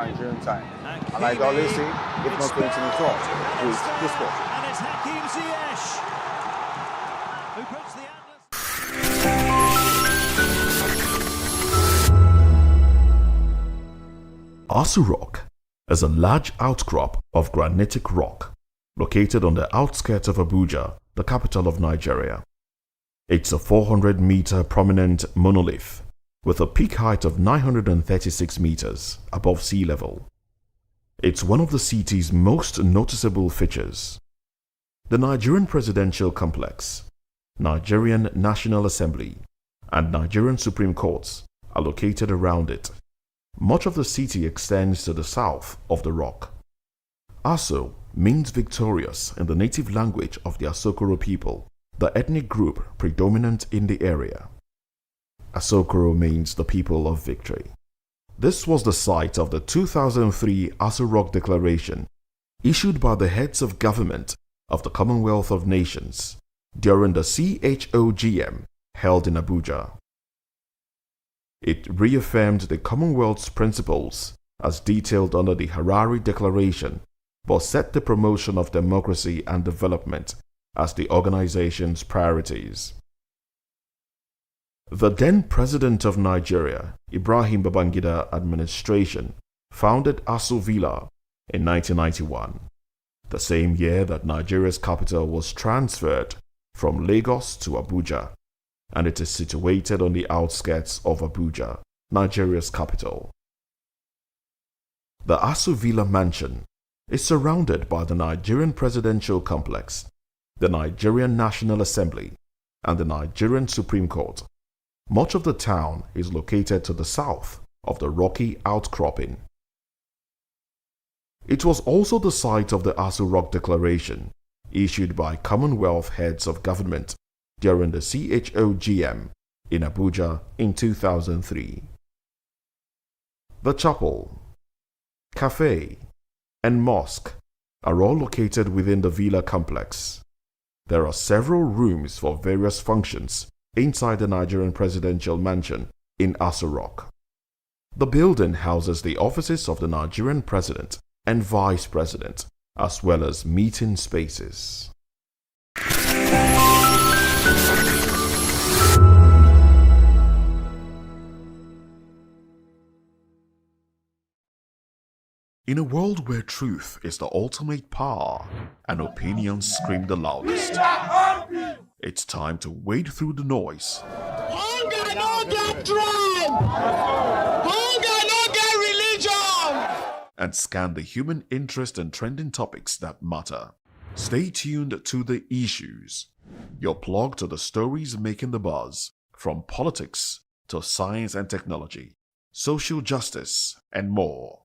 Nigerian time. And like I always say, if not 2012, who is this one? And it's Hakim Ziyech who puts the Atlas. Asu Rock is a large outcrop of granitic rock located on the outskirts of Abuja, the capital of Nigeria. It's a 400-meter prominent monolith with a peak height of 936 meters above sea level. It's one of the city's most noticeable features. The Nigerian Presidential Complex, Nigerian National Assembly, and Nigerian Supreme Courts are located around it. Much of the city extends to the south of the rock. Aso means victorious in the native language of the Asokoro people, the ethnic group predominant in the area. Asokoro means the people of victory. This was the site of the 2003 Aso Rock Declaration, issued by the heads of government of the Commonwealth of Nations during the CHOGM held in Abuja. It reaffirmed the Commonwealth's principles as detailed under the Harare Declaration, but set the promotion of democracy and development as the organization's priorities. The then President of Nigeria, Ibrahim Babangida administration, founded Aso Villa in 1991, the same year that Nigeria's capital was transferred from Lagos to Abuja, and it is situated on the outskirts of Abuja, Nigeria's capital. The Aso Villa mansion is surrounded by the Nigerian Presidential Complex, the Nigerian National Assembly, and the Nigerian Supreme Court. Much of the town is located to the south of the rocky outcropping. It was also the site of the Aso Rock Declaration, issued by Commonwealth heads of government during the CHOGM in Abuja in 2003. The chapel, cafe, and mosque are all located within the villa complex. There are several rooms for various functions inside the Nigerian Presidential Mansion in Aso Rock. The building houses the offices of the Nigerian President and Vice President, as well as meeting spaces. In a world where truth is the ultimate power and opinions scream the loudest, it's time to wade through the noise. Hunger no get tribe! Hunger no get religion! And scan the human interest and trending topics that matter. Stay tuned to The Issues, your plug to the stories making the buzz, from politics to science and technology, social justice, and more.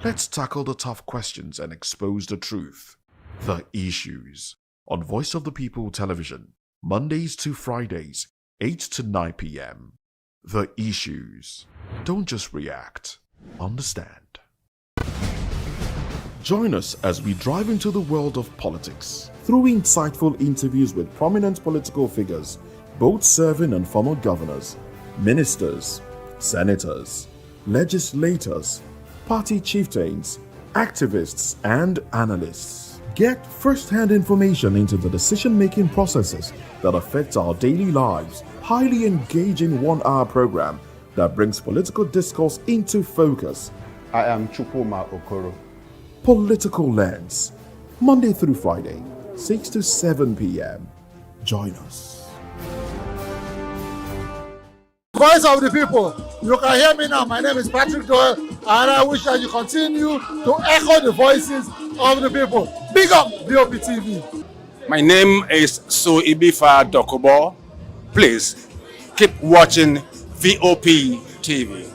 Let's tackle the tough questions and expose the truth. The Issues, on Voice of the People Television, Mondays to Fridays, 8 to 9 p.m. The Issues. Don't just react, understand. Join us as we drive into the world of politics through insightful interviews with prominent political figures, both serving and former governors, ministers, senators, legislators, party chieftains, activists, and analysts. Get first-hand information into the decision-making processes that affect our daily lives. Highly engaging one-hour program that brings political discourse into focus. I am Chukwuma Okoro. Political Lens, Monday through Friday, 6 to 7 p.m. Join us. Voice of the people. You can hear me now. My name is Patrick Doyle, and I wish that you continue to echo the voices of the people. Big up VOP TV. My name is Suibifa Dokubo. Please keep watching VOP TV.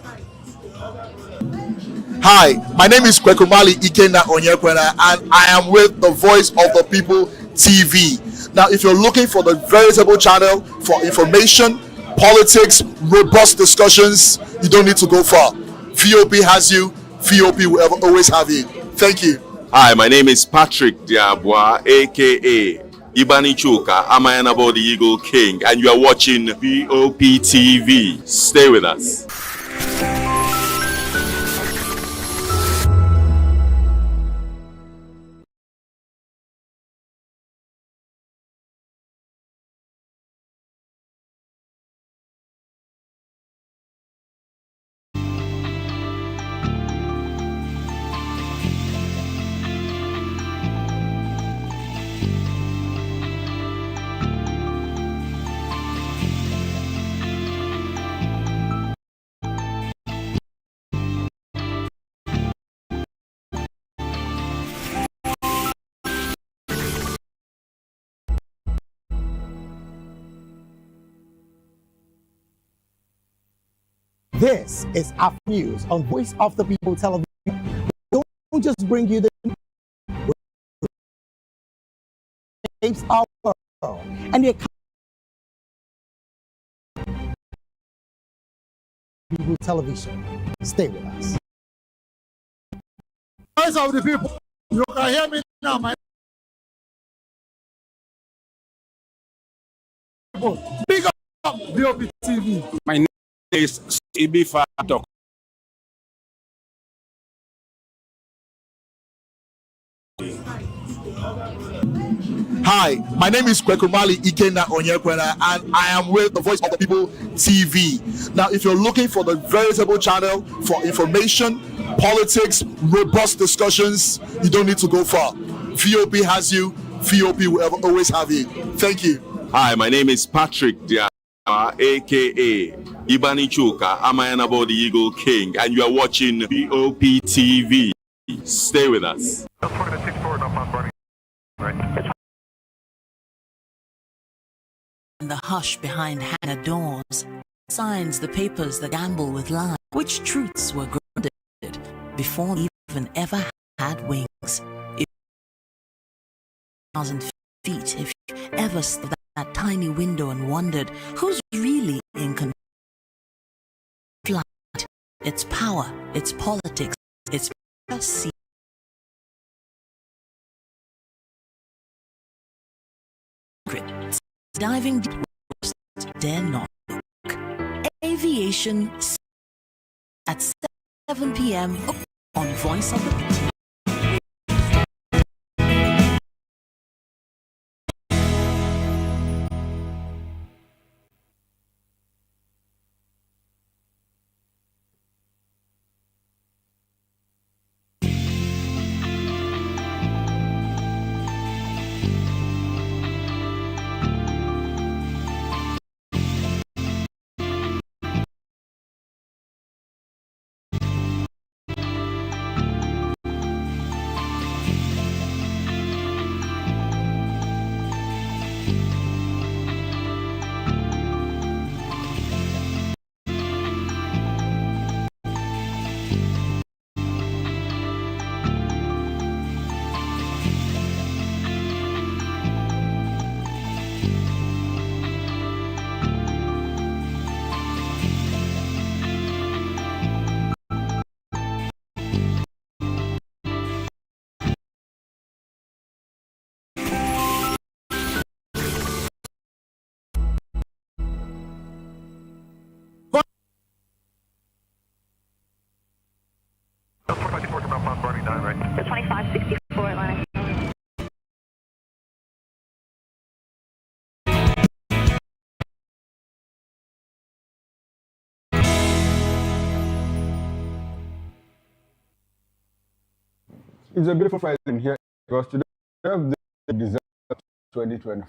Hi, my name is Kwekumali Ikenda Onyekwena, and I am with the Voice of the People TV. Now, if you're looking for the veritable channel for information, politics, robust discussions, you don't need to go far. VOP has you. VOP will always have you. Thank you. Hi, my name is Patrick Diabwa, aka Ibani Chuka, Amayanabo the Eagle King, and you are watching VOP TV. Stay with us. This is Afro News on Voice of the People Television. We don't just bring you the shapes our world and the People Television. Stay with us. Voice of the people, you can hear me now, my people. Big up VOP TV. My name is Ibifa Doc. Hi, my name is Kwekumali Ikenna Onyekwena, and I am with the Voice of the People TV. Now, if you're looking for the veritable channel for information, politics, robust discussions, you don't need to go far. VOP has you. VOP will always have you. Thank you. Hi, my name is Patrick Dia, aka Ibani Chuka, Amayanabo the Eagle King, and you are watching VOP TV. Stay with us. The hush behind hangar doors, signs the papers that gamble with life, which truths were grounded before they even ever had wings. If 1,000 feet, if you ever stood at that tiny window and wondered who's really in control, flight, its power, its politics, its secret. Diving deep, dare not look. Aviation at 7 p.m. on Voice of the People. The 2564 Atlantic. It's a beautiful Friday in here because today we have the December 2020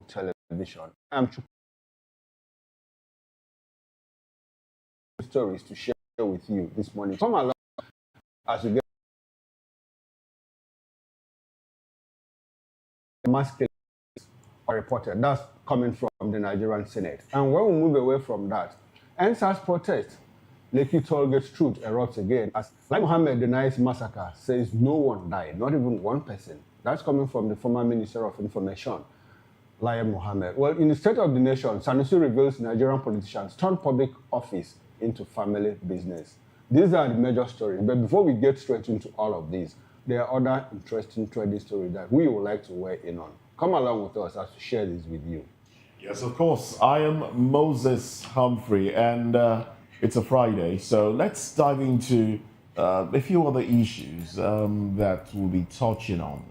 television. I'm stories to share with you this morning. Come along as we get mass killings are reported. That's coming from the Nigerian Senate. And when we move away from that, NSAS protest, Lekki Tollgate truth erupts again as Lai Mohammed denies massacre, says no one died, not even one person. That's coming from the former Minister of Information, Lai Mohammed. Well, in the State of the Nation, Sanusi reveals Nigerian politicians turn public office into family business. These are the major stories. But before we get straight into all of these, there are other interesting trading stories that we would like to weigh in on. Come along with us as we share this with you. Yes, of course. I am Moses Humphrey, and it's a Friday, so let's dive into a few other issues that we'll be touching on.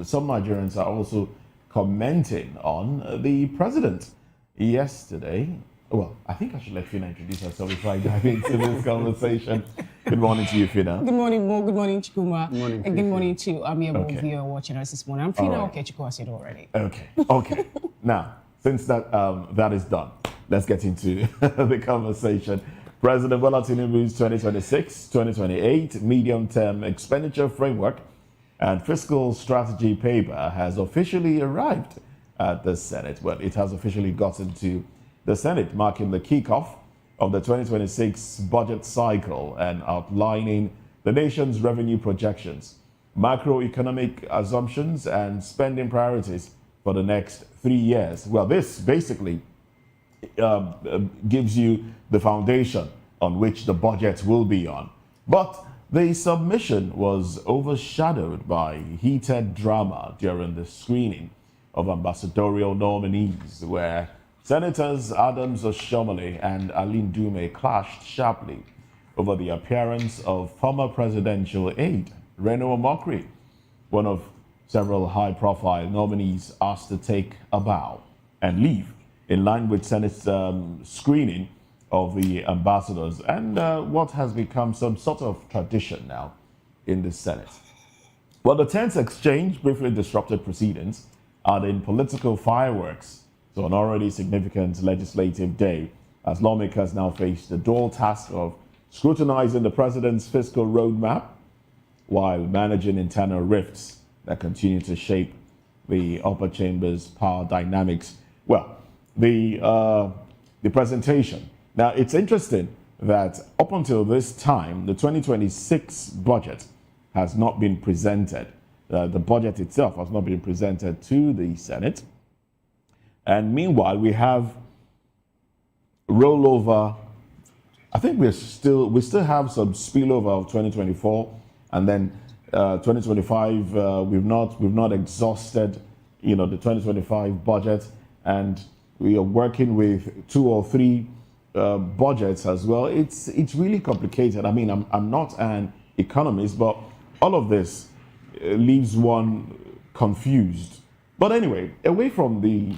Some Nigerians are also commenting on the president yesterday. Well, I think I should let Fina introduce herself before I dive into this conversation. Good morning to you, Fina. Good morning, Mo. Good morning, Chikuma. Good morning, and good morning to Amiable Okay. viewer watching us this morning. I'm Fina. All right. Okay, Chikuma said already. Okay. Now, since that is done, let's get into the conversation. President Bola Tinubu's 2026-2028 medium-term expenditure framework and fiscal strategy paper has officially arrived at the Senate. Well, it has officially gotten to the Senate, marking the kickoff of the 2026 budget cycle and outlining the nation's revenue projections, macroeconomic assumptions, and spending priorities for the next 3 years. Well, this basically gives you the foundation on which the budget will be on. But the submission was overshadowed by heated drama during the screening of ambassadorial nominees, where Senators Adams Oshomole and Aline Dume clashed sharply over the appearance of former presidential aide Reno Omokri, one of several high-profile nominees asked to take a bow and leave in line with Senate's screening of the ambassadors and what has become some sort of tradition now in the Senate. Well, the tense exchange briefly disrupted proceedings, adding political fireworks to an already significant legislative day, as lawmakers now face the dual task of scrutinizing the president's fiscal roadmap while managing internal rifts that continue to shape the upper chamber's power dynamics. Well, the presentation. Now, it's interesting that up until this time, the 2026 budget has not been presented. The budget itself has not been presented to the Senate. And meanwhile, we have rollover. I think we still have some spillover of 2024, and then 2025. We've not exhausted, the 2025 budget, and we are working with 2 or 3 budgets as well. It's really complicated. I mean, I'm not an economist, but all of this leaves one confused. But anyway, away from the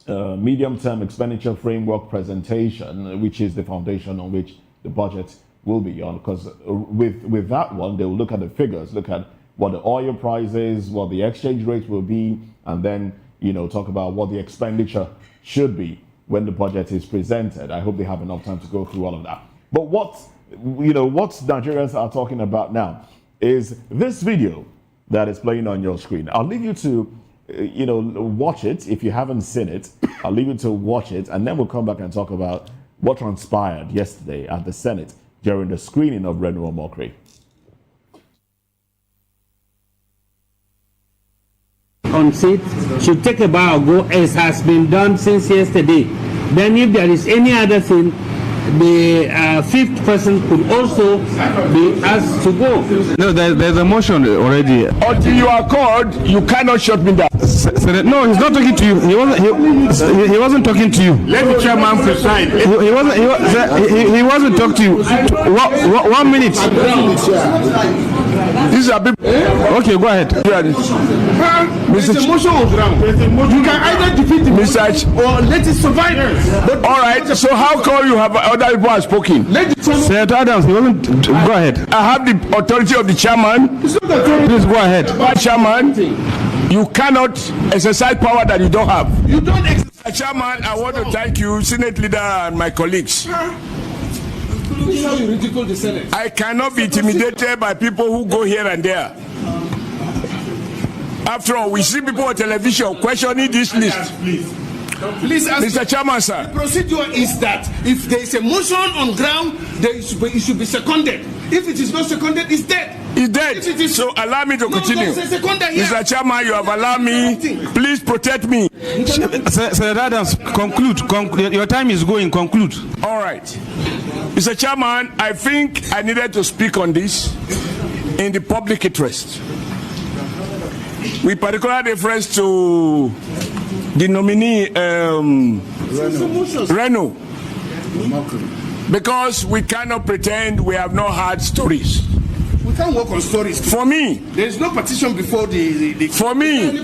medium-term expenditure framework presentation, which is the foundation on which the budget will be on, because with that one, they will look at the figures, look at what the oil price is, what the exchange rate will be, and then talk about what the expenditure should be when the budget is presented. I hope they have enough time to go through all of that. But what Nigerians are talking about now is this video that is playing on your screen. I'll leave you to watch it. If you haven't seen it, I'll leave you to watch it, and then we'll come back and talk about what transpired yesterday at the Senate during the screening of Reno Omokri. On seat should take a bow, go as has been done since yesterday. Then if there is any other thing, the 5th person could also be asked to go. No, there's a motion already. Until you are called, you cannot shut me down. No, he's not talking to you. He wasn't talking to you. Let the chairman preside. He wasn't talking to you. 1 minute. These are people. Okay, go ahead. It's a motion on ground. You can either defeat the motion or let it survive. All right. So how come you have other people have spoken? Senator Adams, he wasn't. Go ahead. I have the authority of the chairman. Please go ahead. Chairman, you cannot exercise power that you don't have. You don't exercise. Chairman, I want to thank you, Senate leader, and my colleagues. This is how you ridicule the Senate. I cannot be intimidated by people who go here and there. After all, we see people on television questioning this list. Please ask Mr. Chairman, sir. The procedure is that if there is a motion on ground, it should be seconded. If it is not seconded, it's dead. It's dead. So allow me to continue. Mr. Chairman, you have allowed me. Please protect me. Senator Adams, conclude. Your time is going. Conclude. All right. Mr. Chairman, I think I needed to speak on this in the public interest, with particular reference to the nominee Reno, because we cannot pretend we have not had stories. We can't work on stories. For me, there is no petition before the for me.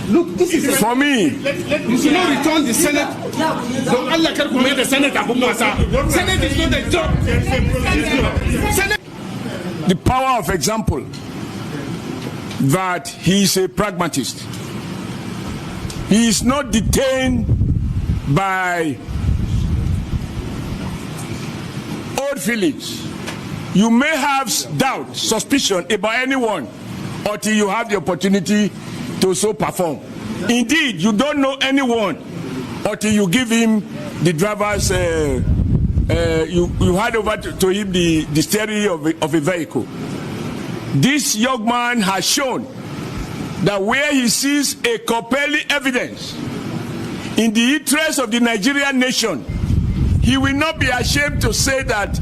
Look, this is for me. You should not return the Senate. Don't Allah can command the Senate. Senate is not a job. Senate. The power of example that he is a pragmatist. He is not detained by old feelings. You may have doubt, suspicion about anyone until you have the opportunity to so perform. Indeed, you don't know anyone until you give him the driver's, you hand over to him the steering of a vehicle. This young man has shown that where he sees a compelling evidence in the interest of the Nigerian nation, he will not be ashamed to say that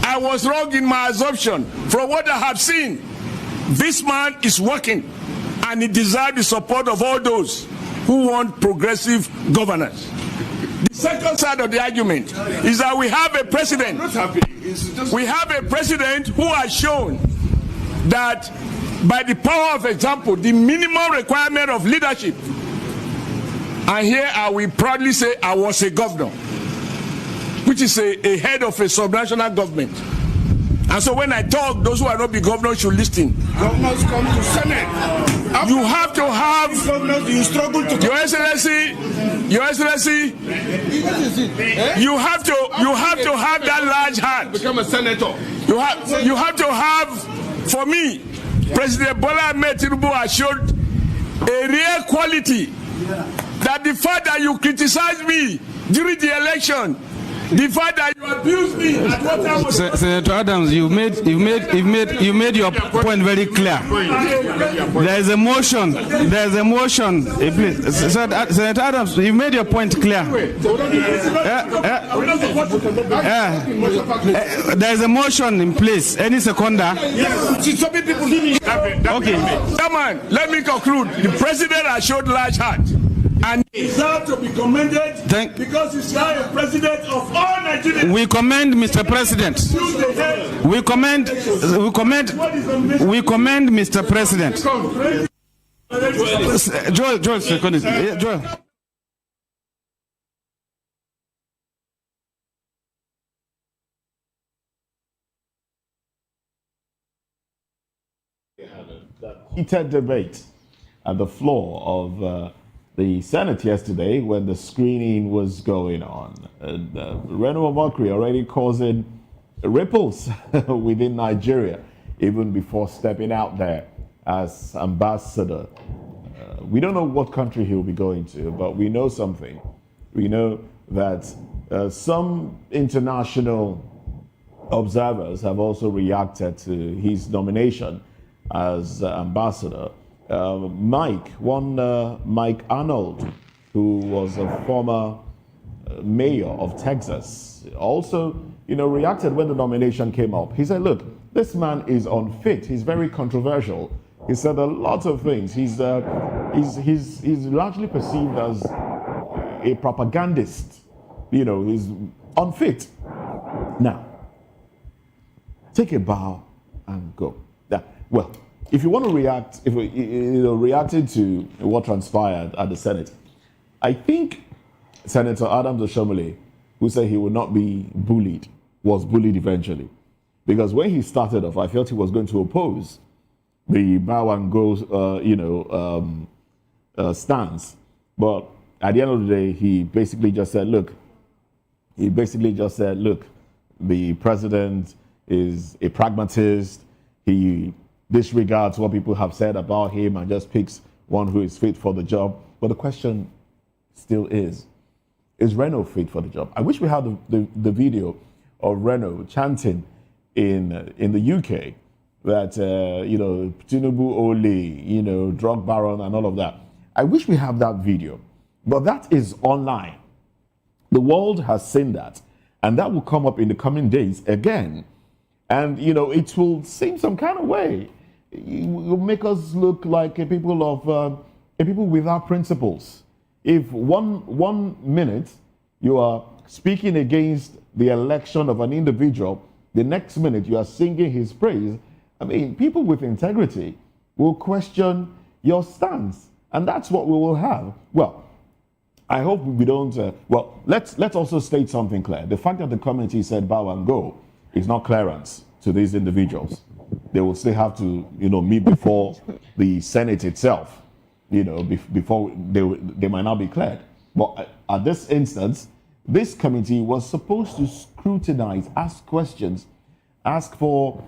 I was wrong in my assumption. From what I have seen, this man is working and he deserves the support of all those who want progressive governance. The second side of the argument is that we have a president. We have a president who has shown that by the power of example, the minimum requirement of leadership, and here I will proudly say I was a governor, which is a head of a subnational government. And so when I talk, those who are not the governors should listen. Governors come to Senate. You have to have governors, you struggle to Your Excellency, you have to have that large heart. Become a senator. You have to have, for me, President Bola Ahmed Tinubu has showed a real quality that the fact that you criticize me during the election, the fact that you abused me at what time was Senator Adams, you made your point very clear. There is a motion. Please, Senator Adams, you made your point clear. There is a motion in place. Any seconder? Okay. Come on, let me conclude. The president has showed large heart. And he deserves to be commended because he's now a president of all Nigerians. We commend Mr. President. We commend Mr. President. Joel. Heated debate at the floor of the Senate yesterday when the screening was going on. And Reno Omokri already causing ripples within Nigeria, even before stepping out there as ambassador. We don't know what country he'll be going to, but we know something. We know that some international observers have also reacted to his nomination as ambassador. Mike Arnold, who was a former mayor of Texas, also, reacted when the nomination came up. He said, look, this man is unfit. He's very controversial. He said a lot of things. He's largely perceived as a propagandist. He's unfit. Now, take a bow and go. Yeah. Well, if you want to react, reacting to what transpired at the Senate, I think Senator Adams Oshomole, who said he would not be bullied, was bullied eventually. Because when he started off, I felt he was going to oppose the bow and go, stance. But at the end of the day, he basically just said, look, the president is a pragmatist. He disregards what people have said about him and just picks one who is fit for the job. But the question still is Reno fit for the job? I wish we had the video of Reno chanting in the UK that, Tinubu Ole, drug baron and all of that. I wish we have that video. But that is online. The world has seen that. And that will come up in the coming days again. And, it will seem some kind of way. It will make us look like a people without principles. If one minute you are speaking against the election of an individual, the next minute you are singing his praise, people with integrity will question your stance. And that's what we will have. Well, I hope we don't... let's also state something clear. The fact that the committee said bow and go is not clearance to these individuals. They will still have to, meet before the Senate itself, before they might not be cleared. But at this instance, this committee was supposed to scrutinize, ask questions, ask for,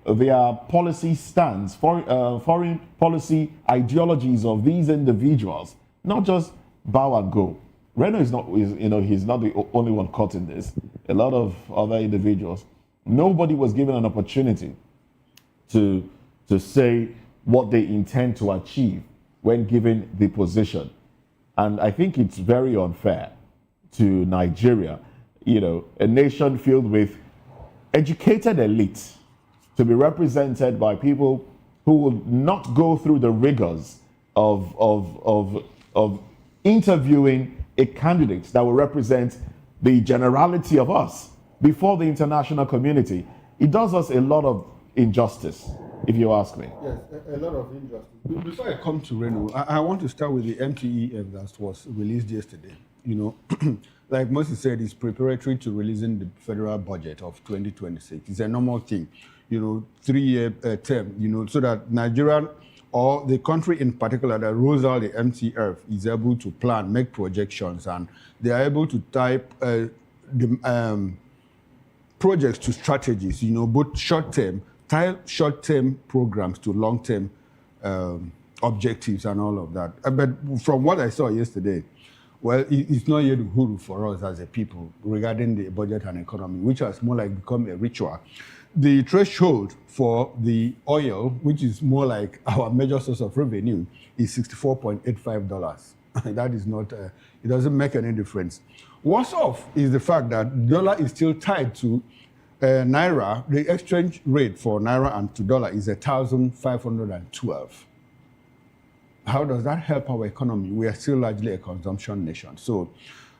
their policy stance, foreign policy ideologies of these individuals, not just bow and go. Reno is not, he's not the only one caught in this. A lot of other individuals. Nobody was given an opportunity to say what they intend to achieve when given the position. And I think it's very unfair to Nigeria, a nation filled with educated elites, to be represented by people who will not go through the rigors of interviewing a candidate that will represent the generality of us before the international community. It does us a lot of injustice, if you ask me. Yes, a lot of injustice. Before I come to Reno, I want to start with the MTEF that was released yesterday. Like Moses said, it's preparatory to releasing the federal budget of 2026. It's a normal thing, 3-year term, so that Nigeria or the country in particular that rolls out the MTF is able to plan, make projections, and they are able to type the projects to strategies, both short-term, tie short-term programs to long-term objectives and all of that. But from what I saw yesterday, well, it's not yet huru for us as a people regarding the budget and economy, which has more like become a ritual. The threshold for the oil, which is more like our major source of revenue, is $64.85. That is not, it doesn't make any difference. Worse off is the fact that dollar is still tied to Naira. The exchange rate for Naira and to dollar is 1,512. How does that help our economy? We are still largely a consumption nation. So,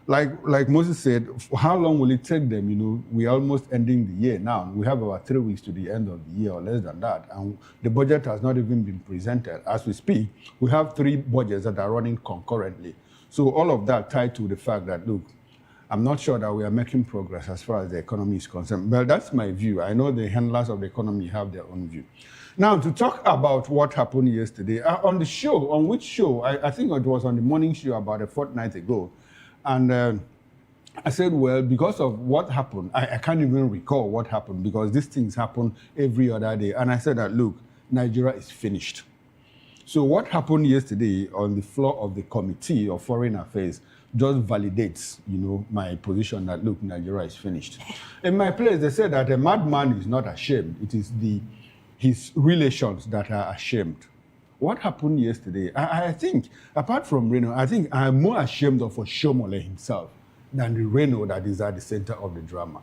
like Moses said, how long will it take them? We're almost ending the year now. We have about 3 weeks to the end of the year or less than that. And the budget has not even been presented. As we speak, we have 3 budgets that are running concurrently. So all of that tied to the fact that, look, I'm not sure that we are making progress as far as the economy is concerned. But that's my view. I know the handlers of the economy have their own view. Now, to talk about what happened yesterday, on the show, on which show? I think it was on the morning show about a fortnight ago. And I said, well, because of what happened, I can't even recall what happened because these things happen every other day. And I said that, look, Nigeria is finished. So what happened yesterday on the floor of the Committee of Foreign Affairs just validates, my position that, look, Nigeria is finished. In my place, they said that a madman is not ashamed. It is his relations that are ashamed. What happened yesterday? I think, apart from Reno, I think I'm more ashamed of Oshomole himself than the Reno that is at the center of the drama.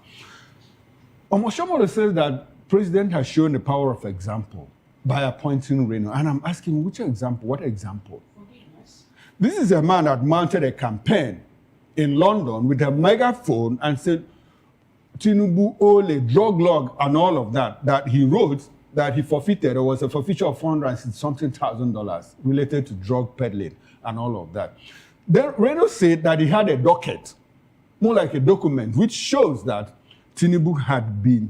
Oshomole says that president has shown the power of example by appointing Reno. And I'm asking, which example? What example? This is a man that mounted a campaign in London with a megaphone and said, Tinubu Ole, drug log, and all of that he wrote that he forfeited. There was a forfeiture of $460,000 related to drug peddling and all of that. Then Reno said that he had a docket, more like a document, which shows that Tinubu had been,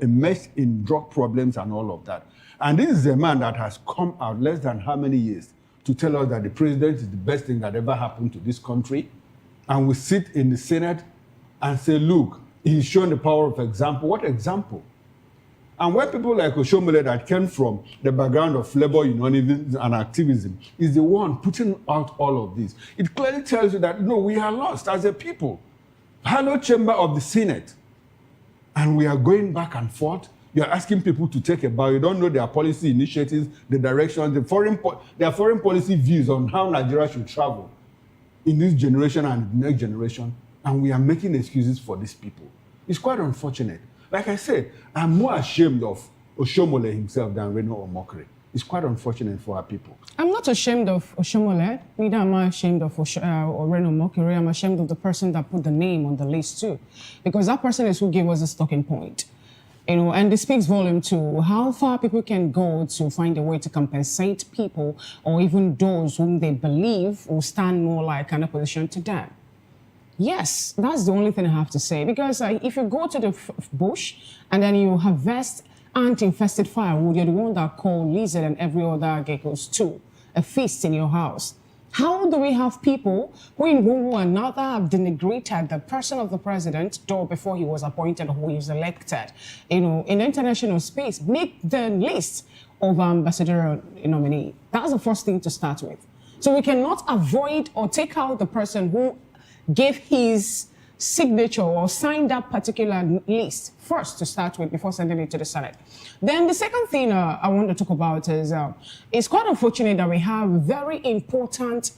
immersed in drug problems and all of that. And this is a man that has come out less than how many years to tell us that the president is the best thing that ever happened to this country. And we sit in the Senate and say, look, he's shown the power of example. What example? And when people like Oshomole that came from the background of labor unionism and activism is the one putting out all of this, it clearly tells you that, no, we are lost as a people. Hello, chamber of the Senate. And we are going back and forth. You are asking people to take a bow. You don't know their policy initiatives, the direction, their foreign policy views on how Nigeria should travel in this generation and the next generation. And we are making excuses for these people. It's quite unfortunate. Like I said, I'm more ashamed of Oshomole himself than Reno or Mokri. It's quite unfortunate for our people. I'm not ashamed of Oshomole. Neither am I ashamed of Reno Mokri. I'm ashamed of the person that put the name on the list too. Because that person is who gave us a talking point. And this speaks volume to how far people can go to find a way to compensate people or even those whom they believe will stand more like an opposition to them. Yes, that's the only thing I have to say. Because if you go to the bush and then you harvest ant-infested firewood, you're the one that call lizard and every other geckos to a feast in your house. How do we have people who in one way or another have denigrated the person of the president, though before he was appointed or who he was elected, in the international space, make the list of ambassadorial nominee? That's the first thing to start with. So we cannot avoid or take out the person who gave his signature or signed that particular list first to start with before sending it to the Senate. Then the second thing I want to talk about is it's quite unfortunate that we have very important,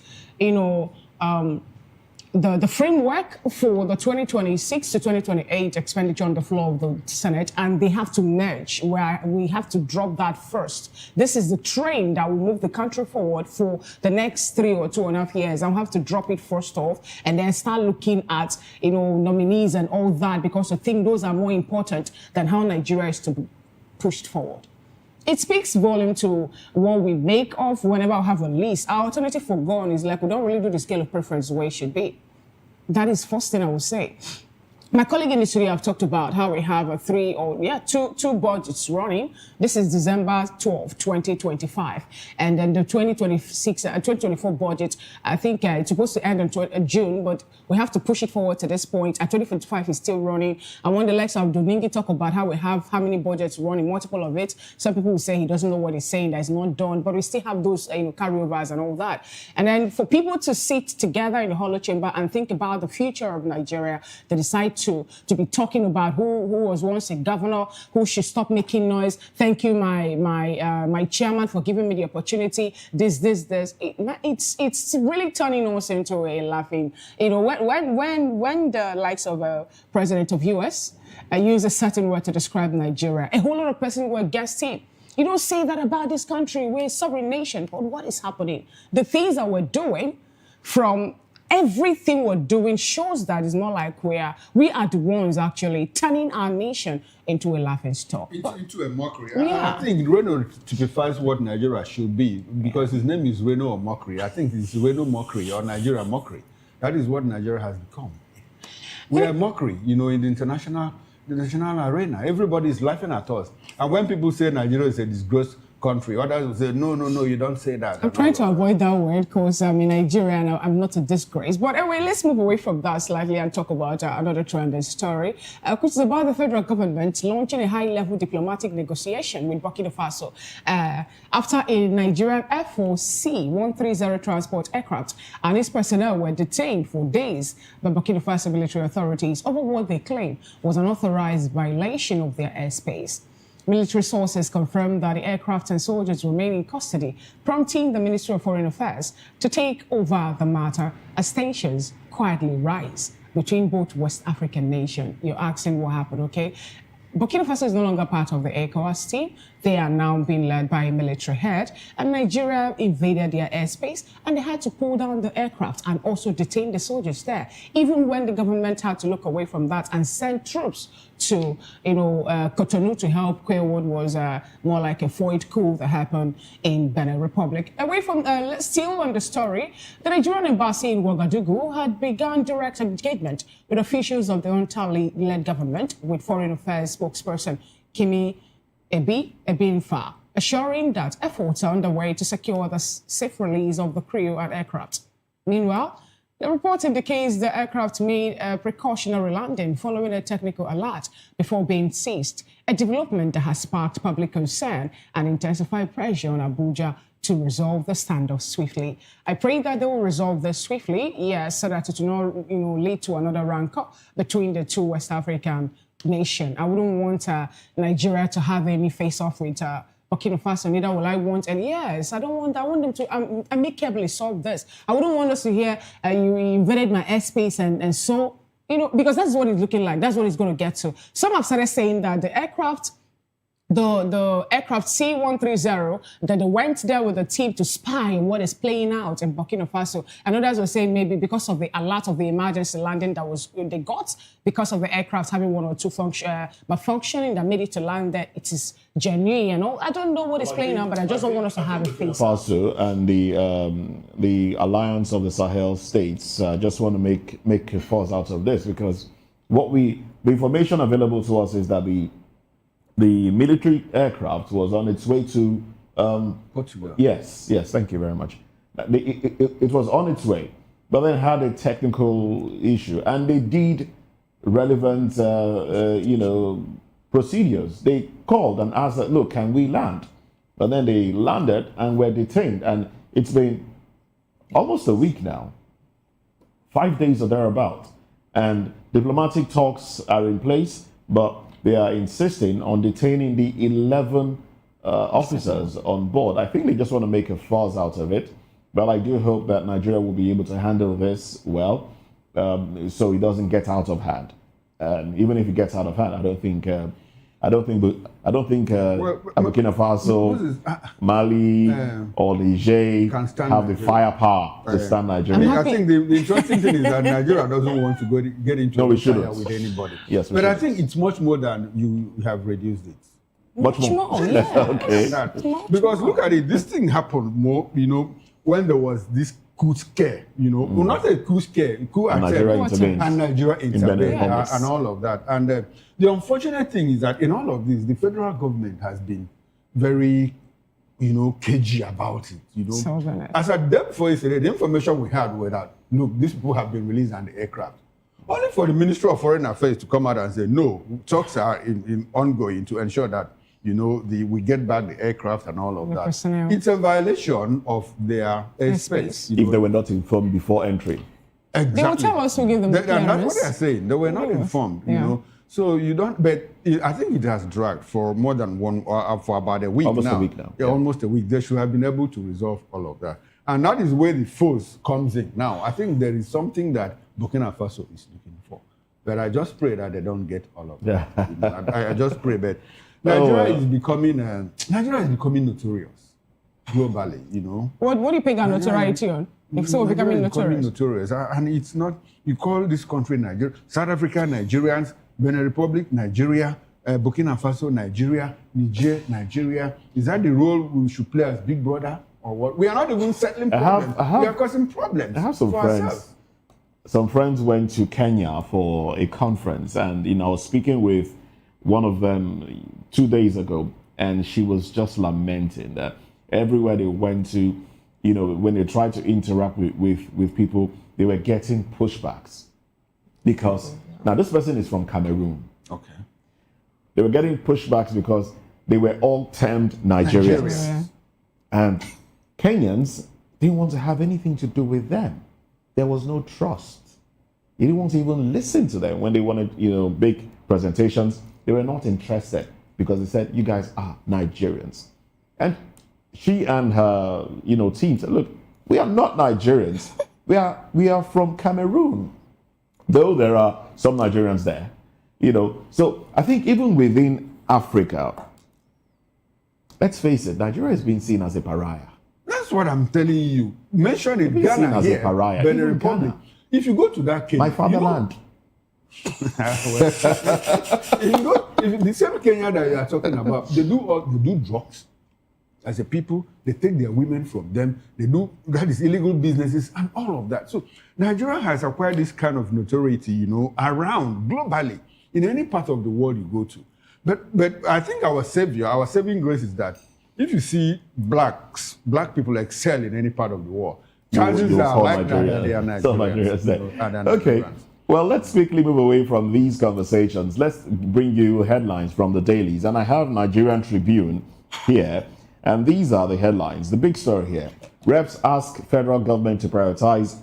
the framework for the 2026 to 2028 expenditure on the floor of the Senate, and they have to merge, where we have to drop that first. This is the train that will move the country forward for the next 3 or 2.5 years. I'll have to drop it first off and then start looking at, nominees and all that, because I think those are more important than how Nigeria is to be pushed forward. It speaks volume to what we make of whenever I have a list. Our alternative for gone is like we don't really do the scale of preference the way it should be. That is first thing I will say. My colleague in the studio have talked about how we have two budgets running. This is December 12, 2025. And then the 2024 budget, I think it's supposed to end in June, but we have to push it forward to this point. 2025 is still running. I want the likes of Doningi talk about how we have how many budgets running, multiple of it. Some people will say he doesn't know what he's saying, that is not done, but we still have those carryovers and all that. And then for people to sit together in the hollow chamber and think about the future of Nigeria, they decide to be talking about who was once a governor, who should stop making noise. Thank you, my chairman, for giving me the opportunity. This. It's really turning us into a laughing. When the likes of president of US use a certain word to describe Nigeria, a whole lot of persons were against him. You don't say that about this country. We're a sovereign nation. But what is happening? The things that we're doing, from everything we're doing, shows that it's more like we are the ones actually turning our nation into a laughing stock. Into a mockery. Yeah. I think Reno typifies what Nigeria should be, because his name is Reno or mockery. I think it's Reno mockery or Nigeria mockery. That is what Nigeria has become. We are mockery, in the international arena. Everybody is laughing at us. And when people say Nigeria is a disgraced country, others will say, no, you don't say that. I'm trying to avoid that word because I'm in Nigeria and I'm not a disgrace. But anyway, let's move away from that slightly and talk about another trending story, which is about the federal government launching a high-level diplomatic negotiation with Burkina Faso after a Nigerian Air Force C-130 transport aircraft and its personnel were detained for days by Burkina Faso military authorities over what they claim was an unauthorized violation of their airspace. Military sources confirmed that the aircraft and soldiers remain in custody, prompting the Ministry of Foreign Affairs to take over the matter as tensions quietly rise between both West African nations. You're asking what happened, okay? Burkina Faso is no longer part of the ECOWAS team. They are now being led by a military head, and Nigeria invaded their airspace, and they had to pull down the aircraft and also detain the soldiers there, even when the government had to look away from that and send troops to, Cotonou to help quell what was more like a foiled coup that happened in Benin Republic. Away from, still on the story, the Nigerian embassy in Ouagadougou had begun direct engagement with officials of the UNTAL-led government, with Foreign Affairs spokesperson Kimi Ebinfa, assuring that efforts are underway to secure the safe release of the crew and aircraft. Meanwhile, the report indicates the aircraft made a precautionary landing following a technical alert before being seized, a development that has sparked public concern and intensified pressure on Abuja to resolve the standoff swiftly. I pray that they will resolve this swiftly, yes, so that it will not, lead to another rancor between the two West African nations. I wouldn't want Nigeria to have any face-off with Burkina Faso, neither will I want, and yes, I want them to amicably solve this. I wouldn't want us to hear you invaded my airspace and so, because that's what it's looking like. That's what it's going to get to. Some have started saying that the aircraft, the aircraft C-130, that they went there with a team to spy on what is playing out in Burkina Faso. And others were saying maybe because of the alert of the emergency landing they got, because of the aircraft having one or two malfunctioning that made it to land there, it is genuine and all. I don't know what is playing out, but I just don't want us to have a face. Faso and the alliance of the Sahel states just want to make a fuss out of this, because the information available to us is that the military aircraft was on its way to Portugal. Yes, thank you very much. It was on its way, but then had a technical issue, and they did relevant, procedures. They called and asked, "Look, can we land?" But then they landed and were detained, and it's been almost a week now, 5 days or thereabout, and diplomatic talks are in place, but they are insisting on detaining the 11 officers on board. I think they just want to make a fuss out of it. But I do hope that Nigeria will be able to handle this well, so it doesn't get out of hand. And even if it gets out of hand, I don't think Burkina Faso, Mali, or Niger have the firepower to stand Nigeria. I think the interesting thing is that Nigeria doesn't want to get into a fire with anybody. Yes, but I think it's much more than you have reduced it. Much more. Yes. Okay. Because look at it, this thing happened more, when there was this coup scare, well, not a coup scare, coup attempt, and Nigeria intervened, and all of that. And the unfortunate thing is that in all of this, the federal government has been very, cagey about it. As at day before yesterday, the information we had was that, look, these people have been released on the aircraft. Only for the Ministry of Foreign Affairs to come out and say, no, talks are in ongoing to ensure that we get back the aircraft and all of that. Personnel. It's a violation of their airspace. If they were not informed before entry. Exactly. They will tell us who gave them the And that's what clearance. they're saying. They were not informed, So you don't, but I think it has dragged for more than for about a week almost now. a week now. Yeah, almost a week. They should have been able to resolve all of that. And that is where the force comes in. Now, I think there is something that Burkina Faso is looking for. But I just pray that they don't get all of that. I just pray, but Nigeria is becoming notorious globally, What do you peg our notoriety on? If so, becoming notorious. And it's not, you call this country Nigeria, South Africa, Nigerians, Benin Republic, Nigeria, Burkina Faso, Nigeria, Niger, Nigeria. Is that the role we should play as Big Brother or what? We are not even settling problems. We are causing problems. I have some friends. Ourselves. Some friends went to Kenya for a conference, and I was speaking with one of them 2 days ago, and she was just lamenting that everywhere they went to, when they tried to interact with people, they were getting pushbacks. Because, now this person is from Cameroon. Okay. They were getting pushbacks because they were all termed Nigerians. And Kenyans didn't want to have anything to do with them. There was no trust. They didn't want to even listen to them when they wanted, big presentations. They were not interested because they said, you guys are Nigerians. And she and her, team said, look, we are not Nigerians. We are from Cameroon. Though there are some Nigerians there, So I think even within Africa, let's face it, Nigeria is being seen as a pariah. That's what I'm telling you. Mention it, Ghana as here, a pariah. Benin Republic. If you go to that Kenya, my fatherland. If the same Kenya that you are talking about, they do drugs. As a people, they take their women from them. They do that is illegal businesses and all of that. So Nigeria has acquired this kind of notoriety, around globally in any part of the world you go to. But I think our saving grace is that if you see black people excel in any part of the world, chances are like that they are Nigerians. Okay. Well, let's quickly move away from these conversations. Let's bring you headlines from the dailies. And I have Nigerian Tribune here. And these are the headlines. The big story here. Reps ask federal government to prioritize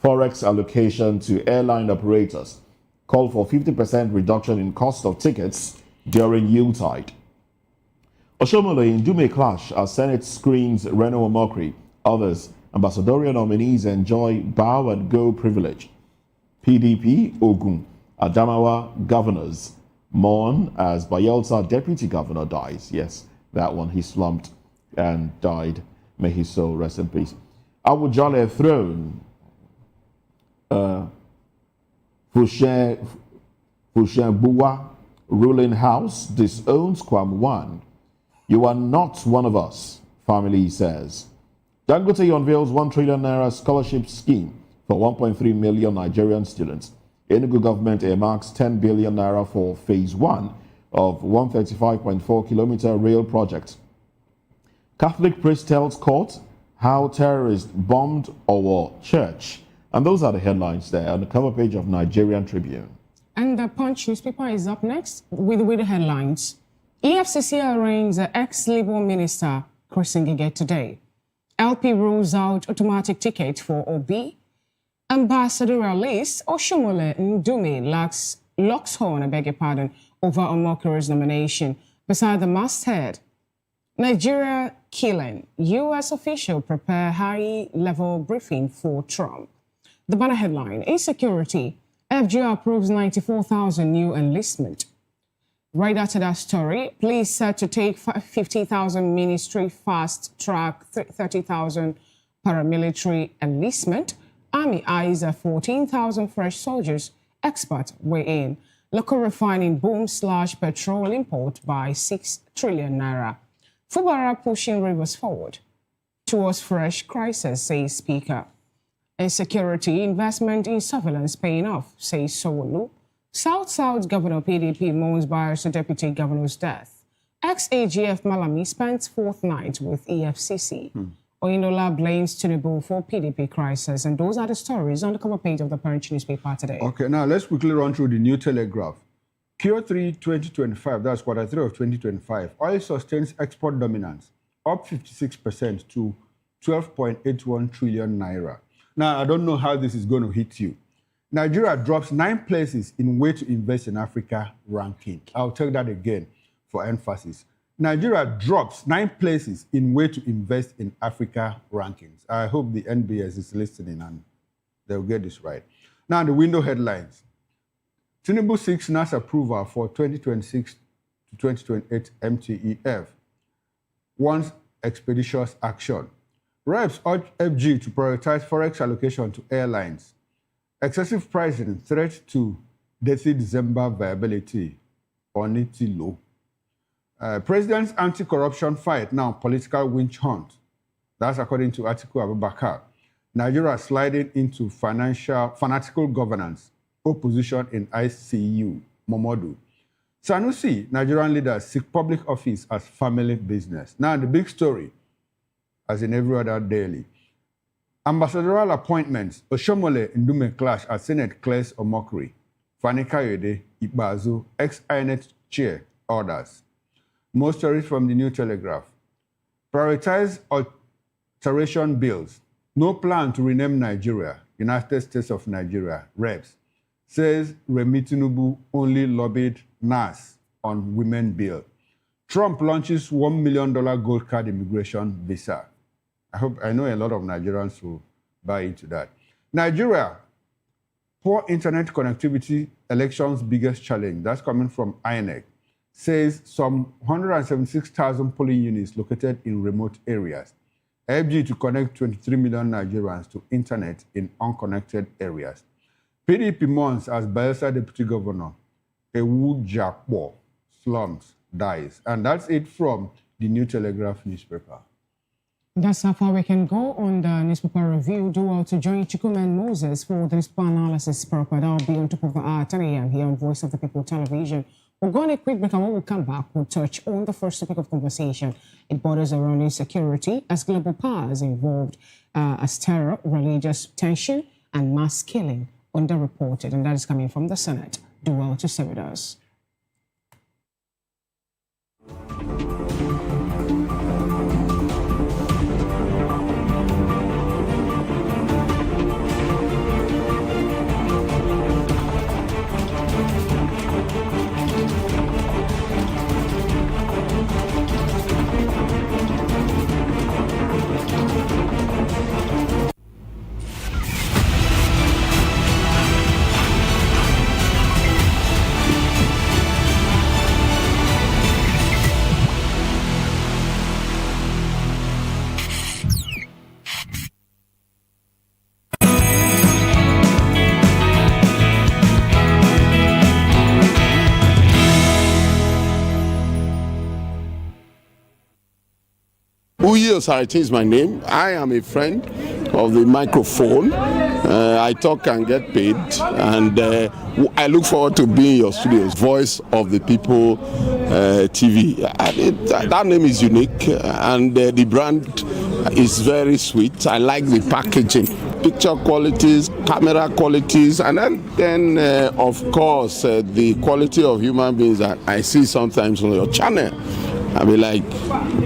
forex allocation to airline operators. Call for 50% reduction in cost of tickets during Yuletide. Oshomole in Dume clash as Senate screens Reno Omokri. Others, ambassadorial nominees enjoy bow and go privilege. PDP, Ogun, Adamawa governors mourn as Bayelsa deputy governor dies. Yes, that one, he slumped and died. May his soul rest in peace. Awujale throne. Fushenbuwa ruling house disowns Kwam Wan. You are not one of us, family says. Dangote unveils 1 trillion naira scholarship scheme for 1.3 million Nigerian students. Enugu government earmarks 10 billion naira for phase 1 of 135.4 kilometer rail project. Catholic priest tells court how terrorists bombed our church. And those are the headlines there on the cover page of Nigerian Tribune. And the Punch newspaper is up next with the headlines. EFCC arraigns the ex-Labour Minister Chris Ngige today. LP rules out automatic ticket for Obi. Ambassadorial list, Oshomole Ndume locks horn, over Omokoro's nomination beside the masthead. Nigeria killing. U.S. official prepare high-level briefing for Trump. The banner headline, Insecurity. FGR approves 94,000 new enlistment. Right after that story, police set to take 50,000 ministry fast-track 30,000 paramilitary enlistment. Army eyes 14,000 fresh soldiers. Experts weigh in. Local refining boom / petrol import by 6 trillion naira. Fubara pushing rivers forward towards fresh crisis, says Speaker. Insecurity, investment in surveillance paying off, says Sowolu. South Governor PDP mourns Bayelsa Deputy Governor's death. Ex-AGF Malami spent fourth night with EFCC. Oyinlola blames Tinubu for PDP crisis. And those are the stories on the cover page of the Punch newspaper today. Okay, now let's quickly run through the New Telegraph. Q3 2025, that's quarter 3 of 2025, oil sustains export dominance, up 56% to 12.81 trillion naira. Now, I don't know how this is going to hit you. Nigeria drops 9 places in way to invest in Africa ranking. I'll take that again for emphasis. Nigeria drops 9 places in way to invest in Africa rankings. I hope the NBS is listening and they'll get this right. Now, the window headlines. Tinubu seeks NAS approval for 2026 to 2028 MTEF. Wants expeditious action. Reps urge FG to prioritize forex allocation to airlines. Excessive pricing threat to 30 December viability. Oniti low. President's anti-corruption fight now political witch hunt. That's according to Atiku Abubakar. Nigeria sliding into fanatical governance. Opposition in ICU. Momodu. Sanusi, Nigerian leaders seek public office as family business. Now the big story, as in every other daily. Ambassadorial appointments, Oshomole Ndume clash as Senate clears Omokri. Fani Kayode, Ibazu, ex-INET chair, orders. More stories from the New Telegraph. Prioritize alteration bills. No plan to rename Nigeria, United States of Nigeria, Reps. Says Remi Tinubu only lobbied NAS on women bill. Trump launches $1 million gold card immigration visa. I know a lot of Nigerians will buy into that. Nigeria, poor internet connectivity, elections biggest challenge. That's coming from INEC. Says some 176,000 polling units located in remote areas. FG to connect 23 million Nigerians to internet in unconnected areas. PDP mourns as Bayelsa Deputy Governor Ewu Jakpo slums dies. And that's it from the New Telegraph newspaper. That's how far we can go on the newspaper review. Do well to join Chikumen Moses for the newspaper analysis proper. That'll be on top of the hour, 10 a.m. here on Voice of the People Television. We'll go on a quick break, and when we come back, we'll touch on the first topic of conversation. It borders around insecurity as global powers involved as terror, religious tension, and mass killing underreported, and that is coming from the Senate. Do well to stay with us. Uyi Osariti is my name. I am a friend of the microphone. I talk and get paid, and I look forward to being in your studios. Voice of the People TV. That name is unique, and the brand is very sweet. I like the packaging, picture qualities, camera qualities, and then of course, the quality of human beings that I see sometimes on your channel. I'll be like,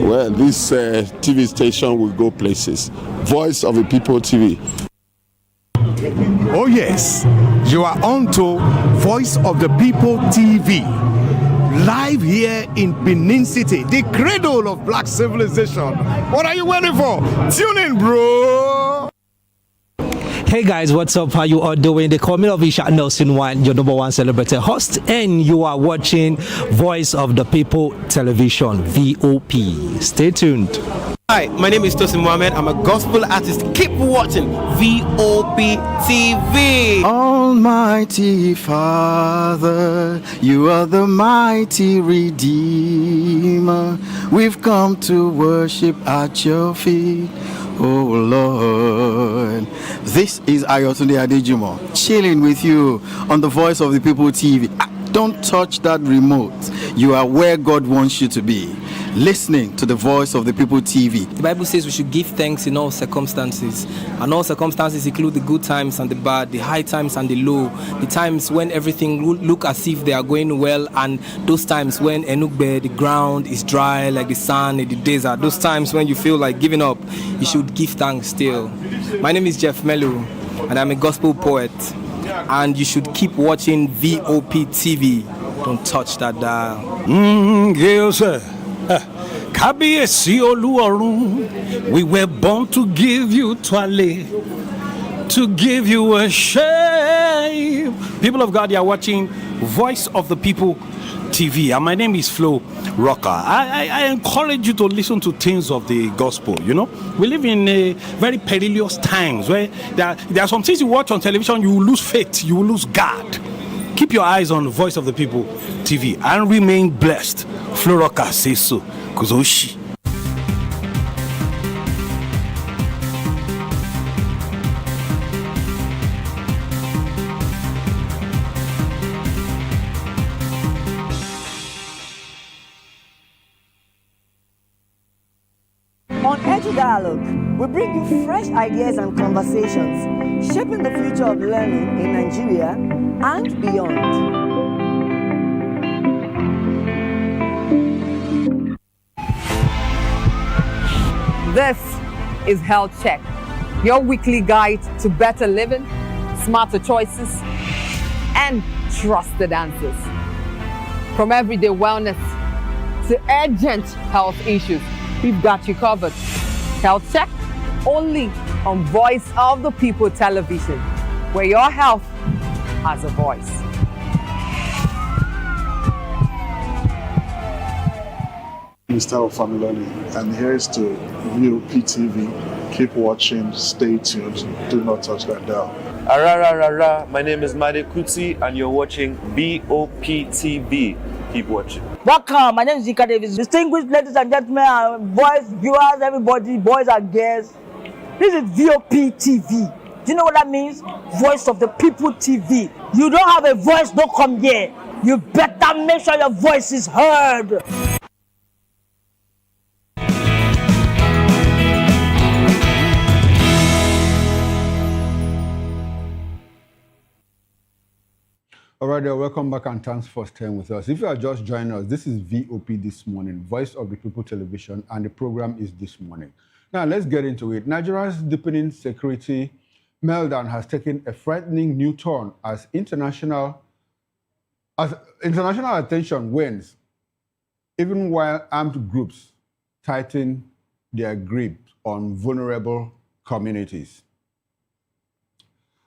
well, this TV station will go places. Voice of the People TV. Oh yes, you are on to Voice of the People TV. Live here in Benin City, the cradle of black civilization. What are you waiting for? Tune in, bro. Hey guys, what's up? How you all doing? They call me Ovisha Nelson One, your number one celebrity host, and you are watching Voice of the People Television, VOP. Stay tuned. Hi, my name is Tosin Mohammed. I'm a gospel artist. Keep watching VOP TV. Almighty Father, you are the mighty Redeemer. We've come to worship at your feet, oh Lord. This is Ayotunde Adejimo, chilling with you on the Voice of the People TV. Don't touch that remote. You are where God wants you to be. Listening to the Voice of the People TV. The Bible says we should give thanks in all circumstances, and all circumstances include the good times and the bad, the high times and the low, the times when everything look as if they are going well, and those times when Enugbe, the ground is dry like the sand in the desert. Those times when you feel like giving up, you should give thanks still. My name is Jeff Melu, and I'm a gospel poet, and you should keep watching VOP TV. Don't touch that dial. Yes, sir. Kábíyèsí Olúọ̀run, we were born to give you twale, to give you worship. People of God, you are watching Voice of the People TV, and my name is Flo Rocker. I encourage you to listen to things of the gospel. You know, we live in a very perilous times where there are some things you watch on television, you will lose faith, you will lose God. Keep your eyes on Voice of the People TV and remain blessed. Flo Rocker says so. Kuzoshi. On Edu Dialogue, we bring you fresh ideas and conversations, shaping the future of learning in Nigeria and beyond. This is Health Check, your weekly guide to better living, smarter choices, and trusted answers. From everyday wellness to urgent health issues, we've got you covered. Health Check, only on Voice of the People Television, where your health has a voice. Mr. Familoni, and here's to VOP TV. Keep watching, stay tuned, do not touch that dial. Arara, my name is Made Kuti, and you're watching VOP TV. Keep watching. Welcome, my name is Zika Davis. Distinguished ladies and gentlemen, boys, viewers, everybody, boys and girls. This is VOP TV. Do you know what that means? Voice of the People TV. You don't have a voice, don't come here. You better make sure your voice is heard. All right, welcome back and thanks for staying with us. If you are just joining us, this is VOP This Morning, Voice of the People Television, and the program is This Morning. Now, let's get into it. Nigeria's deepening security meltdown has taken a frightening new turn as international attention wanes, even while armed groups tighten their grip on vulnerable communities.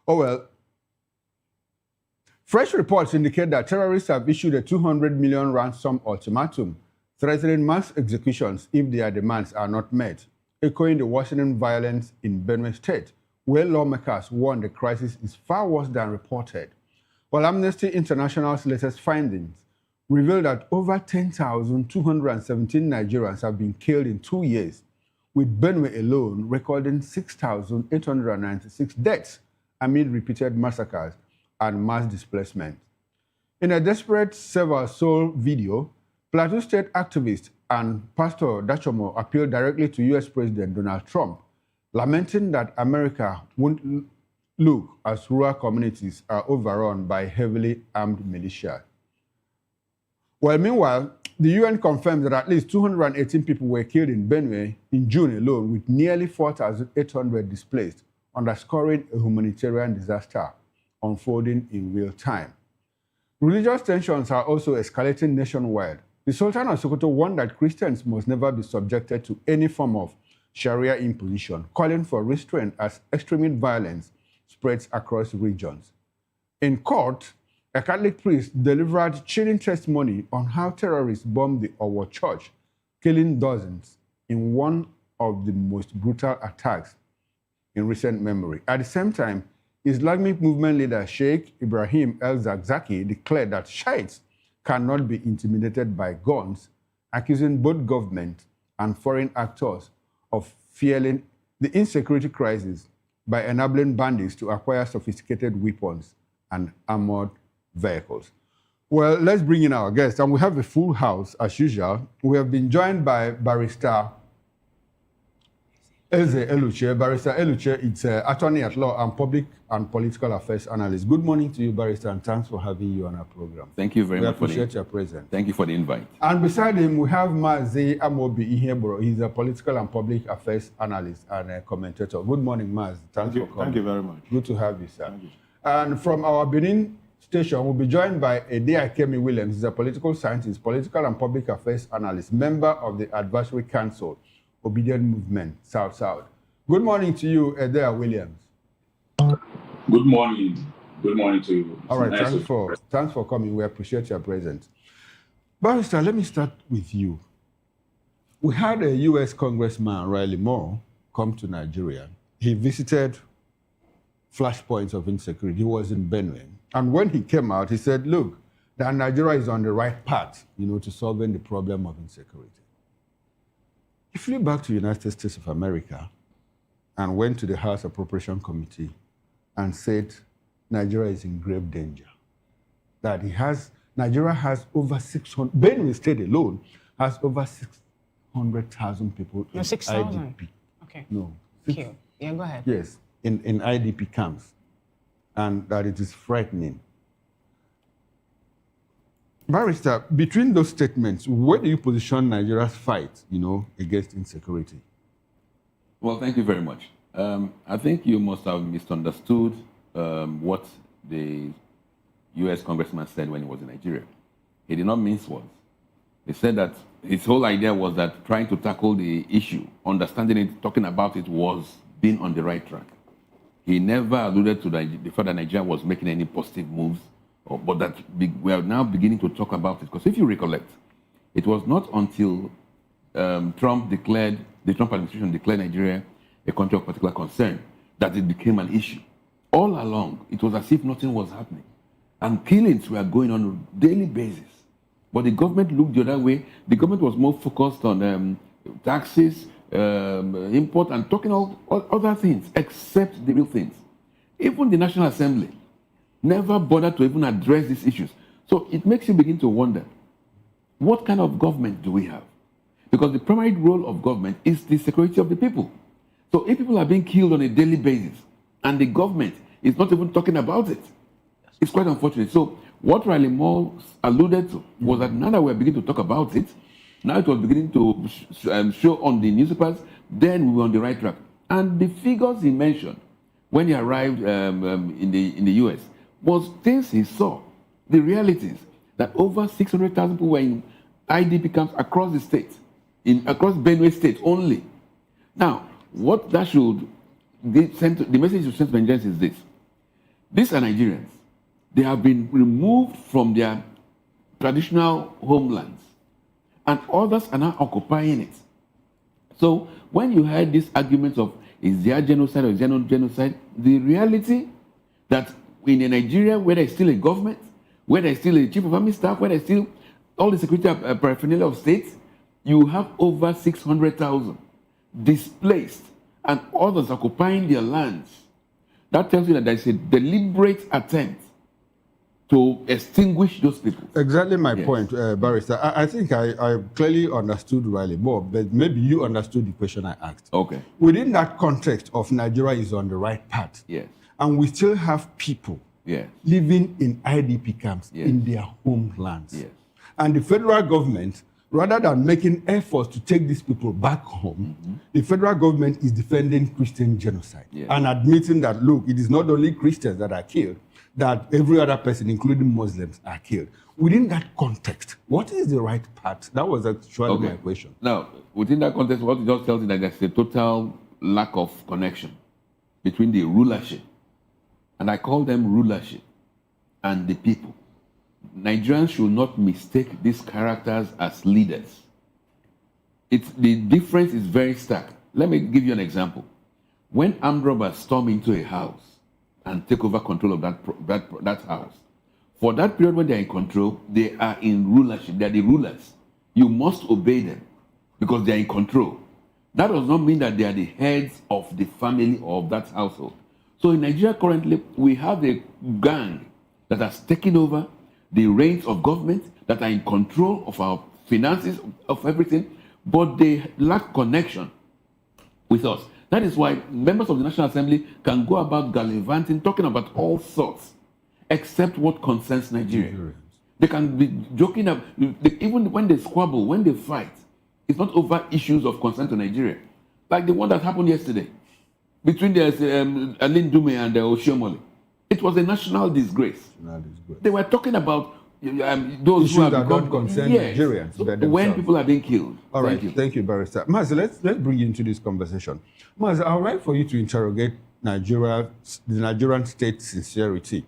Oh well. Fresh reports indicate that terrorists have issued a 200 million ransom ultimatum, threatening mass executions if their demands are not met, echoing the worsening violence in Benue State, where lawmakers warn the crisis is far worse than reported. While Amnesty International's latest findings reveal that over 10,217 Nigerians have been killed in 2 years, with Benue alone recording 6,896 deaths amid repeated massacres and mass displacement. In a desperate Save Our Soul video, Plateau State activist and Pastor Dachomo appealed directly to U.S. President Donald Trump, lamenting that America won't look as rural communities are overrun by heavily armed militia. Well, meanwhile, the UN confirmed that at least 218 people were killed in Benue in June alone, with nearly 4,800 displaced, underscoring a humanitarian disaster unfolding in real time. Religious tensions are also escalating nationwide. The Sultan of Sokoto warned that Christians must never be subjected to any form of Sharia imposition, calling for restraint as extremist violence spreads across regions. In court, a Catholic priest delivered chilling testimony on how terrorists bombed the Owo church, killing dozens in one of the most brutal attacks in recent memory. At the same time, Islamic movement leader Sheikh Ibrahim el-Zakzaki declared that Shiites cannot be intimidated by guns, accusing both government and foreign actors of fueling the insecurity crisis by enabling bandits to acquire sophisticated weapons and armored vehicles. Well, let's bring in our guests, and we have a full house as usual. We have been joined by Barrister Eze Eluche. Barrister Eluche is attorney at law and public and political affairs analyst. Good morning to you, Barrister, and thanks for having you on our program. Thank you very much. We appreciate your presence. Thank you for the invite. And beside him, we have Mazi Amobi Iheboro. He's a political and public affairs analyst and a commentator. Good morning, Maz. Thanks for coming. Thank you very much. Good to have you, sir. Thank you. And from our Benin station, we'll be joined by Edea Kemi Williams. He's a political scientist, political and public affairs analyst, member of the Advisory Council, Obedient Movement, South-South. Good morning to you, Edea Williams. Good morning. Good morning to you. All right, thanks for coming. We appreciate your presence. Barrister, let me start with you. We had a U.S. Congressman, Riley Moore, come to Nigeria. He visited flashpoints of insecurity. He was in Benue. And when he came out, he said, look, that Nigeria is on the right path, to solving the problem of insecurity. He flew back to the United States of America and went to the House Appropriation Committee and said Nigeria is in grave danger. That Nigeria has over 600, Benue State alone has over 600,000 people in 6,000. IDP. Okay. No. Thank you. Yeah, go ahead. Yes, in IDP camps, and that it is frightening. Barrister, between those statements, where do you position Nigeria's fight, against insecurity? Well, thank you very much. I think you must have misunderstood what the U.S. Congressman said when he was in Nigeria. He did not mince words. He said that his whole idea was that trying to tackle the issue, understanding it, talking about it, was being on the right track. He never alluded to the fact that Nigeria was making any positive moves, but that we are now beginning to talk about it. Because if you recollect, it was not until the Trump administration declared Nigeria a country of particular concern that it became an issue. All along, it was as if nothing was happening. And killings were going on a daily basis. But the government looked the other way. The government was more focused on taxes, import, and talking all other things, except the real things. Even the National Assembly never bothered to even address these issues. So it makes you begin to wonder, what kind of government do we have? Because the primary role of government is the security of the people. So if people are being killed on a daily basis, and the government is not even talking about it, it's quite unfortunate. So what Riley Moore alluded to was that now that we're beginning to talk about it, now it was beginning to show on the newspapers, then we were on the right track. And the figures he mentioned when he arrived in the US was things he saw, the realities, that over 600,000 people were in IDP camps across the state, across Benue State only. Now, what that should, the message to send to Nigerians is this. These are Nigerians. They have been removed from their traditional homelands, and others are now occupying it. So when you heard these arguments of is there genocide or is there not genocide, the reality that in a Nigeria where there is still a government, where there is still a chief of army staff, where there is still all the security paraphernalia of states, you have over 600,000 displaced and others occupying their lands. That tells you that there is a deliberate attempt to extinguish those people. Exactly my Yes. point, Barrister. I think I clearly understood Riley more, but maybe you understood the question I asked. Okay. Within that context of Nigeria is on the right path, Yes. and we still have people Yes. living in IDP camps Yes. in their homelands. Yes. And the federal government, rather than making efforts to take these people back home, the federal government is defending Christian genocide Yes. and admitting that, look, it is not only Christians that are killed, that every other person, including Muslims, are killed. Within that context, what is the right path? That was actually my question. Now, within that context, what it just tells you that there's a total lack of connection between the rulership, and I call them rulership, and the people. Nigerians should not mistake these characters as leaders. The difference is very stark. Let me give you an example. When armed robbers storm into a house and take over control of that house, for that period when they're in control, they are in rulership. They're the rulers. You must obey them because they're in control. That does not mean that they are the heads of the family or of that household. So in Nigeria currently, we have a gang that has taken over the reins of government, that are in control of our finances, of everything, but they lack connection with us. That is why members of the National Assembly can go about gallivanting, talking about all sorts, except what concerns Nigeria. They can be joking, even when they squabble, when they fight, it's not over issues of concern to Nigeria. Like the one that happened yesterday between Alin Dume and Oshiomhole. It was a national disgrace. They were talking about those issues who have that become don't concern yes, Nigerians. when people are being killed. All right, thank you, Barrister. Maz, let's bring you into this conversation. Maz, I would like for you to interrogate the Nigerian state sincerity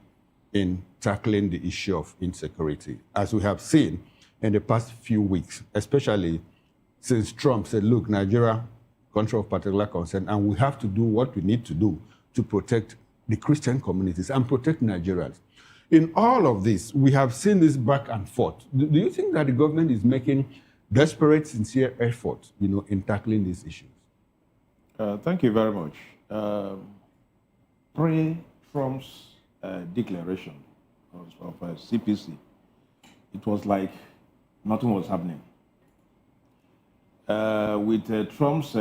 in tackling the issue of insecurity, as we have seen in the past few weeks, especially since Trump said, look, Nigeria, country of particular concern, and we have to do what we need to do to protect the Christian communities and protect Nigerians. In all of this, we have seen this back and forth. Do you think that the government is making desperate, sincere efforts, in tackling these issues? Thank you very much. Pre-Trump's declaration of CPC, it was like nothing was happening. With Trump's,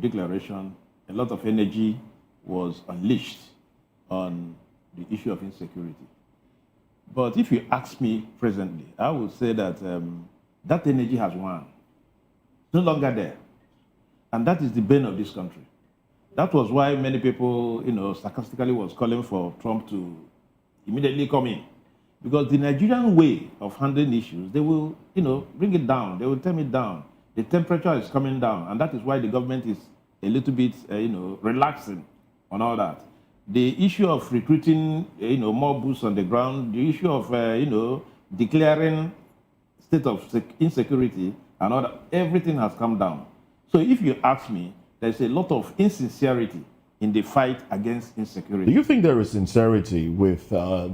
declaration, a lot of energy was unleashed on the issue of insecurity. But if you ask me presently, I would say that that energy has won. It's no longer there. And that is the bane of this country. That was why many people, sarcastically was calling for Trump to immediately come in. Because the Nigerian way of handling issues, they will, bring it down. They will tame it down. The temperature is coming down. And that is why the government is a little bit, relaxing on all that. The issue of recruiting, more boots on the ground, the issue of, declaring state of insecurity and all that, everything has come down. So if you ask me, there's a lot of insincerity in the fight against insecurity. Do you think there is sincerity with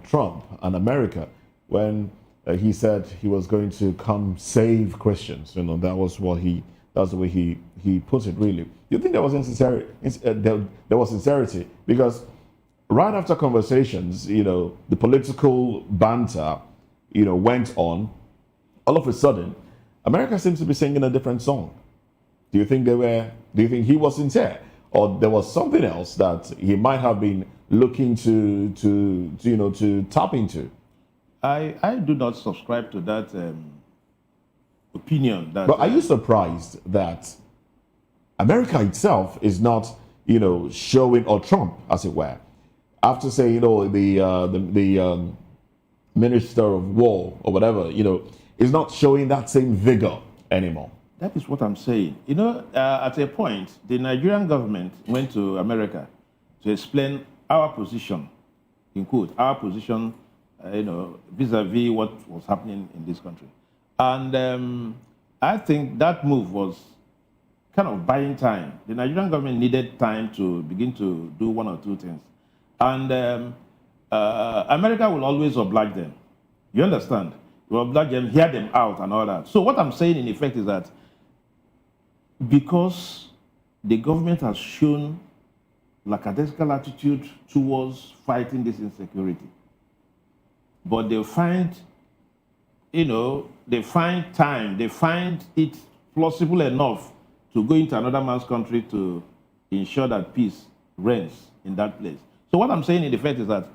Trump and America when he said he was going to come save Christians? That was that's the way he put it. Really, do you think there was insincerity? There was sincerity because right after conversations, the political banter, went on. All of a sudden, America seems to be singing a different song. Do you think Do you think he was sincere, or there was something else that he might have been looking to tap into? I do not subscribe to that opinion. That, but are you surprised that America itself is not, showing, or Trump, as it were, after saying, the Minister of War or whatever, is not showing that same vigor anymore? That is what I'm saying. At a point, the Nigerian government went to America to explain our position, in quote, our position, vis-a-vis what was happening in this country. And I think that move was kind of buying time. The Nigerian government needed time to begin to do one or two things. And America will always oblige them. You understand? You oblige them, hear them out and all that. So what I'm saying in effect is that because the government has shown lackadaisical attitude towards fighting this insecurity, but they find, they find time, they find it plausible enough to go into another man's country to ensure that peace reigns in that place. So what I'm saying in effect is that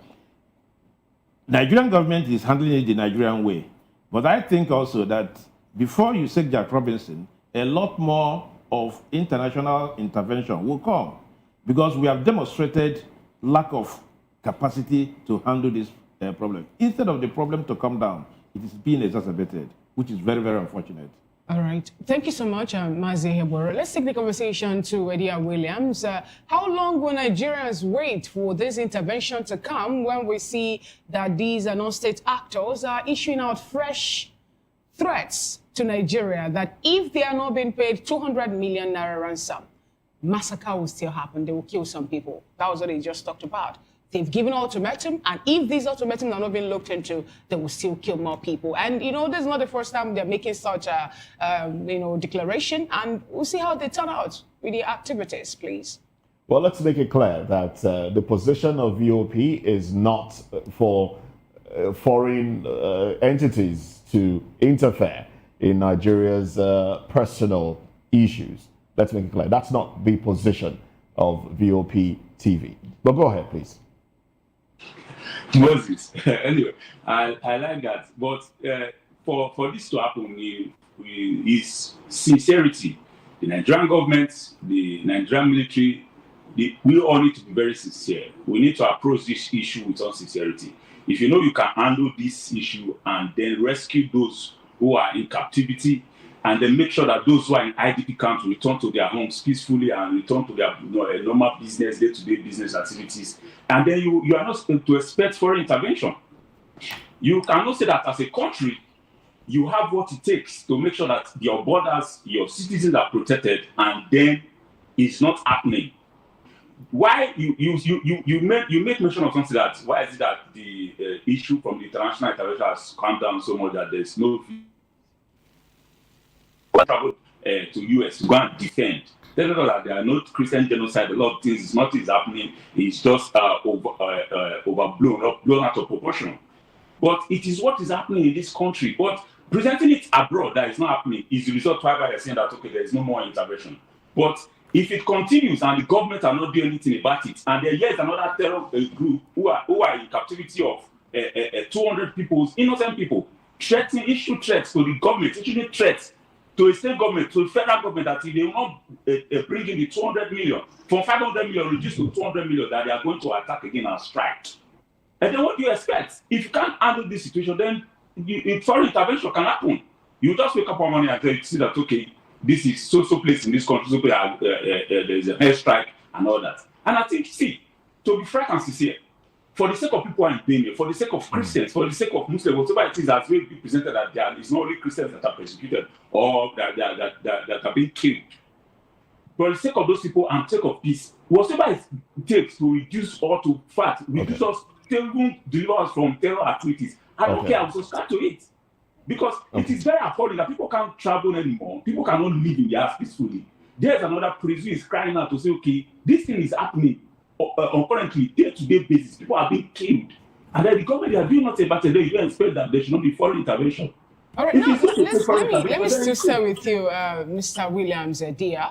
Nigerian government is handling it the Nigerian way. But I think also that before you say Jack Robinson, a lot more of international intervention will come because we have demonstrated lack of capacity to handle this problem. Instead of the problem to come down, it is being exacerbated, which is very, very unfortunate. All right. Thank you so much, Mazi Heboro. Let's take the conversation to Edia Williams. How long will Nigerians wait for this intervention to come when we see that these non-state actors are issuing out fresh threats to Nigeria that if they are not being paid 200 million naira ransom, massacre will still happen. They will kill some people. That was what they just talked about. They've given ultimatum, and if these ultimatums are not being looked into, they will still kill more people. And, this is not the first time they're making such a, declaration, and we'll see how they turn out with the activities, please. Well, let's make it clear that the position of VOP is not for foreign entities to interfere in Nigeria's personal issues. Let's make it clear. That's not the position of VOP TV. But go ahead, please. Moses. Anyway, I like that. But for this to happen, is sincerity. The Nigerian government, the Nigerian military, we all need to be very sincere. We need to approach this issue with all sincerity. If you know you can handle this issue and then rescue those who are in captivity, and then make sure that those who are in IDP camps return to their homes peacefully and return to their normal business, day-to-day business activities. And then you are not to expect foreign intervention. You cannot say that as a country, you have what it takes to make sure that your borders, your citizens are protected, and then it's not happening. Why you make mention of something that, why is it that the issue from the international intervention has come down so much that there's no travel to US to go and defend. They don't know that there are no Christian genocide. A lot of things, nothing is happening. It's just overblown, blown out of proportion. But it is what is happening in this country. But presenting it abroad that is not happening is the result why they are saying that, okay, there is no more intervention. But if it continues and the government are not doing anything about it, and there is another terror group who are in captivity of 200 people, innocent people, issue threats to the government, issuing threats to a state government, to a federal government, that if they will not bring in the 200 million, from 500 million reduced to 200 million, that they are going to attack again and strike. And then what do you expect? If you can't handle this situation, then foreign intervention can happen. You just wake up one morning and see that, okay, this is so place in this country, so there's an airstrike and all that. And I think, to be frank and sincere, for the sake of people who are in pain, for the sake of Christians, for the sake of Muslims, whatever it is that's going to be presented that it's not only Christians that are persecuted or that are being killed. For the sake of those people and sake of peace, whatever it takes to reduce or to reduce us, even deliver us from terror activities, I don't care, I will subscribe to it. Because it is very appalling that people can't travel anymore. People cannot live in their house peacefully. There's another priest who is crying out to say, okay, this thing is happening. Currently, day-to-day basis, people are being killed. And then the government are doing nothing about it. You don't expect that there should not be foreign intervention. All right, now, let me still stay with you, Mr. Williams, dear.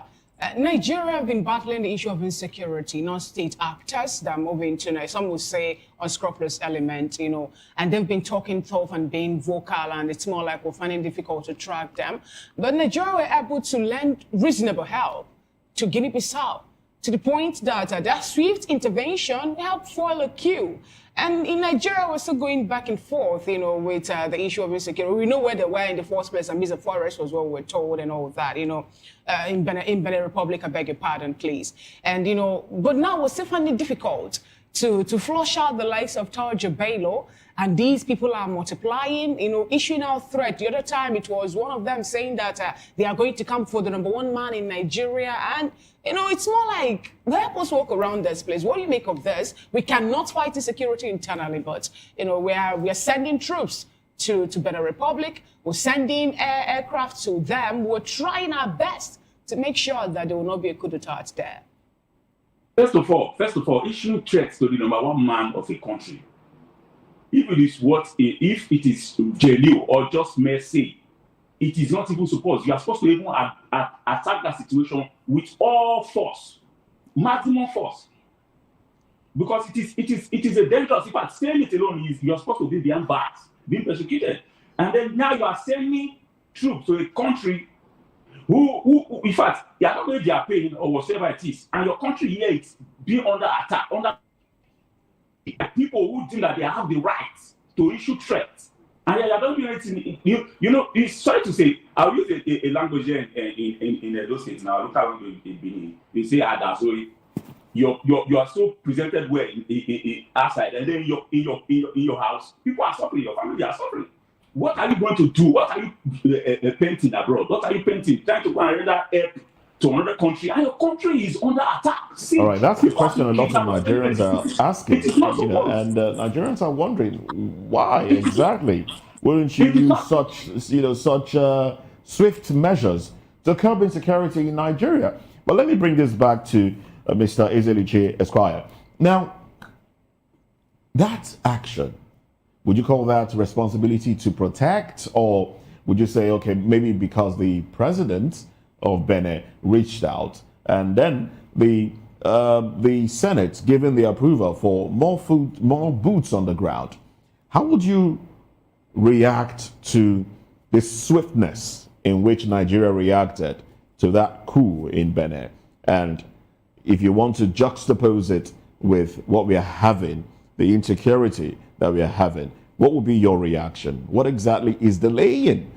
Nigeria have been battling the issue of insecurity, non-state actors that are moving to, some would say, unscrupulous element, and they've been talking tough and being vocal, and it's more like we're finding it difficult to track them. But Nigeria were able to lend reasonable help to Guinea-Bissau, to the point that their swift intervention helped foil a coup. And in Nigeria, we're still going back and forth, with the issue of insecurity. We know where they were in the first place, and the forest was what we were told and all of that, in Benin Republic, I beg your pardon, please. And, but now we're still finding it difficult to flush out the likes of Tarja Bello, and these people are multiplying, issuing out threat. The other time, it was one of them saying that they are going to come for the #1 man in Nigeria, and it's more like, help us walk around this place. What do you make of this? We cannot fight insecurity internally, but we are sending troops to Benin Republic. We're sending aircraft to them. We're trying our best to make sure that there will not be a coup d'etat there. First of all, issuing threats to the #1 man of a country if it is genuine or just mercy, it is not even supposed. You are supposed to even attack that situation with all force, maximum force, because it is a dangerous. In fact, saying it alone is you are supposed to be behind bars, being persecuted, and then now you are sending troops to a country who in fact, you are not going to their pain or whatever it is, and your country here is being under attack, under people who think that they have the right to issue threats. And you don't do anything. You know, it's sorry to say, I'll use a language in those states now. Look how in Benin. They say, sorry, you are so presented well in outside, and then in your house, people are suffering, your family are suffering. What are you going to do? What are you painting abroad? What are you painting? Trying to go and render help to another country, and your country is under attack. See, all right, that's the question a lot of Nigerians are asking. And Nigerians are wondering why exactly wouldn't you use such swift measures to curb insecurity in Nigeria? But let me bring this back to Mr. Ezeliche Esquire. Now, that action, would you call that responsibility to protect, or would you say, okay, maybe because the president of Benin reached out, and then the Senate giving the approval for more boots on the ground? How would you react to the swiftness in which Nigeria reacted to that coup in Benin? And if you want to juxtapose it with what we are having, the insecurity that we are having, what would be your reaction? What exactly is delaying,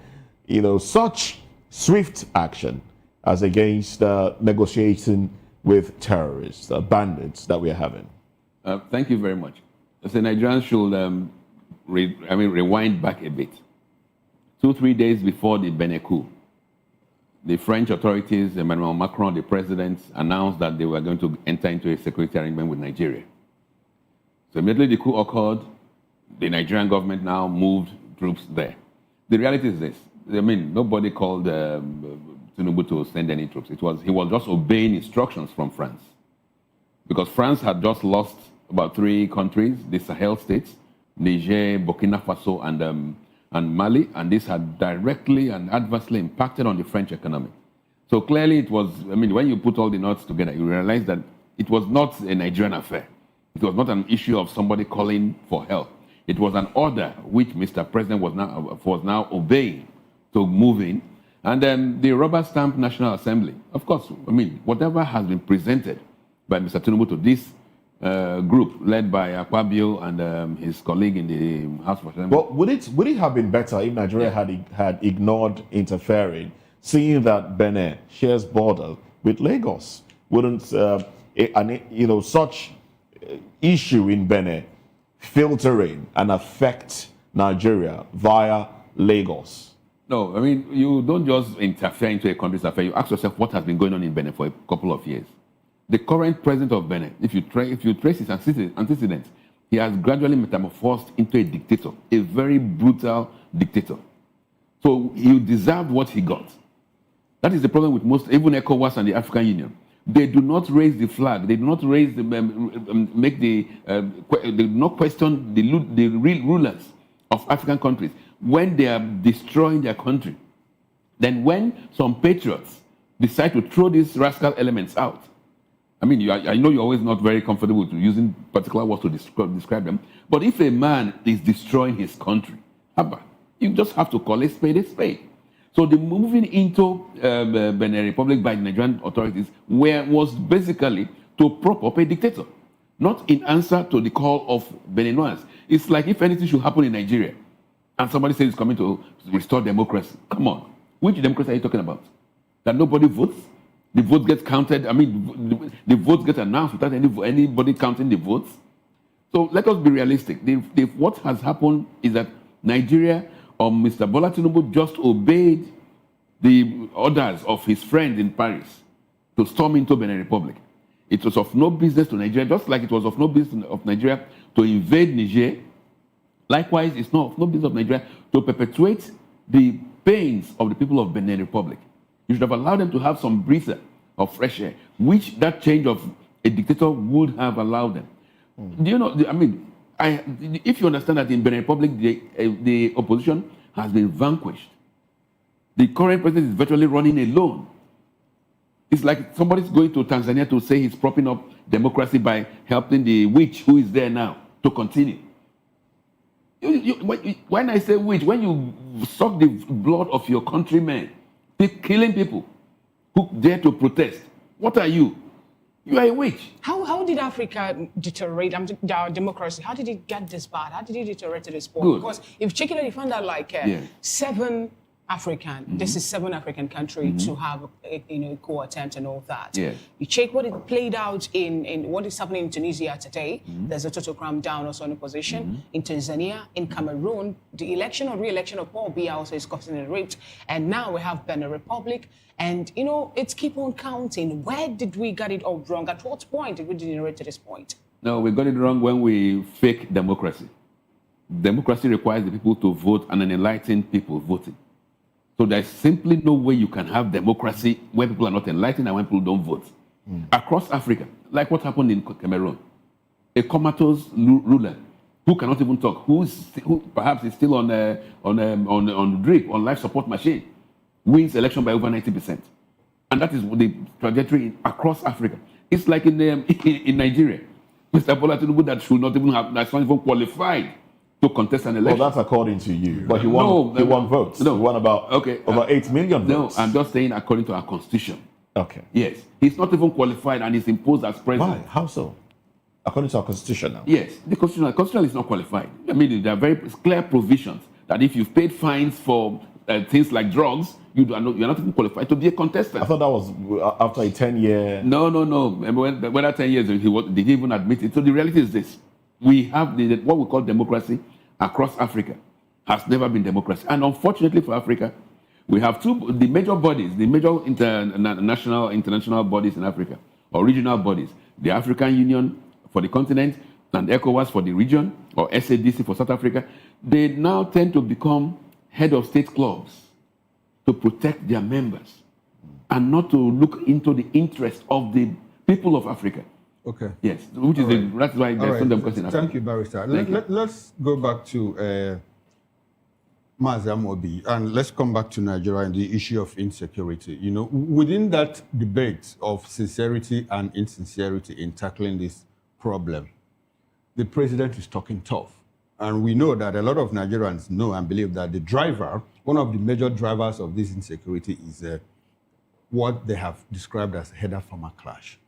such swift action as against negotiating with terrorists, bandits that we are having? Thank you very much. The Nigerians should rewind back a bit. 2-3 days before the Benin coup, the French authorities, Emmanuel Macron, the president, announced that they were going to enter into a security arrangement with Nigeria. So immediately the coup occurred, the Nigerian government now moved troops there. The reality is this. Nobody called Tinubu to send any troops. He was just obeying instructions from France. Because France had just lost about 3 countries, the Sahel states, Niger, Burkina Faso, and Mali, and this had directly and adversely impacted on the French economy. So clearly it was, when you put all the knots together, you realize that it was not a Nigerian affair. It was not an issue of somebody calling for help. It was an order which Mr. President was now obeying to move in. And then the rubber stamp National Assembly, of course, whatever has been presented by Mr. Tinubu to this group led by Akpabio and his colleague in the House of Assembly. Well, would it have been better if Nigeria had ignored interfering, seeing that Benin shares borders with Lagos? Wouldn't such issue in Benin filtering and affect Nigeria via Lagos? No, you don't just interfere into a country's affair. You ask yourself what has been going on in Benin for a couple of years. The current president of Benin, if you trace his antecedents, he has gradually metamorphosed into a dictator, a very brutal dictator. So he deserved what he got. That is the problem with most, even ECOWAS and the African Union. They do not raise the flag. They do not raise they do not question the real rulers of African countries when they are destroying their country. Then when some patriots decide to throw these rascal elements out, I know you're always not very comfortable to using particular words to describe them, but if a man is destroying his country, you just have to call a spade a spade. So the moving into Benin Republic by the Nigerian authorities was basically to prop up a dictator, not in answer to the call of Beninois. It's like if anything should happen in Nigeria, and somebody says it's coming to restore democracy. Come on. Which democracy are you talking about? That nobody votes? The vote gets counted. The votes get announced without anybody counting the votes. So let us be realistic. What has happened is that Nigeria or Mr. Bola Tinubu just obeyed the orders of his friend in Paris to storm into Benin Republic. It was of no business to Nigeria, just like it was of no business of Nigeria to invade Niger. Likewise, it's not of no business of Nigeria to perpetuate the pains of the people of Benin Republic. You should have allowed them to have some breather of fresh air, which that change of a dictator would have allowed them. Do you know, If you understand that in Benin Republic, the opposition has been vanquished. The current president is virtually running alone. It's like somebody's going to Tanzania to say he's propping up democracy by helping the witch who is there now to continue. When I say witch, when you suck the blood of your countrymen, killing people who dare to protest, what are you? You are a witch. How did Africa deteriorate? Our democracy, how did it get this bad? How did it deteriorate to this point? Good. Because if you check it out, you find that like seven African, this is 7 African countries to have a equal attempt and all that. Yeah. You check what is played out in what is happening in Tunisia today. There's a total crackdown also on opposition. In Tanzania, in Cameroon, the election or re-election of Paul Biya also is causing a rift. And now we have Benin Republic. And, it's keep on counting. Where did we get it all wrong? At what point did we degenerate to this point? No, we got it wrong when we fake democracy. Democracy requires the people to vote and an enlightened people voting. So there's simply no way you can have democracy where people are not enlightened and when people don't vote. Across Africa, like what happened in Cameroon, a comatose ruler who cannot even talk, who perhaps is still on drip, on life support machine, wins election by over 90%. And that is the trajectory across Africa. It's like in Nigeria, Mr. Bola Tinubu that should not even have, that's not even qualified to contest an election. Well, that's according to you. But he won votes. No. He won about over 8 million votes. No, I'm just saying according to our constitution. Okay. Yes. He's not even qualified and he's imposed as president. Why? How so? According to our constitution now. Yes. The constitution is not qualified. I mean, there are very clear provisions that if you've paid fines for things like drugs, you're not even qualified to be a contestant. I thought that was after a 10-year... No. When that 10 years, did he even admit it? So the reality is this. We have what we call democracy across Africa has never been democracy. And unfortunately for Africa, we have the major bodies, the major international bodies in Africa, or regional bodies, the African Union for the continent and ECOWAS for the region, or SADC for South Africa. They now tend to become head of state clubs to protect their members and not to look into the interests of the people of Africa. Okay. Yes, that's why there's no democracy in Africa. Thank you, Barrister. Let's go back to Maryam Obi, and let's come back to Nigeria and the issue of insecurity. Within that debate of sincerity and insincerity in tackling this problem, the president is talking tough. And we know that a lot of Nigerians know and believe that one of the major drivers of this insecurity is what they have described as header-farmer clash.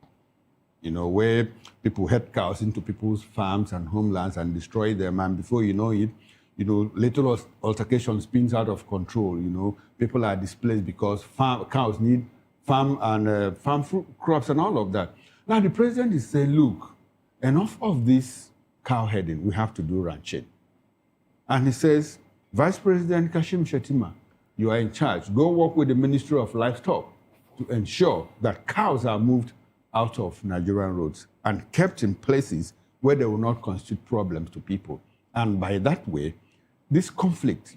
Where people head cows into people's farms and homelands and destroy them, and before you know it, little altercation spins out of control. People are displaced because cows need farm fruit crops and all of that. Now the president is saying, look, enough of this cow herding, we have to do ranching. And he says, Vice President Kashim Shettima, you are in charge. Go work with the Ministry of Livestock to ensure that cows are moved out of Nigerian roads and kept in places where they will not constitute problems to people. And by that way, this conflict,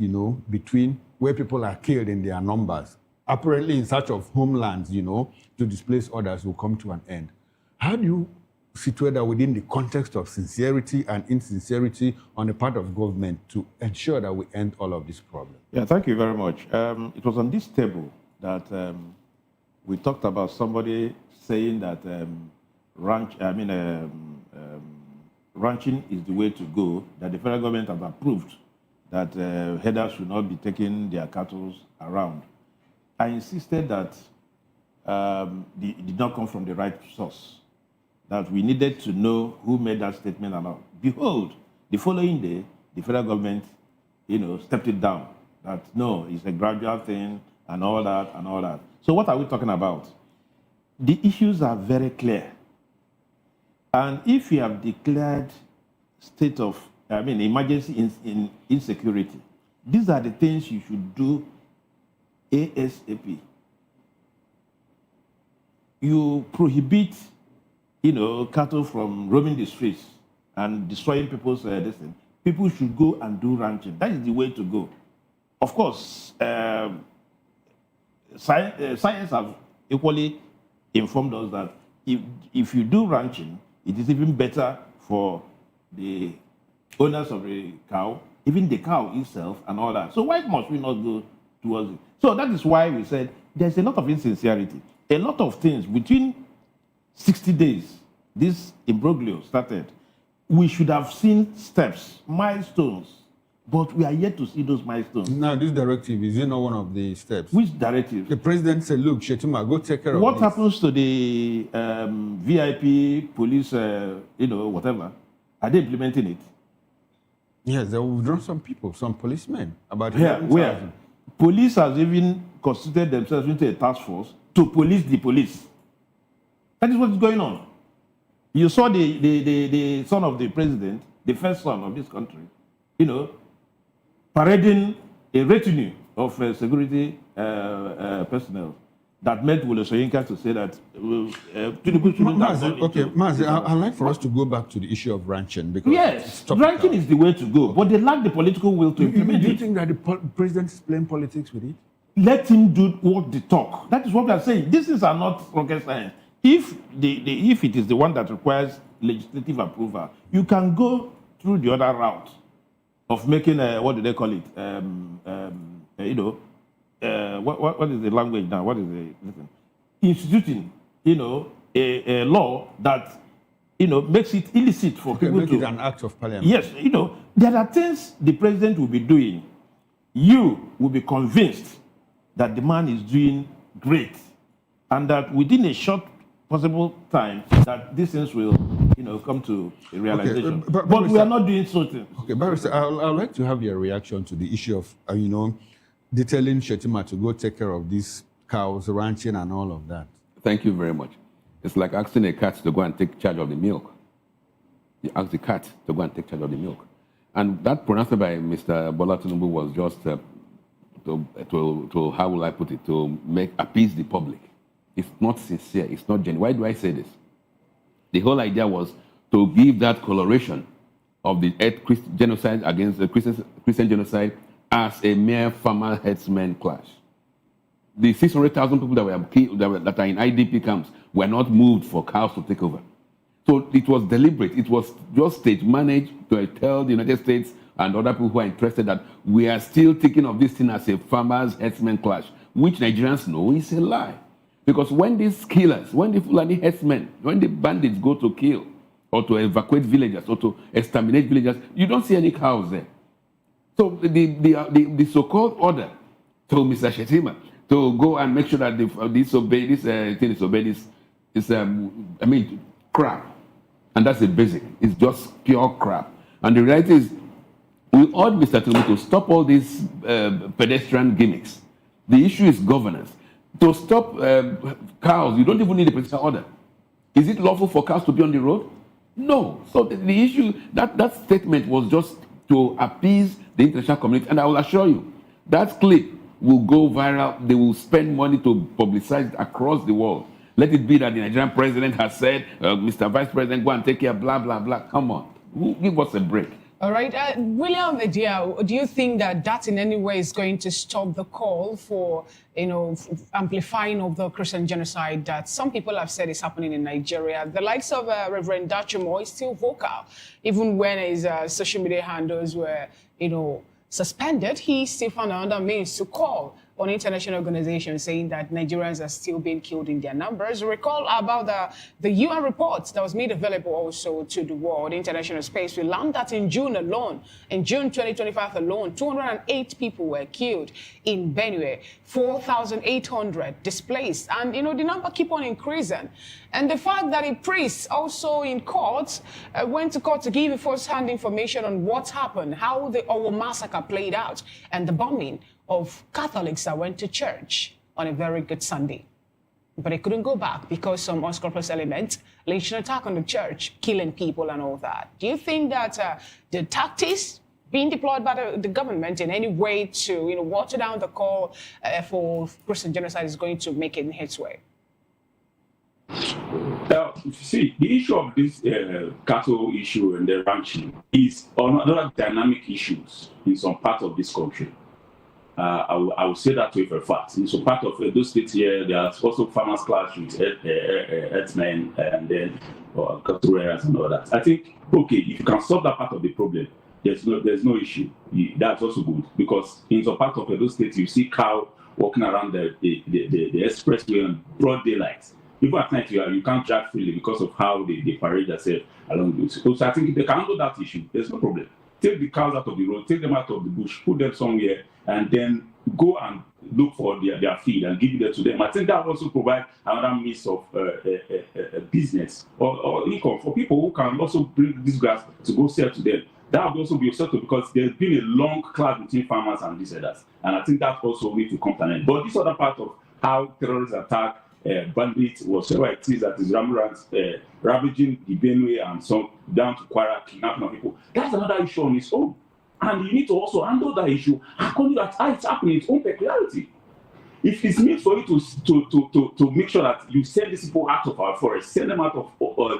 between where people are killed in their numbers, apparently in search of homelands, to displace others, will come to an end. How do you situate that within the context of sincerity and insincerity on the part of government to ensure that we end all of these problems? Yeah, thank you very much. It was on this table that we talked about somebody saying that ranching is the way to go, that the federal government has approved that headers should not be taking their cattle around. I insisted that it did not come from the right source, that we needed to know who made that statement and all. Behold, the following day, the federal government, stepped it down, that no, it's a gradual thing and all that and all that. So what are we talking about? The issues are very clear. And if you have declared state of, emergency in insecurity, these are the things you should do ASAP. You prohibit, cattle from roaming the streets and destroying people's destiny. People should go and do ranching. That is the way to go. Of course, science have equally informed us that if you do ranching, it is even better for the owners of the cow, even the cow itself and all that. So why must we not go towards it? So that is why we said there's a lot of insincerity. A lot of things within 60 days, this imbroglio started. We should have seen steps, milestones, but we are yet to see those milestones. Now, this directive, is it not one of the steps? Which directive? The president said, look, Shetima, go take care of What this. happens to the VIP, police, whatever? Are they implementing it? Yes, they will withdraw some people, some policemen. About Where? 11,000. Police has even constituted themselves into a task force to police the police. That is what is going on. You saw the son of the president, the first son of this country, parading a retinue of security personnel that met Wole Soyinka to say that Tinubu shouldn't have gone Okay, into- Mazi, I'd like for us to go back to the issue of ranching because Yes, it's topical. ranking is the way to go, but they lack the political will to implement Do you it. think that the president is playing politics with it? Let him do what the talk. That is what we are saying. These things are not rocket science. If if it is the one that requires legislative approval, you can go through the other route of making what do they call it? What is the language now? What is the instituting? A law that makes it illicit for people Make to it an act of parliament. Yes, there are things the president will be doing. You will be convinced that the man is doing great, and that within a short possible time, that these things will, come to a realization. Okay, but we are not doing so things. Okay, Barrister, I'd like to have your reaction to the issue of, detailing Shetima to go take care of these cows, ranching, and all of that. Thank you very much. It's like asking a cat to go and take charge of the milk. You ask the cat to go and take charge of the milk. And that pronouncement by Mr. Bola Tinubu was just to how will I put it, to appease the public. It's not sincere, it's not genuine. Why do I say this? The whole idea was to give that coloration of the genocide against the Christian genocide as a mere farmer herdsman clash. The 600,000 people that were killed, that are in IDP camps were not moved for cows to take over. So it was deliberate. It was just stage managed to tell the United States and other people who are interested that we are still thinking of this thing as a farmers herdsmen clash, which Nigerians know is a lie. Because when these killers, when the Fulani herdsmen, when the bandits go to kill or to evacuate villagers or to exterminate villagers, you don't see any cows there. So the so-called order to Mr. Shetima to go and make sure that this thing is obeyed is crap. And that's the basic. It's just pure crap. And the reality is, we urge Mr. Tinubu to stop all these pedestrian gimmicks. The issue is governance. To stop cows, you don't even need a presidential order. Is it lawful for cows to be on the road? No. So the issue, that statement was just to appease the international community. And I will assure you, that clip will go viral. They will spend money to publicize it across the world. Let it be that the Nigerian president has said, Mr. Vice President, go and take care, blah, blah, blah. Come on. Give us a break. All right. William Edia, do you think that in any way is going to stop the call for, amplifying of the Christian genocide that some people have said is happening in Nigeria? The likes of Reverend Dachumo is still vocal. Even when his social media handles were, suspended, he still found another means to call on international organizations saying that Nigerians are still being killed in their numbers. Recall about the UN report that was made available also to the world, international space. We learned that in June alone, in June 2025 alone, 208 people were killed in Benue, 4,800 displaced. And, the number keep on increasing. And the fact that a priest also in court went to court to give first-hand information on what happened, how the Owo massacre played out, and the bombing of Catholics that went to church on a very good Sunday. But they couldn't go back because some unscrupulous elements launched an attack on the church, killing people and all that. Do you think that the tactics being deployed by the government in any way to water down the call for Christian genocide is going to make it in its way? Now, see, the issue of this cattle issue and the ranching is another dynamic issues in some part of this country. I will say that with a fact. In some part of those states here, there are also farmers clash with herdsmen and then cattle raiders and all that. I think, okay, if you can solve that part of the problem, there's no issue. That's also good, because in some part of those states you see cow walking around the expressway on broad daylight. Even at night you can't drive freely because of how they parade themselves along the road. So I think if they can handle that issue, there's no problem. Take the cows out of the road, take them out of the bush, put them somewhere, and then go and look for their feed and give it to them. I think that also provide another means of business or income for people who can also bring this grass to go sell to them. That would also be settled, because there's been a long cloud between farmers and these others. And I think that also needs to come to an end. But this other part of how terrorists attack bandits, whatever it is that is ravaging the Benue and some down to Kwara, kidnapping of people, that's another issue on its own. And you need to also handle that issue according to how it's happening, its own peculiarity. If it's meant for you to make sure that you send these people out of our forest, send them out of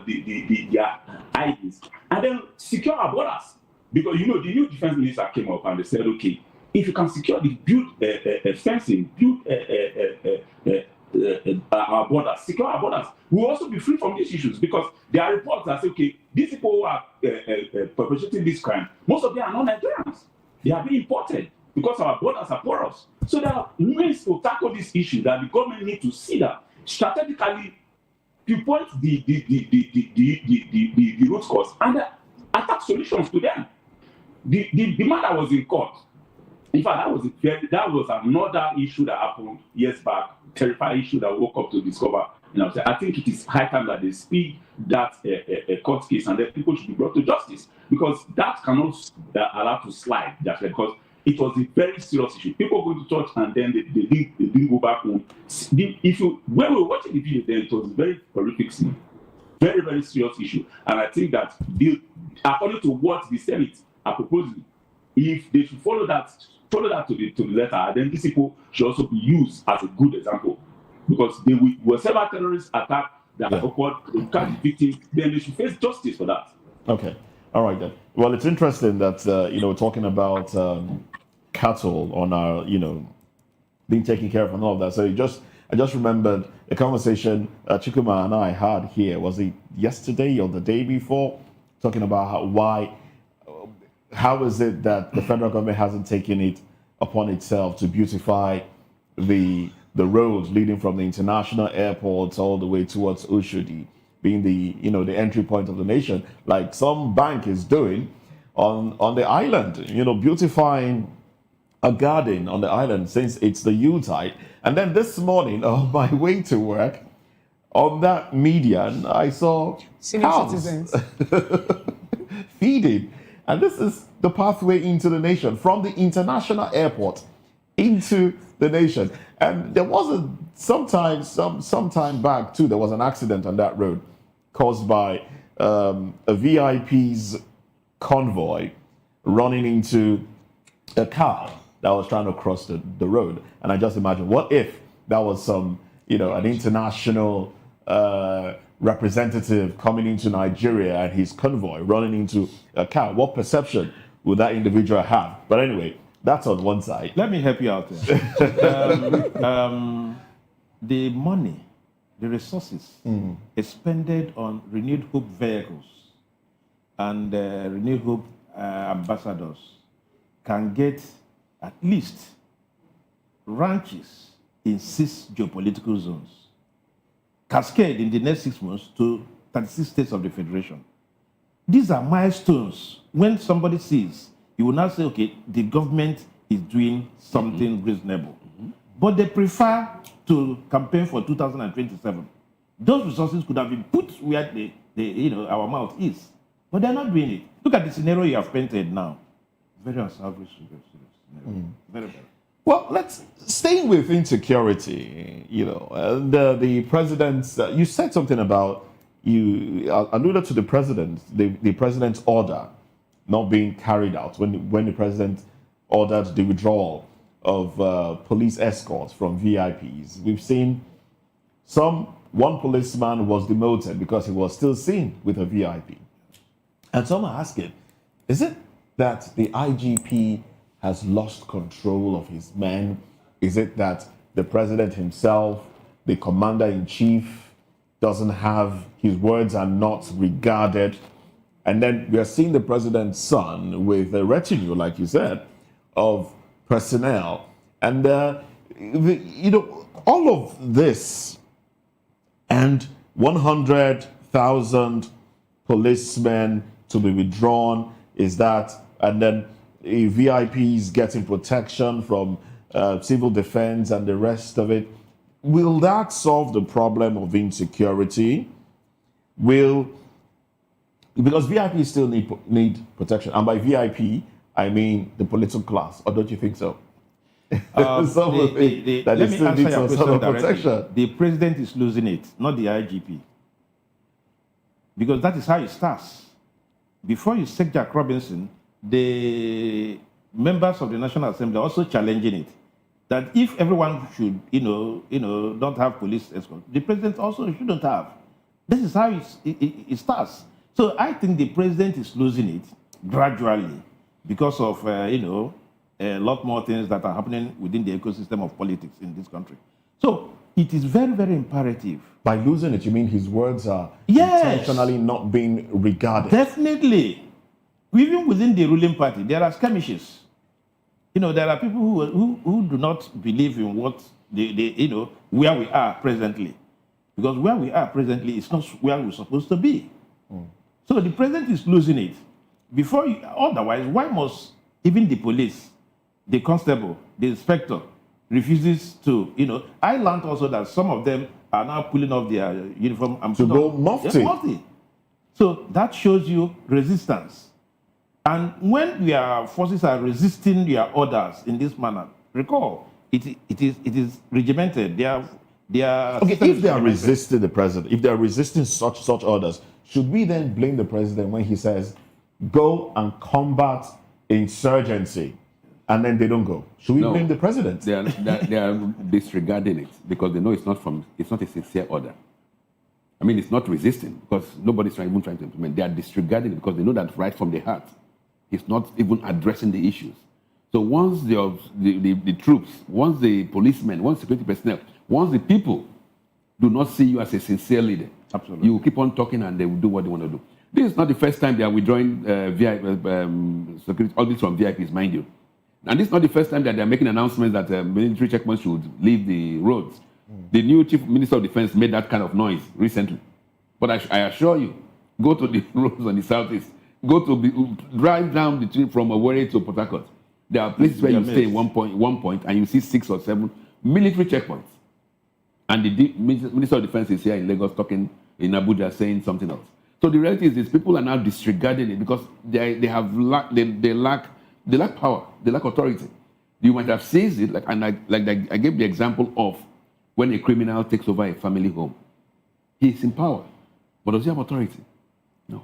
their islands, and then secure our borders. Because, you know, the new defense minister came up and they said, okay, if you can secure build fencing, build our borders, secure our borders, we'll also be free from these issues, because there are reports that say, okay, these people who are perpetrating this crime, most of them are not Nigerians. They are being imported because our borders are porous. So there are ways to tackle this issue that the government need to see that strategically pinpoint the root cause and attack solutions to them. The matter was in court. In fact, that was another issue that happened years back, terrifying issue that we woke up to discover. You know, I think it is high time that they speed that court case, and that people should be brought to justice, because that cannot allow to slide. Just because it was a very serious issue. People go to church and then they didn't go back home. When we were watching the video, then it was a very horrific scene, very, very serious issue. And I think that according to what the Senate are proposing, if they should follow that to the letter, then these people should also be used as a good example, because they were several terrorist attacks that occurred, they catch the victims, then they should face justice for that. Okay. All right then. Well, it's interesting that talking about cattle on our being taken care of and all of that. So I just remembered a conversation Chikuma and I had here. Was it yesterday or the day before? Talking about how is it that the federal government hasn't taken it upon itself to beautify the roads leading from the international airports all the way towards Oshodi, being the entry point of the nation, like some bank is doing on the island, beautifying a garden on the island since it's the Yuletide. And then this morning on my way to work, on that median, I saw cows feeding. And this is the pathway into the nation, from the international airport into the nation. And there was some time back too, there was an accident on that road caused by a VIP's convoy running into a car that was trying to cross the road. And I just imagine, what if that was an international representative coming into Nigeria and his convoy running into a car? What perception would that individual have? But anyway, that's on one side. Let me help you out there. The money, the resources expended on Renewed Hope vehicles and Renewed Hope ambassadors can get at least ranches in 6 geopolitical zones, cascade in the next 6 months to 36 states of the Federation. These are milestones. When somebody sees, you will not say, okay, the government is doing something reasonable. But they prefer to campaign for 2027. Those resources could have been put where our mouth is. But they're not doing it. Look at the scenario you have painted now. Very unsalvaged scenario. Very, very. Well, let's stay with insecurity. And the president's. You said something about, you alluded to the president's order not being carried out when the president ordered the withdrawal of police escorts from VIPs. We've seen one policeman was demoted because he was still seen with a VIP. And some are asking, is it that the IGP has lost control of his men? Is it that the president himself, the commander-in-chief, doesn't have, his words are not regarded And then we are seeing the president's son with a retinue, like you said, of personnel. And, all of this and 100,000 policemen to be withdrawn, is that, and then VIPs getting protection from civil defense and the rest of it. Will that solve the problem of insecurity? Because VIPs still need protection, and by VIP I mean the political class, or don't you think so? Let me answer your question directly. The president is losing it, not the IGP. Because that is how it starts. Before you sack Jack Robinson, the members of the National Assembly are also challenging it. That if everyone should, don't have police escort, the president also shouldn't have. This is how it starts. So I think the president is losing it gradually because of, a lot more things that are happening within the ecosystem of politics in this country. So it is very, very imperative. By losing it, you mean his words are intentionally not being regarded? Definitely. Even within the ruling party, there are skirmishes. There are people who do not believe in what where we are presently. Because where we are presently is not where we're supposed to be. So the president is losing it. Otherwise, why must even the police, the constable, the inspector refuses to, I learned also that some of them are now pulling off their uniform and to go mufti. Yes, mufti. So that shows you resistance. And when your forces are resisting your orders in this manner, recall, it is regimented. They are if they are resisting the president, if they are resisting such orders, should we then blame the president when he says, go and combat insurgency, and then they don't go? Should we blame the president? They are disregarding it because they know it's not a sincere order. I mean, it's not resisting because nobody's even trying to implement. They are disregarding it because they know that right from the heart, it's not even addressing the issues. So once the troops, once the policemen, once security personnel, once the people do not see you as a sincere leader, absolutely, you will keep on talking and they will do what they want to do. This is not the first time they are withdrawing security, all this from VIPs, mind you. And this is not the first time that they are making announcements that military checkpoints should leave the roads. The new Chief Minister of Defense made that kind of noise recently. But I assure you, go to the roads on the southeast, drive down the tree from Owerri to Port Harcourt. There are places where you stay in one point and you see 6 or 7 military checkpoints. And the Minister of Defense is here in Lagos talking in Abuja saying something else. So the reality is people are now disregarding it because they lack power, they lack authority. You might have seized it, I gave the example of when a criminal takes over a family home. He is in power, but does he have authority? No.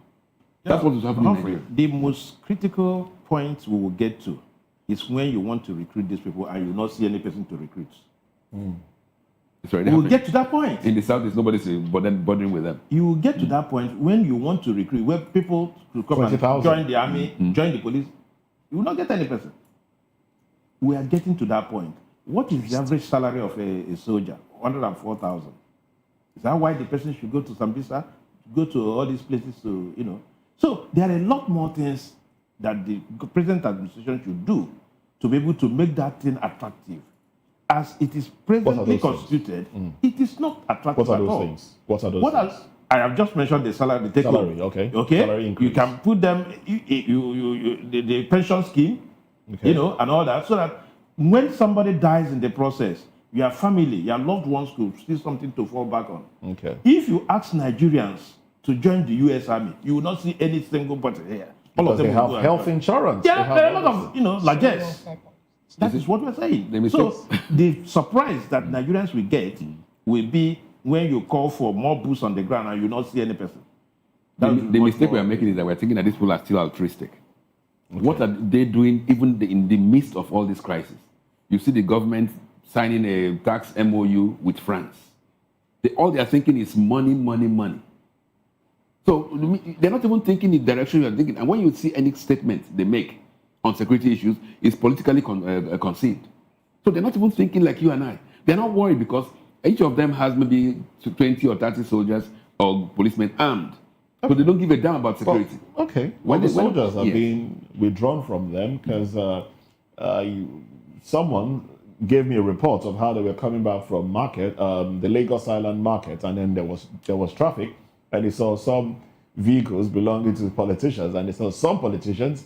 That's what is happening in Nigeria. The most critical point we will get to is when you want to recruit these people and you not see any person to recruit. We'll get to that point. In the south, nobody's bothering with them. You will get to that point when you want to recruit, where people to come and join the army, join the police. You will not get any person. We are getting to that point. What is the average salary of a soldier? 104,000. Is that why the person should go to Sambisa, go to all these places to, So there are a lot more things that the present administration should do to be able to make that thing attractive. As it is presently constituted, it is not attractive at all. What are those things? I have just mentioned the salary, the salary, okay. Salary increase. You can put them, the pension scheme, and all that, so that when somebody dies in the process, your family, your loved ones could see something to fall back on. Okay. If you ask Nigerians to join the U.S. Army, you will not see any single person here. All of them they have health insurance. Yeah, there are a lot of, largesse. That is what we're saying. So the surprise that Nigerians will get will be when you call for more boots on the ground and you not see any person. The mistake we are making is that we're thinking that these people are still altruistic. Okay. What are they doing even in the midst of all this crisis? You see the government signing a tax MOU with France. All they are thinking is money, money, money. So they're not even thinking the direction you are thinking. And when you see any statement they make on security issues, it's politically conceived. So they're not even thinking like you and I. They're not worried because each of them has maybe 20 or 30 soldiers or policemen armed. But they don't give a damn about security. Well, okay. When the they- soldiers are yes. being withdrawn from them because someone gave me a report of how they were coming back from market, the Lagos Island market, and then there was traffic, and they saw some vehicles belonging to politicians, and they saw some politicians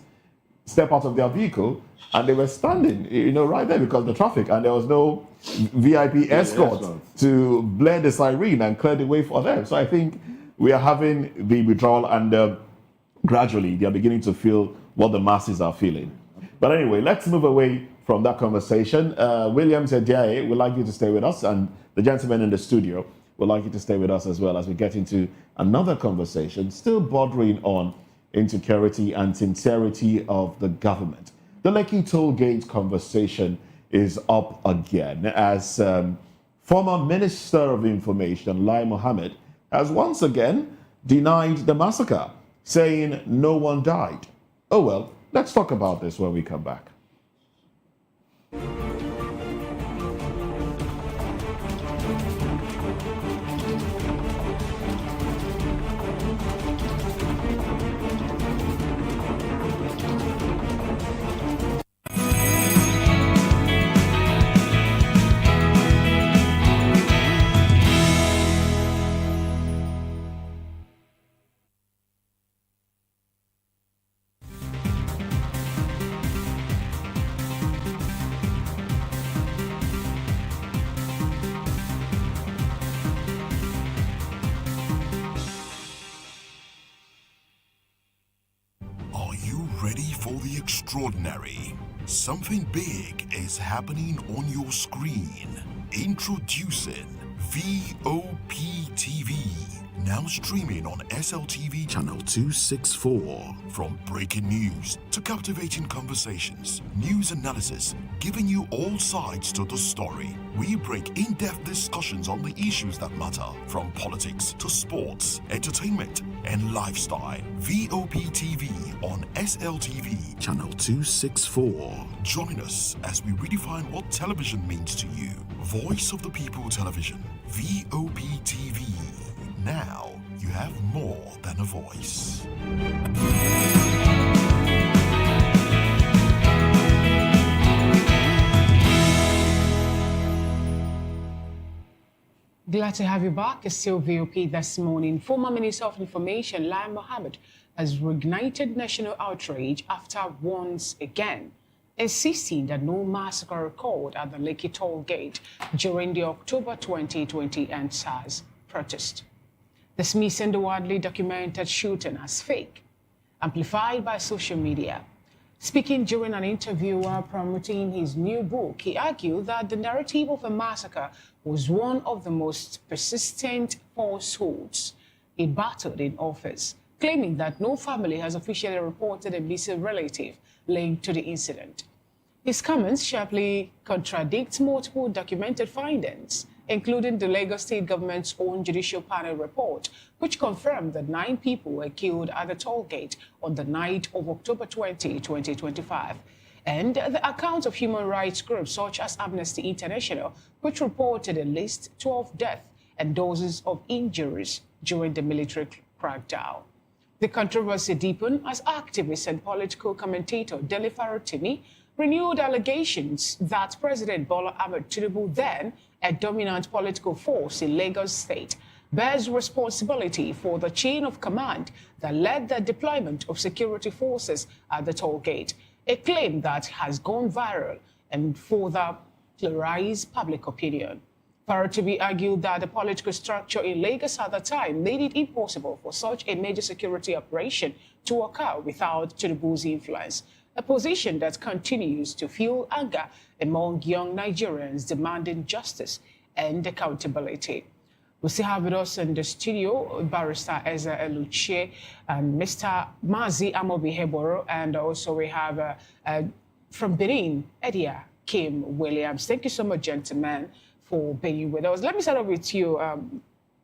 step out of their vehicle, and they were standing, right there because of the traffic, and there was no VIP escort to blare the siren and clear the way for them. So I think we are having the withdrawal, and gradually they are beginning to feel what the masses are feeling. But anyway, let's move away from that conversation. William Zediaye would like you to stay with us, and the gentleman in the studio would like you to stay with us as well as we get into another conversation, still bordering on insecurity and sincerity of the government. The Lekki toll gate conversation is up again as former Minister of Information, Lai Mohammed, has once again denied the massacre, saying no one died. Oh well, let's talk about this when we come back. Are you ready for the extraordinary? Something big is happening on your screen. Introducing VOP TV. Now streaming on SLTV channel 264. From breaking news to captivating conversations, news analysis, giving you all sides to the story. We break in-depth discussions on the issues that matter, from politics to sports, entertainment, and lifestyle. VOP TV on SLTV channel 264. Join us as we redefine what television means to you. Voice of the People Television, VOP TV. Now you have more than a voice. Glad to have you back. It's still VOP this morning. Former Minister of Information, Lai Mohammed, has reignited national outrage after once again insisting that no massacre occurred at the Lekki toll gate during the October 2020 Sanda'S protest, dismissing the widely documented shooting as fake, amplified by social media. Speaking during an interview while promoting his new book, he argued that the narrative of a massacre was one of the most persistent falsehoods he battled in office, claiming that no family has officially reported a missing relative linked to the incident. His comments sharply contradict multiple documented findings, including the Lagos State government's own judicial panel report, which confirmed that 9 people were killed at the toll gate on the night of October 20, 2025, and the accounts of human rights groups such as Amnesty International, which reported at least 12 deaths and dozens of injuries during the military crackdown. The controversy deepened as activist and political commentator Dele Farotimi renewed allegations that President Bola Ahmed Tinubu, then a dominant political force in Lagos State, bears responsibility for the chain of command that led the deployment of security forces at the toll gate, a claim that has gone viral and further polarized public opinion. Farotimi argued that the political structure in Lagos at the time made it impossible for such a major security operation to occur without Tinubu's influence, a position that continues to fuel anger among young Nigerians demanding justice and accountability. We still have with us in the studio Barrister Eze Eluche and Mr. Mazi Amobi Heboro, and also we have from Benin, Edia Kim Williams. Thank you so much, gentlemen, for being with us. Let me start off with you,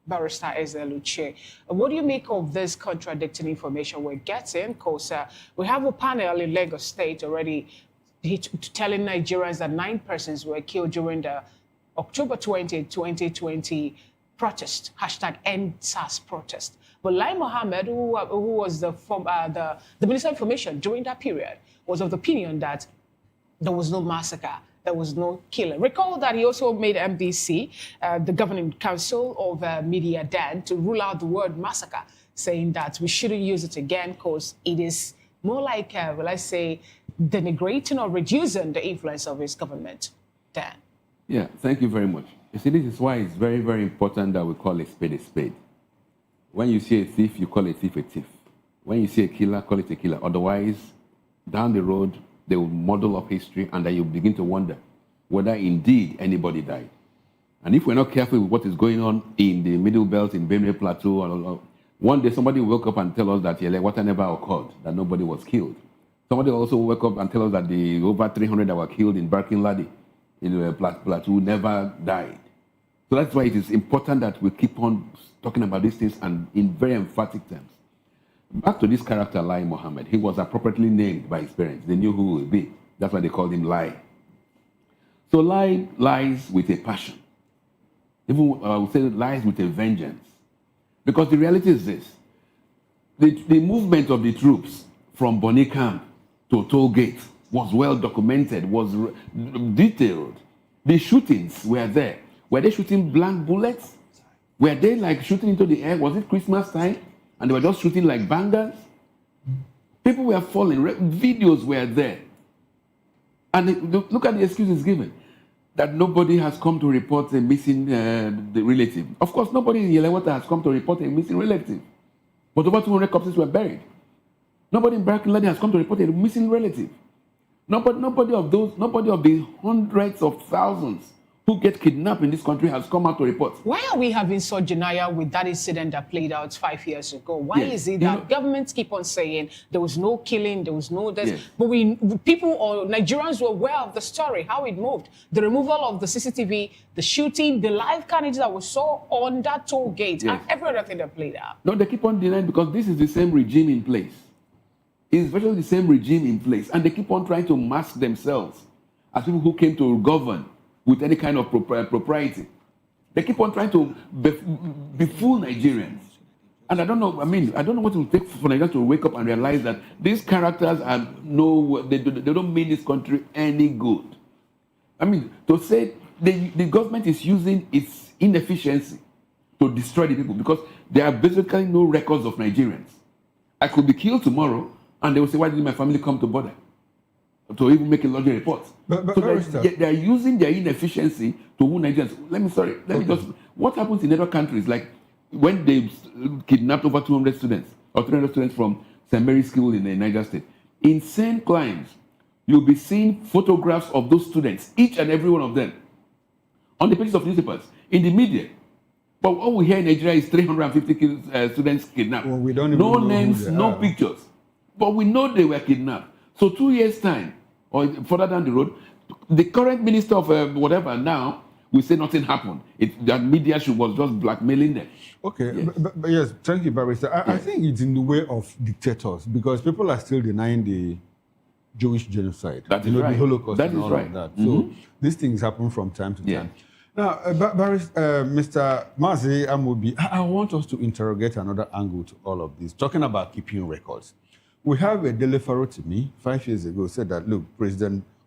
Barrister Eze Eluche. What do you make of this contradicting information we're getting? Because we have a panel in Lagos State already telling Nigerians that 9 persons were killed during the October 20, 2020 protest, #EndSARS protest. But Lai Mohammed, who was the Minister of Information during that period, was of the opinion that there was no massacre, there was no killing. Recall that he also made MBC, the governing council of media then, to rule out the word massacre, saying that we shouldn't use it again because it is more like, well, I say, denigrating or reducing the influence of his government then. Yeah, thank you very much. You see, this is why it's very, very important that we call a spade a spade. When you see a thief, you call a thief a thief. When you see a killer, call it a killer. Otherwise, down the road, they will model up history and then you begin to wonder whether indeed anybody died. And if we're not careful with what is going on in the Middle Belt, in Benue Plateau, one day somebody will wake up and tell us that water never occurred, that nobody was killed. Somebody will also wake up and tell us that the over 300 that were killed in Barking Ladi, in the Plateau, never died. So that's why it is important that we keep on talking about these things and in very emphatic terms. Back to this character, Lai Mohammed, he was appropriately named by his parents. They knew who he would be. That's why they called him Lai. So Lai lies with a passion. Even I would say lies with a vengeance. Because the reality is this. The movement of the troops from Bonny Camp to Toll Gate was well documented, was detailed. The shootings were there. Were they shooting blank bullets? Were they like shooting into the air? Was it Christmas time? And they were just shooting like bangers? People were falling. Videos were there. And look at the excuses given. That nobody has come to report a missing the relative. Of course, nobody in Yelewata has come to report a missing relative. But over 200 corpses were buried. Nobody in Barking Ladi has come to report a missing relative. Nobody of the hundreds of thousands who get kidnapped in this country has come out to report. Why are we having such denial with that incident that played out 5 years ago? Why is it that governments keep on saying there was no killing, there was no this, but people or Nigerians were aware of the story, how it moved, the removal of the CCTV, the shooting, the live carnage that we saw on that toll gate, and every other thing that played out. No, they keep on denying because this is the same regime in place. It's virtually the same regime in place, and they keep on trying to mask themselves as people who came to govern with any kind of propriety. They keep on trying to befool Nigerians. And I don't know what it will take for Nigerians to wake up and realize that these characters are they don't mean this country any good. I mean, to say the government is using its inefficiency to destroy the people because there are basically no records of Nigerians. I could be killed tomorrow and they will say, why didn't my family come to border? To even make a lodging report. So they are using their inefficiency to woo Nigerians. What happens in other countries, like when they kidnapped over 200 students or 300 students from St. Mary's School in the Niger State, in same climes, you'll be seeing photographs of those students, each and every one of them, on the pages of newspapers, in the media. But what we hear in Nigeria is 350 students kidnapped. Well, we don't even no know names, no pictures. But we know they were kidnapped. So 2 years' time, or further down the road, the current minister of whatever now will say nothing happened. That media was just blackmailing them. Okay, yes, but yes, thank you, Barrister. I think it's in the way of dictators because people are still denying the Jewish genocide. That is the right. Holocaust That and is all right. of that. So these things happen from time to time. Now, Mr. Mazi Amobi, I want us to interrogate another angle to all of this, talking about keeping records. We have a Dele Farotimi 5 years ago said that, look,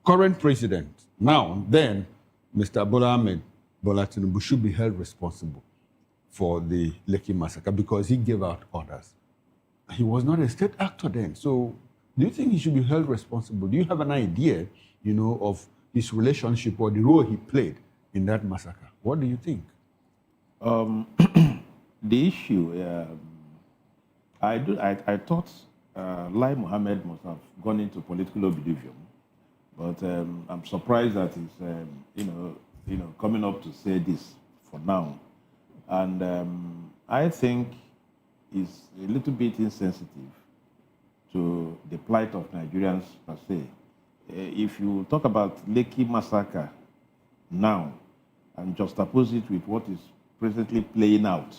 current president, now, then, Mr. Bola Ahmed Bola Tinubu should be held responsible for the Lekki massacre because he gave out orders. He was not a state actor then. So do you think he should be held responsible? Do you have an idea, of his relationship or the role he played in that massacre? What do you think? The issue, I thought Lai Mohammed must have gone into political oblivion, but I'm surprised that he's, coming up to say this for now, and I think he's a little bit insensitive to the plight of Nigerians per se. If you talk about Lekki massacre now and juxtapose it with what is presently playing out,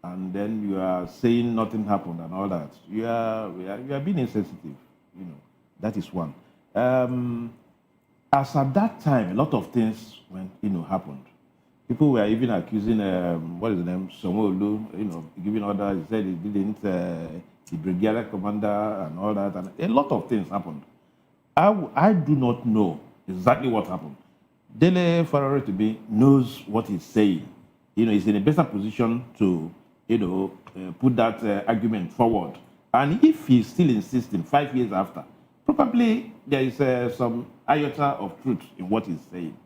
and then you are saying nothing happened and all that, you are being insensitive. That is one. As at that time, a lot of things happened. People were even accusing, what is the name, Somolu, giving orders. He said he didn't, the brigadier commander and all that. And a lot of things happened. I do not know exactly what happened. Dele Farare to me knows what he's saying. He's in a better position to, put that argument forward. And if he's still insisting 5 years after, probably there is some iota of truth in what he's saying.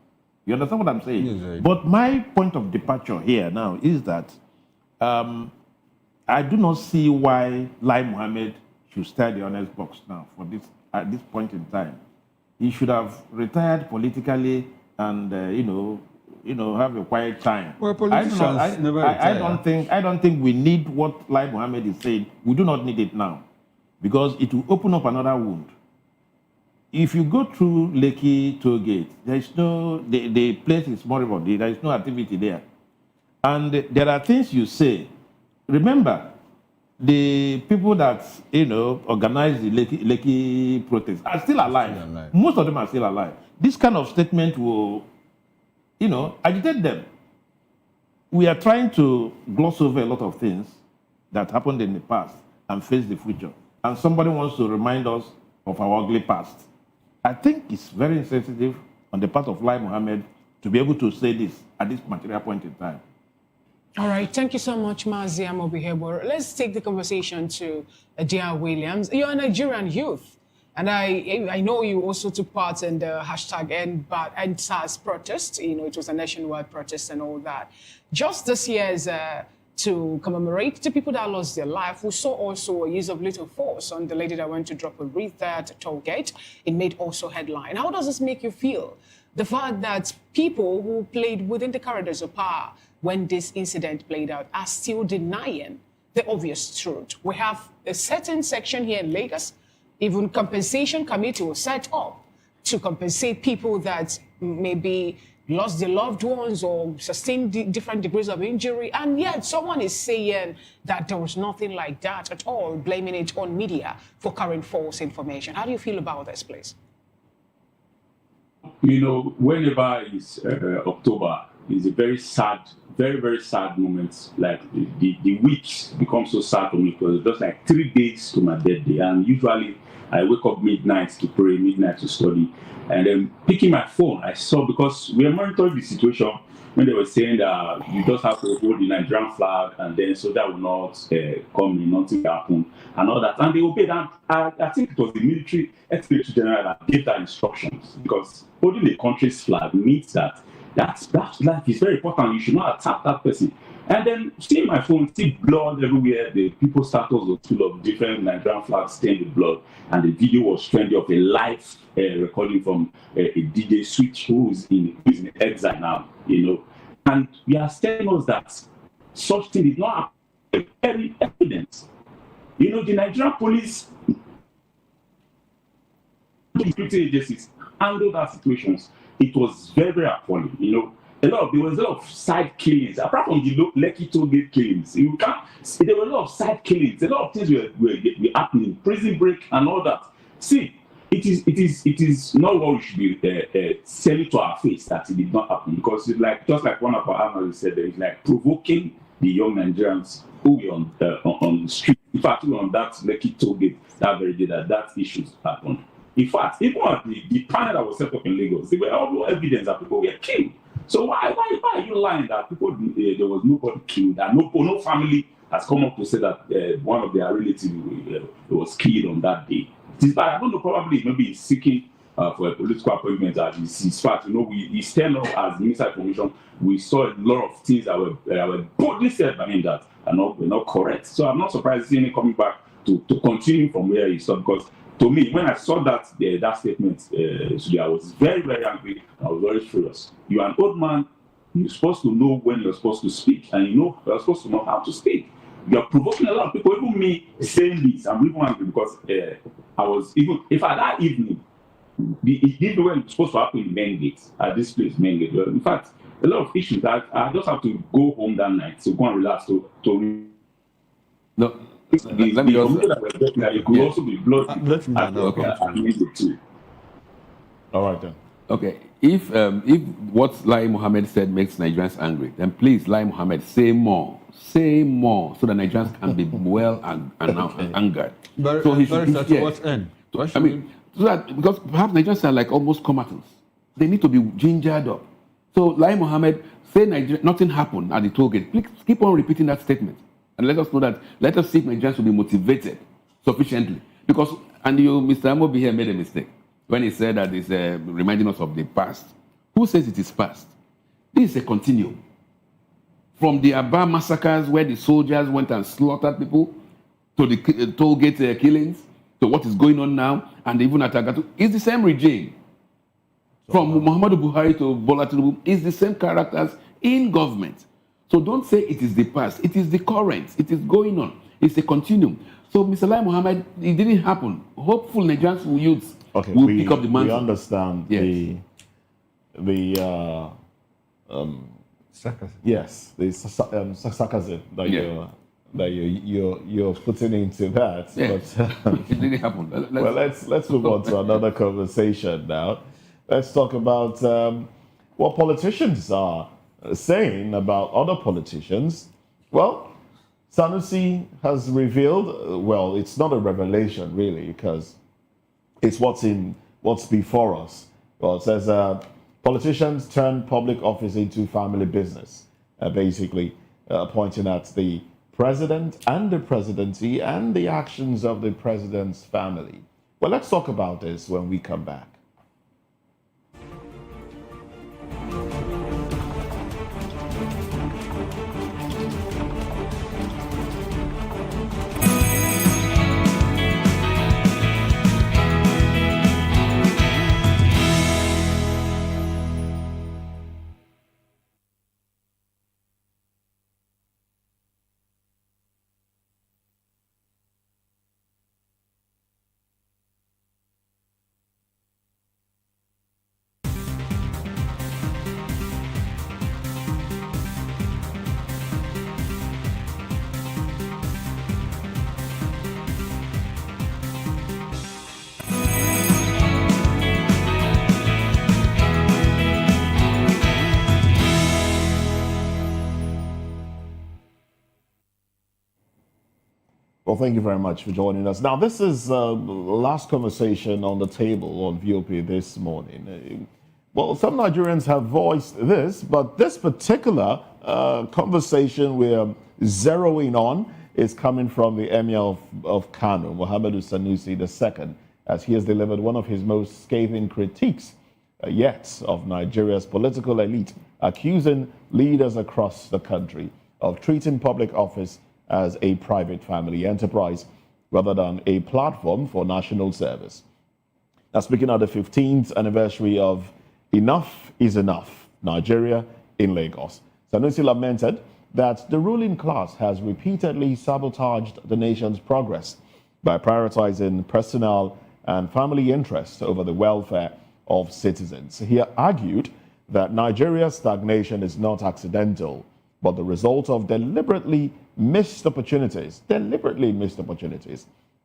You understand what I'm saying? Yes, but my point of departure here now is that I do not see why Lai Mohammed should stir the honest box now for this at this point in time. He should have retired politically and have a quiet time. Well, politicians never retire. I don't think we need what Lai Mohammed is saying. We do not need it now, because it will open up another wound. If you go through Lekki toll gate, there is no the place is moribund. There is no activity there, and there are things you say. Remember, the people that organized the Lekki protest are still alive. Most of them are still alive. This kind of statement will, agitate them. We are trying to gloss over a lot of things that happened in the past and face the future. And somebody wants to remind us of our ugly past. I think it's very insensitive on the part of Lai Mohammed to be able to say this at this material point in time. All right, thank you so much, Mazi Amobihebo. Let's take the conversation to Dia Williams. You're a Nigerian youth, and I know you also took part in the hashtag #EndSARS protest. It was a nationwide protest and all that. Just this year's to commemorate the people that lost their life, we saw also a use of lethal force on the lady that went to drop a wreath there at the toll gate. It made also headline. How does this make you feel? The fact that people who played within the corridors of power when this incident played out are still denying the obvious truth. We have a certain section here in Lagos, even compensation committee was set up to compensate people that maybe lost their loved ones or sustained different degrees of injury, and yet someone is saying that there was nothing like that at all, blaming it on media for carrying false information. How do you feel about this, please? Whenever it's October, it's a very sad, very, very sad moment. Like the weeks become so sad for me because it's just like 3 days to my birthday, and usually I wake up midnight to pray, midnight to study. And then picking my phone, I saw, because we are monitoring the situation when they were saying that you just have to hold the Nigerian flag and then so that will not come in, nothing happen and all that. And they obeyed. And I think it was the military ex-military general that gave that instructions, because holding the country's flag means that life is very important. You should not attack that person. And then seeing my phone, see blood everywhere. The people's status was full of different Nigerian flags stained with blood. And the video was trending of a live recording from a DJ Switch who is in exile now, And we are telling us that such thing is not very evident. The Nigerian police, the security agencies handled that situations. It was very, very appalling, there was a lot of side killings, apart from the Lekki toll gate killings. There were a lot of side killings. A lot of things were happening, prison break and all that. See, it is not what we should be selling to our face that it did not happen, because it's like, just like one of our analysts said, it's like provoking the young Nigerians who were on the street. In fact, even on that Lekki toll gate that very day that issues happened. In fact, even at the panel that was set up in Lagos, there were all evidence that people were killed. So why are you lying that people there was nobody killed, that no family has come up to say that one of their relatives was killed on that day? I don't know, probably maybe he's seeking for a political appointment at his fact. He's telling us as Minister of Information, we saw a lot of things that were boldly said by him that were not correct. So I'm not surprised seeing him coming back to continue from where he stopped, because to me, when I saw that statement, I was very, very angry. I was very furious. You're an old man. You're supposed to know when you're supposed to speak, and you're supposed to know how to speak. You're provoking a lot of people. Even me saying this, I'm even angry because if at that evening, the evening when it's supposed to happen in Main Gate, at this place, Main Gate, in fact, a lot of issues that I just have to go home that night to go and relax No. Let me also. It could also be blood. Let me know. All right then. Okay, if what Lai Mohammed said makes Nigerians angry, then please, Lai Mohammed, say more, so that Nigerians can be well and angered. So he should, to what end? so that because perhaps Nigerians are like almost combatants, they need to be gingered up. So Lai Mohammed, say Nigeria, nothing happened at the toll gate. Please keep on repeating that statement, and let us know that. Let us see if Nigerians will be motivated sufficiently. Because Mr. Amobi here made a mistake when he said that it's reminding us of the past. Who says it is past? This is a continuum. From the Aba massacres where the soldiers went and slaughtered people, to the toll gate killings, to what is going on now, and even at Agatu, it's the same regime. From Muhammadu Buhari to Bola Tinubu, it's the same characters in government. So don't say it is the past. It is the current. It is going on. It's a continuum. So, Mr. Lai Mohammed, it didn't happen. Hopeful Nigerians will pick up the mantle. We understand the sarcasm that you're putting into that. Yes. But it didn't happen. Let's move on to another conversation now. Let's talk about what politicians are saying about other politicians. Well, Sanda'S has revealed, well, it's not a revelation really, because it's what's before us. Well, it says politicians turn public office into family business, basically pointing at the president and the presidency and the actions of the president's family. Well, let's talk about this when we come back. Well, thank you very much for joining us. Now, this is the last conversation on the table on VOP this morning. Well, some Nigerians have voiced this, but this particular conversation we're zeroing on is coming from the Emir of Kano, Muhammadu Sanusi II, as he has delivered one of his most scathing critiques yet of Nigeria's political elite, accusing leaders across the country of treating public office as a private family enterprise rather than a platform for national service. Now, speaking of the 15th anniversary of Enough is Enough, Nigeria in Lagos, Sanusi lamented that the ruling class has repeatedly sabotaged the nation's progress by prioritizing personal and family interests over the welfare of citizens. He argued that Nigeria's stagnation is not accidental, but the result of deliberately missed opportunities,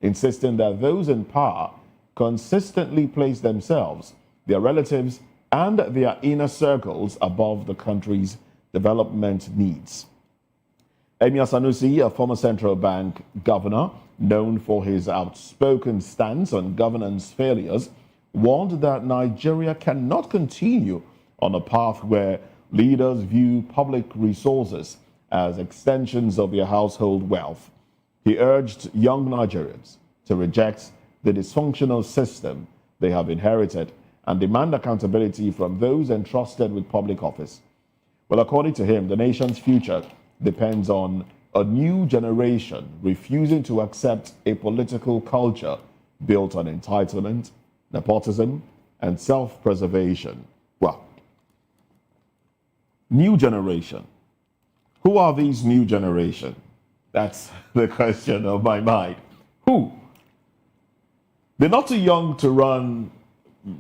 insisting that those in power consistently place themselves, their relatives, and their inner circles above the country's development needs. Emir Sanusi, a former central bank governor known for his outspoken stance on governance failures, warned that Nigeria cannot continue on a path where leaders view public resources as extensions of their household wealth. He urged young Nigerians to reject the dysfunctional system they have inherited and demand accountability from those entrusted with public office. Well, according to him, the nation's future depends on a new generation refusing to accept a political culture built on entitlement, nepotism, and self-preservation. Well, new generation. Who are these new generation? That's the question of my mind. Who? They're not too young to run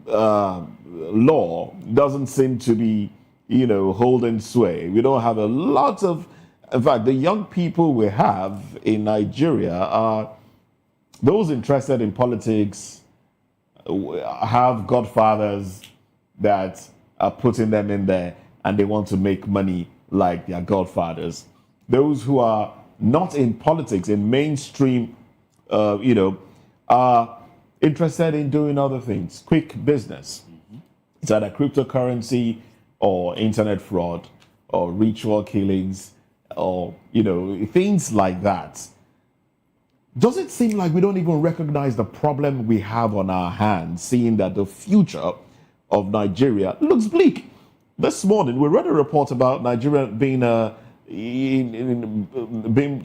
law. Doesn't seem to be, holding sway. We don't have a lot of, in fact, the young people we have in Nigeria are those interested in politics, have godfathers, that are putting them in there and they want to make money like their godfathers. Those who are not in politics, in mainstream, are interested in doing other things, quick business. It's either cryptocurrency or internet fraud or ritual killings or, things like that. Does it seem like we don't even recognize the problem we have on our hands, seeing that the future of Nigeria looks bleak? This morning, we read a report about Nigeria being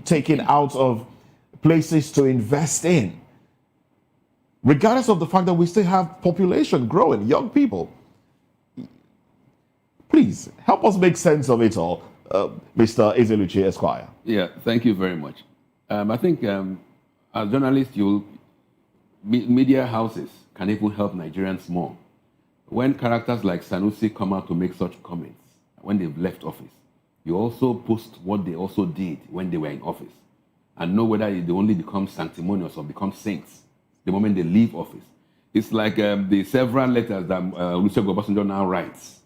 taken out of places to invest in, regardless of the fact that we still have population growing, young people. Please, help us make sense of it all, Mr. Ezeluchi Esquire. Yeah, thank you very much. I think as journalists, media houses can even help Nigerians more. When characters like Sanusi come out to make such comments, when they've left office, you also post what they also did when they were in office and know whether they only become sanctimonious or become saints the moment they leave office. It's like the several letters that Olusegun Obasanjo now writes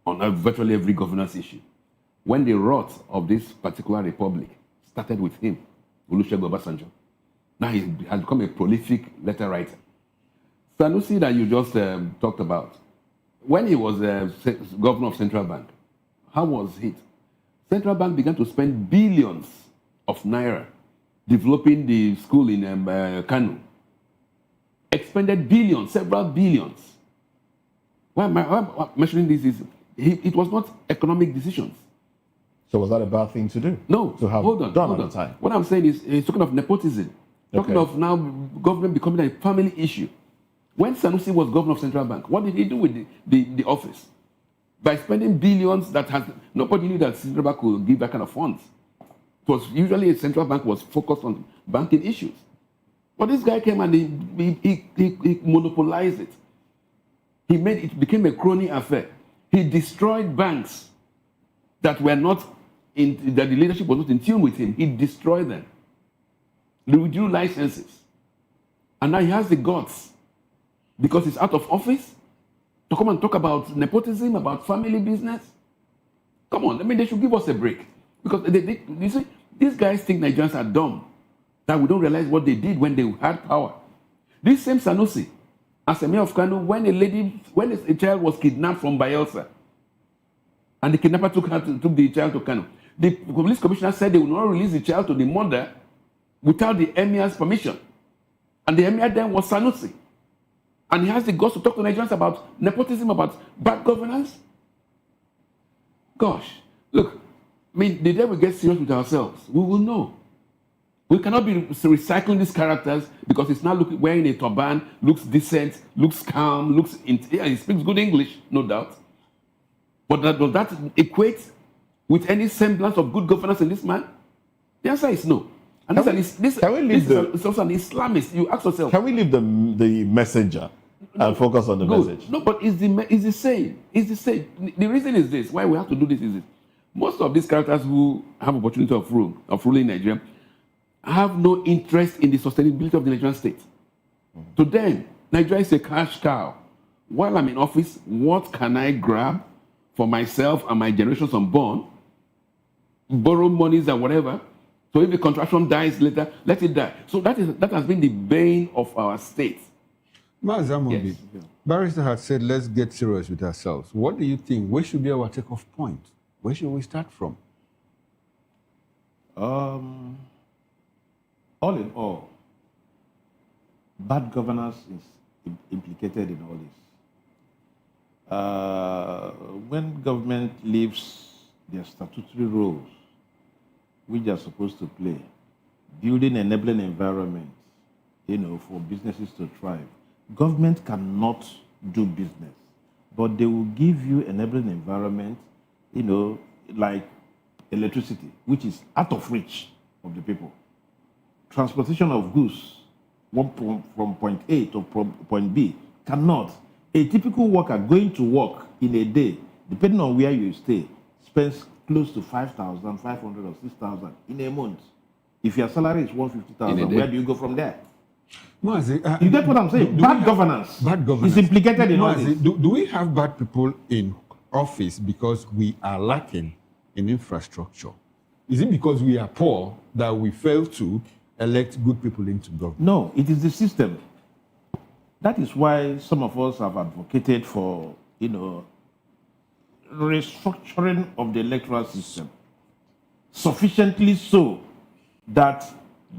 on virtually every governance issue. When the rot of this particular republic started with him, Olusegun Obasanjo, now he has become a prolific letter writer. Sanusi that you just talked about, when he was governor of Central Bank, how was it? Central Bank began to spend billions of naira developing the school in Kano. Expended billions, several billions. Why am I mentioning this? It was not economic decisions. So was that a bad thing to do? No, to have hold on. done at the time. What I'm saying is, he's talking of nepotism. Talking of now government becoming a family issue. When Sanusi was governor of Central Bank, what did he do with the office? By spending billions that nobody knew that Central Bank could give that kind of funds. It was usually a Central Bank was focused on banking issues. But this guy came and he monopolized it. He made it became a crony affair. He destroyed banks that were not that the leadership was not in tune with him. He destroyed them. They withdrew licenses. And now he has the guts, because he's out of office, to come and talk about nepotism, about family business. Come on, I mean, they should give us a break. Because you see, these guys think Nigerians are dumb, that we don't realize what they did when they had power. This same Sanusi, as a mayor of Kano, when a child was kidnapped from Bayelsa, and the kidnapper took the child to Kano, the police commissioner said they would not release the child to the mother without the emir's permission. And the emir then was Sanusi. And he has the guts to talk to Nigerians about nepotism, about bad governance. Gosh, look, I mean, the day we get serious with ourselves, we will know. We cannot be recycling these characters because he's now wearing a turban, looks decent, looks calm, he speaks good English, no doubt. But does that equate with any semblance of good governance in this man? The answer is no. And this is also an Islamist. You ask yourself. Can we leave the messenger and focus on the message? No, but it's the same. It's the same. The reason is this. Why we have to do this is this. Most of these characters who have opportunity of ruling Nigeria have no interest in the sustainability of the Nigerian state. To them, Nigeria is a cash cow. While I'm in office, what can I grab for myself and my generations unborn? Borrow monies and whatever. So if the contraction dies later, let it die. So that has been the bane of our state. Mazamobi, yes. Barrister had said, let's get serious with ourselves. What do you think? Where should be our takeoff point? Where should we start from? All in all, bad governance is implicated in all this. When government leaves their statutory roles, which they are supposed to play, building enabling environment, for businesses to thrive. Government cannot do business, but they will give you enabling environment, like electricity, which is out of reach of the people. Transportation of goods from point A to point B cannot. A typical worker going to work in a day, depending on where you stay, spends close to 5,500 or 6,000 in a month. If your salary is 150,000, where do you go from there? Mazi, you get what I'm saying? Bad governance. Bad governance is implicated in all Mazi, this. do we have bad people in office because we are lacking in infrastructure? Is it because we are poor that we fail to elect good people into government? No, it is the system. That is why some of us have advocated for, restructuring of the electoral system. Sufficiently so that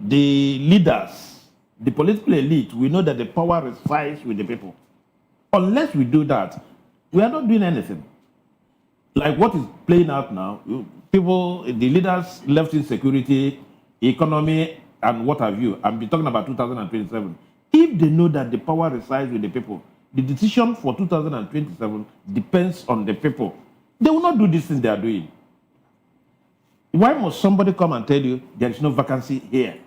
the leaders, the political elite, we know that the power resides with the people. Unless we do that, we are not doing anything. Like what is playing out now, people, the leaders left insecurity, economy, and what have you. I'm talking about 2027. If they know that the power resides with the people, the decision for 2027 depends on the people. They will not do this thing they are doing. Why must somebody come and tell you there is no vacancy here?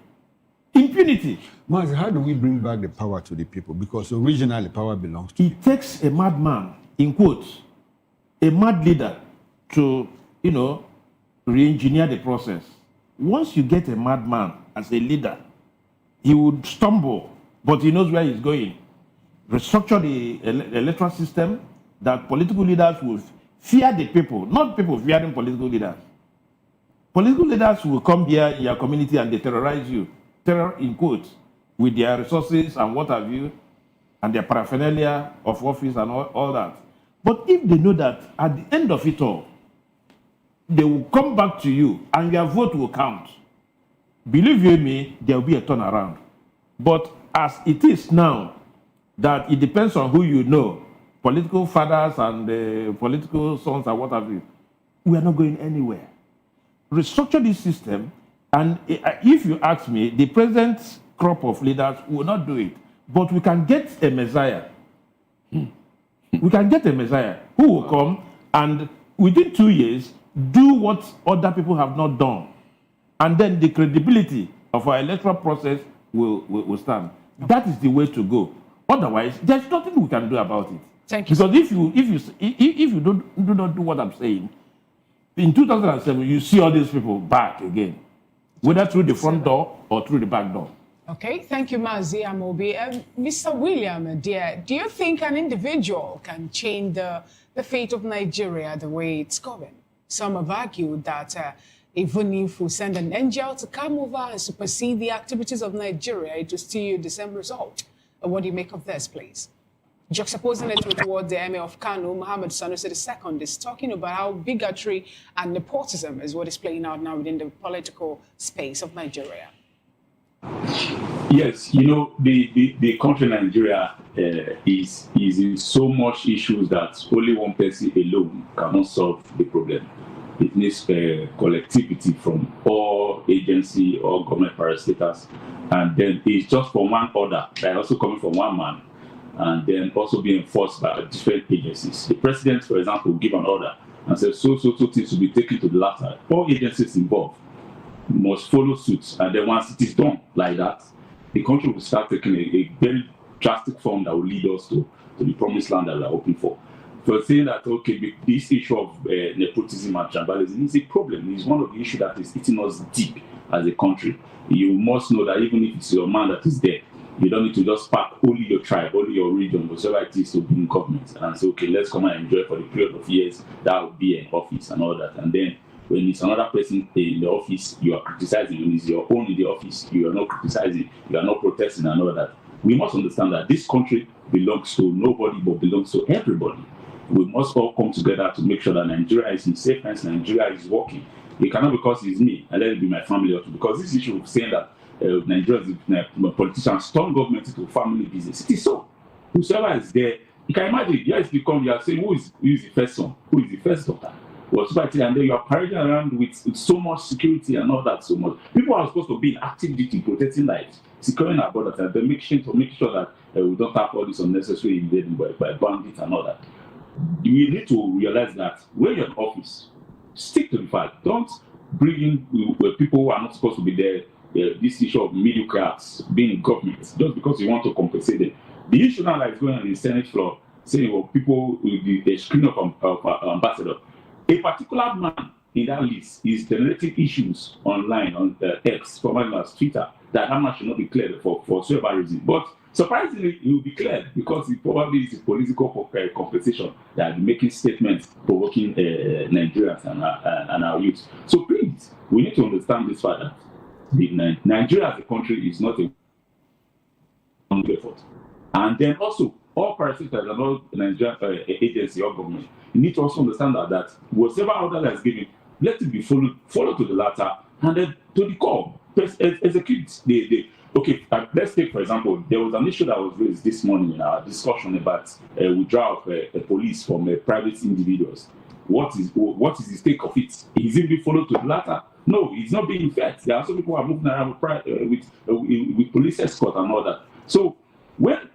Impunity. Mazi, how do we bring back the power to the people? Because originally power belongs to It takes a madman, in quotes, a mad leader to, re-engineer the process. Once you get a madman as a leader, he would stumble, but he knows where he's going. Restructure the electoral system that political leaders will fear the people, not people fearing political leaders. Political leaders will come here in your community and they terrorize you, terror in quotes, with their resources and what have you, and their paraphernalia of office and all that. But if they know that at the end of it all, they will come back to you and your vote will count, believe you me, there will be a turnaround. But as it is now, that it depends on who you know, political fathers and political sons and what have you, we are not going anywhere. Restructure this system, and if you ask me, the present crop of leaders will not do it. But we can get a Messiah. We can get a Messiah who will come and within 2 years do what other people have not done. And then the credibility of our electoral process will stand. That is the way to go. Otherwise, there's nothing we can do about it. Thank you. Because if you do not do what I'm saying, in 2007, you see all these people back again, whether through the front door or through the back door. Okay, thank you, Mazi Amobi. Mr. William, dear, do you think an individual can change the fate of Nigeria the way it's going? Some have argued that even if we send an angel to come over and supersede the activities of Nigeria, it will still yield the same result. What do you make of this, please? Juxtaposing it with what the Emir of Kano, Mohammed Sanusi II, is talking about, how bigotry and nepotism is what is playing out now within the political space of Nigeria. Yes, the country Nigeria is in so much issues that only one person alone cannot solve the problem. It needs collectivity from all agency or government parastatals, and then it's just from one order that also coming from one man, and then also being enforced by different agencies. The president, for example, will give an order and say so things will be taken to the latter. All agencies involved must follow suit, and then once it is done like that, the country will start taking a very drastic form that will lead us to the promised land that we are hoping for. For saying that, okay, this issue of nepotism and tribalism is a problem. It's one of the issues that is eating us deep as a country. You must know that even if it's your man that is there, you don't need to just pack only your tribe, only your region, whatever it is, to be in government and say, okay, let's come and enjoy for the period of years that will be in office and all that. And then when it's another person in the office, you are criticizing. When it's your own in the office, you are not criticizing, you are not protesting and all that. We must understand that this country belongs to nobody but belongs to everybody. We must all come together to make sure that Nigeria is in safe hands, Nigeria is working. It cannot because it's me and let it be my family, or because this issue of saying that Nigeria is politicians turn government into family business. It is so. Whosoever is there, you can imagine, yes, become, you are saying, who is the first son? Who is the first daughter? And then you are parading around with so much security and all that so much. People are supposed to be in active duty, protecting lives, securing our borders, and then making sure that we don't have all this unnecessary invading by bandits and all that. You need to realize that when you're in office, stick to the fact. Don't bring in people who are not supposed to be there. This issue of mediocres being in government just because you want to compensate them. The issue now that is going on in the Senate floor, saying people with the screen of ambassador. A particular man in that list is generating issues online on X, formerly known as Twitter, that man should not be cleared for whatsoever reason. But surprisingly, he will be cleared because it probably is a political compensation that is making statements provoking Nigerians and our youth. So please, we need to understand this fact that Nigeria as a country is not a effort. And then also, all parasites are not Nigerian agency or government. You need to also understand that whatever order that is given, let it be followed to the latter, and then to the core. Execute okay, let's take, for example, there was an issue that was raised this morning in our discussion about withdrawal of police from private individuals. What is the stake of it? Is it being followed to the latter? No, it's not being fair. There are some people who are moving around with police escort and all that. So when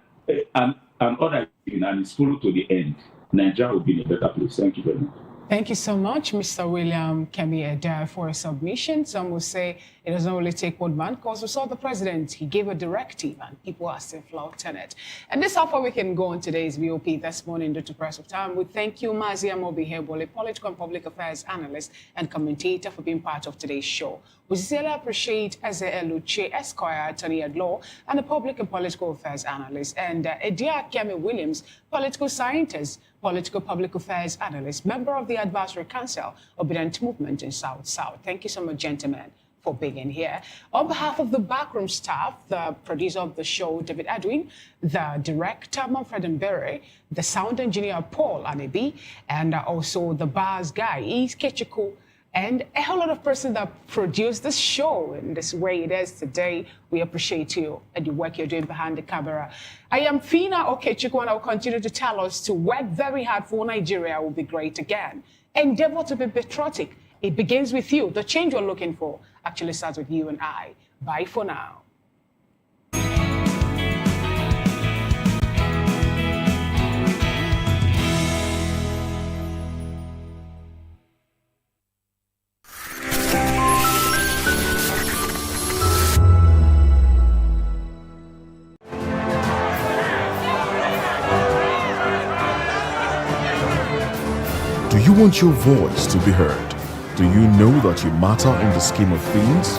an order is given and is followed to the end, Nigeria will be in a better place. Thank you very much. Thank you so much, Mr. William Kemi Eda, for a submission. Some will say it doesn't really take one man, because we saw the president, he gave a directive and people are still flouting it. And this is how far we can go on today's VOP this morning due to press of time. We thank you, Maryam Obihebole, political and public affairs analyst and commentator, for being part of today's show. We sincerely appreciate Eze Eluche, Esquire, attorney at law, and the public and political affairs analyst, and Edia Kemi Williams, political scientist, political public affairs analyst, member of the Advisory Council, Obedient Movement in South. Thank you so much, gentlemen, for being here. On behalf of the backroom staff, the producer of the show, David Edwin, the director, Manfred Mbere, the sound engineer, Paul Anebi, and also the bars guy, Kechiku, and a whole lot of persons that produced this show in this way it is today. We appreciate you and the work you're doing behind the camera. I am Fina Okechukwu, and I'll continue to tell us to work very hard for Nigeria will be great again. Endeavor to be patriotic. It begins with you. The change you're looking for actually starts with you and I. Bye for now. Do you want your voice to be heard? Do you know that you matter in the scheme of things?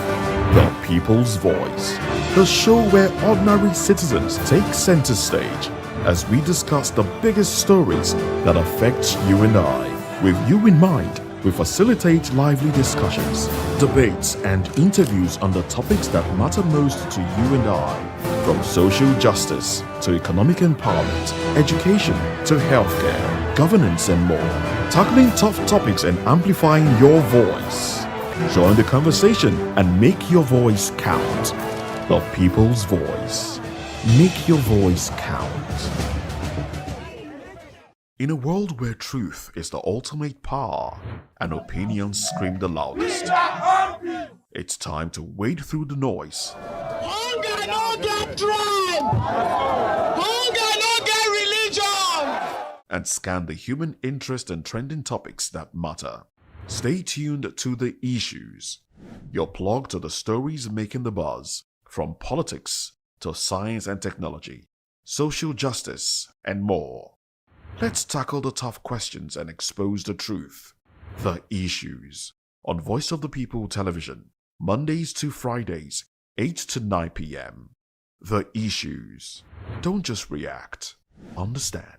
The People's Voice, the show where ordinary citizens take center stage as we discuss the biggest stories that affect you and I. With you in mind, we facilitate lively discussions, debates, and interviews on the topics that matter most to you and I, from social justice to economic empowerment, education to healthcare, governance, and more, tackling tough topics and amplifying your voice. Join the conversation and make your voice count. The People's Voice. Make your voice count. In a world where truth is the ultimate power and opinions scream the loudest, it's time to wade through the noise. Hunger no get tribe! Hunger no get religion! And scan the human interest and trending topics that matter. Stay tuned to The Issues, your plug to the stories making the buzz, from politics to science and technology, social justice, and more. Let's tackle the tough questions and expose the truth. The Issues, on Voice of the People Television, Mondays to Fridays, 8 to 9 p.m. The Issues. Don't just react, understand.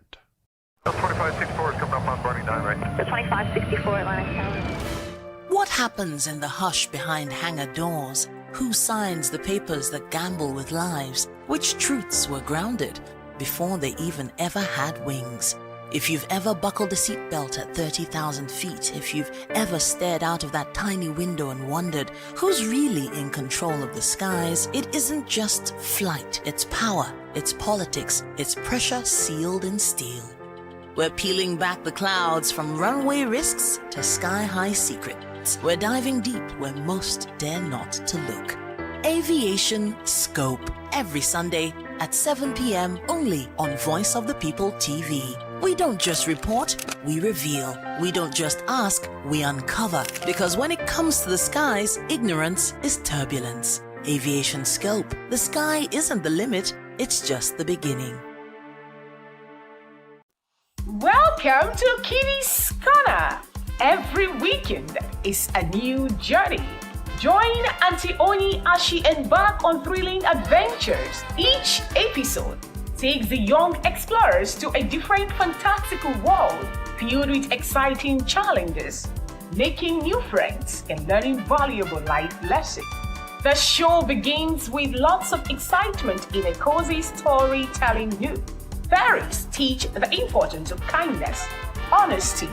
2564 is coming up on Barney 9 right? The 2564 Atlantic Tower. What happens in the hush behind hangar doors? Who signs the papers that gamble with lives? Which truths were grounded before they even ever had wings? If you've ever buckled a seatbelt at 30,000 feet, if you've ever stared out of that tiny window and wondered who's really in control of the skies, it isn't just flight, it's power, it's politics, it's pressure sealed in steel. We're peeling back the clouds from runway risks to sky-high secrets. We're diving deep where most dare not to look. Aviation Scope, every Sunday at 7 p.m. only on Voice of the People TV. We don't just report, we reveal. We don't just ask, we uncover. Because when it comes to the skies, ignorance is turbulence. Aviation Scope, the sky isn't the limit, it's just the beginning. Welcome to Kitty's Corner. Every weekend is a new journey. Join Auntie Oni as she embarks on thrilling adventures. Each episode takes the young explorers to a different fantastical world filled with exciting challenges, making new friends and learning valuable life lessons. The show begins with lots of excitement in a cozy storytelling mood. Fairies teach the importance of kindness, honesty,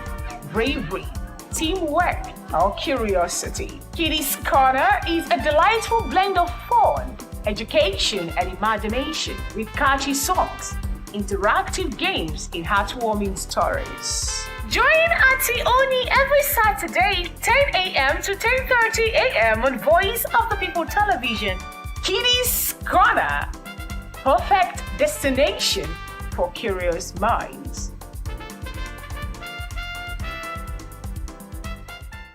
bravery, teamwork, or curiosity. Kiddies Corner is a delightful blend of fun, education, and imagination with catchy songs, interactive games, and heartwarming stories. Join Auntie Oni every Saturday, 10 a.m. to 10:30 a.m. on Voice of the People Television. Kiddies Corner, perfect destination for curious minds.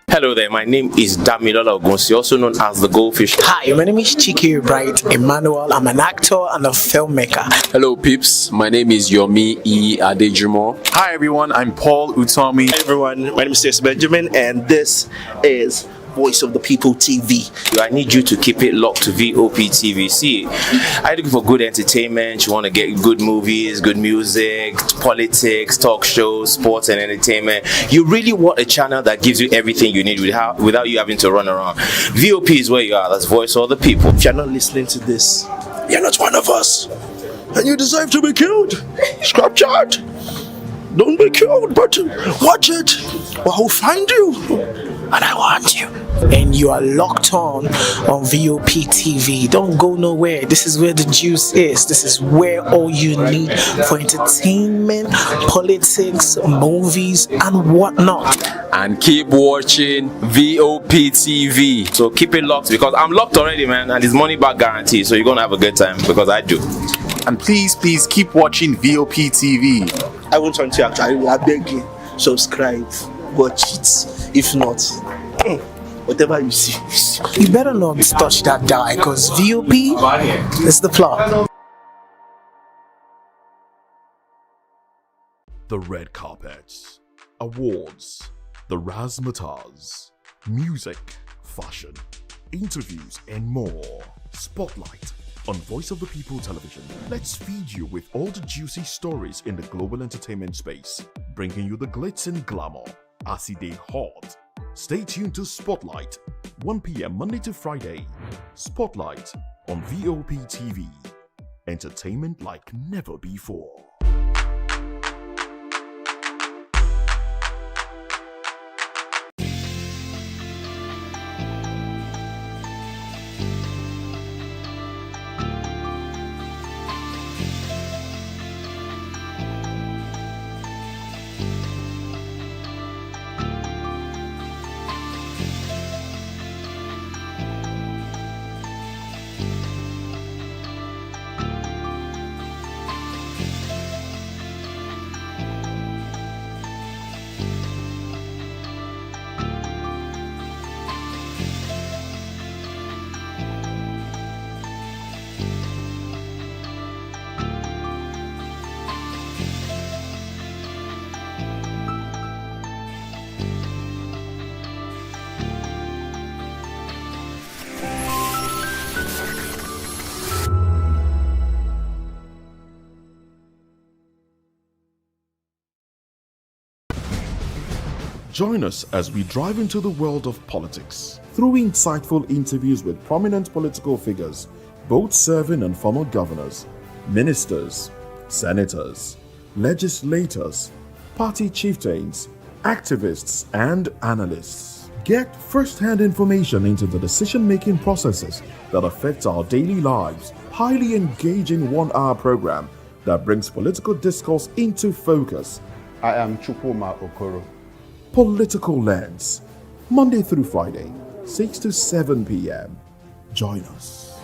Hello there, my name is Damilola Ogunsi, also known as the Goldfish. Hi, my name is Chiki Bright Emmanuel. I'm an actor and a filmmaker. Hello peeps, my name is Yomi E. Adejimo. Hi everyone, I'm Paul Utomi. Hi everyone, my name is Stacey Benjamin and this is Voice of the People TV. I need you to keep it locked to VOP TV. See, are you looking for good entertainment? You want to get good movies, good music, politics, talk shows, sports and entertainment. You really want a channel that gives you everything you need without you having to run around. VOP is where you are. That's Voice of the People. If you're not listening to this, you're not one of us. And you deserve to be killed. Scrap chat. Don't be killed, but watch it. Or I'll find you. And I want you. And you are locked on VOP TV. Don't go nowhere. This is where the juice is. This is where all you need for entertainment, politics, movies, and whatnot. And keep watching VOP TV. So keep it locked because I'm locked already, man, and it's money back guarantee. So you're gonna have a good time because I do. And please keep watching VOP TV. I won't want to actually. I beg you, subscribe, watch it. If not, whatever you see, you better not touch that die because VOP is the plot. The red carpets, awards, the razzmatazz, music, fashion, interviews, and more. Spotlight on Voice of the People Television. Let's feed you with all the juicy stories in the global entertainment space, bringing you the glitz and glamour as they hot. Stay tuned to Spotlight, 1 p.m. Monday to Friday. Spotlight on VOP TV. Entertainment like never before. Join us as we drive into the world of politics through insightful interviews with prominent political figures, both serving and former governors, ministers, senators, legislators, party chieftains, activists, and analysts. Get first-hand information into the decision-making processes that affect our daily lives. Highly engaging 1-hour program that brings political discourse into focus. I am Chukwuma Okoro. Political Lens, Monday through Friday, 6 to 7 p.m. Join us.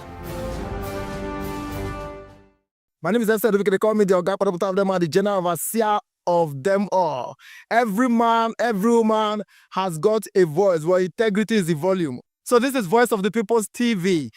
My name is Esther. They call me the Oga of them and the general overseer of them all. Every man, every woman has got a voice where integrity is the volume. So this is Voice of the People's TV.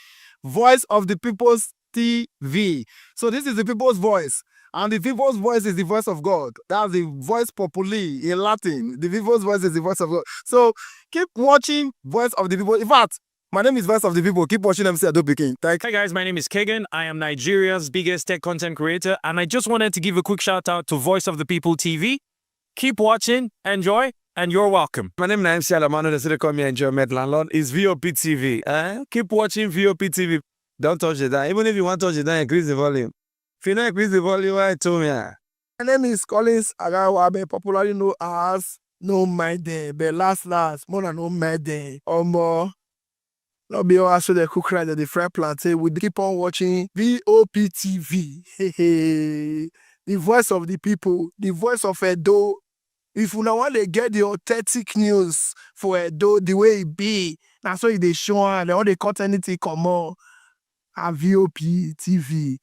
Voice of the People's TV. So this is the people's voice. And the people's voice is the voice of God. That's the voice populi in Latin. The people's voice is the voice of God. So keep watching Voice of the People. In fact, my name is Voice of the People. Keep watching MC Adobe King. Thank you. Hi guys, my name is Kagan. I am Nigeria's biggest tech content creator, and I just wanted to give a quick shout out to Voice of the People TV. Keep watching, enjoy, and you're welcome. My name is MC Alamano. They say they call me Enjoyment Landlord. It's VOP TV. Keep watching VOP TV. Don't touch it down. Even if you want to touch it down, increase the volume. If you don't increase the volume, I told me. My name is Collins Agawabe, popularly known as No Mind but last, more than No Mind or more. Not be all so the cook right at the fry plantain. We keep on watching VOP TV. The voice of the people, the voice of Edo. If you want to get the authentic news for Edo, the way it be, that's why they show and all they cut anything come on. A VOP TV.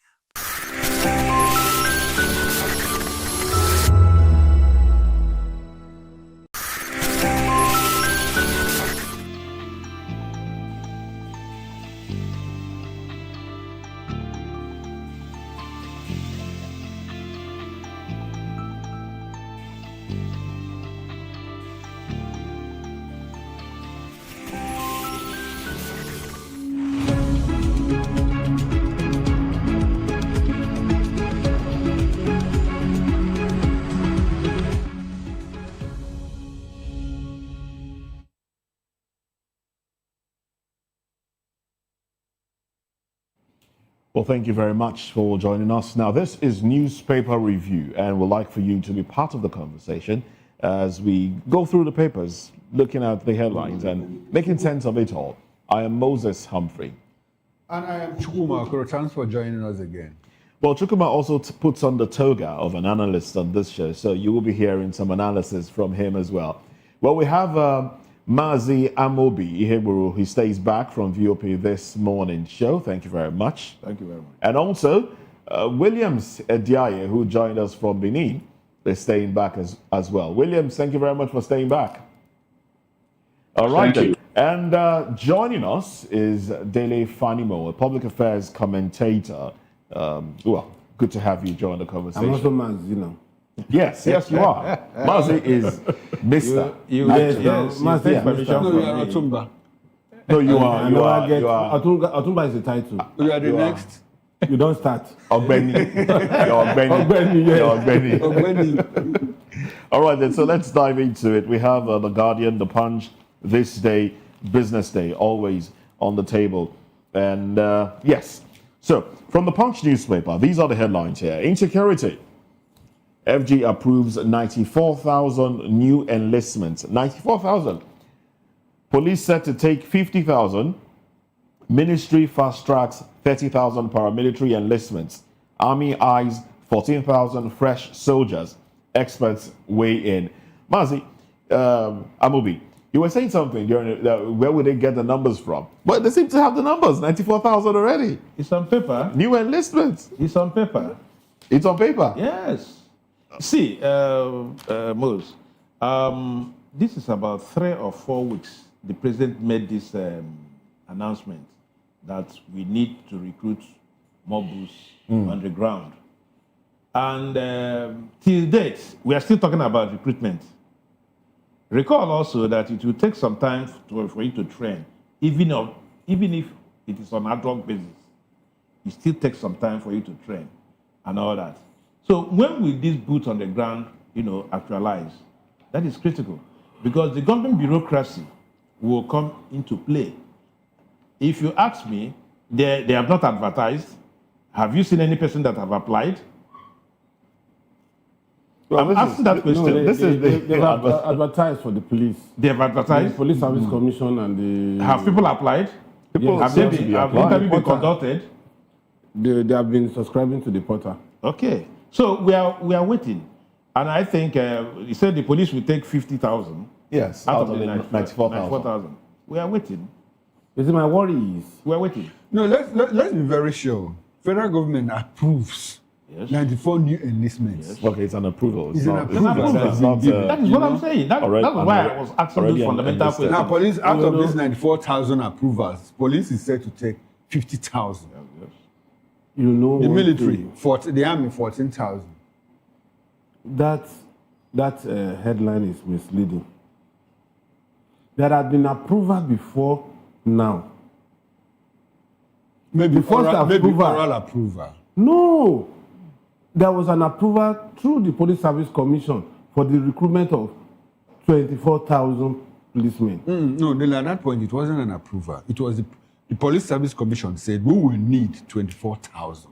Well, thank you very much for joining us. Now, this is Newspaper Review, and we'd like for you to be part of the conversation as we go through the papers, looking at the headlines and making sense of it all. I am Moses Humphrey. And I am Chukuma Okoro. Thanks for joining us again. Well, Chukuma also puts on the toga of an analyst on this show, so you will be hearing some analysis from him as well. Well, we have Mazi Amobi Iheburu. He stays back from VOP this morning show. Thank you very much. Thank you very much. And also, Williams Ediaye, who joined us from Benin, is staying back as well. Williams, thank you very much for staying back. All right, Thank you. And joining us is Dele Fanimo, a public affairs commentator. Well, good to have you join the conversation. I'm also Mazi, you know. Yes, you are. Mazi is Mr. Mazi takes permission from No, you are me. Otumba. No, you are. You are. Otumba is the title. You are the next. You don't start. Ogbeni. You're Ogbeni. Ogbeni, You're Ogbeni. All right, then. So let's dive into it. We have The Guardian, The Punch, This Day, Business Day, always on the table. And yes. So from the Punch newspaper, these are the headlines here. Insecurity. FG approves 94,000 new enlistments. 94,000. Police set to take 50,000. Ministry fast tracks 30,000 paramilitary enlistments. Army eyes 14,000 fresh soldiers. Experts weigh in. Mazi, Amobi, you were saying something during where would they get the numbers from? But they seem to have the numbers, 94,000 already. It's on paper. New enlistments. It's on paper. It's on paper. Yes. See, Mose, this is about 3 or 4 weeks. The president made this announcement that we need to recruit more boots on the ground. And till date, we are still talking about recruitment. Recall also that it will take some time for you to train, even if it is on ad hoc basis. It still takes some time for you to train and all that. So when will these boots on the ground, actualize? That is critical because the government bureaucracy will come into play. If you ask me, they have not advertised. Have you seen any person that have applied? Well, I'm asking that question. They've advertised for the police. They have advertised? The Police Service Commission and the... Have people applied? Have interviews been conducted? They have been subscribing to the portal. Okay. So we are waiting. And I think he said the police will take 50,000. Yes, out of the 94,000. We are waiting. You see, my worry is... We are waiting. No, let's be very sure. Federal government approves 94 new enlistments. Yes. Okay, it's an approval. It's an approval. That is what I'm saying. That's why I was asking those fundamental questions. Now, police, out of these 94,000 approvals, police is said to take 50,000. You know, The one military, thing. the army, 14,000. That headline is misleading. There had been approval before now. Maybe The first oral approval. No, there was an approval through the Police Service Commission for the recruitment of 24,000 policemen. No, then at that point, it wasn't an approval. It was the Police Service Commission said, we will need 24,000.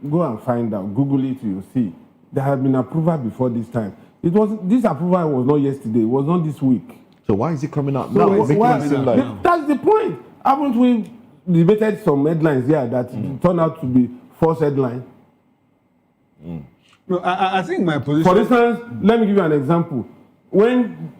Go and find out. Google it, you'll see. There had been approval before this time. This approval was not yesterday. It was not this week. So why is it coming out So now? that's the point. Haven't we debated some headlines here that turned out to be false headlines? No, I think my position... For instance, let me give you an example. When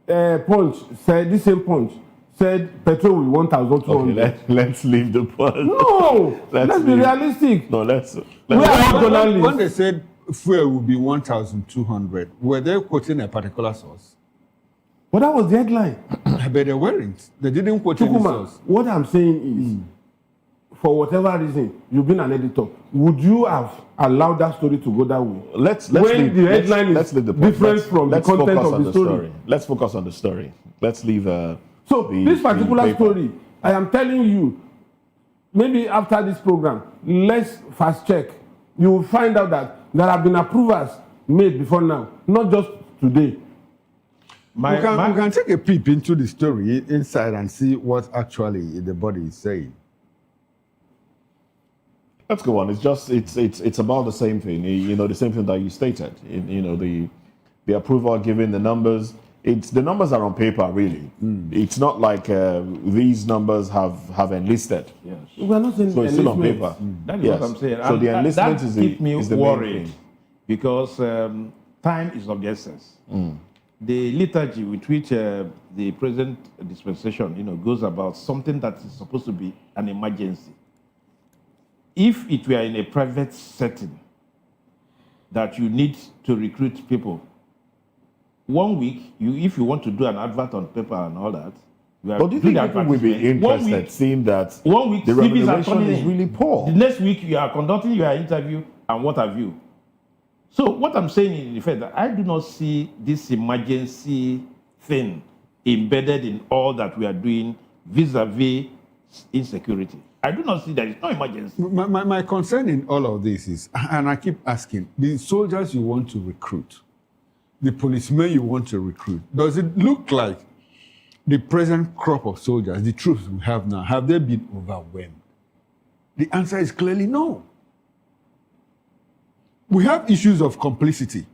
Punch said, this same Punch said petrol will 1,200. Okay, let's leave the point. No, let's be realistic. No, let's We are not journalists. When they said fuel will be 1,200, were they quoting a particular source? But that was the headline. But they weren't. They didn't quote any source. What I'm saying is, for whatever reason, you've been an editor, would you have allowed that story to go that way? Let's when leave, the headline let's is leave the point. different from the content focus of on the story. Let's focus on the story. Let's leave. So this particular story, I am telling you, maybe after this program, let's fast check. You will find out that there have been approvals made before now, not just today. We can take a peep into the story inside and see what actually the body is saying. Let's go on. It's about the same thing. You know, the same thing that you stated. You know, the approval given, the numbers. The numbers are on paper, really. It's not like these numbers have enlisted. Yes. We're not saying so it's still on paper. That is what I'm saying. So the enlistment that is keep me the worried main thing. because time is of the essence. The liturgy with which the present dispensation, goes about something that is supposed to be an emergency. If it were in a private setting that you need to recruit people, 1 week, if you want to do an advert on paper and all that, but do you think people will be interested seeing that 1 week the CVs are remuneration coming is in. really poor? The next week you are conducting your interview and what have you. So what I'm saying in effect, that I do not see this emergency thing embedded in all that we are doing vis-a-vis insecurity. I do not see that it's no emergency. My concern in all of this is, and I keep asking, the soldiers you want to recruit, the policemen you want to recruit, does it look like the present crop of soldiers, the troops we have now, have they been overwhelmed? The answer is clearly no. We have issues of complicity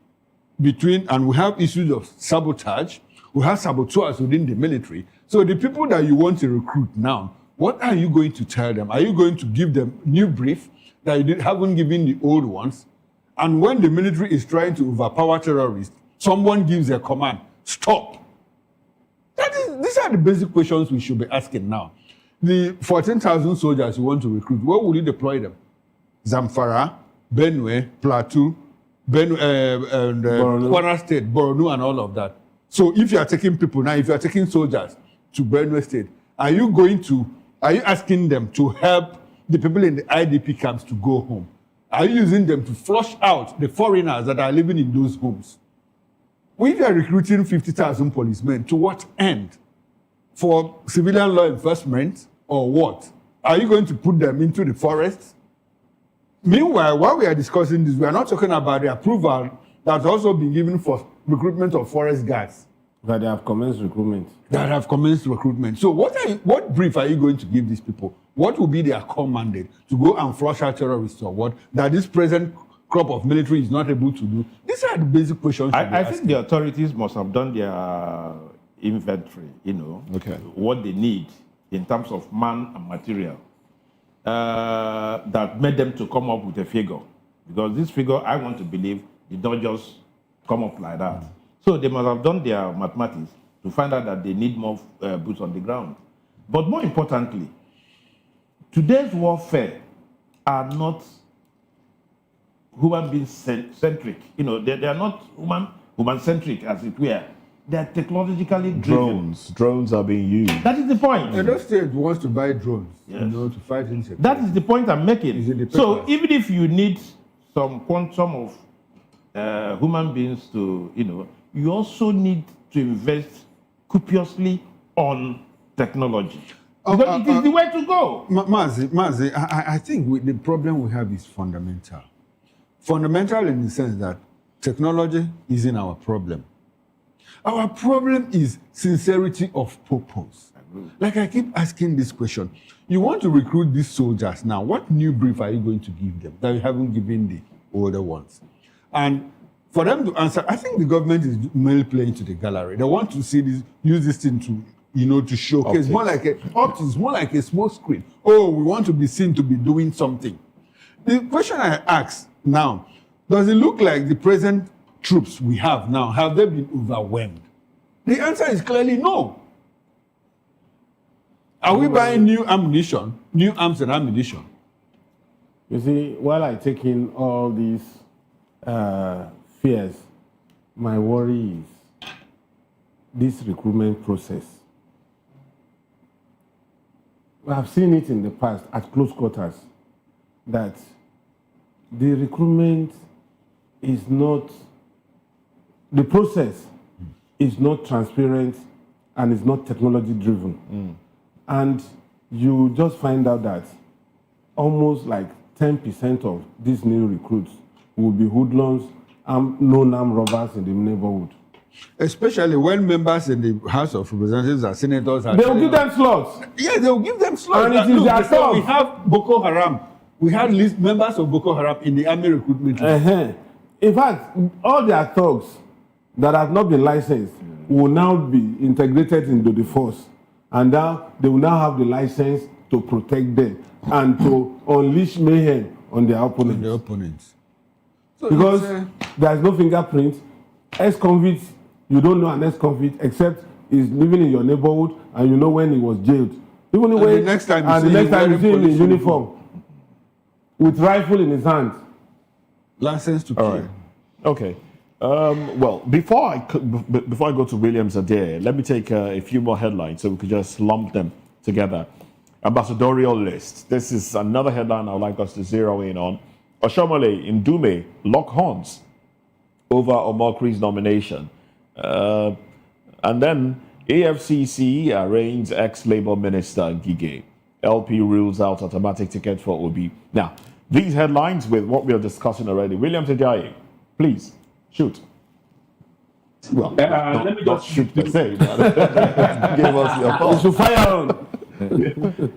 and we have issues of sabotage. We have saboteurs within the military. So the people that you want to recruit now, what are you going to tell them? Are you going to give them new brief that you haven't given the old ones? And when the military is trying to overpower terrorists, someone gives a command, stop. These are the basic questions we should be asking now. The 14,000 soldiers you want to recruit, where will you deploy them? Zamfara, Benue, Plateau, Kwara State, Borno, and all of that. So if you are taking people now, if you are taking soldiers to Benue State, are you asking them to help the people in the IDP camps to go home? Are you using them to flush out the foreigners that are living in those homes? If you are recruiting 50,000 policemen, to what end? For civilian law enforcement or what? Are you going to put them into the forests? Meanwhile, while we are discussing this, we are not talking about the approval that's also been given for recruitment of forest guards. That they have commenced recruitment. So what brief are you going to give these people? What will be their core mandate? To go and flush out terrorists or what? That this present crop of military is not able to do? These are the basic questions. I think the authorities must have done their inventory, what they need in terms of man and material. That made them to come up with a figure. Because this figure, I want to believe, did not just come up like that. So they must have done their mathematics to find out that they need more boots on the ground. But more importantly, today's warfare are not human being centric. They are not human centric, as it were. They're technologically driven. Drones are being used. That is the point. Edo State wants to buy drones, to fight insecurity. That is the point I'm making. So even if you need some quantum of human beings to, you also need to invest copiously on technology. Because it is the way to go. Mazi, I think the problem we have is fundamental. Fundamental in the sense that technology isn't our problem. Our problem is sincerity of purpose. Like I keep asking this question. You want to recruit these soldiers now. What new brief are you going to give them that you haven't given the older ones? And for them to answer, I think the government is mainly playing to the gallery. They want to see this, use this thing to, to showcase. More like optics, more like a small screen. Oh, we want to be seen to be doing something. The question I ask now, does it look like the present troops we have now, have they been overwhelmed? The answer is clearly no. Are we buying new ammunition, new arms and ammunition? You see, while I take in all these fears, my worry is this recruitment process. We have seen it in the past at close quarters that the recruitment is not, the process is not transparent and is not technology driven. And you just find out that almost like 10% of these new recruits will be hoodlums and known-armed robbers in the neighborhood. Especially when members in the House of Representatives and senators are... They will give them slots. Yeah, they will give them slots. And it is their slots. We have Boko Haram. We had members of Boko Haram in the army recruitment. In fact, all their thugs that have not been licensed will now be integrated into the force. And now they will now have the license to protect them and to unleash mayhem on their opponents. So because there is no fingerprint. Ex-convict, you don't know an ex-convict except he's living in your neighborhood and you know when he was jailed. Even when the next time you see him in uniform with rifle in his hand. License to kill. All right. Okay. Well, before I go to Williams Adair, let me take a few more headlines so we could just lump them together. Ambassadorial list. This is another headline I would like us to zero in on. Oshomole Ndume lock horns over Omokri's nomination. And then AFCC arraigns ex-Labour Minister Gige. LP rules out automatic ticket for Obi. Now, these headlines with what we are discussing already. Williams Adair, please. Shoot. Well, let me just shoot per se. Give us your thoughts. To fire on.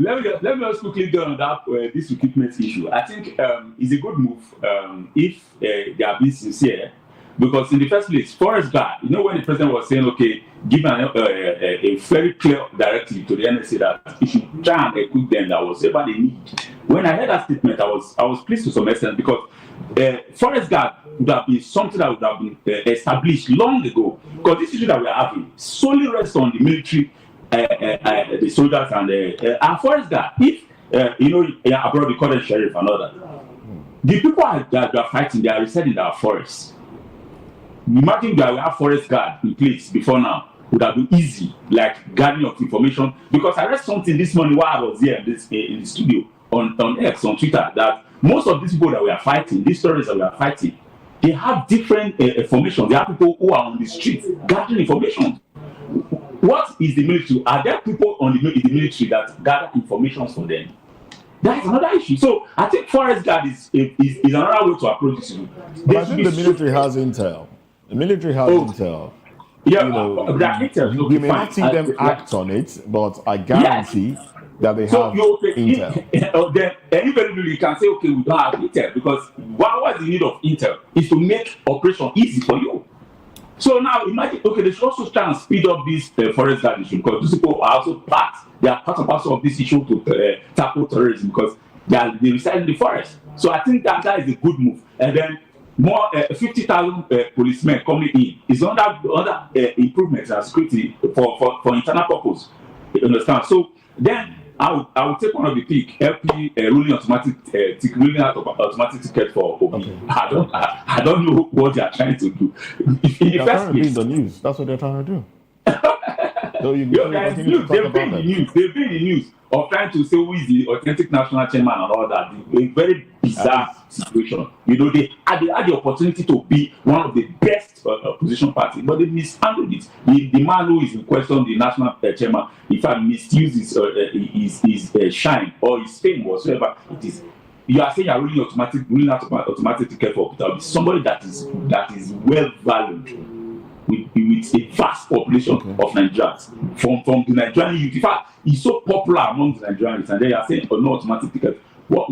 let me just quickly go on that this recruitment issue. I think it's a good move if they are being sincere, because in the first place, Forest Guard, when the president was saying, okay, give a very clear directive to the NSA that it should try and equip them that whatever they need. When I heard that statement, I was pleased to some extent, because Forest Guard would have been something that would have been established long ago, because this issue that we are having solely rests on the military, the soldiers and our Forest Guard. If abroad we call them sheriff and all that, the people that are fighting, they are residing in our forests. Imagine that we have Forest Guard in place before now, would have been easy, like gathering of information. Because I read something this morning while I was here in the studio on X, on Twitter, that most of these people that we are fighting, these stories that we are fighting, they have different information. They have people who are on the street gathering information. What is the military? Are there people in the military that gather information for them? That is another issue. So I think Forest Guard is another way to approach this issue. But I think the military has intel. The military has intel. Yeah, you may not see them act on it, but I guarantee that they have intel. Then anybody you can say, okay, we don't have intel, because what's the need of intel is to make operation easy for you. So now imagine, okay, they should also try and speed up this Forest Guard issue, because these people are also they are part and parcel of this issue to tackle terrorism, because they reside in the forest. So I think that is a good move. And then more 50,000 policemen coming in is other improvements and security for internal purpose. You understand? So then I would take one of the pick, LP ruling automatic ticket for Obi. Okay. I don't know what they are trying to do. In the They're first trying to be place, in the news. That's what they're trying to do. So you guys, continue to talk they've about been in the news. They've been in the news of trying to say who is the authentic national chairman and all that. A very bizarre situation. You know, they had the opportunity to be one of the best opposition party, but they mishandled it. The man who is in question, the national chairman, in fact, misused his shine or his fame, whatsoever it is. You are saying you are ruling out automatic ticket for Peter Obi, somebody that is well valued with a vast population of Nigerians from the Nigerian youth. In fact, he's so popular among the Nigerians, and they are saying no automatic ticket. What?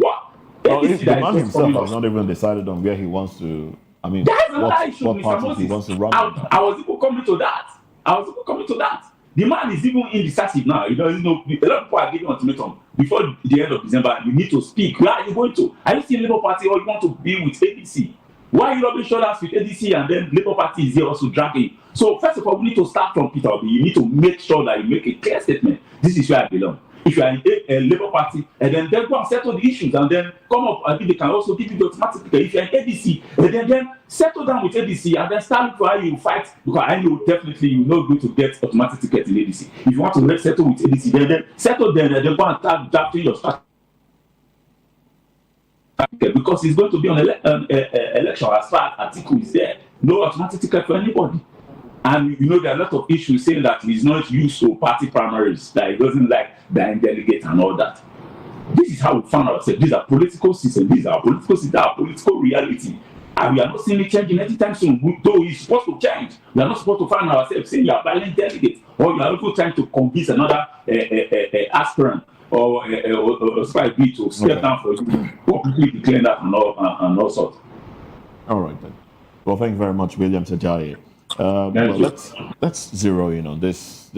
Well, if the man himself has not even decided on where he wants to. I mean, what party he wants to run. I was even coming to that. The man is even indecisive now. You know, a lot of people are giving ultimatum before the end of December. You need to speak. Where are you going to? Are you still Labour Party or you want to be with ADC? Why are you rubbing shoulders with ADC and then Labour Party is here also dragging? So first of all, we need to start from Peter Obi. You need to make sure that you make a clear statement. This is where I belong. If you are in a Labour Party, and then go and settle the issues, and then come up, and they can also give you the automatic ticket. If you are in ADC, and then settle down with ADC, and then start for how you fight, because I know definitely you're not going to get automatic ticket in ADC. If you want to settle with ADC, then settle there, and then go and start drafting your strategy. Because it's going to be on election as far as Atiku is there. No automatic ticket for anybody. And you know there are a lot of issues saying that he's not used to party primaries, that he doesn't like dying delegate and all that. This is how we found ourselves. These are political systems, these are political systems, our political reality. And we are not seeing it changing anytime soon, though it's supposed to change. We are not supposed to find ourselves saying you are violent delegates, or you are also trying to convince another aspirant or spy B to step down for you, publicly declaring that and all sorts. All right then. Well, thank you very much, William Sejaye. Well, let's zero in on this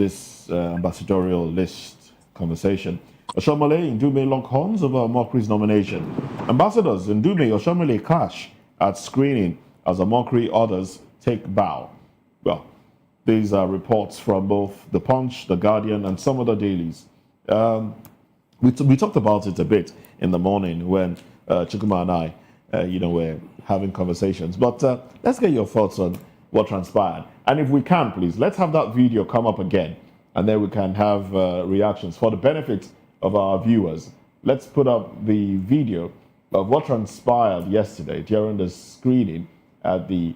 ambassadorial list conversation. Oshomole Ndume lock horns over Mokri's nomination. Ambassadors Ndume Oshomole clash at screening as a Mokri others take bow. Well, these are reports from both The Punch, The Guardian, and some other dailies. We talked about it a bit in the morning when Chukuma and I, were having conversations. But let's get your thoughts on what transpired. And if we can, please, let's have that video come up again, and then we can have reactions for the benefit of our viewers. Let's put up the video of what transpired yesterday during the screening at the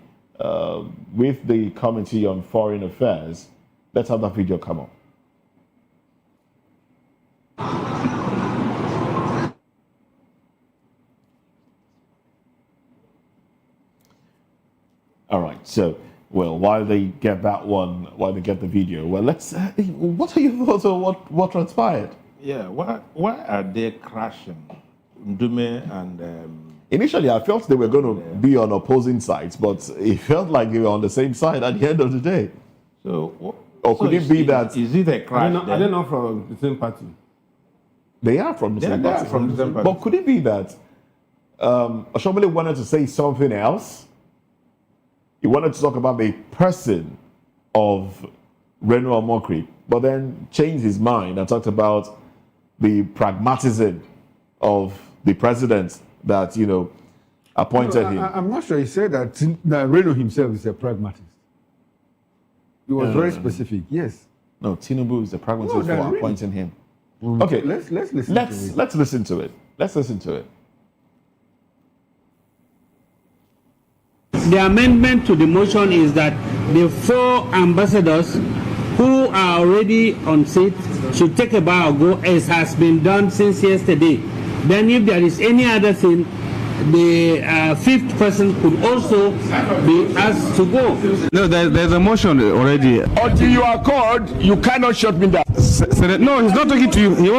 with the Committee on Foreign Affairs. Let's have that video come up. All right, so, well, while they get that one, while they get the video, well, let's, what are your thoughts on what transpired? Yeah, why are they crashing? Ndume and... Initially, I felt they were going to be on opposing sides, but it felt like they were on the same side at the end of the day. So, or could it be that... Is it a crash? Are they not from the same party? They are from the same party. From the same party. But could it be that Oshomole wanted to say something else? He wanted to talk about the person of Reno Omokri, but then changed his mind and talked about the pragmatism of the president that, appointed him. I'm not sure he said that Reno himself is a pragmatist. He was very specific, yes. No, Tinubu is a pragmatist for appointing him. Okay, let's listen to it. Let's listen to it. Let's listen to it. The amendment to the motion is that the 4 ambassadors who are already on seat should take a bow go, as has been done since yesterday. Then if there is any other thing, the 5th person could also be asked to go. No, there's a motion already. Until you are called, you cannot shut me down. No, he's not talking to you. He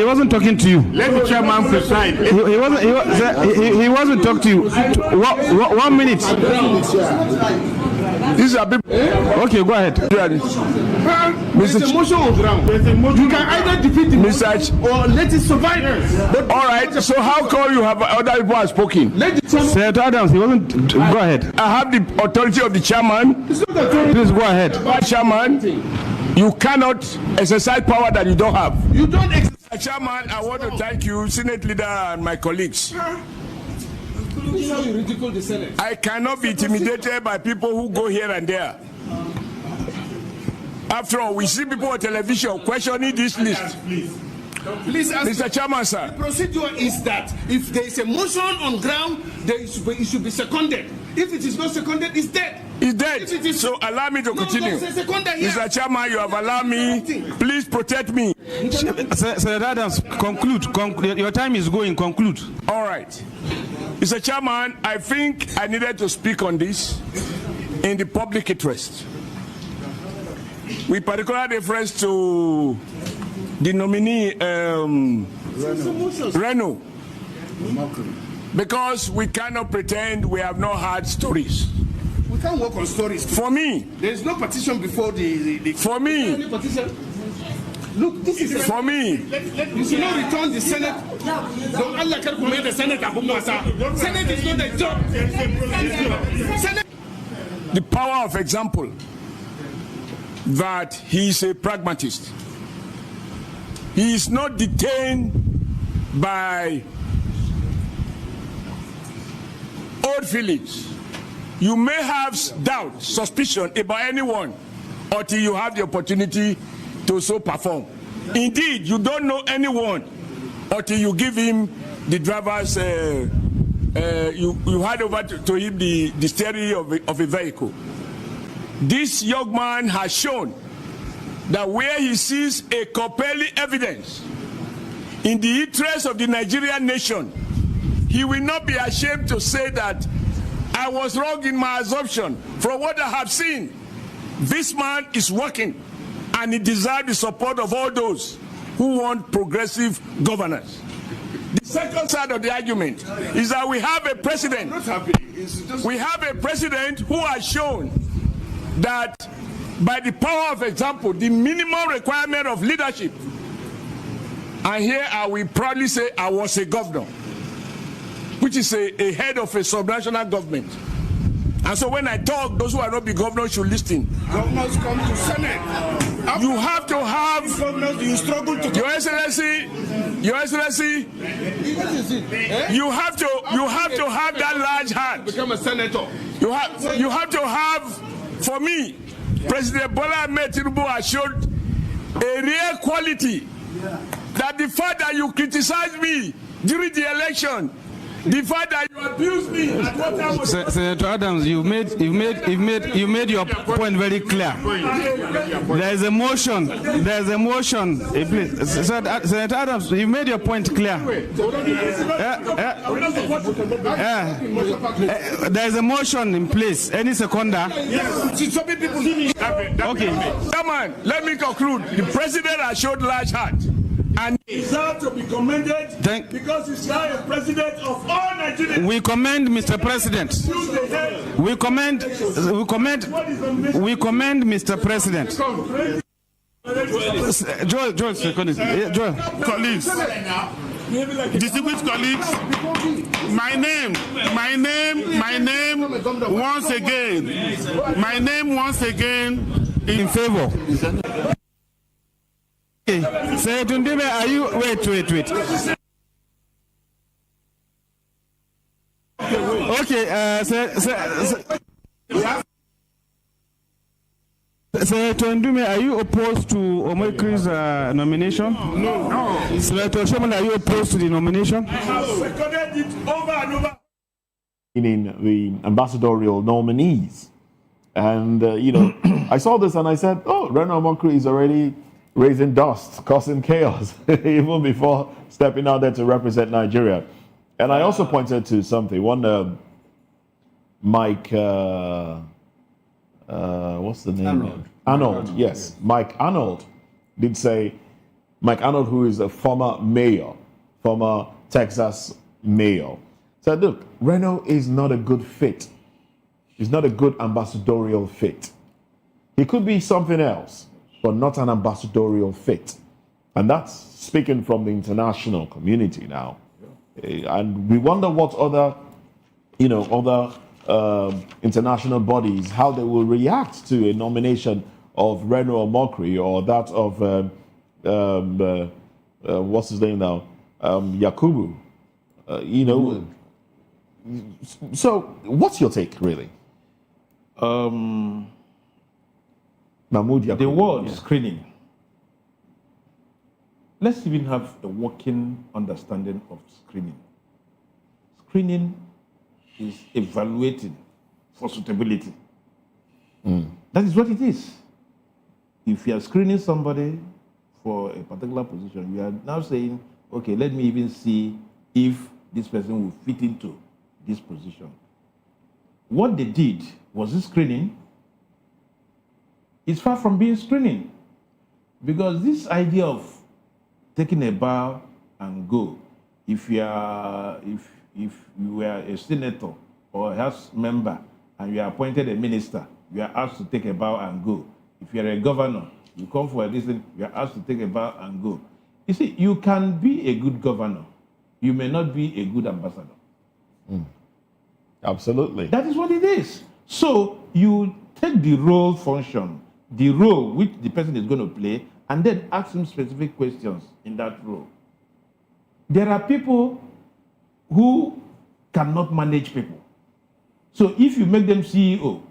wasn't talking to you. Let the chairman preside. He wasn't talking to you. 1 minute. These are people. Okay, go ahead. There's a motion on ground. You can either defeat the motion or let it survive. But all right. So how come you have other people have spoken? Senator Adams, he wasn't. Go ahead. I have the authority of the chairman. Please go ahead. Chairman, You cannot exercise power that you don't have. You don't exercise. Chairman, I want to thank you, Senate Leader, and my colleagues. I cannot be intimidated by people who go here and there. After all, we see people on television questioning this list. Please ask Mr. Chairman, sir. The procedure is that if there is a motion on ground, it should be seconded. If it is not seconded, it's dead. It's dead. So allow me to continue. Mr. Chairman, you have allowed me. Please protect me. Senator Adams, conclude. Your time is going. Conclude. All right. Mr. Chairman, I think I needed to speak on this in the public interest. With particular reference to the nominee, Reno. Because we cannot pretend we have not had stories. We can't work on stories. For me, there is no petition before the for me, look, this is for me. You should not return the Senate. Don't Allah can command the Senate. Senate is not a job. Senate. The power of example that he is a pragmatist. He is not detained by old feelings. You may have doubt, suspicion about anyone until you have the opportunity to so perform. Indeed, you don't know anyone until you give him the driver's, you hand over to him the steering of a vehicle. This young man has shown that where he sees a compelling evidence in the interest of the Nigerian nation, he will not be ashamed to say that I was wrong in my assumption. From what I have seen, this man is working and he deserves the support of all those who want progressive governance. The second side of the argument is that we have a president. We have a president who has shown that by the power of example, the minimum requirement of leadership, and here I will proudly say I was a governor, which is a head of a subnational government. And so when I talk, those who are not the governors should listen. Governors come to Senate. You have to have, you struggle to Your Excellency, you have to have that large heart. Become a senator. You have to have, for me, President Bola Ahmed Tinubu has shown a real quality that the fact that you criticize me during the election, the fact that you abuse me at what time was Senator Adams, you made your point very clear. There is a motion. Please, Senator Adams, you made your point clear. There is a motion in place. Any seconder? Okay. Come on, let me conclude. The president has showed large heart. And he deserves to be commended because he's now a president of all Nigerians. We commend Mr. President. We commend Mr. President. Joel, Joel. Colleagues, distinguished colleagues, my name, once again, in favor. Senator Ndebe, are you wait. Okay, Senator Ndume, are you opposed to Omekri's nomination? No. Senator Shomon, are you opposed to the nomination? I have seconded it over and over. In the ambassadorial nominees. And, I saw this and I said, Reno Omokri is already raising dust, causing chaos, even before stepping out there to represent Nigeria. And I also pointed to something. One, Mike, what's the name? Arnold, yes. Mike Arnold did say, Mike Arnold, who is a former Texas mayor, said, look, Reno is not a good fit. He's not a good ambassadorial fit. He could be something else, but not an ambassadorial fit. And that's speaking from the international community now. And we wonder what other international bodies, how they will react to a nomination of Reno or Mokri or that of what's his name now, Yakubu. You know. So, what's your take, really? Mahmoud Yakubu. The word screening. Let's even have a working understanding of screening. Screening is evaluating for suitability. That is what it is. If you are screening somebody for a particular position, you are now saying, okay, let me even see if this person will fit into this position. What they did was this screening. It's far from being screening, because this idea of taking a bow and go, if you are a senator or a house member and you are appointed a minister, you are asked to take a bow and go. If you are a governor, you come for a reason, you are asked to take a bow and go. You see, you can be a good governor, you may not be a good ambassador. Absolutely. That is what it is. So you take the role function, the role which the person is going to play, and then ask him specific questions in that role. There are people who cannot manage people. So if you make them CEO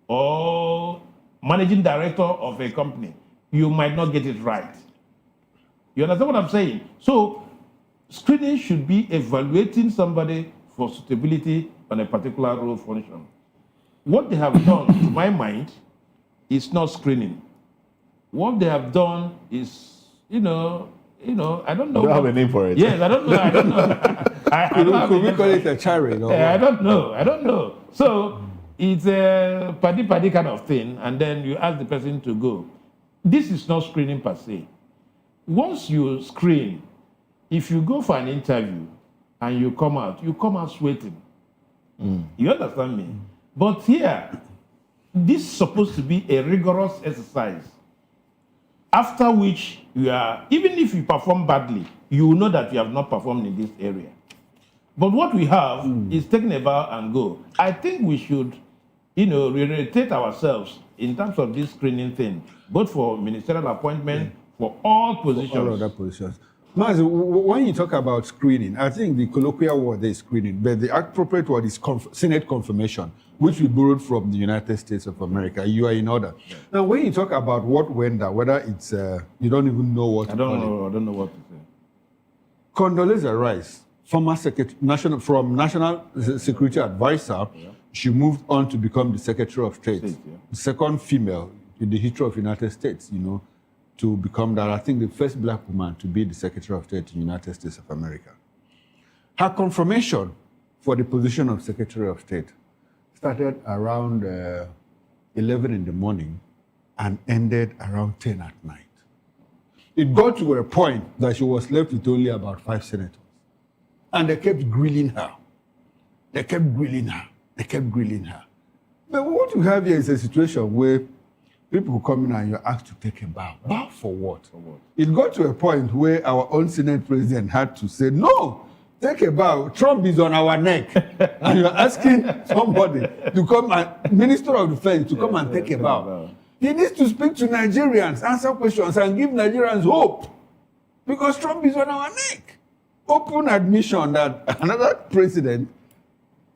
or managing director of a company, you might not get it right. You understand what I'm saying? So screening should be evaluating somebody for suitability on a particular role function. What they have done, to my mind, is not screening. What they have done is, I don't know. I don't have a name for it. Yes, I don't know. Could we call it a charity? I don't know. So it's a paddy kind of thing, and then you ask the person to go. This is not screening per se. Once you screen, if you go for an interview and you come out sweating. You understand me? But here, this is supposed to be a rigorous exercise, after which you are, even if you perform badly, you will know that you have not performed in this area. But what we have is taking a bow and go. I think we should, reorientate ourselves in terms of this screening thing, both for ministerial appointment, for all positions. All other positions. Mas, when you talk about screening, I think the colloquial word is screening, but the appropriate word is Senate confirmation, which we borrowed from the United States of America. You are in order. Yeah. Now, when you talk about what went down, whether it's, you don't even know what to call it. I don't know what to say. Condoleezza Rice, former National Security Advisor, she moved on to become the Secretary of State, the second female in the history of the United States, to become that, I think, the first black woman to be the Secretary of State in the United States of America. Her confirmation for the position of Secretary of State started around 11 in the morning and ended around 10 at night. It got to a point that she was left with only about 5 senators. And they kept grilling her. But what you have here is a situation where people who come in and you're asked to take a bow. Bow for what? It got to a point where our own Senate president had to say, no, take a bow. Trump is on our neck. And you're asking somebody to come and, Minister of Defense, to come and take a bow. He needs to speak to Nigerians, answer questions, and give Nigerians hope. Because Trump is on our neck. Open admission that another president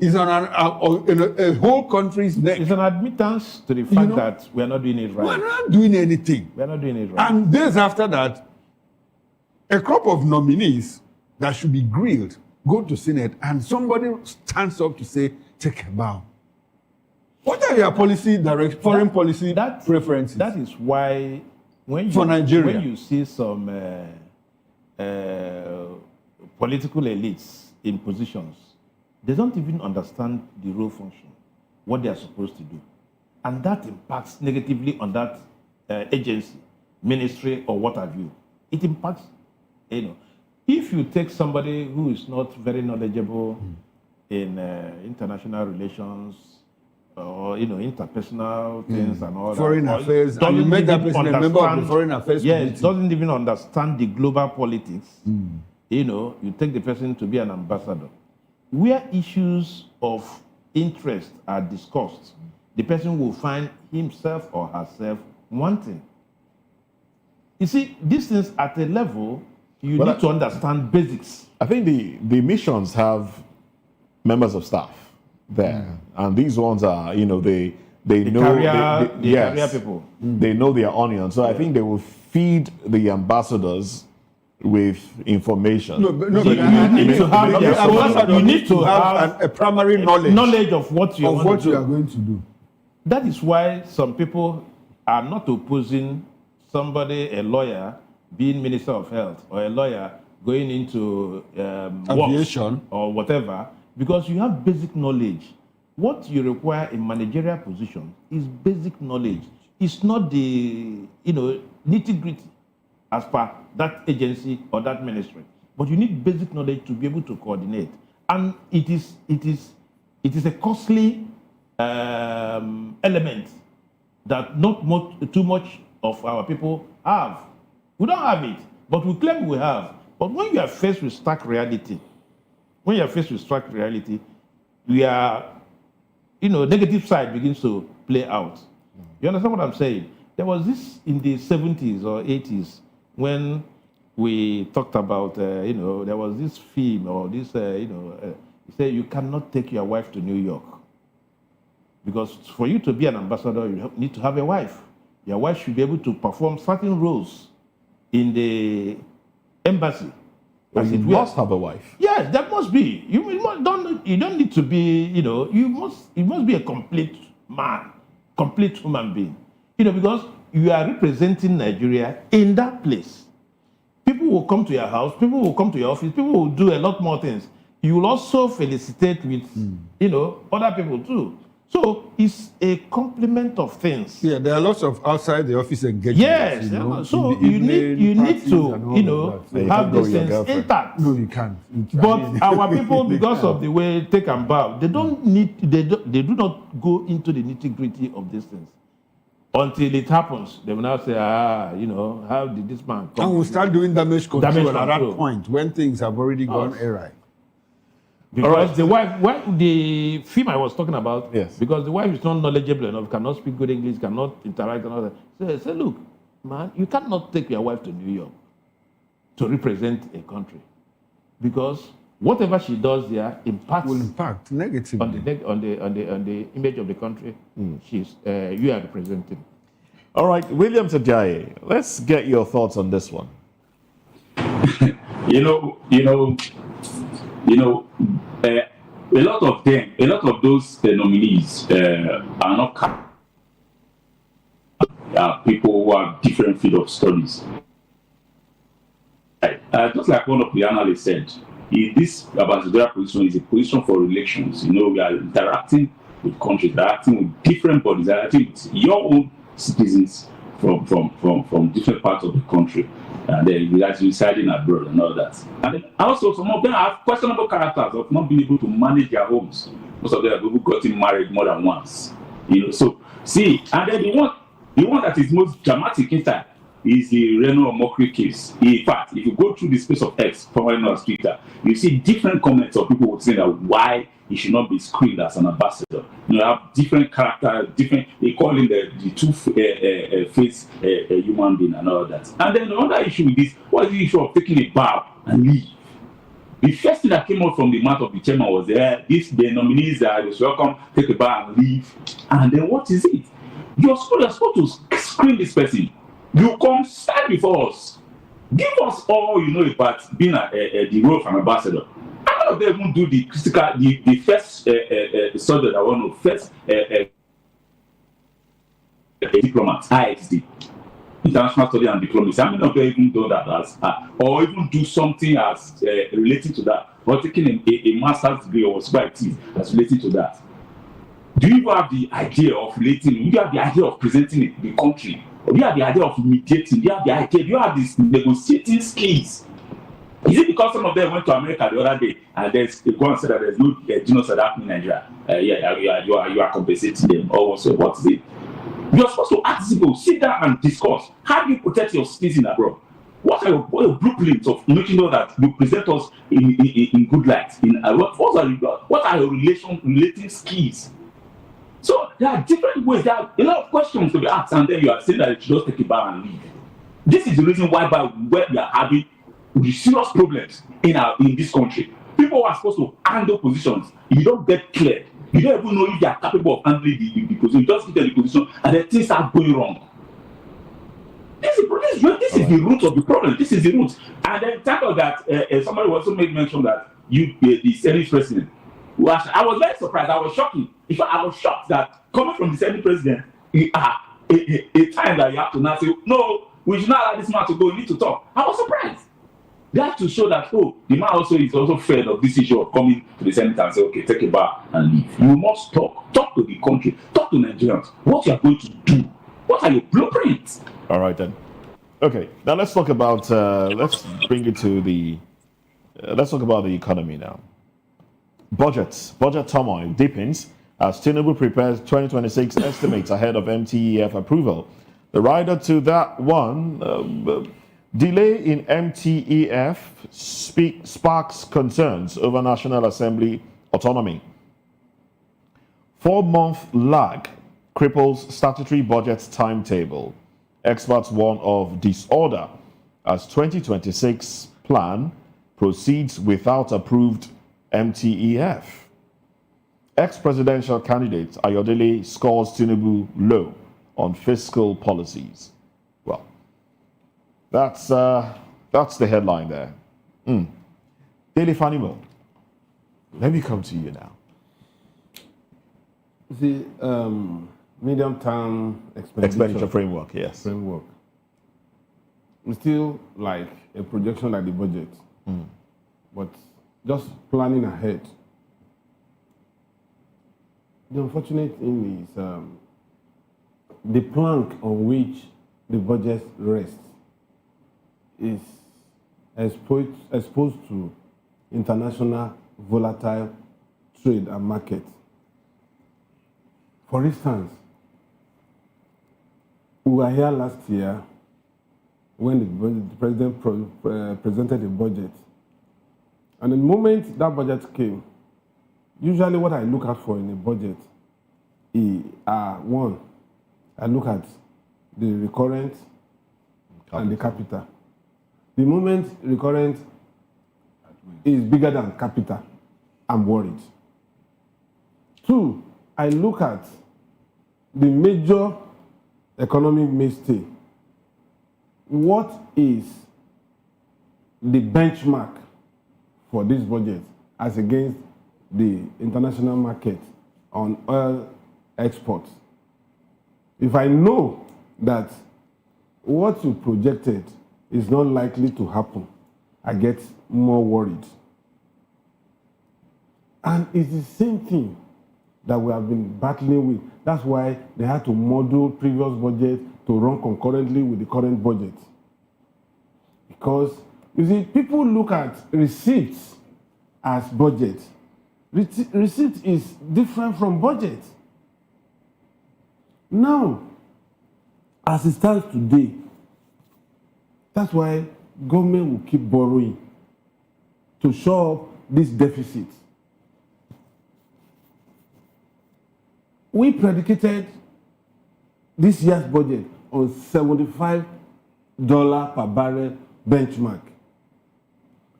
is on a whole country's neck. It's an admittance to the fact that we are not doing it right. We're not doing anything. We are not doing it right. And days after that, a crop of nominees that should be grilled go to Senate and somebody stands up to say, take a bow. What are your foreign policy preferences? That is why when you see some political elites in positions, they don't even understand the role function, what they are supposed to do. And that impacts negatively on that agency, ministry, or what have you. It impacts, if you take somebody who is not very knowledgeable in international relations, or interpersonal things and all foreign that. affairs, and you make that person a member of the foreign affairs committee. Yes, doesn't even understand the global politics. You take the person to be an ambassador. Where issues of interest are discussed, the person will find himself or herself one thing. You see, these things at a level, you But need to understand basics. I think the missions have members of staff there, and these ones are, you know, they know career people. They know their onions, so I think they will feed the ambassadors with information. You need to have a primary knowledge of what you are going to do. That is why some people are not opposing somebody, a lawyer, being Minister of Health, or a lawyer going into aviation or whatever, because you have basic knowledge. What you require in managerial position is basic knowledge. It's not the nitty-gritty as per that agency or that ministry, but you need basic knowledge to be able to coordinate. And it is a costly element that too much of our people have. We don't have it, but we claim we have. But when you are faced with stark reality, negative side begins to play out. You understand what I'm saying? There was this in the 70s or 80s when we talked about, there was this film or this, you say you cannot take your wife to New York. Because for you to be an ambassador, you need to have a wife. Your wife should be able to perform certain roles in the embassy. You must have a wife. Yes, that must be. You don't need to be, you must be a complete man, complete human being. Because you are representing Nigeria in that place. People will come to your house, people will come to your office, people will do a lot more things. You will also felicitate with, other people too. So it's a complement of things. Yeah, there are lots of outside the office engagements. Yes, so you need to, have these things intact. No, you can't. But our people, because of the way take and bow, they do not go into the nitty-gritty of these things. Until it happens, they will now say, how did this man come? And we'll start doing damage control at that point when things have already gone awry. Because the film I was talking about, because the wife is not knowledgeable enough, cannot speak good English, cannot interact and all that. Say, look, man, you cannot take your wife to New York to represent a country. Because whatever she does there will impact negatively on the image of the country you are representing. All right, William Tajaye, let's get your thoughts on this one. A lot of those nominees are not people who have different field of studies. Just like one of the analysts said, this ambassadorial position is a position for relations. We are interacting with countries, interacting with different bodies, interacting with your own citizens from different parts of the country. And then we are residing abroad and all that. And then also some of them have questionable characters of not being able to manage their homes. Most of them have people gotten married more than once. So see, and then the one that is most dramatic in time is the Reno Omokri case. In fact, if you go through the space of X, formerly known as Twitter, you see different comments of people saying that why he should not be screened as an ambassador. You have different characters, they call him the two-faced human being and all that. And then another issue with this was the issue of taking a bow and leave. The first thing that came out from the mouth of the chairman was the nominees that is welcome, take a bow and leave. And then what is it? You're supposed to screen this person. You come stand before us. Give us all you know about being the role of an ambassador. How about they even do the critical, the first subject I want to first diplomat, ISD, international study and diplomacy. How many of them even do that as or even do something as related to that, or taking a master's degree or expertise that's related to that? Do you have the idea of relating? Do you have the idea of presenting the country? Or do you have the idea of mediating? Do you have the idea? Do you have these negotiating skills? Is it because some of them went to America the other day and they go and say that there's no genocide happening in Nigeria? You are compensating them. Or so what is it? You're supposed to ask people, sit down and discuss. How do you protect your citizen abroad? What are your blueprints of making sure that you present us in good light? What are your relating skills? So there are different ways. There are a lot of questions to be asked, and then you are saying that you should just take a bow and leave. This is the reason why we are having serious problems in this country. People who are supposed to handle positions, you don't get cleared. You don't even know if they are capable of handling the position. You just get the position, and then things are going wrong. This is the root of the problem. This is the root. And then thank God that somebody also made mention that the Senate president. I was very surprised. I was shocking. In fact, I was shocked that coming from the Senate president, a time that you have to now say, no, we should not allow this man to go. We need to talk. I was surprised. They have to show that, the man also is also afraid of this issue of coming to the Senate and say, okay, take a bow and leave. You must talk. Talk to the country. Talk to Nigerians. What you are going to do. What are your blueprints? All right, then. Okay, now let's talk about, let's bring it to the, let's talk about the economy now. Budget turmoil deepens as Tinubu prepares 2026 estimates ahead of MTEF approval. The rider to that one, delay in MTEF sparks concerns over National Assembly autonomy. 4-month lag cripples statutory budget timetable. Experts warn of disorder as 2026 plan proceeds without approved MTEF. Ex-presidential candidate Ayodele scores Tinubu low on fiscal policies. Well, that's the headline there. Daily Fanimo, let me come to you now. The medium-term Expenditure framework, yes. Framework. It's still like a projection like the budget, but just planning ahead. The unfortunate thing is the plank on which the budget rests is exposed to international volatile trade and market. For instance, we were here last year when the president presented the budget. And the moment that budget came, usually what I look out for in a budget is, one, I look at the recurrent and the capital. The moment recurrent is bigger than capital, I'm worried. Two, I look at the major economic mainstay. What is the benchmark for this budget as against the international market on oil exports? If I know that what you projected is not likely to happen, I get more worried. And it's the same thing that we have been battling with. That's why they had to model previous budget to run concurrently with the current budget. Because, you see, people look at receipts as budget. Receipt is different from budget. Now, as it stands today, that's why government will keep borrowing to show up this deficit. We predicated this year's budget on $75 per barrel benchmark.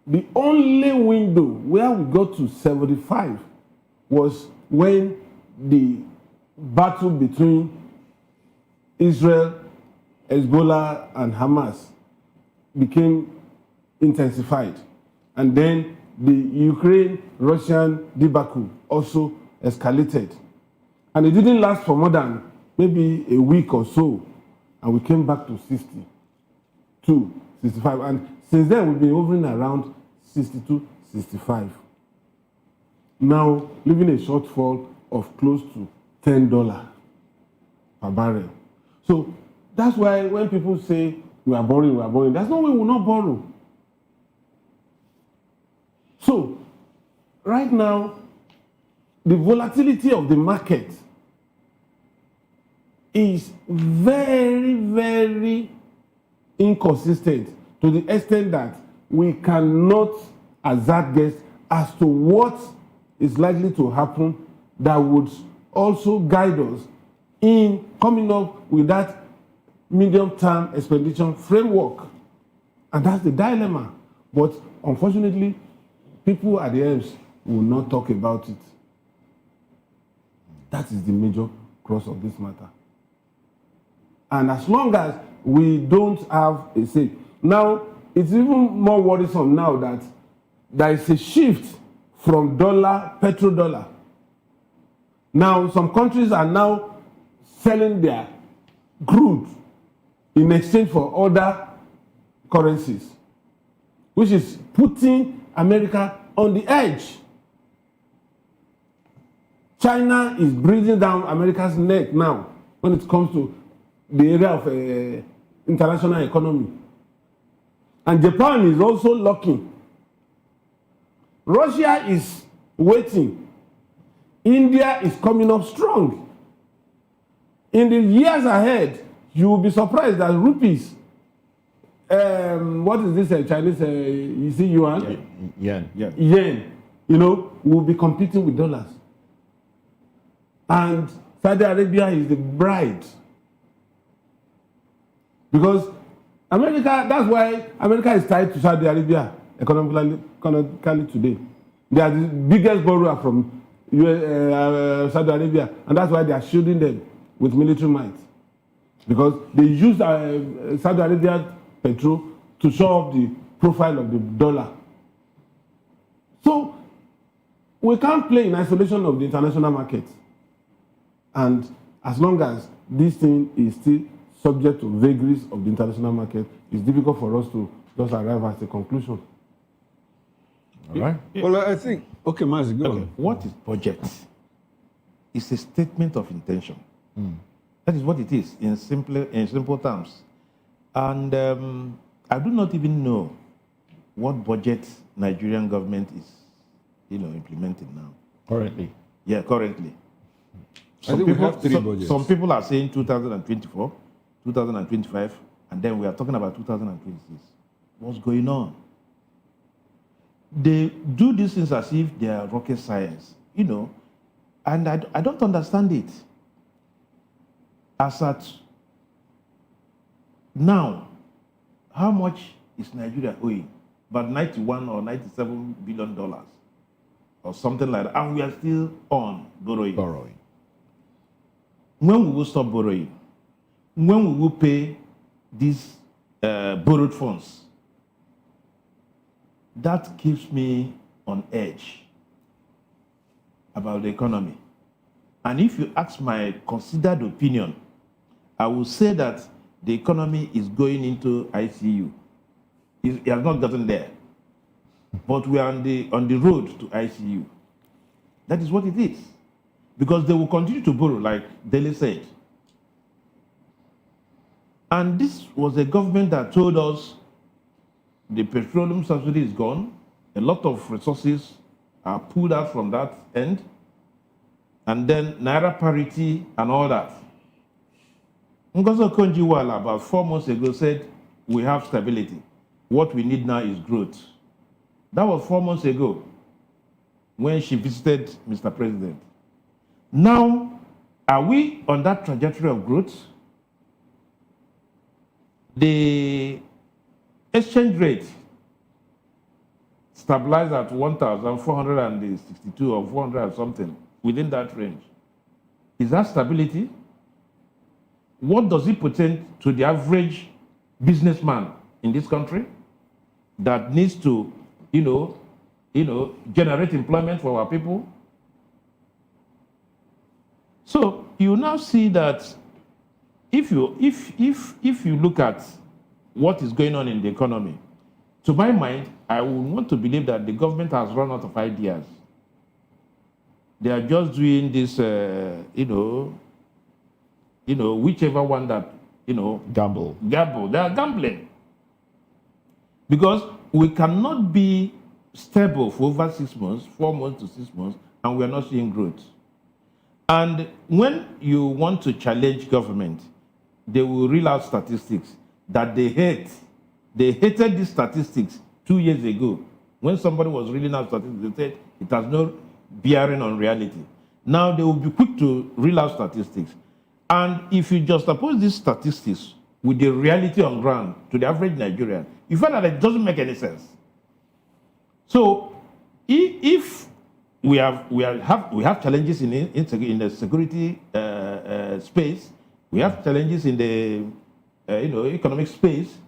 The only window where we got to 75 was when the battle between Israel, Hezbollah, and Hamas became intensified. And then the Ukraine-Russian debacle also escalated. And it didn't last for more than maybe a week or so. And we came back to 62, 65. And since then, we've been hovering around 62, 65. Now, leaving a shortfall of close to $10 per barrel. So that's why when people say we are borrowing, there's no way we will not borrow. So, right now, the volatility of the market is very, very inconsistent to the extent that we cannot hazard guess as to what is likely to happen that would also guide us in coming up with that medium-term expenditure framework. And that's the dilemma. But unfortunately, people at the ends will not talk about it. That is the major cross of this matter. And as long as we don't have a say, now it's even more worrisome now that there is a shift from dollar, petrodollar. Now some countries are now selling their crude in exchange for other currencies, which is putting America on the edge. China is breathing down America's neck now when it comes to the area of international economy. And Japan is also locking. Russia is waiting. India is coming up strong. In the years ahead, you will be surprised that rupees, what is this Chinese, you see yuan? Yen, you know, will be competing with dollars. And Saudi Arabia is the bride. Because America, that's why America is tied to Saudi Arabia economically today. They are the biggest borrower from Saudi Arabia, and that's why they are shielding them with military might. Because they use Saudi Arabia petrol to show up the profile of the dollar. So we can't play in isolation of the international market. And as long as this thing is still subject to vagaries of the international market, it's difficult for us to just arrive at a conclusion. All right. Well, I think, okay, Mazi, go on. What is budget? It's a statement of intention. That is what it is in simple terms. And I do not even know what budget Nigerian government is, implementing now. Currently. Yeah, currently. I think we have three budgets. Some people are saying 2024, 2025, and then we are talking about 2026. What's going on? They do these things as if they are rocket science, and I don't understand it. As at now, how much is Nigeria owing? About 91 or 97 billion dollars or something like that, and we are still on borrowing. When we will stop borrowing? When we will pay these borrowed funds? That keeps me on edge about the economy. And if you ask my considered opinion, I will say that the economy is going into ICU. It has not gotten there, but we are on the road to ICU. That is what it is. Because they will continue to borrow, like Dele said. And this was a government that told us the petroleum subsidy is gone, a lot of resources are pulled out from that end, and then Naira parity and all that. Ngozi Okonjo-Iweala, about 4 months ago, said, we have stability. What we need now is growth. That was 4 months ago when she visited Mr. President. Now, are we on that trajectory of growth? The exchange rate stabilized at 1,462 or 400 or something, within that range. Is that stability? What does it pertain to the average businessman in this country that needs to, generate employment for our people? So you now see that if you look at what is going on in the economy, to my mind, I would want to believe that the government has run out of ideas. They are just doing this, whichever one that, gamble. They are gambling. Because we cannot be stable for over 6 months, 4 months to 6 months, and we are not seeing growth. And when you want to challenge government, they will reel out statistics that they hate. They hated these statistics 2 years ago. When somebody was reeling out statistics, they said it has no bearing on reality. Now they will be quick to reel out statistics. And if you juxtapose these statistics with the reality on ground to the average Nigerian, you find that it doesn't make any sense. So if we have challenges in the security space, we have challenges in the economic space,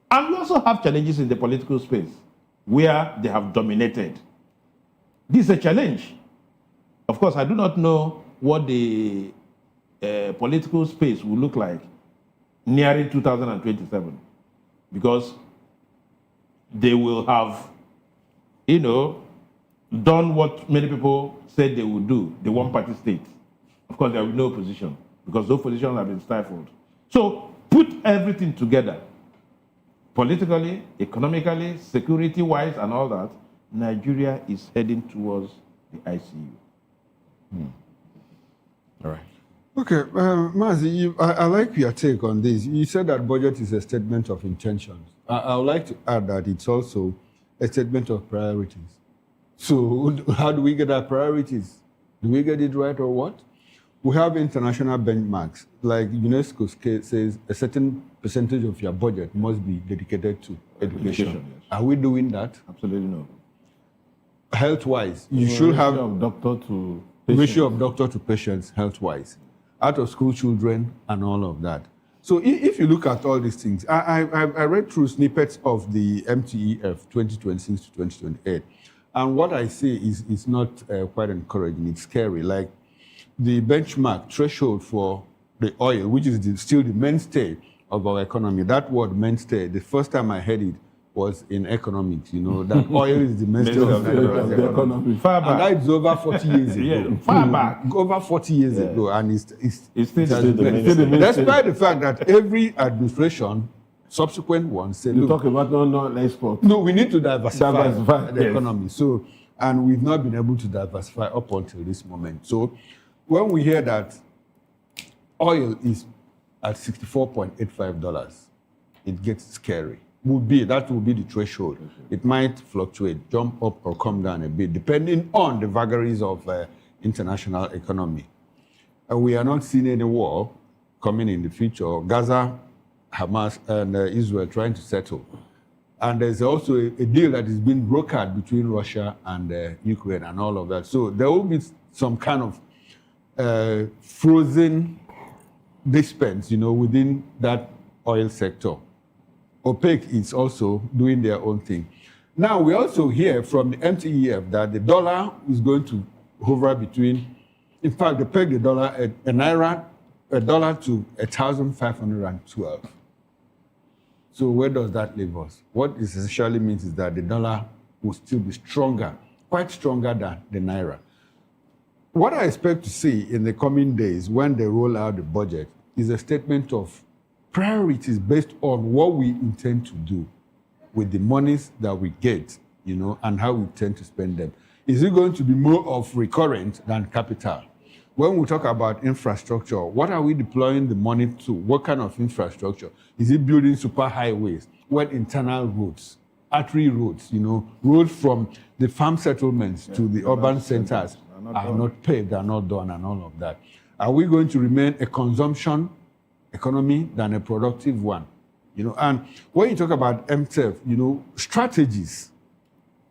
and we also have challenges in the political space where they have dominated. This is a challenge. Of course, I do not know what the political space will look like nearing 2027, because they will have, done what many people said they would do, the one-party state. Of course, there will be no opposition, because those positions have been stifled. So put everything together, politically, economically, security-wise, and all that, Nigeria is heading towards the ICU. All right. Okay, Mazi, I like your take on this. You said that budget is a statement of intentions. I would like to add that it's also a statement of priorities. So how do we get our priorities? Do we get it right or what? We have international benchmarks. Like UNESCO says, a certain percentage of your budget must be dedicated to education. Yes. Are we doing that? Absolutely no. Health-wise, you should have ratio of doctor to patients health-wise, out of school children and all of that. So if you look at all these things, I read through snippets of the MTEF 2026 to 2028, and what I see is not quite encouraging. It's scary. Like the benchmark threshold for the oil, which is still the mainstay of our economy. That word mainstay, the first time I heard it was in economics, that oil is the mainstay of the economy. Far back. And that is over 40 years ago. Yeah, far back. Over 40 years ago, and it's still the mainstay. Despite the fact that every administration, subsequent ones, said, you talk about non-export. No, we need to diversify the yes. economy. So, and we've not been able to diversify up until this moment. So, when we hear that oil is at $64.85, it gets scary. That will be the threshold. It might fluctuate, jump up or come down a bit, depending on the vagaries of international economy. We are not seeing any war coming in the future. Gaza, Hamas, and Israel trying to settle. And there's also a deal that is being brokered between Russia and Ukraine and all of that. So there will be some kind of frozen dispense, within that oil sector. OPEC is also doing their own thing. Now, we also hear from the MTEF that the dollar is going to hover between, in fact, they peg the dollar at a dollar to 1,512. So where does that leave us? What it essentially means is that the dollar will still be stronger, quite stronger than the naira. What I expect to see in the coming days when they roll out the budget is a statement of priorities based on what we intend to do with the monies that we get, and how we intend to spend them. Is it going to be more of recurrent than capital? When we talk about infrastructure, what are we deploying the money to? What kind of infrastructure? Is it building super highways? What internal roads, artery roads, roads from the farm settlements to the urban centers are not paved, are not done, and all of that. Are we going to remain a consumption economy than a productive one? And when you talk about MTEF, strategies,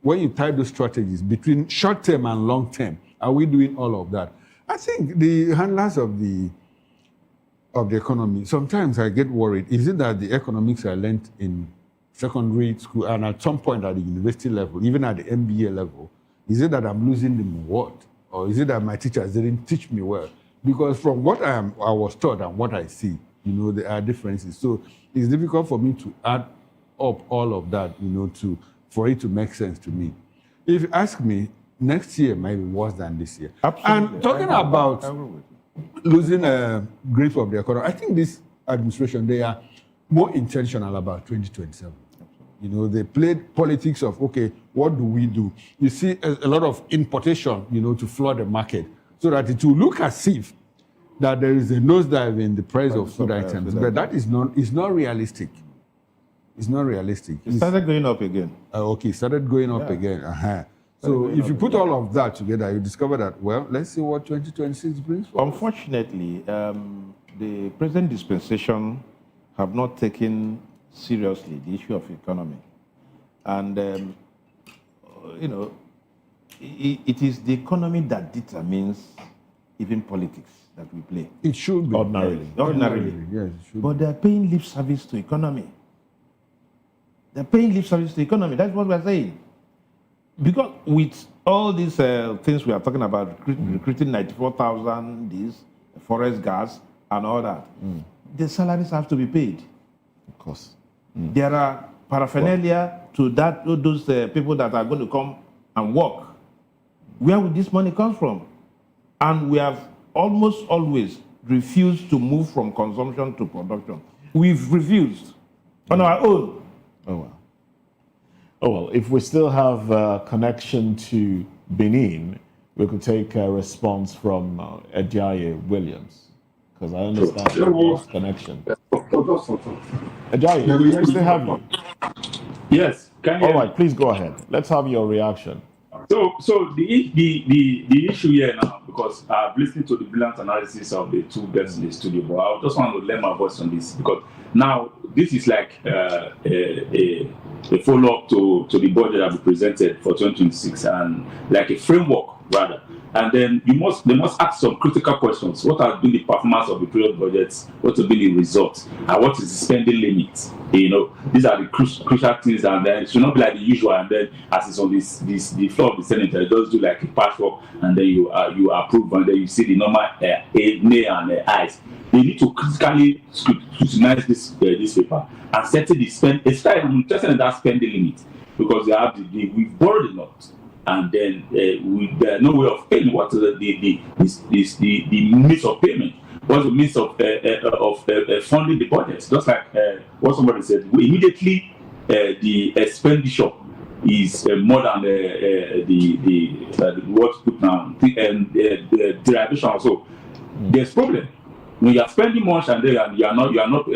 when you tie those strategies between short term and long term, are we doing all of that? I think the handlers of the economy, sometimes I get worried. Is it that the economics I learned in secondary school and at some point at the university level, even at the MBA level, is it that I'm losing them what? Or is it that my teachers didn't teach me well? Because from what I was taught and what I see, there are differences. So it's difficult for me to add up all of that, for it to make sense to me. If you ask me, next year might be worse than this year. Absolutely. And talking about losing a grip of the economy, I think this administration, they are more intentional about 2027. They played politics of, okay, what do we do? You see a lot of importation, to flood the market, so that it will look as if that there is a nosedive in the price of food items. But that is not realistic. It's not realistic. It started going up again. Okay, started going up again. So if you put all of that together, you discover that, well, let's see what 2026 brings for us. Unfortunately, the present dispensation have not taken seriously the issue of economy. And, it is the economy that determines even politics that we play. It should be. Ordinarily. Yes, it should But they're paying lip service to economy. They're paying lip service to economy. That's what we're saying. Because with all these things we are talking about, recruiting 94,000, these forest guards and all that, the salaries have to be paid. Of course. There are paraphernalia to that, to those people that are going to come and work. Where would this money come from? And we have almost always refused to move from consumption to production. We've refused on our own. Oh, well. Oh, well, if we still have a connection to Benin, we could take a response from Ejaye Williams, because I understand the lost connection. Ejaye, we still have you. Yes, can you? All right, please go ahead. Let's have your reaction. So the issue here now, because I've listened to the brilliant analysis of the two guests in the studio, but I just want to lend my voice on this, because now this is like a follow-up to the budget that we presented for 2026, and like a framework rather. And then they must ask some critical questions. What has been the performance of the period budgets? What has been the results? And what is the spending limit? These are the crucial things, and then it should not be like the usual. And then, as is on the floor of the Senate, it does do like a patchwork, and then you approve, and then you see the normal nay and ayes. They need to critically scrutinize this paper and settle the spend. Especially I'm interested in that spending limit, because they have we've borrowed a lot. And then there's no way of paying. What is the means of payment? What's the means of funding the budget? Just like what somebody said, immediately the expenditure is more than what put now the derivation also. There's problem when you are spending much and then you are not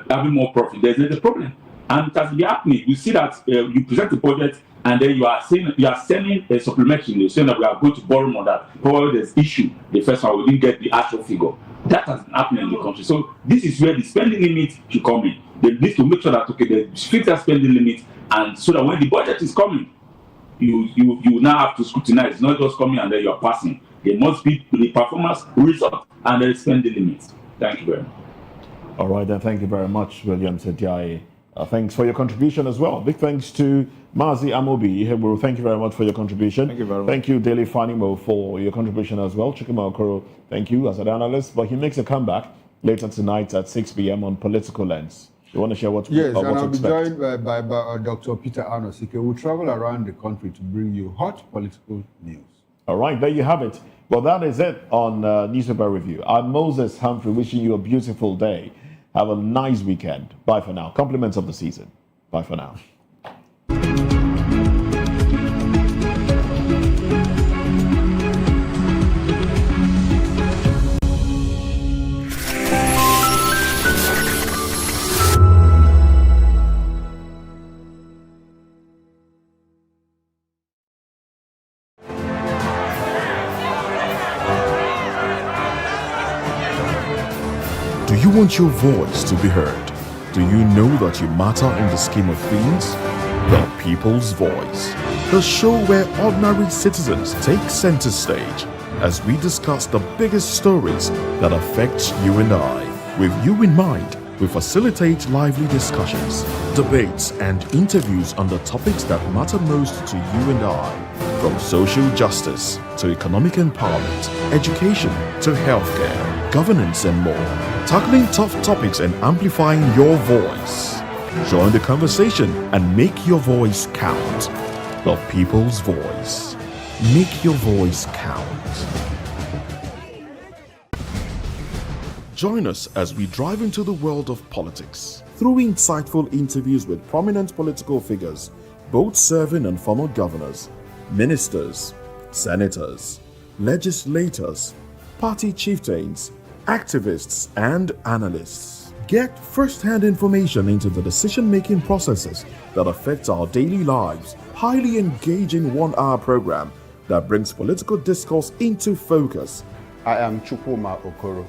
having more profit. There's a problem. And it has been happening. You see that you present the budget, and then you are sending a supplementary. You're saying that we are going to borrow more. That probably there's issue. The first one, we didn't get the actual figure. That has been happening in the country. So this is where the spending limit should come in. They need to make sure that they fix that spending limit, and so that when the budget is coming, you now have to scrutinize. It's not just coming and then you are passing. There must be the performance result and the spending limit. Thank you very much. All right, then. Thank you very much, William Sediaye. Thanks for your contribution as well. Big thanks to Mazi Amobi. Thank you very much for your contribution. Thank you very much. Thank you, Daily Fanimo, for your contribution as well. Chukuma Okoro, thank you as an analyst. But he makes a comeback later tonight at 6 p.m. on Political Lens. You want to share what Yes, what and to I'll be expect? joined by Dr. Peter Anosike. We'll travel around the country to bring you hot political news. All right, there you have it. Well, that is it on Newspaper Review. I'm Moses Humphrey, wishing you a beautiful day. Have a nice weekend. Bye for now. Compliments of the season. Bye for now. Do you want your voice to be heard? Do you know that you matter in the scheme of things? The People's Voice, the show where ordinary citizens take center stage as we discuss the biggest stories that affect you and I. With you in mind, we facilitate lively discussions, debates, and interviews on the topics that matter most to you and I. From social justice to economic empowerment, education to healthcare, governance, and more. Tackling tough topics and amplifying your voice. Join the conversation and make your voice count. The People's Voice. Make your voice count. Join us as we drive into the world of politics through insightful interviews with prominent political figures, both serving and former governors, ministers, senators, legislators, party chieftains, activists, and analysts. Get first-hand information into the decision-making processes that affect our daily lives. Highly engaging 1-hour program that brings political discourse into focus. I am Chukwuma Okoro.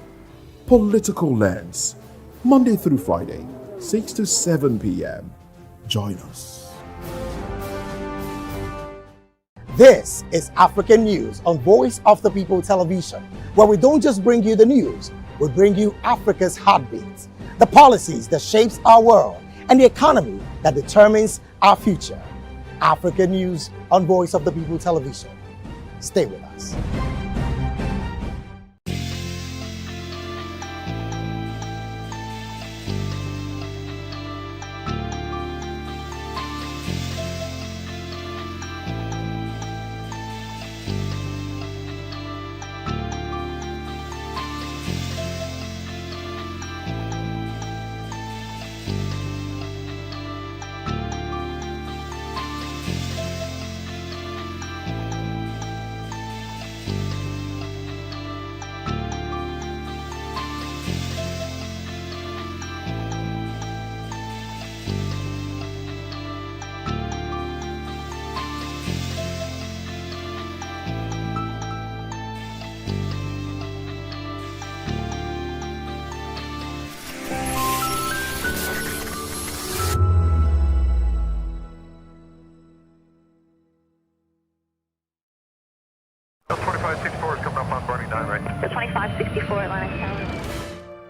Political Lens, Monday through Friday, 6 to 7 p.m. Join us. This is African News on Voice of the People Television, where we don't just bring you the news, we bring you Africa's heartbeats, the policies that shapes our world, and the economy that determines our future. African News on Voice of the People Television. Stay with us.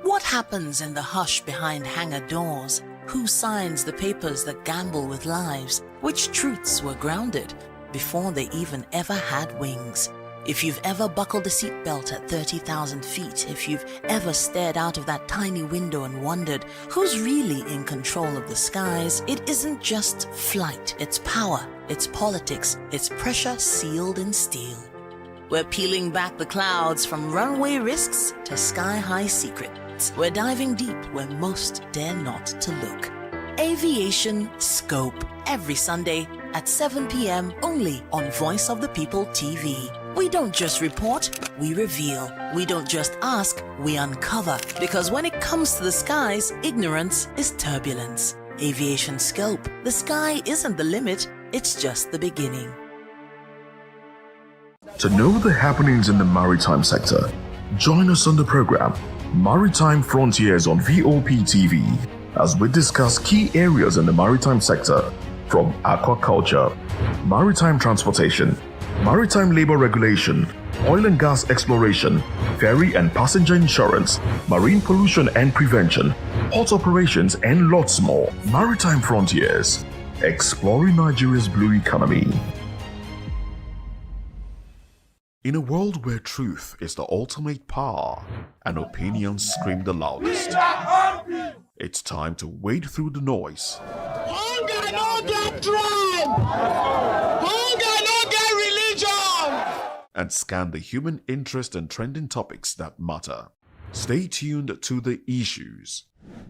What happens in the hush behind hangar doors? Who signs the papers that gamble with lives? Which truths were grounded before they even ever had wings? If you've ever buckled a seatbelt at 30,000 feet, if you've ever stared out of that tiny window and wondered who's really in control of the skies, it isn't just flight, it's power, it's politics, it's pressure sealed in steel. We're peeling back the clouds from runway risks to sky-high secrets. We're diving deep where most dare not to look. Aviation Scope, every Sunday at 7 p.m. only on Voice of the People TV. We don't just report, we reveal. We don't just ask, we uncover. Because when it comes to the skies, ignorance is turbulence. Aviation Scope, the sky isn't the limit, it's just the beginning. To know the happenings in the maritime sector, join us on the program Maritime Frontiers on VOP TV as we discuss key areas in the maritime sector from aquaculture, maritime transportation, maritime labor regulation, oil and gas exploration, ferry and passenger insurance, marine pollution and prevention, port operations, and lots more. Maritime Frontiers, exploring Nigeria's blue economy. In a world where truth is the ultimate power and opinions scream the loudest, it's time to wade through the noise. Hunger no get tribe! Hunger no get religion! And scan the human interest and trending topics that matter. Stay tuned to The Issues,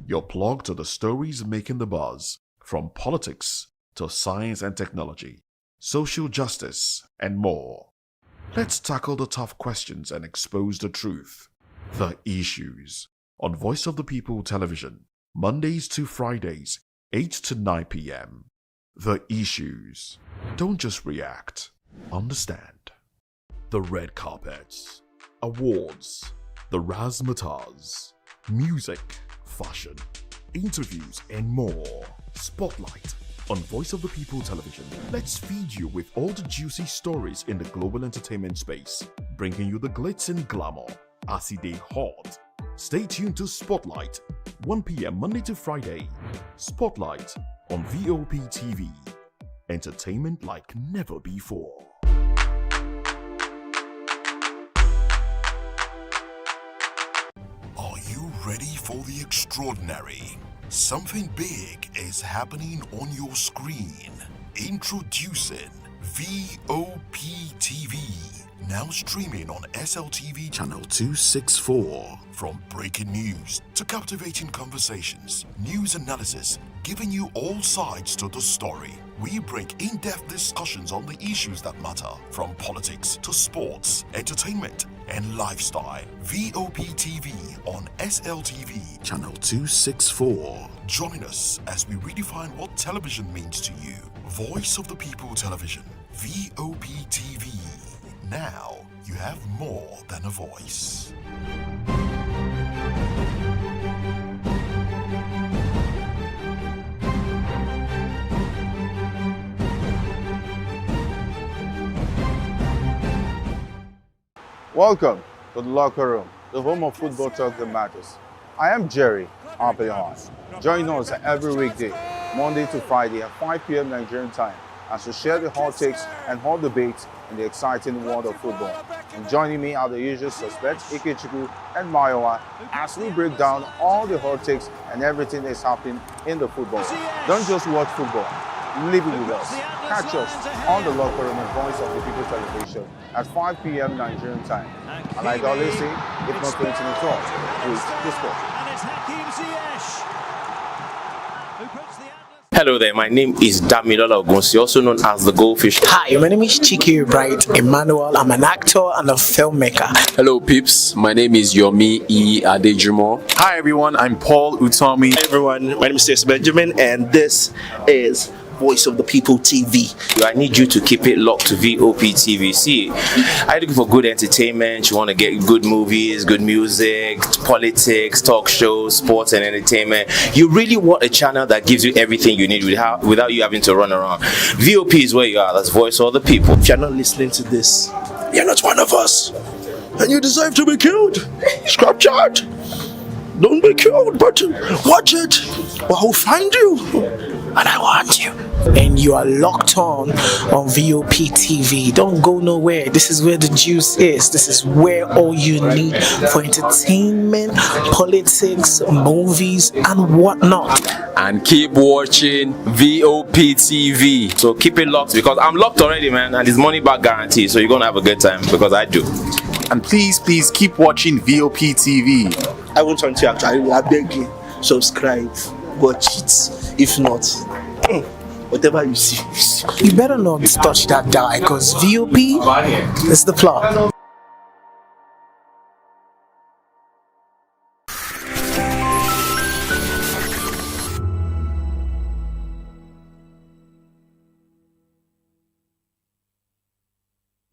your plug to the stories making the buzz, from politics to science and technology, social justice, and more. Let's tackle the tough questions and expose the truth. The Issues on Voice of the People Television, Mondays to Fridays, 8 to 9 p.m. The Issues. Don't just react, understand. The red carpets, awards, the razzmatazz, music, fashion, interviews, and more. Spotlight on Voice of the People Television. Let's feed you with all the juicy stories in the global entertainment space, bringing you the glitz and glamour as they hot. Stay tuned to Spotlight, 1 p.m. Monday to Friday. Spotlight on VOP TV. Entertainment like never before. Are you ready for the extraordinary? Something big is happening on your screen. Introducing VOP TV. Now streaming on SLTV channel 264. From breaking news to captivating conversations, news analysis, giving you all sides to the story. We bring in-depth discussions on the issues that matter, from politics to sports, entertainment, and lifestyle. VOP TV on SLTV, channel 264. Join us as we redefine what television means to you. Voice of the People Television, VOP TV. Now, you have more than a voice. Welcome to the locker room, the home of football talk that matters. I am Jerry Arpillon. Join us every weekday, Monday to Friday at 5 p.m. Nigerian time, as we share the hot takes and hot debates in the exciting world of football. And joining me are the usual suspects, Ikechukwu and Mayowa, as we break down all the hot takes and everything that's happening in the football. Don't just watch football, live it with us. Catch us on the locker room and Voice of the People Television at 5 p.m. Nigerian time. And like I always say, if not playing to the front, please the sport. Hello there, my name is Damilola Ogunsi, also known as the Goldfish. Hi, my name is Chiki Bright Emmanuel. I'm an actor and a filmmaker. Hello, peeps. My name is Yomi E. Adejumo. Hi, everyone. I'm Paul Utomi. Hi, everyone. My name is Stacey Benjamin, and this is Voice of the People TV. I need you to keep it locked to VOP TV. See, are you looking for good entertainment? You want to get good movies, good music, politics, talk shows, sports and entertainment. You really want a channel that gives you everything you need without you having to run around. VOP is where you are. That's Voice of the People. If you're not listening to this, you're not one of us, and you deserve to be killed. Scrap chat. Don't be killed, but watch it, or I'll find you, and I want you. And you are locked on VOP TV. Don't go nowhere. This is where the juice is. This is where all you need for entertainment, politics, movies, and whatnot. And keep watching VOP TV. So keep it locked, because I'm locked already, man, and it's money back guarantee. So you're gonna have a good time, because I do. And please keep watching VOP TV. I won't want to actually, I beg you, subscribe, watch it. If not, whatever you see. You better not touch that dial, because VOP is the plot.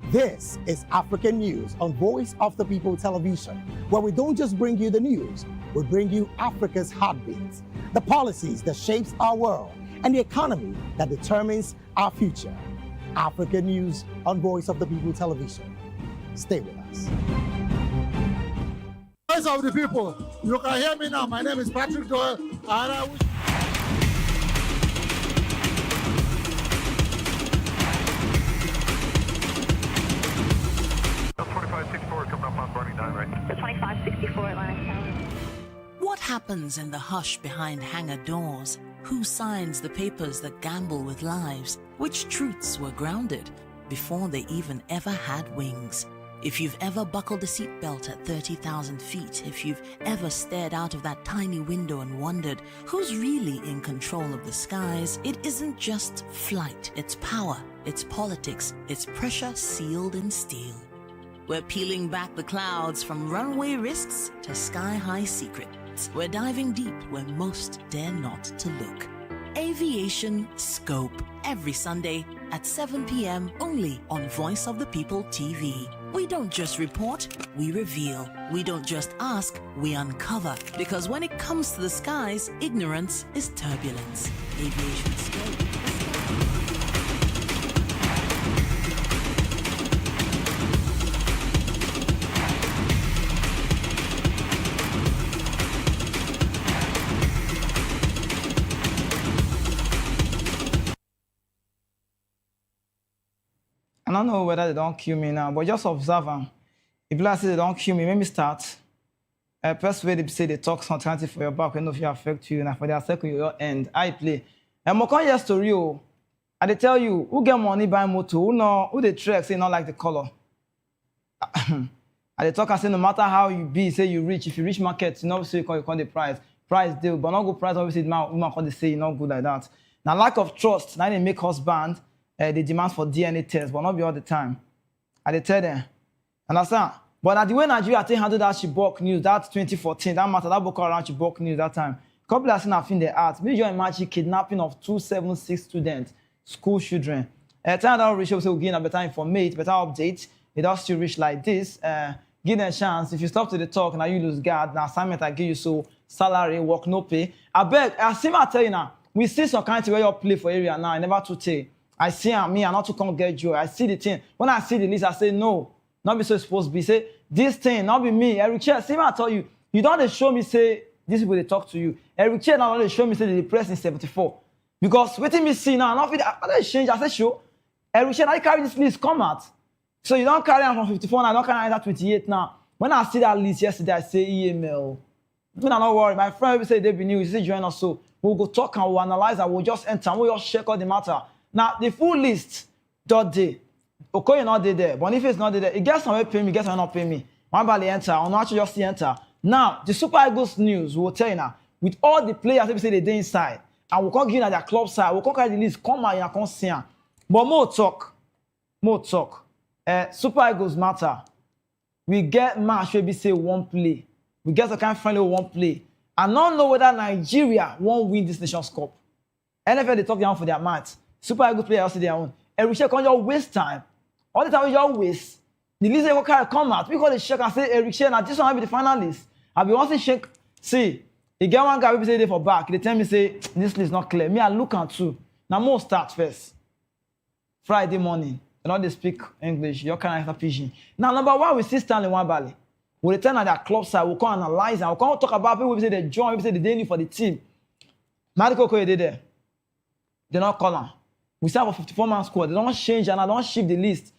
This is African News on Voice of the People Television, where we don't just bring you the news, we bring you Africa's heartbeats, the policies that shapes our world, and the economy that determines our future. African News on Voice of the People Television. Stay with us. Voice of the People, you can hear me now. My name is Patrick Doyle, and I wish... What happens in the hush behind hangar doors? Who signs the papers that gamble with lives? Which truths were grounded before they even ever had wings? If you've ever buckled a seatbelt at 30,000 feet, if you've ever stared out of that tiny window and wondered who's really in control of the skies, it isn't just flight, it's power, it's politics, it's pressure sealed in steel. We're peeling back the clouds from runway risks to sky-high secrets. We're diving deep where most dare not to look. Aviation Scope, every Sunday at 7 p.m. only on Voice of the People TV. We don't just report, we reveal. We don't just ask, we uncover. Because when it comes to the skies, ignorance is turbulence. Aviation Scope. I don't know whether they don't kill me now, but just observe them. If let's say they don't kill me, make me start. First way they say they talk sometimes for your back, when if you affect you, and for their circle your end. I play. And more yes story. I they tell you who get money buy motor, who know who they track say not like the color. And they talk and say no matter how you be, say you reach, if you reach market, you know say you call the price. Price deal, but not good price, obviously man call they say not good like that. Now, lack of trust, now they make husband, they demand for DNA tests, but not be all the time. And they tell them, understand? But at the way Nigeria handled that Chibok news, that 2014, that matter, that Boko Haram Chibok news that time, couple of things have seen the art. Maybe you imagine kidnapping of 276 students, school children. Time that reach, we'll give a better information, better update. It does still reach like this. Give them a chance. If you stop to the talk, now you lose guard. Now assignment I give you so salary, work, no pay. I beg, I see my tell you now. We see some kind of where you play for area now. I never to tell. I see me, I not to come get joy. I see the thing. When I see the list, I say no. Not be so supposed to be. Say this thing, not be me. Eric Chair, see what I tell you. You don't show me say these people they talk to you. Eric Chair now they show me say they press in 74. Because waiting me see now, not I change. I say show. Eric Chair, I carry this list come out. So you don't carry on from 54 now, I don't carry that 28 now. When I see that list yesterday, I say email. Do not worry. My friend will say they be new. You say join us so we'll go talk and we'll analyze and we'll just enter. We'll just check all the matter. Now the full list dot day. Okay, not there. But if it's not there, it gets somewhere pay me, gets somewhere not pay me. One bally enter, or not actually just see enter. Now, the Super Eagles news will tell you now, with all the players, they say they day inside, and we'll come give you their club side, we'll come carry the list, come out and come see. But more talk. Super Eagles matter. We get match where we say one play. We get a kind of friendly one play. I don't know whether Nigeria won't win this Nations Cup. NFL, they talk down for their match. Super Eagles players see their own. And we check on your waste time. All the time we just waste. The list will come out. We call the check and say, Eric Shea, now this one will be the finalist. I'll be once check. See, you get one guy who say they for back. They tell me, say, this list not clear. Me, I look at two. Now, more start first. Friday morning. You know, they speak English. You're kind of pidgin. Now, number one, we see Stanley Nwabali. We'll return at their club side. We'll come analyze and we'll come talk about people who say they join, people say they need for the team. Medical Koye did there. They not call them. We start for 54-man squad. They don't change and I don't shift the list.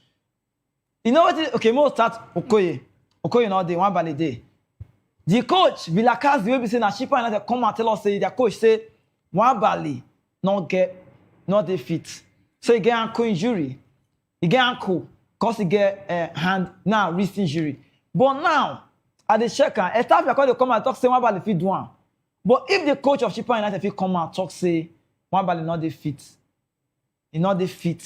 You know what? Okay, we'll start Okoye. Okoye not day, Nwabali day. The coach, Vilacaz, the way we say na Shipa and they come and tell us, say their coach say, Nwabali not the fit. So he get ankle injury. He get ankle because he get hand, now wrist injury. But now, at the checker, a staff because they come and talk, say Nwabali fit do one. But if the coach of Shipa United fit come and talk, say Nwabali not the fit. He not the fit.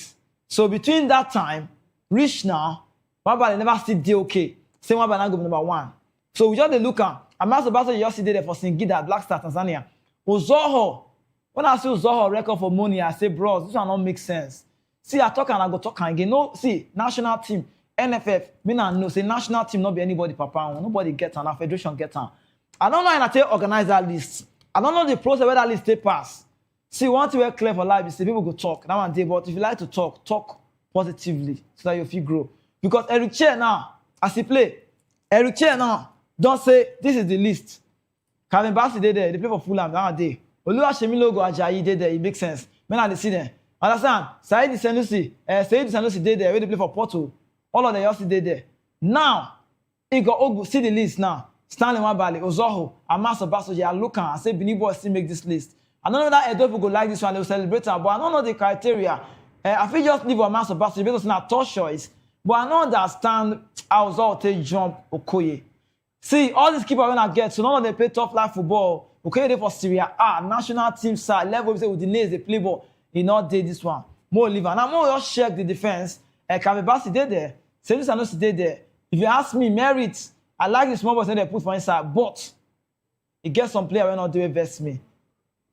So between that time, reach now, Nwabali never still did okay. Say Nwabali not go number one. So we just look at, I'm also about to just see there for Singida, Black Star, Tanzania. Uzoho. When I see Uzoho record for money, I say, bros, this one don't make sense. See, I talk and I go talk again. No, see, national team, NFF, me not know, say national team not be anybody, papa. Nobody get on, our federation get on. I don't know how to organize that list. I don't know the process where that list take pass. See, one thing we're clear for life is people go talk, that one day, but if you like to talk positively so that your feet grow. Because Eric Chair now, as he play, Eric Chair now, don't say, this is the list. Kevin Bassey did there, they play for Fulham that day. Oluwashemi logo Ajayi did there, it makes sense. Men are the see them. Understand? Said Sanusi did there, where they play for Porto. All of them also did there. Now, Igor Ogu, see the list now. Stanley Nwabali, Uzoho, Amaso Basoji, I look and say, Benin Boys still make this list. I don't know that Edo people go like this one, they will celebrate her, but I don't know the criteria. I feel just leave Amaso Basoji because it's not a tough choice. But I don't understand how Uzoho take jump Okoye. See, all these keepers when I get, so none of them play top life football. Okay, they for Syria national team side level. We say with the names they play ball. He not did this one. More liver. Now more just check the defense. Kavibasi did there. Sanusi Sanusi did there. If you ask me, merit. I like the small boys that they put for inside, but he gets some player when not do invest me.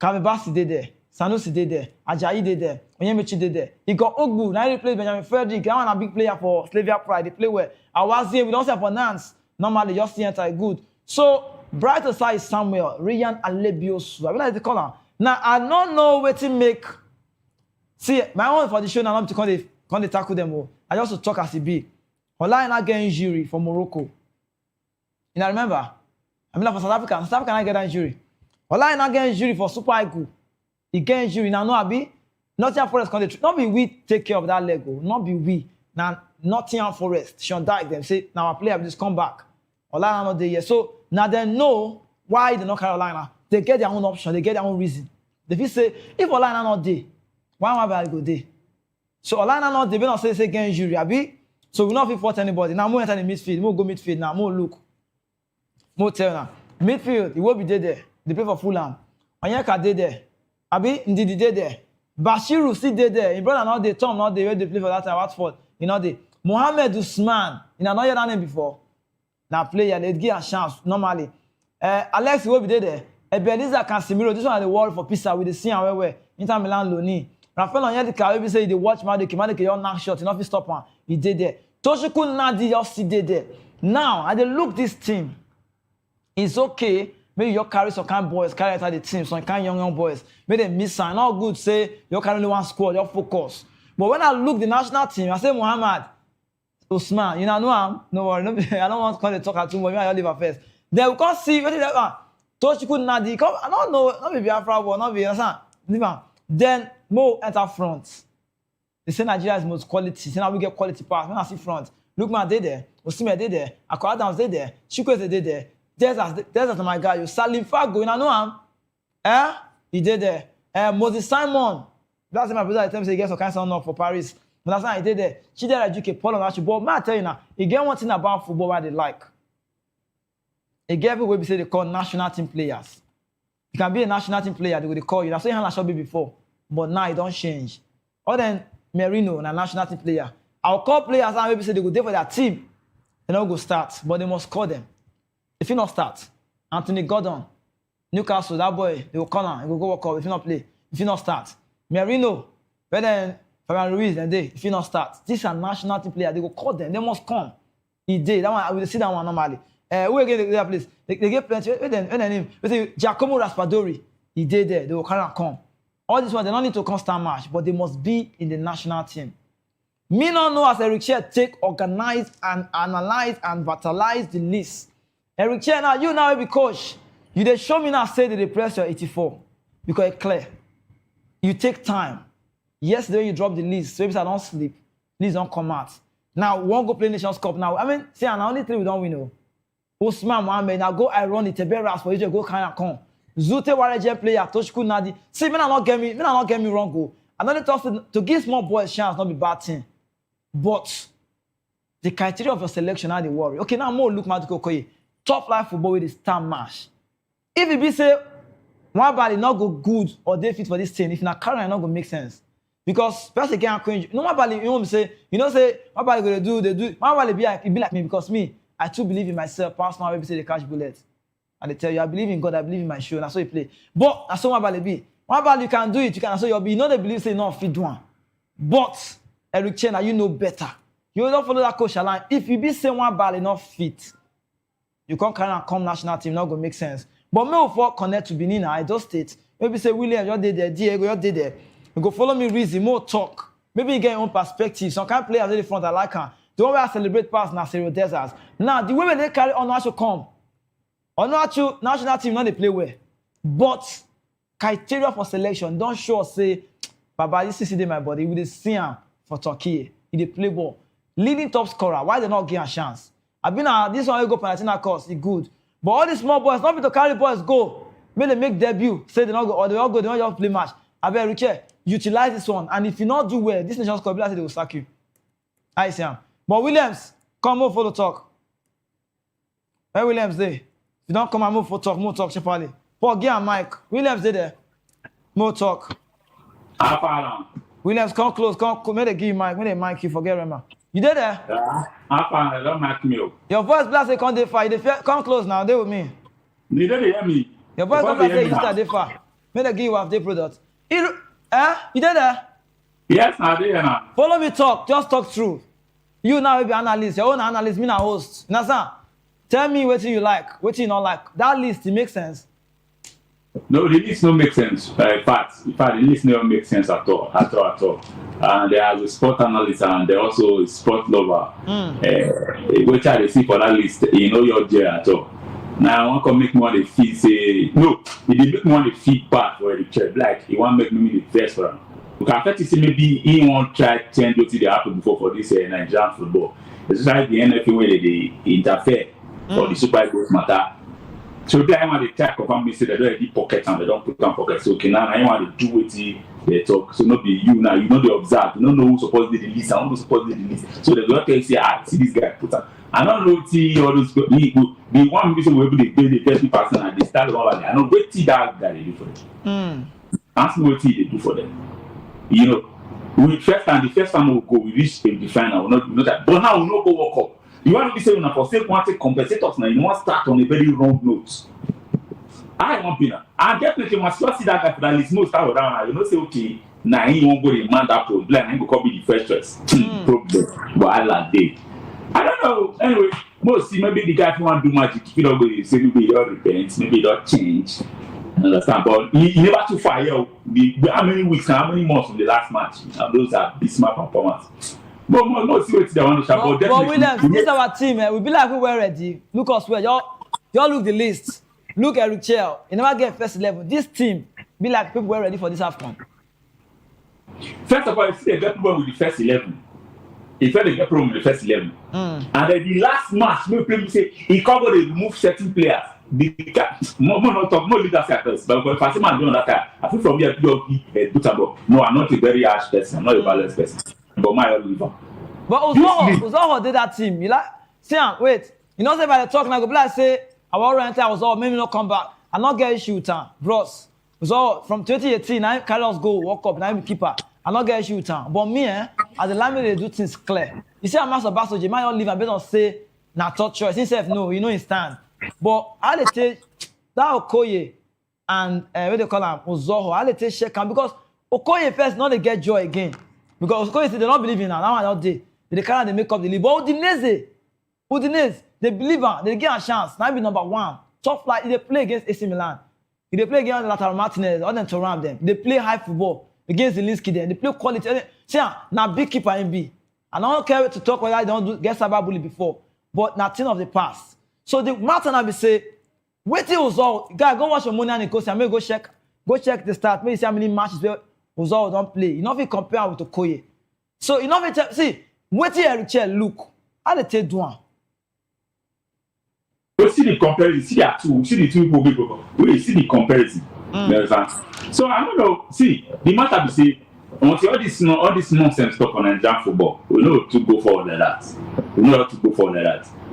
Kavibasi did there. Sanusi did there. Ajayi did there. Onyemichi did there. He got Ogbu. Now he plays Benjamin Frederick. I want a big player for Slavia Pride. They play well. Awazie, we don't say for Nance. Normally, just see enter good. So, brighter side is Samuel, Ryan Alebiosu. I like the color. Now, I don't know where to make. See, my own for the show now, I'm to come tackle them all. I just talk as it be. Online, I get injury for Morocco. You know, remember? I mean, for South Africa. South Africa, I get that injury. Online, I get injury for Super Eagle. He get injury. Now, no, Abi. Nottingham Forest, not be we take care of that Lego. Not be we. Now, Nottingham Forest. Sean Dyke, them say, now our player just come back. Olana not there yet. So now they know why they not Carolina. They get their own option. They get their own reason. They feel say, if Olana not there, why am I go there? So Olana not there, we not say get injury, abi. So we not fit fight anybody. Now more enter the midfield. More go midfield now. More look. More tell now. Midfield, he will be there. They play for Fulham. Onyeka there. Abi, Ndidi there. Bashiru still there. His brother not there. Tom not there. Where they play for that time. Watford. You know the Mohamed Usman. You know not heard that name before. Now player they give a chance normally. Alex will be there. Ebenezer Casemiro. This one at the world for Pisa with the C and where Inter Milan Loni. Rafael Onyedika will say they watch Madueke your knock shot. You know if he stop one. He did there. Toshiku Nadi just sit there. Now I dey look this team. It's okay. Maybe you carry some kind of boys, carry out the team, some kind of young boys. Maybe they miss sign. Not good, say you carry only one squad, you focus. But when I look the national team, I say Muhammad Usman, you know I'm no worry, I don't want to come and talk at too much. I leave her first. Then we can't see what is that. Tochiku Nadi, come. I don't know, not be Biafra war, not be understand. Then Mo enter front. They say Nigeria is most quality. Say now we get quality pass. When I see front, look man, they there. Osime they there. Akwa Adams they there. Chukwueze they there. There's my guy. You Salim Fago, you know him? He did there. Moses Simon. That's my brother. Tell me say he gets some kind of sound for Paris. But that's why he did there. She did educate Paul on that. But man, I tell you now, he get one thing about football where they like. He get everywhere we say they call national team players. You can be a national team player, they will call you. That's what you should be before. But now it don't change. Other than Merino, a national team player. I'll call players and maybe say they go there for their team. They don't go start, but they must call them. If you not start, Anthony Gordon, Newcastle, that boy, they will call him, he will go work out if you not play. If you not start, Merino, but then Fabian Ruiz, and they, if you not start, this is a national team player, they will call them, they must come. He did, that one, I will see that one normally. Who again the place? They get plenty, with name, Giacomo Raspadori, he did there, they will carry and come. All this one, they don't need to constant match, but they must be in the national team. Me not know as Eric Chair take, organize, and analyze, and vitalize the list. Eric Chair, now you now be coach. You dey show me now say that they press your 84 because it's clear. You take time. Yesterday you drop the list, so if I don't sleep, list don't come out. Now we won't go play Nations Cup now. I mean, see, and only 3 we don't win. No. Usman Mohamed now go iron the Teberas for you to go kind of come. Zute Wareje player, Toshku Nadi. See, me not get me wrong. Go. I don't talk to give small boys chance, not be bad thing. But the criteria of your selection are the worry. Okay, now more look Madueke Okoye. Top life football with the star match. If it be say one body not go good or they fit for this team, if not current not go make sense. Because first again, no one body you want to say, one body gonna do, they do. One body be like me because me, I too believe in myself. Personally, maybe say they catch bullets. And they tell you, I believe in God, I believe in my show, and that's how you play. But that's how one body be. One body you can do it, you can also you'll be. You know they believe say no fit one. But Eric Chena, you know better. You don't follow that coach line. If you be say one body not fit, you can't carry and come national team, not gonna make sense. But me for connect to Benin, Edo State. Maybe say William, you did there, Diego, you did there. You go follow me, Rizzi, more talk. Maybe you get your own perspective. Some kind of players in the front I like her. The one where I celebrate past now, Serio Deserts. Now, the way they carry on national come. On national team, not they play well. But criteria for selection, don't show us say, Baba, this is my body. We see him for Turkey. He dey play ball. Leading top scorer. Why they not give a chance? I been this one go Panathinaikos course, it's good. But all these small boys, not be to carry boys go. When they make debut, say they not go, or they all go, they not just play match. I bet Richard, utilize this one. And if you not do well, this Nations Cup, they will sack you. I see him. But Williams, come move for the talk. Where Williams there? If you don't come and move for talk, more talk, Chepali. Paul, give him Mike. Williams there. More talk. Williams, come close. Come, may they give you Mike. May they mic you, forget remember. You there? Yeah. Don't mic me up. Your voice blast say come dey far. Come close now. They with me. You don't hear me. Your voice come say you start dey far. May they give you half day product. You there? Yes, I did now. Follow me talk. Just talk through. You now will be analyst. Your own analyst, me na host. You understand? Tell me what you like, what you not like. That list, it makes sense. No, the list don't make sense. In fact, the list don't make sense at all. And they are a sport analyst and they're also a sport lover. Which I see for that list, you know your dear at all. Now I want to make more the fee say no. If they make more the feedback for the chair, like he want to make me the best for him. We can affect see maybe he won't try to change what they happen before for this Nigerian football. It's like the NFL where they interfere for the Super Eagles matter. So they want to try confirm say they don't have pocket and they don't put on pocket. So okay, now I want to do what they talk. So not be you now. You know they observe. You don't know who's supposed to be the list and who's supposed to be the list. So they go tell you say, see this guy put on. I don't know see all those the one reason we they play the first person and they start over there. I know what that guy they do for them. Ask me what they do for them. You know, the first time we go, we reach the final. We not that. But now we not go World Cup. You want to be saying for sake want to compensate us now. You want to start on a very wrong note. I want to and definitely must not see that guy for that list. Most start down. You know, say okay, now he won't go the man that problem. He will be the first choice. Problem. But I like day. I don't know. Anyway, most see maybe the guy who want to do magic. If you don't go, say maybe he don't repent, maybe he don't change. Understand? But he never too far. How many weeks and how many months from the last match? And those are smart performance. But more see what they want to shout. But William, this is our team. We be like we were ready. Look us where y'all look the list. Look at Richel. You never get first 11. This team be like people were ready for this AFCON. First of all, you see they get problem with the first 11. He said they get problem with the first 11. And then the last match, people say he covered to remove certain players. More leaders at first. But if I see man doing that, I feel from here, no, I'm not a very harsh person. I'm not a balanced person. But my Oliver. But Uzoho did that team. You like, see, wait. You know, say by the talk now, go like say, I want to enter Uzoho, maybe not come back. I not get issue with him. Bros. Uzoho, from 2018, I carry us go, walk up, now I'm keeper. I not get issue with him. But me, as the landlord, they do things clear. You see, I'm Master Basoji, might not leave and based on say, na third choice. He said, no, you know, he stand. But I let take that Okoye and what they call him, Uzoho, I let take shake him because Okoye first, not they get joy again. Because Okoye say they don't believe in her. Now one out day. They can't they make up the league. But Udinese, they believe her. They get a chance. Now be number one. Tough like they play against AC Milan. If they play against Lautaro Martinez or them to ram them. They play high football against Zelensky then. They play quality. See, now big keeper in B. I don't care to talk whether I don't get cyberbully before. But nothing of the past. So the matter now be say, wait till Uzoho. Guy, go watch your money and go say, maybe go check the start. Maybe see how many matches where Uzoho don't play. You know if you compare with Okoye. So you know if you see, wait till Richel look. How they take one? We see the comparison. See the two people. We see the comparison. You understand? So I don't know. See, the matter be say, until all this nonsense stuff on Nigerian football, we know to go forward like that.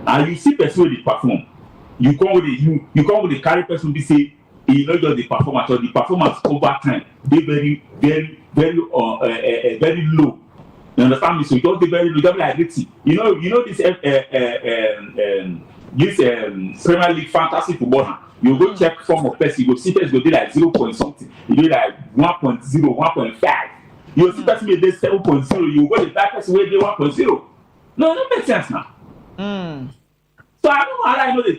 And you see person wey dey perform, you come with the carry person be say e no just the performance or the performance over time dey very very low. You understand me? So you just dey very low, just like this. You know this Premier League fantasy football now. You go check form of person, you go see person go dey like 0 point something, you dey like 1.0, 1.5. You see person wey dey 7.0, you go the back person wey dey 1.0. No, it don't make sense now. So I don't know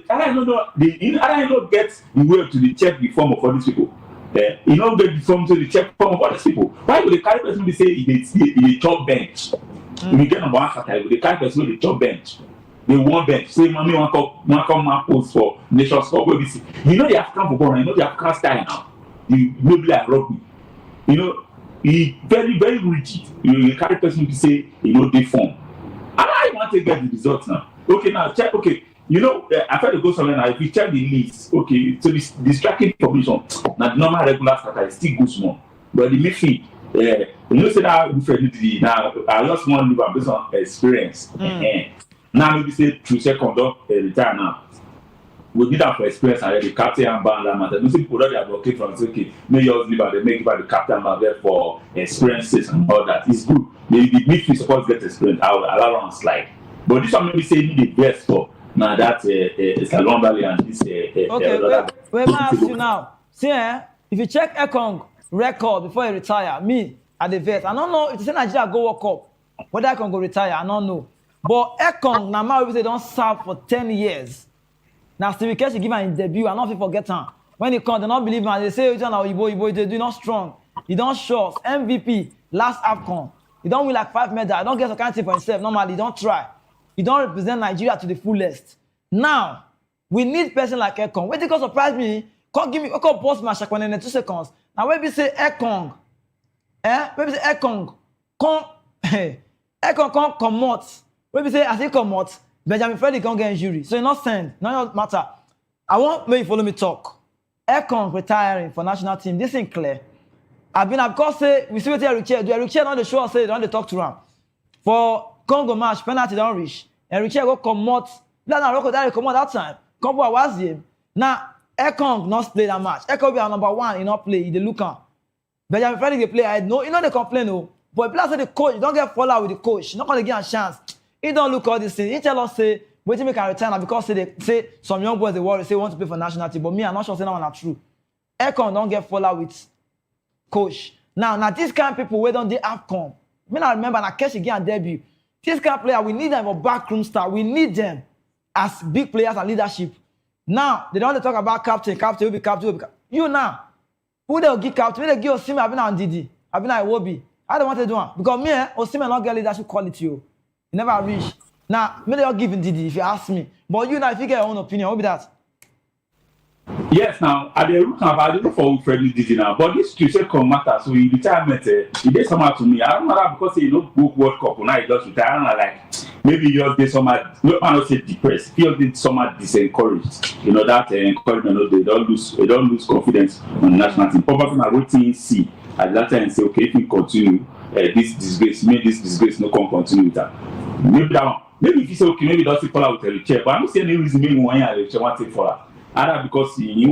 I don't get the way to the check the form of all these people. You don't get the form to the check form of all these people. Why would the carry person be say in a top bench? If you get number one category, the carry person with the top bench. They want bench. Say mommy want come post for Nations Cup. Where we see, you know the African football, you know the African style now. You maybe like rugby. You know, he very, very rigid. You carry person to say they form. And I want to get the results now. Okay, now check. Okay, I try to go somewhere now. If you check the list, okay, so this distracting information. Now the normal regular starter is still good small, but the midfield, say that differently. Now I just want to live based on experience. Now maybe say through second retire now. We did that for experience and the captain and band that matter. You see people that are okay from say, okay, may yours live and they make the captain and there for experiences and all that. It's good. The midfield supposed to get experience. I will allow on slide. But this one maybe say need the best for now that it's a long valley and this okay, wait, I ask you now. See, if you check Ekong record before he retire, me at the vet, I don't know if you say Nigeria go World Cup, whether Ekong go retire, I don't know. But Ekong now we say don't serve for 10 years. Now Stevie Keshi give him debut, I don't forget him. When he come, they don't believe him. They say they do not strong. He don't show MVP last AFCON. He don't win like 5 medals. I don't get a kind of for himself. Normally, he don't try. He don't represent Nigeria to the fullest. Now, we need person like Ekong. Wait, because surprise me. Come post my shakwan in 2 seconds. Now, when we say Ekong, when we say Ekong, Ekong come out. When we say as he come out, Benjamin Freddy can't get injury. So, you not send. None matter. I want me follow me talk. Ekong retiring for national team. This ain't clear. Of course, say we see what Richard do. Richard on the show say they don't talk to him. For Congo match, penalty don't reach. And Richard go come out. Now Rocco that come out that time. Come out was him. Now Ekong not play that match. Ekong be our number one. He not play. He dey look on. Benjamin Friday they play. I know you know they complain oh, but people say the coach don't get fallout with the coach. Not gonna give a chance. He don't look all these things. He tell us say wait till make a return because say some young boys they worry say want to play for national team, but me I'm not sure say that one are true. Econ don't get fallout with coach. Now this kind of people where don't they AFCON. Me I remember na Kesh again debut. This kind of player we need them for backroom star. We need them as big players and leadership. Now they don't talk about captain will be captain. You now. Who they'll give captain? Who they give Osimhen? I've been on Didi. I've been on Iwobi. I don't want to do one. Because me, Osimhen not get leadership quality. Oh. He never reach. Now, me they'll give him Didi if you ask me. But you now, if you get your own opinion, what be that? Yes, now at the root of I don't for friendly Didi now, but this to say come matter. So in retirement, he did somehow to me. I don't know that because he book World Cup. Now he just retire. I don't know, like maybe you just did somehow. No, I don't say depressed. He just did somehow disencouraged. You know that encouragement. They don't lose confidence on the national team. Probably I wrote in see at that time and say, okay, if we continue this disgrace, maybe this disgrace no can continue with that. Maybe that one. Maybe if you say okay, maybe that's the follow with the chair. But I don't see any reason maybe one year the chair want to follow. Either because he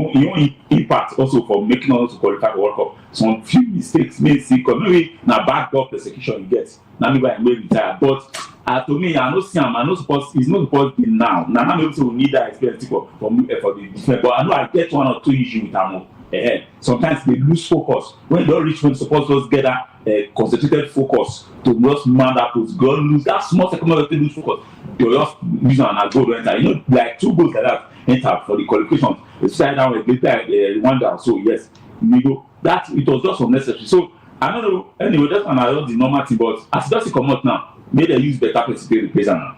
impact also for making us to qualify for World Cup. Some few mistakes may see because maybe na backdoor persecution you get. Now maybe I may retire. But to me, I know see him. I know it's not supposed to be now. Now maybe we need that experience for the defense. But I know I get one or two issues with him. Sometimes they lose focus when they don't reach when supposed to get that concentrated focus to just man that post. Go lose that small second they lose focus. They just use an goal to enter. You know, like 2 goals like that enter for the qualifications. Especially now with Rwanda. So yes, you know that it was just unnecessary. So I don't know. Anyway, that's another the normal thing. But as it doesn't come out now, maybe they use better place to replace now.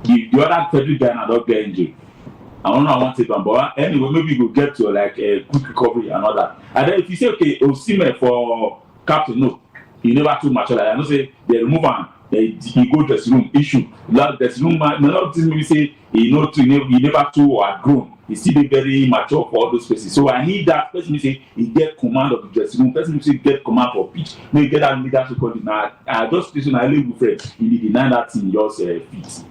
The other Frederick guy now don't get injured. I don't know I want to take one, but anyway, maybe you go get to like a quick recovery and all that. And then if you say, okay, Osimhen for captain, no, he never too much like that. I know say they remove him, he go dressing room, issue. That dressing room, man, none of this maybe say he never too outgrown. He still be very mature for all those spaces. So I need that person say he get command of the dressing room. Person say get command for pitch. Maybe get that leadership quality. Now I just listen. I live with friends. He deny that thing just fit.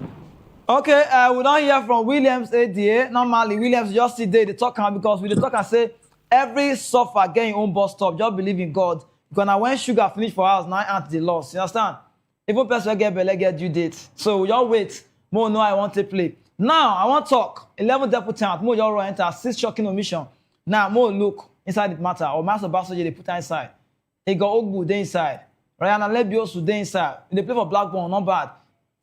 Okay, we don't hear from Williams ADA. Normally, Williams just sit there, they talk because we talk and say every suffer get your own bus stop. Just believe in God. Because now when sugar finish for us, now aunt the loss. You understand? Even person get belle get due date. So we just wait. More know I want to play. Now I want to talk. 11 deputant. More y'all enter 6 shocking omission. Now more look inside the matter. Or Master Basoje they put inside. They got Ogbu they inside. Ryan Lebiosu they inside. They play for Blackburn, not bad.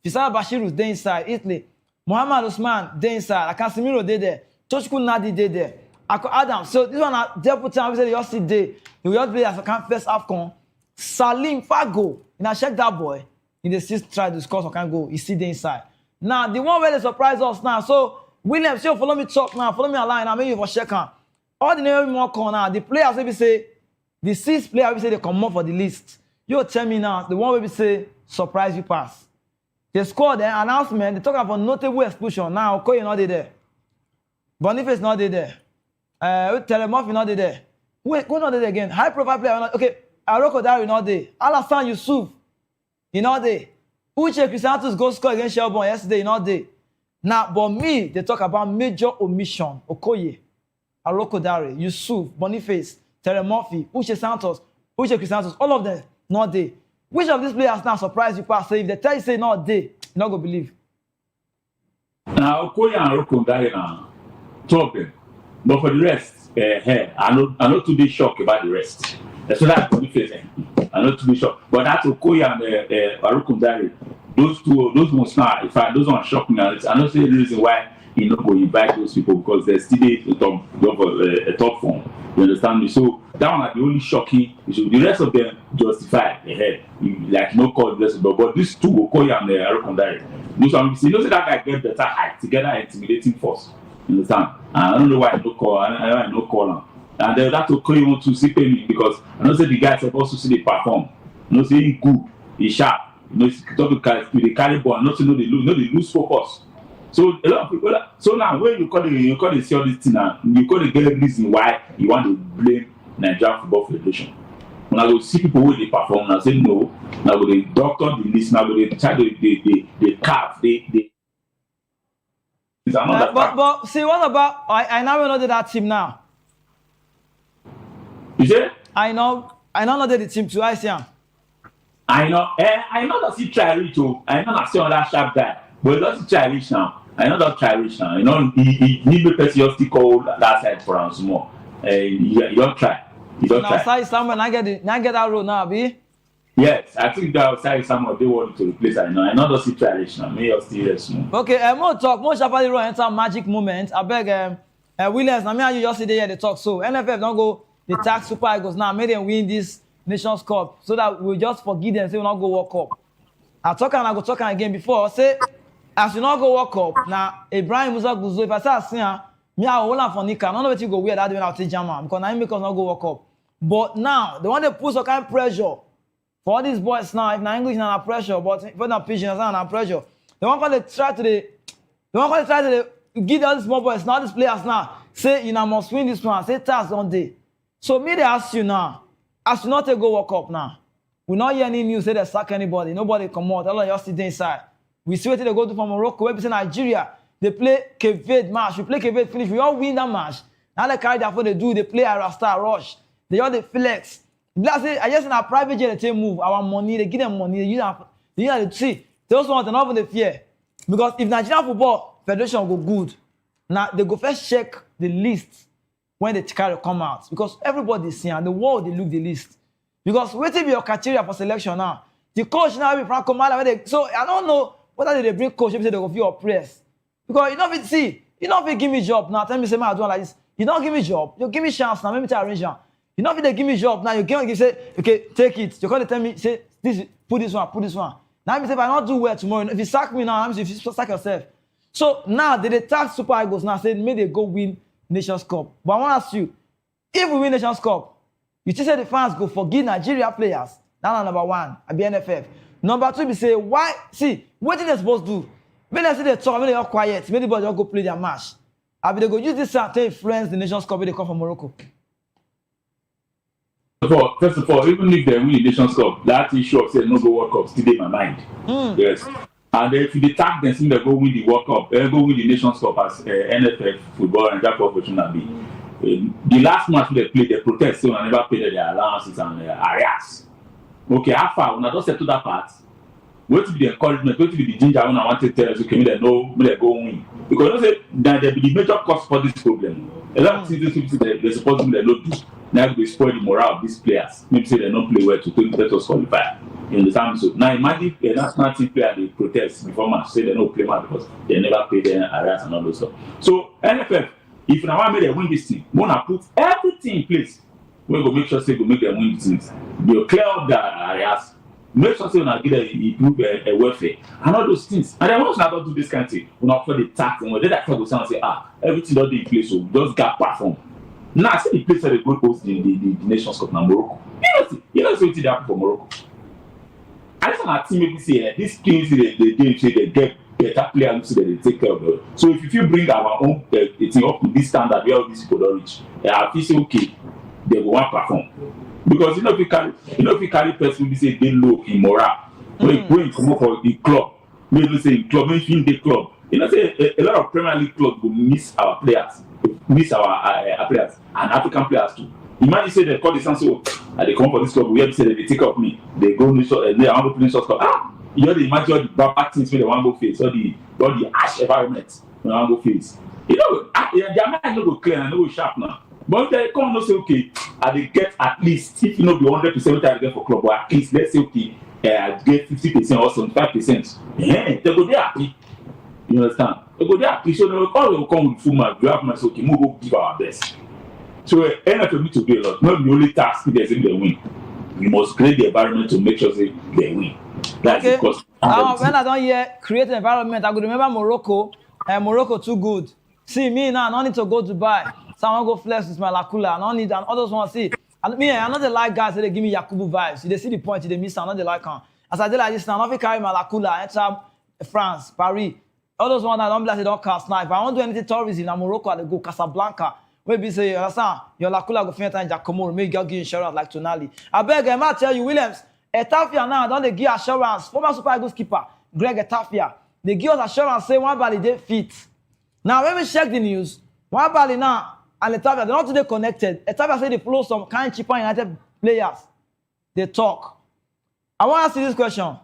Fisara Bashiru dey inside Italy. Muhammad Usman dey inside. Casemiro dey there. Tochku Nadi dey there. Adam. So this one are deputy. We say they just sit there. They just play as a first AFCON. Salim Fago. You know check that boy. In the 6th try to score some kind of goal. He sit there inside. Now the one where they surprise us now. So Williams, you follow me talk now. Follow me online. I mean for check on. All the name more corner. The players we say the 6th player we say they come up for the list. You tell me now. The one where we say surprise you pass. They scored the announcement. They talk about notable explosion. Now, Okoye not there. Boniface not there. Telemorphy not there. Wait, who not there again? High profile player not. Okay, Aroko Dari not there. Alassane Yusuf, he not there. Uche Crisantos go score against Shelbourne yesterday, he not there. Now, but me, they talk about major omission. Okoye, Aroko Dari, Yusuf, Boniface, Telemorphy, Uche Crisantos, all of them not there. Which of these players now surprise you pass? Say if they tell you say not they, you not go believe. Now Okoye and Roko Dari now talking, but for the rest, I not too be shocked about the rest. So that's Boniface. I not too be shocked, but that's Okoye and Roko Dari. Those ones now, in fact, those ones shock me. I don't see the reason why he not go invite those people because they're still a top form. You understand me? So that one are the only shocking issue. The rest of them justify like no call the rest of them. But these two Okoye and Aroko Dari. You know that guy get better height together intimidating force. You understand? And I don't know why I no call him. And then that Okoye want to see me because I know say the guys supposed to see they perform. You know say he good, he sharp. You know he talk to the carry ball, not to know they lose focus. So a lot of people. So now when you call the see all this thing now, you call the get a reason why you want to blame Nigerian Football Federation. When I go see people who they perform, and I say no. Now go they doctor the list. Now go they try they carve they. But see what about I now know that team now. You say? I know I don't know the team too. I see him. I know that he try reach too. I know that see on that sharp guy, but he doesn't try reach now. I know that try reach now. You know, he need the person just to call that side for him some more. He don't try. He don't try. Now, Sai Samuel, I get that role now, be. Yes, I think that Sai Samuel they want to replace. I know that he try reach now. May just still rest more. Okay, more talk. More sharply run enter magic moment. I beg Williams. Now me and you just sit there the talk. So NFF don't go. They tax Super Eagles now. Make them win this Nations Cup so that we just forgive them. Say we not go World Cup. I talk and I go talk again before. Say as you not go World Cup now. Ibrahim Musa Guzo. If I say I see me I hold on for Nika. I don't know what you go wear that doing out to German because now make us not go World Cup. But now they want to put some kind of pressure for all these boys now. If na English na pressure, but if not Pidgin na pressure. They want to try to give all these small boys now these players now. Say you know must win this one. Say task on day. So me they ask you now. As you not take go World Cup now. We not hear any news say they sack anybody. Nobody come out. All of you sit inside. We see what they go to from Morocco. We say Nigeria. They play Cape Verde match. We play Cape Verde finish. We all win that match. Now they carry that for they do. They play Arasta Rush. They all they flex. I just in our private jet they move our money. They give them money. They use them. See. They also want to not even fear because if Nigerian Football Federation go good, now they go first check the list when the carry come out because everybody see and the world they look the list because waiting be your criteria for selection now. The coach now be Franco Mala. So I don't know whether they bring coach if they go for your press because you know if see you know if they give me job now tell me say man I do like this you don't give me job you give me chance now let me tell arrange am you know if they give me job now you can't say okay take it you can't tell me say this put this one now me say if I not do well tomorrow if you sack me now I'm if you sack yourself so now they tax Super Eagles now say may they go win Nations Cup. But I want to ask you, if we win Nations Cup, you think say the fans go forgive Nigeria players? That's number one, at the NFF. Number two, we say, why? See, what did they supposed to do? When they say they talk, when they are quiet, maybe they just go play their match. I mean, they go use this to influence the Nations Cup when they come from Morocco. First of all, even if they win the Nations Cup, that issue of saying no go World Cup still in my mind. Yes. And if you tag them, they go win the World Cup, they go win the Nations Cup as NFF football and that professional be. The last match they played, they protest, so I never paid their allowances and arrears. Okay, how far? When I don't settle that part, what to be the encouragement, what to be the ginger when I want to tell us, okay, they know, they go win. Because you know, say, that they be the major cause for this problem. A lot of things they're supposed to be they don't do. Now they spoil the morale of these players. Maybe say they don't play well to let us qualify. You understand? So now imagine a national team player they protest before match, say they don't play match because they never pay their arrears and all those stuff. So NFF, if now want me to win this thing, wanna put everything in place. We go make sure say go make them win the things. They clear up the arrears, make sure say we not get improve a welfare and all those things. And then once we not do this kind of thing, we not for the tax and when they that go sound say everything don't in place, so just got perform. Now see the place where they go host the Nations Cup now Morocco. You know what they happen for Morocco. I just want to team maybe say these things they get better players so that they take care of them. So if you bring our own thing up to this standard where all these people don't reach, I feel say okay, they will want to perform. Because if you carry person we say they low in morale, when you come up for the club, maybe say in club, maybe in the club, you know say a lot of Premier League clubs will miss our players, players and African players too. Imagine say they call this and say, they come for this club, we have said they take up me, they go they want to play short club. You know, they imagine all the bad things when they want to go face, all the ash environment when they want to go face. You know, their mind no go clear and no go sharp now. But if they come and say, okay, they get at least, if you know, be 100% what I get for club, or at least let's say, okay, I get 50% or 75%. They go there happy. You understand? They go there happy. So they will come with full match. You have match, okay, we go give our best. So NFF need to do a lot. Not the only task if they win. You must create the environment to make sure they win. That's okay. Because when I don't hear create an environment, I could remember Morocco. Morocco too good. See me now, I don't need to go to Dubai. So I want to go flex with my Lakula. I don't need and others want to see. And me, I know they like guys that they give me Yakubu vibes. They see the point, they miss. I know they like them. As I did like this now, I don't carry my Lakula. Enter France, Paris. All those ones that don't bless, they don't cast knife. If I want to do anything tourism in Morocco, I go Casablanca. Maybe say, you understand? Your Lakula go find in Giacomo, maybe give insurance like Tonali. I beg, I might tell you, Williams, Etafia now, don't they give assurance? Former Super Eagles keeper, Greg Etafia, they give us assurance, say one bally they fit. Now, when we check the news, one bally now, and Etafia, they're not today connected. Etafia say they follow some kind of cheaper United players. they talk. I want to ask you this question.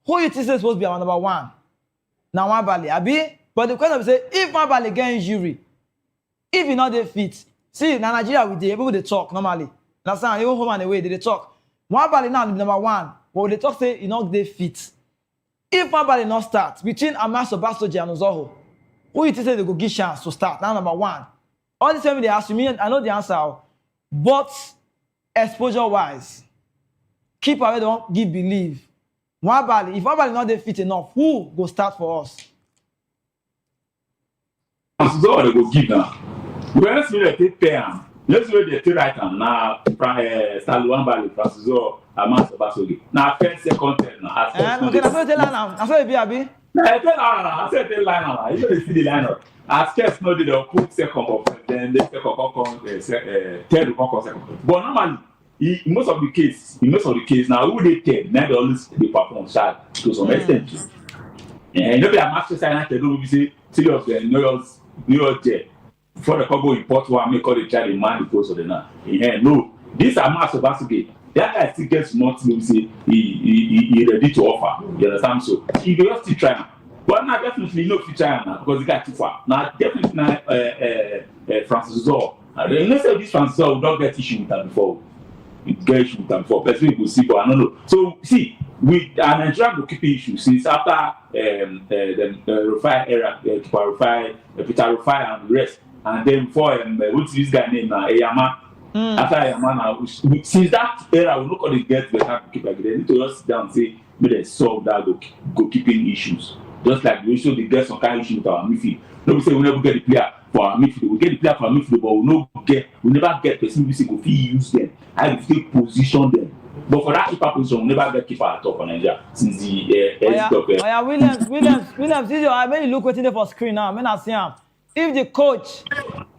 Who you think is supposed to be our number one? Now Nwabali, abi? But the question is, if Nwabali get injury, if he not dey fit, see, in Nigeria we dey, people they talk normally. Understand? Even home and away, they talk. Nwabali now number one, but they talk say he not dey fit. If Nwabali not start, between Amaso Basoji and Uzoho, who you think say they go give chance to start? Now number one. All the time they ask me, I know the answer, but exposure-wise, keep away, don't give believe. Nwabali, if Nwabali not dey fit enough, who go start for us? That's all they go give now. Let's see they take pair. Let's see they take right hand now. Nwabali, Francisco, Amaso Basogi. Now first, second, third now. Okay, that's what you tell her now. That's what you be, abi. I said the line now. You don't see the lineup. As first, no, they'll put second up, then the second come, third come second. But normally, in most of the case, now who they take, now they always they perform sharp to some extent. And you know, be a master sign they do. We say serious, New York there. Before the couple import one, make all the child in man because of the now. No, this are master basket. That guy still gets nothing. We say he ready to offer. You understand? So he just still try. But now definitely no future now because he got too far. Now definitely now Francis Zor. Let's say this Francis Zor will not get issue with them before. It get issue with them before. Person will see, but I don't know. So see, with Nigeria will keep issue since after the Rufai era, Peter Rufai and the rest, and then before what's this guy named Eyama. After Eyama now, since that era, we look at the get better keeper. They need to just sit down and say, may they solve that goalkeeping issues. Just like we also get some kind of issue with our midfield. Nobody say we never get the player for our midfield. We get the player for our midfield, but we never get person who say go use them. I will still position them. But for that keeper position, we never get keeper at all for Nigeria since the Williams, I may look waiting for screen now. I see him. If the coach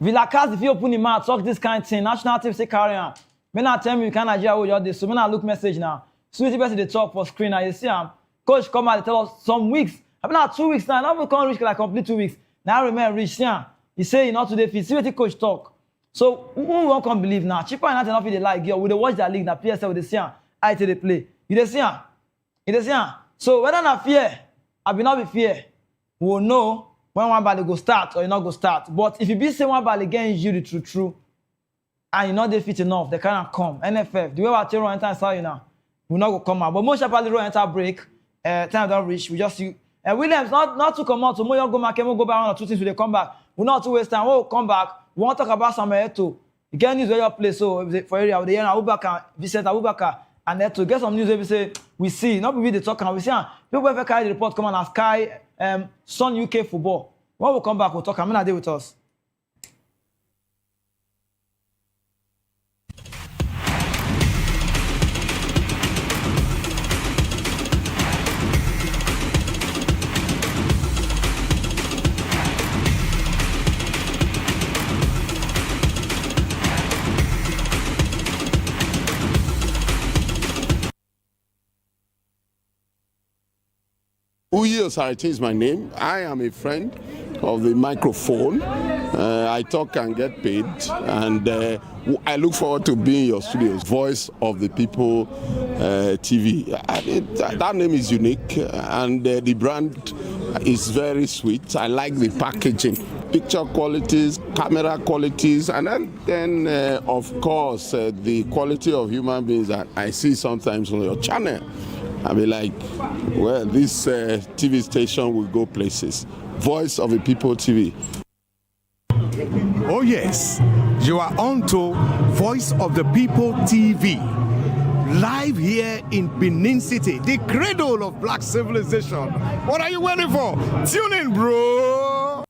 Villacaz, if you open him out, talk this kind of thing, national team say carry on. Me not tell me you can Nigeria with your this. So me not look message now. Sweetie person they talk for screen now. You see him. Coach come out and tell us some weeks. I mean, now 2 weeks now. Now we can't reach like complete 2 weeks. Now I remember reach. Yeah. He say he not today fit. See what the coach talk. So who won't come believe now? Cheaper and not enough they like. Yo, we they watch that league now. PSL with the see I tell they play. You they see You they see So whether not fear, I be not be fear. We will know when Nwabali go start or you not go start. But if you be say Nwabali get injury true, and you not they fit enough, they cannot come. NFF, the way I tell you enter inside you now, we not go come out. But most probably enter break. Time don't reach. We just see. Williams not to come out. So more go back, go back 1 or 2 things. We they come back. We not to waste time. We'll come back. We want to talk about some Eto. You get news where your place. So for area, with the Abubakar, Vincent Abubakar, and Eto get some news where we say we see. Not we the talk and we see. People ever carry the report come on as Sky Sun UK football. When we come back, we'll talk. I'm gonna deal with us. Uyi Osarite is my name. I am a friend of the microphone. I talk and get paid, and I look forward to being in your studios. Voice of the People TV. That name is unique, and the brand is very sweet. I like the packaging, picture qualities, camera qualities, and then of course, the quality of human beings that I see sometimes on your channel. I'll be like, well, this TV station will go places. Voice of the People TV. Oh yes, you are on to Voice of the People TV. Live here in Benin City, the cradle of black civilization. What are you waiting for? Tune in, bro!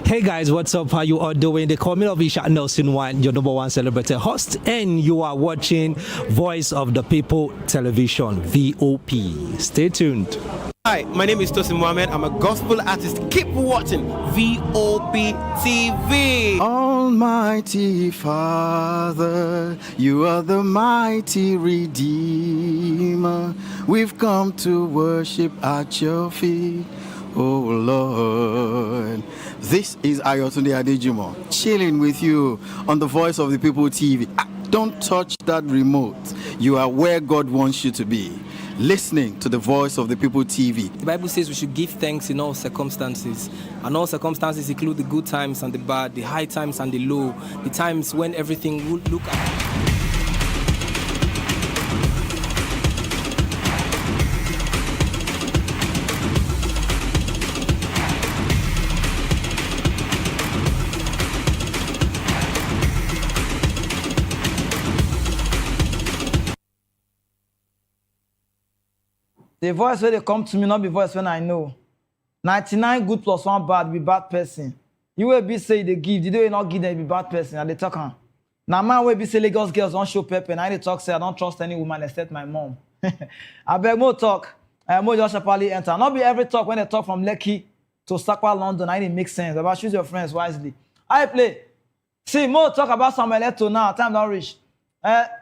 Hey guys, what's up? How you all doing? They call me Ovisha Nelson One, your #1 celebrity host, and you are watching Voice of the People Television, VOP. Stay tuned. Hi, my name is Tosin Mohammed. I'm a gospel artist. Keep watching VOP TV. Almighty Father, you are the mighty Redeemer. We've come to worship at your feet, oh Lord. This is Ayotunde Adejimo, chilling with you on the Voice of the People TV. Don't touch that remote. You are where God wants you to be. Listening to the Voice of the People TV. The Bible says we should give thanks in all circumstances. And all circumstances include the good times and the bad, the high times and the low, the times when everything would look at. The voice where they come to me, not be voice when I know. 99 good plus 1 bad, be bad person. You will be say they give, you not give them, be bad person, and they talk on. Now man will be say Lagos girls don't show pepper, and I talk say I don't trust any woman except my mom. I beg more talk, more just probably enter. Not be every talk when they talk from Lekki to Sakwa, London, I didn't make sense. About choose your friends wisely. I play. See, more talk about Samuel Eto'o now, time don't reach.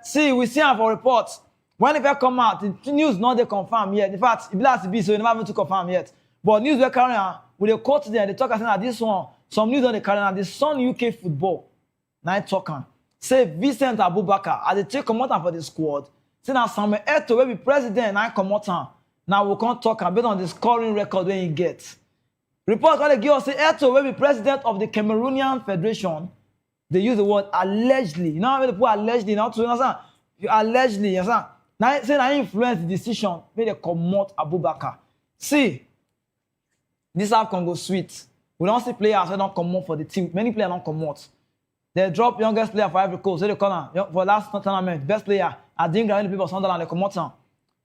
See, we see him for reports. When it come out, the news not they confirm yet. In fact, it has to be so, you never even to confirm yet. But news we're carrying on, with a quote there, they talk saying that this one, some news on the carrying on, the Sun UK football. Now talking. Say Vincent Abubakar, as they take command for the squad, say now Samuel Eto'o will be president, now come out. Now we can't talk based on the scoring record when he gets. Report when they give us say Eto'o will be president of the Cameroonian Federation. They use the word allegedly. You know how many people allegedly now to understand? You allegedly, you understand? Now, say I influence the decision when they comot Abubakar. See, this AFCON go sweet. We don't see players who don't come out for the team. Many players don't come out. They drop youngest player for Ivory Coast. So they corner for last tournament. Best player, Adingra, when the people Sunderland, they come out.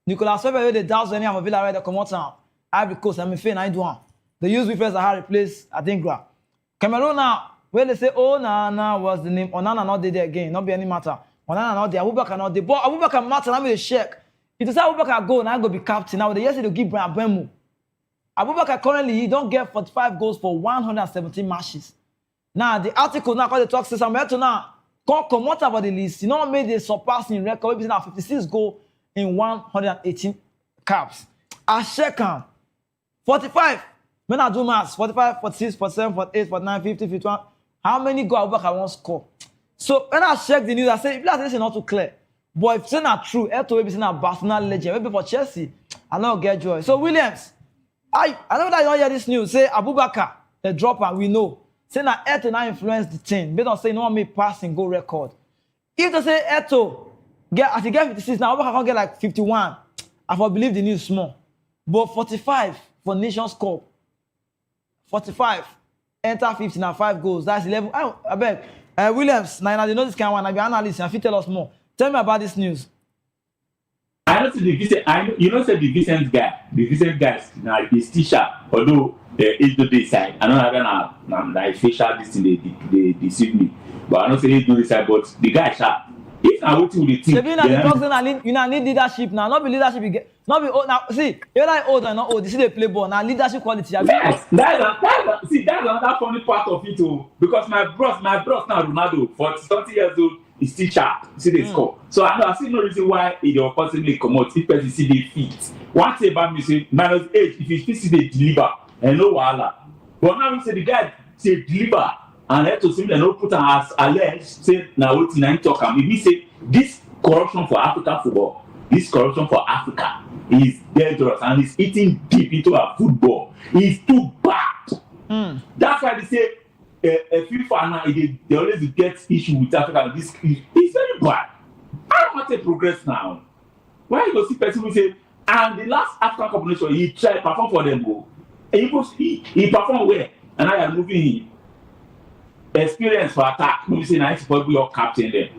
Nicolas Pepe, they douse any of Villarreal, they come out. Ivory Coast, I'm in fair 9-1. They use Wilfred Zaha replace Adingra. Cameroon now, where they say, oh, Nana was the name. Onana not there again. Not be any matter. Onana not there. Abubakar not there. But Abubakar matter. Now me the check. If you say Abubakar go, now go be captain. Now the yesterday give Brian Bemu. Abubakar currently he don't get 45 goals for 117 matches. Now the article now called the talk says Samuel Eto'o now come out of the list. You know made the surpassing record. Maybe now 56 goals in 118 caps. I check him. 45. When I do maths, 45, 46, 47, 48, 49, 50, 51. How many goals Abubakar won't score? So when I check the news, I say, if that's not too clear. But if it's not true, Eto'o will be saying a Barcelona legend. Maybe for Chelsea, I don't get joy. So Williams, I know that you don't hear this news. Say Abubakar, the dropper, we know. Say that Eto'o now influence the team. They don't say no one may pass and go record. If they say Eto'o, as he get 56, now Abubakar can get like 51. I for believe the news small. But 45 for Nations Cup. 45. Enter 50 now 5 goals. That's 11. I beg. Williams, now you know this kind of one. I be analyst. If you tell us more. Tell me about this news. I know the Vincent. You know, say the Vincent guy. The Vincent guy now his teacher. Although it's the side. I know that na facial this thing they deceive me. But I know say it's the side. But the guy sharp. If I wait till the team. You now need leadership now. Not be leadership you get. Not be old now. See, you're like old or not old. You see they play ball now. Leadership quality. Yes, that's another funny part of it too. Because my bros now Ronaldo, for 30 years old, is still sharp. See they score. So I see no reason why he will possibly come out. If person see they fit. One thing about me say -8. If he fit see they deliver, and no wahala. But now we say the guy say deliver. And let to simply not put as alleged, say, now what's 9 talk. And we say this corruption for African football, this corruption for Africa is dangerous and it's eating deep into our football. It's too bad. That's why they say a FIFA now, they always get issue with Africa. This it's very bad. I don't want to progress now. Why you go see person who say, and the last African competition, he tried to perform for them, go. He performed well, and I am moving him. Experience for attack. Maybe say nice for your captain there.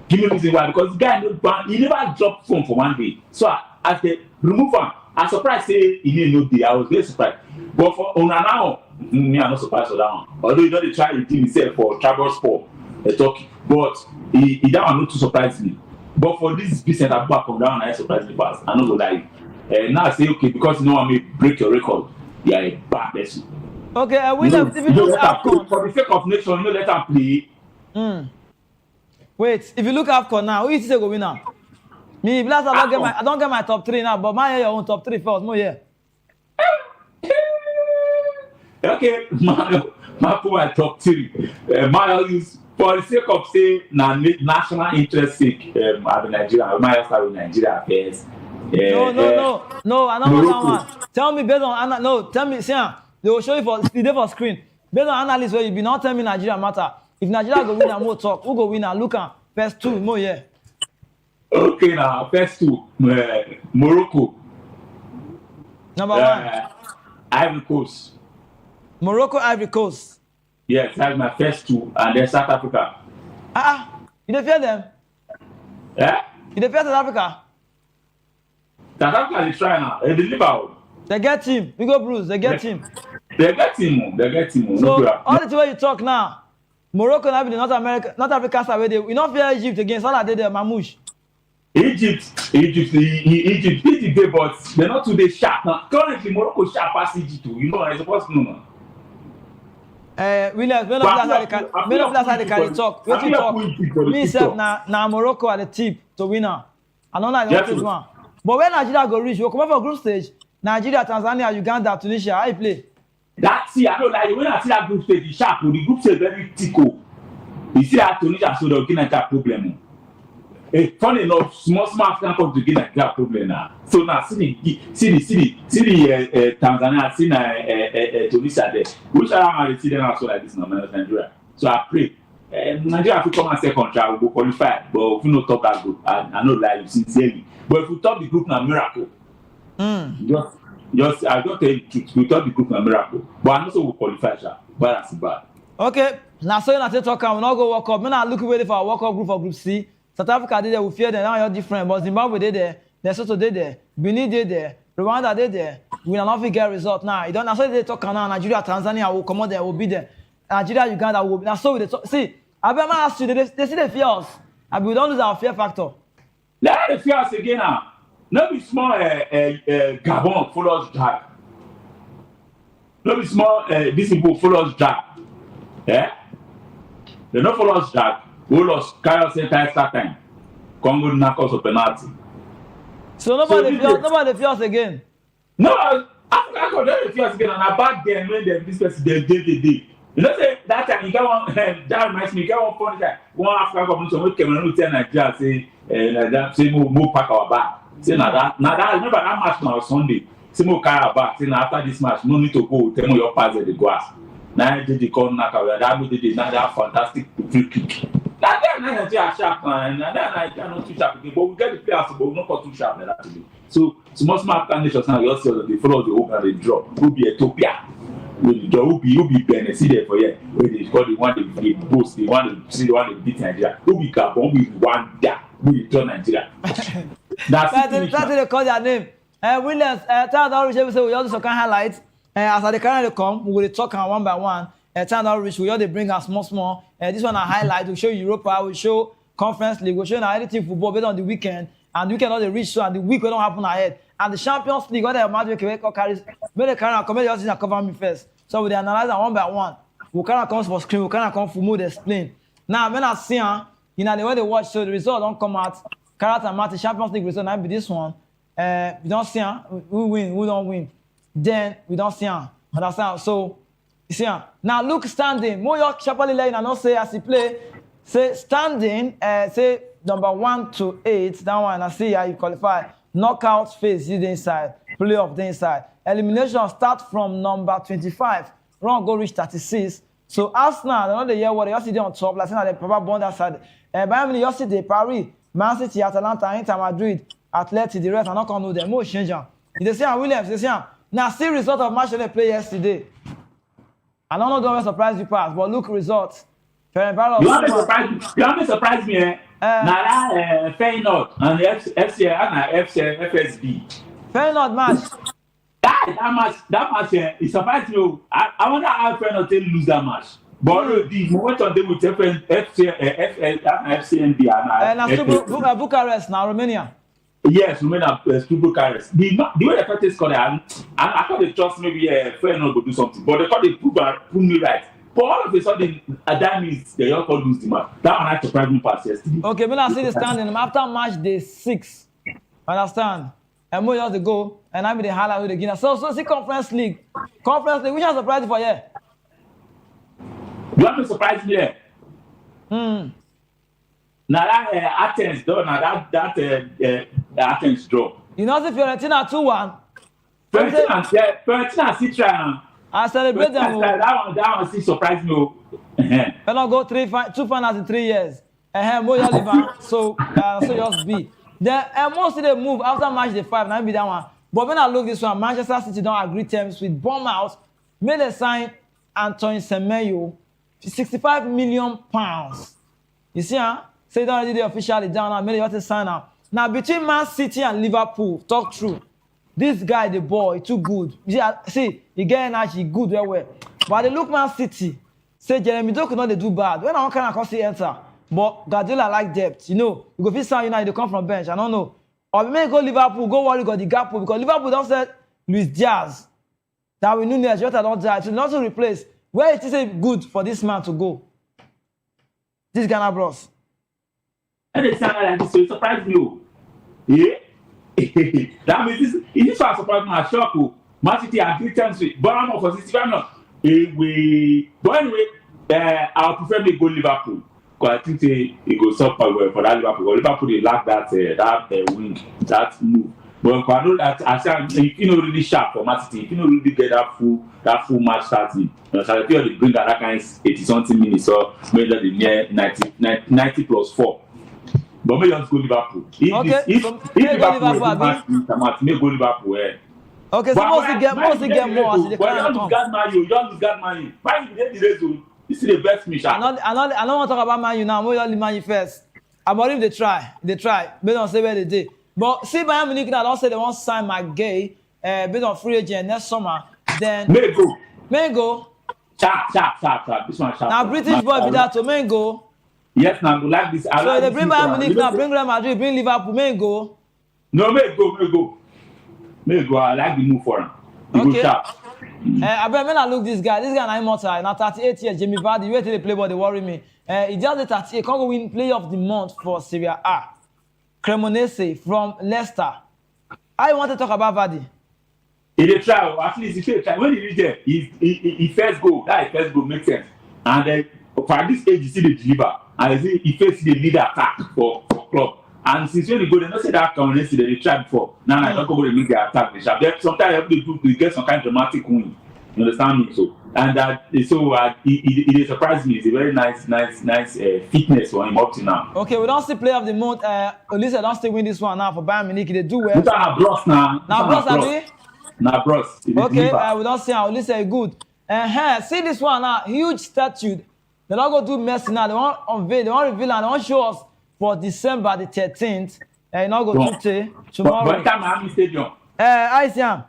Give me reason why because the guy he never dropped phone for one day. So as they remove him, I'm surprised say he didn't know day. I was very surprised. But for now, me I'm not surprised for that one. Although he don't try to team himself for travel sport, talking. But he that one not too surprise me. But for this Vincent Abubakar come down, I surprised me fast. I know go lie. Now I say okay because you know I may break your record. You are a bad person. Okay, William, if you look AFCON for the sake of nation, you know let them play. Wait, if you look AFCON now, who is say go win now? Me, Blast, I don't get my top 3 now, but my your own top 3 first, more here. Okay, my point top 3. My use for the sake of say national interest sake. I be Nigeria. My start with Nigeria first. No. I don't want that one. Tell me based on tell me, see, they will show you for screen. Based on analysis where you be not tell me Nigeria matter. If Nigeria go win and more talk, who go win and look at first 2 more yeah. Okay, now first 2, Morocco. Number 1. Ivory Coast. Morocco, Ivory Coast. Yes, that's my first 2, and then South Africa. You don't fear them? Yeah? You don't fear South Africa? South Africa is trying now. They deliver. They get him. We go Bruce. They get him. They get him. So all the way you talk now, Morocco now be the North Africa side where they we not fear Egypt against all that they Mamouche. Egypt, but they're not too sharp now. Currently, Morocco sharp as Egypt too. You know, I suppose no. Williams, many of us they carry talk. What you talk? Me self na Morocco at the tip to winner. I know that the first one. But when Nigeria go reach, we come up for group stage. Nigeria, Tanzania, Uganda, Tunisia. How you play? That's it. I don't like when I see that group stage. It's sharp. The group stage very tickle. You see that Tunisia, so they'll get that problem. Funny enough, small African countries get that problem now. So now see the Tanzania, see Tunisia there. Which are see them also like this now, Nigeria. So I pray. Nigeria will come and second try, we will qualify, but if we not top that group, I know like you sincerely. But if we top the group now, miracle. Just I don't tell you the truth. We top the group now, miracle. But I know so we qualify, but that's bad. Okay, now so you talk, we not go World Cup. Me not looking ready for a World Cup group for Group C. South Africa did there, we fear them, now you're different. But Zimbabwe did there, Lesotho did there, Benin did there, Rwanda did there. We are not get result now. You don't now so they talk now. Nigeria, Tanzania will come out there, will be there. Nigeria, Uganda will be. Now so we talk. See, I better ask you, they see the fears. And we don't lose our fear factor. Let the fears again now. No be small Gabon follow us drag. No be small these people follow us drag. Yeah? They don't follow us drag. We lost carry us entire start time. Congo knock us a penalty. So nobody fears again. No, Africa don't fears again. And back then when this person they did. You know say that time you get one that reminds me, you get one funny time. One African competition wey Cameroon will tell Nigeria say Nigeria say move pack our bag. Say na that remember that match na on Sunday. Say move carry our bag. Say na after this match no need to go tell me your pass at the grass. Now they come knock out that did that fantastic free kick. That time Nigeria sharp and that Nigeria not too sharp again, but we get the players but we not too sharp like that today. So small African nations now you see that they follow the hope and they drop. Who be Ethiopia? Who be Benin? See there for here. Where they call the one they boast, the one they see the one they beat Nigeria. Who be Gabon? Who be Rwanda? Who be turn Nigeria? That's they call their name. Williams, tell the Outreach say we also can highlight. As the current they come, we will talk one by one. Tell the Outreach we all they bring us small. This one I highlight. We show Europa. We show Conference League. We show anything football based on the weekend. And the weekend all they reach so and the week will not happen ahead. And the Champions League, what they imagine carries, when they carry come just and cover me first. So we they analyze them one by one. We cannot come for screen, we cannot come for mood explain. Now when I see you know the way they watch, so the result don't come out. Character match, the Champions League result, now be this one. We don't see who win, who don't win. Then we don't see understand. So you see now look standing. More York sharply line and not say as he play. Say standing, say number 1 to 8. That one I see how you qualify. Knockout phase is the inside, playoff the inside. Elimination start from number 25. Run go reach 36. So Arsenal, they know the year what they see on top. Like saying that they probably born that side. Bayern Munich, you see the Paris, Man City, Atalanta, Inter Madrid, Atleti, the rest. I not gonna know them. More change. They say Williams, they say now see result of match they play yesterday. I don't know don't surprise you past, but look results. You want to surprise me, eh? Now Feyenoord and FSB. Feyenoord match. That match, it surprised me. I wonder how Feyenoord they lose that match. But the momentum they will take FCNB and Bucharest now Romania. Yes, Romania Bucharest. The way the first scored, I thought they trust maybe Feyenoord will do something, but they thought they prove me right. But all of a sudden, that means they all lose the match. That one had surprised me past yesterday. Okay, when I see the standing, after match day 6, understand? And more just to go, and I be the highlight with the Guinness. So see Conference League, which has surprised you for you? You want to surprise me there? Now that Athens, though, now that Athens draw. You know, if Fiorentina 2-1. Fiorentina still try. I celebrate them. That one still surprise me. They not go 2 finals in 3 years. So just be. Then most of them move after match the 5. Now be that one. But when I look this one, Manchester City don't agree terms with Bournemouth. Made a sign Antoine Semenyo, £65 million. You see, say don't already officially down now. Made a sign now. Now between Man City and Liverpool, talk true. This guy, the boy, too good. See, he get energy, good, well. But they look Man City. Say Jeremy Doku not they do bad. When I want kind of see enter, but Guardiola like depth. You know, you go fit sound United, they come from bench. I don't know. Or we may go Liverpool, go worry got the gap because Liverpool don't say Luis Diaz. That we Nunez, Jota don't die. So not to replace. Where it is good for this man to go? This Ghana bros. And they sound like this, so it surprised you. Yeah. That means this was surprised me. I shock you. Man City are 3 times with Bournemouth for 65 million. But anyway, I prefer me go Liverpool because I think it goes up for that Liverpool. Liverpool they lack that win, that move. But I know that if you know really sharp for Man City, if you know really get that full match starting, so I feel they bring that kind of 80-something minutes or maybe the near 90 plus 4. But maybe just go Liverpool. If Liverpool may go Liverpool. Okay, so mostly get more as the kind of come. You don't lose that money. Why you get the result? This is the best mission. I don't want to talk about Man U now. I'm going to leave Man U first. I believe they try. Based on say where they did. But see Bayern Munich now don't say they want to sign McGay based on free agent next summer. Then Mango. Sharp. This one sharp. Now British boy with that to Mango. Yes, now go like this. So they bring Bayern Munich now, bring Real Madrid, bring Liverpool, Mango. No, Mango. I like the move for him. Okay. I bet when I look this guy now immortal. Now 38 years, Jamie Vardy, you wait till they play ball, they worry me. He just the 38, can't go win Player of the Month for Serie A. Cremonese from Leicester. I want to talk about Vardy. He did try, at least he try. When he reached there, he first goal. That first goal makes sense. And then for this age, you see the deliver. And he faced the leader attack for club. And since when you go, they don't say that Cremonese they tried before. Now I don't go to make the attack. Sometimes they get some kind of dramatic win. You understand me? So and it surprised me. It's a very nice fitness for him up to now. Okay, we don't see Player of the Month. Olise don't still win this one now for Bayern Munich. They do well. This are bros now. Now bros, Abi. Now bros. Okay, we don't see how Olise good. See this one now, huge statue. They don't go do Messi now. They want unveil, they want reveal, and they want show us for December the 13th. You not go tomorrow. But time Miami Stadium. I see him.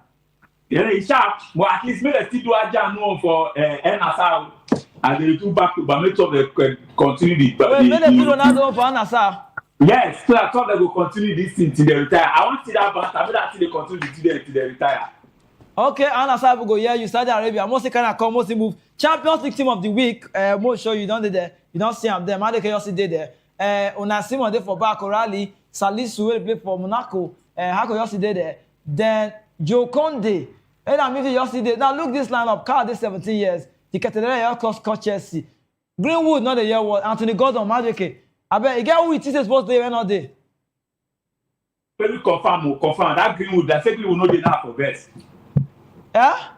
Yeah, it's sharp. But at least make the studio agent know for NSR and they do back to, but make sure they continue the. Wait, make them do Ronaldo for NSR. Yes, so I thought they will continue this thing till they retire. I want to see that banter. I mean that till they continue till they retire. Okay, NSR will go. Yeah, you Saudi Arabia. Mostly kind of come, mostly move. Champions League team of the week. Most show you don't there. You don't see them there. Madeke you see there. Onasimo there for Barco Rally. Salisu will play for Monaco. Hako you see there. Then Joe Conde. And I'm even you see there. Now look this lineup. Carl this 17 years. The Cathedral cost Chelsea. Greenwood not the year what. Anthony Gordon Madeke. I bet you get who it is supposed to be not there. Very confirm. That Greenwood. That say Greenwood no dey now for best. Yeah.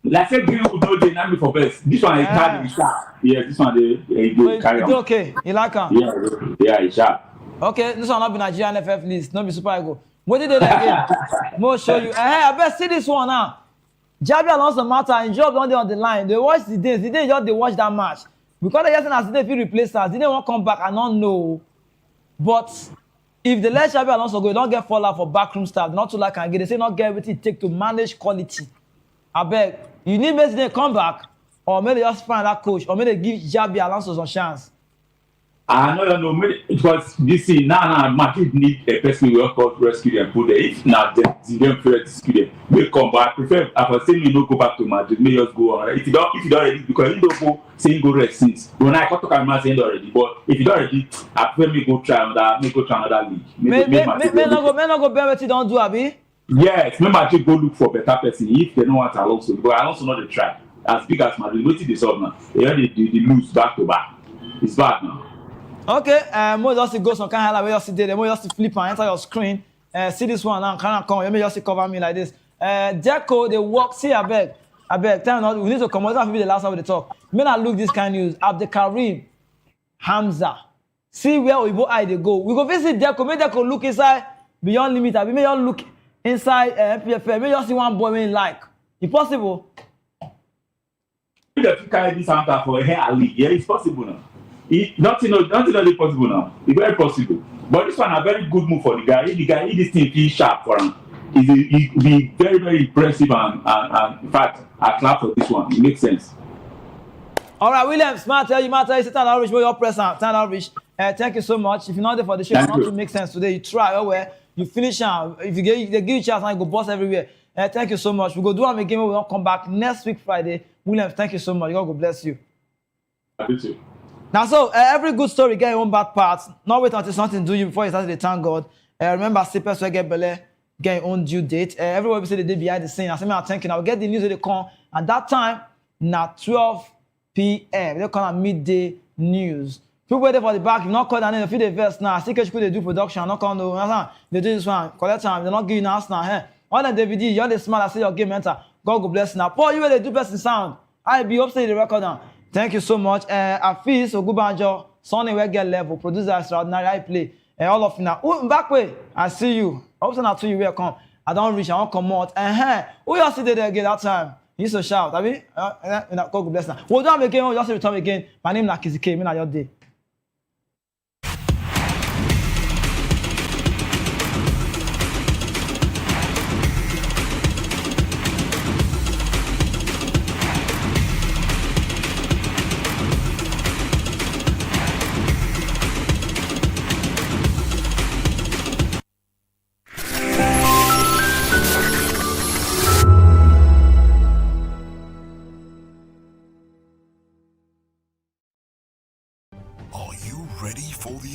Like say Greenwood no dey now for best. This one is carry sharp. Yeah, this one they carry on. Okay, you like him? Yeah, it's sharp. Okay, this one not be Nigerian FF list, not be Super Eagle. What did they like again? More show you. I bet see this one now. Jabi Alonso matter and job on the line. They watch the days. They just they watch that match. Because they just as they feel replace us. They didn't want to come back. I don't know. But if they let Jabi Alonso go, they don't get fallout for backroom staff. Not to like and get. They say not get everything it take to manage quality. I beg. You need maybe they come back, or maybe just find that coach, or maybe give Jabi Alonso some chance. No, because this thing now Madrid need a person who will come to rescue them, put there. If not, then them fail to rescue them. We come back. Prefer after saying you don't go back to Madrid, may just go on. If you don't already, because you don't go saying go rest since. When I got to Cameroon saying already, but if you don't already, I prefer me go try another league. May not go bear what you don't do, Abi. Yes, maybe Madrid go look for better person if they don't want Alonso, because Alonso not the try. as big as Madrid. Wetin dey sup now? They lose back to back. It's bad now. Okay, more just go some kind of highlight where you see there, more just flip and enter your screen. See this one now, kind of come. Let me just cover me like this. Deco, they walk. See, I beg. Tell me, we need to come out. That will be the last time we talk. May not look this kind of news. Abdelkarim Hamza. See where Oyibo eye they go. We go visit Deco. Make Deco look inside Beyond Limit. I mean, may you look inside MPFL. May you see one boy we like. Impossible. If they carry this answer for hair Ali, yeah, it's possible now. Nothing is possible now. It's very possible. But this one a very good move for the guy. If this thing feel sharp for him, it will be very, very impressive and in fact, I clap for this one. It makes sense. All right, William, smart tell you, stand out rich, your present, stand out rich. Thank you so much. If you're not there for the show, it's not to make sense today. You try, you finish out. If they give you a chance, you go boss everywhere. Thank you so much. We go do them again. We'll come back next week Friday. William, thank you so much. God bless you. I do too. Now, so every good story get your own bad parts. Not wait until something do you before you start to thank God. Remember, sleepers will get belly, get your own due date. Everybody say the day behind the scene. I say, I'm thinking, I'll get the news when they come. At that time, now 12 p.m. They call it midday news. People wait for the back. If not call that name, if you the verse now, I see could they do production. Not call no. They do this one. Collect time. They not give you an answer now. All the DVD, you're the smart. I say your game enter. God go bless you now. Paul, you where they do best in sound. I be upstate the record now. Thank you so much. Afis Ogubanjo, Sonny will get level, producer extraordinary, I play. All of you now. Back way, I see you. I hope not to you will come. I don't reach, I won't come out. Who you see there again that time? You used to shout. I mean, God go bless now. We'll do it again, we'll just return again. My name is Nakizike, me na your day.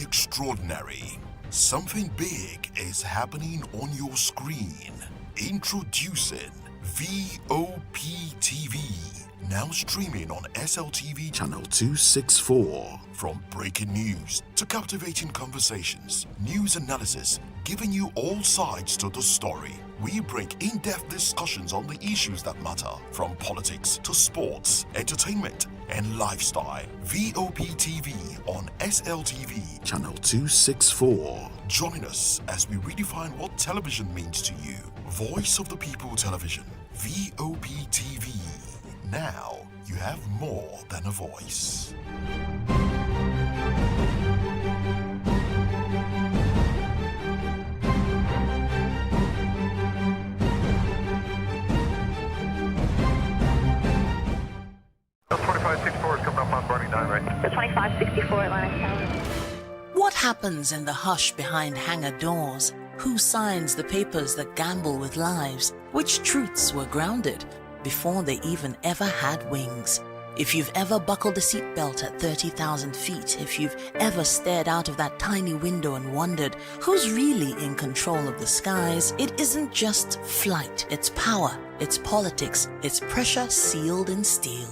Extraordinary. Something big is happening on your screen. Introducing VOP TV. Now streaming on SLTV channel 264. From breaking news to captivating conversations, news analysis, giving you all sides to the story. We bring in-depth discussions on the issues that matter, from politics to sports, entertainment, and lifestyle. VOP TV on SLTV channel 264. Join us as we redefine what television means to you. Voice of the People Television, VOP TV. Now you have more than a voice. What happens in the hush behind hangar doors? Who signs the papers that gamble with lives? Which truths were grounded before they even ever had wings? If you've ever buckled a seatbelt at 30,000 feet, if you've ever stared out of that tiny window and wondered who's really in control of the skies, it isn't just flight, it's power, it's politics, it's pressure sealed in steel.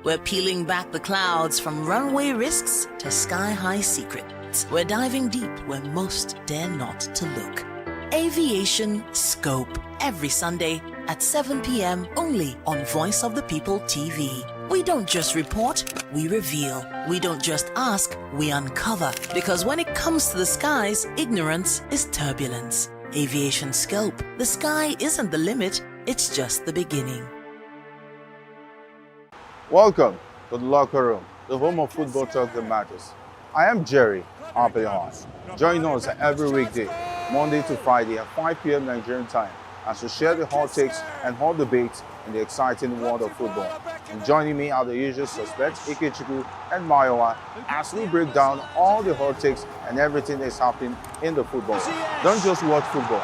We're peeling back the clouds from runway risks to sky-high secrets. We're diving deep where most dare not to look. Aviation Scope, every Sunday at 7 p.m. only on Voice of the People TV. We don't just report, we reveal. We don't just ask, we uncover. Because when it comes to the skies, ignorance is turbulence. Aviation Scope, the sky isn't the limit, it's just the beginning. Welcome to the locker room, the home of football talk that matters. I am Jerry Upholds. Join us every weekday, Monday to Friday at 5 p.m. Nigerian time, as we share the hot takes and hot debates in the exciting world of football. And joining me are the usual suspects, Ikechukwu and Mayowa, as we break down all the hot takes and everything that's happening in the football. Don't just watch football,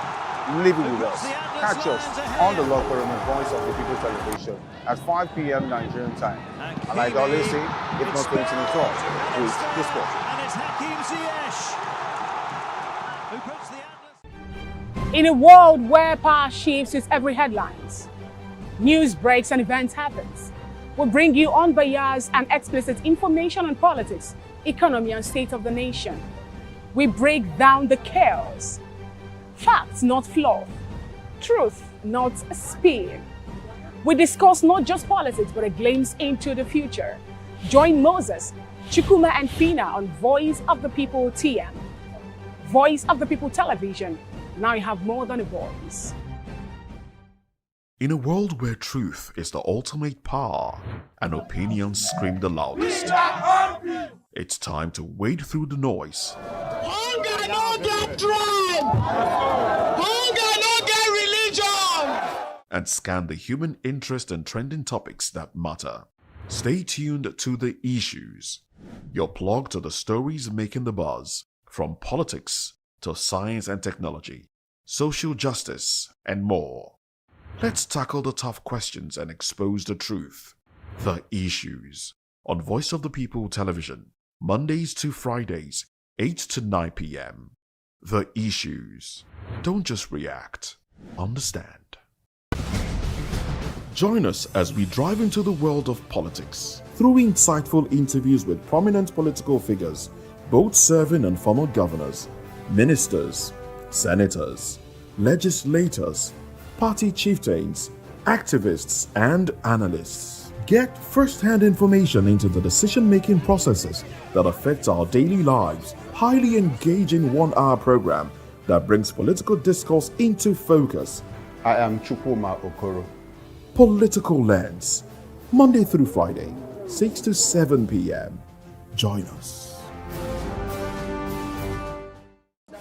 live it with us. Catch us on the locker room and Voice of the People Television at 5 p.m. Nigerian time. And like I always say, if not 20 minutes off, please this sport. In a world where power shifts with every headlines, news breaks and events happens, We bring you unbiased and explicit information on politics, economy, and state of the nation. We break down the chaos. Facts, not fluff. Truth, not spin. We discuss not just politics, but a glimpse into the future. Join Moses, Chukuma, and Fina on Voice of the People TM. Voice of the People Television. Now you have more than a voice. In a world where truth is the ultimate power and opinions scream the loudest, it's time to wade through the noise. Hunger no get tribe! Hunger no get religion! And scan the human interest and trending topics that matter. Stay tuned to The Issues, your plug to the stories making the buzz, from politics to science and technology, social justice, and more. Let's tackle the tough questions and expose the truth. The Issues, on Voice of the People Television, Mondays to Fridays, 8 to 9 p.m. The Issues. Don't just react, understand. Join us as we drive into the world of politics through insightful interviews with prominent political figures, both serving and former governors, ministers, senators, legislators, party chieftains, activists, and analysts. Get first-hand information into the decision-making processes that affect our daily lives. Highly engaging one-hour program that brings political discourse into focus. I am Chukwuma Okoro. Political Lens, Monday through Friday, 6 to 7 p.m. Join us.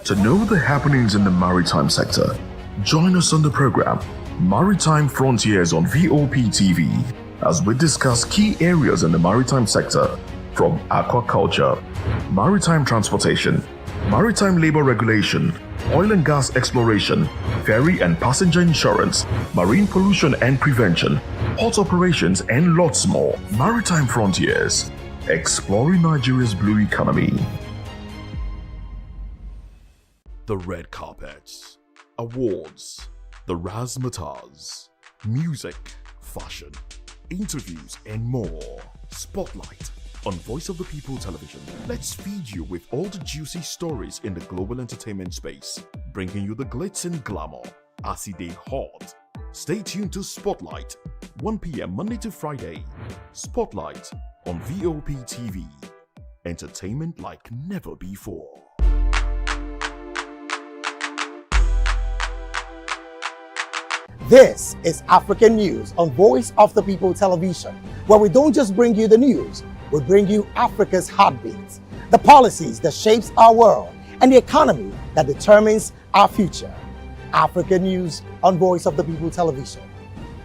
To know the happenings in the maritime sector, join us on the program Maritime Frontiers on VOP TV as we discuss key areas in the maritime sector, from aquaculture, maritime transportation, maritime labor regulation, oil and gas exploration, ferry and passenger insurance, marine pollution and prevention, port operations, and lots more. Maritime Frontiers, exploring Nigeria's blue economy. The red carpets, awards, the razzmatazz, music, fashion, interviews, and more. Spotlight on Voice of the People Television. Let's feed you with all the juicy stories in the global entertainment space, bringing you the glitz and glamour as they hot. Stay tuned to Spotlight, 1 p.m. Monday to Friday. Spotlight on VOP TV. Entertainment like never before. This is African News on Voice of the People Television, where we don't just bring you the news, we bring you Africa's heartbeat, the policies that shapes our world, and the economy that determines our future. African News on Voice of the People Television.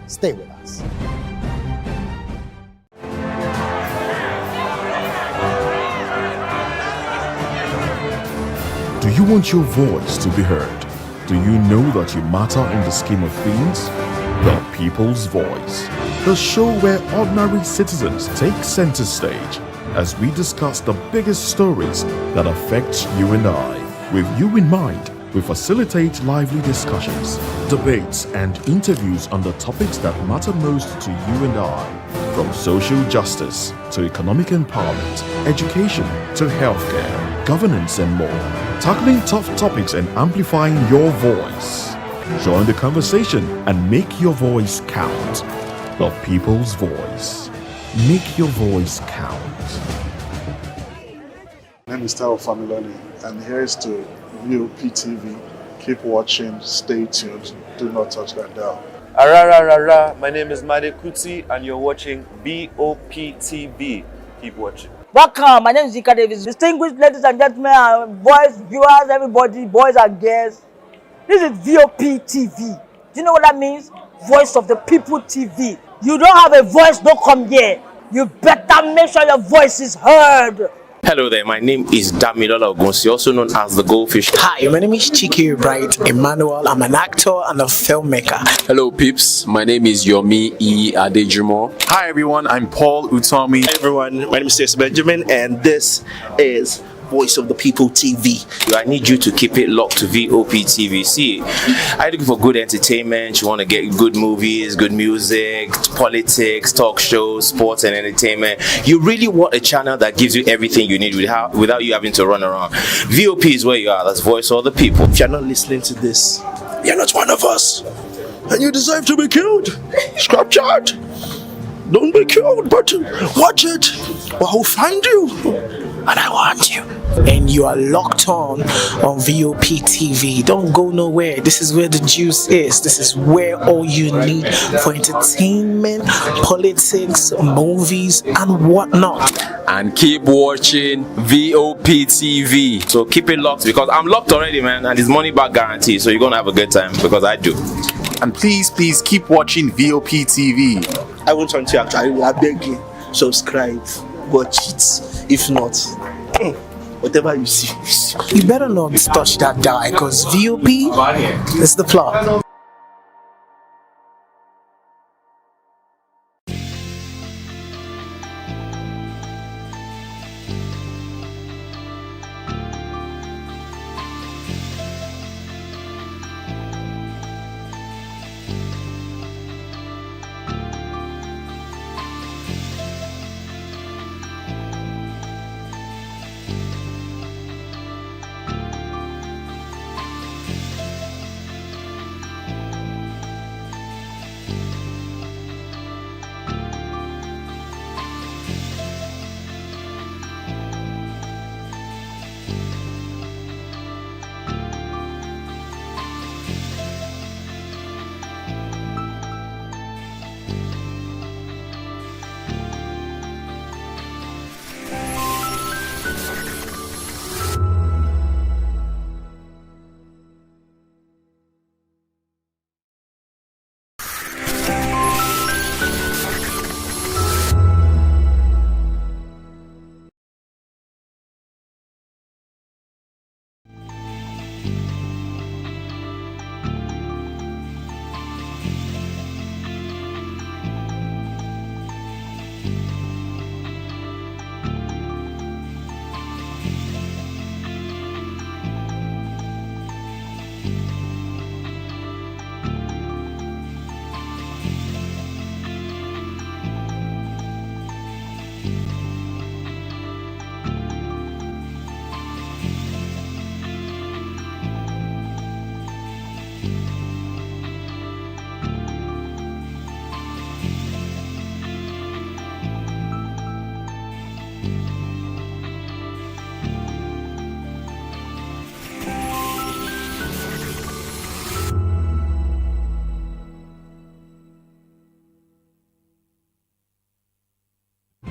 Stay with us. Do you want your voice to be heard? Do you know that you matter in the scheme of things? The People's Voice, the show where ordinary citizens take center stage as we discuss the biggest stories that affect you and I. With you in mind, we facilitate lively discussions, debates, and interviews on the topics that matter most to you and I, from social justice to economic empowerment, education to healthcare, governance, and more. Tackling tough topics and amplifying your voice. Join the conversation and make your voice count. The People's Voice. Make your voice count. My name is Tao Familoni, and here is to VOP TV. Keep watching, stay tuned, do not touch that dial. My name is Made Kuti, and you're watching VOP TV. Keep watching. Welcome, my name is Zika Davis. Distinguished ladies and gentlemen, boys, viewers, everybody, boys and girls. This is VOP TV. Do you know what that means? Voice of the People TV. You don't have a voice, don't come here. You better make sure your voice is heard. Hello there, my name is Damilola Ogunsi, also known as the Goldfish. Hi, my name is Chike Bright Emmanuel. I'm an actor and a filmmaker. Hello peeps, my name is Yomi E. Adejumo. Hi everyone, I'm Paul Utomi. Hi everyone, my name is Stacey Benjamin, and this is Voice of the People TV. I need you to keep it locked to VOP TV. See, are you looking for good entertainment? You want to get good movies, good music, politics, talk shows, sports and entertainment. You really want a channel that gives you everything you need without you having to run around. VOP is where you are. That's Voice of the People. If you're not listening to this, you're not one of us. And you deserve to be killed. Scrap chat. Don't be killed, but watch it. Or I'll find you. And I want you. And you are locked on VOP TV. Don't go nowhere. This is where the juice is. This is where all you need for entertainment, politics, movies, and whatnot. And keep watching VOP TV. So keep it locked because I'm locked already, man. And it's money back guarantee. So you're going to have a good time because I do. And please keep watching VOP TV. I want to actually, I beg you, subscribe, watch it. If not, whatever you see. You better not touch that dial because VOP is the plot.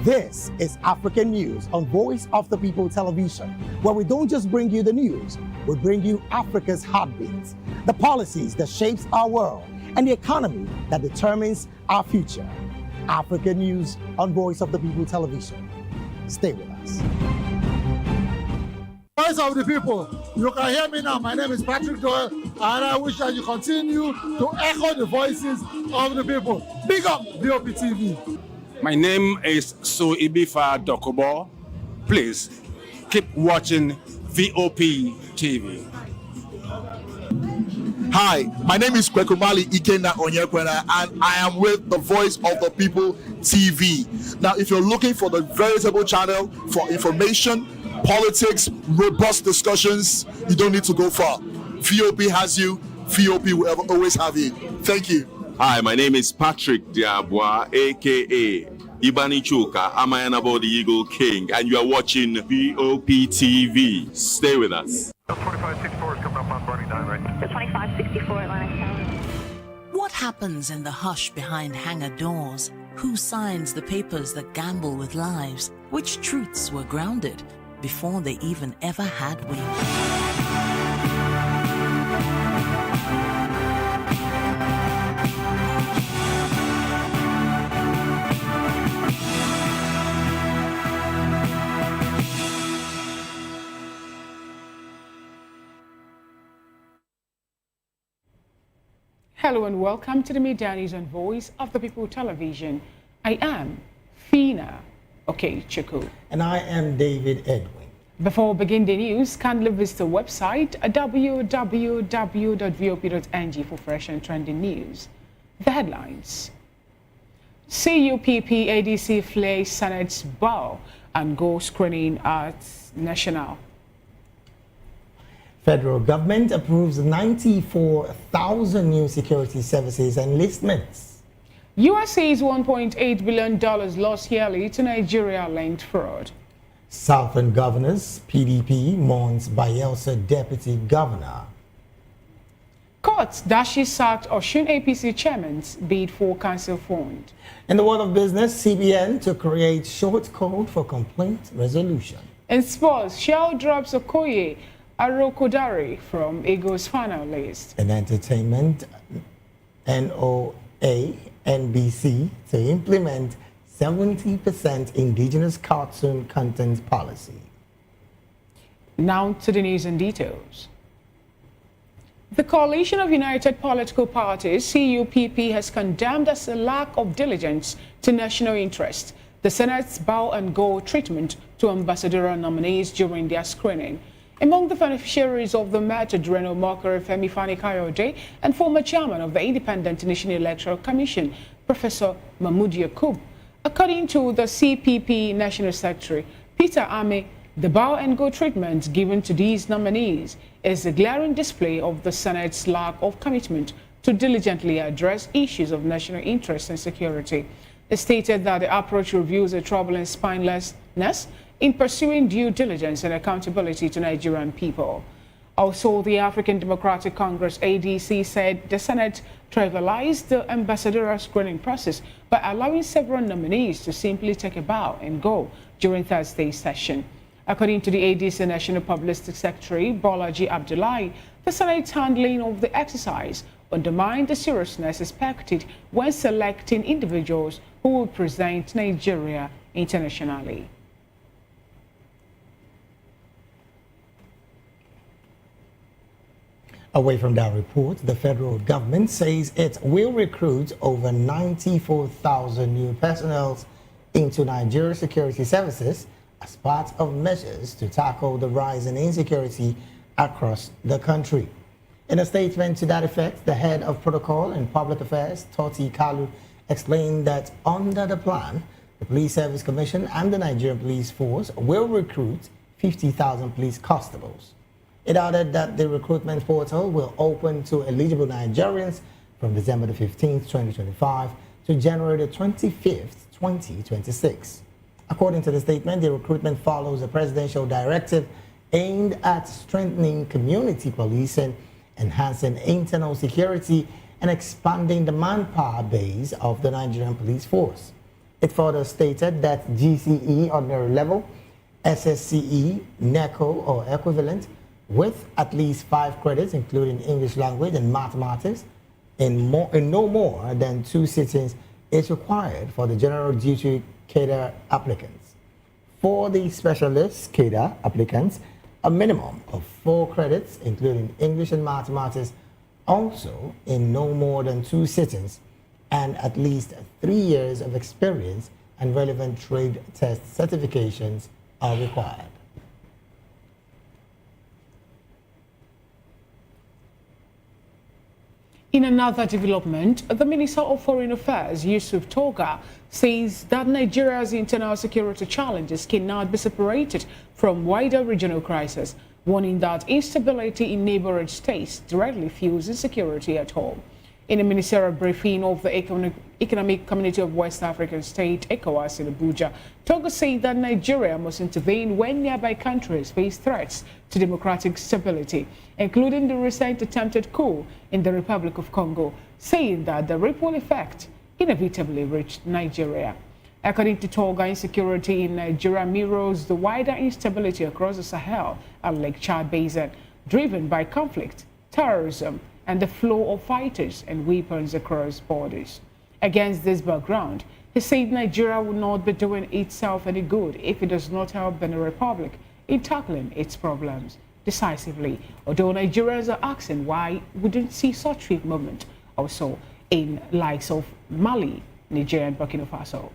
This is African News on Voice of the People television, where we don't just bring you the news, we bring you Africa's heartbeats, the policies that shapes our world, and the economy that determines our future. African News on Voice of the People television. Stay with us. Voice of the People, you can hear me now. My name is Patrick Doyle, and I wish that you continue to echo the voices of the people. Big up VOP TV. My name is Suibifa Dokubo. Please keep watching VOP TV. Hi, my name is Kwekumali Ikenda Onyekwena, and I am with the Voice of the People TV. Now, if you're looking for the veritable channel for information, politics, robust discussions, you don't need to go far. VOP has you. VOP will always have you. Thank you. Hi, my name is Patrick Diabwa, aka Ibani Chuka, Amayanabo the Eagle King, and you are watching VOP TV. Stay with us. 2564 is coming up on Burning Down, right? 2564 Atlantic. What happens in the hush behind hangar doors? Who signs the papers that gamble with lives? Which truths were grounded before they even ever had wings? Hello and welcome to the Media News on Voice of the People television. I am Fina Okechukwu. And I am David Edwin. Before we begin the news, kindly visit the website www.vop.ng for fresh and trending news. The headlines. CUPP ADC flags Senate's bow and go screening at National. Federal government approves 94,000 new security services enlistments. USA's $1.8 billion lost yearly to Nigeria-linked fraud. Southern governors, PDP mourns Bayelsa deputy governor. Court dashes sacked Osun APC chairman's bid for council fund. In the world of business, CBN to create short code for complaint resolution. In sports, Shell drops Okoye Arokodare from Eagles final list. In entertainment, NOA, NBC to implement 70% indigenous cartoon content policy. Now to the news and details. The Coalition of United Political Parties, CUPP, has condemned as a lack of diligence to national interest the Senate's bow and go treatment to ambassadorial nominees during their screening. Among the beneficiaries of the matter, Reno Mokere Femi Fani Kayode and former chairman of the Independent National Electoral Commission, Professor Mahmoud Yakub. According to the CPP National Secretary, Peter Ame, the bow and go treatment given to these nominees is a glaring display of the Senate's lack of commitment to diligently address issues of national interest and security. It stated that the approach reveals a troubling spinelessness in pursuing due diligence and accountability to Nigerian people. Also, the African Democratic Congress ADC said the Senate trivialized the ambassadorial screening process by allowing several nominees to simply take a bow and go during Thursday's session. According to the ADC National Publicity Secretary, Bolaji Abdullahi, the Senate's handling of the exercise undermined the seriousness expected when selecting individuals who will present Nigeria internationally. Away from that report, the federal government says it will recruit over 94,000 new personnel into Nigeria's security services as part of measures to tackle the rise in insecurity across the country. In a statement to that effect, the head of protocol and public affairs, Toti Kalu, explained that under the plan, the Police Service Commission and the Nigerian Police Force will recruit 50,000 police constables. It added that the recruitment portal will open to eligible Nigerians from December the 15th, 2025 to January the 25th, 2026. According to the statement, the recruitment follows a presidential directive aimed at strengthening community policing, enhancing internal security, and expanding the manpower base of the Nigerian police force. It further stated that GCE ordinary level, SSCE, NECO or equivalent, with at least 5 credits, including English language and mathematics, in no more than 2 sittings is required for the general duty cadre applicants. For the specialist cadre applicants, a minimum of 4 credits, including English and mathematics, also in no more than 2 sittings, and at least 3 years of experience and relevant trade test certifications are required. In another development, the Minister of Foreign Affairs, Yusuf Toga, says that Nigeria's internal security challenges cannot be separated from wider regional crisis, warning that instability in neighboring states directly fuels insecurity at home. In a ministerial briefing of the Economic Community of West African States, ECOWAS, in Abuja, Togo said that Nigeria must intervene when nearby countries face threats to democratic stability, including the recent attempted coup in the Republic of Congo, saying that the ripple effect inevitably reached Nigeria. According to Toga, insecurity in Nigeria mirrors the wider instability across the Sahel and Lake Chad Basin, driven by conflict, terrorism, and the flow of fighters and weapons across borders. Against this background, he said Nigeria will not be doing itself any good if it does not help Benin Republic in tackling its problems decisively, although Nigerians are asking why we didn't see such swift movement also in likes of Mali, Nigeria, and Burkina Faso.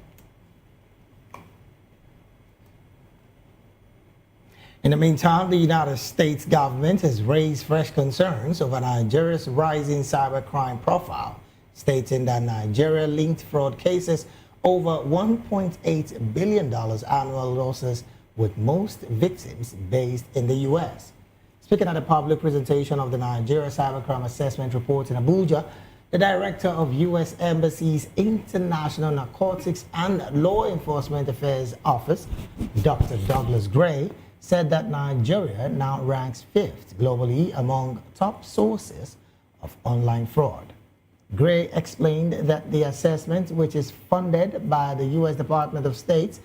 In the meantime, the United States government has raised fresh concerns over Nigeria's rising cybercrime profile, stating that Nigeria linked fraud cases over $1.8 billion annual losses, with most victims based in the U.S. Speaking at a public presentation of the Nigeria Cybercrime Assessment Report in Abuja, the director of U.S. Embassy's International Narcotics and Law Enforcement Affairs Office, Dr. Douglas Gray, said that Nigeria now ranks 5th globally among top sources of online fraud. Gray explained that the assessment, which is funded by the U.S. Department of State,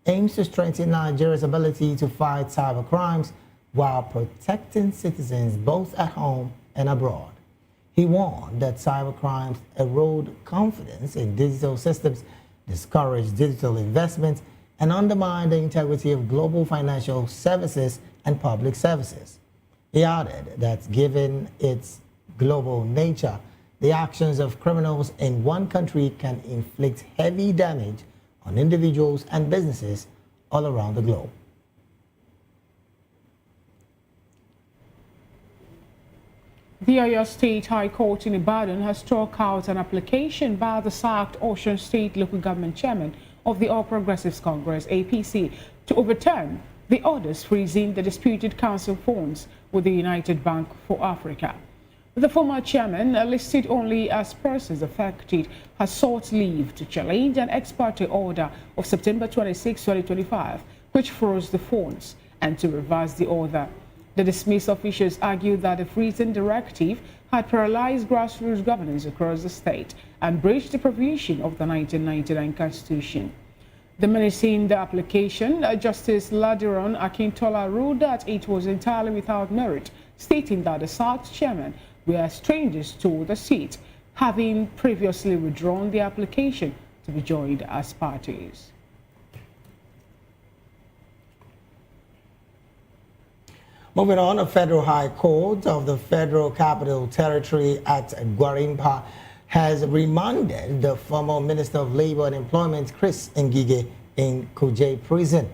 aims to strengthen Nigeria's ability to fight cybercrimes while protecting citizens both at home and abroad. He warned that cybercrimes erode confidence in digital systems, discourage digital investment, and undermine the integrity of global financial services and public services. He added that given its global nature, the actions of criminals in one country can inflict heavy damage on individuals and businesses all around the globe. The Oyo State High Court in Ibadan has struck out an application by the sacked Osun State Local Government Chairman of the All Progressives Congress, APC, to overturn the orders freezing the disputed council funds with the United Bank for Africa. The former chairman, listed only as persons affected, has sought leave to challenge an ex parte order of September 26, 2025, which froze the funds, and to reverse the order. The dismissed officials argued that the freezing directive had paralyzed grassroots governance across the state and breached the provision of the 1999 Constitution. The minister in the application, Justice Ladiron Akintola, ruled that it was entirely without merit, stating that the sacked chairman were strangers to the seat, having previously withdrawn the application to be joined as parties. Moving on, the Federal High Court of the Federal Capital Territory at Gwarinpa has remanded the former Minister of Labor and Employment, Chris Ngige, in Kuje Prison.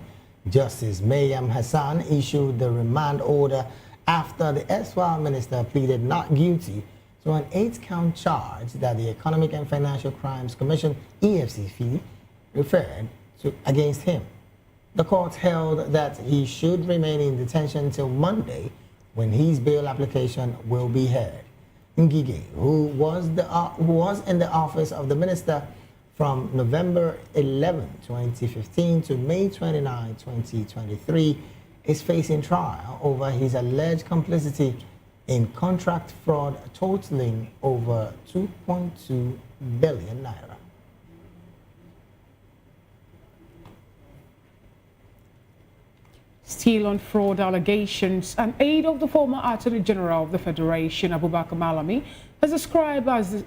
Justice Maryam Hassan issued the remand order after the erstwhile minister pleaded not guilty to an 8-count charge that the Economic and Financial Crimes Commission, EFCC, referred to against him. The court held that he should remain in detention till Monday, when his bail application will be heard. Ngige, who was in the office of the minister from November 11, 2015 to May 29, 2023, is facing trial over his alleged complicity in contract fraud totaling over 2.2 billion naira. Still on fraud allegations, an aide of the former Attorney General of the Federation, Abubakar Malami, has described as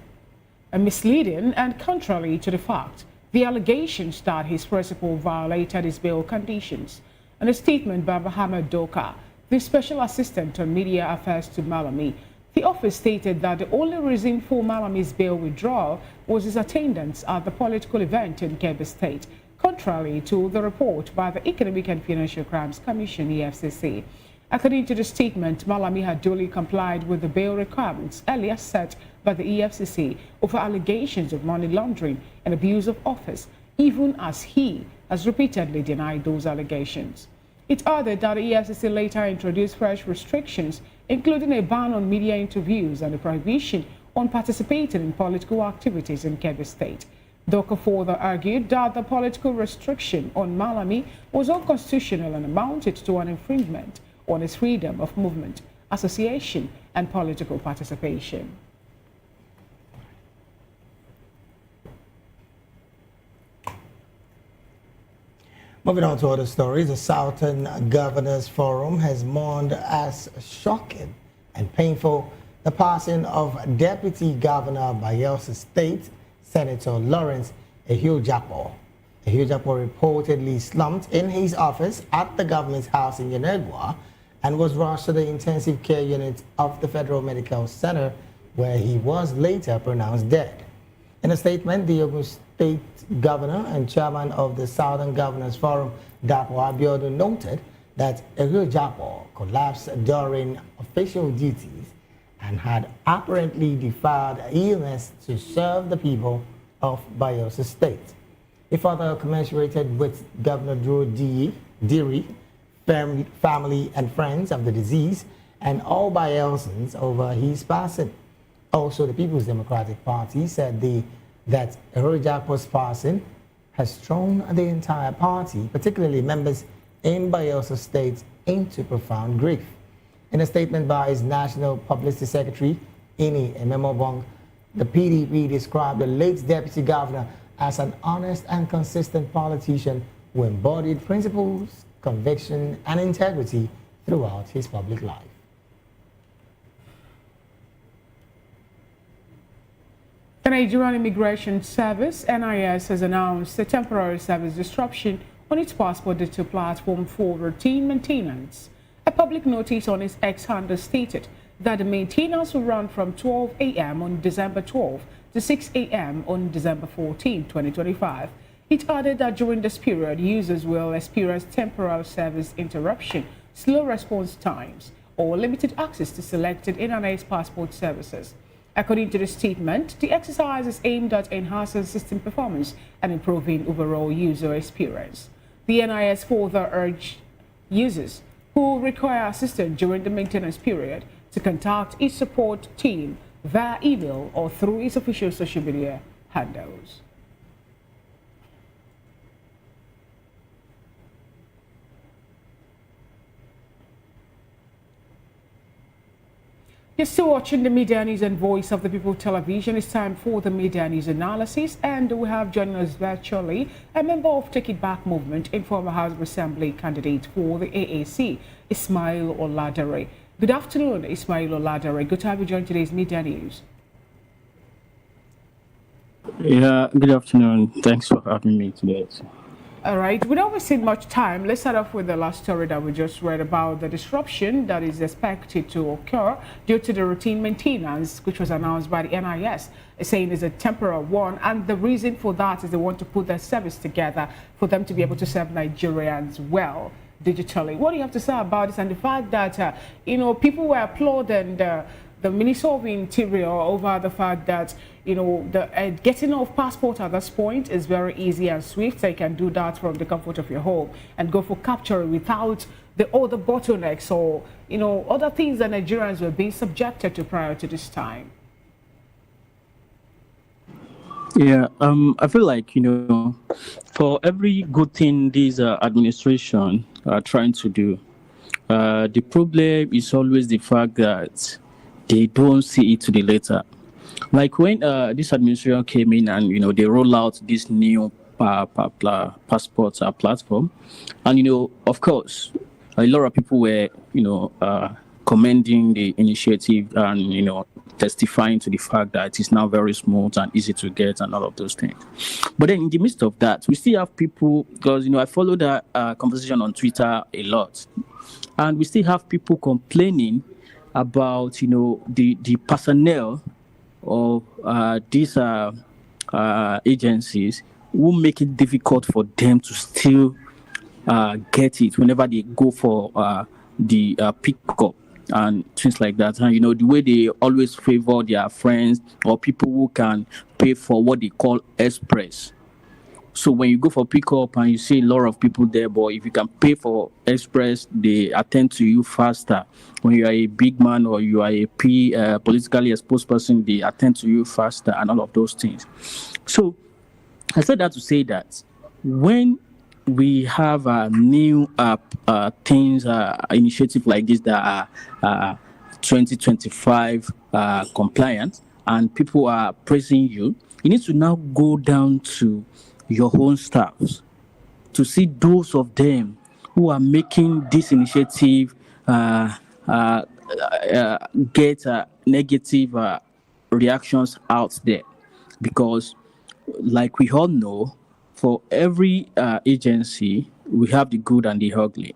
misleading and contrary to the fact the allegations that his principal violated his bail conditions. In a statement by Mohammed Doka, the Special Assistant on Media Affairs to Malami, the office stated that the only reason for Malami's bail withdrawal was his attendance at the political event in Kebbi State, contrary to the report by the Economic and Financial Crimes Commission, EFCC. According to the statement, Malami had duly complied with the bail requirements earlier set by the EFCC over allegations of money laundering and abuse of office, even as he has repeatedly denied those allegations. It added that the EFCC later introduced fresh restrictions, including a ban on media interviews and a prohibition on participating in political activities in Kebbi State. Doka further argued that the political restriction on Malami was unconstitutional and amounted to an infringement on his freedom of movement, association, and political participation. Moving on to other stories, the Southern Governors Forum has mourned as shocking and painful the passing of Deputy Governor of Bayelsa State, Senator Lawrence Ehujapo. Ehujapo reportedly slumped in his office at the government's house in Yenegua and was rushed to the intensive care unit of the Federal Medical Center, where he was later pronounced dead. In a statement, the Ogun State Governor and Chairman of the Southern Governors Forum, Dapo Abiodun, noted that Japo collapsed during official duties and had apparently defied illness to serve the people of Bayelsa State. He further commiserated with Governor Drew Deary, family and friends of the deceased, and all Bayelsans over his passing. Also, the People's Democratic Party said that Japo's passing has thrown the entire party, particularly members in Bayelsa State, into profound grief. In a statement by his National Publicity Secretary, Ini Ememobong, the PDP described the late Deputy Governor as an honest and consistent politician who embodied principles, conviction, and integrity throughout his public life. The Nigerian Immigration Service, NIS, has announced a temporary service disruption on its passport digital platform for routine maintenance. A public notice on its X handle stated that the maintenance will run from 12 a.m. on December 12 to 6 a.m. on December 14, 2025. It added that during this period, users will experience temporary service interruption, slow response times, or limited access to selected NIS passport services. According to the statement, the exercise is aimed at enhancing system performance and improving overall user experience. The NIS further urged users who require assistance during the maintenance period to contact its support team via email or through its official social media handles. You're still watching the Media News and Voice of the People television. It's time for the Media News analysis, and we have joining us virtually a member of Take It Back movement and former House of Assembly candidate for the AAC, Ismail Oladare. Good afternoon, Ismail Oladare. Good to have you join today's Media News. Yeah, good afternoon. Thanks for having me today. All right, without wasting much time, let's start off with the last story that we just read about the disruption that is expected to occur due to the routine maintenance, which was announced by the NIS, saying it's a temporary one. And the reason for that is they want to put their service together for them to be able to serve Nigerians well digitally. What do you have to say about this and the fact that, people were applauding the Minister of Interior over the fact that, the getting off passport at this point is very easy and swift. So you can do that from the comfort of your home and go for capture without the other bottlenecks or, other things that Nigerians were being subjected to prior to this time. Yeah, I feel like, for every good thing this administration are trying to do, the problem is always the fact that they don't see it to the later. Like when this administration came in and, they roll out this new passport platform, and, of course, a lot of people were, commending the initiative and, testifying to the fact that it is now very smooth and easy to get and all of those things. But then in the midst of that, we still have people, because, I follow that conversation on Twitter a lot, and we still have people complaining about, the personnel of these agencies who make it difficult for them to still get it whenever they go for the pickup and things like that. And, the way they always favor their friends or people who can pay for what they call express. So when you go for pickup and you see a lot of people there, but if you can pay for express, they attend to you faster. When you are a big man or you are a politically exposed person, they attend to you faster and all of those things. So I said that to say that when we have a new things, initiative like this that are 2025 compliant, and people are praising you, you need to now go down to your own staffs to see those of them who are making this initiative get negative reactions out there. Because like we all know, for every agency, we have the good and the ugly.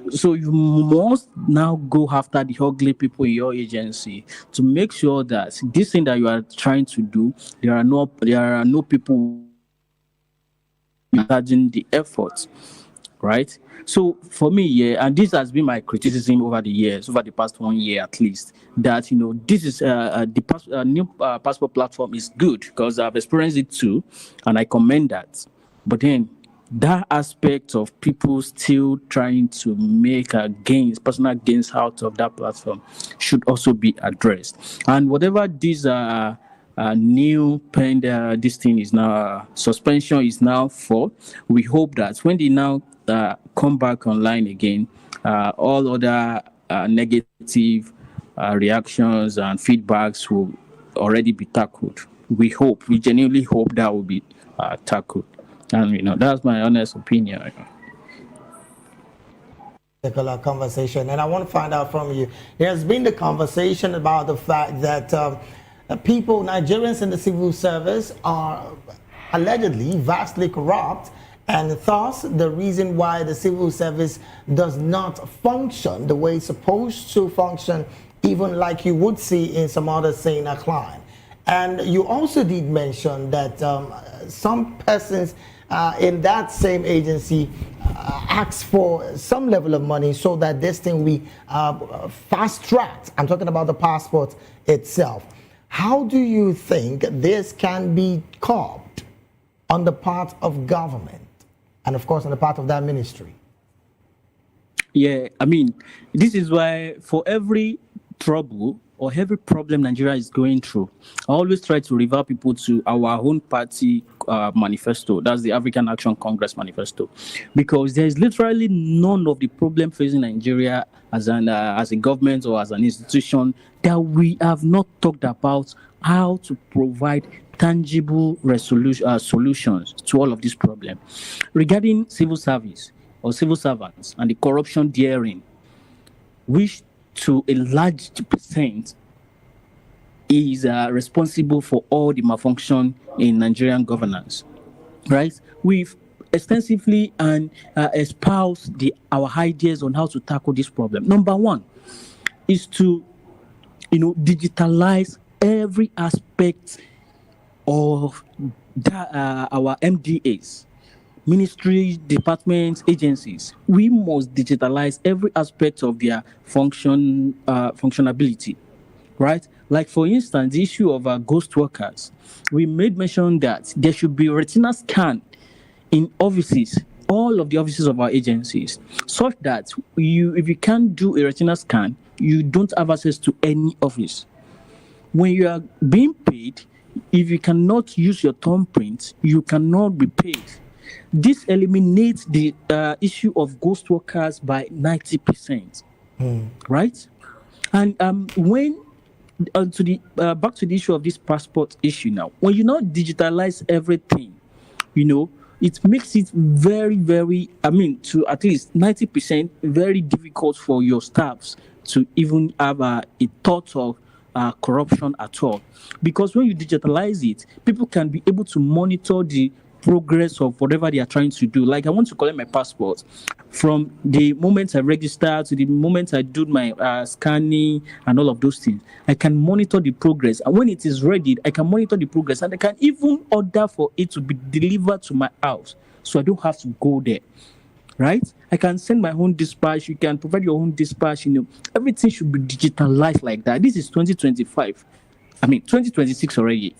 So you must now go after the ugly people in your agency to make sure that this thing that you are trying to do, there are no people charging the effort, right? So for me, yeah, and this has been my criticism over the years, over the past 1 year at least, that this is the new passport platform is good because I've experienced it too, and I commend that. But then that aspect of people still trying to make gains, personal gains out of that platform should also be addressed. And whatever these new pen, this thing is now suspension is now for, we hope that when they now come back online again, all other negative reactions and feedbacks will already be tackled. We genuinely hope that will be tackled. And that's my honest opinion. Particular conversation, and I want to find out from you. There's been the conversation about the fact that people, Nigerians in the civil service, are allegedly vastly corrupt, and thus the reason why the civil service does not function the way it's supposed to function, even like you would see in some other saner clime. And you also did mention that some persons in that same agency ask for some level of money so that this thing we fast-tracked. I'm talking about the passport itself. How do you think this can be curbed on the part of government and, of course, on the part of that ministry? Yeah, I mean, this is why for every trouble or every problem Nigeria is going through, I always try to refer people to our own party manifesto. That's the African Action Congress manifesto, because there is literally none of the problem facing Nigeria as a government or as an institution that we have not talked about how to provide tangible solutions to all of these problems. Regarding civil service or civil servants and the corruption therein, which to a large percent is responsible for all the malfunction in Nigerian governance, right? We've extensively and espoused our ideas on how to tackle this problem. Number one is to, digitalize every aspect of our MDAs, ministries, departments, agencies. We must digitalize every aspect of their functionability, right? Like, for instance, the issue of ghost workers. We made mention that there should be a retina scan in offices, all of the offices of our agencies, such that if you can't do a retina scan, you don't have access to any office. When you are being paid, if you cannot use your thumbprint, you cannot be paid. This eliminates the issue of ghost workers by 90%, right? And back to the issue of this passport issue now. When you now digitalize everything, it makes it very, very, to at least 90%, very difficult for your staffs to even have a thought of corruption at all. Because when you digitalize it, people can be able to monitor the progress of whatever they are trying to do. Like, I want to collect my passport. From the moment I register to the moment I do my scanning and all of those things, I can monitor the progress. And when it is ready, I can monitor the progress, and I can even order for it to be delivered to my house, so I don't have to go there. Right? I can send my own dispatch. You can provide your own dispatch. Everything should be digitalized like that. This is 2025. 2026 already.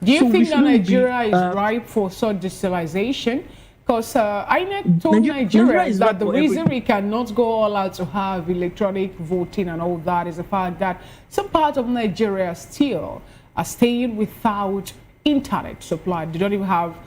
Do you think that Nigeria is ripe for such digitalization? Because INEC told Nigerians that the reason we cannot go all out to have electronic voting and all that is the fact that some parts of Nigeria still are staying without internet supply. They don't even have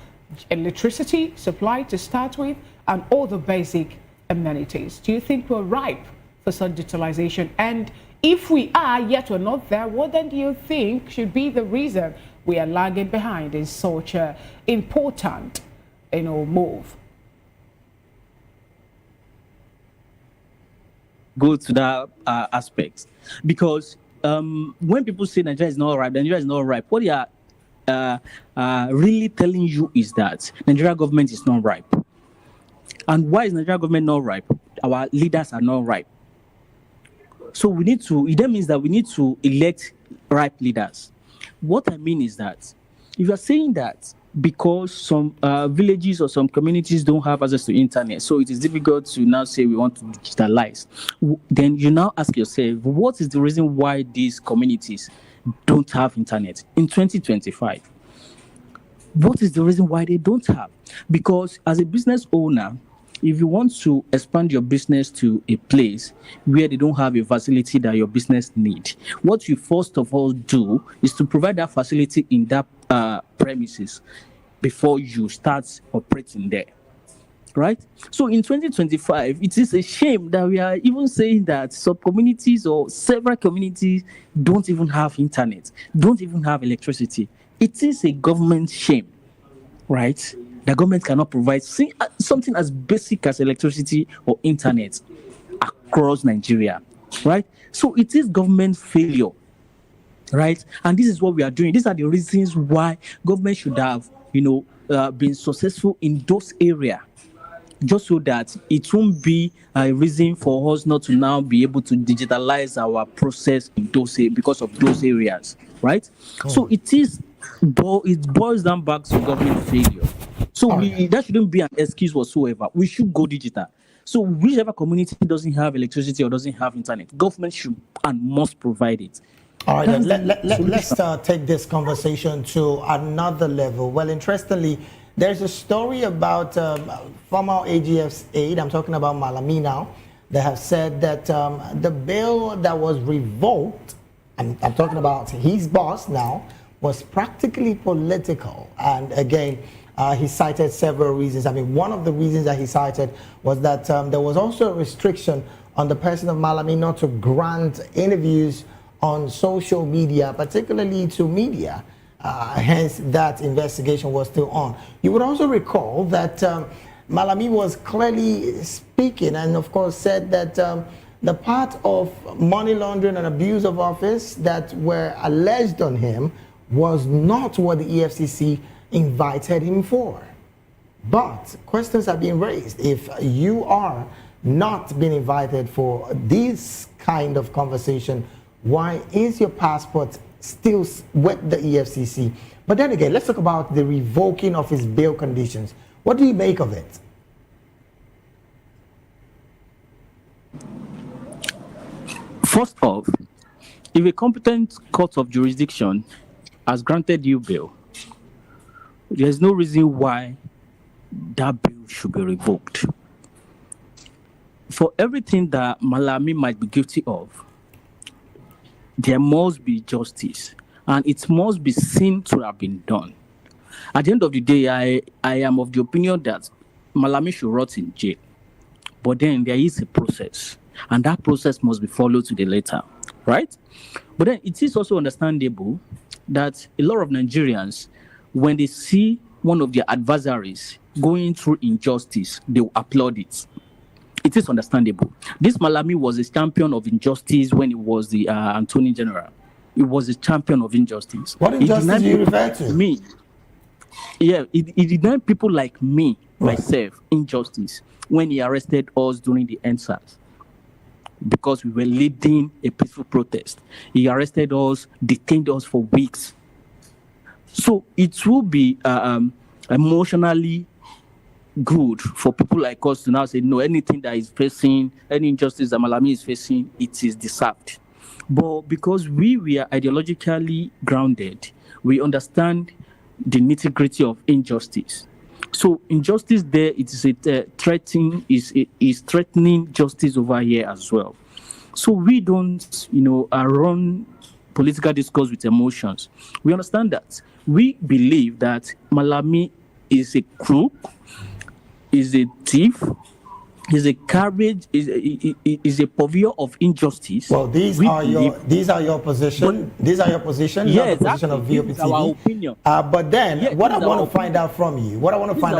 electricity supply to start with and all the basic amenities. Do you think we're ripe for such digitalization? And if we are, yet we're not there, what then do you think should be the reason we are lagging behind in such an important, move? Go to that aspect, because when people say Nigeria is not ripe, what they are really telling you is that Nigeria government is not ripe. And why is Nigeria government not ripe? Our leaders are not ripe. So that means that we need to elect ripe leaders. What I mean is that if you are saying that because some villages or some communities don't have access to internet, so it is difficult to now say we want to digitalize. Then you now ask yourself, what is the reason why these communities don't have internet in 2025? What is the reason why they don't have? Because as a business owner, if you want to expand your business to a place where they don't have a facility that your business need, what you first of all do is to provide that facility in that premises before you start operating there. Right? So in 2025, it is a shame that we are even saying that some communities or several communities don't even have internet, don't even have electricity. It is a government shame, right? The government cannot provide something as basic as electricity or internet across Nigeria, right? So it is government failure, right? And this is what we are doing. These are the reasons why government should have, been successful in those areas, just so that it won't be a reason for us not to now be able to digitalize our process in those because of those areas, right? So it boils down back to government failure. So that shouldn't be an excuse whatsoever. We should go digital. So whichever community doesn't have electricity or doesn't have internet, government should and must provide it. All right, let's take this conversation to another level. Well, interestingly, there's a story about former AGF's aide, I'm talking about Malami now, they have said that the bill that was revoked, I'm talking about his boss now, was practically political. And again, he cited several reasons. I mean, one of the reasons that he cited was that there was also a restriction on the person of Malami not to grant interviews on social media, particularly to media. Hence, that investigation was still on. You would also recall that Malami was clearly speaking and, of course, said that the part of money laundering and abuse of office that were alleged on him was not what the EFCC invited him for. But questions are being raised. If you are not being invited for this kind of conversation, why is your passport still with the EFCC? But then again, let's talk about the revoking of his bail conditions. What do you make of it? First off, if a competent court of jurisdiction has granted you bail, there's no reason why that bail should be revoked. For everything that Malami might be guilty of, there must be justice, and it must be seen to have been done. At the end of the day, I am of the opinion that Malami should rot in jail. But then there is a process, and that process must be followed to the letter, right? But then it is also understandable that a lot of Nigerians, when they see one of their adversaries going through injustice, they will applaud it. It is understandable. This Malami was a champion of injustice when he was the Attorney General. He was a champion of injustice. What injustice do you refer to? Me. Yeah, he denied people like me, myself, injustice when he arrested us during the EndSARS because we were leading a peaceful protest. He arrested us, detained us for weeks. So it will be emotionally good for people like us to now say, no, anything that is facing, any injustice that Malami is facing, it is deserved. But because we are ideologically grounded, we understand the nitty-gritty of injustice. So injustice there, it is is threatening justice over here as well. So we don't, run political discourse with emotions. We understand that. We believe that Malami is a crook, is a thief, is a courage, is a purveyor of injustice. Well, these are your position. These are your position. Yeah, not the position of VOP TV. Our opinion. But then, what I want to find out from you, what I want to find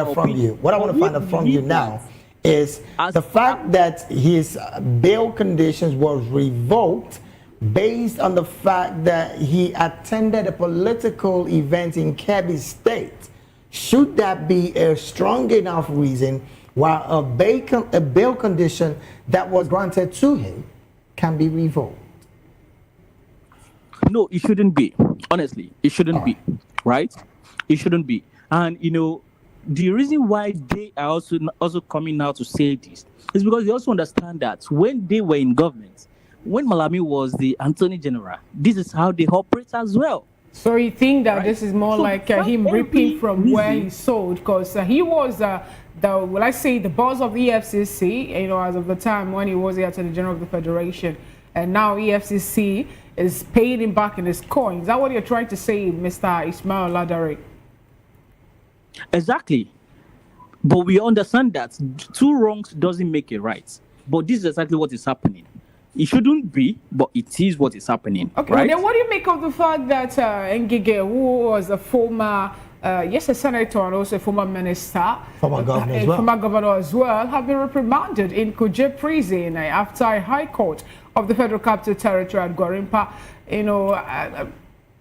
out from you now, is the fact that his bail conditions was revoked based on the fact that he attended a political event in Kebbi State. Should that be a strong enough reason why a bail condition that was granted to him can be revoked? No, it shouldn't be. Honestly, it shouldn't be. Right? It shouldn't be. And the reason why they are also coming out to say this is because they also understand that when they were in government, when Malami was the Attorney General, this is how they operate as well. So you think that Right. this is more So like find him every reaping from where reason- he sowed, because he was the boss of the EFCC, as of the time when he was the Attorney General of the Federation, and now EFCC is paying him back in his coins. Is that what you're trying to say, Mr. Ismail Ladare? Exactly. But we understand that two wrongs doesn't make a right. But this is exactly what is happening. It shouldn't be, but it is what is happening. Okay, right? well, then what do you make of the fact that Ngige, who was a former, a senator and also a former minister, Former governor as well. former governor as well, have been reprimanded in Kuje prison after a high court of the Federal Capital Territory at Gwarimpa,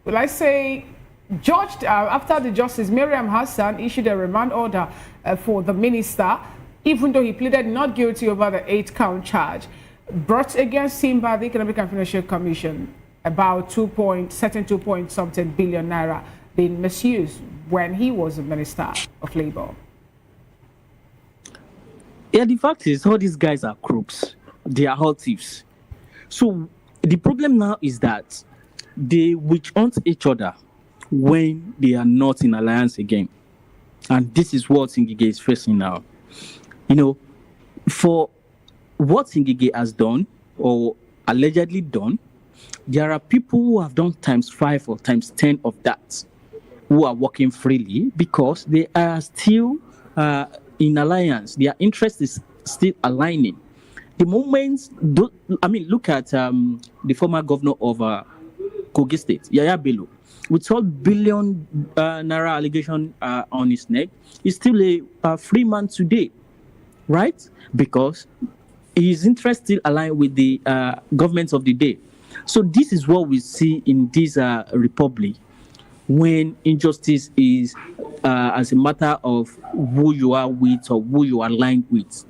will I say, judged after the Justice Maryam Hassan issued a remand order for the minister, even though he pleaded not guilty over the 8-count charge brought against him by the Economic and Financial Commission about 2 point something billion naira being misused when he was a minister of labor. Yeah, the fact is, all these guys are crooks. They are all thieves. So the problem now is that they witch hunt each other when they are not in alliance again. And this is what Ngige is facing now. For what Ngige has done or allegedly done, there are people who have done times 5 or times 10 of that who are working freely because they are still in alliance. Their interest is still aligning. The moment, look at the former governor of Kogi State, Yaya Bello, with 12 billion naira allegation on his neck, he's still a free man today, right? Because his interest still aligned with the governments of the day. So this is what we see in this republic when injustice is as a matter of who you are with or who you are aligned with.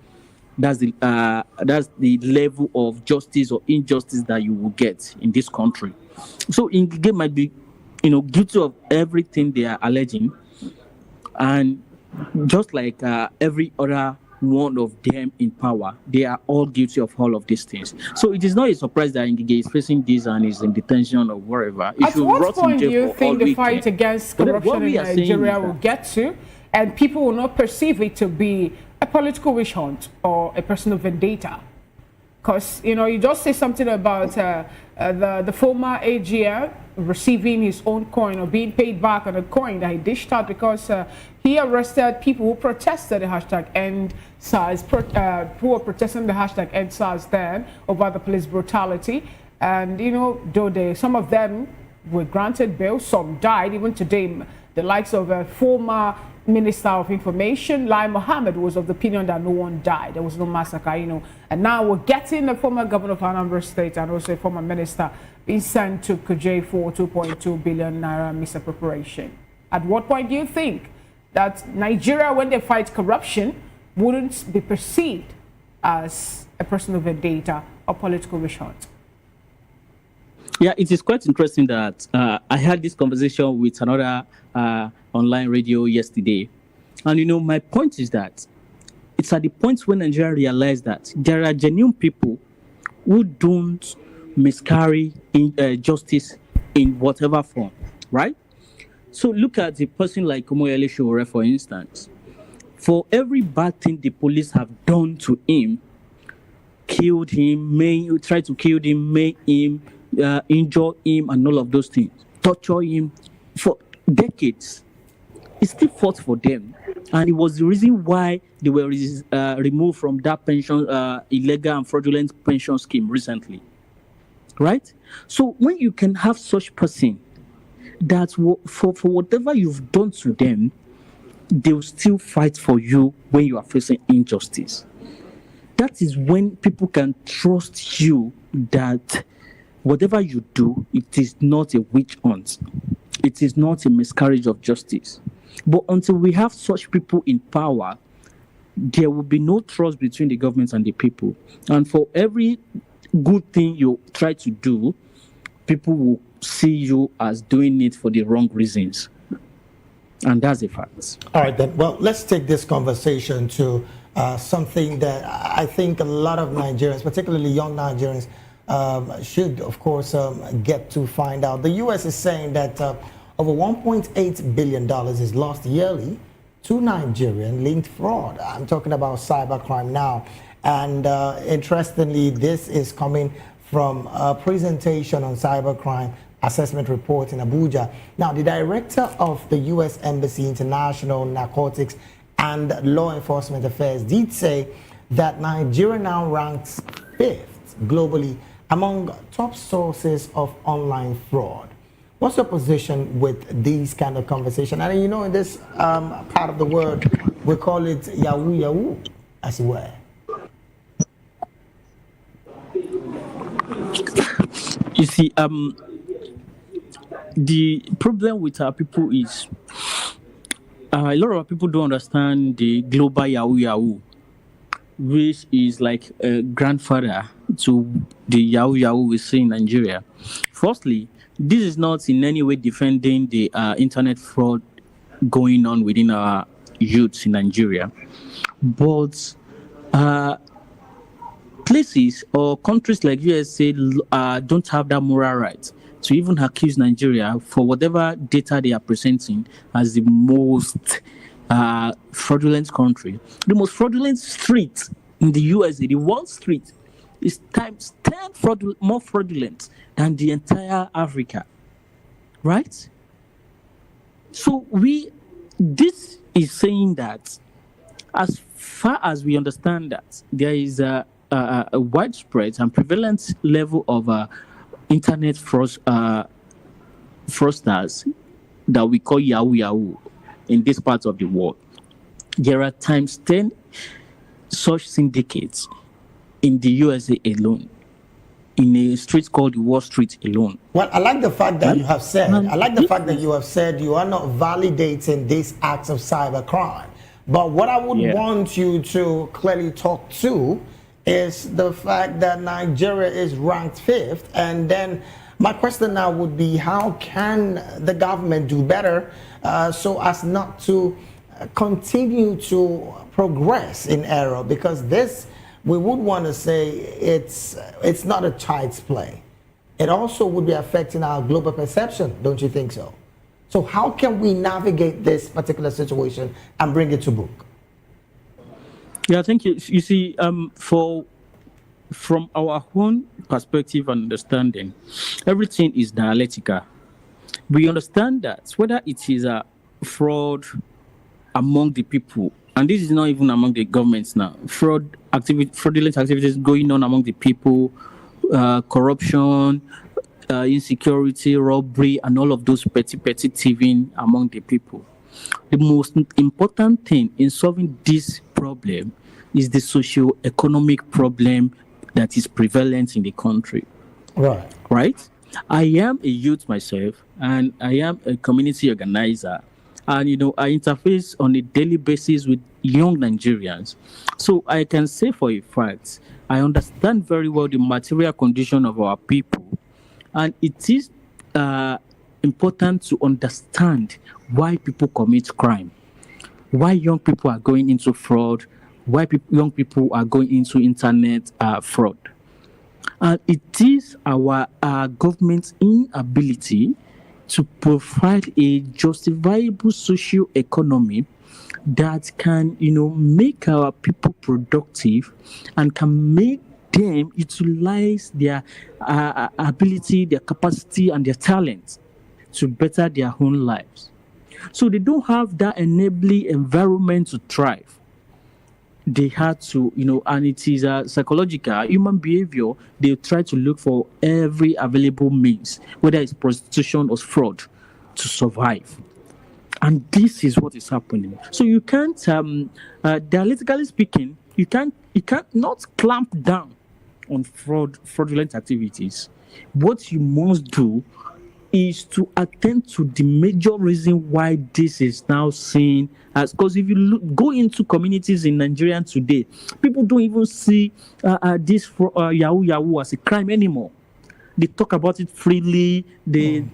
That's the level of justice or injustice that you will get in this country. So Ngige might be, guilty of everything they are alleging, and just like every other one of them in power, they are all guilty of all of these things. So it is not a surprise that Ngige is facing this and is in detention or wherever. At what point do you think the fight against corruption in Nigeria will get to, and people will not perceive it to be a political witch hunt or a personal vendetta? Because, you just say something about the former AGM receiving his own coin or being paid back on a coin that he dished out because he arrested people who protested the hashtag EndSARS, who were protesting the hashtag EndSARS then over the police brutality. And, though some of them were granted bail, some died. Even today, the likes of a former Minister of Information, Lai Mohammed, was of the opinion that no one died. There was no massacre, And now we're getting the former governor of Anambra State and also a former minister being sent to Kuje for 2.2 billion naira misappropriation. At what point do you think that Nigeria, when they fight corruption, wouldn't be perceived as a personal vendetta or political witch hunt? Yeah, it is quite interesting that I had this conversation with another online radio yesterday. And, my point is that it's at the point when Nigeria realized that there are genuine people who don't miscarry justice in whatever form, right? So look at a person like Omoyele Sowore, for instance. For every bad thing the police have done to him, killed him, tried to kill him, made him, injure him, and all of those things, torture him for decades, he still fought for them. And it was the reason why they were removed from that pension, illegal and fraudulent pension scheme recently. Right? So when you can have such person that for whatever you've done to them, they will still fight for you when you are facing injustice. That is when people can trust you that whatever you do, it is not a witch hunt. It is not a miscarriage of justice. But until we have such people in power, there will be no trust between the government and the people. And for every good thing you try to do, people will see you as doing it for the wrong reasons. And that's a fact. All right, then. Well, let's take this conversation to something that I think a lot of Nigerians, particularly young Nigerians, should, of course, get to find out. The U.S. is saying that over $1.8 billion is lost yearly to Nigerian-linked fraud. I'm talking about cybercrime now. And interestingly, this is coming from a presentation on cybercrime assessment report in Abuja. Now, the director of the U.S. Embassy International Narcotics and Law Enforcement Affairs did say that Nigeria now ranks 5th globally among top sources of online fraud. What's your position with these kind of conversation? And you know, in this part of the world, we call it Yahoo Yahoo, as it were. You see, the problem with our people is a lot of our people don't understand the global Yahoo Yahoo, which is like a grandfather to the Yahoo Yahoo we see in Nigeria. Firstly, this is not in any way defending the internet fraud going on within our youths in Nigeria, but places or countries like USA don't have that moral right to even accuse Nigeria for whatever data they are presenting as the most fraudulent country. The most fraudulent street in the USA, the Wall Street, is times 10 more fraudulent than the entire Africa, right? So this is saying that as far as we understand that there is a widespread and prevalent level of internet fraudsters that we call Yahoo Yahoo in this part of the world. There are times 10 such syndicates in the USA alone, in a street called the Wall Street alone. Well, I like the fact that you have said, you are not validating these acts of cybercrime. But what I would want you to clearly talk to is the fact that Nigeria is ranked 5th. And then my question now would be, how can the government do better so as not to continue to progress in error? Because this, we would want to say it's not a child's play. It also would be affecting our global perception, don't you think so? So how can we navigate this particular situation and bring it to book? Yeah, thank you. You see, from our own perspective and understanding, everything is dialectical. We understand that whether it is a fraud among the people, and this is not even among the governments now, fraudulent activities going on among the people, corruption, insecurity, robbery, and all of those petty thieving among the people. The most important thing in solving this problem is the socio-economic problem that is prevalent in the country. Right. Right? I am a youth myself, and I am a community organizer. And, you know, I interface on a daily basis with young Nigerians. So I can say for a fact, I understand very well the material condition of our people. And it is important to understand why people commit crime, why young people are going into fraud, why young people are going into internet fraud. And it is our government's inability to provide a justifiable social economy that can, you know, make our people productive and can make them utilize their ability, their capacity, and their talent to better their own lives. So they don't have that enabling environment to thrive. They had to, you know, and it is a psychological human behavior. They try to look for every available means, whether it's prostitution or fraud, to survive. And this is what is happening. So you can't, dialectically speaking, you can't not clamp down on fraudulent activities. What you must do is to attend to the major reason why this is now seen as, because if you go into communities in Nigeria today, people don't even see Yahoo Yahoo as a crime anymore. They talk about it freely. They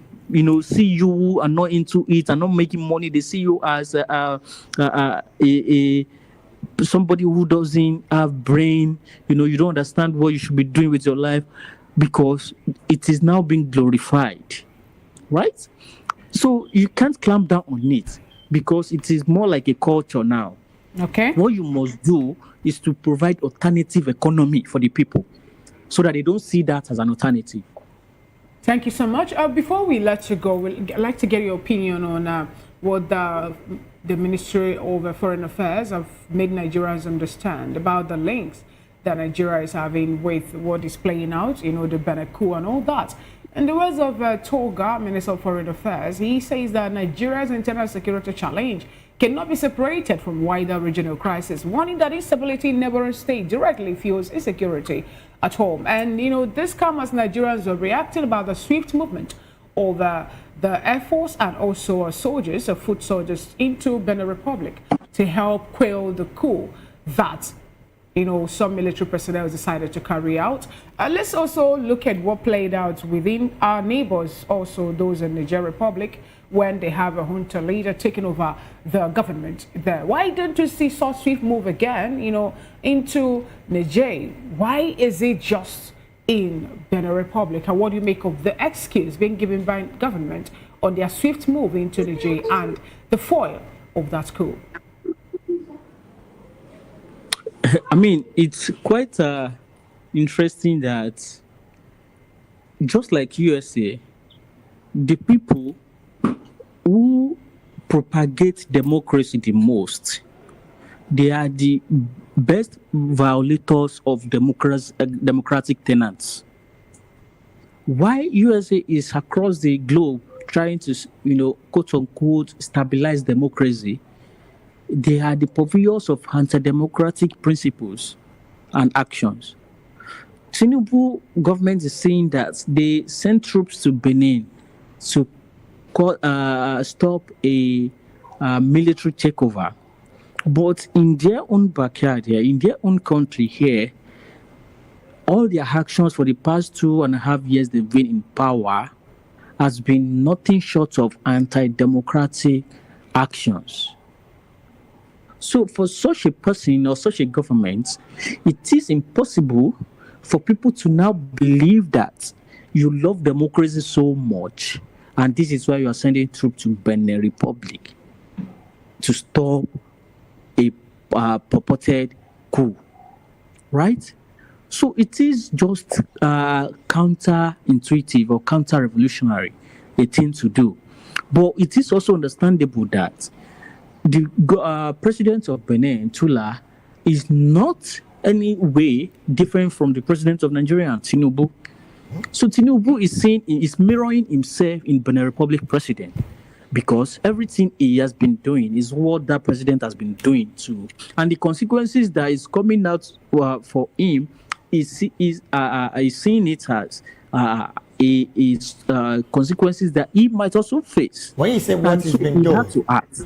see you are not into it and not making money. They see you as a somebody who doesn't have brain. You don't understand what you should be doing with your life because it is now being glorified, right? So you can't clamp down on it because it is more like a culture now. Okay. What you must do is to provide alternative economy for the people so that they don't see that as an alternative. Thank you so much. Before we let you go, I'd like to get your opinion on what the Ministry of Foreign Affairs have made Nigerians understand about the links that Nigeria is having with what is playing out, the Benin coup and all that. In the words of Toga, Minister of Foreign Affairs, he says that Nigeria's internal security challenge cannot be separated from wider regional crisis, warning that instability in neighboring states directly fuels insecurity at home. And, this comes as Nigerians are reacting about the swift movement of the Air Force and also soldiers, foot soldiers, into Benin Republic to help quell the coup that some military personnel decided to carry out. Let's also look at what played out within our neighbors, also those in Niger Republic, when they have a junta leader taking over the government there. Why don't you see such swift move again, into Niger? Why is it just in Benin Republic? And what do you make of the excuse being given by government on their swift move into Niger and the foil of that coup? I mean, it's quite interesting that just like USA, the people who propagate democracy the most, they are the best violators of democratic tenets. Why USA is across the globe trying to, quote unquote, stabilize democracy, they are the purveyors of anti-democratic principles and actions. Tinubu government is saying that they sent troops to Benin to stop a military takeover. But in their own backyard here, in their own country here, all their actions for the past 2.5 years they've been in power has been nothing short of anti-democratic actions. So for such a person or such a government, it is impossible for people to now believe that you love democracy so much, and this is why you are sending troops to Benin Republic to stop a purported coup, right? So it is just counterintuitive or counter-revolutionary, a thing to do. But it is also understandable that the president of Benin, Tula, is not any way different from the president of Nigeria, Tinubu. So Tinubu is mirroring himself in Benin Republic president, because everything he has been doing is what that president has been doing too, and the consequences that is coming out for him is seeing it as consequences that he might also face. When you say what he's been doing,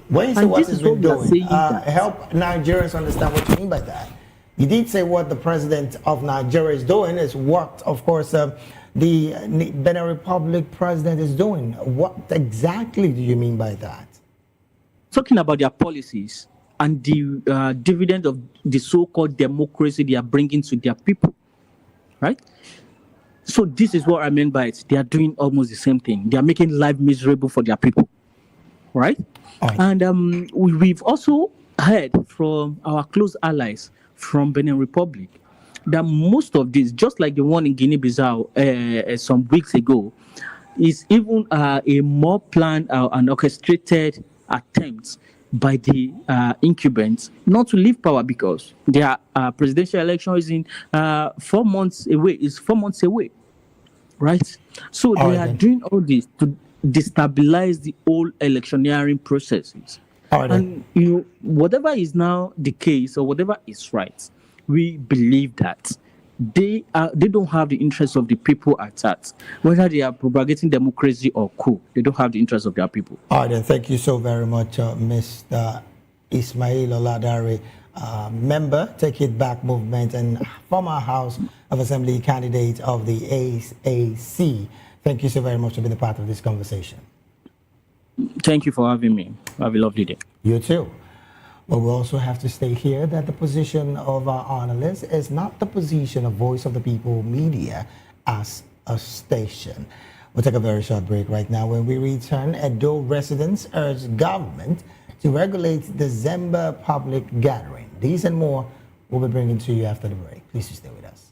when you say what he's been doing, help Nigerians understand what you mean by that. You did say what the president of Nigeria is doing is what, of course, the Benin Republic president is doing. What exactly do you mean by that? Talking about their policies and the dividend of the so-called democracy they are bringing to their people, right? So this is what I mean by it. They are doing almost the same thing. They are making life miserable for their people, right? And we've also heard from our close allies from Benin Republic that most of this, just like the one in Guinea-Bissau some weeks ago, is even a more planned and orchestrated attempt by the incumbents not to leave power, because their presidential election is in 4 months away. It's 4 months away, right? So they are doing all this to destabilize the whole electioneering processes. And whatever is now the case or whatever is right, we believe that they don't have the interests of the people at heart. Whether they are propagating democracy or coup, they don't have the interests of their people. All right, then. Thank you so very much, Mr. Ismail Oladare, member, Take It Back movement and former House of Assembly candidate of the AAC. Thank you so very much for being a part of this conversation. Thank you for having me. Have a lovely day. You too. But we also have to state here that the position of our analyst is not the position of Voice of the People Media as a station. We'll take a very short break right now. When we return, Edo residents urge government to regulate December public gathering. These and more we'll be bringing to you after the break. Please stay with us.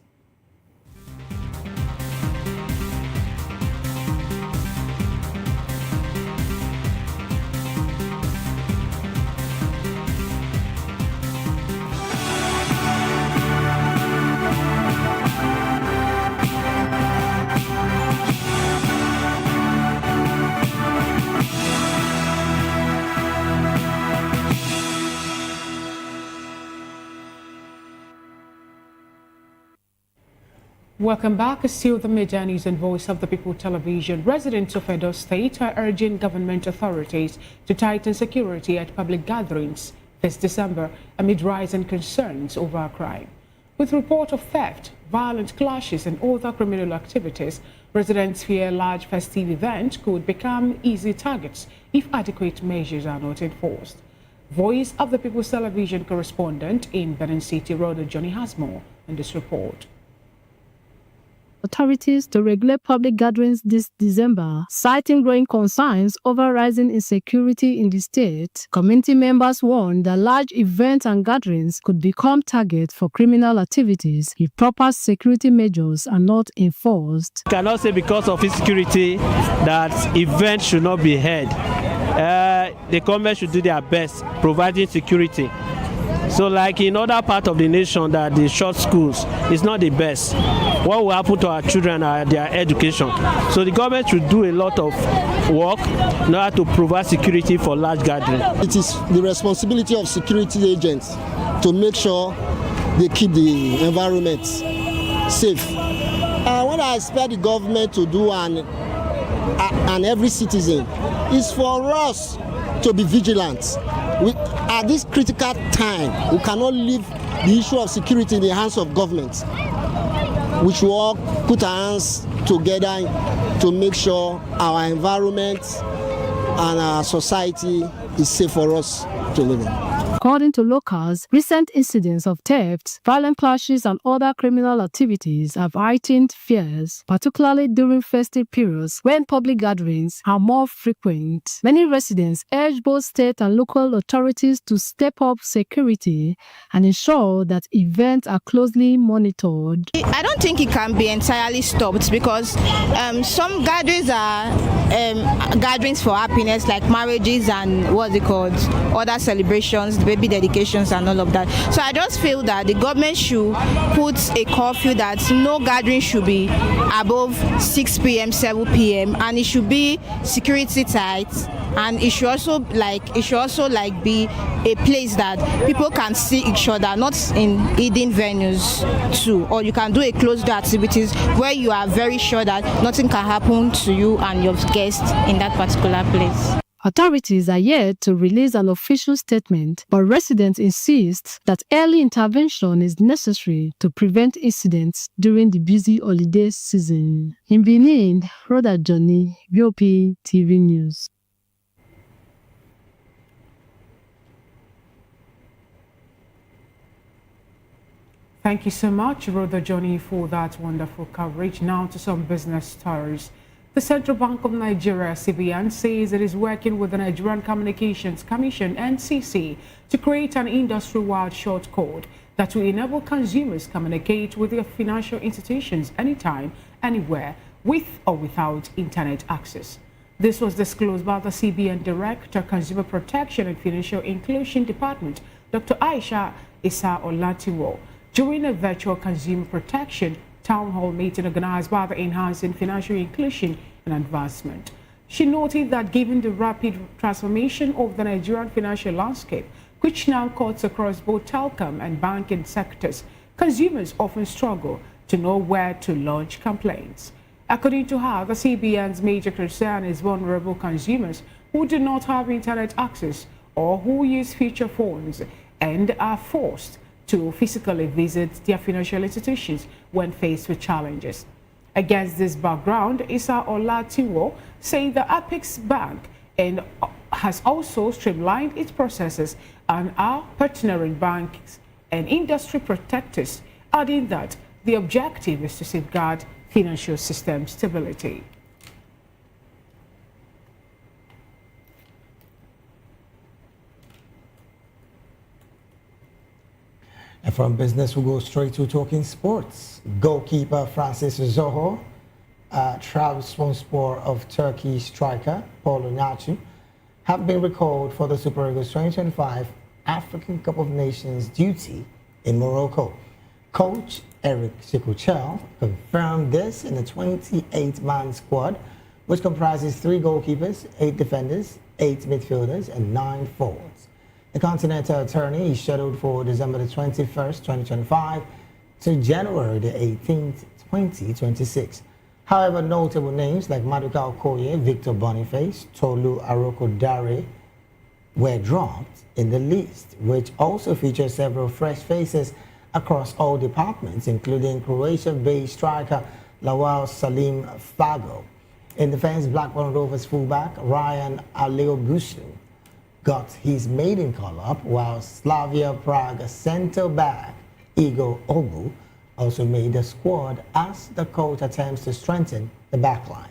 Welcome back. Still the Media News and Voice of the People television. Residents of Edo State are urging government authorities to tighten security at public gatherings this December amid rising concerns over crime. With report of theft, violent clashes and other criminal activities, residents fear large festive events could become easy targets if adequate measures are not enforced. Voice of the People's television correspondent in Benin City, Rhoda Johnny has more in this report. Authorities to regulate public gatherings this December, citing growing concerns over rising insecurity in the state. Community members warn that large events and gatherings could become targets for criminal activities if proper security measures are not enforced. I cannot say because of insecurity that events should not be held. The government should do their best providing security. So like in other parts of the nation that the short schools is not the best. What will happen to our children are their education. So the government should do a lot of work in order to provide security for large gatherings. It is the responsibility of security agents to make sure they keep the environment safe. What I expect the government to do and every citizen is for us to be vigilant. At this critical time, we cannot leave the issue of security in the hands of government. We should all put our hands together to make sure our environment and our society is safe for us to live in. According to locals, recent incidents of thefts, violent clashes and other criminal activities have heightened fears, particularly during festive periods when public gatherings are more frequent. Many residents urge both state and local authorities to step up security and ensure that events are closely monitored. I don't think it can be entirely stopped because some gatherings are gatherings for happiness, like marriages and other celebrations, baby dedications and all of that. So I just feel that the government should put a curfew that no gathering should be above 6 p.m., 7 p.m. and it should be security tight, and it should also be a place that people can see each other, not in hidden venues too. Or you can do a closed door activities where you are very sure that nothing can happen to you and your guests in that particular place. Authorities are yet to release an official statement, but residents insist that early intervention is necessary to prevent incidents during the busy holiday season. In Benin, Rhoda Johnny, VOP TV News. Thank you so much, Rhoda Johnny, for that wonderful coverage. Now to some business stories. The Central Bank of Nigeria, CBN, says it is working with the Nigerian Communications Commission, NCC, to create an industry-wide short code that will enable consumers communicate with their financial institutions anytime, anywhere, with or without internet access. This was disclosed by the CBN Director, Consumer Protection and Financial Inclusion Department, Dr. Aisha Issa Olatiwo, during a virtual consumer protection town hall meeting organized by the Enhancing Financial Inclusion and Advancement. She noted that given the rapid transformation of the Nigerian financial landscape, which now cuts across both telecom and banking sectors, consumers often struggle to know where to lodge complaints. According to her, the CBN's major concern is vulnerable consumers who do not have internet access or who use feature phones and are forced to physically visit their financial institutions when faced with challenges. Against this background, Issa Olatiwo said the Apex Bank has also streamlined its processes and are partnering banks and industry protectors, adding that the objective is to safeguard financial system stability. And from business, we'll go straight to talking sports. Goalkeeper Francis Zoho, Trabzonspor of Turkey striker Paul Onachu have been recalled for the Super Eagles 2025 African Cup of Nations duty in Morocco. Coach Eric Sikuchel confirmed this in a 28-man squad, which comprises 3 goalkeepers, 8 defenders, 8 midfielders, and 9 forwards. The Continental Attorney is scheduled for December the 21st, 2025 to January the 18th, 2026. However, notable names like Maduka Okoye, Victor Boniface, Tolu Aroko Dare were dropped in the list, which also features several fresh faces across all departments, including Croatia-based striker Lawal Salim Fago. In defense, Blackburn Rovers fullback Ryan Aleobusu got his maiden call-up, while Slavia Prague centre-back Igor Obu also made the squad as the coach attempts to strengthen the backline.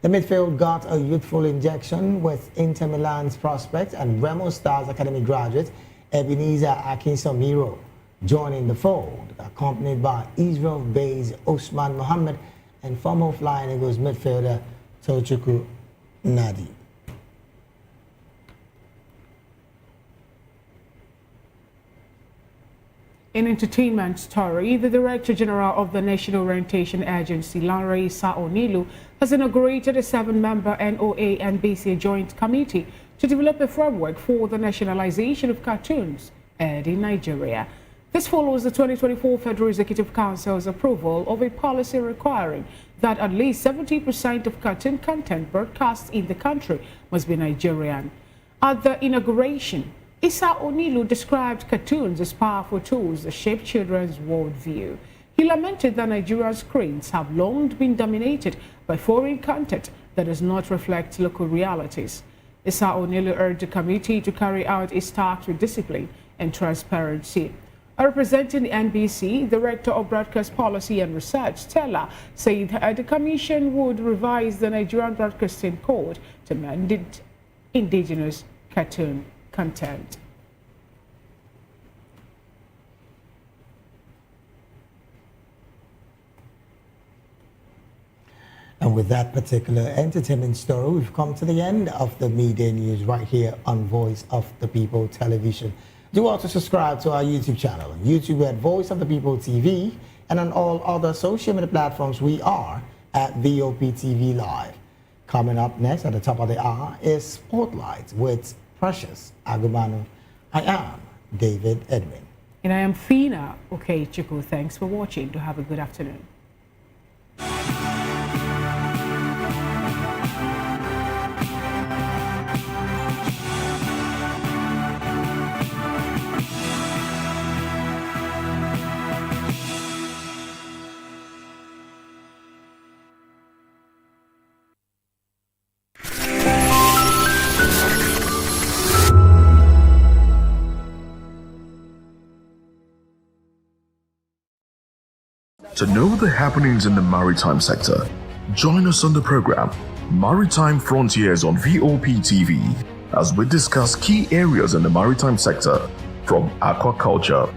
The midfield got a youthful injection with Inter Milan's prospect and Remo Stars Academy graduate Ebenezer Akinsomiro joining the fold, accompanied by Israel-based Osman Mohammed and former Flying Eagles midfielder Tochukwu Nadi. In entertainment story, the Director General of the National Orientation Agency, Lanre Saonilu, has inaugurated a 7-member NOA and BCA joint committee to develop a framework for the nationalization of cartoons aired in Nigeria. This follows the 2024 Federal Executive Council's approval of a policy requiring that at least 70% of cartoon content broadcast in the country must be Nigerian. At the inauguration, Issa Onilu described cartoons as powerful tools that shape children's worldview. He lamented that Nigerian screens have long been dominated by foreign content that does not reflect local realities. Issa Onilu urged the committee to carry out its task with discipline and transparency. Representing the NBC, Director of Broadcast Policy and Research, Stella, said the Commission would revise the Nigerian Broadcasting Code to mandate indigenous cartoon content. And with that particular entertainment story, we've come to the end of the media news right here on Voice of the People Television. Do also subscribe to our YouTube channel, YouTube at Voice of the People TV, and on all other social media platforms we are at VOP TV Live. Coming up next at the top of the hour is Spotlight with Precious Agumanu. I am David Edwin. And I am Fina Okechukwu. Thanks for watching. Do have a good afternoon. To know the happenings in the maritime sector, join us on the program Maritime Frontiers on VOP TV as we discuss key areas in the maritime sector from aquaculture,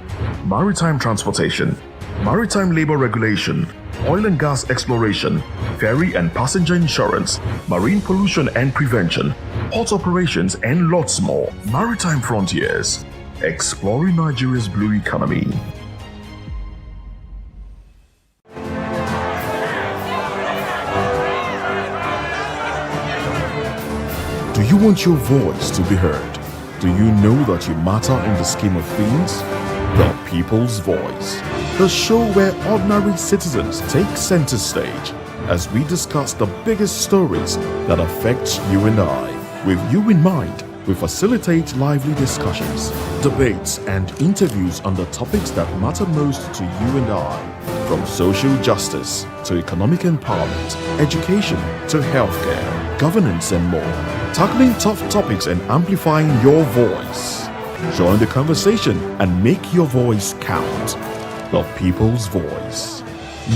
maritime transportation, maritime labor regulation, oil and gas exploration, ferry and passenger insurance, marine pollution and prevention, port operations and lots more. Maritime Frontiers, exploring Nigeria's blue economy. Do you want your voice to be heard? Do you know that you matter in the scheme of things? The People's Voice, the show where ordinary citizens take center stage as we discuss the biggest stories that affect you and I. With you in mind, We facilitate lively discussions, debates, and interviews on the topics that matter most to you and I, from social justice to economic empowerment, education to healthcare, governance, and more. Tackling tough topics and amplifying your voice. Join the conversation and make your voice count. The people's voice.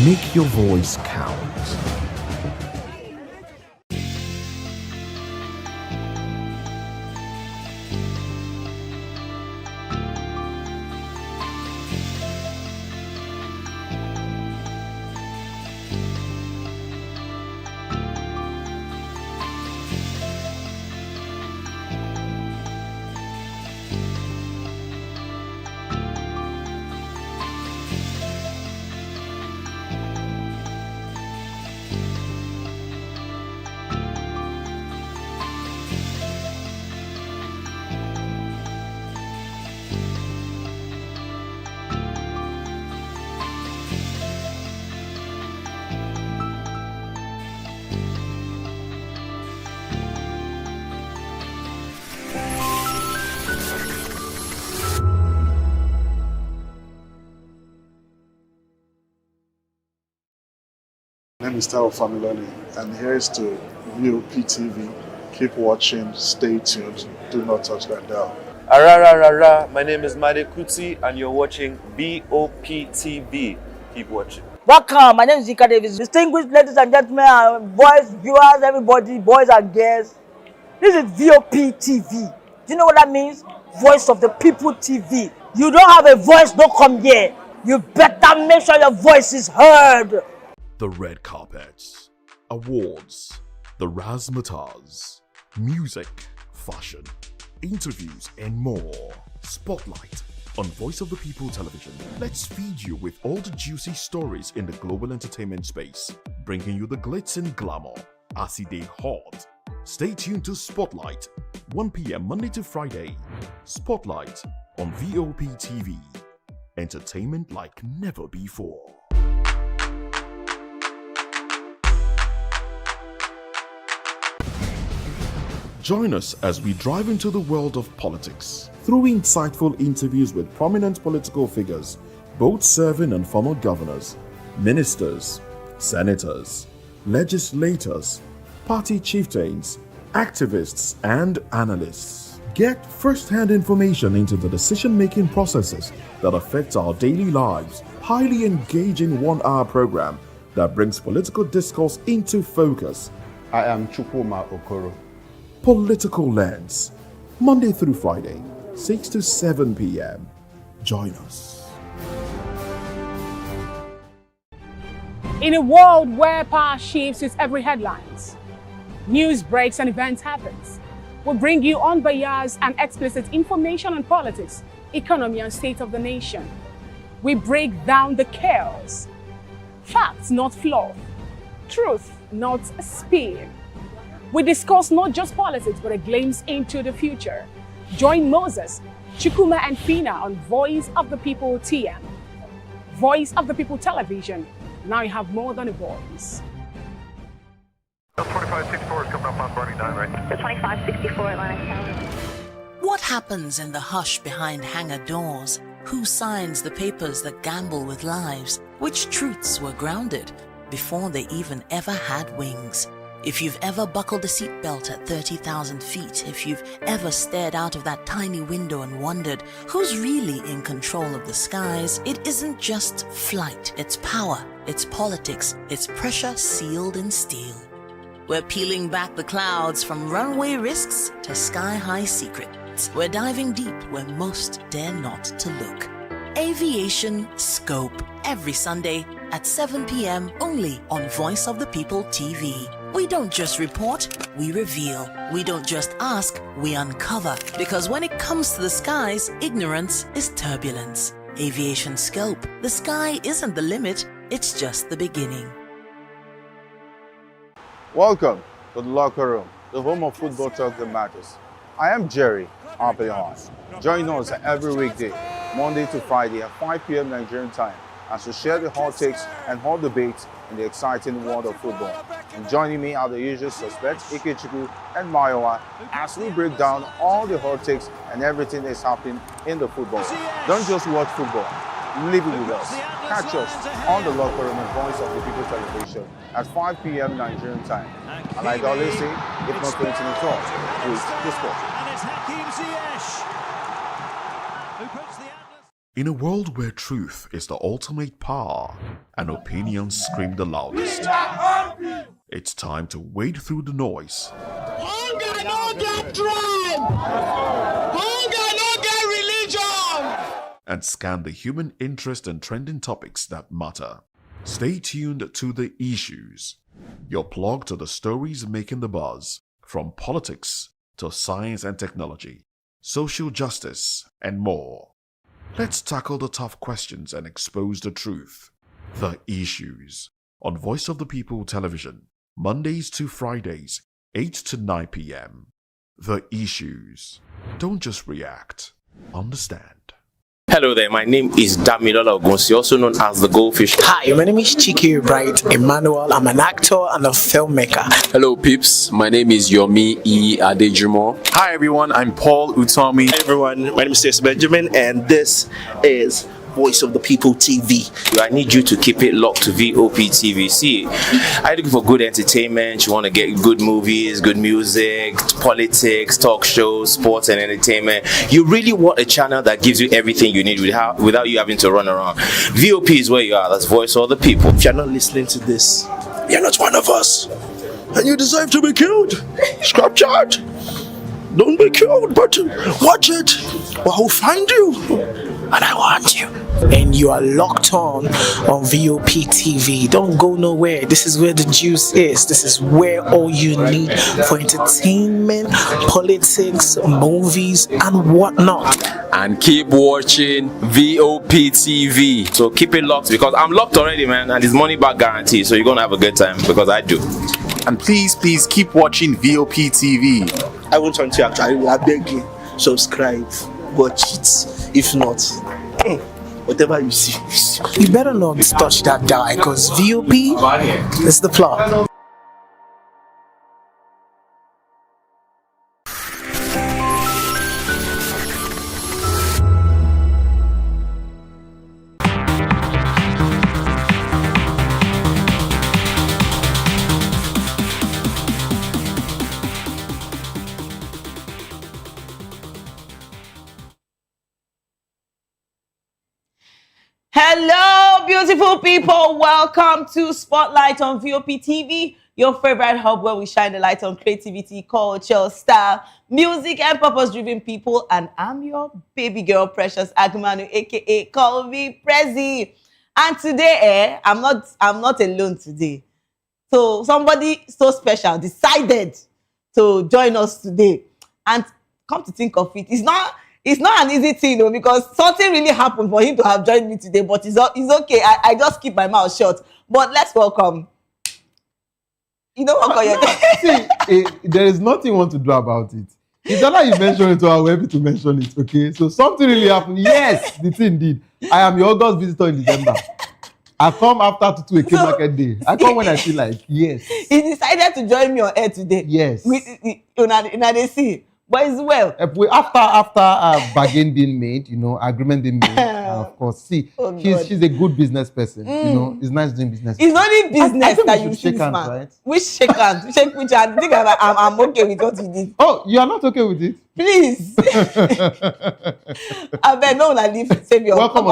Make your voice count. My name is Tao Familoni, and here's to VOP TV. Keep watching, stay tuned, do not touch that dial. Arararara, my name is Maryam, and you're watching BOP TV. Keep watching. Welcome, my name is Zika Davis. Distinguished ladies and gentlemen, boys, viewers, everybody, boys and girls. This is VOP TV. Do you know what that means? Voice of the People TV. You don't have a voice, don't come here. You better make sure your voice is heard. The red carpets, awards, the razzmatazz, music, fashion, interviews, and more. Spotlight on Voice of the People Television. Let's feed you with all the juicy stories in the global entertainment space, bringing you the glitz and glamour as they hot. Stay tuned to Spotlight, 1 p.m. Monday to Friday. Spotlight on VOP TV. Entertainment like never before. Join us as we drive into the world of politics through insightful interviews with prominent political figures, both serving and former governors, ministers, senators, legislators, party chieftains, activists, and analysts. Get first-hand information into the decision-making processes that affect our daily lives. Highly engaging 1-hour program that brings political discourse into focus. I am Chukwuma Okoro. Political Lens, Monday through Friday, 6 to 7 p.m. Join us. In a world where power shifts with every headlines, news breaks and events happens, we bring you unbiased and explicit information on politics, economy, and state of the nation. We break down the chaos. Facts, not fluff. Truth, not spin. We discuss not just politics, but a glimpse into the future. Join Moses, Chukuma, and Fina on Voice of the People TM. Voice of the People Television. Now you have more than a voice. 2564 is coming up on Burning 9 right now. 2564 Atlantic Tower. What happens in the hush behind hangar doors? Who signs the papers that gamble with lives? Which truths were grounded before they even ever had wings? If you've ever buckled a seatbelt at 30,000 feet, if you've ever stared out of that tiny window and wondered who's really in control of the skies, it isn't just flight, it's power, it's politics, it's pressure sealed in steel. We're peeling back the clouds from runway risks to sky-high secrets. We're diving deep where most dare not to look. Aviation Scope, every Sunday at 7 p.m. only on Voice of the People TV. We don't just report, we reveal. We don't just ask, we uncover. Because when it comes to the skies, ignorance is turbulence. Aviation Scope, the sky isn't the limit, it's just the beginning. Welcome to the locker room, the home of football talk that matters. I am Jerry Arpeon. Join us every weekday, Monday to Friday at 5 p.m. Nigerian time, as we share the hot takes and hot debates in the exciting world of football. And joining me are the usual suspects, Ikechukwu and Mayowa, as we break down all the hot takes and everything that's happening in the football. Don't just watch football, live it with us. Catch us on the Locker Room and Voice of the People television at 5 p.m. Nigerian time. And like I always say, if not 20 minutes off, with the sport. In a world where truth is the ultimate power and opinions scream the loudest, it's time to wade through the noise. Hunger no get tribe! Hunger no get religion! And scan the human interest and trending topics that matter. Stay tuned to The Issues, your plug to the stories making the buzz, from politics to science and technology, social justice, and more. Let's tackle the tough questions and expose the truth. The Issues on Voice of the People television, Mondays to Fridays, 8 to 9 p.m. The Issues. Don't just react, understand. Hello there, my name is Damilola Ogunsi, also known as the Goldfish. Hi, my name is Chiki Bright Emmanuel. I'm an actor and a filmmaker. Hello peeps, my name is Yomi E. Adejumo. Hi everyone, I'm Paul Utomi. Hi everyone, my name is Stacey Benjamin and this is Voice of the People TV. I need you to keep it locked to VOP TV. See, are you looking for good entertainment? You want to get good movies, good music, politics, talk shows, sports and entertainment. You really want a channel that gives you everything you need without you having to run around. VOP is where you are. That's Voice of the People. If you're not listening to this, you're not one of us. And you deserve to be killed. Scrap chat. Don't be killed, but watch it. Or I'll find you. And I want you. And you are locked on VOP TV. Don't go nowhere. This is where the juice is. This is where all you need for entertainment, politics, movies, and whatnot. And keep watching VOP TV. So keep it locked because I'm locked already, man. And it's money back guarantee. So you're going to have a good time because I do. And please keep watching VOP TV. I won't want to actually, I beg you, subscribe, watch it. If not, whatever you see. You better not touch that die because VOP is the plot. Hello, beautiful people. Welcome to Spotlight on VOP TV, your favorite hub where we shine the light on creativity, culture, style, music, and purpose-driven people. And I'm your baby girl, Precious Agumanu, aka call me Prezi. And today, I'm not alone today. So somebody so special decided to join us today. And come to think of it, it's not an easy thing, though, because something really happened for him to have joined me today, but it's okay. I just keep my mouth shut. But let's welcome. You know what? See, there is nothing you want to do about it. It's not like you mention it or I'm happy to mention it, okay? So something really happened. Yes, the thing did. I am your August visitor in December. I come after to a K market day. I come when I feel like, yes. He decided to join me on air today. Yes. They see. But it's well. After bargain being made, agreement being made, of course. See, she's a good business person. It's nice doing business. It's only business I that you shake hands, right? Which shake hands? Shake which hand? I think I'm okay with what you did. Oh, you are not okay with it? Please. I bet no one leave Savior. Welcome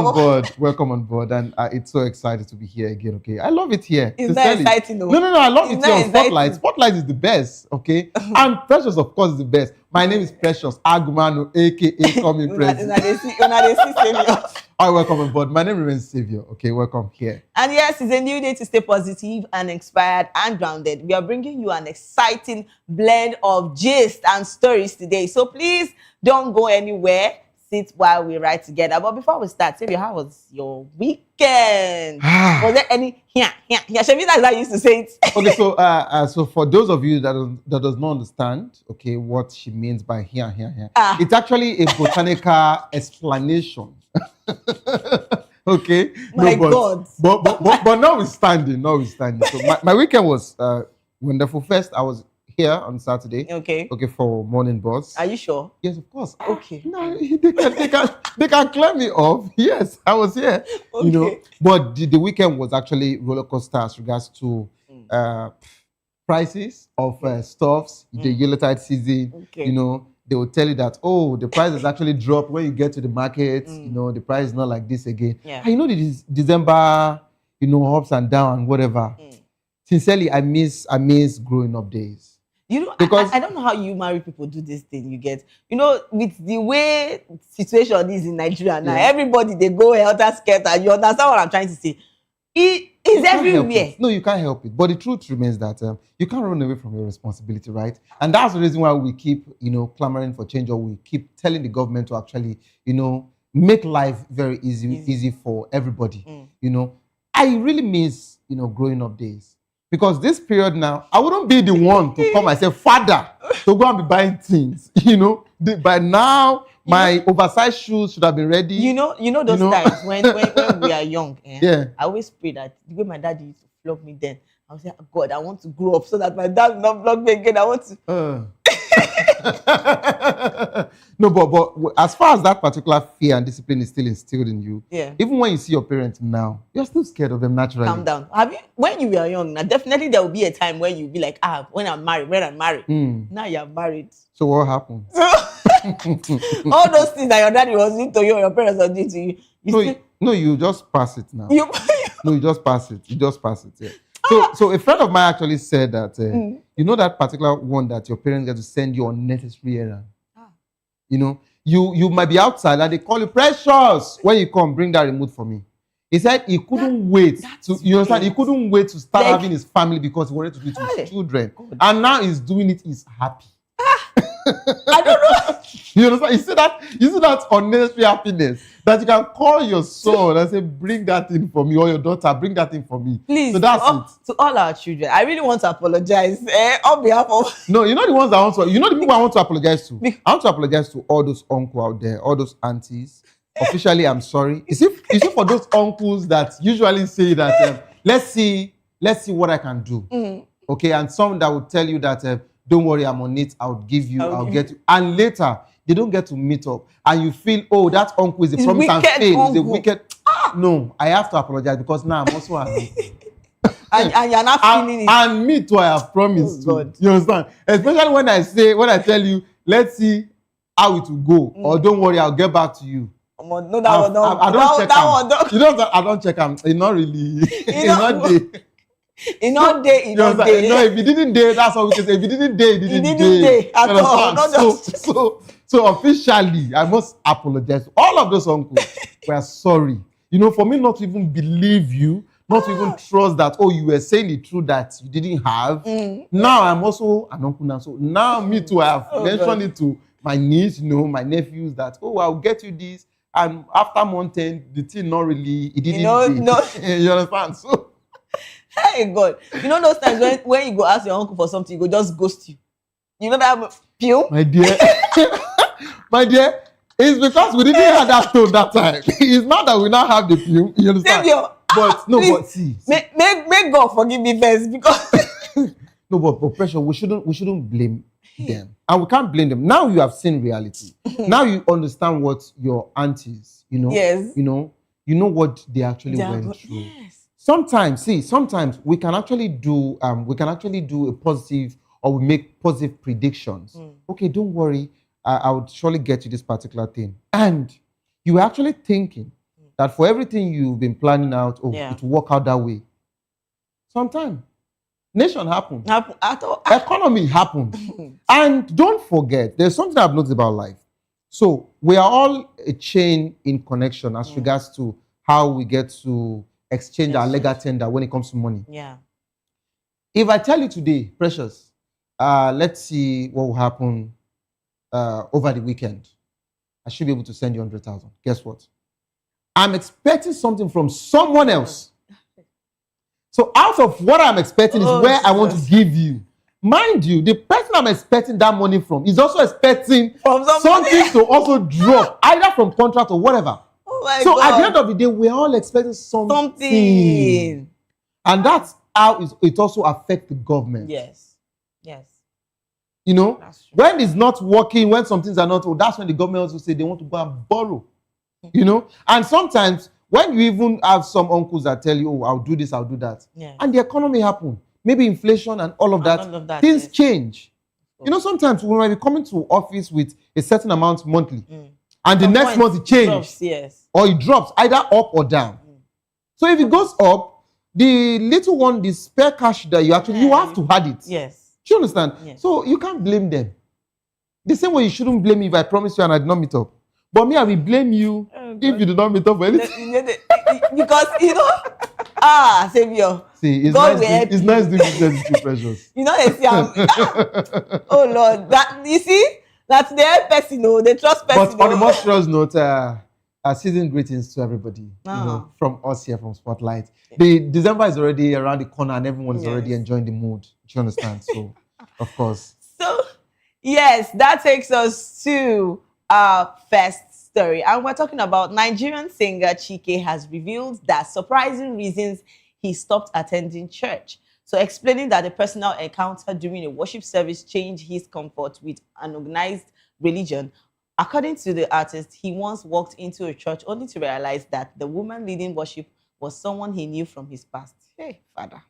on board. And it's so excited to be here again, okay? I love it here. It's not exciting, though. No, I love it here on Spotlight. Spotlight is the best, okay? And Precious, of course, is the best. My name is Precious Agumanu, aka Call Me Precious. All right, welcome on board. My name remains Savior. Okay, welcome here. And yes, it's a new day to stay positive and inspired and grounded. We are bringing you an exciting blend of gist and stories today. So please don't go anywhere. Sit while we write together. But before we start, Savior, how was your weekend? Was there any Shavina, that's how I used to say it. Okay, so for those of you that does not understand, okay, what she means by here, it's actually a botanical explanation. Okay. God. But notwithstanding. So my weekend was Wonderful. First, I was here on Saturday. Okay. Okay, for morning bus. Are you sure? Yes, of course. Okay. No, they can clear me off. Yes, I was here. Okay. You know, but the weekend was actually roller coaster as regards to prices of stuffs. The Yuletide season. Okay. You know, they will tell you that the price has actually dropped when you get to the market. You know, the price is not like this again. Yeah. And you know, this December, ups and down and whatever. Sincerely, I miss growing up days. You know, because I don't know how you married people do this thing. You get, with the way situation is in Nigeria now, everybody they go helter skelter. You understand what I'm trying to say? It is everywhere. No, you can't help it. But the truth remains that you can't run away from your responsibility, right? And that's the reason why we keep, clamoring for change, or we keep telling the government to actually, make life very easy for everybody. I really miss, growing up days. Because this period now, I wouldn't be the one to call myself father to go and be buying things. By now, my oversized shoes should have been ready. You know those times when we are young. Yeah. I always pray that the way my dad used to flog me then, I would say, God, I want to grow up so that my dad will not flog me again. I want to. No, but as far as that particular fear and discipline is still instilled in you, even when you see your parents now, you're still scared of them naturally. Calm down. When you were young, now definitely there will be a time when you'll be like, when I'm married. Now you're married. So what happened? All those things that your daddy was doing to you or your parents are doing to you. No, you just pass it now. No, you just pass it. Yeah. So a friend of mine actually said that that particular one that your parents get to send you on unnecessary errand. You might be outside and they call you Precious. When you come, bring that remote for me. He said he couldn't wait to he couldn't wait to start having his family because he wanted to do it to his children. And now he's doing it, he's happy. I don't know. You understand? You see that unnecessary happiness that you can call your son and say, bring that in for me, or your daughter, bring that in for me. Please, so that's it. To all our children, I really want to apologize on behalf of. No, the ones I want to. The people I want to apologize to. I want to apologize to all those uncles out there, all those aunties. Officially, I'm sorry. You see, for those uncles that usually say that, let's see what I can do. Okay, and some that will tell you that. Don't worry, I'm on it. I'll get you. And later, they don't get to meet up. And you feel, that uncle is a promise and fail. He's a wicked. No, I have to apologize because now I'm also happy. and you're not feeling it. And me too, I have promised. God. You understand? Especially when I tell you, let's see how it will go. Or don't worry, I'll get back to you. No, that one don't. I don't check them. I don't check them. It's not really. It's not day. In all day. No, if you didn't date, that's what we can say. If you didn't date, you didn't date at all. So officially, I must apologize to all of those uncles. We are sorry. For me not to even believe you, not to even trust that, you were saying the truth that you didn't have. Now I'm also an uncle now. So now me too, I have mentioned it to my niece, my nephews that, I'll get you this. And after month 10, the thing not really, it didn't you understand? So hey God, those times when you go ask your uncle for something, you go just ghost you. You know that pew? My dear, it's because we didn't have that tone that time. It's not that we now have the pew. You understand? But see. Make God forgive me first because no, but pressure, we shouldn't blame them. And we can't blame them. Now you have seen reality. Now you understand what your aunties, yes. You know what they actually went through. Yes. Sometimes we can actually do a positive, or we make positive predictions. Okay, don't worry, I would surely get you this particular thing. And you're actually thinking that for everything you've been planning out, it will work out that way. Sometimes nation happens. Economy happens. And don't forget, there's something I've noticed about life. So we are all a chain in connection as regards to how we get to exchange our legal tender when it comes to money. Yeah. If I tell you today, Precious, let's see what will happen over the weekend. I should be able to send you 100,000. Guess what? I'm expecting something from someone else. So out of what I'm expecting is where I want to give you. Mind you, the person I'm expecting that money from is also expecting something to also drop, either from contract or whatever. So God. At the end of the day, we're all expecting something. And that's how it also affects the government. Yes. Yes. You know, when it's not working, when some things are not, that's when the government also say they want to go and borrow. You know, and sometimes when you even have some uncles that tell you, oh, I'll do this, I'll do that, and the economy happen, maybe inflation and all of that, things change. You know, sometimes we might be coming to office with a certain amount monthly, and the next month it changes, or it drops either up or down. So if it goes up, the little one, the spare cash that you actually, you have to add it. Yes. Do you understand? Yes. So you can't blame them. The same way you shouldn't blame me if I promise you and I did not meet up. But me, I will blame you if you did not meet up for anything. Because, you know, Savior. See, it's God nice doing business is too precious. You know, they see, oh Lord, that you see, that's their person, no, they trust person. But on the most serious note, season greetings to everybody. You know, from us here from Spotlight. The December is already around the corner and everyone is already enjoying the mood. Do you understand? So, of course. So, yes, that takes us to our first story. And we're talking about Nigerian singer Chike has revealed that surprising reasons he stopped attending church. So explaining that a personal encounter during a worship service changed his comfort with unorganized religion. According to the artist, he once walked into a church only to realize that the woman leading worship was someone he knew from his past. Hey, Father.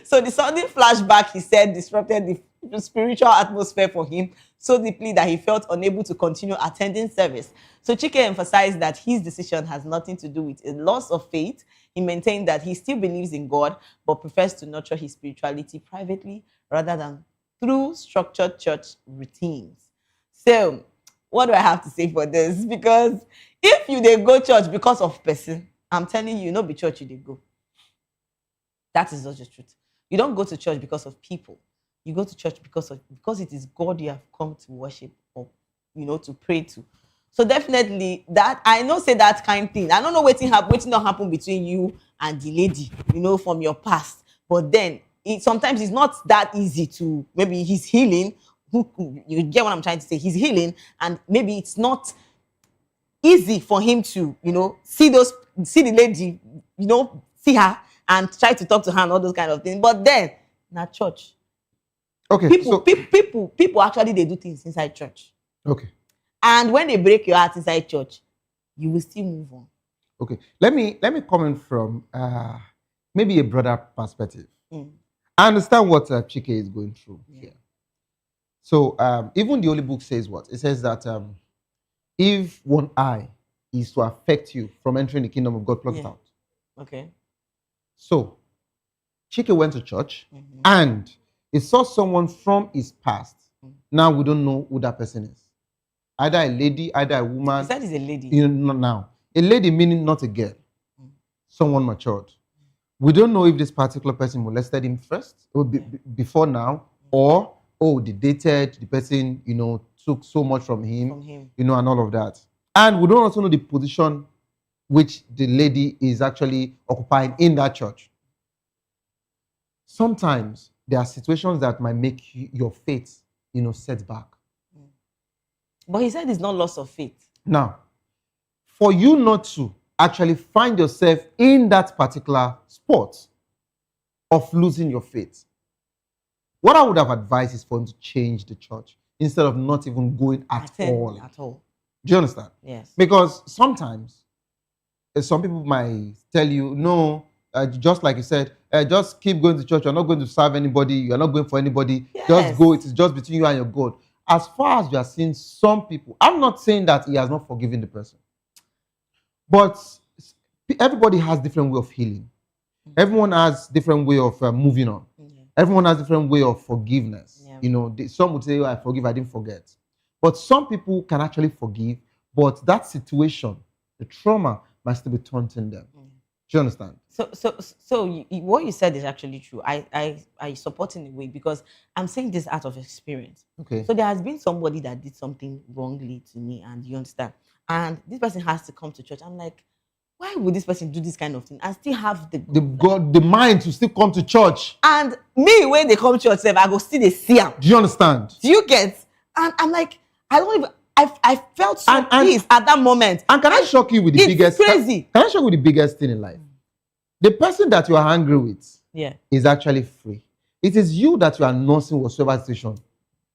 So the sudden flashback, he said, disrupted the spiritual atmosphere for him so deeply that he felt unable to continue attending service. So Chike emphasized that his decision has nothing to do with a loss of faith. He maintained that he still believes in God, but prefers to nurture his spirituality privately rather than through structured church routines. So, what do I have to say for this? Because if you dey go church because of person, I'm telling you, no be church you dey go. That is not the truth. You don't go to church because of people. You go to church because it is God you have come to worship or, you know, to pray to. So definitely that, I know say that kind of thing. I don't know waiting not happen between you and the lady, you know, from your past. But then sometimes it's not that easy to, maybe he's healing. You get what I'm trying to say? He's healing, and maybe it's not easy for him to, you know, see the lady, you know, see her and try to talk to her and all those kind of things. But then, not church. Okay. People actually, they do things inside church. Okay. And when they break your heart inside church, you will still move on. Okay. Let me comment from maybe a broader perspective. I understand what Chike is going through here. So even the Holy Book says what? It says that if one eye is to affect you from entering the kingdom of God, pluck it out. Okay. So Chike went to church and he saw someone from his past. Now we don't know who that person is. Either a lady, either a woman. He said he's a lady. You know, now. A lady meaning not a girl. Someone matured. We don't know if this particular person molested him first, or before now, or they dated, the person, you know, took so much from him, you know, and all of that. And we don't also know the position which the lady is actually occupying in that church. Sometimes there are situations that might make your faith, you know, set back. But he said it's not loss of faith. Now, for you not to actually find yourself in that particular spot of losing your faith, what I would have advised is for him to change the church instead of not even going at all. At all. Do you understand? Yes. Because sometimes some people might tell you, no, just like you said, just keep going to church. You're not going to serve anybody. You're not going for anybody. Yes. Just go. It is just between you and your God. As far as you are seeing some people, I'm not saying that he has not forgiven the person. But everybody has different way of healing. Everyone has different way of moving on. Everyone has different way of forgiveness. You know, some would say, oh, I forgive, I didn't forget. But some people can actually forgive, but that situation, the trauma, might still be taunting them. Do you understand? So what you said is actually true. I support in a way because I'm saying this out of experience. Okay. So there has been somebody that did something wrongly to me, and you understand. And this person has to come to church. I'm like, why would this person do this kind of thing and still have the mind to still come to church? And me, when they come to church, I go still they see them. Do you understand? Do you get? And I'm like, I don't even. I felt so pissed at that moment. And can I shock you with the biggest? Crazy. Can I shock you with the biggest thing in life? The person that you are angry with is actually free. It is you that you are nursing whatsoever situation.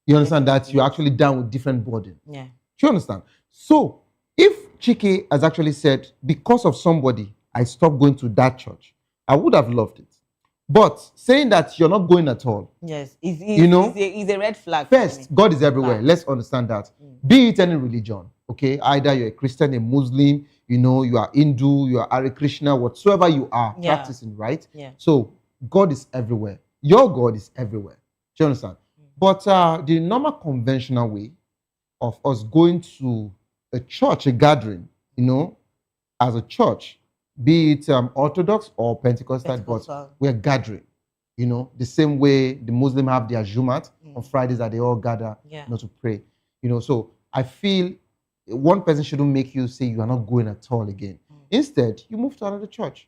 You understand that you're actually down with different burden. Yeah. Do you understand? So if Chike has actually said, because of somebody, I stopped going to that church, I would have loved it. But saying that you're not going at all, yes, it's a red flag. First, God is everywhere. Let's understand that. Be it any religion, okay? Either you're a Christian, a Muslim, you are Hindu, you are Hare Krishna, whatsoever you are practicing, right? Yeah. So God is everywhere. Your God is everywhere. Do you understand? But the normal conventional way of us going to a church, a gathering, as a church, be it Orthodox or Pentecostal, but we're gathering. The same way the Muslims have their Jumat on Fridays that they all gather to pray. So I feel one person shouldn't make you say you are not going at all again. Instead, you move to another church.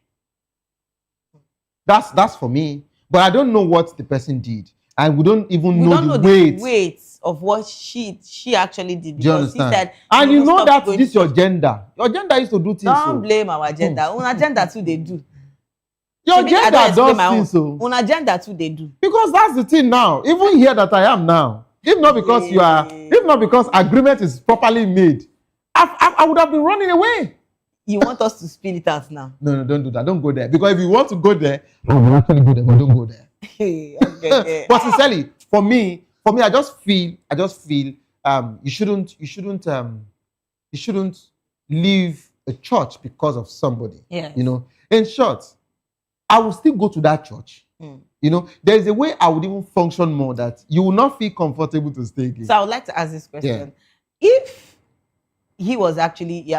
That's for me. But I don't know what the person did. And we don't even know the weight of what she actually did. Do you understand? He said, and you know that this is your gender. Your gender is to do things. Don't blame our gender. Our gender too, they do. Your gender does things so. On agenda too, they do. Because that's the thing now. Even here that I am now, if not because if not because agreement is properly made, I would have been running away. You want us to spill it out now? No, don't do that. Don't go there. Because if you want to go there, I will actually go there, but don't go there. Okay. But sincerely, for me, I just feel you shouldn't leave a church because of somebody. Yes. In short, I will still go to that church. There is a way I would even function more that you will not feel comfortable to stay again. So I would like to ask this question. If he was actually,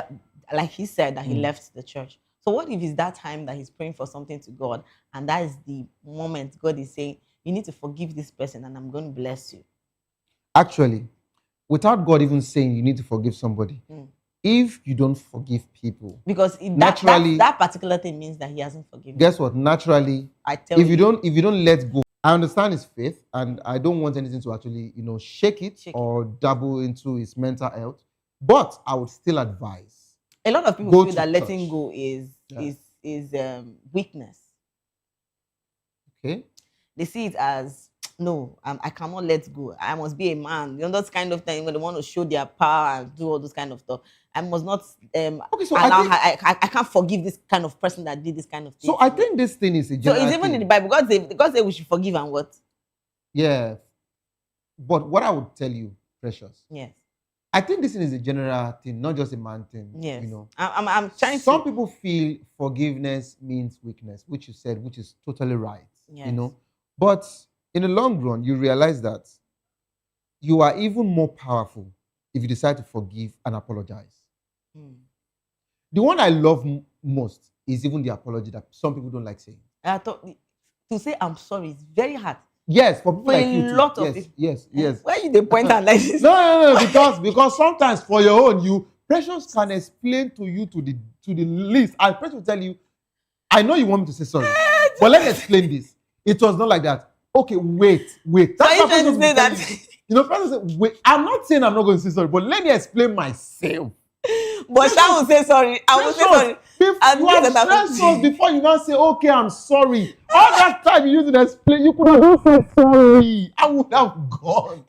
like he said, that he left the church. So what if it's that time that he's praying for something to God, and that is the moment God is saying, you need to forgive this person and I'm going to bless you? Actually, without God even saying you need to forgive somebody, if you don't forgive people, because naturally that particular thing means that he hasn't forgiven. Guess what? Naturally, if you don't let go, I understand his faith, and I don't want anything to actually shake it or dabble into his mental health. But I would still advise. A lot of people feel that letting go is weakness. Okay. They see it as, no, I cannot let go. I must be a man. Those kind of thing when they want to show their power and do all those kind of stuff. I must not I can't forgive this kind of person that did this kind of thing. So I think this thing is a general thing. So it's even in the Bible. God say we should forgive and what? Yeah. But what I would tell you, Precious. Yes. I think this is a general thing, not just a man thing. Yes. I'm trying to. Some people feel forgiveness means weakness, which you said, which is totally right. Yes. But in the long run, you realize that you are even more powerful if you decide to forgive and apologize. The one I love most is even the apology that some people don't like saying. I thought to say I'm sorry is very hard. Yes, for people like you. A lot of people. Yes. Why you the point out like this? No, because sometimes for your own, Precious can explain to you to the least. And Precious will tell you, I know you want me to say sorry, but let me explain this. It was not like that. Okay, wait. That's so trying to say that. Precious said, wait. I'm not saying I'm not going to say sorry, but let me explain myself. But I will say sorry. I will say sorry. You have stressed us before you now say, okay, I'm sorry. All that time you used to explain, you could have said sorry. I would have gone.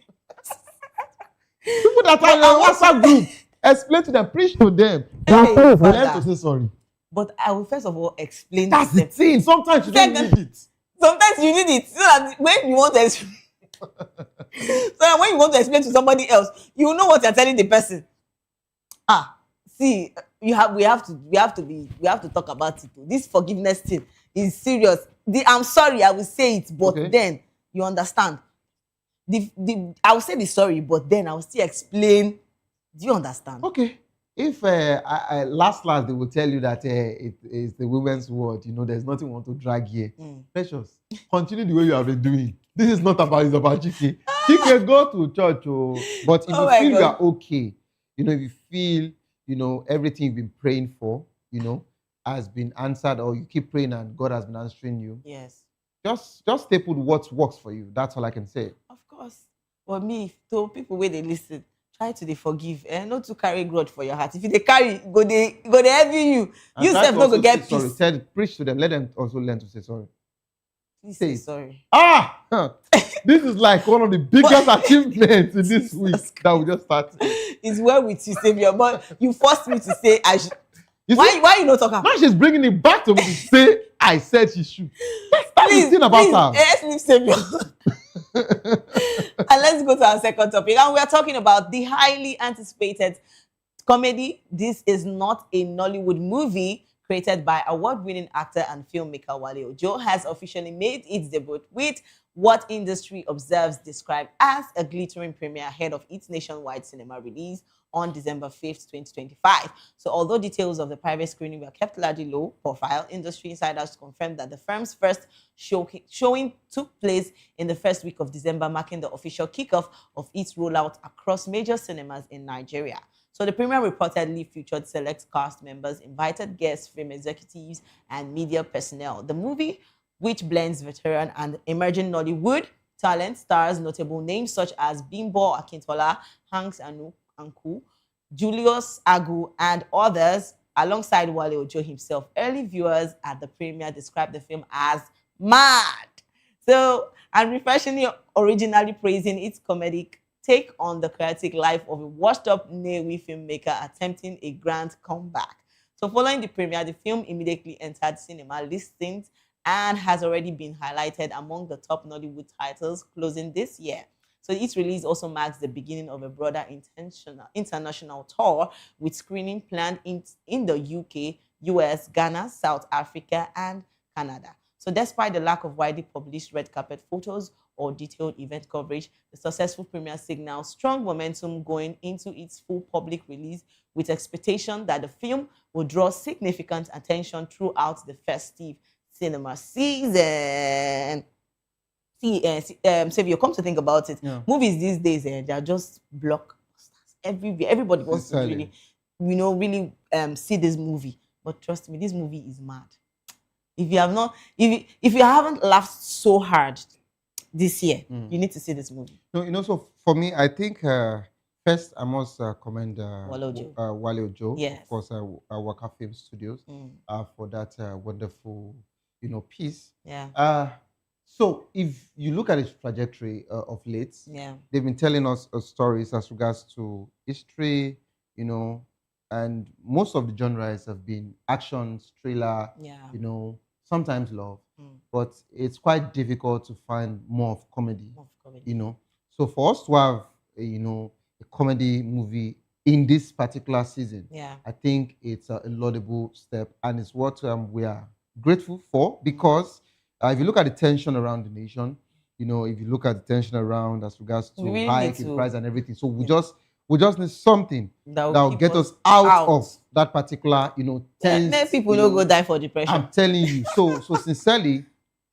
People that are in a WhatsApp group, explain to them, preach to them. Learn to say sorry. But I will first of all explain. That's the thing. Sometimes you don't need it. Sometimes you need it so that when you want to explain, to somebody else, you know what you're telling the person. See, we have to talk about it. This forgiveness thing is serious. I'm sorry, I will say it, but then you understand. I will say the sorry, but then I will still explain. Do you understand? Okay. If last they will tell you that it is the women's word, there's nothing we want to drag here. Precious, continue the way you have been doing. This is not about, it's about Chike. Chike, go to church, but if you feel you are okay, if you feel, everything you've been praying for, has been answered, or you keep praying and God has been answering you. Yes. Just stay put what works for you. That's all I can say. Of course. For me, to people where they listen, try to forgive and not to carry grudge for your heart. If they carry, go they heavy you. You self not go get peace. Sorry. Preach to them. Let them also learn to say sorry. Please say sorry. This is like one of the biggest achievements in this week that we just started. It's well with you, Savior, but you forced me to say I should. Why you not talking? Now she's bringing it back to me to say I said she should. That's the thing about her. Let's leave Savior. And let's go to our second topic. And we are talking about the highly anticipated comedy This Is Not a Nollywood Movie, created by award-winning actor and filmmaker Wale Ojo, has officially made its debut with what industry observers describe as a glittering premiere ahead of its nationwide cinema release on December 5th, 2025. So although details of the private screening were kept largely low profile, industry insiders confirmed that the firm's first showing took place in the first week of December, marking the official kickoff of its rollout across major cinemas in Nigeria. So the premiere reportedly featured select cast members, invited guests, film executives, and media personnel. The movie, which blends veteran and emerging Nollywood talent, stars notable names such as Bimbo Akintola, Hanks Anku, Julius Agu, and others, alongside Wale Ojo himself. Early viewers at the premiere described the film as mad. So, and refreshingly originally praising its comedic take on the chaotic life of a washed-up Nnewi filmmaker attempting a grand comeback. So following the premiere, the film immediately entered cinema listings and has already been highlighted among the top Nollywood titles closing this year. So its release also marks the beginning of a broader international tour with screening planned in the UK, US, Ghana, South Africa, and Canada. So despite the lack of widely published red carpet photos or detailed event coverage, the successful premiere signals strong momentum going into its full public release, with expectation that the film will draw significant attention throughout the festive cinema season. Savio, come to think about it, movies these days, they are just blockbusters everywhere. Everybody wants to really see this movie. But trust me, this movie is mad. If you haven't laughed so hard this year, you need to see this movie. No, so for me, I think first I must commend Wale Ojo, yes, of course, Waka Film Studios, for that wonderful, piece. Yeah. So if you look at its trajectory of late, they've been telling us stories as regards to history, and most of the genres have been actions, thriller, sometimes love, but it's quite difficult to find more of comedy, So for us to have, a comedy movie in this particular season, I think it's a laudable step, and it's what we are grateful for, because if you look at the tension around the nation, if you look at the tension around as regards to hike in price and everything, so we just need something that will get us out of that particular, tense. Many people don't go die for depression. I'm telling you. So sincerely,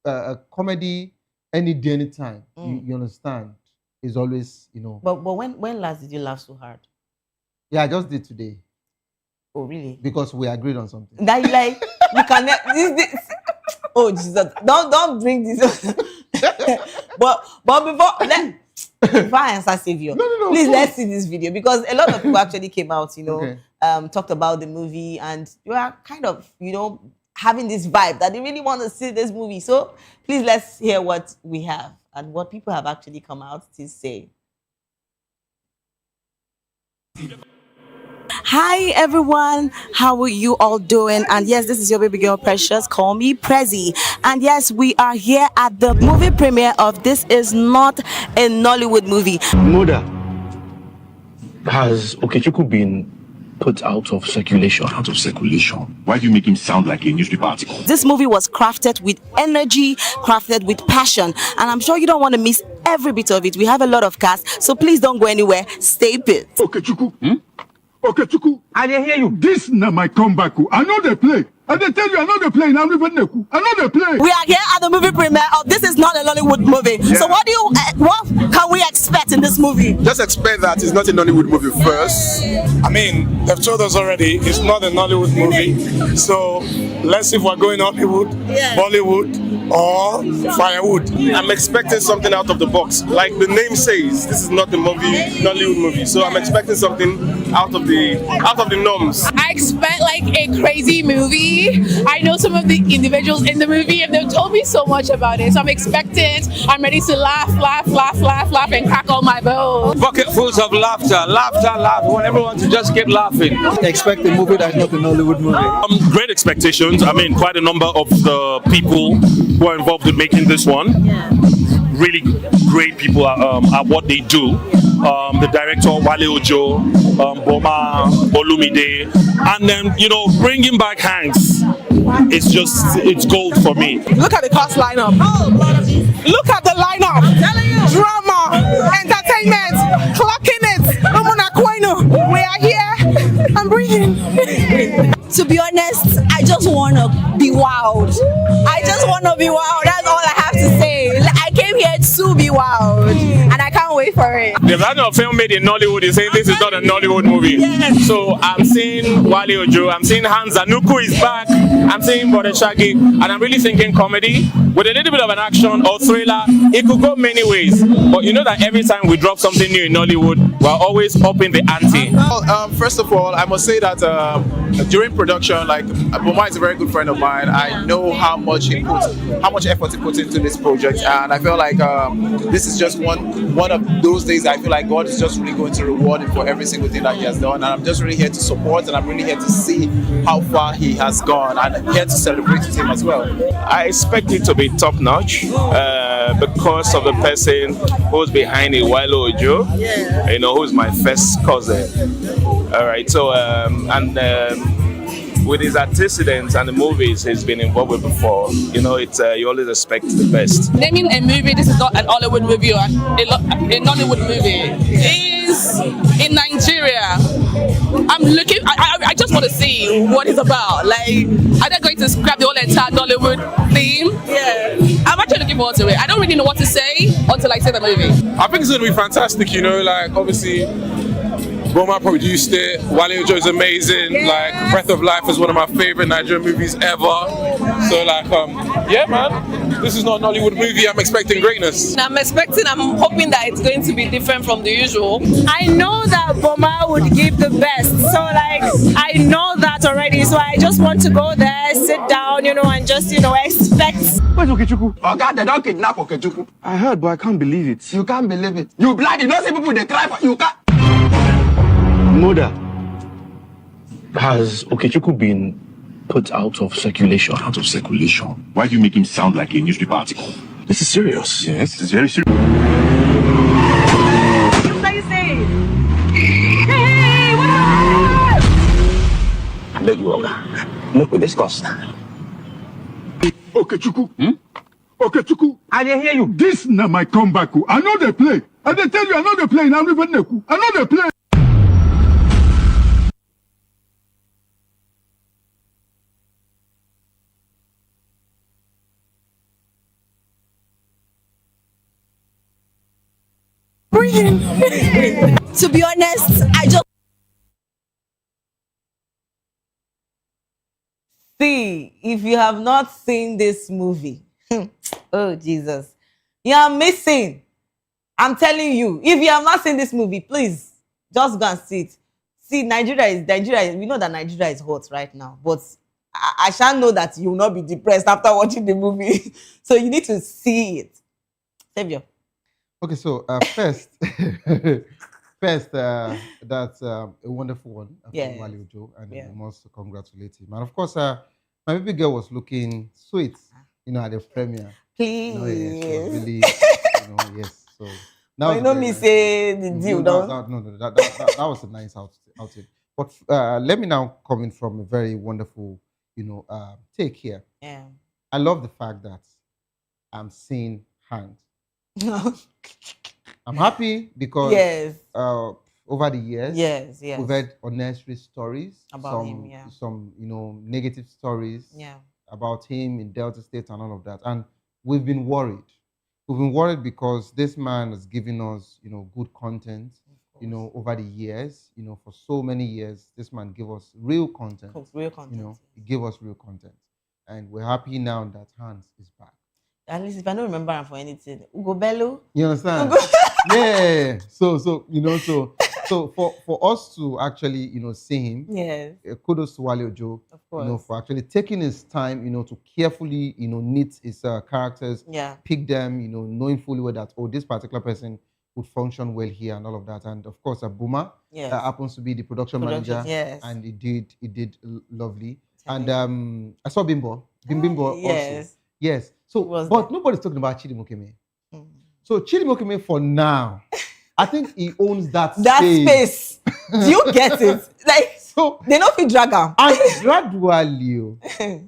a comedy any day, anytime, you understand, is always, But when last did you laugh so hard? Yeah, I just did today. Oh, really? Because we agreed on something. That you can this. Oh Jesus! Don't bring this. but before I answer Savior, please let's see this video, because a lot of people actually came out, talked about the movie, and you are kind of, having this vibe that they really want to see this movie. So please let's hear what we have and what people have actually come out to say. Hi everyone, how are you all doing? And yes, this is your baby girl Precious, call me Prezi. And yes, we are here at the movie premiere of This Is Not a Nollywood Movie. Moda, has Okechukwu been put out of circulation? Out of circulation? Why do you make him sound like a newspaper article? This movie was crafted with energy, crafted with passion, and I'm sure you don't want to miss every bit of it. We have a lot of cast, so please don't go anywhere. Stay put. Okechukwu? Okechukwu, I didn't hear you. This na my comeback. I know they play. And they tell you I know they play. I know they play. We are here at the movie premiere of This Is Not a Nollywood Movie. Yeah. So what can we expect in this movie? Just expect that it's not a Nollywood movie first. I mean, they've told us already it's not a Nollywood movie. So let's see if we're going Hollywood, Bollywood, or Firewood. I'm expecting something out of the box. Like the name says, this is not a Nollywood movie. So I'm expecting something out of of the norms? I expect like a crazy movie. I know some of the individuals in the movie and they've told me so much about it. So I'm expectant. I'm ready to laugh and crack all my bones. Bucketfuls of laughter. I want everyone to just keep laughing. Expect a movie that's not a Nollywood movie. Great expectations. I mean, quite a number of the people who are involved in making this one. Really great people at what they do. The director Wale Ojo, Boma, Olumide, and then bringing back Hanks. It's gold for me. Look at the cast lineup. Look at the lineup. Drama, entertainment, clocking it. We are here. I'm breathing. To be honest, I just want to be wild. That's all I have to say. I came here to be wild, and I can't wait for it. The version of film made in Nollywood is saying this is not a Nollywood movie. Yes. So I'm seeing Wale Ojo, I'm seeing Hans Anuku is back, I'm seeing Bode Shaggy, and I'm really thinking comedy with a little bit of an action or thriller. It could go many ways, but you know that every time we drop something new in Nollywood, we're always upping the ante. Well, first of all, I must say that during production, like Boma is a very good friend of mine. I know how much effort he puts into this project, and I feel like this is just one of those days I feel like God is just really going to reward him for every single thing that he has done, and I'm just really here to support, and I'm really here to see how far he has gone, and I'm here to celebrate with him as well. I expect it to be top notch because of the person who's behind it, Wale Ojo, who's my first cousin. All right, so with his antecedents and the movies he's been involved with before, you always expect the best. Naming a movie, this is not an Hollywood movie or a Nollywood movie. Is in Nigeria. I just want to see what it's about. Like, are they going to scrap the whole entire Nollywood theme? Yeah. I'm actually looking forward to it. I don't really know what to say until I see the movie. I think it's going to be fantastic, like obviously Boma produced it. Wale Ojo is amazing. Yeah. Like Breath of Life is one of my favorite Nigerian movies ever. So yeah, man, this is not a Nollywood movie. I'm expecting greatness. I'm hoping that it's going to be different from the usual. I know that Boma would give the best. So I know that already. So I just want to go there, sit down, and just, expect. Where's Okechukwu? Oh God, they don't kidnap Okechukwu. I heard, but I can't believe it. You can't believe it. You bloody, you don't see people they cry for you can't. Mother, has Okechukwu been put out of circulation? Out of circulation? Why do you make him sound like a newspaper article? This is serious. Yes, it's very serious. What are you saying? Hey, what are you? I beg you, Oga. Look, we discuss. Okechukwu? Okechukwu? I didn't hear you. This na my comeback. I know they play. And they tell you I know they play. I know they play. To be honest, I just see if you have not seen this movie. Oh Jesus, you are missing. I'm telling you, if you have not seen this movie, please just go and see it. See, Nigeria. We know that Nigeria is hot right now, but I shall know that you will not be depressed after watching the movie. So you need to see it. Savior. Okay, so first, that's a wonderful one from Wale Ojo, and we must congratulate him. And of course, my baby girl was looking sweet, at the premiere. Please. Really, yes. So now you know me say the deal. That was a nice outing. But let me now come in from a very wonderful, take here. Yeah. I love the fact that I'm seeing Hanks. I'm happy because over the years, we've heard unnecessary stories about him, some negative stories about him in Delta State and all of that, and we've been worried. We've been worried because this man has given us good content over the years. For so many years, this man gave us real content. He gave us real content, and we're happy now that Hans is back. At least if I don't remember him for anything, Ugo Bello. You understand? Yeah. So So for us to actually, see him, Yes. kudos to Wale Ojo, Of course. for actually taking his time, to carefully, knit his characters, Yeah. pick them, knowing fully well that, this particular person would function well here and all of that. And of course, Buma Yes. happens to be the production manager, Yes. and he did lovely. Telling And I saw Bimbo yes. also. Yes. So, Was but there? nobody's talking about Chidi Mokeme. So Chidi Mokeme, for now, I think he owns that space. Do you get it? Like, so they don't feel drag am. And gradually,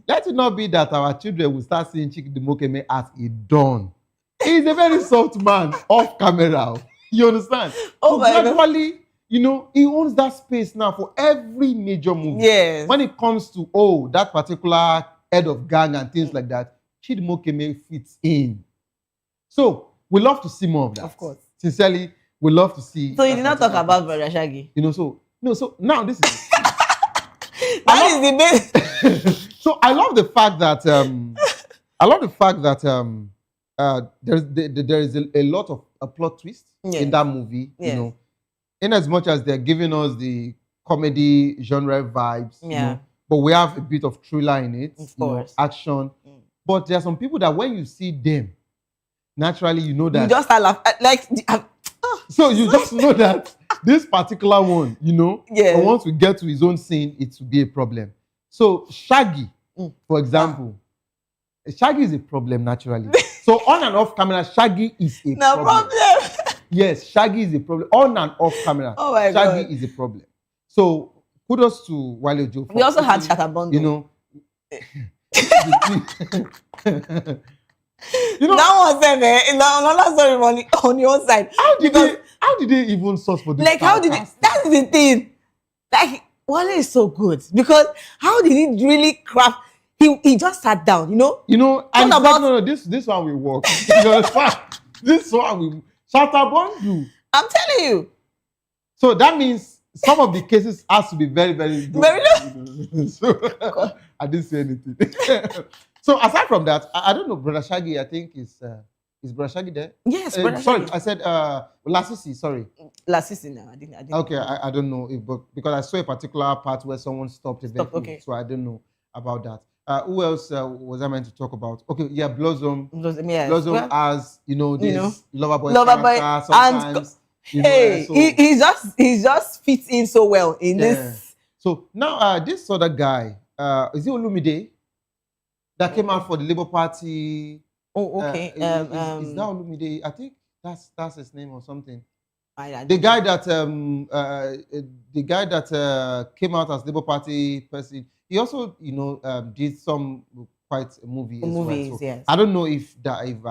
let it not be that our children will start seeing Chidi Mokeme as a don. He's a very soft man off camera. You understand? Oh, so gradually, he owns that space now for every major movie. Yes. When it comes to that particular head of gang and things like that, Chidi Mokeme fits in. So we love to see more of that. Of course. Sincerely, we love to see. So you did not talk about Brother Shaggy. So now this is that is the best. So I love the fact that there is a lot of plot twist in that movie. Yes. In as much as they're giving us the comedy genre vibes, but we have a bit of thriller in it, of course. Action. But there are some people that when you see them, naturally you know that you just start laughing. Like, so you just know that this particular one, yes. once we get to his own scene, it will be a problem. So Shaggy, for example, Shaggy is a problem naturally. So on and off camera, Shaggy is a problem. Yes, Shaggy is a problem. On and off camera, oh my Shaggy God. is a problem. So kudos to Wale Ojo. We also had Shakabondo. That was them, another story on your side. How did they even source for this? Like, how did it? That's the thing. Like, Wale is so good because how did he really craft? He just sat down, and no, this one will work. This one will Shakabondo. I'm telling you. So that means some of the cases has to be very, very good. Very good. So I didn't say anything. So aside from that, I don't know, Brother Shaggy, I think is Brother Shaggy there? Yes, Brother sorry, Shaggy. I said Lasisi, sorry. Lasisi, no, I didn't. Okay, I don't know because I saw a particular part where someone stopped a vehicle, okay. so I don't know about that. Who else was I meant to talk about? Okay, yeah, Blossom. Yes. Blossom as this lover boy sometimes. He just fits in so well in this. So now this other guy, is it Olumide? That came out for the Labour Party. Oh, okay. Is that Olumide? I think that's his name or something. The guy that came out as Labour Party person. He also, did some quite movies. So yes. I don't know if I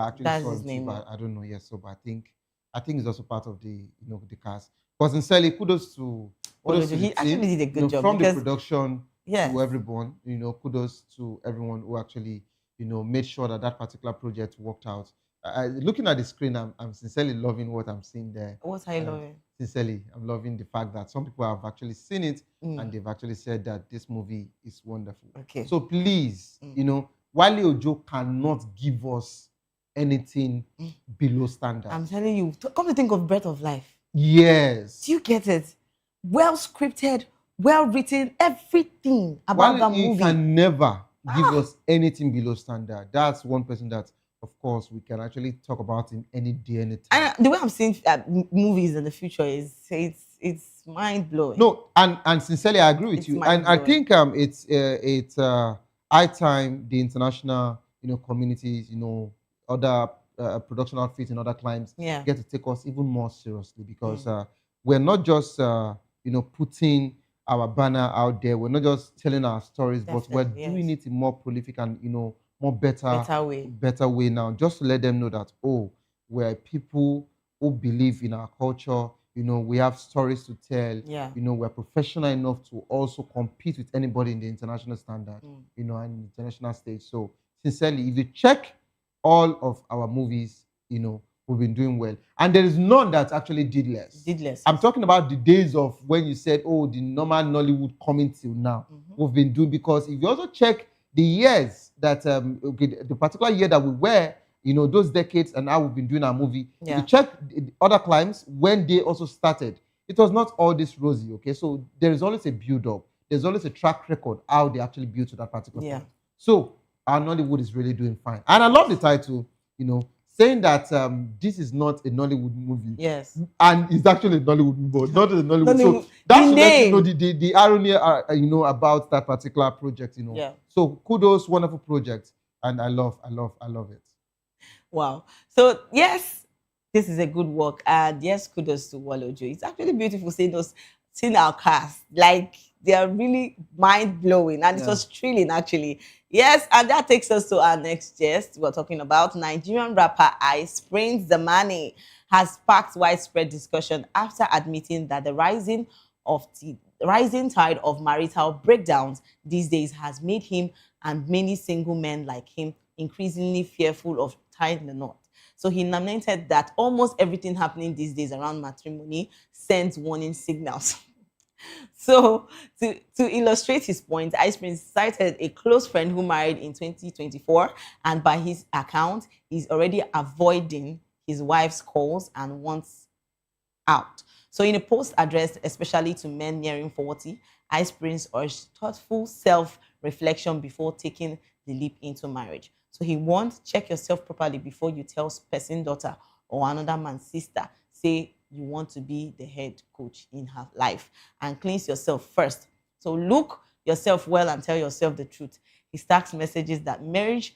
actually that's saw his him, name. but I don't know. Yes, so but I think it's also part of the the cast. But sincerely, kudos to he actually did a good job from the production. Yes. To everyone, kudos to everyone who actually, made sure that particular project worked out. Looking at the screen, I'm sincerely loving what I'm seeing there. What are you loving? Sincerely, I'm loving the fact that some people have actually seen it and they've actually said that this movie is wonderful. Okay. So please, Wale Ojo cannot give us anything below standard. I'm telling you, come to think of Breath of Life. Yes. Do you get it? Well scripted, well written, everything about that movie. He can never give us anything below standard. That's one person that, of course, we can actually talk about in any day, any time. And the way I'm seeing movies in the future is it's mind blowing. No, and sincerely, I agree with you. And I think it's high time the international communities, other production outfits in other climes get to take us even more seriously because we're not just putting our banner out there. We're not just telling our stories, but we're doing it in more prolific and more better way now. Just to let them know that we're people who believe in our culture. We have stories to tell. Yeah. We're professional enough to also compete with anybody in the international standard. And the international stage. So sincerely, if you check all of our movies, we've been doing well. And there is none that actually did less. I'm talking about the days of when you said, the normal Nollywood coming till now. We've been doing, because if you also check the years that, the particular year that we were, those decades and how we've been doing our movie, if you check the other climes, when they also started, it was not all this rosy, okay? So there is always a build-up. There's always a track record how they actually built to that particular point. So our Nollywood is really doing fine. And I love the title, saying that this is not a Nollywood movie. Yes. And it's actually a Nollywood movie, not a Nollywood. So that should let you know the irony, about that particular project, Yeah. So kudos, wonderful project. And I love it. Wow. So yes, this is a good work. And yes, kudos to Wale Ojo. It's actually beautiful seeing our cast. Like, they are really mind-blowing. And it was thrilling, actually. Yes, and that takes us to our next guest. We're talking about Nigerian rapper Ice Prince Zamani has sparked widespread discussion after admitting that the rising tide of marital breakdowns these days has made him and many single men like him increasingly fearful of tying the knot. So he lamented that almost everything happening these days around matrimony sends warning signals. So to illustrate his point, Ice Prince cited a close friend who married in 2024, and by his account, he's already avoiding his wife's calls and wants out. So in a post addressed especially to men nearing 40, Ice Prince urged thoughtful self-reflection before taking the leap into marriage. So he warned, check yourself properly before you tell person daughter or another man's sister, say you want to be the head coach in her life, and cleanse yourself first. So look yourself well and tell yourself the truth. He stacks messages that marriage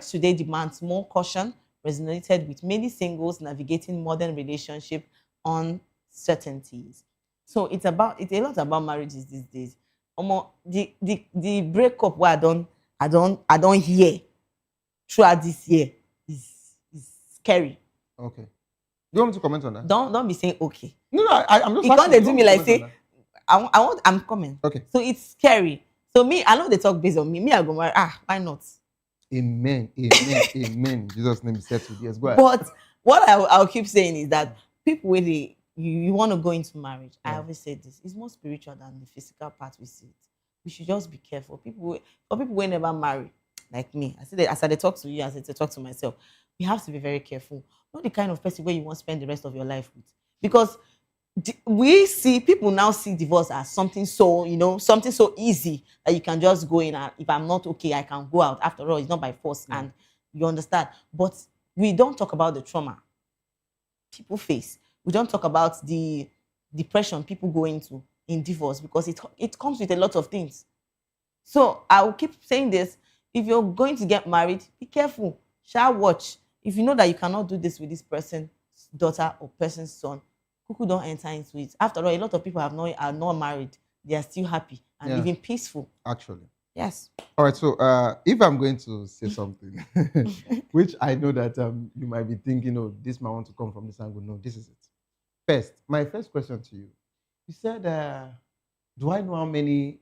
today demands more caution, resonated with many singles navigating modern relationship uncertainties. So it's a lot about marriages these days. The breakup where I don't hear throughout this year is scary. Okay. Do you want me to comment on that? Don't be saying okay. No, I'm just. Because they do me like say, I'm coming. Okay. So it's scary. So me, I know they talk based on me. Me, I go marry. Why not? Amen. In Jesus' name, be settled. Yes, go ahead. But what I'll keep saying is that people when you want to go into marriage, I always say this: it's more spiritual than the physical part we see it. We should just be careful. For people who never marry, like me, I said as I talk to you, as I talk to myself, we have to be very careful. Not the kind of person where you want to spend the rest of your life with. Because people now see divorce as something so easy that you can just go in and if I'm not okay, I can go out. After all, it's not by force. And you understand. But we don't talk about the trauma people face. We don't talk about the depression people go into in divorce because it comes with a lot of things. So I will keep saying this. If you're going to get married, be careful. Shall watch. If you know that you cannot do this with this person's daughter or person's son, cuckoo don't enter into it. After all, a lot of people are not married. They are still happy and living peaceful. Actually. Yes. All right. So if I'm going to say something, which I know that you might be thinking, oh, this might want to come from this angle. No, this is it. First, my first question to you. You said, do I know how many,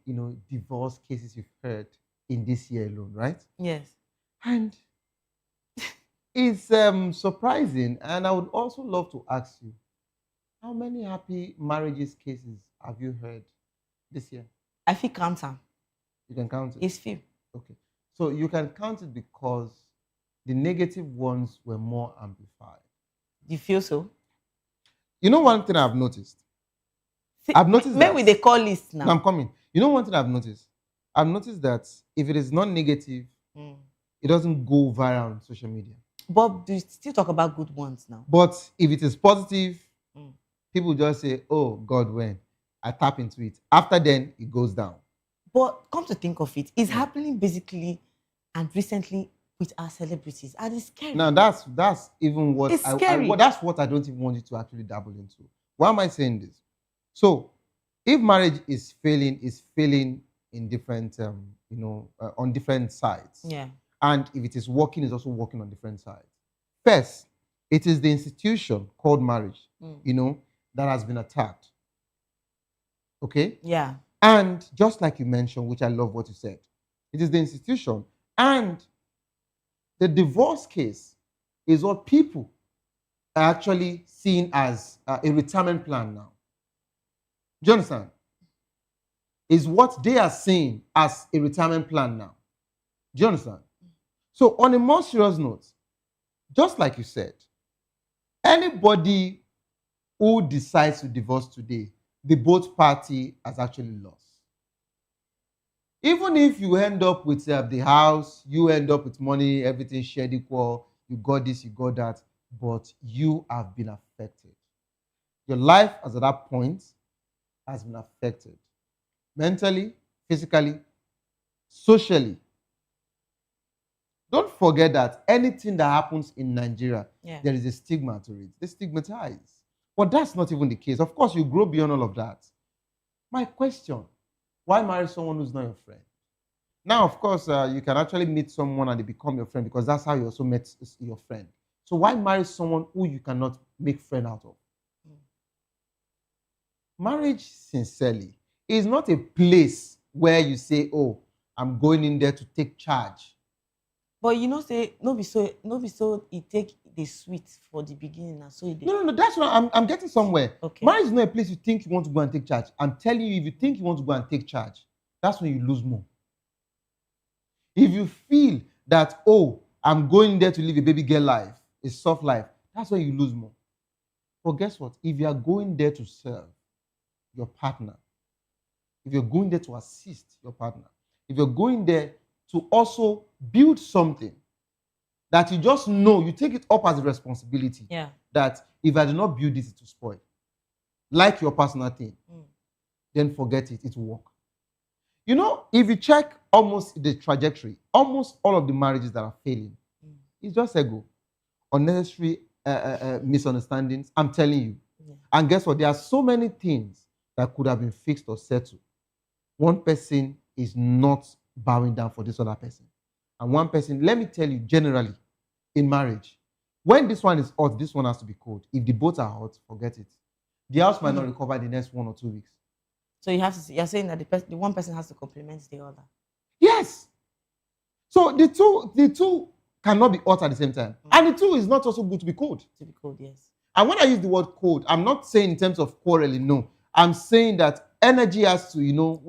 divorce cases you've heard in this year alone, right? Yes. And it's surprising, and I would also love to ask you, how many happy marriages cases have you heard this year? I feel count them. You can count it? It's few. Okay. So you can count it because the negative ones were more amplified. You feel so? You know one thing I've noticed? I've noticed that... Maybe they call list now. No, I'm coming. You know one thing I've noticed? I've noticed that if it is not negative, it doesn't go viral on social media. But do you still talk about good ones now? But if it is positive, people just say, oh, God, when? I tap into it. After then, it goes down. But come to think of it, it's happening basically and recently with our celebrities. And it's scary. Now, that's even what... It's scary. That's what I don't even want you to actually dabble into. Why am I saying this? So, if marriage is failing in different, on different sides. Yeah. And if it is working, it's also working on different sides. First, it is the institution called marriage, that has been attacked. Okay? Yeah. And just like you mentioned, which I love what you said, it is the institution. And the divorce case is what people are actually seeing as a retirement plan now. Do you understand? Is what they are seeing as a retirement plan now. Do you understand? So on a more serious note, just like you said, anybody who decides to divorce today, the both party has actually lost. Even if you end up with the house, you end up with money, everything shared equal, you got this, you got that, but you have been affected. Your life as at that point has been affected. Mentally, physically, socially. Don't forget that anything that happens in Nigeria, there is a stigma to it. They stigmatize. But that's not even the case. Of course, you grow beyond all of that. My question, why marry someone who's not your friend? Now, of course, you can actually meet someone and they become your friend because that's how you also met your friend. So why marry someone who you cannot make friend out of? Marriage, sincerely, is not a place where you say, oh, I'm going in there to take charge. But you know, say no be so it take the sweet for the beginning and so it No, that's what I'm getting somewhere. Okay. Marriage is not a place you think you want to go and take charge. I'm telling you, if you think you want to go and take charge, that's when you lose more. If you feel that, oh, I'm going there to live a baby girl life, a soft life, that's when you lose more. But guess what? If you are going there to serve your partner, if you're going there to assist your partner, if you're going there to also build something that you just know, you take it up as a responsibility, that if I do not build this, it will spoil. Like your personal thing, then forget it, it will work. You know, if you check almost the trajectory, almost all of the marriages that are failing, it's just ego. Unnecessary misunderstandings, I'm telling you. And guess what? There are so many things that could have been fixed or settled. One person is not bowing down for this other person. And one person, let me tell you, generally, in marriage, when this one is hot, this one has to be cold. If the both are hot, forget it. The house might not recover in the next 1 or 2 weeks. So you're saying that the one person has to complement the other. Yes. So the two cannot be hot at the same time. And the two is not also good to be cold. To be cold, yes. And when I use the word cold, I'm not saying in terms of quarreling, no. I'm saying that energy has to,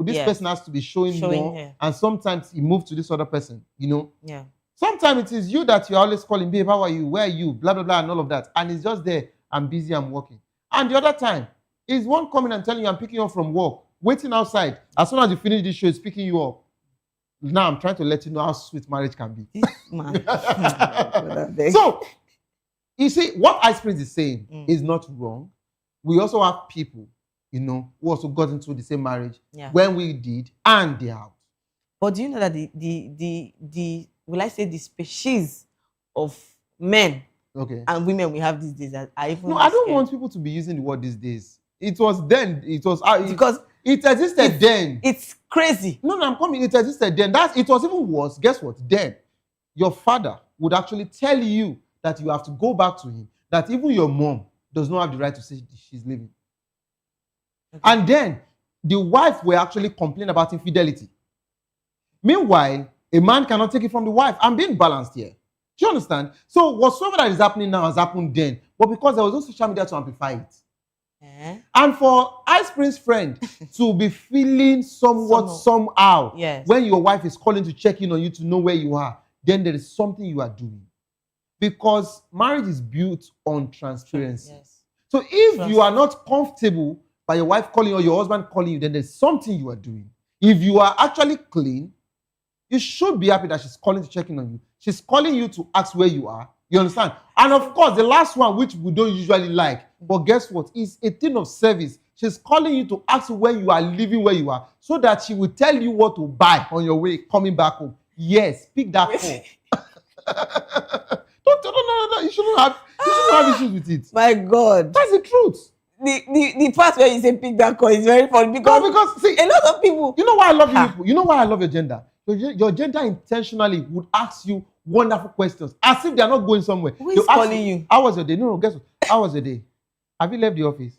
this person has to be showing more. And sometimes he moves to this other person, Yeah. Sometimes it is you that you're always calling, babe, how are you? Where are you? Blah, blah, blah, and all of that. And it's just there, I'm busy, I'm working. And the other time, is one coming and telling you, I'm picking you up from work, waiting outside. As soon as you finish this show, it's picking you up. Now I'm trying to let you know how sweet marriage can be. This man. So, you see, what Ice Prince is saying is not wrong. We also have people, who also got into the same marriage when we did, and they out. But do you know that the will I say the species of men and women we have these days are even? No, I don't want people to be using the word these days. It was then. It was because it existed then. It's crazy. No, I'm coming. It existed then. It was even worse. Guess what? Then your father would actually tell you that you have to go back to him. That even your mom does not have the right to say she's leaving. And then the wife will actually complain about infidelity. Meanwhile, a man cannot take it from the wife. I'm being balanced here. Do you understand? So whatsoever that is happening now has happened then. But because there was no social media to amplify it. And for Ice Prince's friend to be feeling somehow when your wife is calling to check in on you to know where you are, then there is something you are doing. Because marriage is built on transparency. So if you are not comfortable by your wife calling or your husband calling you, then there's something you are doing. If you are actually clean, you should be happy that she's calling to check in on you. She's calling you to ask where you are. You understand? And of course, the last one, which we don't usually like, but guess what? It's a thing of service. She's calling you to ask where you are, living where you are, so that she will tell you what to buy on your way coming back home. Yes, pick that call. No. You shouldn't have issues with it. My God. That's the truth. The part where you say pick that call is very funny because see, a lot of people. You know why I love you people? You know why I love your gender? Your gender intentionally would ask you wonderful questions as if they are not going somewhere. Who is calling you? How was your day? No, guess what? How was your day? Have you left the office?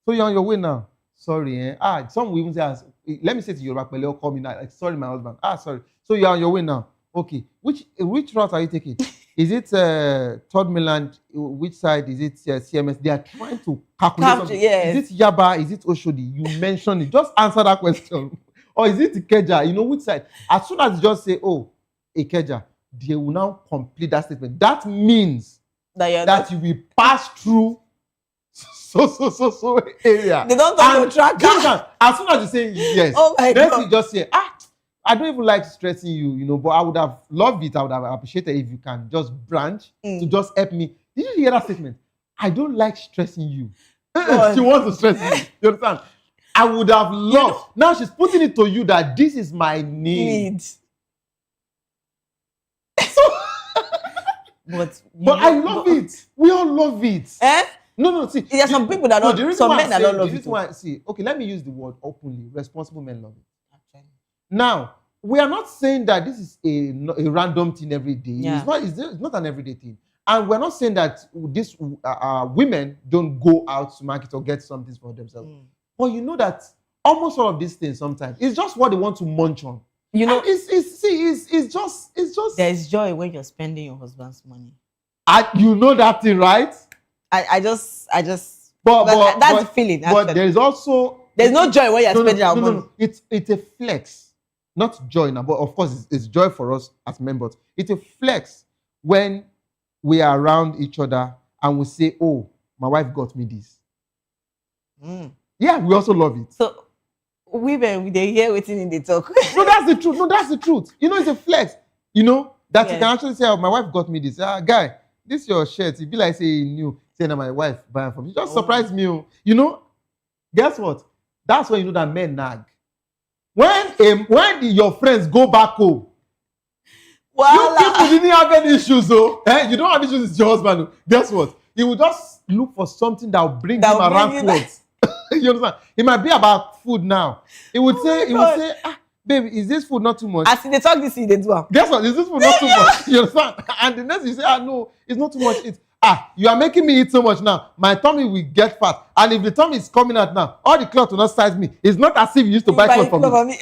So you're on your way now. Sorry, some will even say, let me say to you, Raphael, call me now. Like, sorry, my husband. Sorry. So you're on your way now. Okay. Which route are you taking? Is it Third Mainland? Which side? Is it CMS? They are trying to calculate. Is it Yaba? Is it Oshodi? You mentioned it. Just answer that question. Or is it Ikeja? You know which side? As soon as you just say, oh, Ikeja, they will now complete that statement. That means that you will pass through so area. They don't talk to track. As soon as you say yes, then you just say, I don't even like stressing you, you know, but I would have loved it. I would have appreciated if you can just branch to just help me. Did you hear that statement? I don't like stressing you. She wants to stress you. You understand? I would have loved. Now she's putting it to you that this is my need. But I love it. We all love it. No, see. There are some people that don't. Some men that don't love it. See, okay, let me use the word openly. Responsible men love it. Okay. Now, we are not saying that this is a random thing every day. Yeah. It's not an everyday thing. And we're not saying that these women don't go out to market or get something for themselves. But you know that almost all of these things sometimes it's just what they want to munch on. You know, it's just. There's joy when you're spending your husband's money. You know that thing, right? I just. But that's the feeling. Actually. But there's no joy when you're spending our money. No. It's a flex, not joy now. But of course, it's joy for us as members. It's a flex when we are around each other and we say, "Oh, my wife got me this." Yeah, we also love it. So women, they hear waiting in the talk. No, that's the truth. You know, it's a flex. You know that you can actually say, "Oh, my wife got me this." Guy, this your shirt. It be like saying new. Saying that my wife buying for me. Just surprise me. You know, guess what? That's when you know that men nag. When your friends go back home, you people didn't have any issues, though. You don't have issues with your husband. Guess what? He will just look for something that will bring him around clothes. You understand? It might be about food now. He would say, baby, is this food not too much? As they talk this, they do. Guess what? Is this food not too much? You understand? And the next you say, no, it's not too much. You are making me eat so much now. My tummy will get fat. And if the tummy is coming out now, all the clothes will not size me. It's not as if you used to buy clothes for me.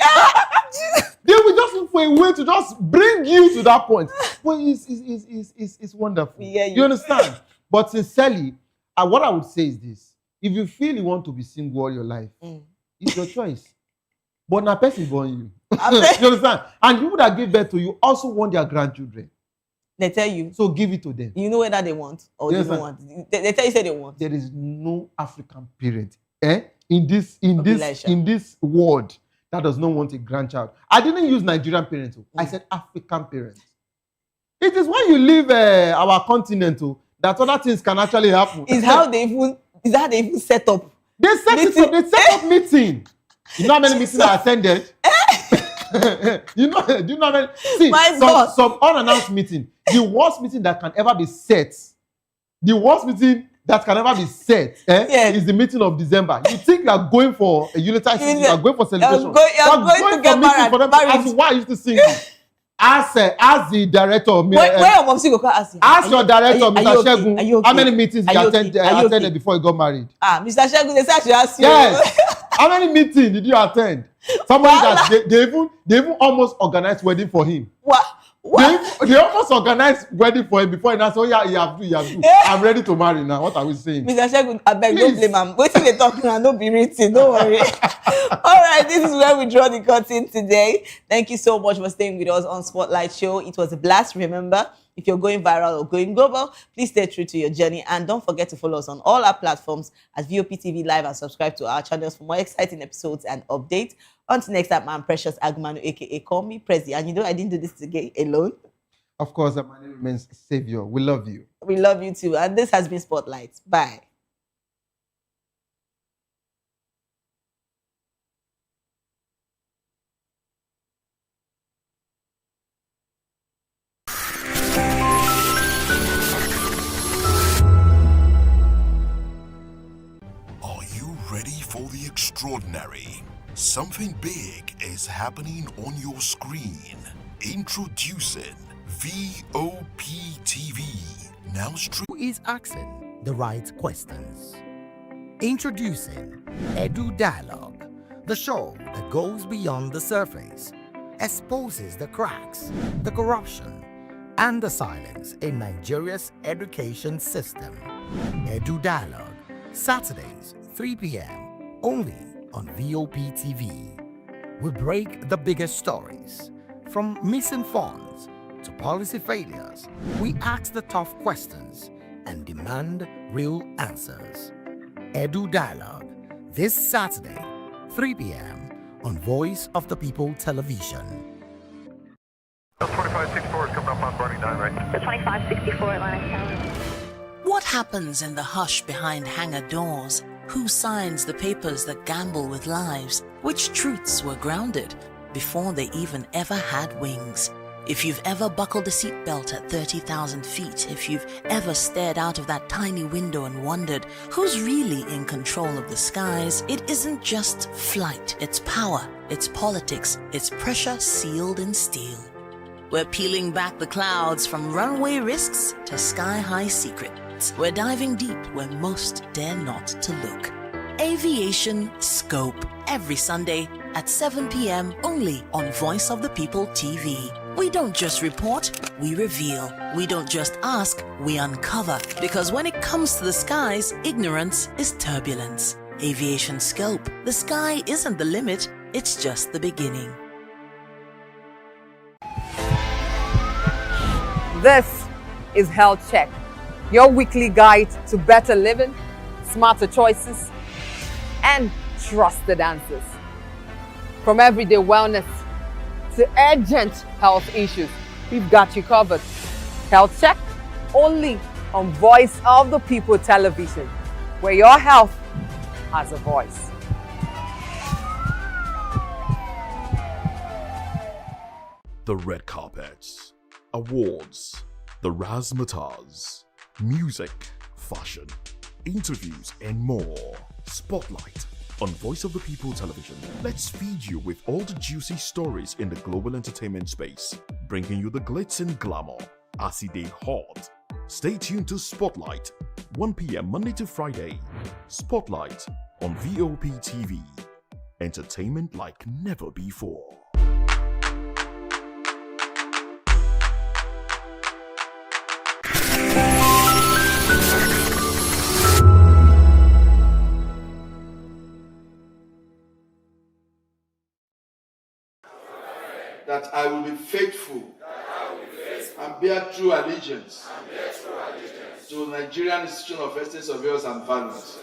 They will just look for a way to just bring you to that point. Well, it's wonderful. Yeah, you understand? But sincerely, what I would say is this. If you feel you want to be single all your life, it's your choice. But now person born you. You understand? And people that give birth to you also want their grandchildren. They tell you. So give it to them. You know whether they want or they don't want. They tell you say they want. There is no African parent in this world that does not want a grandchild. I didn't use Nigerian parents. I said African parents. It is when you leave our continent that other things can actually happen. Is how they even set up. They set up meeting. You know how many meetings I attended? Do you know how many? See, some unannounced meeting. The worst meeting that can ever be set. The worst meeting that can ever be set is the meeting of December. You think you are going for a unitized season, you are going for celebration. You're going to get married. For them to ask you why I used to sing. Ask the director of me. Where your mom go ask? Ask your director, Mr. Shegun, how many meetings he attended before he got married? Mr. Shegun, they said I should ask you. Yes. How many meetings did you attend? Somebody that they even almost organized wedding for him. What? They almost organized wedding for him before he announced, you have to. I'm ready to marry now. What are we saying? Mr. Shegun, I beg, don't blame him. Wait till they talk now, don't be written. Don't worry. All right, this is where we draw the curtain today. Thank you so much for staying with us on Spotlight Show. It was a blast. Remember, if you're going viral or going global, please stay true to your journey. And don't forget to follow us on all our platforms at VOP TV Live and subscribe to our channels for more exciting episodes and updates. Until next time, I'm Precious Agmanu, a.k.a. Call Me Prezi. And you know I didn't do this today alone. Of course, my name remains Savior. We love you. We love you too. And this has been Spotlight. Bye. Are you ready for the extraordinary? Something big is happening on your screen. Introducing VOP TV. Now Who is asking the right questions? Introducing Edu Dialogue, the show that goes beyond the surface, exposes the cracks, the corruption, and the silence in Nigeria's education system. Edu Dialogue, Saturdays, 3 p.m. only on VOP TV. We break the biggest stories, from missing funds to policy failures. We ask the tough questions and demand real answers. Edu Dialogue this Saturday, 3 p.m. on Voice of the People Television. 2564 is coming up on Bunny 9, right? The 2564 Atlantic Tower. What happens in the hush behind hangar doors? Who signs the papers that gamble with lives? Which truths were grounded before they even ever had wings? If you've ever buckled a seatbelt at 30,000 feet, if you've ever stared out of that tiny window and wondered who's really in control of the skies, it isn't just flight, it's power, it's politics, it's pressure sealed in steel. We're peeling back the clouds from runway risks to sky-high secrets. We're diving deep where most dare not to look. Aviation Scope, every Sunday at 7 p.m. only on Voice of the People TV. We don't just report, we reveal. We don't just ask, we uncover. Because when it comes to the skies, ignorance is turbulence. Aviation Scope, the sky isn't the limit, it's just the beginning. This is Health Check, your weekly guide to better living, smarter choices, and trusted answers. From everyday wellness to urgent health issues, we've got you covered. Health Check, only on Voice of the People Television, where your health has a voice. The red carpets, awards, the razzmatazz, music, fashion, interviews, and more. Spotlight on Voice of the People Television. Let's feed you with all the juicy stories in the global entertainment space, bringing you the glitz and glamour as it is hot. Stay tuned to Spotlight, 1 p.m. Monday to Friday. Spotlight on VOP TV. Entertainment like never before. That I will be faithful and bear true allegiance to the Nigerian Institution of Estate Surveyors and Valuers.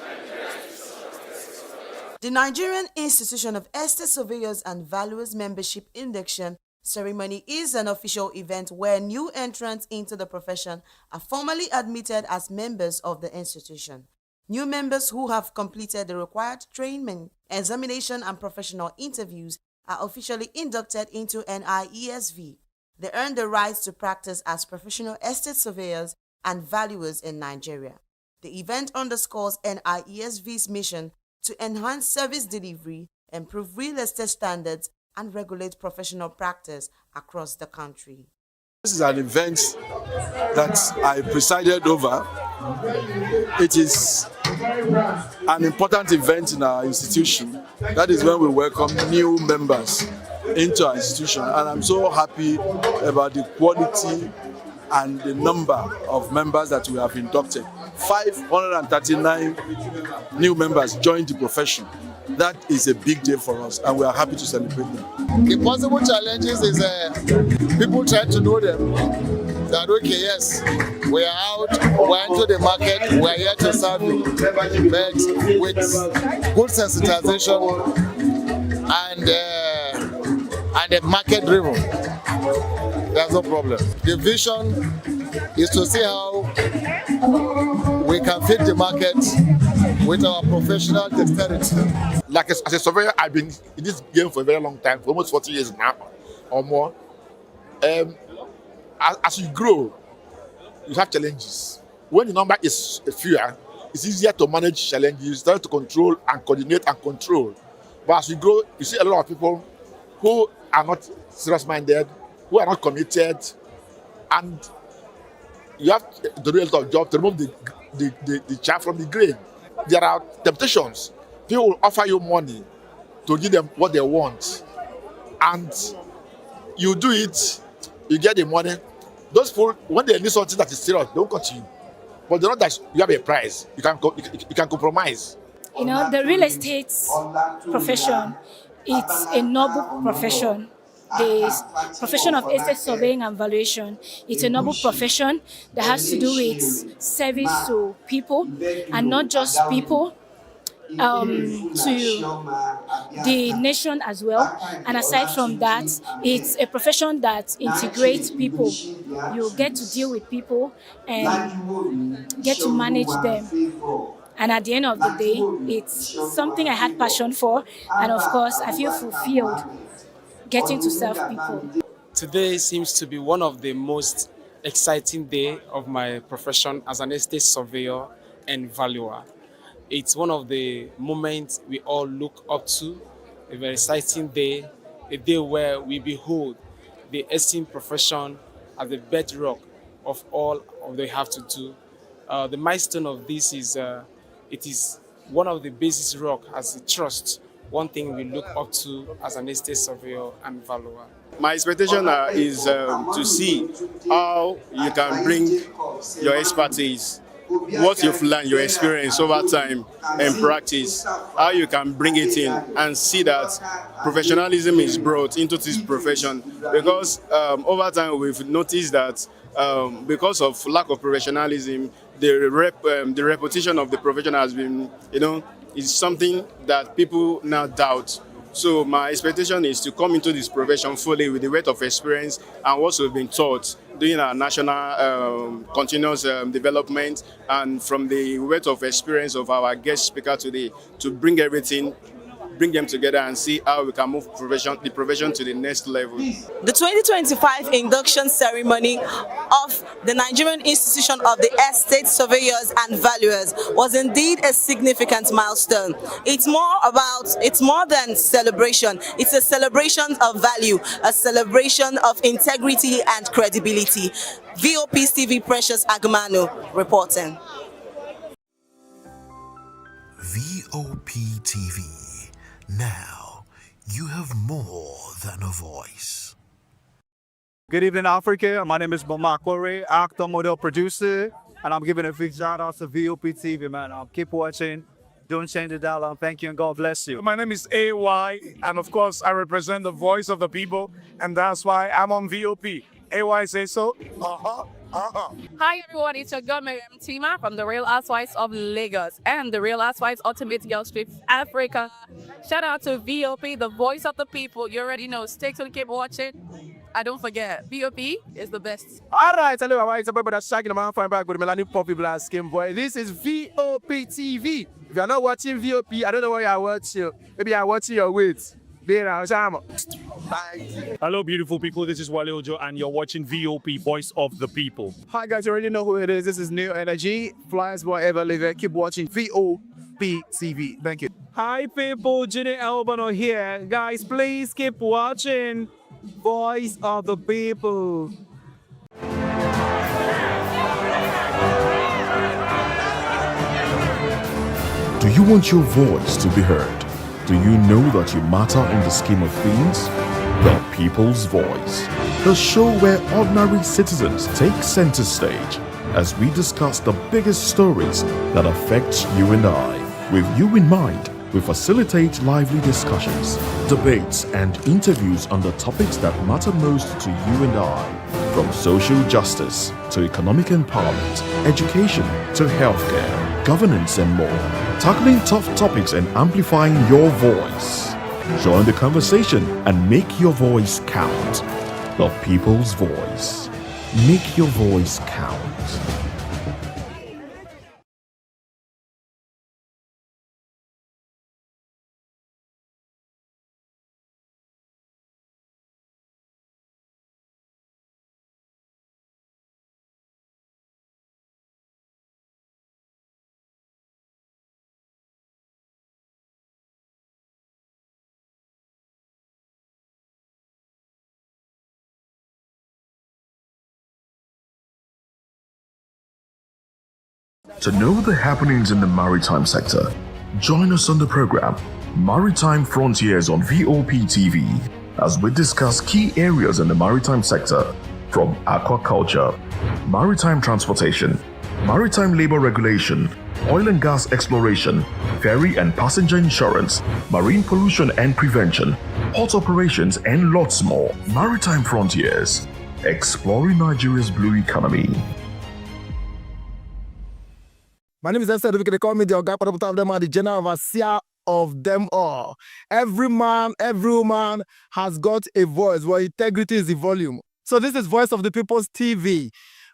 The Nigerian Institution of Estate Surveyors and Valuers Membership Induction Ceremony is an official event where new entrants into the profession are formally admitted as members of the institution. New members who have completed the required training, examination, and professional interviews are officially inducted into NIESV. They earn the right to practice as professional estate surveyors and valuers in Nigeria. The event underscores NIESV's mission to enhance service delivery, improve real estate standards, and regulate professional practice across the country. This is an event that I presided over. It is an important event in our institution. That is when we welcome new members into our institution, and I'm so happy about the quality and the number of members that we have inducted. 539 new members joined the profession. That is a big deal for us, and we are happy to celebrate them. The possible challenges is people trying to know them. That okay, yes, we are out, we're into the market, we're here to serve you. But with good sensitization and a market driven, there's no problem. The vision is to see how we can fit the market with our professional dexterity. Like as a surveyor, I've been in this game for a very long time, for almost 40 years now or more. As you grow, you have challenges. When the number is fewer, it's easier to manage challenges, you start to control and coordinate and control. But as you grow, you see a lot of people who are not serious-minded, who are not committed, and you have to do a lot of job to remove the chaff from the grain. There are temptations. People will offer you money to give them what they want, and you do it, you get the money. Those people, when they need something that is serious, they don't cut you. But they know that you have a price. You can compromise. You know, the real estate profession, it's a noble profession. The profession of estate surveying and valuation, it's a noble profession that has to do with service to people, and not just people, to the nation as well. And aside from that, it's a profession that integrates people. You get to deal with people and get to manage them. And at the end of the day, it's something I had passion for. And of course, I feel fulfilled getting to serve people. Today seems to be one of the most exciting days of my profession as an estate surveyor and valuer. It's one of the moments we all look up to, a very exciting day, a day where we behold the estate profession as the bedrock of all of they have to do. The milestone of this is it is one of the basis rock as a trust, one thing we look up to as an estate surveyor and valuer. My expectation is to see how you can bring your expertise, what you've learned, your experience over time and practice, how you can bring it in and see that professionalism is brought into this profession. Because over time we've noticed that because of lack of professionalism, the reputation of the profession has been, is something that people now doubt. So my expectation is to come into this profession fully with the weight of experience and what we've been taught during our national continuous development, and from the weight of experience of our guest speaker today, to bring them together and see how we can move the profession to the next level. The 2025 induction ceremony of the Nigerian Institution of the Estate Surveyors and Valuers was indeed a significant milestone. It's more than celebration. It's a celebration of value, a celebration of integrity and credibility. VOP's TV Precious Agumano reporting. VOP TV. Now, you have more than a voice. Good evening, Africa. My name is Mama Kore, actor, model, producer, and I'm giving a big shout out to VOP TV, man. Keep watching. Don't change the dial. Thank you and God bless you. My name is AY, and of course, I represent the voice of the people, and that's why I'm on VOP. AY say so. Hi everyone, it's your girl Maryam Tima from the Real Housewives of Lagos and the Real Housewives Ultimate Girls Trip Africa. Shout out to VOP, the voice of the people. You already know. Stay tuned, keep watching. And don't forget, VOP is the best. All right, hello, everyone. It's about that shaking the man fine back with Melanie Poppy Black Skin Boy. This is VOP TV. If you're not watching VOP, I don't know why you're watching. Maybe you're watching your weight. Hello, beautiful people. This is Wale Ojo, and you're watching VOP, Voice of the People. Hi, guys. You already know who it is. This is New Energy. Flyers boy ever live. Keep watching VOP TV. Thank you. Hi, people. Jenny Albano here. Guys, please keep watching Voice of the People. Do you want your voice to be heard? Do you know that you matter in the scheme of things? The People's Voice, the show where ordinary citizens take center stage as we discuss the biggest stories that affect you and I. With you in mind, we facilitate lively discussions, debates, and interviews on the topics that matter most to you and I. From social justice to economic empowerment, education to healthcare, governance, and more. Tackling tough topics and amplifying your voice. Join the conversation and make your voice count. The People's Voice. Make your voice count. To know the happenings in the maritime sector, join us on the program Maritime Frontiers on VOP TV as we discuss key areas in the maritime sector, from aquaculture, maritime transportation, maritime labor regulation, oil and gas exploration, ferry and passenger insurance, marine pollution and prevention, port operations, and lots more. Maritime Frontiers, exploring Nigeria's blue economy. My name is Esther. They call me the Oga Patapata of them are the general overseer of them all. Every man, every woman has got a voice where integrity is the volume. So this is Voice of the People's TV.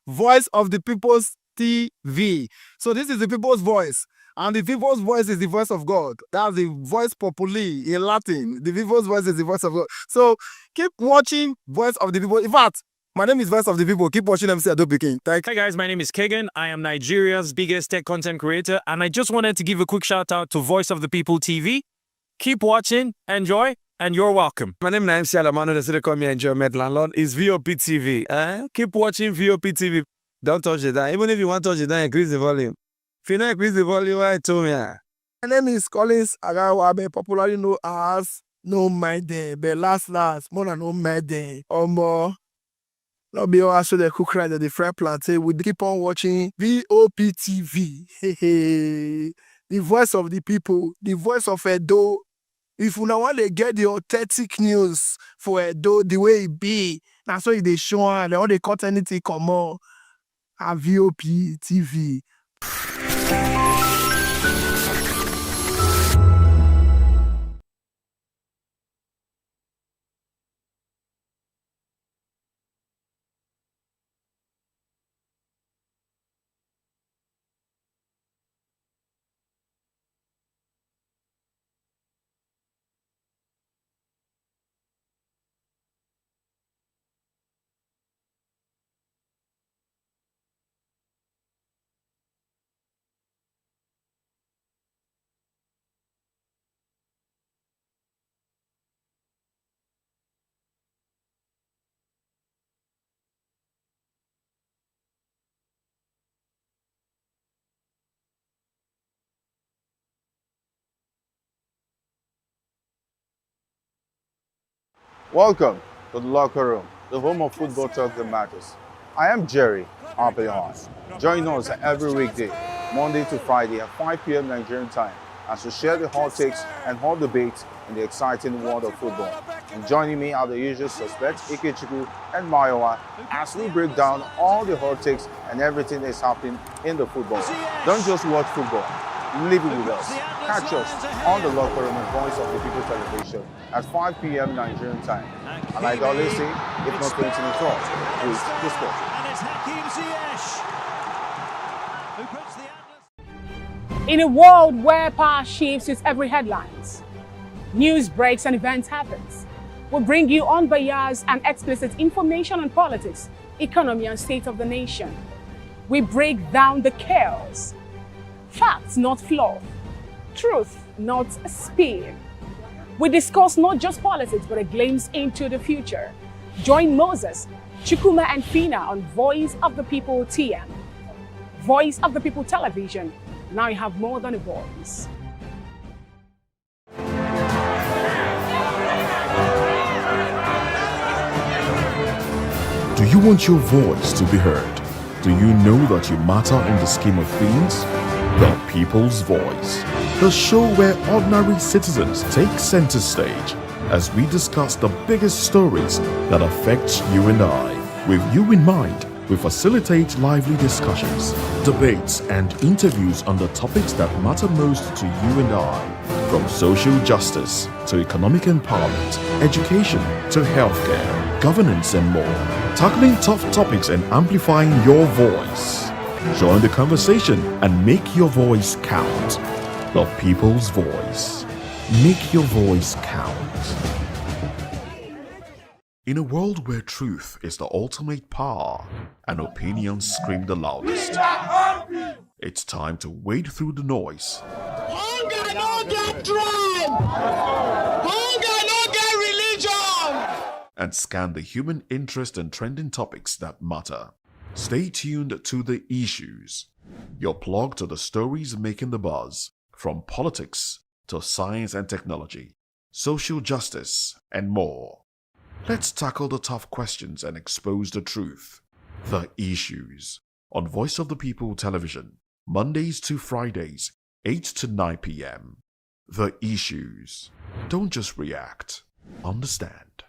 Voice of the People's TV. So this is the people's voice. And the people's voice is the voice of God. That's the voice populi in Latin. The people's voice is the voice of God. So keep watching Voice of the People. In fact, my name is Voice of the People. Keep watching MC Ado Pikin. Hi guys, my name is Kagan. I am Nigeria's biggest tech content creator, and I just wanted to give a quick shout out to Voice of the People TV. Keep watching, enjoy, and you're welcome. My name is MC Alamano. They say call me Enjoyment Landlord. It's VOP TV. Keep watching VOP TV. Don't touch it down. Even if you want to touch it down, increase the volume. If you don't increase the volume, why told me? My name is Collins Agawabe, popularly known as No My Day, but last, more than No My Day. Or more. Not be all so the cook right at the fry plantain. We keep on watching VOP TV. The voice of the people, the voice of Edo. If you now want to get the authentic news for Edo, the way it be, that's why they show and all they cut anything come on. At VOP TV. Welcome to the locker room, the home of football talk that matters. I am Jerry Arpeon. Join us every weekday, Monday to Friday at 5 p.m. Nigerian time, as we share the hot takes and hot debates in the exciting world of football. And joining me are the usual suspects, Ikechukwu and Mayowa, as we break down all the hot takes and everything that's happening in the football. Don't just watch football, live it with us. Catch us on the locker room and Voice of the People television at 5 p.m. Nigerian time. And like I always say, if not 20 minutes off, please the sport. In a world where power shifts with every headlines, news breaks and events happens, we bring you unbiased and explicit information on politics, economy and state of the nation. We break down the chaos. Facts, not fluff. Truth, not a spin. We discuss not just politics, but a glimpse into the future. Join Moses, Chukuma and Fina on Voice of the People TM. Voice of the People Television. Now you have more than a voice. Do you want your voice to be heard? Do you know that you matter in the scheme of things? The People's Voice, the show where ordinary citizens take center stage as we discuss the biggest stories that affect you and I. With you in mind, we facilitate lively discussions, debates, and interviews on the topics that matter most to you and I. From social justice to economic empowerment, education to healthcare, governance, and more. Tackling tough topics and amplifying your voice. Join the conversation and make your voice count. The People's Voice. Make your voice count. In a world where truth is the ultimate power and opinions scream the loudest, it's time to wade through the noise. Hunger no get tribe! Hunger no get religion! And scan the human interest and trending topics that matter. Stay tuned to The Issues, your plug to the stories making the buzz, from politics to science and technology, social justice, and more. Let's tackle the tough questions and expose the truth. The Issues, on Voice of the People television, Mondays to Fridays, 8 to 9 p.m. The Issues. Don't just react, understand.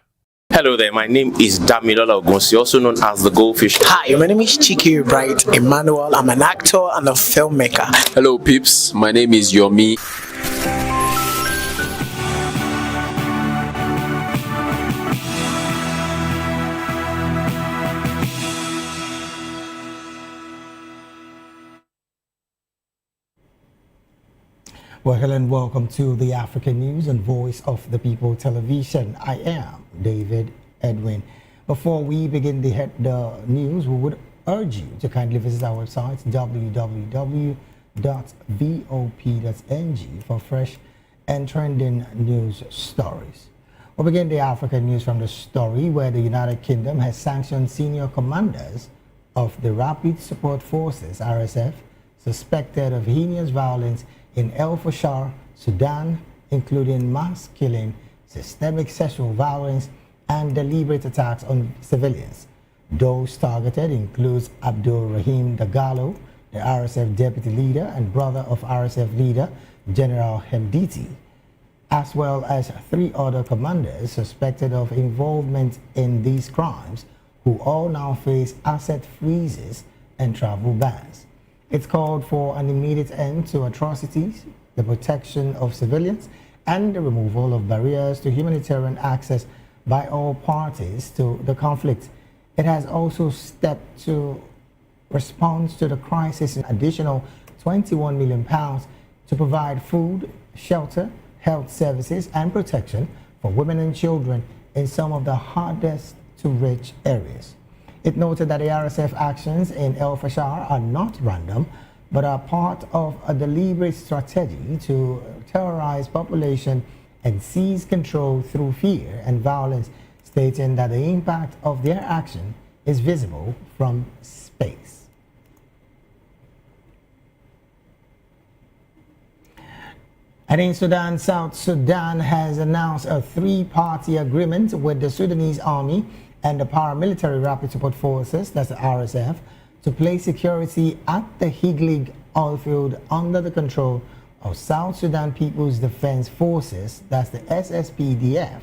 Hello there, my name is Damilola Ogunsi, also known as the Goldfish. Hi, my name is Chiki Bright Emmanuel. I'm an actor and a filmmaker. Hello peeps, my name is Yomi. Well, hello and welcome to the African News and Voice of the People television. I am David Edwin. Before we begin the news, we would urge you to kindly visit our website www.vop.ng for fresh and trending news stories. We'll begin the African news from the story where the United Kingdom has sanctioned senior commanders of the Rapid Support Forces, RSF, suspected of heinous violence in El Fasher, Sudan, including mass killing, systemic sexual violence, and deliberate attacks on civilians. Those targeted includes Abdul Rahim Dagalo, the RSF deputy leader and brother of RSF leader General Hemditi, as well as 3 other commanders suspected of involvement in these crimes, who all now face asset freezes and travel bans. It's called for an immediate end to atrocities, the protection of civilians, and the removal of barriers to humanitarian access by all parties to the conflict. It has also stepped to respond to the crisis an additional £21 million to provide food, shelter, health services, and protection for women and children in some of the hardest to reach areas. It noted that the RSF actions in El Fasher are not random, but are part of a deliberate strategy to terrorize population and seize control through fear and violence, stating that the impact of their action is visible from space. And in Sudan, South Sudan has announced a 3-party agreement with the Sudanese army and the paramilitary Rapid Support Forces, that's the RSF, to place security at the Higlig oil field under the control of South Sudan People's Defense Forces, that's the SSPDF.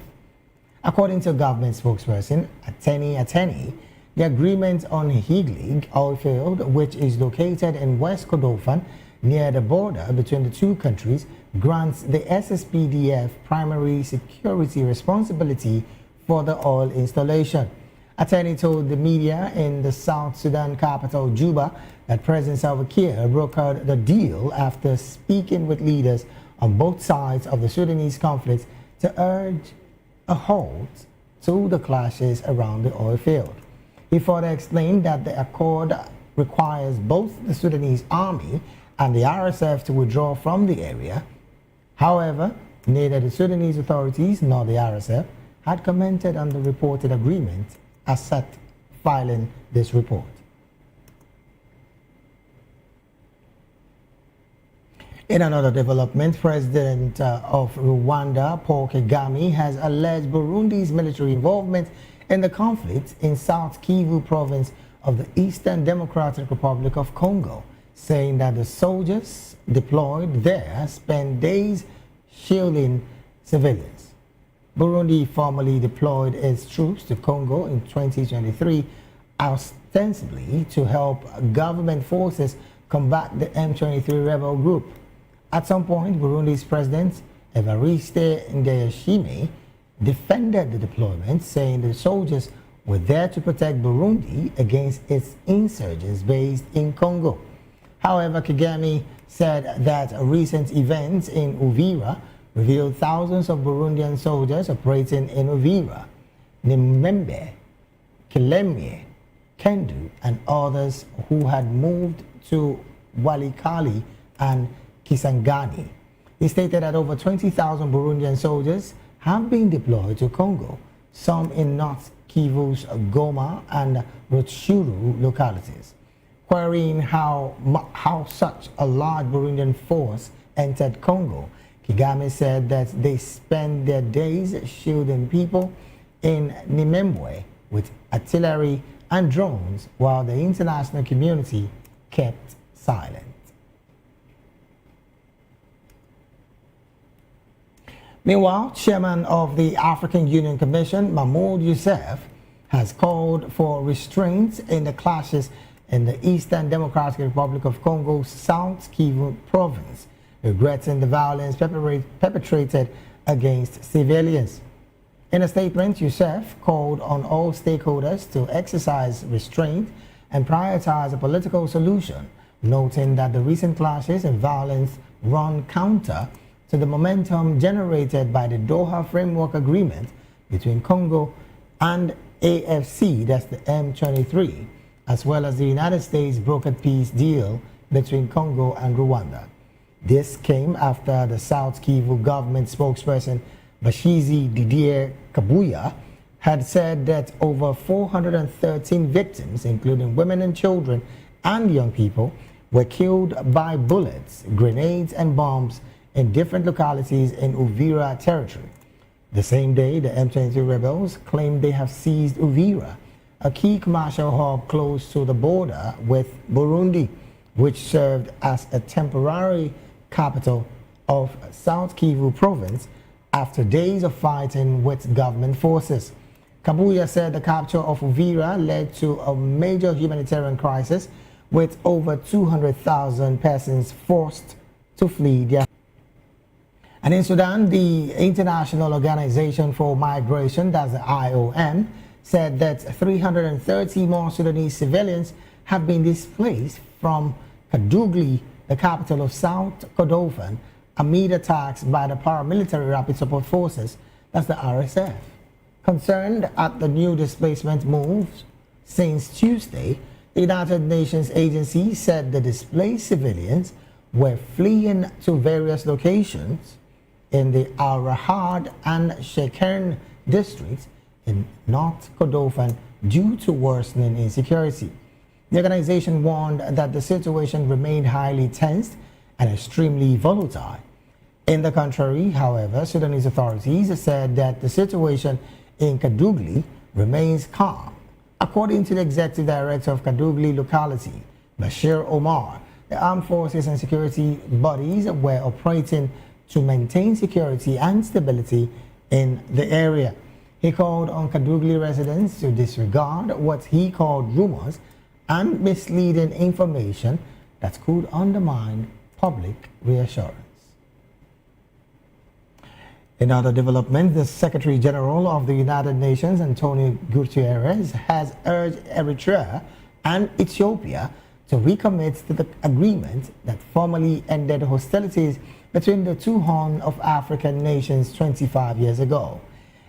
According to government spokesperson Ateni, the agreement on Higlig oil field, which is located in West Kordofan near the border between the two countries, grants the SSPDF primary security responsibility for the oil installation. Ateni told the media in the South Sudan capital, Juba, that President Salva Kiir brokered the deal after speaking with leaders on both sides of the Sudanese conflict to urge a halt to the clashes around the oil field. He further explained that the accord requires both the Sudanese army and the RSF to withdraw from the area. However, neither the Sudanese authorities nor the RSF had commented on the reported agreement as set filing this report. In another development, President of Rwanda, Paul Kagame, has alleged Burundi's military involvement in the conflict in South Kivu province of the Eastern Democratic Republic of Congo, saying that the soldiers deployed there spent days shielding civilians. Burundi formally deployed its troops to Congo in 2023, ostensibly to help government forces combat the M23 rebel group. At some point, Burundi's president, Evariste Ndayishimiye, defended the deployment, saying the soldiers were there to protect Burundi against its insurgents based in Congo. However, Kagame said that recent events in Uvira revealed thousands of Burundian soldiers operating in Uvira, Nimembe, Kilemie, Kendu, and others who had moved to Walikali and Kisangani. He stated that over 20,000 Burundian soldiers have been deployed to Congo, some in North Kivu's Goma and Rutshuru localities. Querying how such a large Burundian force entered Congo, Kagame said that they spend their days shielding people in Nimembwe with artillery and drones, while the international community kept silent. Meanwhile, Chairman of the African Union Commission, Mahmoud Youssef, has called for restraints in the clashes in the Eastern Democratic Republic of Congo's South Kivu province, regretting the violence perpetrated against civilians. In a statement, Youssef called on all stakeholders to exercise restraint and prioritize a political solution, noting that the recent clashes and violence run counter to the momentum generated by the Doha Framework Agreement between Congo and AFC, that's the M23, as well as the United States brokered peace deal between Congo and Rwanda. This came after the South Kivu government spokesperson Bashizi Didier Kabuya had said that over 413 victims, including women and children and young people, were killed by bullets, grenades and bombs in different localities in Uvira territory. The same day, the M23 rebels claimed they have seized Uvira, a key commercial hub close to the border with Burundi, which served as a temporary capital of South Kivu province after days of fighting with government forces. Kabuya said the capture of Uvira led to a major humanitarian crisis, with over 200,000 persons forced to flee their. And in Sudan, the International Organization for Migration, that's the IOM, said that 330 more Sudanese civilians have been displaced from Kadugli, the capital of South Kordofan, amid attacks by the paramilitary rapid support forces, that's the RSF. Concerned at the new displacement moves since Tuesday, the United Nations agency said the displaced civilians were fleeing to various locations in the Al Rahad and Shekern districts in North Kordofan due to worsening insecurity. The organization warned that the situation remained highly tense and extremely volatile. In the contrary, however, Sudanese authorities said that the situation in Kadugli remains calm. According to the executive director of Kadugli locality, Bashir Omar, the armed forces and security bodies were operating to maintain security and stability in the area. He called on Kadugli residents to disregard what he called rumors and misleading information that could undermine public reassurance. In other developments, the Secretary General of the United Nations, Antonio Guterres, has urged Eritrea and Ethiopia to recommit to the agreement that formally ended hostilities between the two Horn of African nations 25 years ago.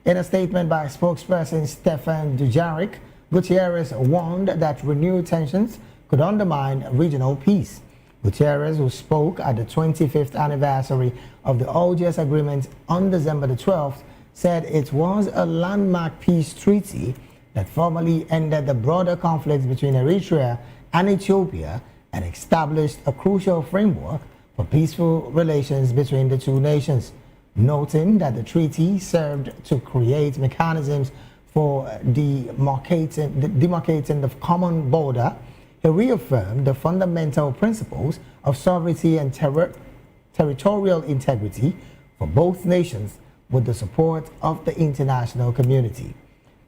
In a statement by spokesperson Stefan Dujarric, Guterres warned that renewed tensions could undermine regional peace. Guterres, who spoke at the 25th anniversary of the Algiers Agreement on December the 12th, said it was a landmark peace treaty that formally ended the broader conflicts between Eritrea and Ethiopia and established a crucial framework for peaceful relations between the two nations, noting that the treaty served to create mechanisms for demarcating the common border. He reaffirmed the fundamental principles of sovereignty and territorial integrity for both nations with the support of the international community.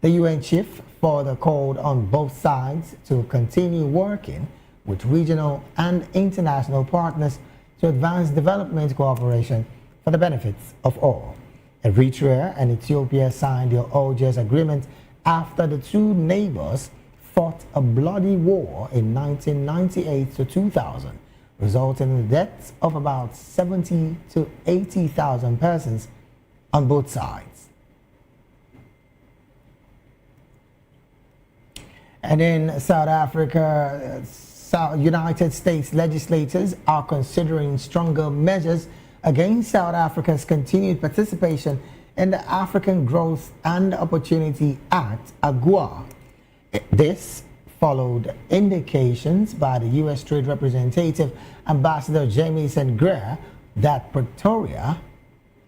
The UN chief further called on both sides to continue working with regional and international partners to advance development cooperation for the benefits of all. Eritrea and Ethiopia signed the Algiers Agreement after the two neighbors fought a bloody war in 1998 to 2000, resulting in the deaths of about 70 to 80,000 persons on both sides. And in South Africa, United States legislators are considering stronger measures against South Africa's continued participation in the African Growth and Opportunity Act, AGOA. This followed indications by the U.S. Trade Representative Ambassador Jamieson Greer that Pretoria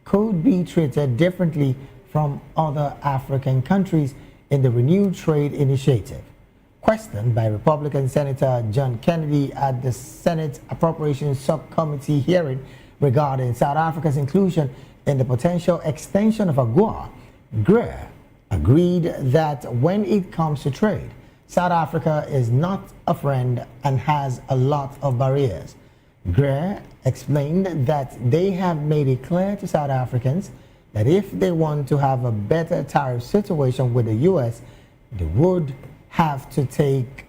could be treated differently from other African countries in the renewed trade initiative. Questioned by Republican Senator John Kennedy at the Senate Appropriations Subcommittee hearing regarding South Africa's inclusion in the potential extension of AGOA, Greer agreed that when it comes to trade, South Africa is not a friend and has a lot of barriers. Greer explained that they have made it clear to South Africans that if they want to have a better tariff situation with the U.S., they would have to take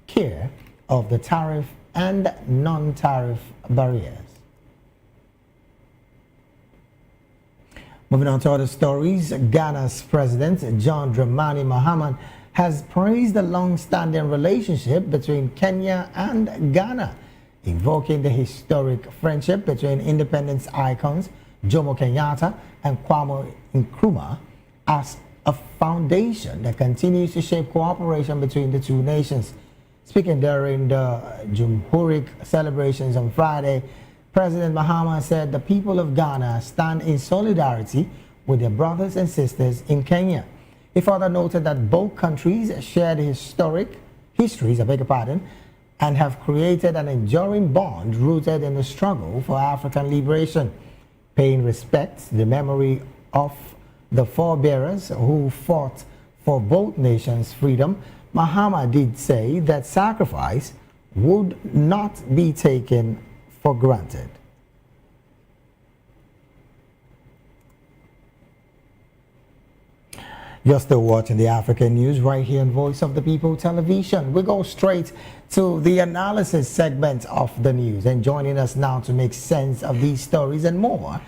care of the tariff and non-tariff barriers. Moving on to other stories, Ghana's President John Dramani Mahama has praised the long-standing relationship between Kenya and Ghana, invoking the historic friendship between independence icons Jomo Kenyatta and Kwame Nkrumah as a foundation that continues to shape cooperation between the two nations. Speaking during the Jumhuric celebrations on Friday, President Mahama said the people of Ghana stand in solidarity with their brothers and sisters in Kenya. He further noted that both countries share the histories, and have created an enduring bond rooted in the struggle for African liberation. Paying respect to the memory of the forebearers who fought for both nations' freedom, Mahama did say that sacrifice would not be taken for granted. You're still watching the African News right here on Voice of the People Television. We go straight to the analysis segment of the news, and joining us now to make sense of these stories and more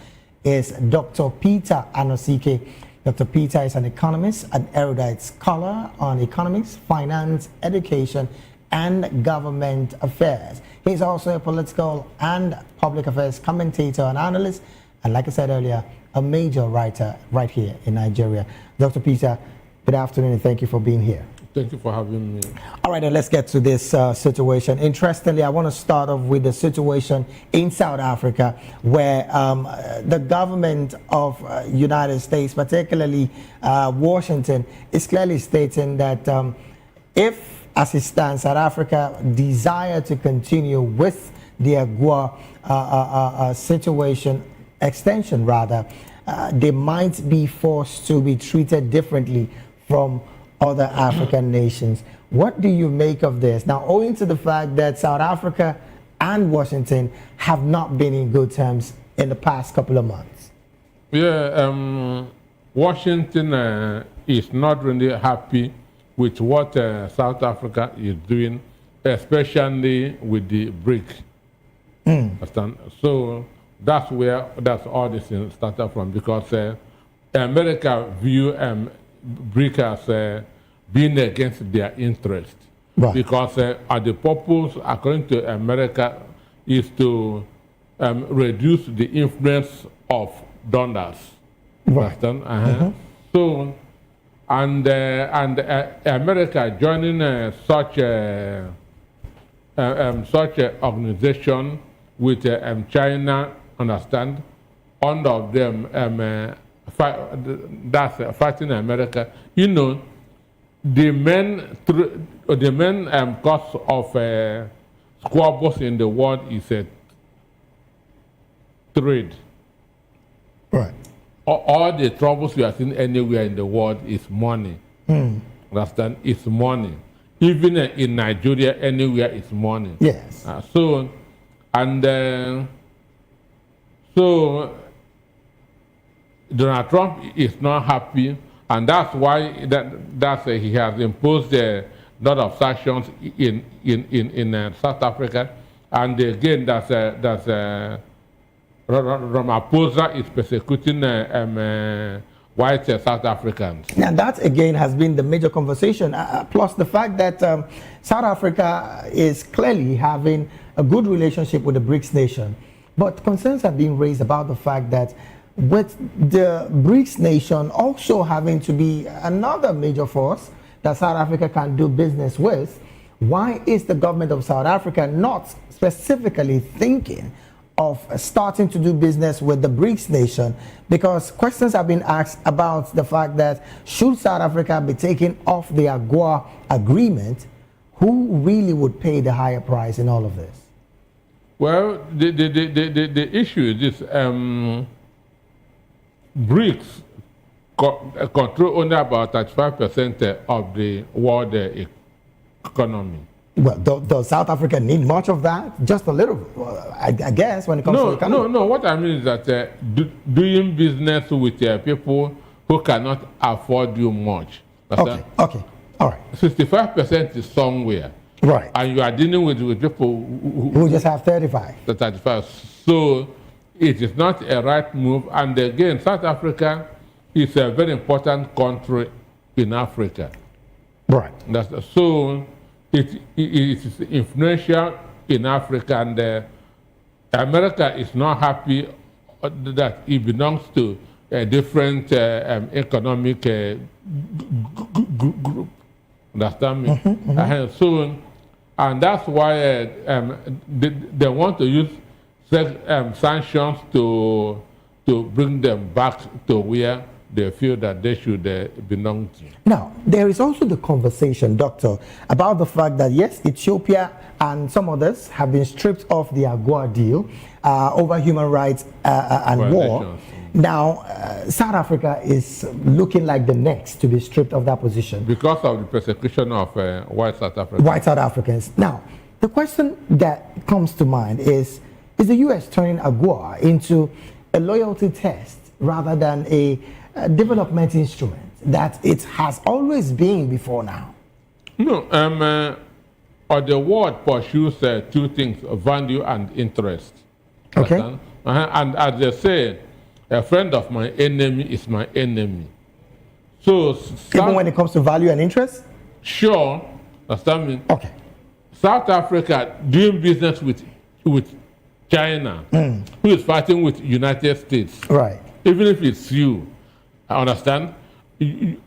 is Dr. Peter Anosike. Dr. Peter is an economist, an erudite scholar on economics, finance, education, and government affairs. He's also a political and public affairs commentator and analyst, and like I said earlier, a major writer right here in Nigeria. Dr. Peter, good afternoon and thank you for being here. Thank you for having me. All right, then let's get to this situation. Interestingly, I want to start off with the situation in South Africa where the government of United States, particularly Washington, is clearly stating that if, as it stands, South Africa desire to continue with the AGOA situation, extension rather, they might be forced to be treated differently from other African nations. What do you make of this? Now, owing to the fact that South Africa and Washington have not been in good terms in the past couple of months. Yeah, Washington is not really happy with what South Africa is doing, especially with the BRIC. So that's all this thing started from, because America view BRIC as being against their interest. Right. Because the purpose, according to America, is to reduce the influence of donors. Right. So, and America joining such a organization with China, understand, one of them that's fighting America. You know, the main cause of squabbles in the world is trade. Right. All the troubles we are seeing anywhere in the world is money. Understand? It's money. Even in Nigeria, anywhere is money. Yes. So Donald Trump is not happy, and that's why he has imposed a lot of sanctions in South Africa. And again, Ramaphosa is persecuting white South Africans. And that again has been the major conversation. Plus the fact that South Africa is clearly having a good relationship with the BRICS nation, but concerns have been raised about the fact that with the BRICS nation also having to be another major force that South Africa can do business with, why is the government of South Africa not specifically thinking of starting to do business with the BRICS nation? Because questions have been asked about the fact that should South Africa be taken off the AGOA agreement, who really would pay the higher price in all of this? Well, the issue is this. BRICS control only about 35% of the world economy. Well, does South Africa need much of that? Just a little, I guess, when it comes to the economy. No. What I mean is that doing business with people who cannot afford you much. Okay, all right. 65% is somewhere. Right. And you are dealing with people who just have 35. 35. So it is not a right move. And again, South Africa is a very important country in Africa. Right. So it is influential in Africa, and America is not happy that it belongs to a different economic group. Understand me? So, and that's why they want to use sanctions to bring them back to where they feel that they should belong to. Now, there is also the conversation, Doctor, about the fact that, yes, Ethiopia and some others have been stripped of the AGOA deal over human rights and war. Now, South Africa is looking like the next to be stripped of that position. Because of the persecution of white South Africans. White South Africans. Now, the question that comes to mind is the U.S. turning AGOA into a loyalty test rather than a development instrument that it has always been before now? No, the world pursues two things, value and interest. Okay. And as they say, a friend of my enemy is my enemy. So even when it comes to value and interest? Sure. Understand me? Okay. South Africa doing business with China, who is fighting with United States. Right. Even if it's you, understand? You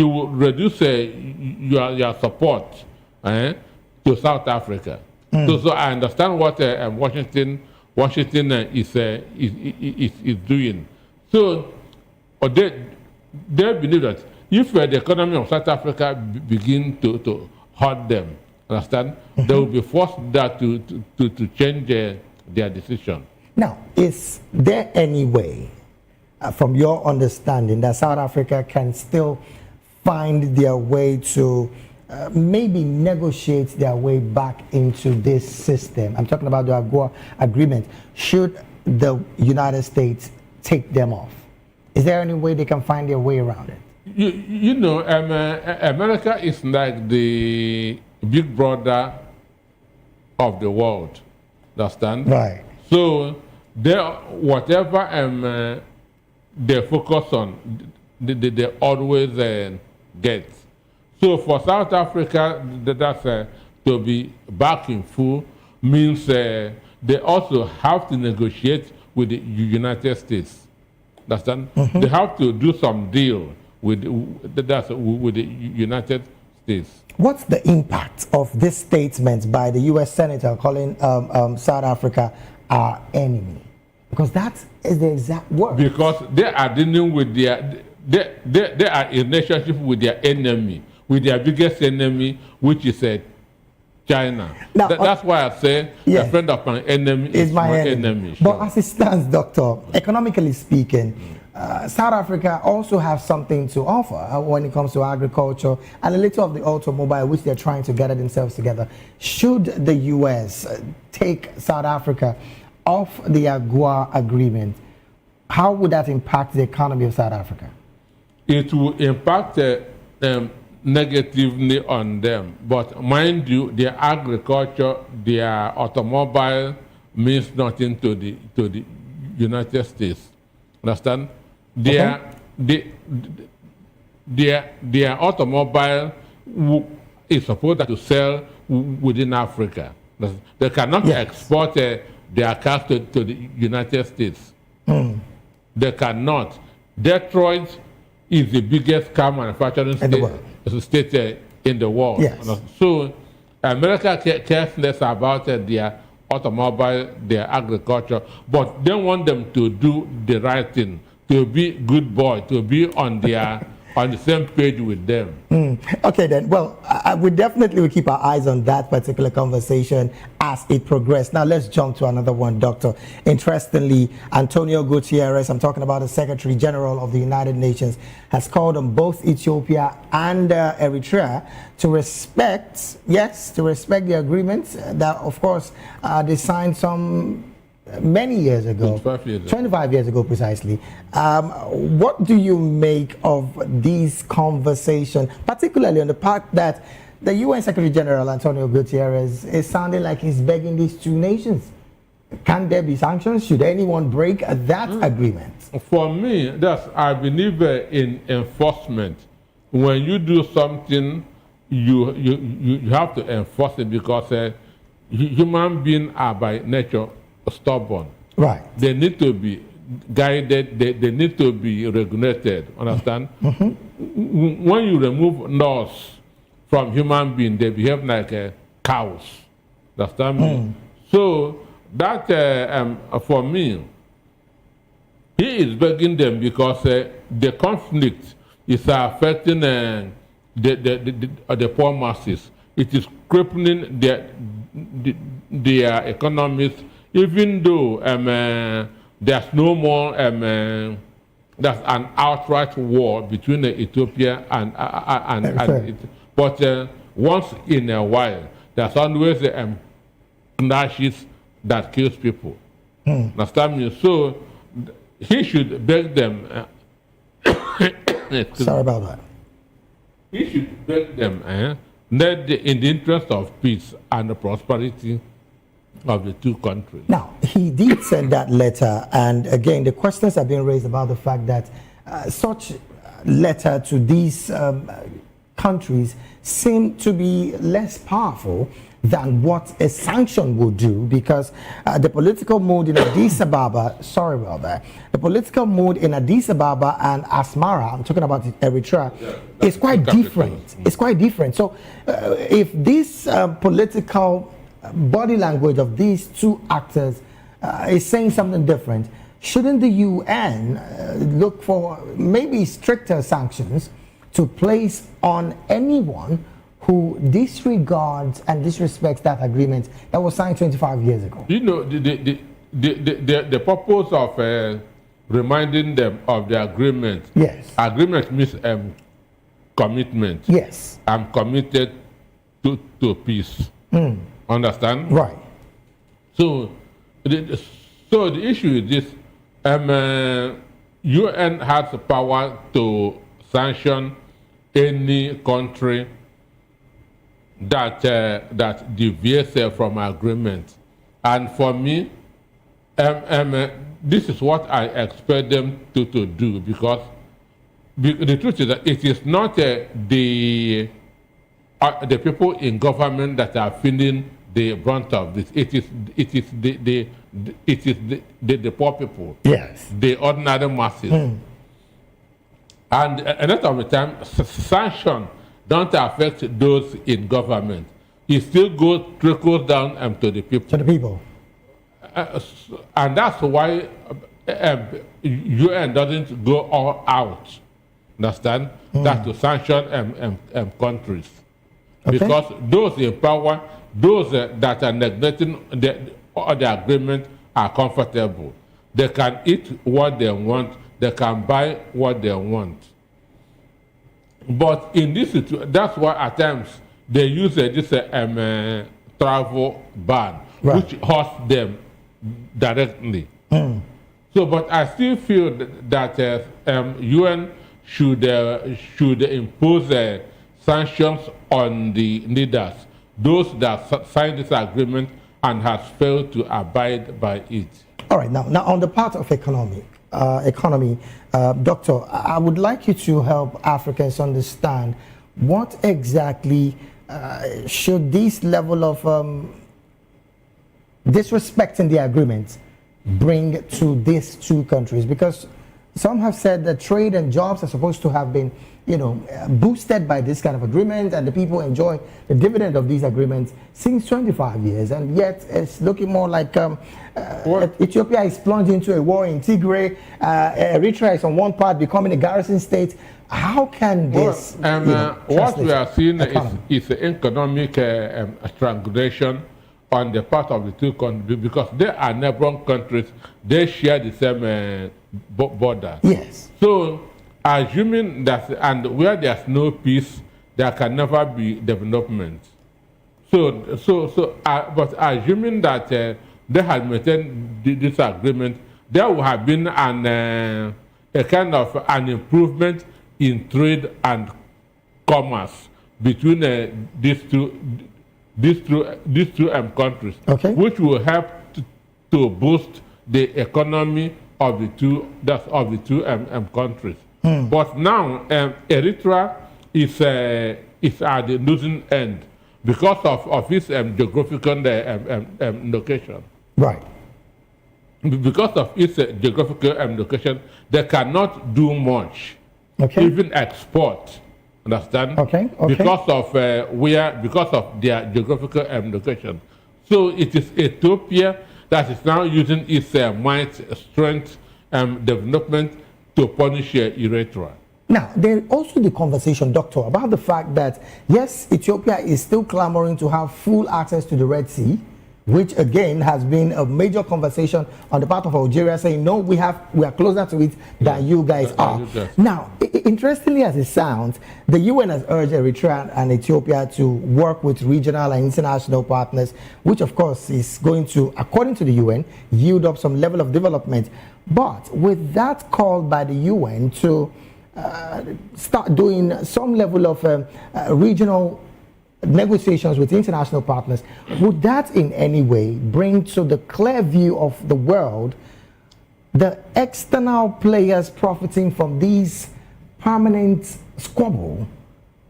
will reduce your support to South Africa. So I understand what Washington is doing. So they believe that if the economy of South Africa begin to hurt them, understand, they will be forced to change their decision. Now, is there any way, from your understanding, that South Africa can still find their way to maybe negotiate their way back into this system? I'm talking about the AGOA agreement. Should the United States take them off? Is there any way they can find their way around it? You know, America is like the big brother of the world. Understand? Right. So whatever they focus on, they always get. So for South Africa, that's to be back in full means they also have to negotiate with the United States. Understand? They have to do some deal with the United States. What's the impact of this statement by the U.S. Senator calling South Africa our enemy? Because that is the exact word. Because they are dealing with they are in relationship with their enemy, with their biggest enemy, which is China. Now, that's why I say a friend of my enemy is my enemy. Sure. But as it stands, Doctor, economically speaking, South Africa also have something to offer when it comes to agriculture and a little of the automobile, which they're trying to gather themselves together. Should the U.S. take South Africa off the AGOA agreement, how would that impact the economy of South Africa? It will impact negatively on them. But mind you, their agriculture, their automobile means nothing to the United States. Understand? Their automobile is supposed to sell within Africa. They cannot export their cars to the United States. They cannot. Detroit is the biggest car manufacturing state in the world. Yes. So America cares less about their automobile, their agriculture, but they want them to do the right thing, to be good boy, to be on their on the same page with them. Okay then, well, we definitely will keep our eyes on that particular conversation as it progresses. Now let's jump to another one, Doctor. Interestingly, Antonio Gutierrez, I'm talking about the Secretary General of the United Nations, has called on both Ethiopia and Eritrea to respect, to respect the agreements that, of course, they signed many years ago, 25 years ago precisely. What do you make of these conversations, particularly on the part that the UN Secretary General Antonio Gutierrez is sounding like he's begging these two nations? Can there be sanctions? Should anyone break that agreement? For me, I believe in enforcement. When you do something, you have to enforce it, because human beings are by nature stubborn. Right. They need to be guided, they need to be regulated, understand? When you remove laws from human beings, they behave like cows, understand me? So that, for me, he is begging them because the conflict is affecting the poor masses. It is crippling their economies, even though there's no more, there's an outright war between Ethiopia and but once in a while, there's always clashes that kills people. Understand me? So he should beg them. Sorry about that. He should beg them that in the interest of peace and prosperity of the two countries. Now, he did send that letter, and again, the questions are being raised about the fact that such letter to these countries seem to be less powerful than what a sanction would do, because the political mood in Addis Ababa, sorry about that, the political mood in Addis Ababa and Asmara, I'm talking about Eritrea, is quite different. It's quite different. So if this political body language of these two actors is saying something different, shouldn't the UN look for maybe stricter sanctions to place on anyone who disregards and disrespects that agreement that was signed 25 years ago? You know, the purpose of reminding them of the agreement. Yes. Agreement means commitment. Yes. I'm committed to peace. Understand? Right. So the issue is this: UN has the power to sanction any country that deviates from agreement. And for me, this is what I expect them to do, because the truth is that it is not the people in government that are feeling the brunt of this. It is the poor people. Yes. The ordinary masses. And a lot of the time, sanction don't affect those in government. It still trickles down to the people. To the people. And that's why UN doesn't go all out. Understand? That to sanction countries. Okay. Because those in power, those that are neglecting the agreement are comfortable. They can eat what they want, they can buy what they want. But in this situation, that's why at times they use this travel ban, which hurts them directly. So, but I still feel that UN should impose sanctions on the leaders, those that signed this agreement and has failed to abide by it. All right, now on the part of economy, Doctor, I would like you to help Africans understand what exactly should this level of disrespecting the agreement bring to these two countries, because some have said that trade and jobs are supposed to have been, boosted by this kind of agreement, and the people enjoy the dividend of these agreements since 25 years, and yet it's looking more like Ethiopia is plunged into a war in Tigray. Eritrea is on one part becoming a garrison state. How can this? What we are seeing is economic strangulation on the part of the two countries, because they are neighboring countries. They share the same border. Yes. So, assuming that, and where there's no peace, there can never be development. But assuming that they had maintained this agreement, there would have been a kind of an improvement in trade and commerce between these two countries, which will help to boost the economy of the two countries. But now Eritrea is at the losing end because of its geographical location. Right. Because of its geographical location, they cannot do much, even export. Understand? Okay. Because of because of their geographical location. So it is Ethiopia that is now using its might, strength, development to punish Eritrea. Now, there's also the conversation, Doctor, about the fact that, yes, Ethiopia is still clamoring to have full access to the Red Sea, which again has been a major conversation on the part of Algeria, saying, no, we are closer to it than you guys are. Now, interestingly as it sounds, the UN has urged Eritrea and Ethiopia to work with regional and international partners, which of course is going to, according to the UN, yield up some level of development. But with that call by the UN to start doing some level of regional negotiations with international partners, would that in any way bring to the clear view of the world the external players profiting from these permanent squabble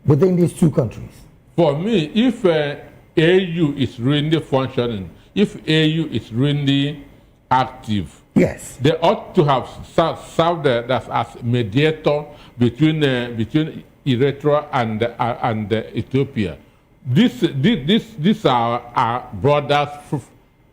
within these two countries? For me, if AU is really functioning, if AU is really active, yes, they ought to have served as mediator between Eritrea and Ethiopia. These are brothers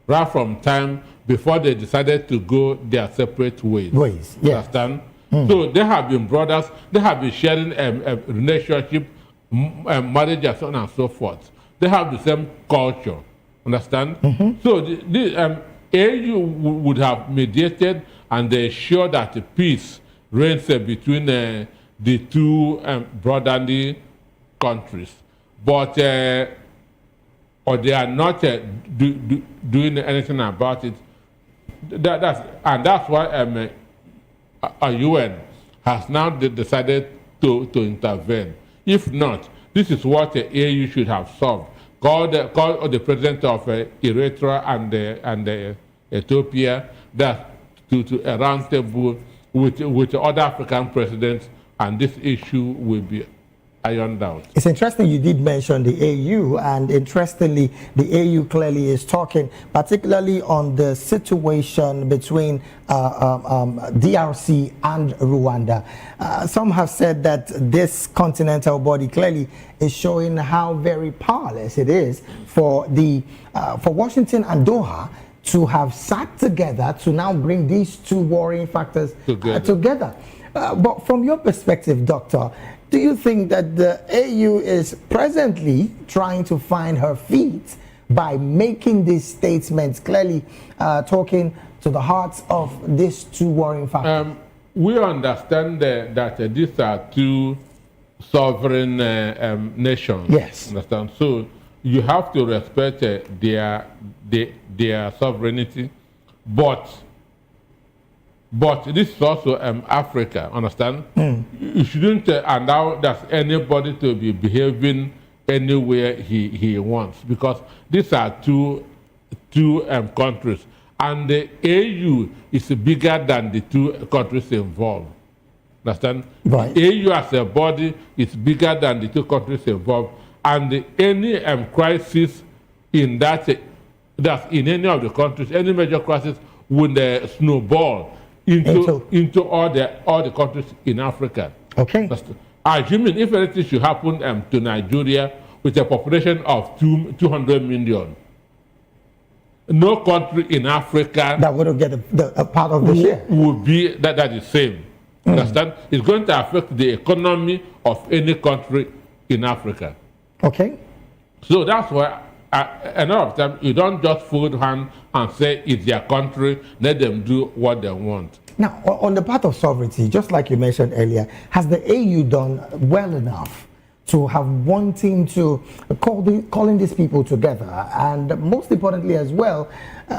right from time before they decided to go their separate ways. Yes. Understand? So they have been brothers. They have been sharing a relationship, marriage, and so on and so forth. They have the same culture. Understand? So the AU would have mediated and ensure that the peace reigns between the two brotherly countries. But or they are not doing anything about it. That's why a UN has now decided to intervene. If not, this is what the AU should have solved. Call the president of Eritrea and Ethiopia to a round table with other African presidents, and this issue will be ironed out. It's interesting you did mention the AU, and interestingly, the AU clearly is talking particularly on the situation between DRC and Rwanda. Some have said that this continental body clearly is showing how very powerless it is for Washington and Doha to have sat together to now bring these two warring factors together. But from your perspective, Doctor, do you think that the AU is presently trying to find her feet by making these statements, clearly talking to the hearts of these two warring factors? We understand that these are two sovereign nations. Yes. Understand? So you have to respect their sovereignty, but this is also Africa, understand? You shouldn't allow that anybody to be behaving anywhere he wants, because these are two countries, and the AU is bigger than the two countries involved. Understand? Right. The AU as a body is bigger than the two countries involved, and any crisis in that's in any of the countries, any major crisis would snowball into all the countries in Africa. Okay. Assuming if anything should happen to Nigeria with a population of 200 million, no country in Africa that would get a part of the share would be that is same. Understand? It's going to affect the economy of any country in Africa. Okay. So that's why a lot of times you don't just fold hand and say it's their country, let them do what they want. Now, on the part of sovereignty, just like you mentioned earlier, has the AU done well enough to have wanting to calling these people together, and most importantly as well,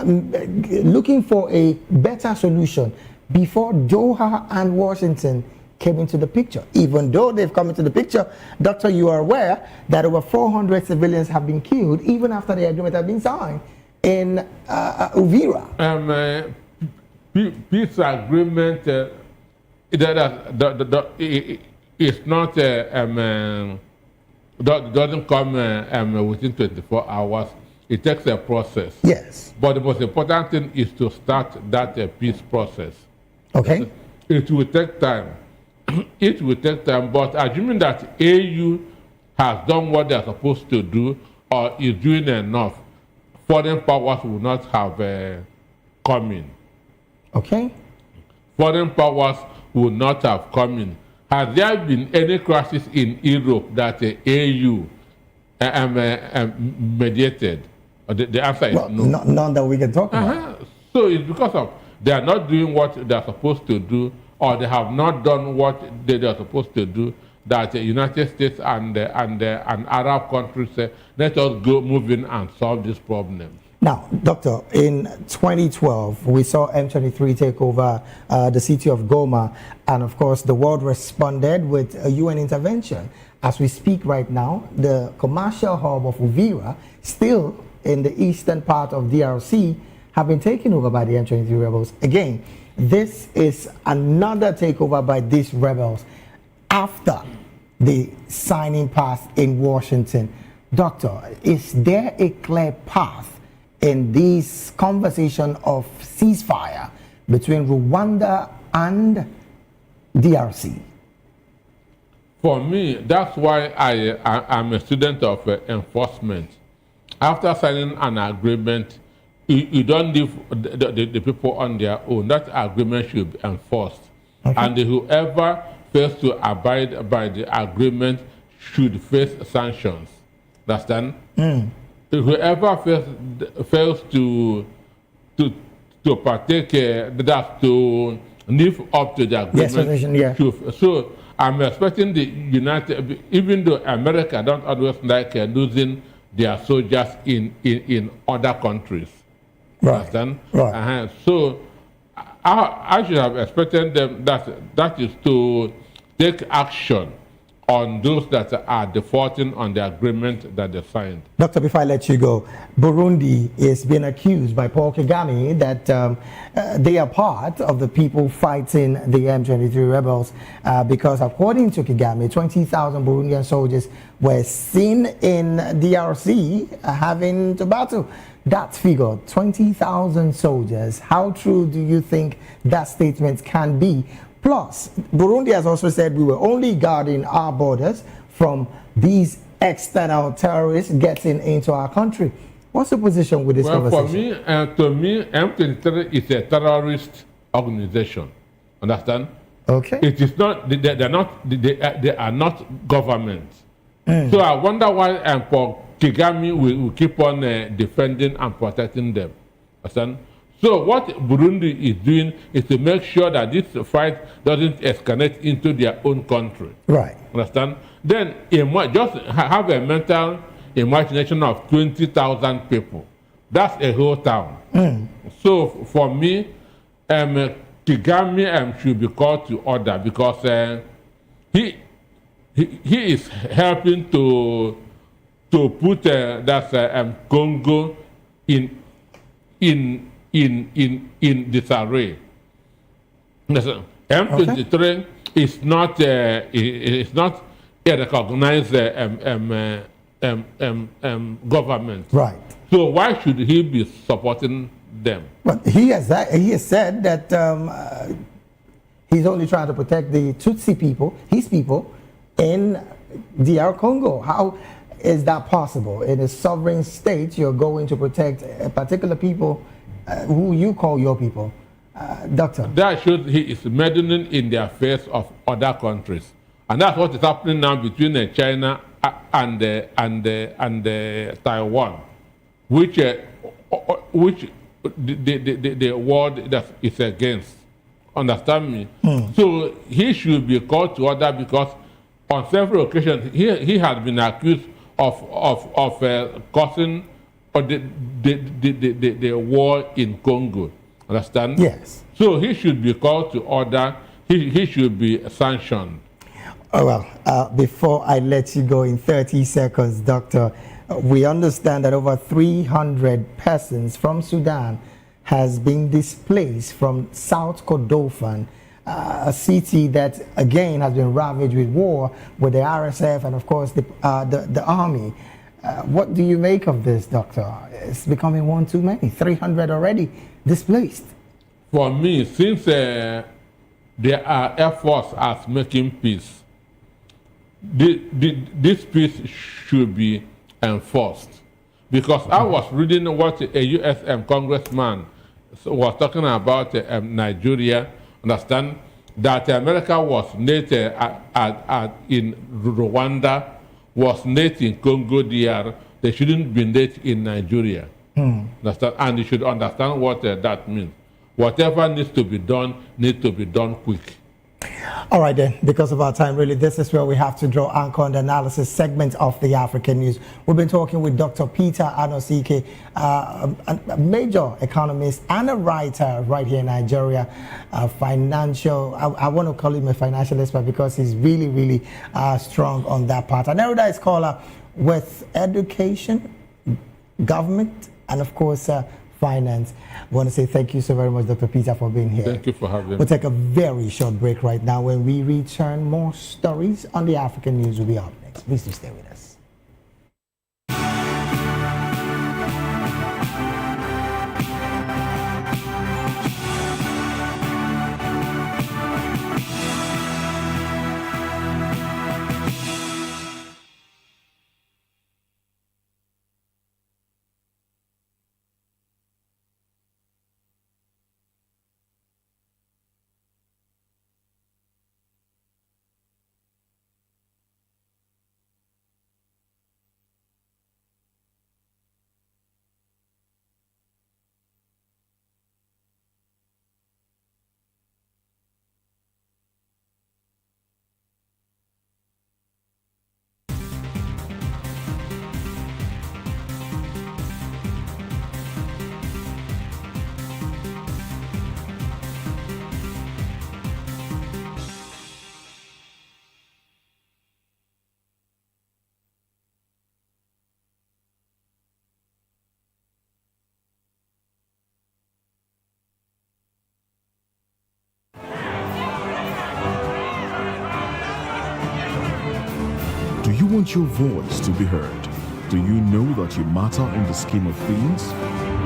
looking for a better solution before Doha and Washington came into the picture? Even though they've come into the picture, Doctor, you are aware that over 400 civilians have been killed even after the agreement had been signed in Uvira. Peace agreement it's not doesn't come within 24 hours. It takes a process. Yes. But the most important thing is to start that peace process. Okay. It will take time. It will take time, but assuming that AU has done what they're supposed to do or is doing enough, foreign powers will not have come in. Okay. Foreign powers will not have come in. Has there been any crisis in Europe that the AU mediated? The answer is no. None that we can talk about. So it's because of they are not doing what they are supposed to do, or they have not done what they are supposed to do, that the United States and Arab countries say, let us go move in and solve this problem. Now, Doctor, in 2012, we saw M23 take over the city of Goma, and of course, the world responded with a UN intervention. As we speak right now, the commercial hub of Uvira, still in the eastern part of DRC, have been taken over by the M23 rebels. Again, this is another takeover by these rebels after the signing path in Washington. Doctor, is there a clear path in this conversation of ceasefire between Rwanda and DRC? For me, that's why I'm a student of enforcement. After signing an agreement, you don't leave the people on their own. That agreement should be enforced. Okay. And whoever fails to abide by the agreement should face sanctions. Understand? Whoever fails to partake, that's to live up to the agreement. Yes, so I'm expecting the United, even though America don't always like losing their soldiers in other countries. Right. Understand? Right. So I should have expected them that is to take action on those that are defaulting on the agreement that they signed. Doctor, before I let you go, Burundi is being accused by Paul Kagame that they are part of the people fighting the M23 rebels because according to Kagame, 20,000 Burundian soldiers were seen in DRC having to battle. That figure, 20,000 soldiers, how true do you think that statement can be? Plus, Burundi has also said we were only guarding our borders from these external terrorists getting into our country. What's the position with this conversation? To me, M23 is a terrorist organization. Understand? Okay. It is not. They are not government. So I wonder why Kagame will keep on defending and protecting them. Understand? So what Burundi is doing is to make sure that this fight doesn't escalate into their own country. Right. Understand? Then just have a mental imagination of 20,000 people. That's a whole town. So for me, Kagame should be called to order because he is helping to put Congo in disarray. M23 is not a recognized government. Right. So why should he be supporting them. But he has said that he's only trying to protect the Tutsi people, his people, in DR Congo. How is that possible? In a sovereign state, you're going to protect a particular people who you call your people. Doctor? That shows he is meddling in the affairs of other countries. And that's what is happening now between China and Taiwan, which the world that is against. Understand me? So he should be called to order because on several occasions he has been accused of causing the war in Congo. Understand? Yes. So he should be called to order. He should be sanctioned. Oh, well, before I let you go in 30 seconds, Doctor, we understand that over 300 persons from Sudan has been displaced from South Kordofan, a city that again has been ravaged with war with the RSF and of course the army. What do you make of this, Doctor? It's becoming one too many. 300 already displaced. For me, since there are efforts at making peace, this peace should be enforced. Because I was reading what a U.S. congressman was talking about Nigeria. Understand that America was native in Rwanda, was native in Congo DR. They shouldn't be native in Nigeria. Understand? And you should understand what that means. Whatever needs to be done quick. All right then, because of our time, really, this is where we have to draw anchor on the analysis segment of the African News. We've been talking with Dr. Peter Anosike, a major economist and a writer right here in Nigeria, financial, I want to call him a financial expert because he's really, really strong on that part. An erudite scholar with education, government, and of course, finance. I want to say thank you so very much, Dr. Peter, for being here. Thank you for having me. We'll take a very short break right now. When we return, more stories on the African News will be up next. Please do stay with us. Do you want your voice to be heard? Do you know that you matter in the scheme of things?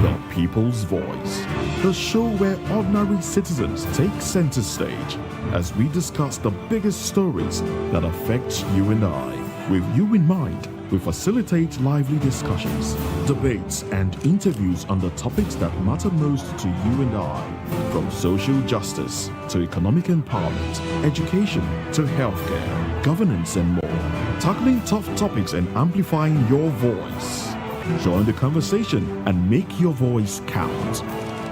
The People's Voice, the show where ordinary citizens take center stage as we discuss the biggest stories that affect you and I. With you in mind, we facilitate lively discussions, debates, and interviews on the topics that matter most to you and I, from social justice to economic empowerment, education to healthcare, governance, and more, tackling tough topics and amplifying your voice. Join the conversation and make your voice count.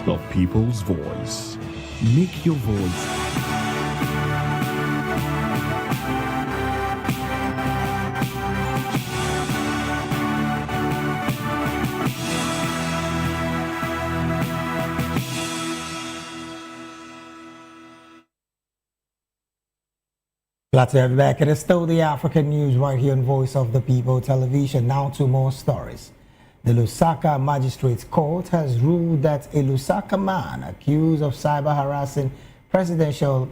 The People's Voice. Make your voice. Glad to have you back. It is still the African News right here on Voice of the People Television. Now to more stories. The Lusaka Magistrates Court has ruled that a Lusaka man accused of cyber harassing presidential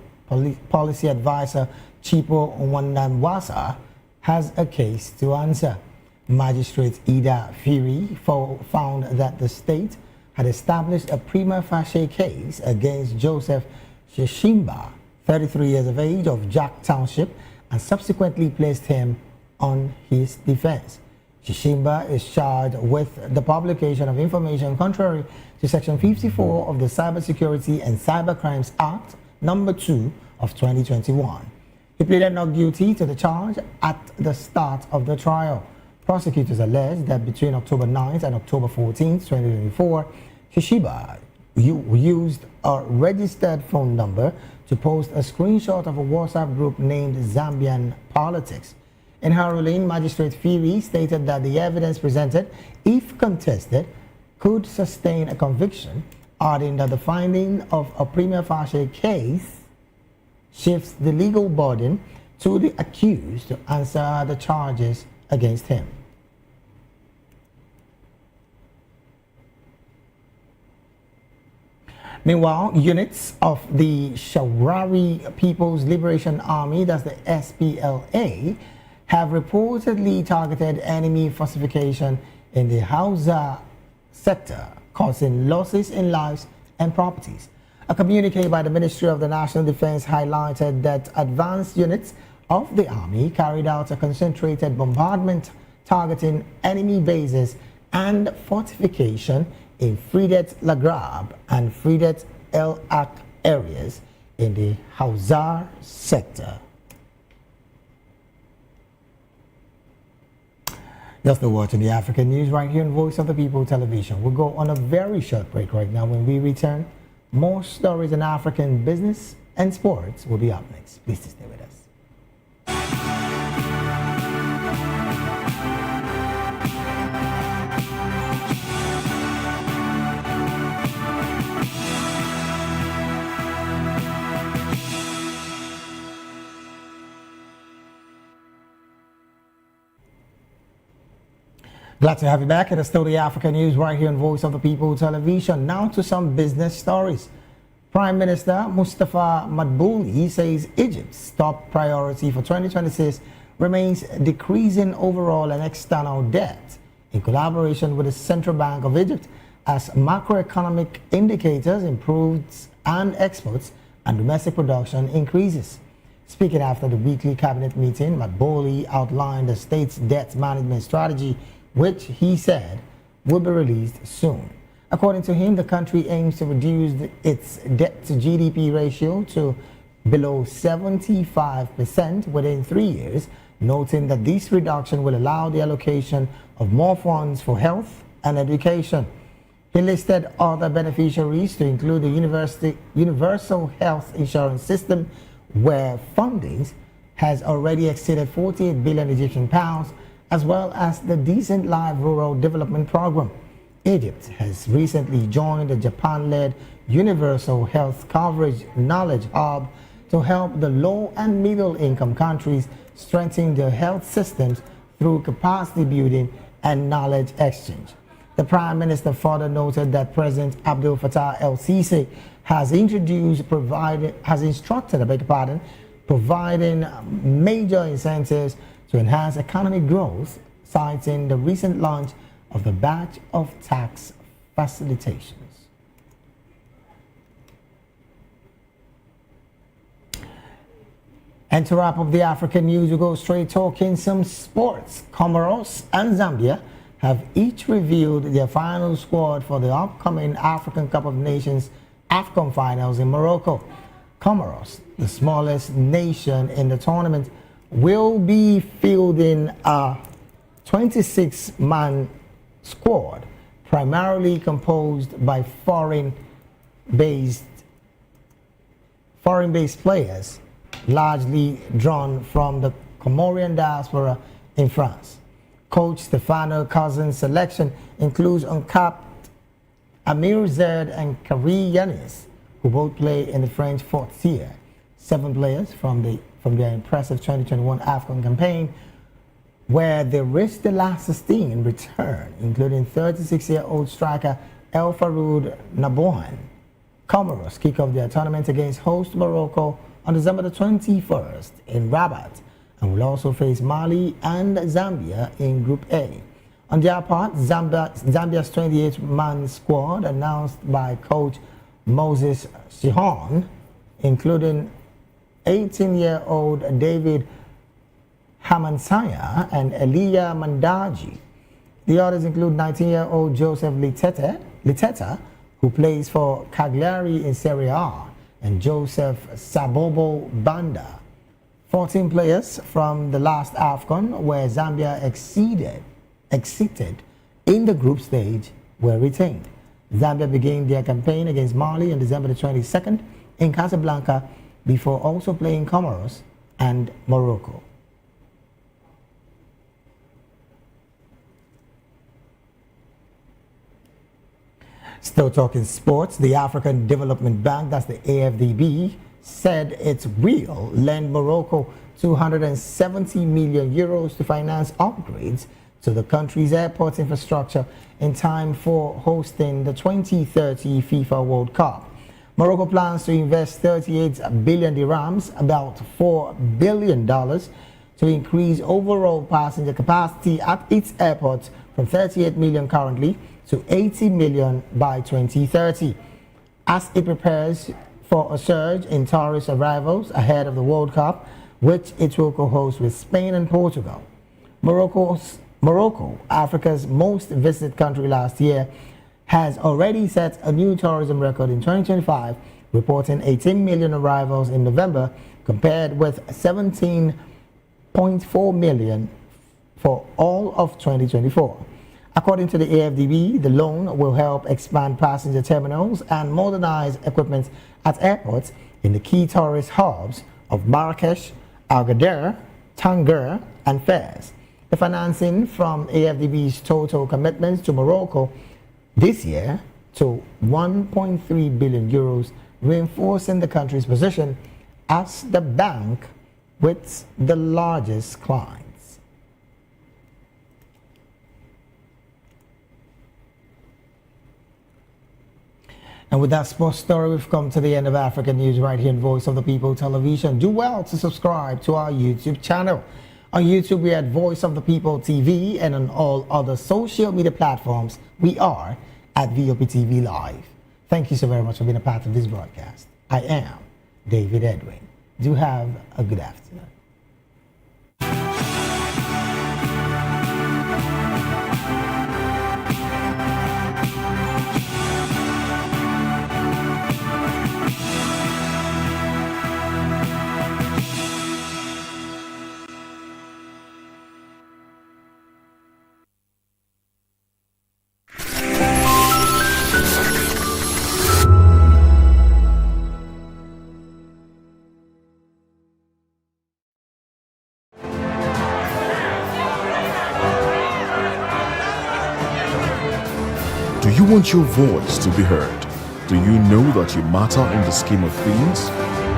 policy advisor Chipo Nwandamwasa has a case to answer. Magistrate Ida Firi found that the state had established a prima facie case against Joseph Shishimba, 33 years of age, of Jack Township, and subsequently placed him on his defense. Shishimba is charged with the publication of information contrary to Section 54 of the Cybersecurity and Cybercrimes Act No. 2 of 2021. He pleaded not guilty to the charge at the start of the trial. Prosecutors alleged that between October 9th and October 14th, 2024, Shishimba used a registered phone number to post a screenshot of a WhatsApp group named Zambian Politics. In her ruling, Magistrate Fury stated that the evidence presented, if contested, could sustain a conviction, adding that the finding of a prima facie case shifts the legal burden to the accused to answer the charges against him. Meanwhile, units of the Shawarari People's Liberation Army, that's the SPLA, have reportedly targeted enemy fortification in the Hausa sector, causing losses in lives and properties. A communique by the Ministry of the National Defense highlighted that advanced units of the army carried out a concentrated bombardment targeting enemy bases and fortification in Fridet Lagrab and Fridet El Ak areas in the Hausar sector. You're still watching the African News right here on Voice of the People Television. We'll go on a very short break right now. When we return, more stories in African business and sports will be up next. Please stay with us. Glad to have you back. It is still the African News right here on Voice of the People Television. Now to some business stories. Prime Minister Mustafa Madbouli says Egypt's top priority for 2026 remains decreasing overall and external debt in collaboration with the Central Bank of Egypt as macroeconomic indicators improves and exports and domestic production increases. Speaking after the weekly cabinet meeting, Madbouli outlined the state's debt management strategy, which he said will be released soon. According to him, the country aims to reduce its debt-to-GDP ratio to below 75% within 3 years, noting that this reduction will allow the allocation of more funds for health and education. He listed other beneficiaries to include the Universal Health Insurance System, where funding has already exceeded 48 billion Egyptian pounds, as well as the Decent Life Rural Development Program. Egypt has recently joined the Japan-led Universal Health Coverage Knowledge Hub to help the low and middle-income countries strengthen their health systems through capacity building and knowledge exchange. The Prime Minister further noted that President Abdel Fattah el-Sisi has instructed, providing major incentives to enhance economic growth, citing the recent launch of the batch of tax facilitations. And to wrap up the African news, we go straight talking some sports. Comoros and Zambia have each revealed their final squad for the upcoming African Cup of Nations AFCON finals in Morocco. Comoros, the smallest nation in the tournament, will be fielding a 26-man squad, primarily composed by foreign-based players, largely drawn from the Comorian diaspora in France. Coach Stefano Cousin's selection includes uncapped Amir Zed and Kari Yanis, who both play in the French fourth tier. 7 players from their impressive 2021 AFCON campaign, where they risked the last 16 in return, including 36-year-old striker El Faroud Nabohan. Comoros kick off their tournament against host Morocco on December the 21st in Rabat, and will also face Mali and Zambia in Group A. On their part, Zambia's 28-man squad, announced by coach Moses Sihon, including 18-year-old David Hamansaya and Elia Mandaji. The others include 19-year-old Joseph Liteta, who plays for Cagliari in Serie A, and Joseph Sabobo Banda. 14 players from the last AFCON, where Zambia exited in the group stage, were retained. Zambia began their campaign against Mali on December the 22nd in Casablanca, before also playing Comoros and Morocco. Still talking sports, the African Development Bank, that's the AFDB, said it will lend Morocco 270 million euros to finance upgrades to the country's airport infrastructure in time for hosting the 2030 FIFA World Cup. Morocco plans to invest 38 billion dirhams, about $4 billion, to increase overall passenger capacity at its airports from 38 million currently to 80 million by 2030, as it prepares for a surge in tourist arrivals ahead of the World Cup, which it will co-host with Spain and Portugal. Morocco, Africa's most visited country last year, has already set a new tourism record in 2025, reporting 18 million arrivals in November, compared with 17.4 million for all of 2024. According to the AFDB, the loan will help expand passenger terminals and modernize equipment at airports in the key tourist hubs of Marrakesh, Agadir, Tangier, and Fez. The financing from AFDB's total commitments to Morocco this year to 1.3 billion euros, reinforcing the country's position as the bank with the largest clients. And with that sports story, we've come to the end of African News right here in Voice of the People Television. Do well to subscribe to our YouTube channel. On YouTube, we are at Voice of the People TV, and on all other social media platforms, we are at VOP TV Live. Thank you so very much for being a part of this broadcast. I am David Edwin. Do have a good afternoon. Do you want your voice to be heard? Do you know that you matter in the scheme of things?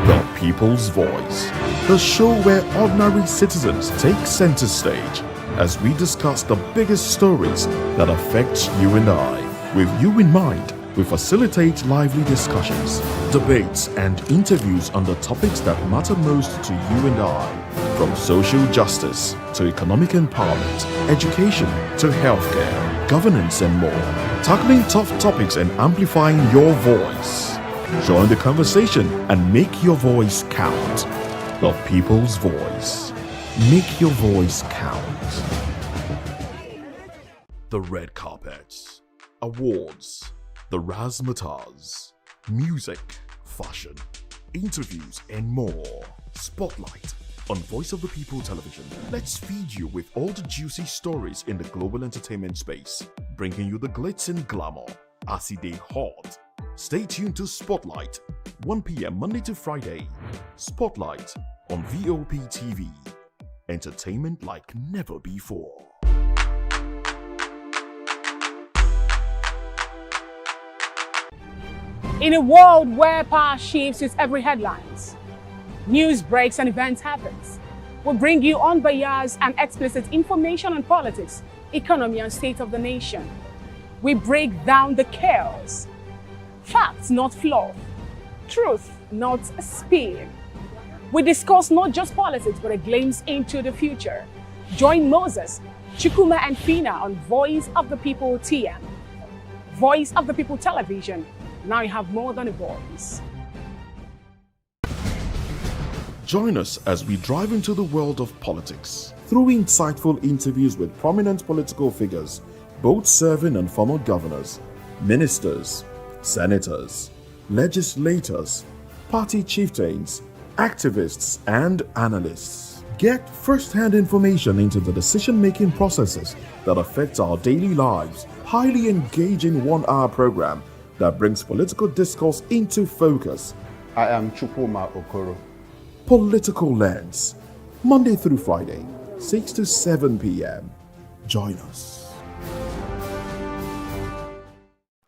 The People's Voice, the show where ordinary citizens take center stage as we discuss the biggest stories that affect you and I. With you in mind, we facilitate lively discussions, debates, and interviews on the topics that matter most to you and I. From social justice to economic empowerment, education to healthcare, governance, and more. Tackling tough topics and amplifying your voice. Join the conversation and make your voice count. The People's Voice. Make your voice count. The red carpets, awards, the razzmatazz, music, fashion, interviews, and more. Spotlight on Voice of the People Television. Let's feed you with all the juicy stories in the global entertainment space, bringing you the glitz and glamour as it is hot. Stay tuned to Spotlight, 1 p.m. Monday to Friday. Spotlight on VOP TV. Entertainment like never before. In a world where power shifts its every headlines, news breaks and events happens, we bring you unbiased and explicit information on politics, economy, and state of the nation. We break down the chaos. Facts, not fluff. Truth, not spin. We discuss not just politics, but a glimpse into the future. Join Moses, Chukuma and Fina on Voice of the People TM. Voice of the People Television. Now you have more than a voice. Join us as we drive into the world of politics through insightful interviews with prominent political figures, both serving and former governors, ministers, senators, legislators, party chieftains, activists, and analysts. Get first-hand information into the decision-making processes that affect our daily lives. Highly engaging one-hour program that brings political discourse into focus. I am Chukwuma Okoro. Political Lens, Monday through Friday, 6 to 7 p.m. Join us.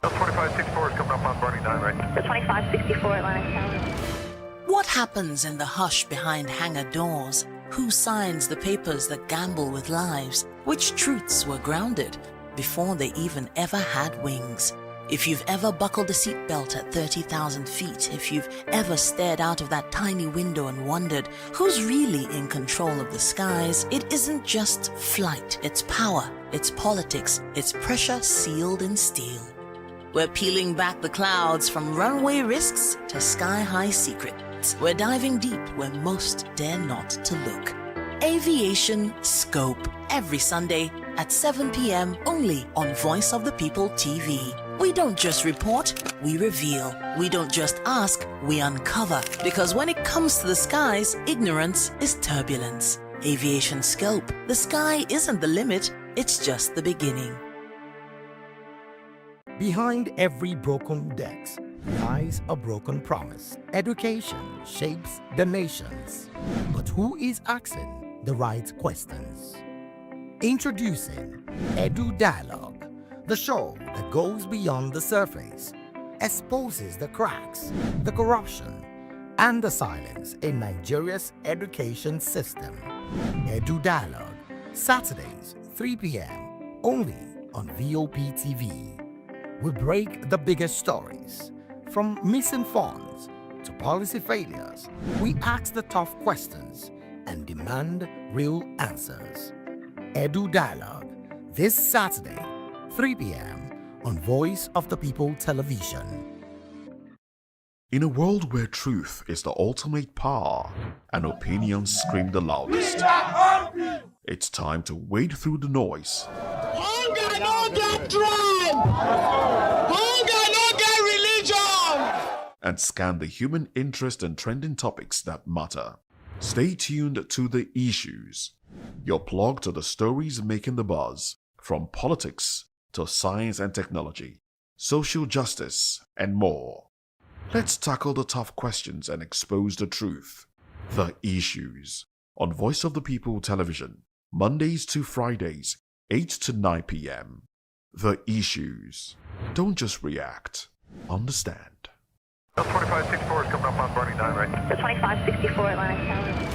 The 2564 is coming up on Barney 9, right? The 2564 Atlantic Tower. What happens in the hush behind hangar doors? Who signs the papers that gamble with lives? Which truths were grounded before they even ever had wings? If you've ever buckled a seatbelt at 30,000 feet, if you've ever stared out of that tiny window and wondered who's really in control of the skies, it isn't just flight, it's power, it's politics, it's pressure sealed in steel. We're peeling back the clouds from runway risks to sky-high secrets. We're diving deep where most dare not to look. Aviation Scope, every Sunday at 7 p.m. only on Voice of the People TV. We don't just report, we reveal. We don't just ask, we uncover. Because when it comes to the skies, ignorance is turbulence. Aviation Scope, the sky isn't the limit, it's just the beginning. Behind every broken desk lies a broken promise. Education shapes the nations. But who is asking the right questions? Introducing Edu Dialogue, the show that goes beyond the surface, exposes the cracks, the corruption, and the silence in Nigeria's education system. Edu Dialogue, Saturdays, 3 p.m., only on VOP TV. We break the biggest stories, from missing funds to policy failures. We ask the tough questions and demand real answers. Edu Dialogue, this Saturday, 3 p.m. on Voice of the People Television. In a world where truth is the ultimate power and opinions scream the loudest, it's time to wade through the noise. Hunger no get tribe! Hunger no get religion! And scan the human interest and trending topics that matter. Stay tuned to The Issues, your plug to the stories making the buzz, from politics to science and technology, social justice, and more. Let's tackle the tough questions and expose the truth. The Issues, on Voice of the People Television, Mondays to Fridays, 8 to 9 p.m. The Issues. Don't just react, understand. The 2564 is coming up on Barney 9, right? The 2564 Atlantic Tower.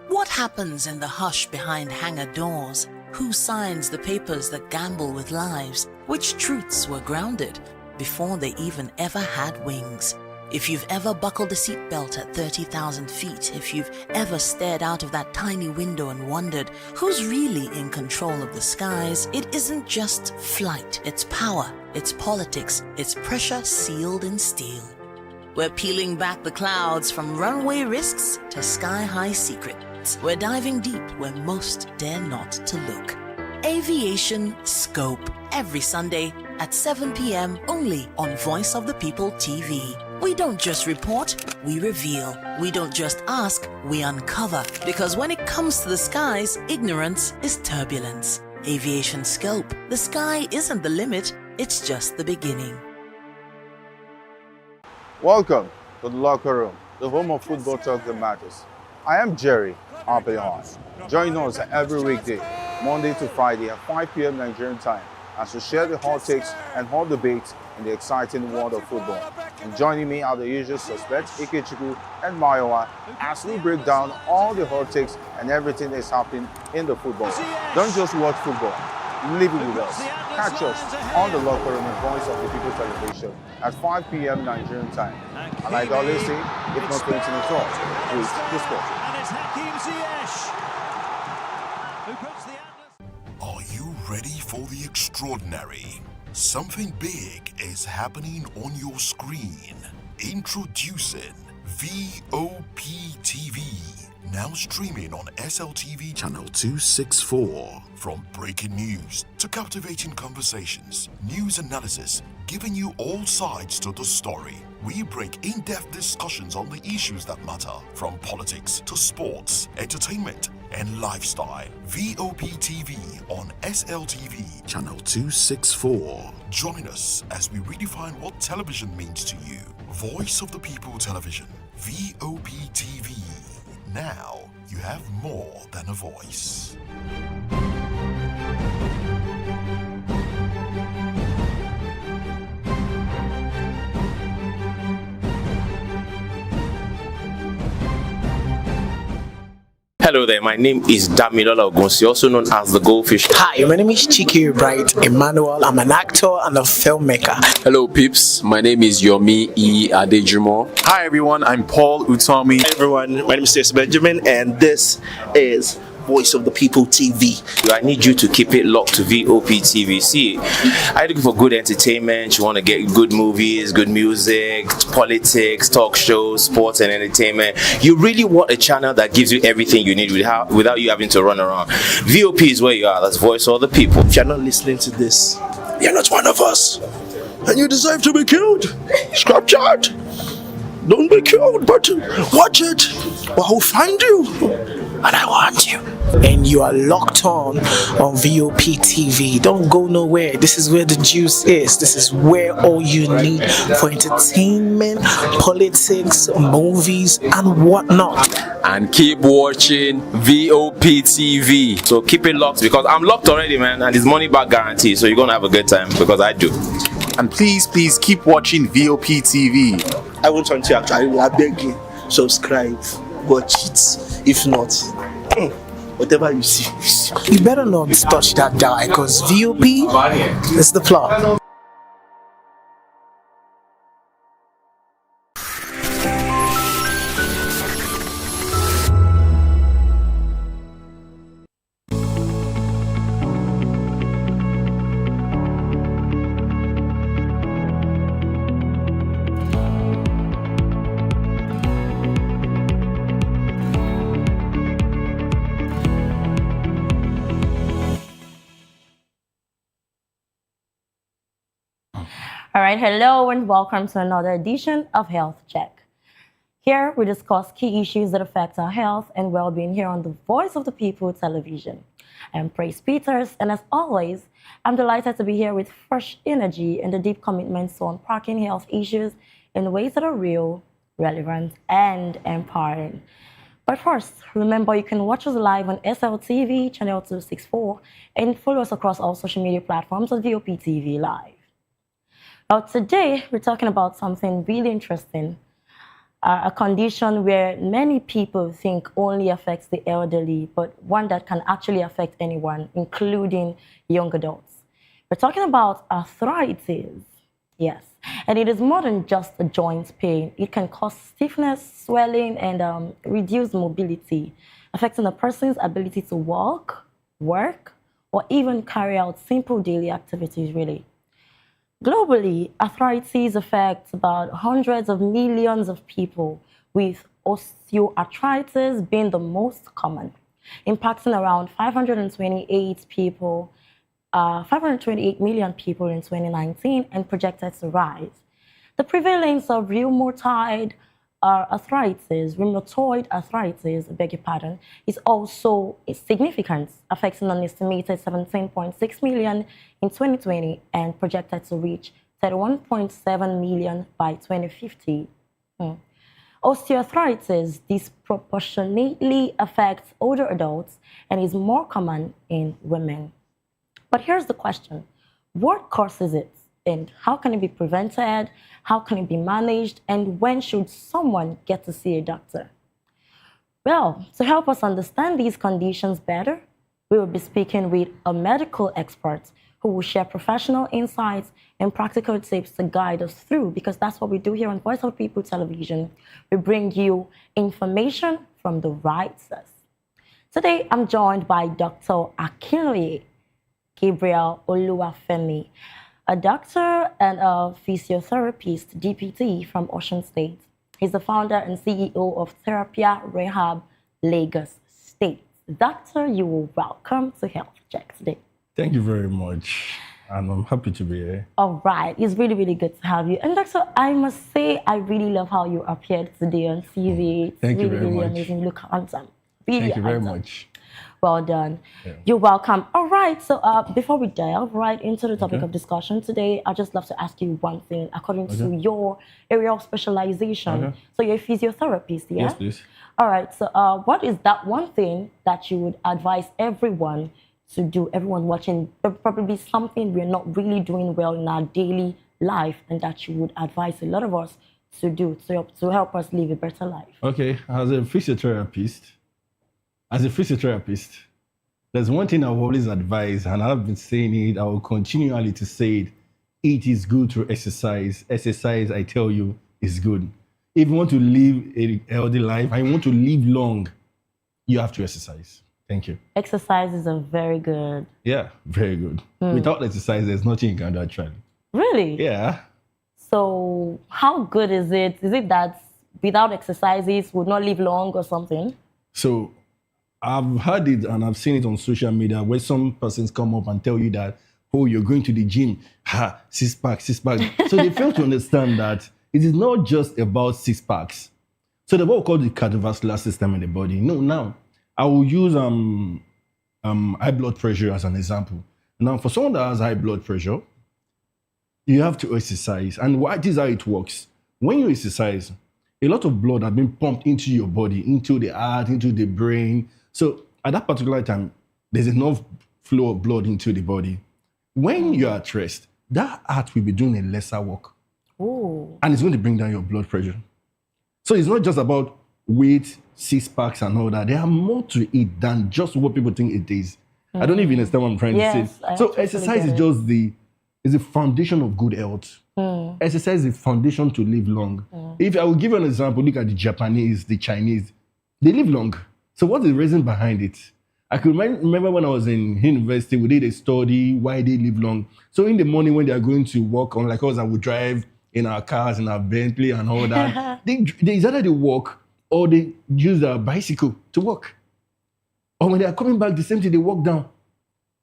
What happens in the hush behind hangar doors? Who signs the papers that gamble with lives? Which truths were grounded before they even ever had wings? If you've ever buckled a seatbelt at 30,000 feet, if you've ever stared out of that tiny window and wondered who's really in control of the skies, it isn't just flight, it's power, it's politics, it's pressure sealed in steel. We're peeling back the clouds from runway risks to sky-high secrets. We're diving deep where most dare not to look. Aviation Scope, every Sunday at 7 p.m. only on Voice of the People TV. We don't just report, we reveal. We don't just ask, we uncover. Because when it comes to the skies, ignorance is turbulence. Aviation Scope, the sky isn't the limit, it's just the beginning. Welcome to the locker room, the home of football talk that matters. I am Jerry Upholds. Join us every weekday, Monday to Friday at 5 p.m. Nigerian time, as we share the hot takes and hot debates in the exciting world of football. And joining me are the usual suspects, Ikechukwu and Mayowa, as we break down all the hot takes and everything that's happening in the football. Don't just watch football, live it with us. Catch us on the locker room and Voice of the People Television at 5 p.m. Nigerian time. And like I always say, if not playing in the talk, please discuss. Are you ready for the extraordinary? Something big is happening on your screen. Introducing VOP TV. Now streaming on SLTV channel 264. From breaking news to captivating conversations, news analysis, giving you all sides to the story. We break in-depth discussions on the issues that matter, from politics to sports, entertainment, and lifestyle. VOP TV on SLTV channel 264. Join us as we redefine what television means to you. Voice of the People Television, VOP TV. Now you have more than a voice. Hello there, my name is Damilola Ogunsi, also known as the Goldfish. Hi, my name is Chiki Bright Emmanuel. I'm an actor and a filmmaker. Hello, peeps. My name is Yomi E. Adejimo. Hi, everyone. I'm Paul Utomi. Hi, everyone. My name is Stacey Benjamin, and this is Voice of the People TV. I need you to keep it locked to VOP TV. See, are you looking for good entertainment? You want to get good movies, good music, politics, talk shows, sports and entertainment. You really want a channel that gives you everything you need without you having to run around. VOP is where you are. That's Voice of the People. If you're not listening to this, you're not one of us. And you deserve to be killed. Scrap chat. Don't be killed, but watch it. Or I'll find you. And I want you. And you are locked on VOP TV. Don't go nowhere. This is where the juice is. This is where all you need for entertainment, politics, movies, and whatnot. And keep watching VOP TV. So keep it locked, because I'm locked already, man, and it's money back guarantee. So you're gonna have a good time, because I do. And please keep watching VOP TV. I won't want to actually, I beg you, subscribe, watch it. If not, whatever you see. You better not touch that dial, because VOP is the plot. All right, hello and welcome to another edition of Health Check. Here we discuss key issues that affect our health and well-being here on the Voice of the People television. I'm Praise Peters, and as always, I'm delighted to be here with fresh energy and a deep commitment to unpacking health issues in ways that are real, relevant, and empowering. But first, remember you can watch us live on SLTV channel 264 and follow us across all social media platforms at VOP TV Live. Now, today, we're talking about something really interesting, a condition where many people think only affects the elderly, but one that can actually affect anyone, including young adults. We're talking about arthritis, yes. And it is more than just a joint pain. It can cause stiffness, swelling, and reduced mobility, affecting a person's ability to walk, work, or even carry out simple daily activities, really. Globally, arthritis affects about hundreds of millions of people, with osteoarthritis being the most common, impacting around 528 million people in 2019 and projected to rise. The prevalence of rheumatoid arthritis, is also significant, affecting an estimated 17.6 million in 2020 and projected to reach 31.7 million by 2050. Osteoarthritis disproportionately affects older adults and is more common in women. But here's the question: what causes it? And how can it be prevented? How can it be managed? And when should someone get to see a doctor? Well, to help us understand these conditions better, we will be speaking with a medical expert who will share professional insights and practical tips to guide us through, because that's what we do here on Voice of People television. We bring you information from the right source. Today, I'm joined by Dr. Akinloye Gabriel Oluwafemi, a doctor and a physiotherapist, DPT from Ocean State. He's the founder and CEO of Therapia Rehab, Lagos State. Doctor, you are welcome to Health Check today. Thank you very much, and I'm happy to be here. All right, it's really, really good to have you. And Doctor, I must say, I really love how you appeared today on TV. It's Thank you really, very really much. amazing. You look handsome. Really Thank you very handsome. much. Well done. You're welcome. All right, so before we delve right into the topic of discussion today, I'd just love to ask you one thing according to your area of specialization. So you're a physiotherapist, yeah? Yes, please. All right, so what is that one thing that you would advise everyone to do? Everyone watching, probably something we're not really doing well in our daily life and that you would advise a lot of us to do to help us live a better life. Okay, as a physiotherapist, there's one thing I will always advise, and I've been saying it, I will continually to say it. It is good to exercise. Exercise, I tell you, is good. If you want to live a healthy life and you want to live long, you have to exercise. Thank you. Exercise is a very good. Yeah, very good. Without exercise, there's nothing you can do actually. Really? Yeah. So how good is it? Is it that without exercises would not live long or something? So I've heard it and I've seen it on social media where some persons come up and tell you that, oh, you're going to the gym, six packs. So they fail to understand that it is not just about six packs. So the what we call the cardiovascular system in the body. No, now I will use high blood pressure as an example. Now, for someone that has high blood pressure, you have to exercise. And this is how it works. When you exercise, a lot of blood has been pumped into your body, into the heart, into the brain. So at that particular time, there's enough flow of blood into the body. When you are at rest, that heart will be doing a lesser work. Ooh. And it's going to bring down your blood pressure. So it's not just about weight, six packs and all that. There are more to it than just what people think it is. I don't even understand what I'm trying to say. So exercise is just the foundation of good health. Exercise is the foundation to live long. If I will give you an example, look at the Japanese, the Chinese, they live long. So what's the reason behind it? I could remember when I was in university, we did a study why they live long. So in the morning when they are going to work, unlike us, I would drive in our cars, in our Bentley and all that. they either they walk or they use their bicycle to work. Or when they are coming back, the same thing, they walk down.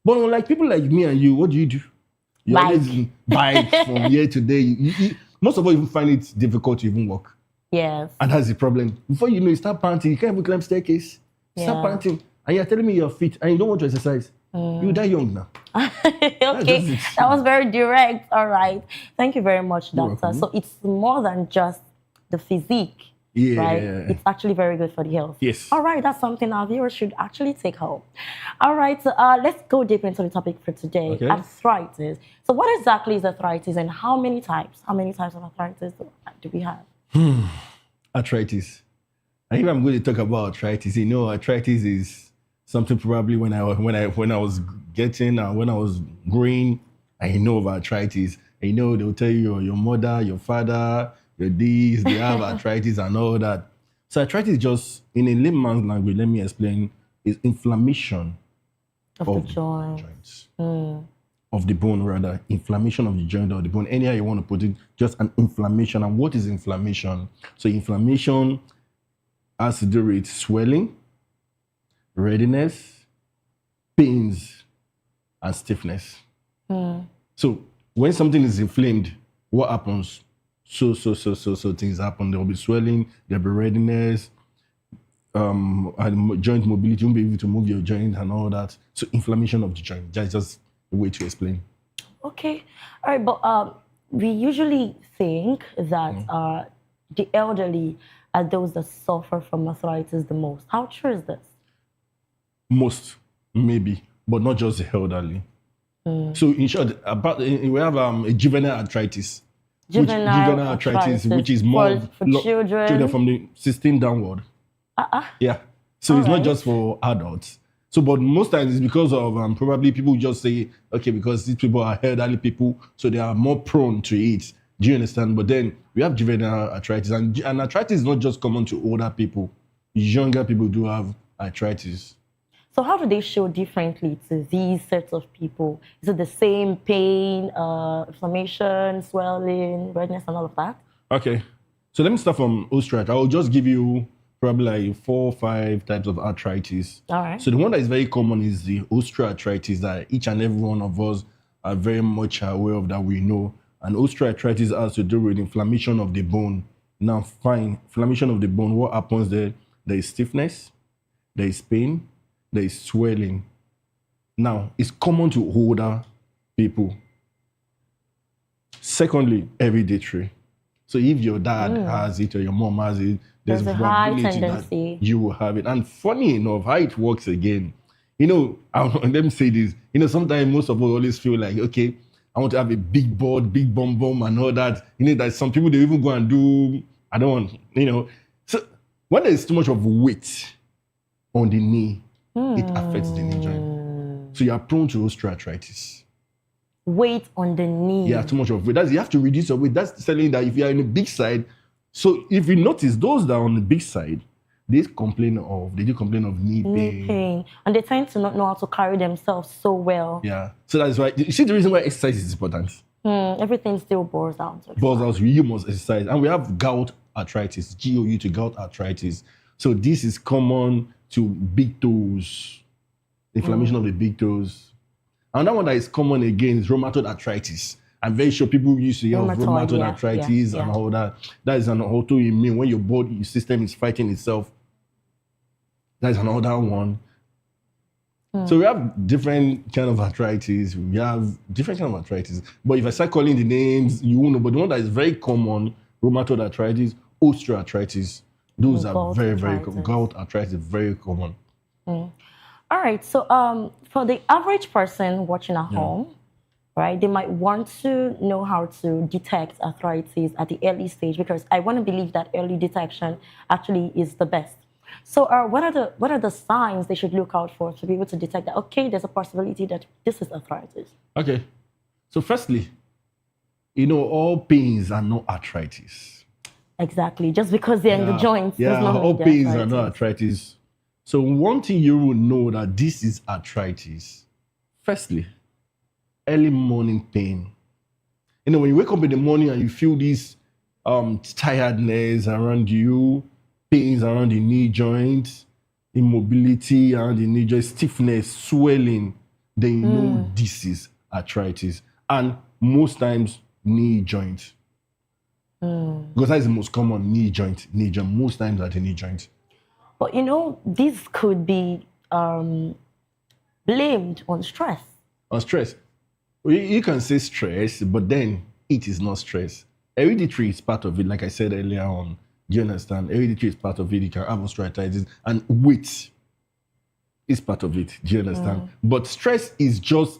But unlike people like me and you, what do? You always bike from here to there. Most of us even find it difficult to even walk. Yes. And that's the problem. Before you know, you start panting. You can't even climb staircase. Start panting. And you're telling me you're fit and you don't want to exercise. You die young now. Okay, that was very direct. All right. Thank you very much, Doctor. So it's more than just the physique, right? It's actually very good for the health. Yes. All right, that's something our viewers should actually take home. All right, so let's go deep into the topic for today. Okay. Arthritis. So what exactly is arthritis and how many types? How many types of arthritis do we have? Arthritis. And if I'm going to talk about arthritis, arthritis is something probably when I was growing, I know of arthritis. And they'll tell you your mother, your father, your this, they have arthritis and all that. So arthritis is just, in a layman's language, let me explain, is inflammation of the joints. Of the bone, rather. Inflammation of the joint or the bone. Anyhow you want to put it, just an inflammation. And what is inflammation? So inflammation has to do with swelling, redness, pains, and stiffness. So when something is inflamed, what happens? So things happen. There will be swelling, there will be redness, and joint mobility. You won't be able to move your joint and all that. So inflammation of the joint. That's just a way to explain. Okay. All right, but we usually think that the elderly are those that suffer from arthritis the most. How true is this? Most, maybe, but not just the elderly. So in short, we have a juvenile arthritis. Juvenile arthritis, which is more for children from the 16 downward. Yeah. So it's not just for adults. So, but most times it's because of probably people just say, okay, because these people are elderly people, so they are more prone to it. Do you understand? But then we have juvenile arthritis, and arthritis is not just common to older people. Younger people do have arthritis. So how do they show differently to these sets of people? Is it the same pain, inflammation, swelling, redness, and all of that? Okay. So let me start from osteoarthritis. I will just give you probably like 4 or 5 types of arthritis. All right. So the one that is very common is the osteoarthritis that each and every one of us are very much aware of, that we know. And osteoarthritis has to do with inflammation of the bone. Now, fine, inflammation of the bone, what happens there? There is stiffness, there is pain, there is swelling. Now, it's common to older people. Secondly, hereditary. So if your dad has it or your mom has it, there's a high probability tendency. that you will have it. And funny enough, how it works again, you know, let me say this, you know, sometimes most of us always feel like, okay, I want to have a big board, big bum bum and all that. You know, that some people, they even go and do, I don't want, you know. So when there's too much of weight on the knee, it affects the knee joint. So you are prone to osteoarthritis. Weight on the knee. Yeah, too much of weight. You have to reduce your weight. That's telling that if you are in the big side, so if you notice those that are on the big side, they do complain of knee pain. And they tend to not know how to carry themselves so well. Yeah. So that's why, you see the reason why exercise is important. Everything still boils down to You must exercise. And we have gout arthritis, GOUT, gout arthritis. So this is common to big toes, inflammation of the big toes. Another one that is common again is rheumatoid arthritis. I'm very sure people used to hear of rheumatoid arthritis and all that. That is an autoimmune, when your body system is fighting itself. That is another one. So we have different kind of arthritis. We have different kind of arthritis. But if I start calling the names, you won't know. But the one that is very common, rheumatoid arthritis, osteoarthritis, those are very, very common. Gout arthritis is very common. All right, so for the average person watching at home, right, they might want to know how to detect arthritis at the early stage, because I want to believe that early detection actually is the best. So what are the signs they should look out for to be able to detect that, okay, there's a possibility that this is arthritis? Okay, so firstly, you know, all pains are not arthritis. Exactly, just because they're in the joints. Yeah, does not all mean they're pains arthritis. are not arthritis. So one thing you will know that this is arthritis. Firstly, early morning pain. You know, when you wake up in the morning and you feel this tiredness around you, pains around the knee joint, immobility around the knee joint, stiffness, swelling, then you know this is arthritis. And most times, knee joint. Because that is the most common knee joint. Most times at the knee joint. But you know, this could be blamed on stress. On stress. You can say stress, but then it is not stress. Hereditary is part of it, like I said earlier on. Do you understand? Hereditary is part of it. You can have osteoarthritis, and weight is part of it. Do you understand? But stress is just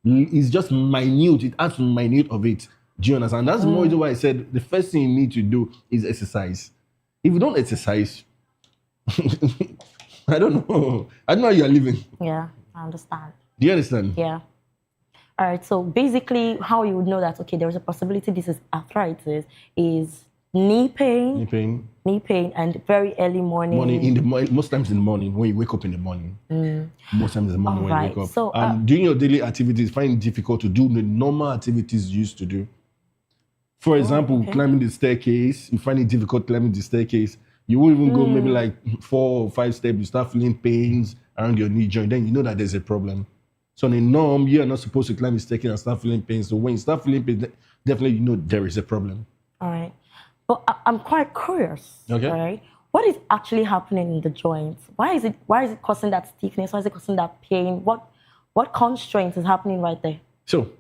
minute. It adds minute of it. Do you understand? That's more reason why I said the first thing you need to do is exercise. If you don't exercise, I don't know how you're living. Yeah, I understand. Do you understand? Yeah. All right, so basically how you would know that, okay, there's a possibility this is arthritis is knee pain, and very early morning. Most times in the morning, when you wake up in the morning. Most times in the morning when you wake up. So, and doing your daily activities, find it difficult to do the normal activities you used to do. For example, climbing the staircase, you find it difficult climbing the staircase. You won't even go maybe like 4 or 5 steps, you start feeling pains around your knee joint, then you know that there's a problem. So in a norm, you are not supposed to climb the staircase and start feeling pain. So when you start feeling pain, definitely you know there is a problem. All right. But I'm quite curious. Okay. Right? What is actually happening in the joints? Why is it causing that stiffness? Why is it causing that pain? What constraint is happening right there? So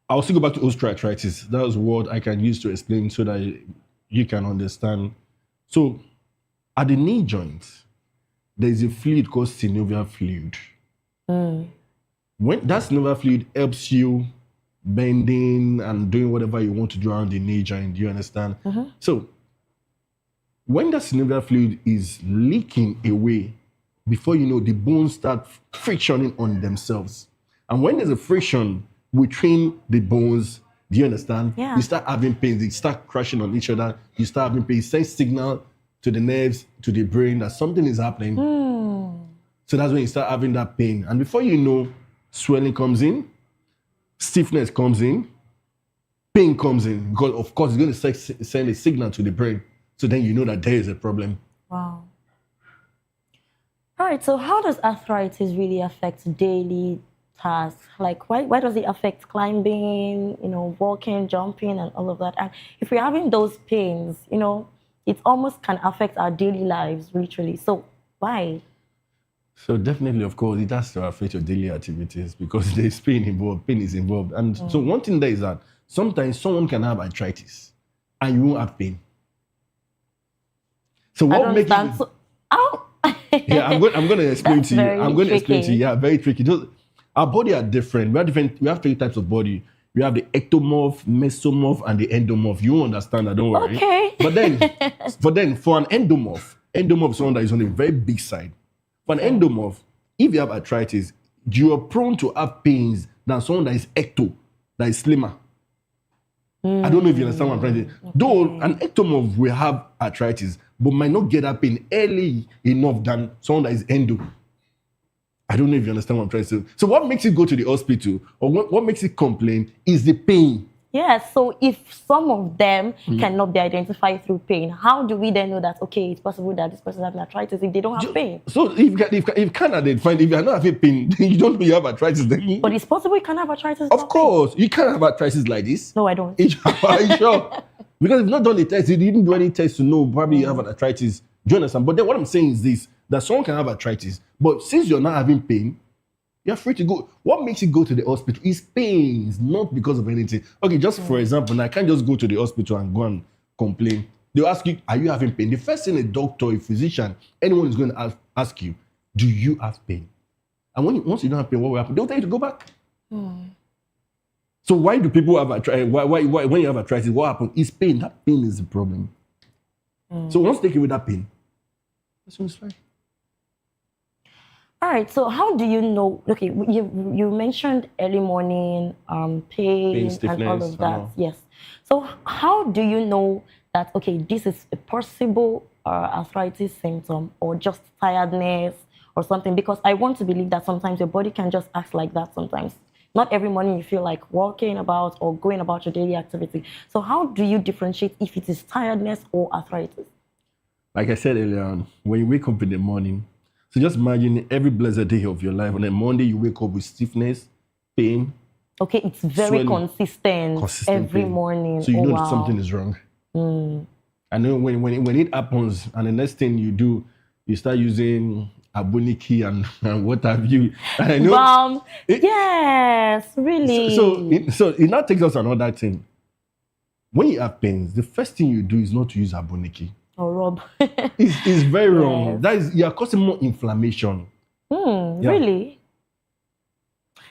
I'll still go back to osteoarthritis. That was a word I can use to explain so that you can understand. So at the knee joint, there's a fluid called synovial fluid. When that synovial fluid helps you bending and doing whatever you want to do around the knee joint, do you understand? So when that synovial fluid is leaking away, before you know, the bones start frictioning on themselves. And when there's a friction between the bones, do you understand? Yeah. You start having pain, they start crashing on each other, you start having pain, it sends signal to the nerves, to the brain that something is happening. So that's when you start having that pain. And before you know, swelling comes in, stiffness comes in, pain comes in. Because of course, it's going to send a signal to the brain. So then you know that there is a problem. Wow. All right, so how does arthritis really affect daily tasks? Like, why does it affect climbing, walking, jumping, and all of that? And if we're having those pains, it almost can affect our daily lives, literally. So why? So definitely, of course, it has to affect your daily activities because there's pain involved, pain is involved. And so one thing there is that sometimes someone can have arthritis and you won't have pain. So what makes it... Yeah, I'm going to explain to you. I'm going to explain to you. Yeah, very tricky. Our body are different. We have 3 types of body. We have the ectomorph, mesomorph, and the endomorph. You understand that, don't worry. Okay. But then, for an endomorph is someone that is on a very big side. For an endomorph, if you have arthritis, you are prone to have pains than someone that is ecto, that is slimmer. I don't know if you understand what I'm trying to say. Okay. Though an ectomorph will have arthritis, but might not get that pain early enough than someone that is endo. I don't know if you understand what I'm trying to say. So what makes it go to the hospital or what makes it complain is the pain. Yeah, so if some of them cannot be identified through pain, how do we then know that, okay, it's possible that this person has arthritis if they don't have pain? So if you can't identify, if you're not having pain, then you don't know you have arthritis. Then but it's possible you can have arthritis. Of course, you can't have arthritis like this. No, I don't. Are you sure? Because if not done the test, you didn't do any test to know probably you have an arthritis. Do you understand? But then what I'm saying is this, that someone can have arthritis, but since you're not having pain, you're free to go. What makes you go to the hospital is pains, not because of anything. Okay, just for example, now I can't just go to the hospital and go and complain. They'll ask you, are you having pain? The first thing a doctor, a physician, anyone is going to ask you, do you have pain? And once you don't have pain, what will happen? They'll tell you to go back. So why do people have arthritis? Why when you have arthritis, what happens? It's pain. That pain is the problem. So once they take away that pain, that's when it's fine. All right, so how do you know? Okay, you mentioned early morning pain and all of that. Yes. So how do you know that, okay, this is a possible arthritis symptom or just tiredness or something? Because I want to believe that sometimes your body can just act like that sometimes. Not every morning you feel like walking about or going about your daily activity. So how do you differentiate if it is tiredness or arthritis? Like I said earlier on, when you wake up in the morning, so just imagine every blessed day of your life. On a Monday, you wake up with stiffness, pain. Okay, it's very consistent every pain. morning. So you know that something is wrong. And then when it happens, and the next thing you do, you start using aboniki and what have you. And I know yes, really. So it now takes us to another thing. When you have pains, the first thing you do is not to use aboniki. Or rub. It's very wrong. That is, you are causing more inflammation. Really?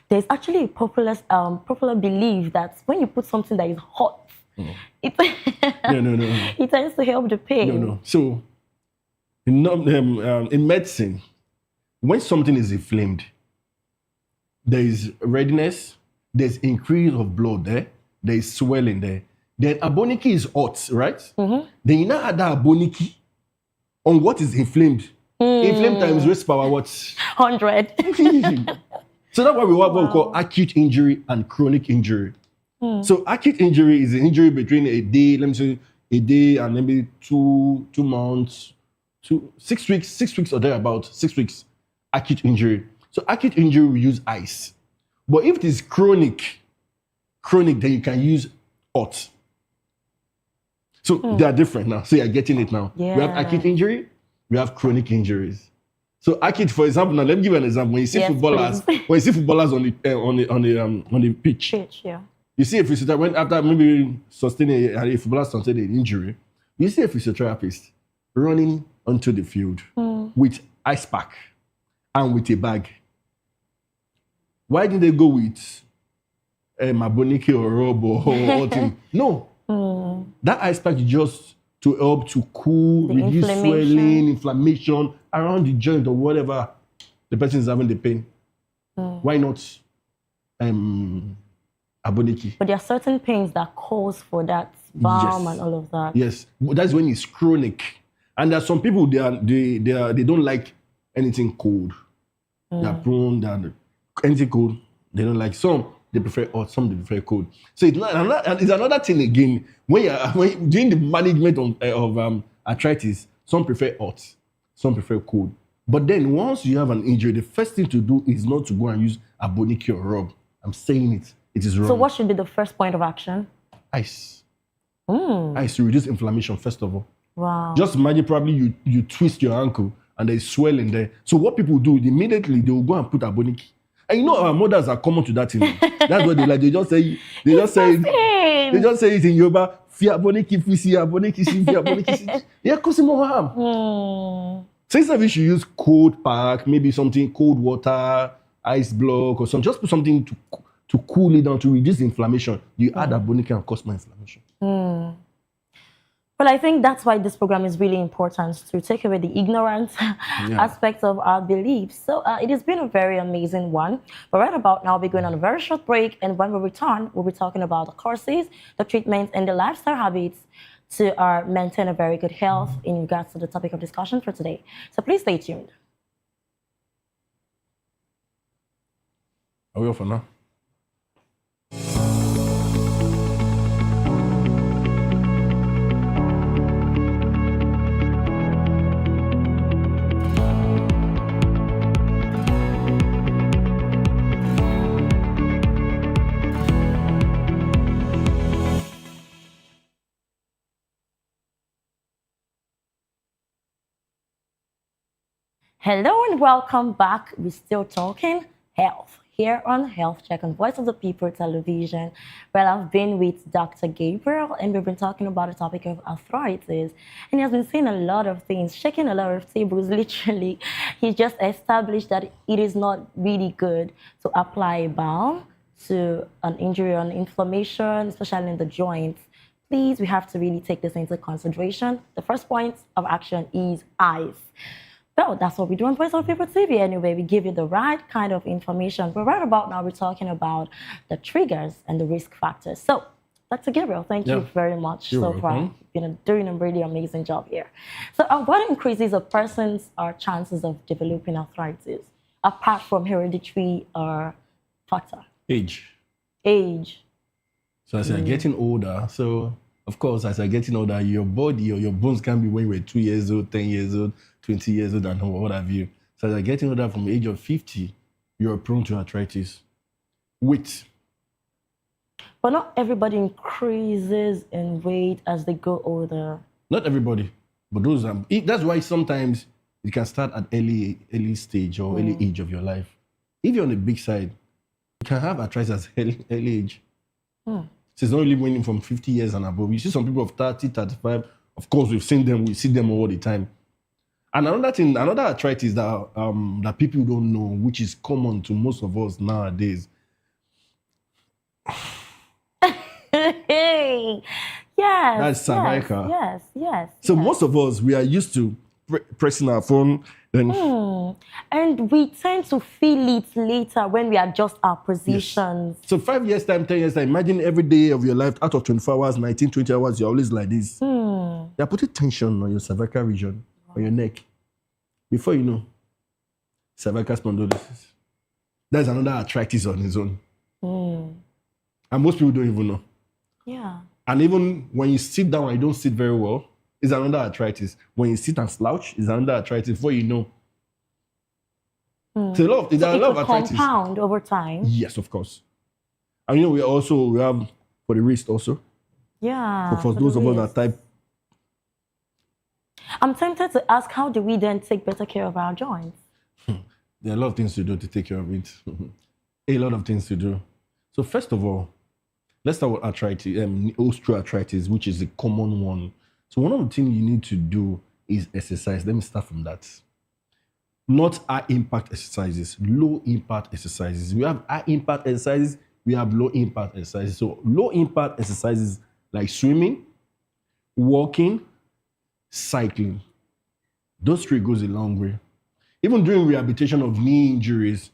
There's actually a popular belief that when you put something that is hot, it it tends to help the pain. No. So in medicine, when something is inflamed, there is redness, there's increase of blood there is swelling there. Then aboniki is hot, right? Then you now add that aboniki on what is inflamed. Inflamed times raise power what? 100. So that's why we have what we call acute injury and chronic injury. So acute injury is an injury between a day, let me say a day and maybe 2 months, 6 weeks or thereabout, 6 weeks. Acute injury. So acute injury we use ice. But if it is chronic, then you can use hot. So they are different now. So you're getting it now. Yeah. We have acute injury, we have chronic injuries. So acute, for example, now let me give you an example. When you see footballers on the pitch, you see a physiotherapist when after maybe sustaining a footballer sustained an injury, you see a physiotherapist running onto the field with ice pack and with a bag. Why didn't they go with maboniki or rub or thing? No. That ice pack is just to help to cool, reduce swelling, inflammation around the joint or whatever the person is having the pain. Why not aboniki? But there are certain pains that calls for that balm and all of that. Yes, but that's when it's chronic. And there are some people they don't like anything cold. They are prone, they are anything cold. They don't like some. They prefer hot, some they prefer cold. So it's another thing again. When doing the management of arthritis, some prefer hot, some prefer cold. But then once you have an injury, the first thing to do is not to go and use a Aboniki or rub. I'm saying it. It is wrong. So what should be the first point of action? Ice. Ice to reduce inflammation, first of all. Wow. Just imagine probably you twist your ankle and there's swelling there. So what people do, immediately they will go and put a Aboniki. And you know our mothers are common to that thing. That's what they like. They just say it in Yoruba. Fia Aboniki, fia Aboniki, fia Aboniki. Yeah, cause more harm. So instead of you should use cold pack, maybe something cold water, ice block or something. Just put something to cool it down to reduce the inflammation. You add Aboniki and cause more inflammation. Well, I think that's why this program is really important, to take away the ignorant aspects of our beliefs. So it has been a very amazing one. But right about now, we're going on a very short break. And when we return, we'll be talking about the courses, the treatments, and the lifestyle habits to maintain a very good health in regards to the topic of discussion for today. So please stay tuned. Are we off for now? Hello and welcome back. We're still talking health here on Health Check on Voice of the People television. Well, I've been with Dr. Gabriel and we've been talking about the topic of arthritis. And he has been saying a lot of things, shaking a lot of tables, literally. He's just established that it is not really good to apply a balm to an injury or an inflammation, especially in the joints. Please, we have to really take this into consideration. The first point of action is ice. Well, that's what we do on Voice of People TV anyway. We give you the right kind of information. But right about now, we're talking about the triggers and the risk factors. So, Dr. Gabriel, thank you very much so far. You've been doing a really amazing job here. So, what increases a person's chances of developing arthritis, apart from hereditary factor? Age. So as you're getting older, of course, as you're getting older, your body or your bones can be when you were 2 years old, 10 years old, 20 years old, and what have you. So as you're getting older, from the age of 50, you're prone to arthritis. Weight. But not everybody increases in weight as they go older. Not everybody, but that's why sometimes you can start at early stage or early age of your life. If you're on the big side, you can have arthritis at early age. So it's not really winning from 50 years and above. You see some people of 30, 35. Of course, we see them all the time. And another arthritis that people don't know, which is common to most of us nowadays. Yes. That's cervical. Yes. So most of us, we are used to pressing our phone. Then and we tend to feel it later when we adjust our positions. So 5 years time, 10 years time, imagine every day of your life, out of 24 hours, 19, 20 hours, you're always like this. You're putting tension on your cervical region, on your neck. Before you know, cervical spondylosis. That's another arthritis on its own. And most people don't even know. Yeah. And even when you sit down and you don't sit very well, it's another arthritis. When you sit and slouch, it's another arthritis. Before you know. So a lot of arthritis. Compound over time. Yes, of course. And we have for the wrist also. Yeah. For those of us that type. I'm tempted to ask, how do we then take better care of our joints? There are a lot of things to do to take care of it. A lot of things to do. So first of all, let's start with arthritis, osteoarthritis, which is a common one. So one of the things you need to do is exercise. Let me start from that. Not high-impact exercises, low-impact exercises. We have high-impact exercises, we have low-impact exercises. So low-impact exercises like swimming, walking, cycling. Those three goes a long way. Even during rehabilitation of knee injuries,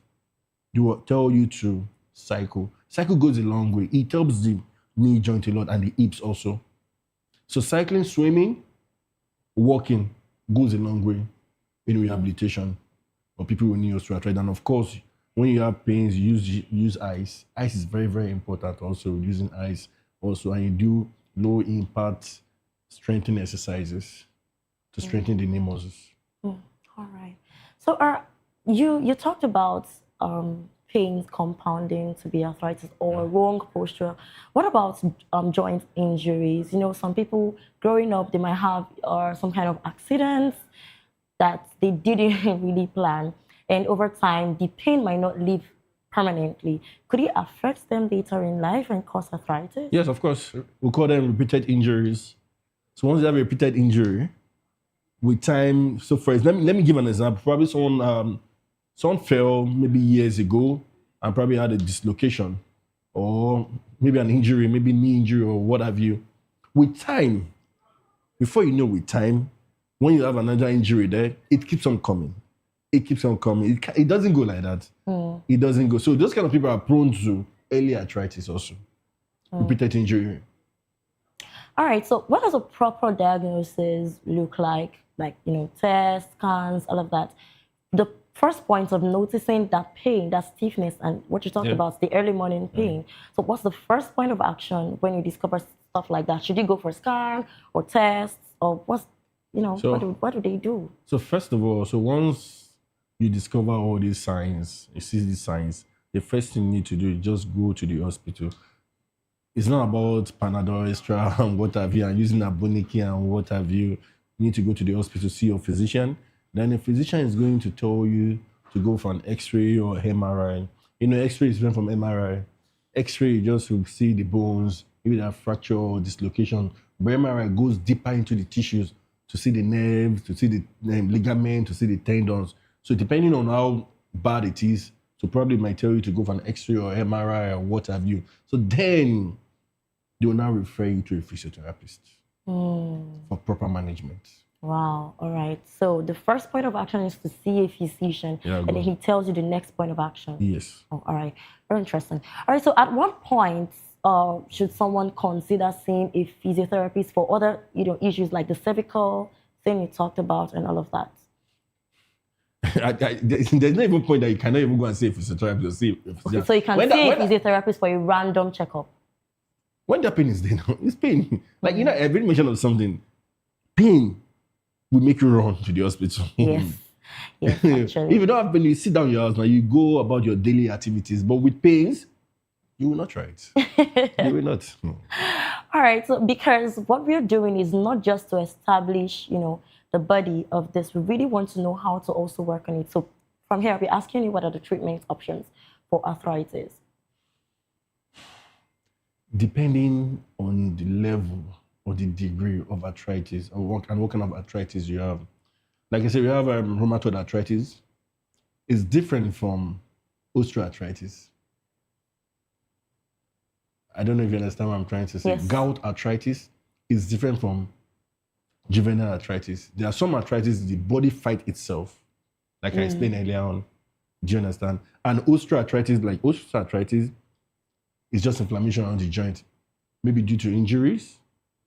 they will tell you to cycle. Cycle goes a long way. It helps the knee joint a lot and the hips also. So cycling, swimming, walking goes a long way in rehabilitation or people who need osteoarthritis. And of course, when you have pains, you use ice. Ice is very, very important also, using ice also. And you do low impact strengthening exercises to strengthen the knee muscles. All right. So you talked about pains compounding to be arthritis or wrong posture. What about joint injuries? You know, some people growing up, they might have some kind of accidents that they didn't really plan. And over time, the pain might not leave permanently. Could it affect them later in life and cause arthritis? Yes, of course. We call them repeated injuries. So once you have a repeated injury, with time, so first, let me give an example. Probably someone fell maybe years ago and probably had a dislocation or maybe an injury, maybe knee injury or what have you. With time, before you know, with time, when you have another injury there, it keeps on coming. It keeps on coming. It doesn't go like that. It doesn't go. So those kind of people are prone to early arthritis also, repeated injury. All right, so what does a proper diagnosis look like? Like, you know, tests, scans, all of that. The first point of noticing that pain, that stiffness, and what you talked about, the early morning pain. So what's the first point of action when you discover stuff like that? Should you go for a scan or tests, or what's, you know, what do they do? So first of all, so once you discover all these signs, you see these signs, the first thing you need to do is just go to the hospital. It's not about Panadol Extra and what have you, and using Aboniki and what have you. You need to go to the hospital to see your physician. Then the physician is going to tell you to go for an X-ray or MRI. You know, X-ray is different from MRI. X-ray, you just will see the bones, maybe that fracture or dislocation. But MRI goes deeper into the tissues to see the nerves, to see the ligament, to see the tendons. So depending on how bad it is, so probably might tell you to go for an X-ray or MRI or what have you. So then they will now refer you to a physiotherapist for proper management. Wow, all right. So the first point of action is to see a physician, and then he tells you the next point of action. Yes. Oh, all right, very interesting. All right, so at what point should someone consider seeing a physiotherapist for other, you know, issues like the cervical thing you talked about and all of that? There's not even a point that you cannot even go and see a physiotherapist or see a physician. Okay, so you can see a physiotherapist for a random checkup. When that pain is there now, it's pain. Like, you know, I've been mentioned of something. Pain will make you run to the hospital. Yes. Yes, actually. If you don't have pain, you sit down in your house now, you go about your daily activities. But with pains, you will not try it. You will not. All right, so because what we're doing is not just to establish, you know, the body of this. We really want to know how to also work on it. So from here, I'll be asking you what are the treatment options for arthritis? Depending on the level or the degree of arthritis and what kind of arthritis you have. Like I said, we have rheumatoid arthritis. It's different from osteoarthritis. I don't know if you understand what I'm trying to say. Yes. Gout arthritis is different from juvenile arthritis. There are some arthritis the body fight itself, like I explained earlier on. Do you understand? And osteoarthritis is just inflammation on the joint, maybe due to injuries,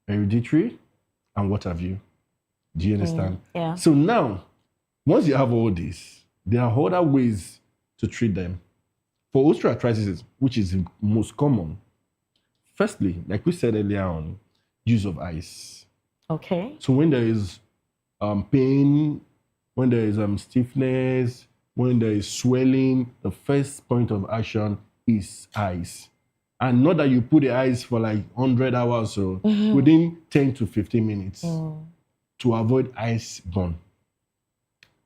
hereditary, and what have you. Do you understand? Yeah. So now, once you have all this, there are other ways to treat them. For osteoarthritis, which is the most common, firstly, like we said earlier on, use of ice. Okay. So when there is pain, when there is stiffness, when there is swelling, the first point of action is ice. And not that you put the ice for like 100 hours or within 10 to 15 minutes to avoid ice burn.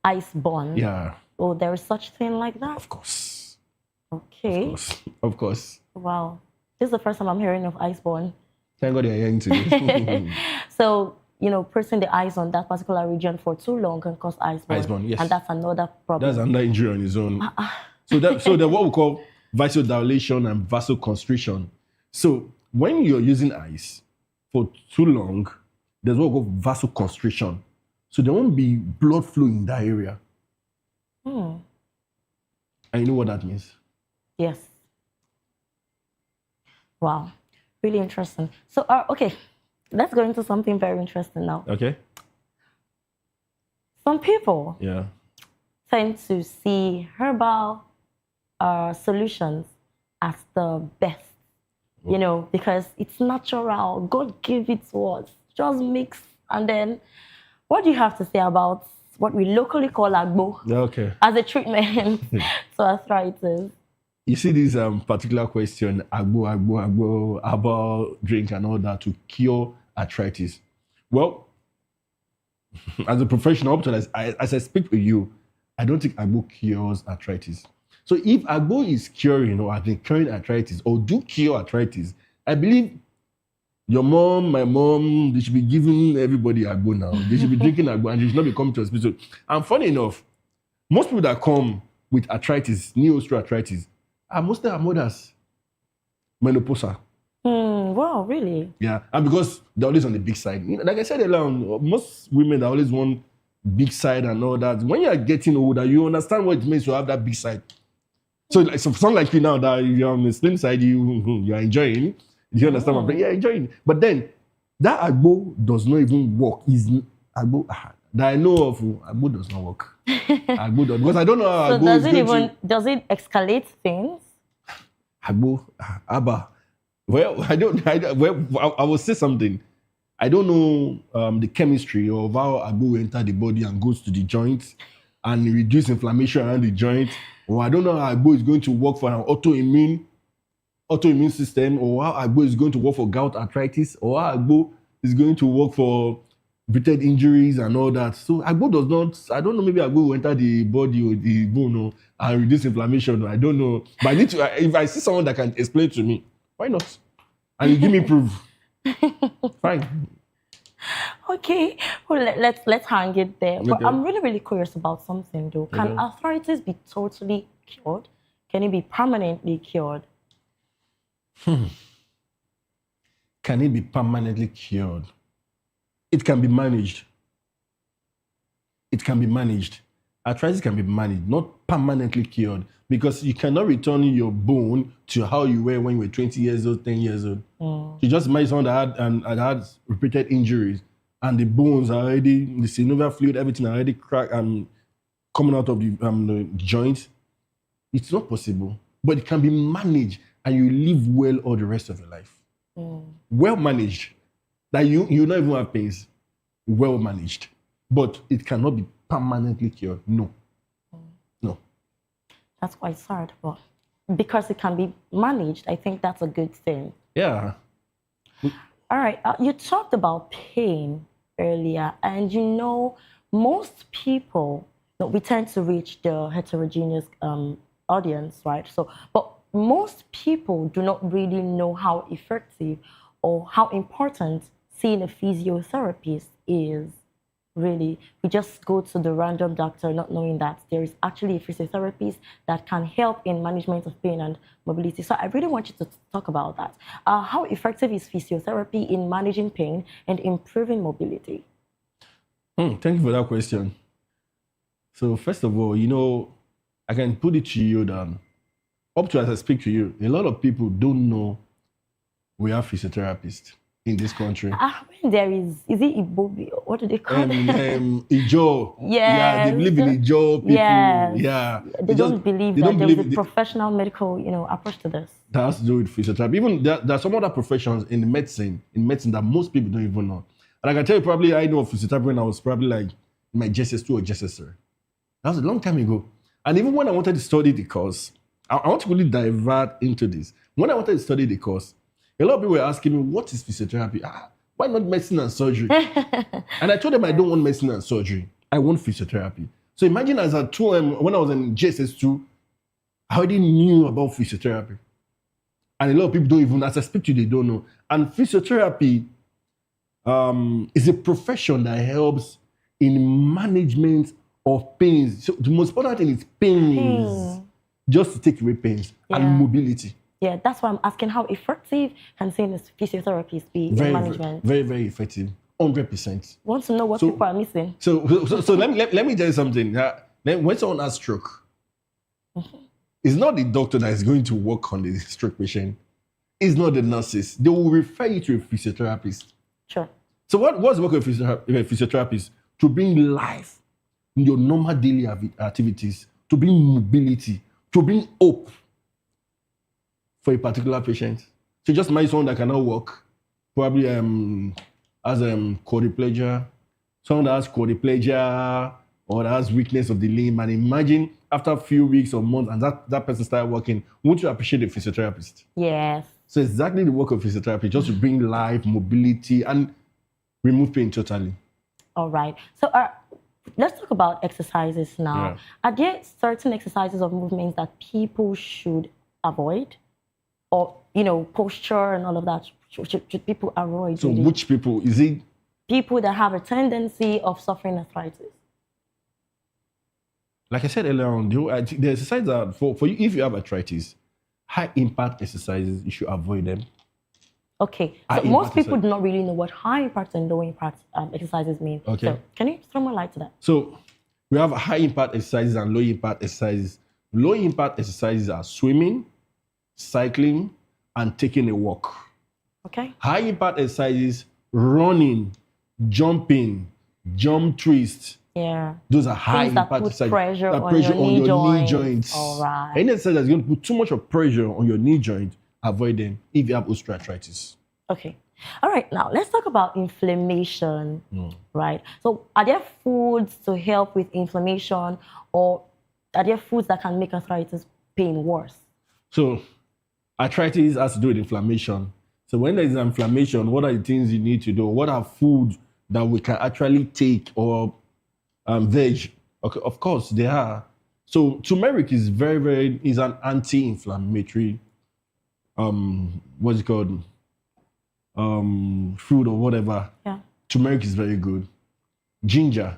Ice burn? Yeah. Oh, there is such thing like that? Of course. Okay. Of course. Wow. This is the first time I'm hearing of ice burn. Thank God you're hearing today. So, you know, pressing the ice on that particular region for too long can cause ice burn. Ice burn, yes. And that's another problem. That's another injury on its own. So that's what we call vasodilation and vasoconstriction. So when you're using ice for too long, there's what we call vasoconstriction. So there won't be blood flow in that area. And you know what that means? Yes. Wow. Really interesting. So, okay, let's go into something very interesting now. Okay. Some people, Yeah. tend to see herbal solutions as the best, you know, because it's natural. God gave it to us. Just mix. And then, what do you have to say about what we locally call agbo as a treatment to arthritis? You see this particular question, agbo, herbal drink and all that to cure arthritis. Well, as a professional, as I speak with you, I don't think agbo cures arthritis. So if agbo is curing or has been curing arthritis or do cure arthritis, I believe your mom, my mom, they should be giving everybody agbo now. They should be drinking agbo and they should not be coming to hospital. And funny enough, most people that come with arthritis, osteoarthritis, are mostly our mothers, menopause. Wow, really? Yeah, and because they're always on the big side. You know, like I said earlier on, most women that always want big side and all that. When you are getting older, you understand what it means to have that big side. So, like, so someone like you now that you're on the slim side, you are enjoying. You understand what I'm saying? Yeah, enjoying. But then that agbo does not even work. Is agbo that I know of? Agbo does not work. Agbo does, because I don't know how so agbo does it escalate things? Agbo, Abba. Well, I will say something. I don't know the chemistry of how agbo will enter the body and goes to the joints and reduce inflammation around the joint. Or I don't know how agbo is going to work for an autoimmune system, or how agbo is going to work for gout arthritis, or how agbo is going to work for repeated injuries and all that. So agbo does not, I don't know, maybe agbo will enter the body or the bone and reduce inflammation. I don't know. But I need to, if I see someone that can explain to me, why not? And you give me proof. Fine. Okay, well, let's hang it there. But Okay. I'm really curious about something though. Can arthritis be totally cured? Can it be permanently cured? Can it be permanently cured? It can be managed. It can be managed. Arthritis can be managed, not permanently cured, because you cannot return your bone to how you were when you were 20 years old, 10 years old. You just imagine someone that had repeated injuries and the bones are already, the synovial fluid, everything are already cracked and coming out of the joint. It's not possible, but it can be managed and you live well all the rest of your life. Well managed, that you not even have pains. Well managed, but it cannot be permanently cured. No. That's quite sad, but because it can be managed, I think that's a good thing. Yeah. All right, you talked about pain earlier, and you know, most people, we tend to reach the heterogeneous audience, right? So, but most people do not really know how effective or how important seeing a physiotherapist is. Really, we just go to the random doctor not knowing that there is actually a physiotherapist that can help in management of pain and mobility. So I really want you to talk about that. How effective is physiotherapy in managing pain and improving mobility? Thank you for that question. So first of all, you know, I can put it to you that up to as I speak to you, a lot of people don't know we have physiotherapists in this country. When there is it Ibobi? What do they call it? Ijo. Yeah, they believe in Ijo people. Yes. Yeah. They don't believe that there's a professional medical, approach to this. That has to do with physiotherapy. Even there are some other professions in medicine that most people don't even know. And I can tell you, probably I know of physiotherapy when I was probably like in my JSS2 or JSS3. That was a long time ago. And even when I wanted to study the course, I want to really divert into this. When I wanted to study the course, a lot of people were asking me, what is physiotherapy? Why not medicine and surgery? And I told them I don't want medicine and surgery. I want physiotherapy. So imagine as a 2M, when I was in JSS2, I already knew about physiotherapy. And a lot of people don't even, as I speak to you, they don't know. And physiotherapy is a profession that helps in management of pains. So the most important thing is pains. Just to take away pains and mobility. Yeah, that's why I'm asking how effective can seeing this physiotherapist be in management? Very, very effective. 100%. Want to know what people are missing? So let me tell you something. When someone has stroke, it's not the doctor that is going to work on the stroke patient. It's not the nurses. They will refer you to a physiotherapist. Sure. So what's the work of a physiotherapist? To bring life, your normal daily activities, to bring mobility, to bring hope for a particular patient. So just imagine someone that cannot walk, probably has quadriplegia, someone that has quadriplegia or that has weakness of the limb, and imagine after a few weeks or months and that person started working, won't you appreciate the physiotherapist? Yes. So exactly the work of physiotherapy, just to bring life, mobility, and remove pain totally. All right. So let's talk about exercises now. Yeah. Are there certain exercises or movements that people should avoid? Or, posture and all of that, should people avoid? So really? which people? Is it? People that have a tendency of suffering arthritis. Like I said earlier on, the exercises are for you, if you have arthritis, high impact exercises, you should avoid them. Okay, so most people do not really know what high impact and low impact exercises mean. Okay. So can you throw more light to that? So we have high impact exercises and low impact exercises. Low impact exercises are swimming, cycling, and taking a walk. Okay. High impact exercises, running, jumping, jump twist. Yeah. Those are high Things that impact put exercises. pressure That on pressure your on knee your knee joints. joints. All right. Any exercise that's going to put too much of pressure on your knee joint, avoid them if you have osteoarthritis. Okay. All right. Now let's talk about inflammation. Right. So are there foods to help with inflammation, or are there foods that can make arthritis pain worse? So arthritis has to do with inflammation. So when there is inflammation, what are the things you need to do? What are foods that we can actually take, or veg? Okay, of course, they are. So turmeric is is an anti-inflammatory, what's it called? Food or whatever. Yeah. Turmeric is very good. Ginger,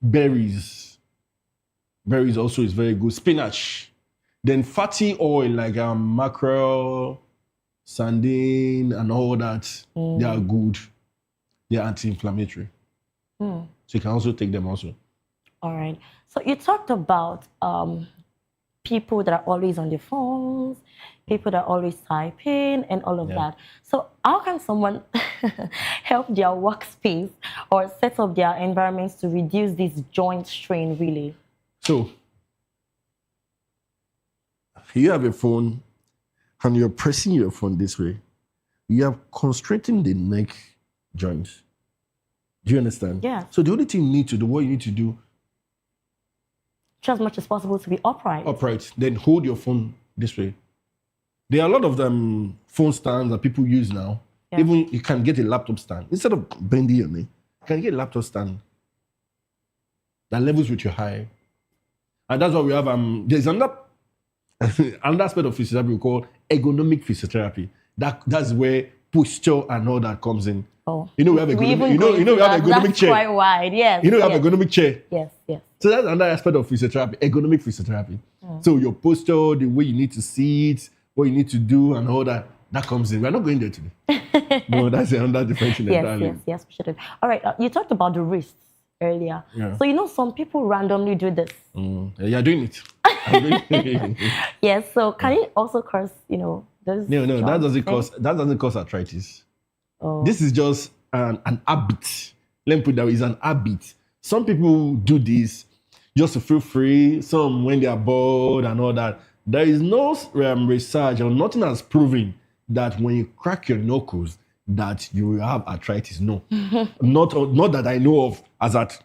berries also is very good. Spinach. Then fatty oil like mackerel, sardine, and all that, they are good. They are anti-inflammatory. So you can also take them also. All right. So you talked about people that are always on their phones, people that are always typing, and all of that. So how can someone help their workspace or set up their environments to reduce this joint strain, really? So you have a phone and you're pressing your phone this way. You are constricting the neck joint. Do you understand? Yeah. So the only thing you need to do, what you need to do, try as much as possible to be upright. Upright. Then hold your phone this way. There are a lot of them phone stands that people use now. Yeah. Even you can get a laptop stand. Instead of bending your knee, you can get a laptop stand that levels with your eye. And that's why we have, there's another aspect of physiotherapy we call ergonomic physiotherapy. That's where posture and all that comes in. Oh. You know we have ergonomic chair. Quite wide, yes. You know we have ergonomic chair. Yes, yes. So that's another aspect of physiotherapy, ergonomic physiotherapy. So your posture, the way you need to sit, what you need to do, and all that comes in. We're not going there today. No, that's another differential entirely. Yes, we should. All right, you talked about the wrists earlier. Yeah. So some people randomly do this. You're doing it. I'm doing it. Yes. So can it also cause those? No, that joints? doesn't cause arthritis. Oh. This is just an habit. Let me put it that way. It's an habit. Some people do this just to feel free. Some when they are bored and all that. There is no research or nothing has proven that when you crack your knuckles that you will have arthritis. No, not that I know of as at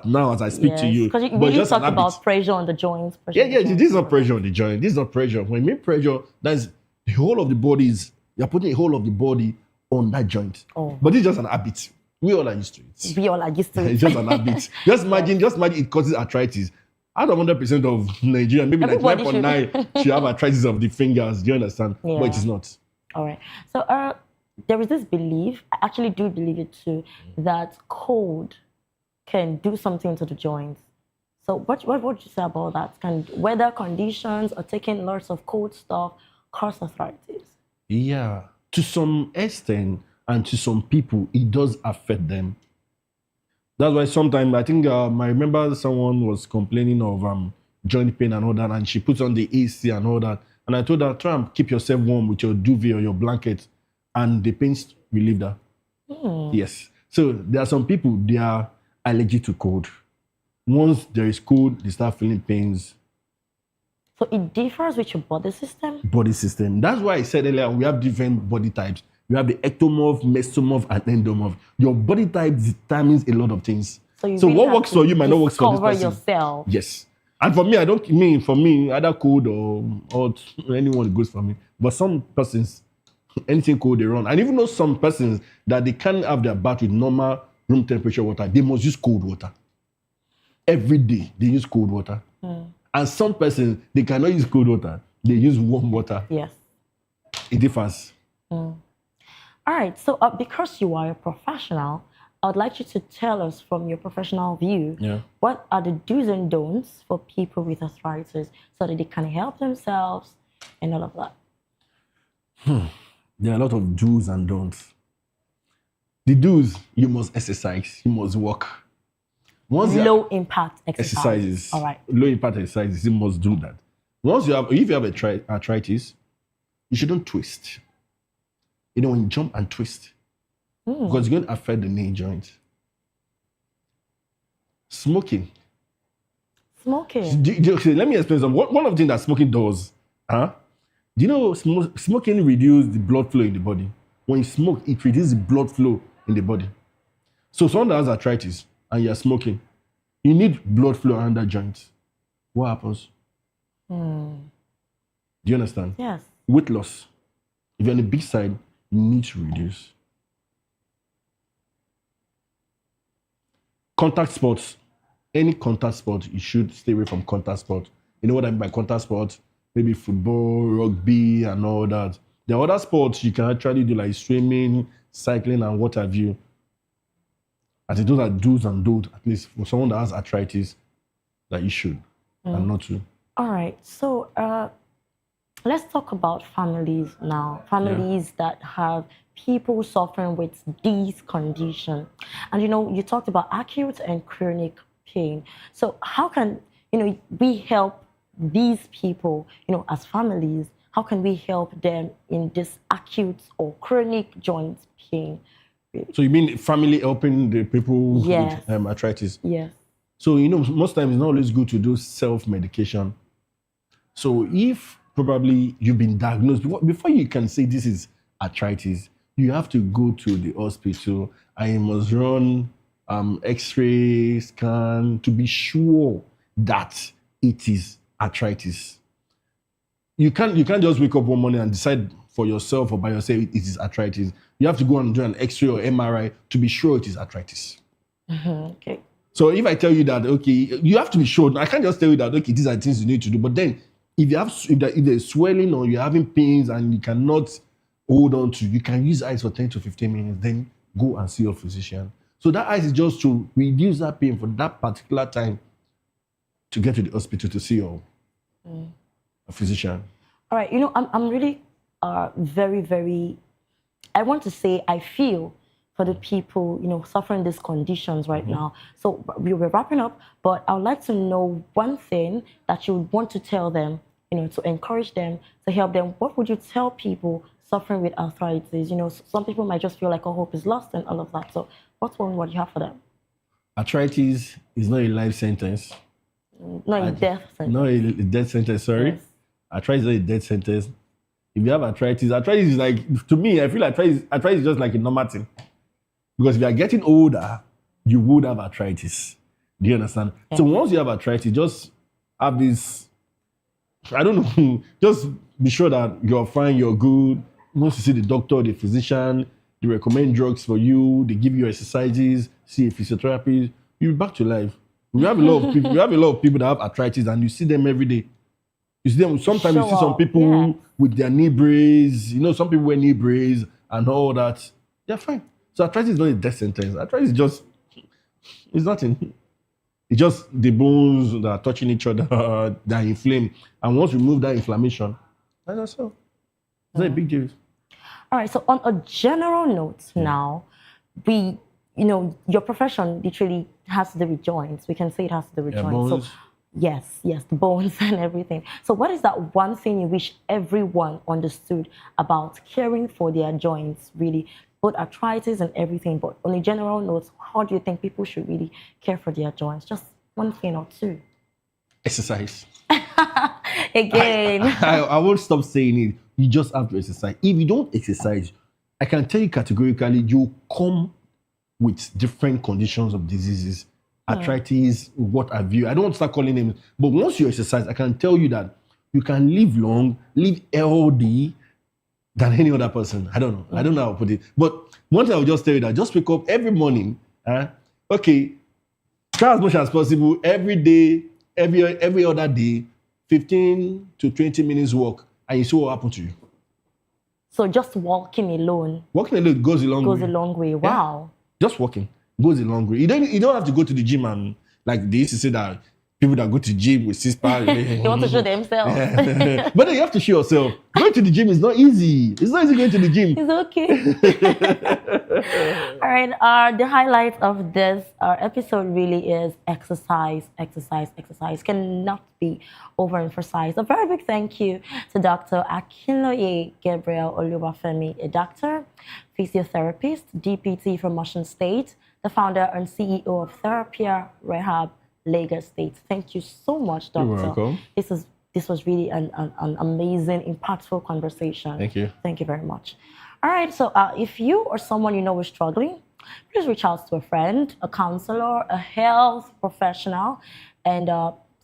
now as I speak to you. Because you but really just talked an habit. about pressure on the joints. Yeah. This is not pressure on the joint. This is not pressure. When you mean pressure, that's the whole of the body you're putting the whole of the body on that joint. Oh. But it's just an habit. We all are used to it. We all are used to it. It's just an habit. Just imagine it causes arthritis. Out of 100% of Nigeria, maybe 99.9 should have arthritis of the fingers. Do you understand? Yeah. But it is not. All right. So there is this belief, I actually do believe it too, that cold can do something to the joints. So what would you say about that? Can weather conditions or taking lots of cold stuff cause arthritis? Yeah. To some extent and to some people, it does affect them. That's why sometimes I think I remember someone was complaining of joint pain and all that, and she puts on the AC and all that. And I told her, try and keep yourself warm with your duvet or your blanket, and the pains relieve that. Yes. So there are some people, they are allergic to cold. Once there is cold, they start feeling pains. So it differs with your body system? Body system. That's why I said earlier, we have different body types. You have the ectomorph, mesomorph, and endomorph. Your body type determines a lot of things. So really what works for you might not work for this person. Yourself. Yes. And for me, for me, either cold or hot, anyone goes for me. But some persons, anything cold, they run. And even though some persons that they can't have their bath with normal room temperature water, they must use cold water. Every day, they use cold water. And some persons, they cannot use cold water. They use warm water. Yes. It differs. All right. So because you are a professional, I would like you to tell us from your professional view, what are the do's and don'ts for people with arthritis so that they can help themselves and all of that? There are a lot of do's and don'ts. The do's, you must exercise, you must walk. Low impact exercises. All right. Low impact exercises, you must do that. If you have arthritis, you shouldn't twist. You know, when you jump and twist, because it's going to affect the knee joint. Smoking. Let me explain something. One of the things that smoking does, do you know smoking reduces the blood flow in the body? When you smoke, it reduces the blood flow in the body. So someone that has arthritis and you're smoking, you need blood flow around that joint. What happens? Do you understand? Yes. Weight loss. If you're on the big side, you need to reduce. Contact sports. Any contact sport, you should stay away from contact sport. You know what I mean by contact sport? Maybe football, rugby, and all that. There are other sports you can actually do, like swimming, cycling, and what have you. I think those are do's and don'ts, at least for someone that has arthritis, that you should, and not to. All right. So let's talk about families now. Families that have people suffering with these conditions. And, you talked about acute and chronic pain. So how can, we help these people, as families, how can we help them in this acute or chronic joint pain? So you mean family helping the people with arthritis? Yes. So, most times it's not always good to do self-medication. So if probably you've been diagnosed, before you can say this is arthritis, you have to go to the hospital and you must run X-ray scan to be sure that it is arthritis. You can't just wake up one morning and decide for yourself or by yourself it is arthritis. You have to go and do an X-ray or MRI to be sure it is arthritis. Okay. So if I tell you that, okay, you have to be sure. I can't just tell you that, okay, these are things you need to do. But then if there's swelling or you're having pains and you cannot hold on to, you can use ice for 10 to 15 minutes, then go and see your physician. So that ice is just to reduce that pain for that particular time to get to the hospital to see your physician. All right. I'm really very, very, I want to say I feel for the people, suffering these conditions right now. So we're wrapping up, but I would like to know one thing that you would want to tell them, to encourage them, to help them. What would you tell people suffering with arthritis? Some people might just feel like all hope is lost and all of that. So what's one word you have for them? Arthritis is not a life sentence. Not a death sentence. Not a death sentence, sorry. Yes. Arthritis is not a death sentence. If you have arthritis is like, to me, I feel arthritis is just like a normal thing. Because if you are getting older, you would have arthritis. Do you understand? Yeah. So once you have arthritis, just have this, I don't know, just be sure that you're fine, you're good. Once you see the doctor, the physician, they recommend drugs for you, they give you exercises, see a physiotherapist, you're back to life. We have a lot of people. We have a lot of people that have arthritis, and you see them every day. You see them. Sometimes you see some people with their knee brace. Some people wear knee brace and all that. They're fine. So arthritis is not a death sentence. Arthritis is just, it's nothing. It's just the bones that are touching each other that are inflamed. And once you remove that inflammation, that's all. It's not a big deal. All right. So on a general note now, your profession literally has to do with joints. We can say it has to do with joints. Bones. So yes, the bones and everything. So what is that one thing you wish everyone understood about caring for their joints, really? Both arthritis and everything, but on a general note, how do you think people should really care for their joints? Just one thing or two. Exercise. Again. I won't stop saying it. You just have to exercise. If you don't exercise, I can tell you categorically, you come with different conditions of diseases, arthritis, what have you. I don't want to start calling them, but once you exercise, I can tell you that you can live long, live healthy than any other person. I don't know. I don't know how to put it. But one thing I will just tell you that just wake up every morning. Okay, try as much as possible every day, every other day, 15 to 20 minutes walk, and you see what happens to you. So just walking alone. Walking alone goes a long way. Goes a long way. Wow. Yeah. Just walking goes a long way. You don't have to go to the gym and like they used to say that people that go to the gym with six-pack. They want to show themselves. But then you have to show yourself. Going to the gym is not easy. It's not easy going to the gym. It's okay. All right. The highlight of this episode really is exercise. Exercise cannot be overemphasized. A very big thank you to Dr. Akinloye Gabriel Olubafemi, a doctor, physiotherapist, DPT from Osun State, the founder and CEO of Therapia Rehab, Lagos State. Thank you so much, Doctor. You're welcome. This was really an amazing, impactful conversation. Thank you. Thank you very much. All right, so if you or someone you know is struggling, please reach out to a friend, a counselor, a health professional, and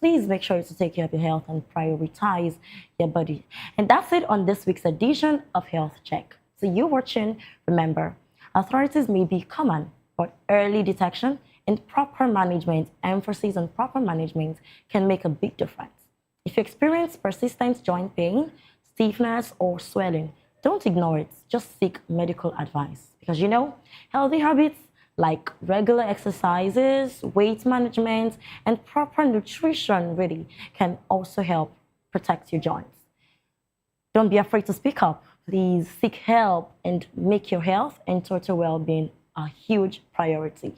please make sure to take care of your health and prioritize your body. And that's it on this week's edition of Health Check. So you watching, remember, authorities may be common, but early detection and proper management, emphasis on proper management, can make a big difference. If you experience persistent joint pain, stiffness, or swelling, don't ignore it. Just seek medical advice. Because you know, healthy habits like regular exercises, weight management, and proper nutrition really can also help protect your joints. Don't be afraid to speak up. Please seek help and make your health and total well-being a huge priority.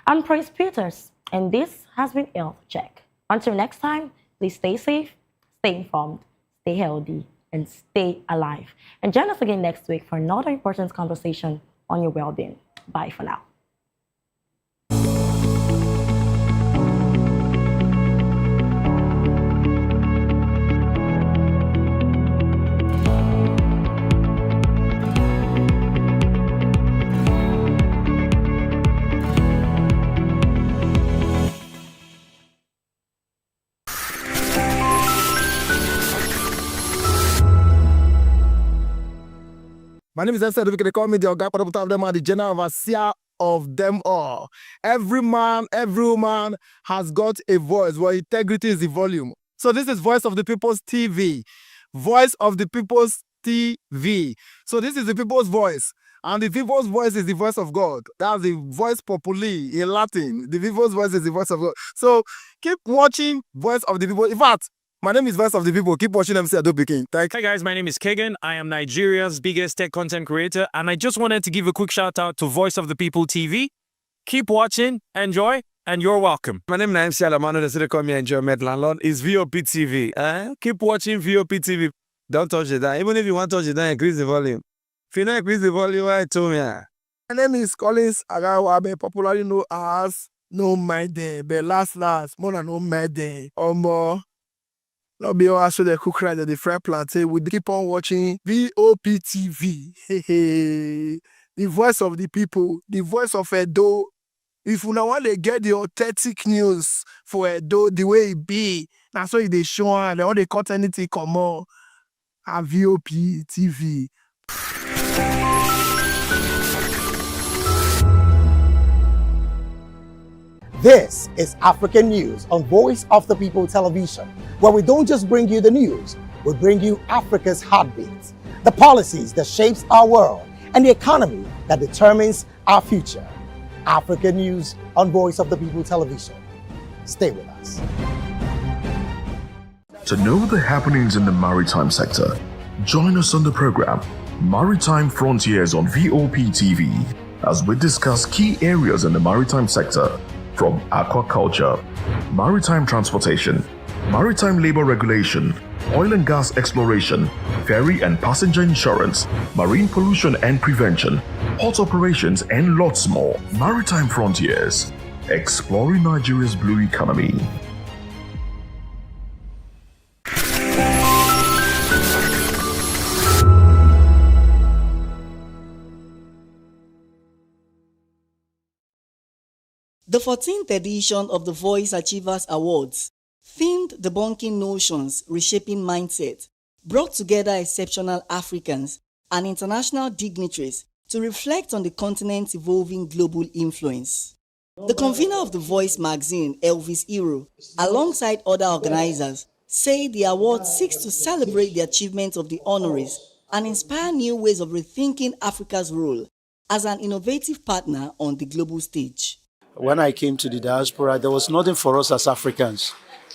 I'm Praise Peters, and this has been Health Check. Until next time, please stay safe, stay informed, stay healthy, and stay alive. And join us again next week for another important conversation on your well-being. Bye for now. My name is Esther. They call me the Oga of them are the general overseer of them all. Every man, every woman has got a voice where integrity is the volume. So this is Voice of the People's TV. Voice of the People's TV. So this is the people's voice. And the people's voice is the voice of God. That's the voice populi in Latin. The people's voice is the voice of God. So keep watching Voice of the People. In fact, my name is Voice of the People. Keep watching MC Ado Pikin. Hi guys, my name is Kagan. I am Nigeria's biggest tech content creator, and I just wanted to give a quick shout out to Voice of the People TV. Keep watching, enjoy, and you're welcome. My name is MC Alamano. They call me Enjoy Landlord. It's VOP TV. Keep watching VOP TV. Don't touch it down. Even if you want to touch it down, increase the volume. If you don't increase the volume, I told me. My name is Collins Agawabe, popularly known as No Maiden, but last, more than No Maiden, or more. Not be also the cook right at the fry plantain. We keep on watching VOP TV. The voice of the people, the voice of Edo. If you now want to get the authentic news for Edo, the way it be, that's why they show and all the content anything come on at VOP TV. This is African News on Voice of the People Television, where we don't just bring you the news, we bring you Africa's heartbeat, the policies that shapes our world, and the economy that determines our future. African News on Voice of the People Television. Stay with us. To know the happenings in the maritime sector, join us on the program Maritime Frontiers on VOP TV as we discuss key areas in the maritime sector, from aquaculture, maritime transportation, maritime labor regulation, oil and gas exploration, ferry and passenger insurance, marine pollution and prevention, port operations, and lots more. Maritime Frontiers, exploring Nigeria's blue economy. The 14th edition of the Voice Achievers Awards, themed Debunking Notions, Reshaping Mindset, brought together exceptional Africans and international dignitaries to reflect on the continent's evolving global influence. The convener of the Voice magazine, Elvis Iro, alongside other organizers, say the award seeks to celebrate the achievements of the honorees and inspire new ways of rethinking Africa's role as an innovative partner on the global stage. When I came to the diaspora, there was nothing for us as Africans.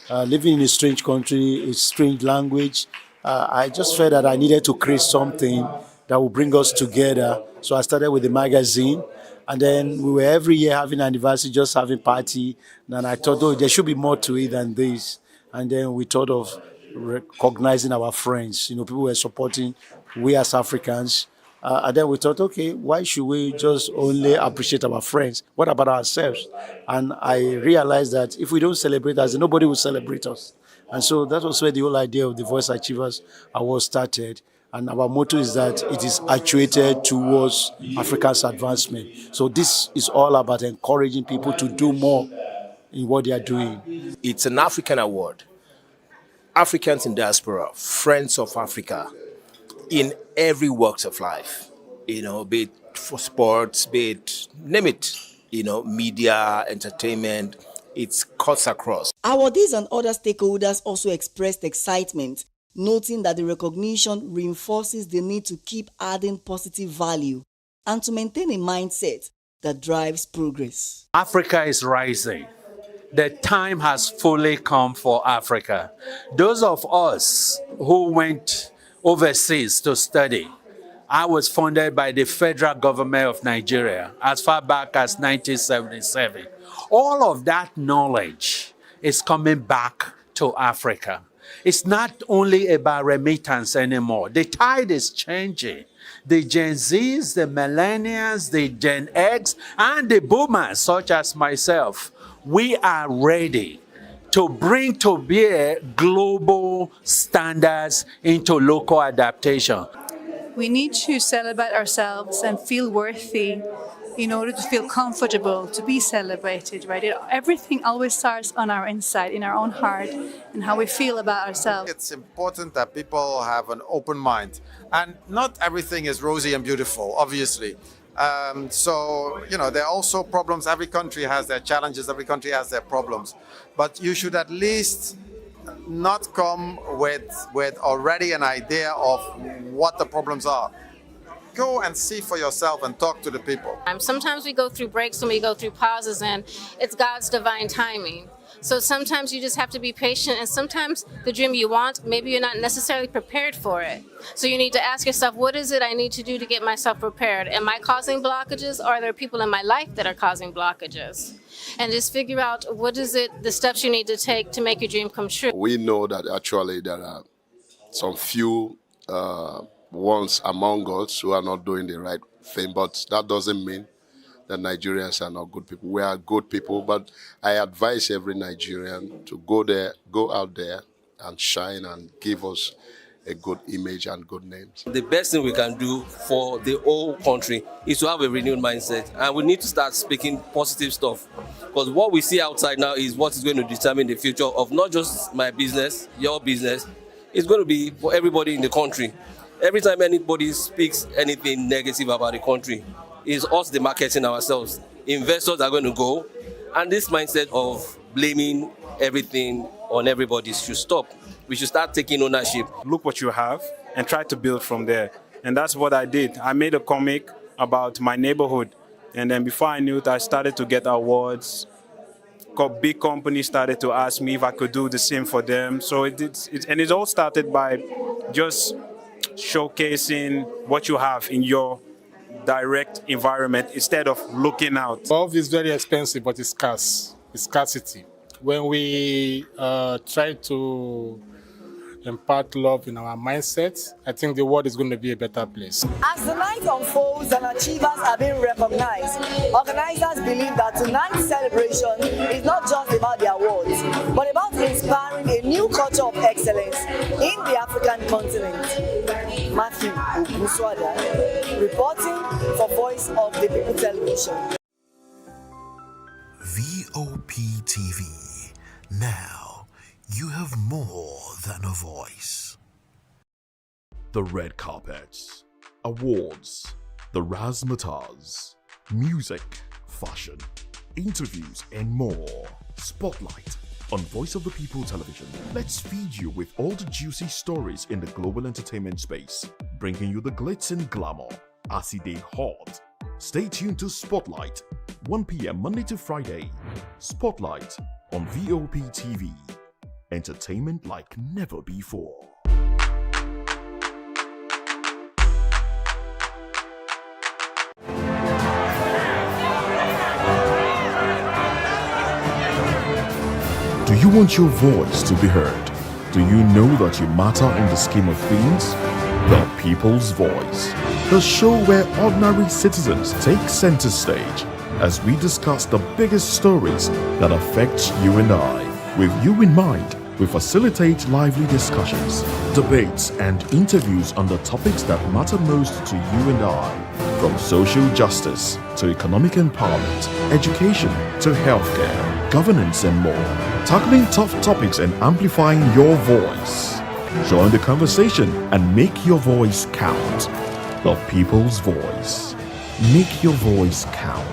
Living in a strange country, a strange language, I just felt that I needed to create something that would bring us together. So I started with the magazine, and then we were every year having an anniversary, just having party. And I thought, oh, there should be more to it than this. And then we thought of recognizing our friends. People were supporting we as Africans. And then we thought, okay, why should we just only appreciate our friends? What about ourselves? And I realized that if we don't celebrate us, nobody will celebrate us. And so that was where the whole idea of the Voice Achievers Award started. And our motto is that it is actuated towards Africa's advancement. So this is all about encouraging people to do more in what they are doing. It's an African award. Africans in diaspora, friends of Africa, in every walks of life, be it for sports, be it, name it, media, entertainment, it cuts across. Awardees and other stakeholders also expressed excitement, noting that the recognition reinforces the need to keep adding positive value and to maintain a mindset that drives progress. Africa is rising. The time has fully come for Africa. Those of us who went overseas to study, I was funded by the federal government of Nigeria as far back as 1977. All of that knowledge is coming back to Africa. It's not only about remittance anymore. The tide is changing. The Gen Zs, the Millennials, the Gen X, and the Boomers, such as myself, we are ready to bring to bear global standards into local adaptation. We need to celebrate ourselves and feel worthy in order to feel comfortable to be celebrated, right? Everything always starts on our inside, in our own heart, and how we feel about ourselves. It's important that people have an open mind, and not everything is rosy and beautiful, obviously. So, there are also problems. Every country has their challenges, every country has their problems. But you should at least not come with already an idea of what the problems are. Go and see for yourself and talk to the people. Sometimes we go through breaks and we go through pauses, and it's God's divine timing. So sometimes you just have to be patient, and sometimes the dream you want, maybe you're not necessarily prepared for it. So you need to ask yourself, what is it I need to do to get myself prepared? Am I causing blockages, or are there people in my life that are causing blockages? And just figure out what is it, the steps you need to take to make your dream come true. We know that actually there are some few ones among us who are not doing the right thing, but that doesn't mean that Nigerians are not good people. We are good people, but I advise every Nigerian to go out there and shine and give us a good image and good names. The best thing we can do for the whole country is to have a renewed mindset, and we need to start speaking positive stuff, because what we see outside now is what is going to determine the future of not just my business, your business. It's going to be for everybody in the country. Every time anybody speaks anything negative about the country, it's us the marketing ourselves. Investors are going to go, and this mindset of blaming everything on everybody should stop. We should start taking ownership. Look what you have and try to build from there. And that's what I did. I made a comic about my neighborhood. And then before I knew it, I started to get awards. Big companies started to ask me if I could do the same for them. So it all started by just showcasing what you have in your direct environment instead of looking out. Love is very expensive, but it's scarce. It's scarcity. When we try to impart love in our mindset, I think the world is going to be a better place. As the night unfolds and achievers are being recognized, organizers believe that tonight's celebration is not just about the awards, but about inspiring a new culture of excellence in the African continent. Matthew Oguswada, reporting for Voice of the People Television. VOP TV. Now, you have more than a voice. The red carpets, awards, the razzmatazz, music, fashion, interviews, and more. Spotlight on Voice of the People Television. Let's feed you with all the juicy stories in the global entertainment space, bringing you the glitz and glamour as it is hot. Stay tuned to Spotlight, 1 p.m. Monday to Friday. Spotlight on VOP TV. Entertainment like never before. Do you want your voice to be heard? Do you know that you matter in the scheme of things? The People's Voice, the show where ordinary citizens take center stage as we discuss the biggest stories that affect you and I. With you in mind, we facilitate lively discussions, debates, and interviews on the topics that matter most to you and I, from social justice to economic empowerment, education to healthcare, governance, and more, tackling tough topics and amplifying your voice. Join the conversation and make your voice count. The People's Voice. Make your voice count.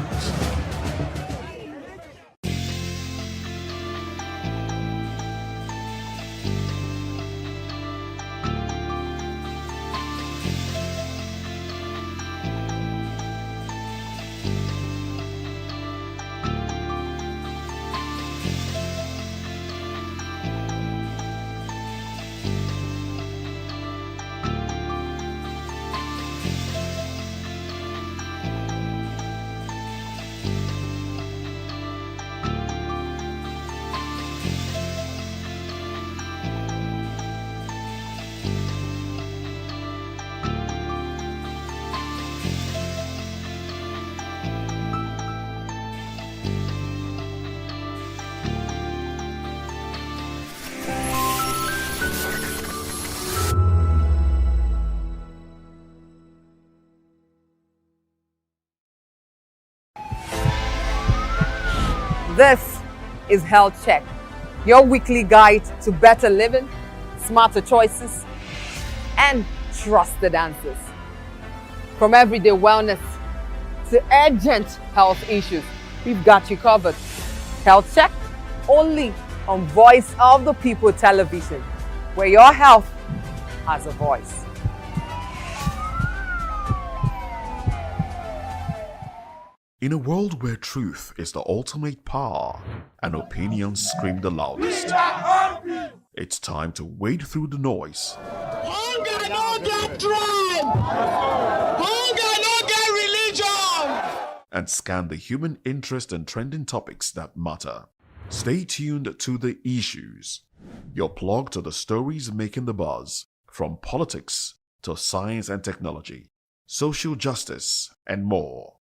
This is Health Check, your weekly guide to better living, smarter choices, and trusted answers. From everyday wellness to urgent health issues, we've got you covered. Health Check, only on Voice of the People Television, where your health has a voice. In a world where truth is the ultimate power and opinions scream the loudest, it's time to wade through the noise. Hunger no get tribe! Hunger no get religion! And scan the human interest and trending topics that matter. Stay tuned to The Issues, your plug to the stories making the buzz, from politics to science and technology, social justice, and more.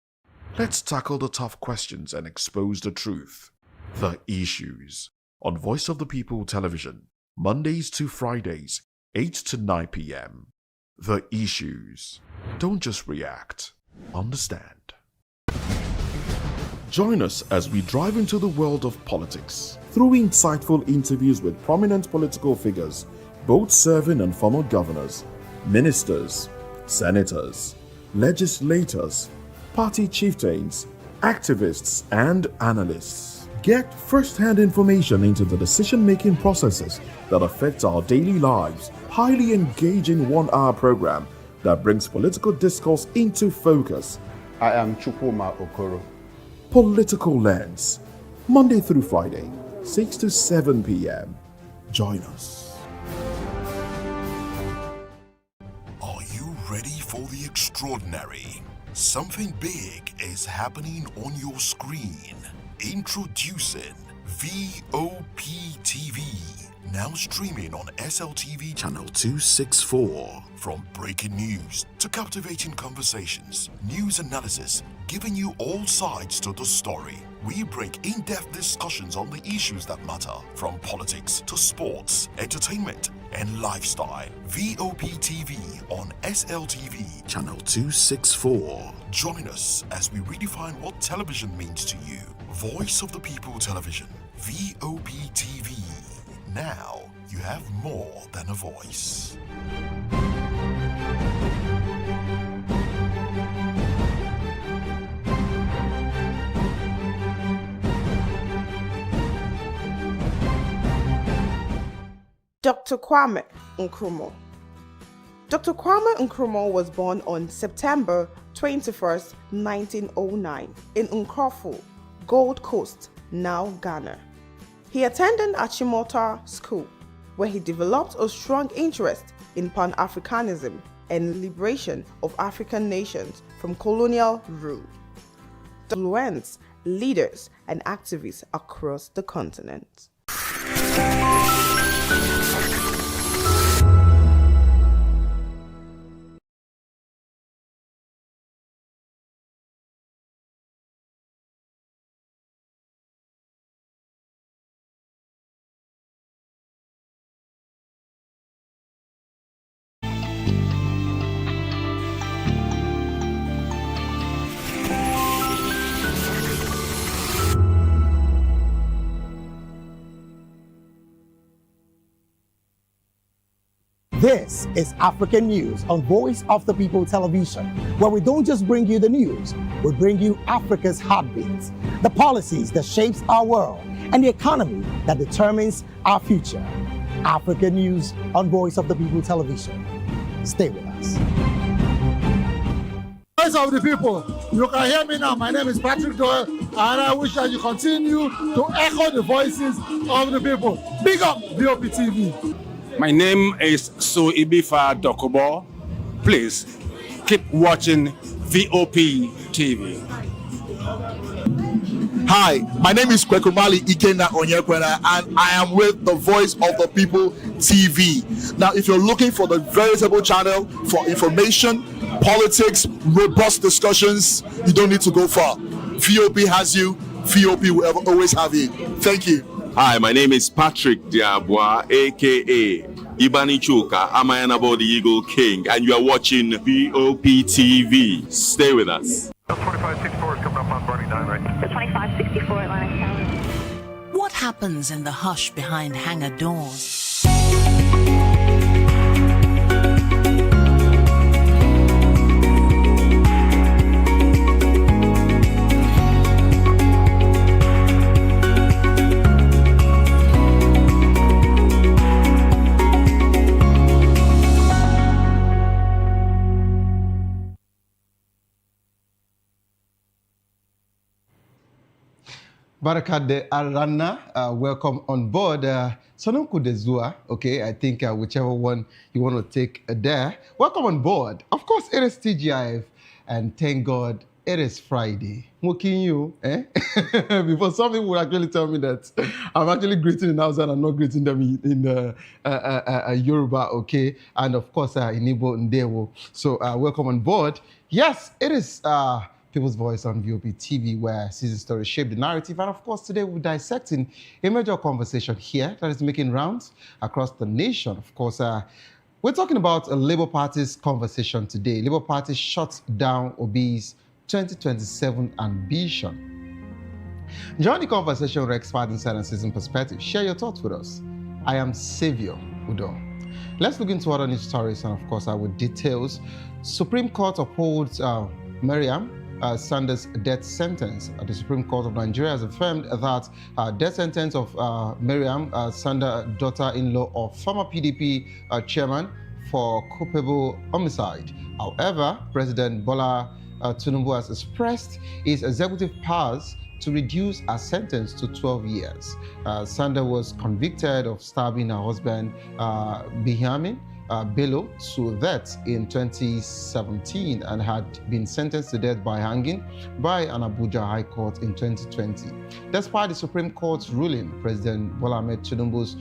Let's tackle the tough questions and expose the truth. The Issues on Voice of the People Television, Mondays to Fridays, 8 to 9 p.m. The Issues. Don't just react, understand. Join us as we drive into the world of politics through insightful interviews with prominent political figures, both serving and former governors, ministers, senators, legislators, party chieftains, activists, and analysts. Get first-hand information into the decision-making processes that affect our daily lives. Highly engaging one-hour program that brings political discourse into focus. I am Chukwuma Okoro. Political Lens, Monday through Friday, 6 to 7 p.m. Join us. Are you ready for the extraordinary? Something big is happening on your screen. Introducing VOP TV. Now streaming on SLTV channel 264. From breaking news to captivating conversations, news analysis, giving you all sides to the story. We bring in-depth discussions on the issues that matter, from politics to sports, entertainment, and lifestyle. VOP TV on SLTV channel 264. Join us as we redefine what television means to you. Voice of the People Television, VOP TV. Now you have more than a voice. Dr. Kwame Nkrumah. Dr. Kwame Nkrumah was born on September 21st, 1909 in Nkrofo, Gold Coast, now Ghana. He attended Achimota School, where he developed a strong interest in Pan-Africanism and liberation of African nations from colonial rule. He influenced leaders and activists across the continent. This is African News on Voice of the People Television, where we don't just bring you the news, we bring you Africa's heartbeats, the policies that shapes our world, and the economy that determines our future. African News on Voice of the People Television. Stay with us. Voice of the People, you can hear me now. My name is Patrick Doyle, and I wish that you continue to echo the voices of the people. Big up VOP TV. My name is Suibifa Dokubo. Please keep watching VOP TV. Hi, my name is Kwekumali Ikenda Onyekwena, and I am with the Voice of the People TV. Now, if you're looking for the veritable channel for information, politics, robust discussions, you don't need to go far. VOP has you. VOP will always have you. Thank you. Hi, my name is Patrick Diabwa, aka Ibani Chuka, Amayanabo the Eagle King, and you are watching VOP TV. Stay with us. 2564 is coming up on Burning 9, right? 2564 Atlantic Tower. What happens in the hush behind hangar doors? Barakat de Arana, welcome on board. Sononku de Zua, okay, I think whichever one you want to take there. Welcome on board. Of course, it is TGIF, and thank God it is Friday. Smoking you, eh? Before some people will actually tell me that I'm actually greeting in Hausa and I'm not greeting them in Yoruba, okay? And of course, in Igbo and Ndewo. So welcome on board. Yes, it is People's Voice on VOP TV, where season stories shape the narrative. And of course, today we're dissecting a major conversation here that is making rounds across the nation. Of course, we're talking about a Labour Party's conversation today. Labour Party shuts down Obi's 2027 ambition. Join the conversation with expert insight and season perspective. Share your thoughts with us. I am Saviour Udo. Let's look into other news stories and, of course, with details. Supreme Court upholds Maryam Sanda'S death sentence. The Supreme Court of Nigeria has affirmed that death sentence of Maryam Sanda'S, daughter-in-law of former PDP chairman, for culpable homicide. However, President Bola Tinubu has expressed his executive powers to reduce her sentence to 12 years. Sanda'S was convicted of stabbing her husband, Bihamin, Bello to death in 2017 and had been sentenced to death by hanging by an Abuja High Court in 2020. Despite the Supreme Court's ruling, President Bola Ahmed Tinubu's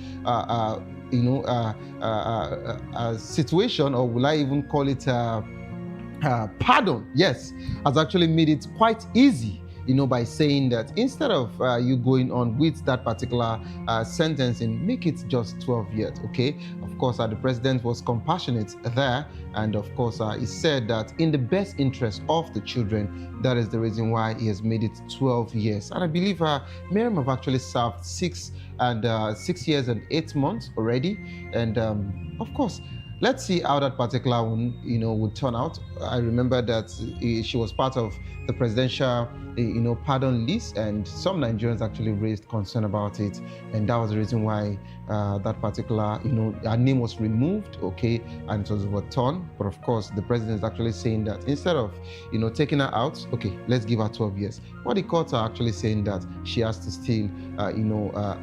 situation, or will I even call it pardon, yes, has actually made it quite easy, by saying that instead of you going on with that particular sentencing, make it just 12 years, okay? Of course, the president was compassionate there, and of course, he said that in the best interest of the children, that is the reason why he has made it 12 years. And I believe Maryam have actually served 6 years and 8 months already, and of course, let's see how that particular one, would turn out. I remember that she was part of the presidential, pardon list, and some Nigerians actually raised concern about it, and that was the reason why that particular, her name was removed, okay, and it was overturned. But of course, the president is actually saying that instead of, taking her out, okay, let's give her 12 years. What the courts are actually saying that she has to still,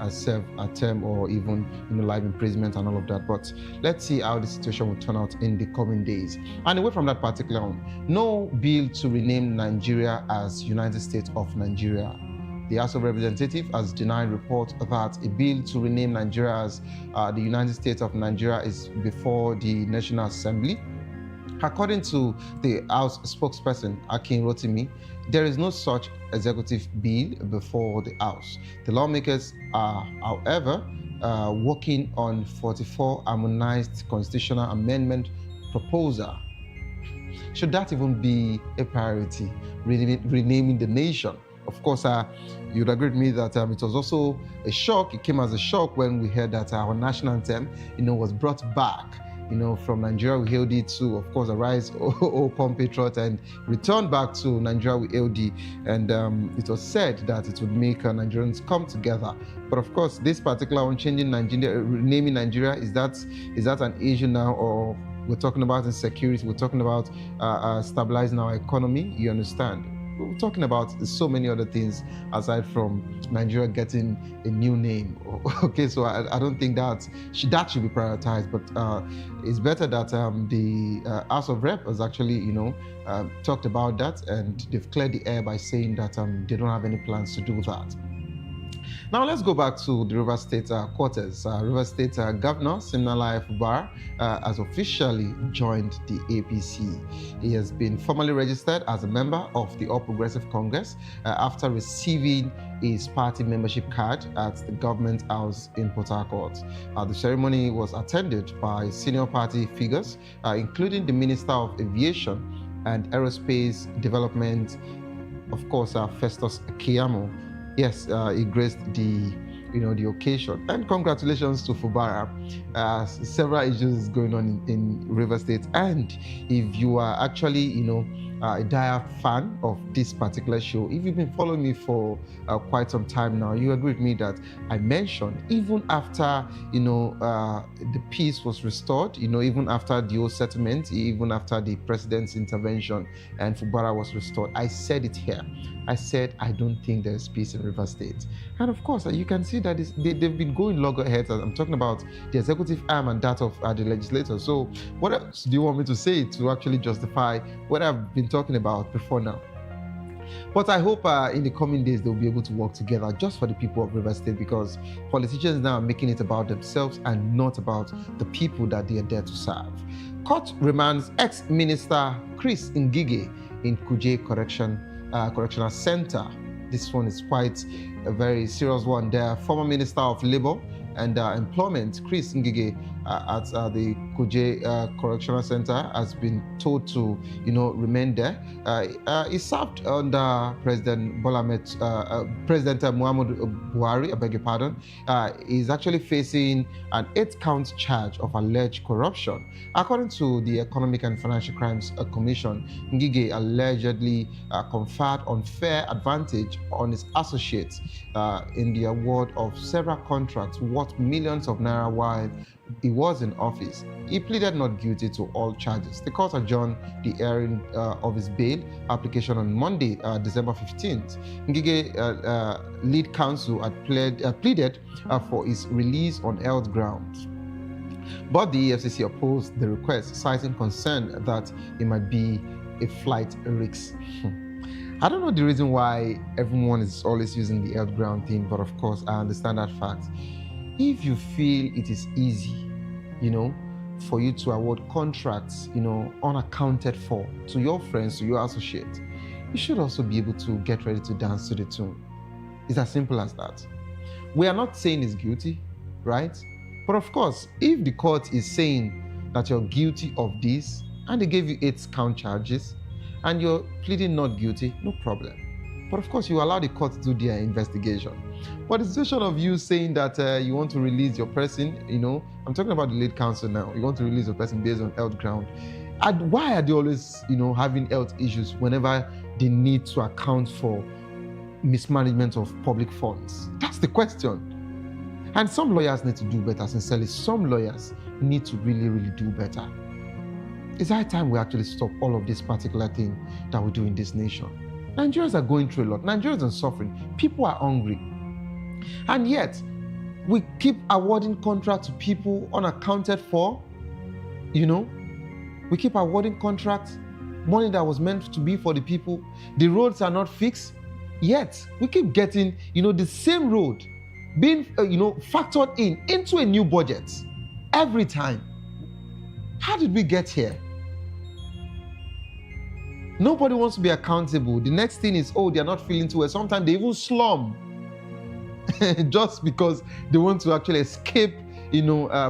serve a term or even, life imprisonment and all of that. But let's see how the situation will turn out in the coming days. And away from that particular one, no bill to rename Nigeria as United States of Nigeria. The House of Representatives has denied report that a bill to rename Nigeria as the United States of Nigeria is before the National Assembly. According to the House spokesperson, Akin Rotimi, there is no such executive bill before the House. The lawmakers are, however, working on 44 harmonized constitutional amendment proposal. Should that even be a priority, renaming the nation? Of course, you'd agree with me that it was also a shock. It came as a shock when we heard that our national anthem, was brought back. From Nigeria we hailed it to, of course, Arise, O Compatriot, and returned back to Nigeria we hailed it. And it was said that it would make Nigerians come together. But of course, this particular one, changing Nigeria, renaming Nigeria, is that an issue now, or we're talking about insecurity? We're talking about stabilizing our economy. You understand? We're talking about so many other things aside from Nigeria getting a new name. Okay, so I don't think that should be prioritized, but it's better that the House of Rep has actually, talked about that, and they've cleared the air by saying that they don't have any plans to do that. Now let's go back to the Rivers State quarters. Rivers State Governor Siminalayi Fubara has officially joined the APC. He has been formally registered as a member of the All Progressive Congress after receiving his party membership card at the Government House in Port Harcourt. The ceremony was attended by senior party figures, including the Minister of Aviation and Aerospace Development, of course, Festus Keyamo. Yes, he graced the occasion. And congratulations to Fubara. Several issues going on in River State. And if you are actually, a dire fan of this particular show, if you've been following me for quite some time now, you agree with me that I mentioned even after, the peace was restored, even after the old settlement, even after the president's intervention and Fubara was restored, I said it here. I said, I don't think there's peace in River State. And of course, you can see that they've been going loggerheads. I'm talking about the executive arm and that of the legislators. So what else do you want me to say to actually justify what I've been talking about before now? But I hope in the coming days, they'll be able to work together just for the people of River State, because politicians now are making it about themselves and not about the people that they are there to serve. Court remands ex-minister Chris Ngige in Kuje Correctional Center. This one is quite a very serious one. The former Minister of Labour and Employment, Chris Ngige, at the Kuje Correctional Center, has been told to, remain there. He served under President President Muhammadu Buhari, I beg your pardon. He's actually facing an 8-count charge of alleged corruption. According to the Economic and Financial Crimes Commission, Ngige allegedly conferred unfair advantage on his associates in the award of several contracts worth millions of naira while he was in office. He pleaded not guilty to all charges. The court adjourned the hearing of his bail application on Monday, December 15th. Ngige, lead counsel, had pleaded for his release on health grounds. But the EFCC opposed the request, citing concern that it might be a flight risk. I don't know the reason why everyone is always using the earth ground thing, but of course I understand that fact. If you feel it is easy, for you to award contracts, unaccounted for to your friends, to your associates, you should also be able to get ready to dance to the tune. It's as simple as that. We are not saying he's guilty, right? But of course, if the court is saying that you're guilty of this and they gave you 8 count charges and you're pleading not guilty, no problem. But of course, you allow the court to do their investigation. But the situation of you saying that you want to release your person, I'm talking about the late counsel now. You want to release your person based on health ground. And why are they always, having health issues whenever they need to account for mismanagement of public funds? That's the question. And some lawyers need to do better, sincerely. Some lawyers need to really, really do better. It's high time we actually stop all of this particular thing that we do in this nation. Nigerians are going through a lot. Nigerians are suffering. People are hungry. And yet, we keep awarding contracts to people unaccounted for. We keep awarding contracts, money that was meant to be for the people. The roads are not fixed. Yet, we keep getting, the same road being, factored into a new budget every time. How did we get here? Nobody wants to be accountable. The next thing is, they are not feeling too well. Sometimes they even slum just because they want to actually escape,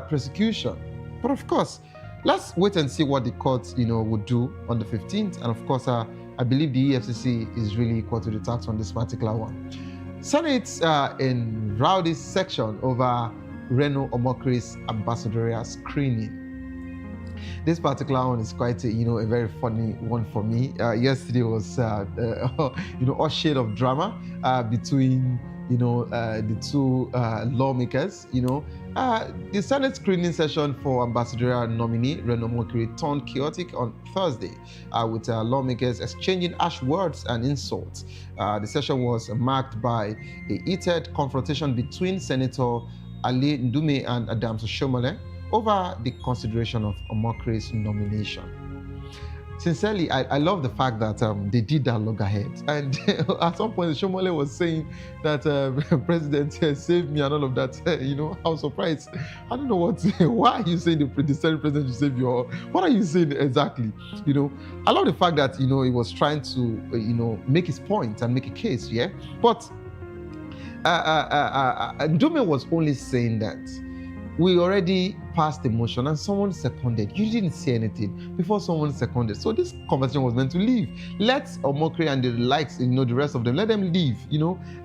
persecution. But of course, let's wait and see what the court, would do on the 15th. And of course, I believe the EFCC is really equal to the tax on this particular one. Senate in rowdy section over Reno Omokri's ambassadorial screening. This particular one is quite a very funny one for me. Yesterday was a shade of drama between the two lawmakers. The Senate screening session for ambassadorial nominee Reno Omokri turned chaotic on Thursday with lawmakers exchanging harsh words and insults. The session was marked by a heated confrontation between Senator Ali Ndume and Adams Oshomole over the consideration of Omokri's nomination. Sincerely, I love the fact that they did that loggerhead. And at some point, Oshomole was saying that President saved me and all of that. I was surprised. I don't know why are you saying the Senate President should save you? Or what are you saying exactly? I love the fact that, he was trying to, make his point and make a case, yeah? But Ndume was only saying that we already passed the motion and someone seconded. You didn't say anything before someone seconded. So this conversation was meant to leave. Let Omokri and the likes, the rest of them, let them leave,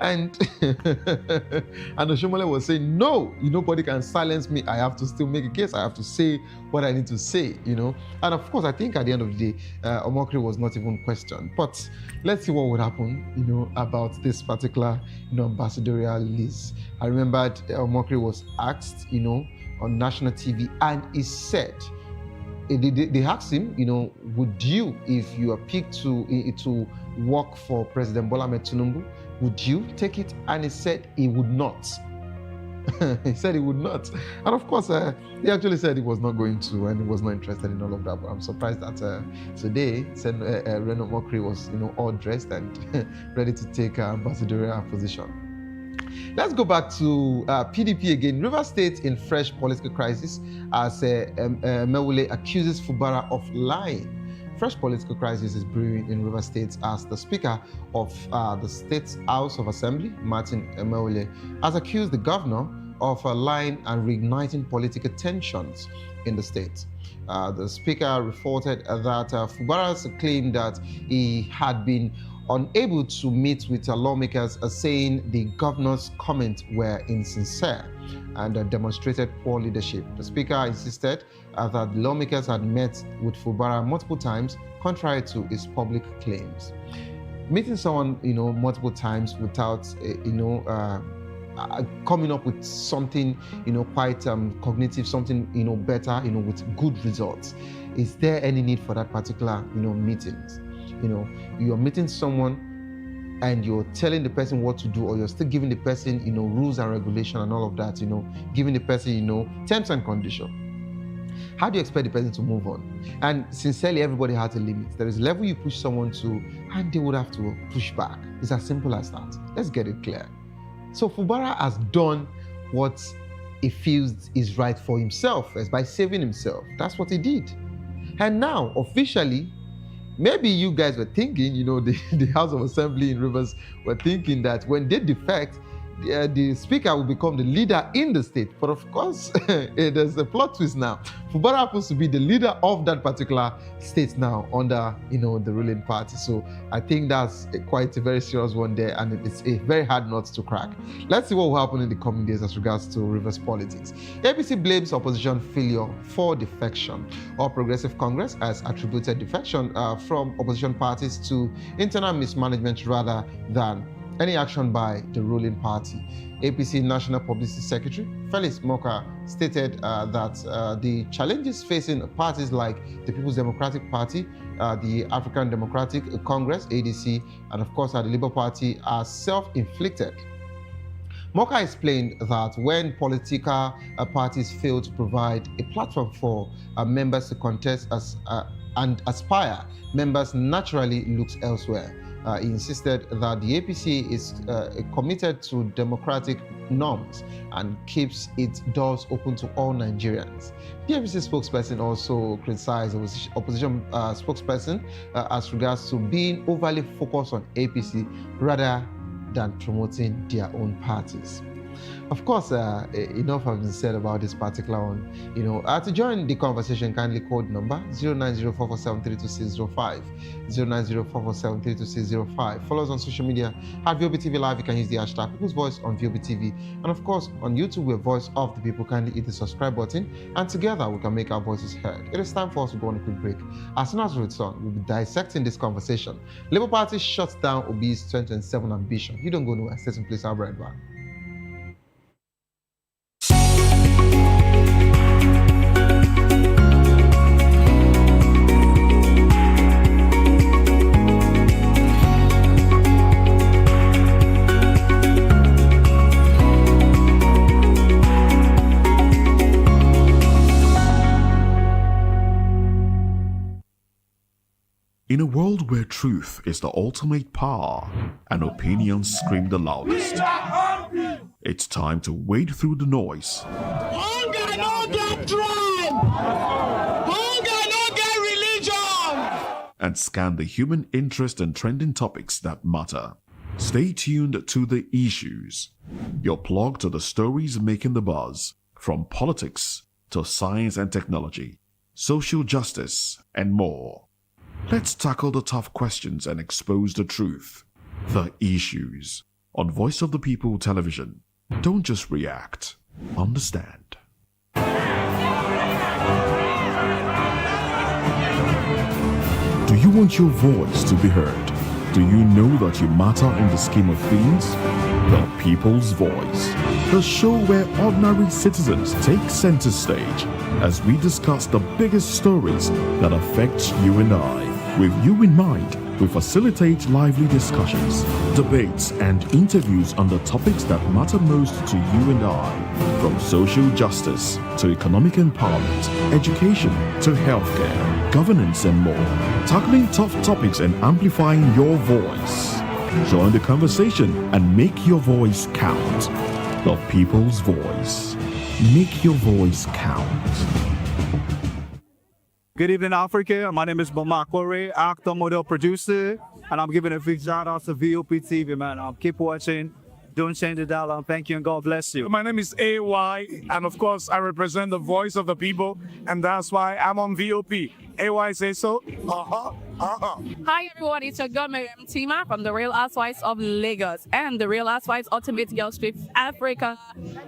And and Oshomole was saying, no, nobody can silence me. I have to still make a case. I have to say what I need to say, And of course, I think at the end of the day, Omokri was not even questioned. But let's see what would happen, about this particular, ambassadorial list. I remembered Omokri was asked, on national TV, and he said, they asked him, would you, if you are picked to work for President Bola Ahmed Tinubu, would you take it? And he said he would not. He said he would not. And of course, he actually said he was not going to, and he was not interested in all of that. But I'm surprised that today, Reno Omokri was, all dressed and ready to take ambassadorial position. Let's go back to PDP again. Rivers State in fresh political crisis as Mewule accuses Fubara of lying. Fresh political crisis is brewing in Rivers State as the Speaker of the State House of Assembly, Martin Mewule, has accused the governor of lying and reigniting political tensions in the state. The Speaker reported that Fubara's claim that he had been unable to meet with lawmakers, saying the governor's comments were insincere and demonstrated poor leadership. The Speaker insisted that the lawmakers had met with Fubara multiple times, contrary to his public claims. Meeting someone, multiple times without, coming up with something, quite cognitive, something, better, with good results. Is there any need for that particular, meetings? You're meeting someone and you're telling the person what to do, or you're still giving the person, rules and regulation and all of that, giving the person, terms and conditions. how do you expect the person to move on? And sincerely, everybody has a limit. There is a level you push someone to, and they would have to push back. It's as simple as that. Let's get it clear. So Fubara has done what he feels is right for himself, as by saving himself. That's what he did. And now, officially, maybe you guys were thinking, the House of Assembly in Rivers were thinking that when they defect, the speaker will become the leader in the state. But of course, there's a plot twist now. Fubara happens to be the leader of that particular state now under, the ruling party. So I think that's quite a very serious one there, and it's a very hard nut to crack. Let's see what will happen in the coming days as regards to Rivers politics. APC blames opposition failure for defection. All Progressive Congress has attributed defection from opposition parties to internal mismanagement rather than any action by the ruling party. APC National Publicity Secretary Felix Moka stated that the challenges facing parties like the People's Democratic Party, the African Democratic Congress, ADC, and of course the Labour Party are self-inflicted. Moka explained that when political parties fail to provide a platform for members to contest and aspire, members naturally look elsewhere. He insisted that the APC is committed to democratic norms and keeps its doors open to all Nigerians. The APC spokesperson also criticized the opposition spokesperson as regards to being overly focused on APC rather than promoting their own parties. Of course, enough has been said about this particular one. To join the conversation, kindly code number 09044732605, 09044732605. Follow us on social media at VOBTV Live. You can use the hashtag People's Voice on VOBTV. And of course, on YouTube, we're Voice of the People. Kindly hit the subscribe button, and together we can make our voices heard. It is time for us to go on a quick break. As soon as we return, we'll be dissecting this conversation. Labour Party shuts down Obi's 2027 ambition. You don't go nowhere. Stay in place. I'll be right back. In a world where truth is the ultimate power and opinions scream the loudest, it's time to wade through the noise. Hunger no get tribe. Hunger no get religion. And scan the human interest and trending topics that matter. Stay tuned to The Issues, your plug to the stories making the buzz, from politics to science and technology, social justice, and more. Let's tackle the tough questions and expose the truth. The Issues on Voice of the People Television. Don't just react, understand. Do you want your voice to be heard? Do you know that you matter in the scheme of things? The People's Voice, the show where ordinary citizens take center stage as we discuss the biggest stories that affect you and I. With you in mind, we facilitate lively discussions, debates, and interviews on the topics that matter most to you and I, from social justice to economic empowerment, education to healthcare, governance, and more, tackling tough topics and amplifying your voice. Join the conversation and make your voice count. The People's Voice. Make your voice count. Good evening, Africa. My name is Bamakore, actor, model, producer, and I'm giving a big shout out to VOP TV, man. Keep watching. Don't change the dial. Thank you and God bless you. My name is AY, and of course, I represent the voice of the people, and that's why I'm on VOP. AY say so. Hi everyone, it's your girl Maryam Tima from The Real Housewives of Lagos and The Real Housewives Ultimate Girls Trip Africa.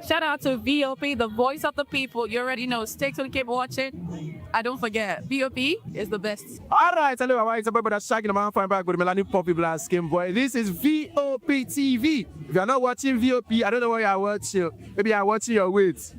Shout out to VOP, the voice of the people. You already know. Stay tuned, keep watching. And don't forget, VOP is the best. Alright, hello, I'm it's a boy that's shagging my fine back with Melanie Poppy Black Skin Boy. This is VOP TV. If you're not watching VOP, I don't know why you're watching. Maybe you're watching your weight.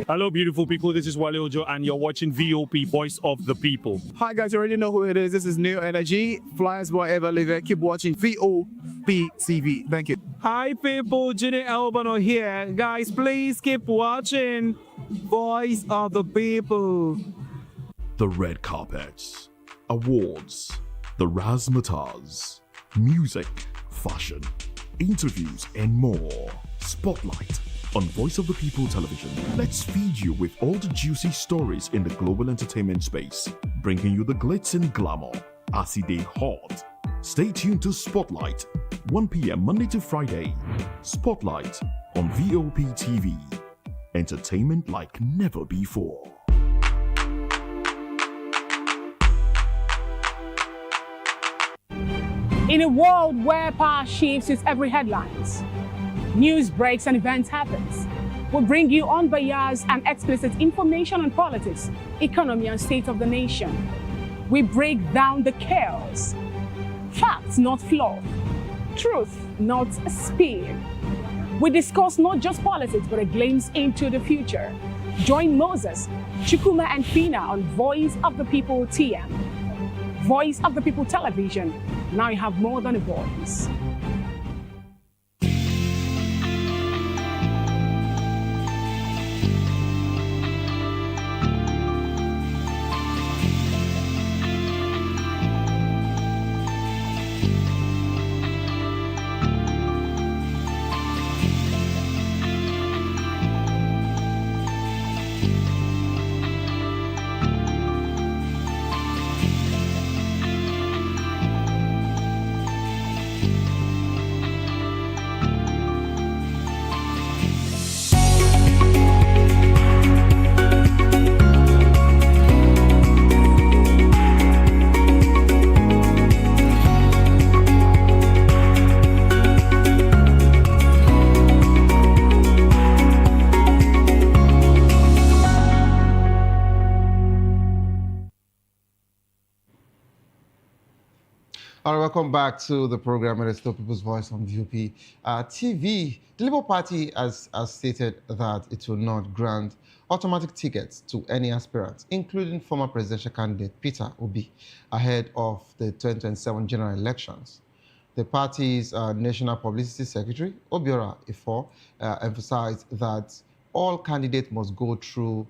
Hello, beautiful people. This is Wale Ojo, and you're watching VOP, Voice of the People. Hi, guys. You already know who it is. This is New Energy. Flyers Boy Ever Live. Keep watching VOP TV. Thank you. Hi, people. Ginny Albano here. Guys, please keep watching Voice of the people. The red carpets, awards, the razzmatazz, music, fashion, interviews, and more. Spotlight on Voice of the People television. Let's feed you with all the juicy stories in the global entertainment space, bringing you the glitz and glamour as it is hot. Stay tuned to Spotlight, 1 p.m. Monday to Friday. Spotlight on VOP TV. Entertainment like never before. In a world where power shifts with every headlines, news breaks and events happens, we bring you unbiased and explicit information on politics, economy, and state of the nation. We break down the chaos. Facts, not fluff. Truth, not a spin. We discuss not just politics, but a glimpse into the future. Join Moses, Chukuma, and Fina on Voice of the People TM. Voice of the People television. Now you have more than a voice. All right, welcome back to the program. It is still People's Voice on VOP TV. The Labour Party has stated that it will not grant automatic tickets to any aspirant, including former presidential candidate Peter Obi, ahead of the 2027 general elections. The party's National Publicity Secretary, Obiora Ifo, emphasized that all candidates must go through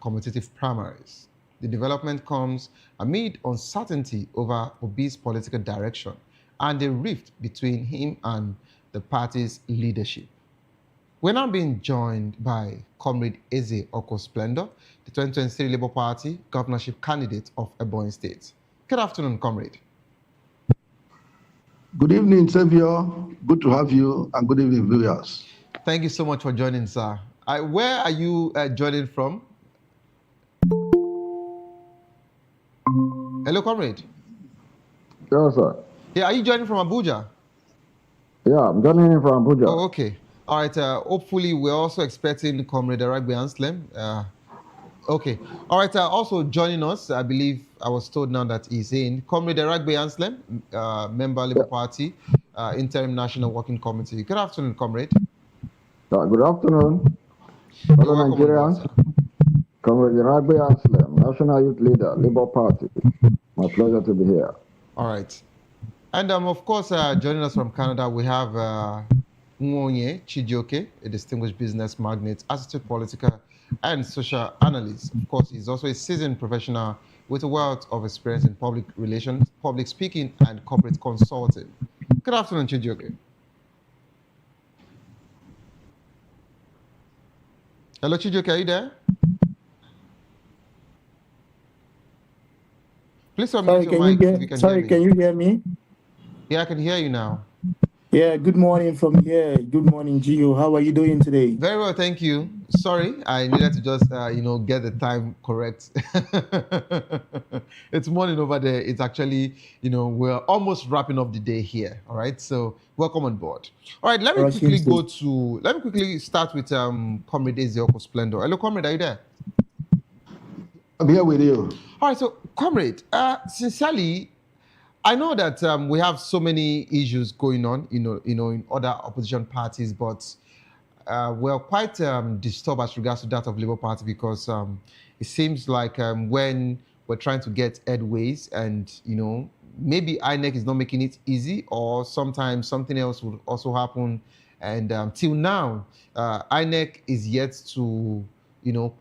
competitive primaries. The development comes amid uncertainty over Obi's political direction and a rift between him and the party's leadership. We're now being joined by Comrade Eze Okosplendor, the 2023 Labour Party governorship candidate of Ebonyi State. Good afternoon, Comrade. Good evening, Xavier. Good to have you, and good evening, viewers. Thank you so much for joining, sir. Where are you joining from? Hello, comrade. Yes, sir. Yeah, are you joining from Abuja? Yeah, I'm joining in from Abuja. Oh, okay. All right. Hopefully, we're also expecting Comrade Aragbe Anslem. Okay. All right. Also joining us, I believe I was told now that he's in. Comrade Aragbe Anslem, member Labour Party, Interim National Working Committee. Good afternoon, comrade. Good afternoon, fellow Nigerians. Comrade Aragbe Anslem, National Youth Leader, Labour Party. My pleasure to be here. All right. And of course, joining us from Canada, we have Nwonye Chijioke, a distinguished business magnate, astute political and social analyst. Of course, he's also a seasoned professional with a wealth of experience in public relations, public speaking, and corporate consulting. Good afternoon, Chijioke. Hello, Chijioke, are you there? Please unmute your mic if you can hear me. Can you hear me? Yeah, I can hear you now. Yeah, good morning from here. Good morning, Gio. How are you doing today? Very well, thank you. Sorry, I needed to just, get the time correct. It's morning over there. It's actually, we're almost wrapping up the day here. All right, so welcome on board. All right, let me quickly start with Comrade Eze Okosplendor. Hello, Comrade, are you there? I'm here with you. All right, so Comrade, sincerely, I know that we have so many issues going on, in other opposition parties, but we're quite disturbed as regards to that of Labour Party because it seems like when we're trying to get headways and, maybe INEC is not making it easy, or sometimes something else would also happen. And till now, INEC is yet to,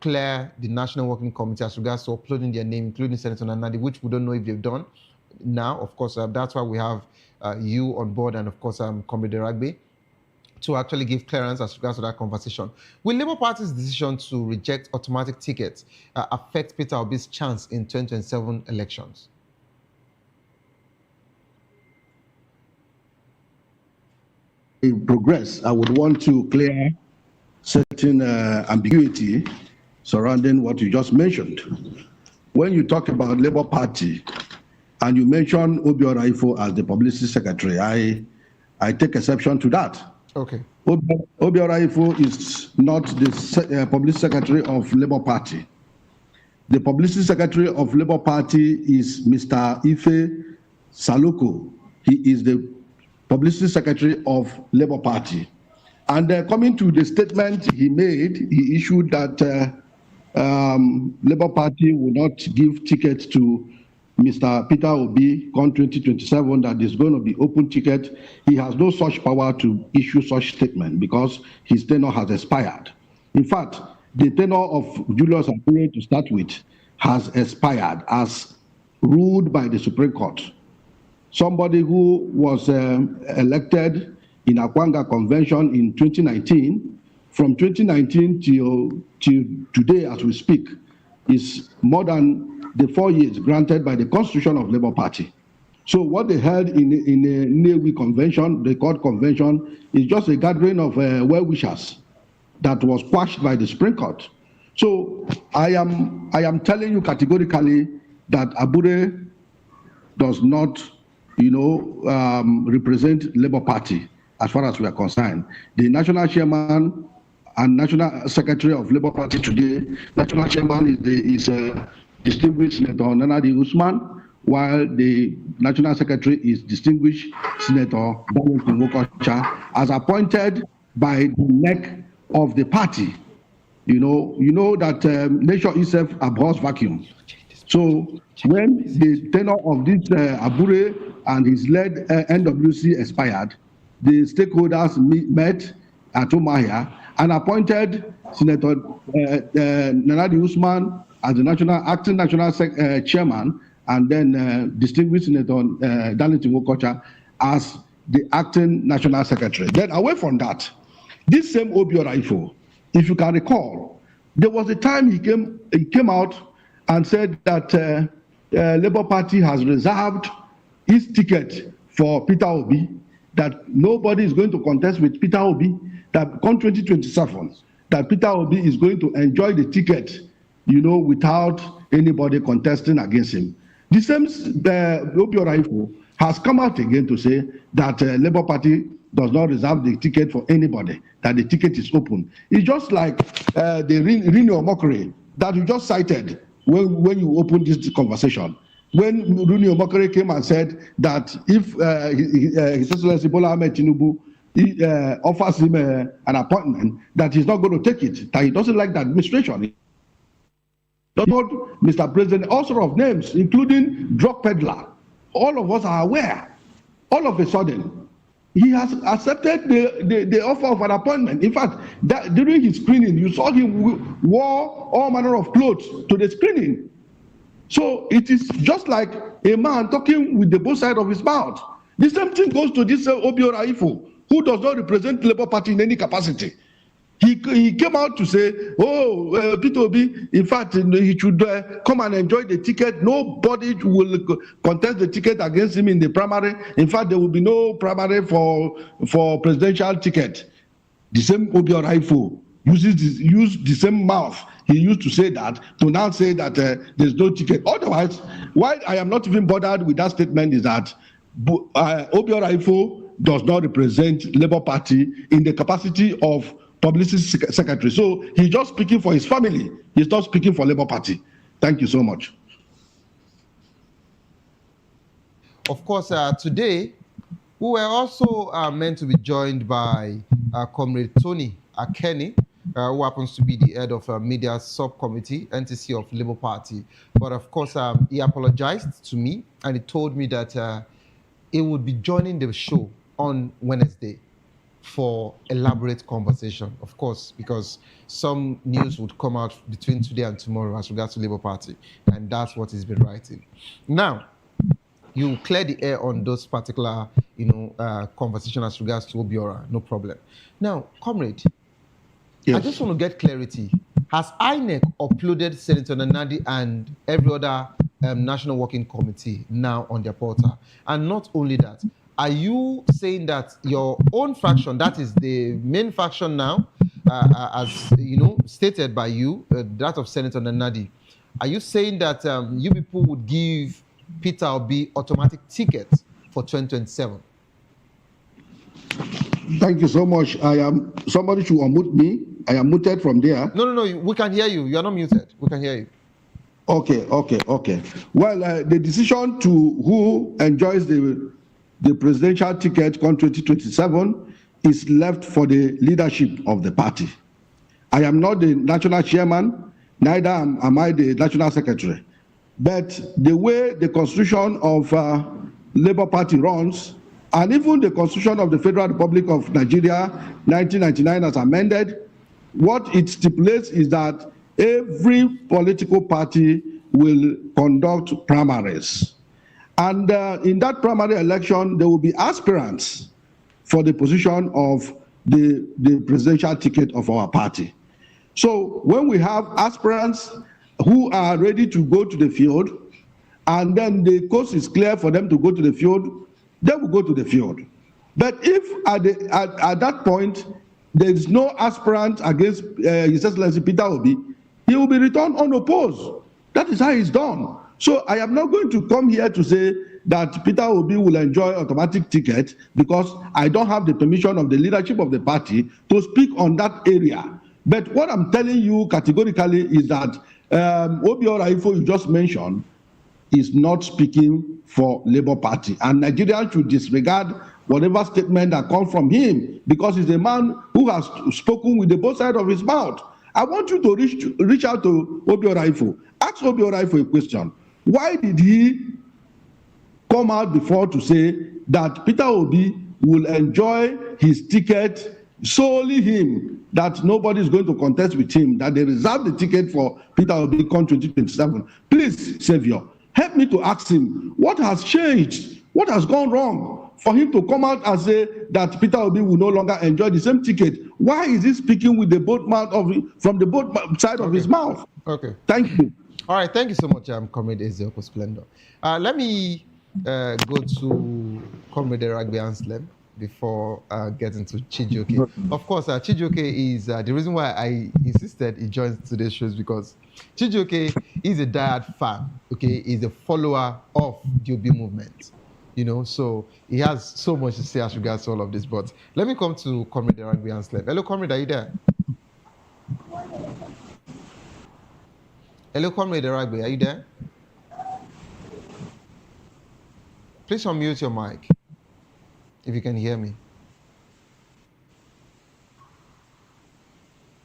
clear the National Working Committee as regards to uploading their name, including Senator Nanadi, which we don't know if they've done now. Of course, that's why we have you on board, and of course, Comrade Ragbe, to actually give clearance as regards to that conversation. Will Labour Party's decision to reject automatic tickets affect Peter Obi's chance in 2027 elections? Progress, I would want to clear certain ambiguity surrounding what you just mentioned. When you talk about Labour Party and you mention Obiora Ifo as the publicity secretary, I take exception to that. Okay. Obiora Ifo is not the publicity secretary of Labour Party. The publicity secretary of Labour Party is Mr. Ife Saloko. He is the publicity secretary of Labour Party. And coming to the statement he made, he issued that Labour Party will not give tickets to Mr. Peter Obi come 2027, that is going to be open ticket. He has no such power to issue such statement because his tenure has expired. In fact, the tenure of Julius Akure, to start with, has expired as ruled by the Supreme Court. Somebody who was elected in Akwanga Convention in 2019, from 2019 till today as we speak, is more than the 4 years granted by the Constitution of Labour Party. So what they held in the Nnewi Convention, the court convention, is just a gathering of well-wishers that was quashed by the Supreme Court. So I am telling you categorically that Abure does not represent Labour Party as far as we are concerned. The national chairman and national secretary of Labour Party today, national chairman is distinguished Senator Nanadi Usman, while the national secretary is distinguished Senator Darlington Wokocha, as appointed by the neck of the party. You know that nature itself abhors vacuum. So when the tenure of this Abure and his led NWC expired, the stakeholders met at Umahia and appointed Senator Nanadi Usman as the acting national chairman, and then distinguished Senator Darlington Wokocha as the acting national secretary. Then away from that, this same Obiora Ifo, if you can recall, there was a time he came out and said that Labour Party has reserved his ticket for Peter Obi, that nobody is going to contest with Peter Obi, that come 2027, that Peter Obi is going to enjoy the ticket, without anybody contesting against him. The same Obiora Ifo has come out again to say that Labour Party does not reserve the ticket for anybody, that the ticket is open. It's just like the Rino Mokere that you just cited when you opened this conversation. When Rino Mokere came and said that if His Excellency Bola Ahmed Tinubu offers him an appointment, that he's not going to take it, that he doesn't like the administration. Mr. President, all sorts of names, including drug peddler. All of us are aware. All of a sudden, he has accepted the offer of an appointment. In fact, during his screening, you saw him wore all manner of clothes to the screening. So it is just like a man talking with the both sides of his mouth. The same thing goes to this Obiora Ifo, who does not represent the Labour Party in any capacity. He came out to say, Peter Obi, in fact, he should come and enjoy the ticket. Nobody will contest the ticket against him in the primary. In fact, there will be no primary for presidential ticket. The same Obiora Ifo used the same mouth he used to say that, to now say that there's no ticket. Otherwise, why I am not even bothered with that statement is that Obiora Ifo does not represent Labour Party in the capacity of publicity secretary. So he's just speaking for his family. He's not speaking for Labour Party. Thank you so much. Of course, today, we were also meant to be joined by Comrade Tony Akeni, who happens to be the head of media subcommittee, NTC of Labour Party. But of course, he apologized to me and he told me that he would be joining the show on Wednesday. for elaborate conversation, of course, because some news would come out between today and tomorrow as regards to Labour Party, and that's what he's been writing. Now, you clear the air on those particular, conversation as regards to Obiora, no problem. Now, comrade, I just want to get clarity. Has INEC uploaded Senator Nanadi and every other National Working Committee now on their portal? And not only that, are you saying that your own faction, that is the main faction now, as stated by you, that of Senator Nanadi, are you saying that you people would give Peter Obi automatic tickets for 2027? Thank you so much. Somebody should unmute me. I am muted from there. No. We can hear you. You are not muted. We can hear you. Okay. Well, the decision to who enjoys the presidential ticket come 2027 is left for the leadership of the party. I am not the national chairman, neither am I the national secretary. But the way the constitution of Labour Party runs, and even the constitution of the Federal Republic of Nigeria, 1999 as amended, what it stipulates is that every political party will conduct primaries. And in that primary election, there will be aspirants for the position of the presidential ticket of our party. So when we have aspirants who are ready to go to the field, and then the coast is clear for them to go to the field, they will go to the field. But if at that point, there is no aspirant against His Excellency Peter Obi, he will be returned unopposed. That is how it's done. So I am not going to come here to say that Peter Obi will enjoy automatic ticket because I don't have the permission of the leadership of the party to speak on that area. But what I'm telling you categorically is that Obiora Ifo you just mentioned is not speaking for Labour Party. And Nigerians should disregard whatever statement that comes from him because he's a man who has spoken with the both sides of his mouth. I want you to reach out to Obiora Ifo. Ask Obiora Ifo a question. Why did he come out before to say that Peter Obi will enjoy his ticket, solely him, that nobody is going to contest with him, that they reserve the ticket for Peter Obi come 2027? Please, Savior, help me to ask him, what has changed? What has gone wrong for him to come out and say that Peter Obi will no longer enjoy the same ticket? Why is he speaking with the both mouth from the both side of his mouth? Okay. Thank you. All right. Thank you so much, Comrade Ezeopo Splendor. Let me go to Comrade Ragbe Anslem before getting to Chijioke. Of course, Chijioke is the reason why I insisted he joins today's show is because Chijioke is a diehard fan. Okay, he's a follower of the Obi movement. So he has so much to say as regards to all of this. But let me come to Comrade Ragbe Anslem. Hello, Comrade, are you there? Hello, Comrade Ragbe, are you there? Please unmute your mic if you can hear me.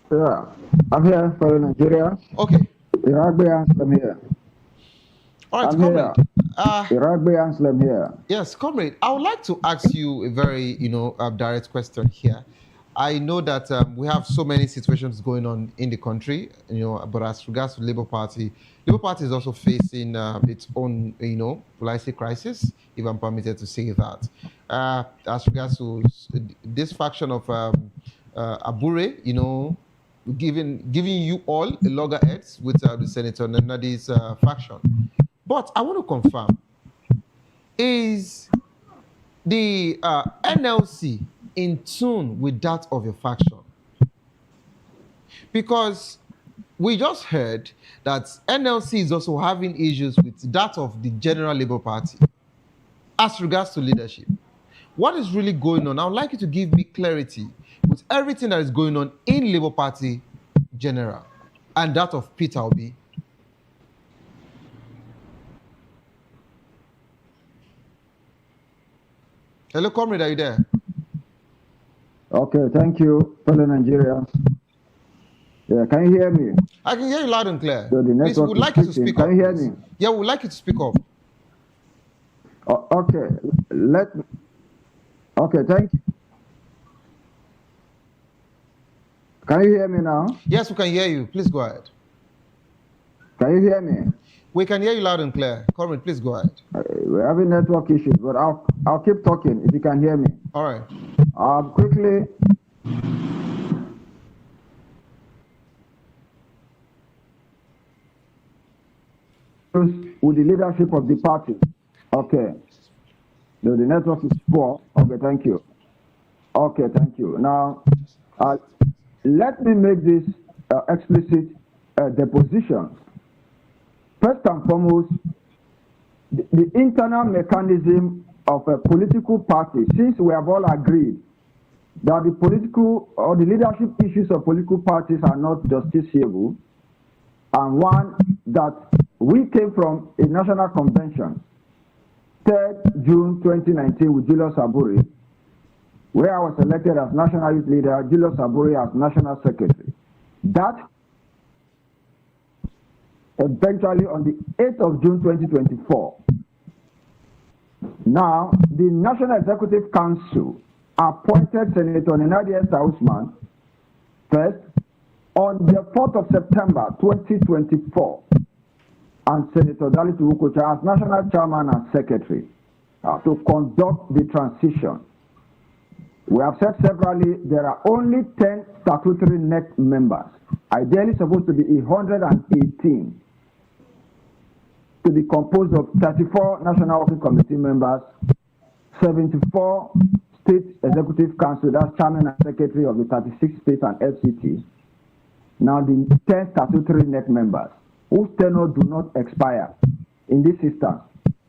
Yeah, I'm here for Nigeria. Okay. I'm here. All right, I'm Comrade. I'm here. Yes, Comrade, I would like to ask you a very, direct question here. I know that we have so many situations going on in the country, but as regards to Labour Party is also facing its own, will I say crisis, if I'm permitted to say that. As regards to this faction of Abure, giving you all a loggerheads with the Senator Nanadi's faction. But I want to confirm, is the NLC in tune with that of your faction? Because we just heard that NLC is also having issues with that of the General Labour Party as regards to leadership. What is really going on? I would like you to give me clarity with everything that is going on in Labour Party General and that of Peter Obi. Hello, Comrade, are you there? Okay, thank you, fellow Nigerians. Yeah, can you hear me? I can hear you loud and clear. So Please, we would like you to speak up. Can you hear me? Yeah, we would like you to speak up. Okay, okay, thank you. Can you hear me now? Yes, we can hear you. Please go ahead. Can you hear me? We can hear you loud and clear. Comrade, please go ahead. We're having network issues, but I'll keep talking if you can hear me. All right. Quickly. With the leadership of the party. Okay. The network is poor. Okay, thank you. Okay, thank you. Now, let me make this explicit deposition. First and foremost, the internal mechanism of a political party, since we have all agreed that the political or the leadership issues of political parties are not justiciable, and one that we came from a national convention, 3rd June 2019 with Julius Aburi, where I was elected as National Youth Leader, Julius Aburi as National Secretary. That eventually on the 8th of June 2024, now the National Executive Council appointed Senator Nenadi Esther Usman first on the 4th of September 2024 and Senator Dalit Ukocha as National Chairman and Secretary to conduct the transition. We have said severally there are only 10 statutory NEC members, ideally supposed to be 118, to be composed of 34 National Working Committee members, 74 State Executive Council, that's Chairman and Secretary of the 36 states and FCT. Now the 10 statutory NEC members, whose tenure do not expire in this instance.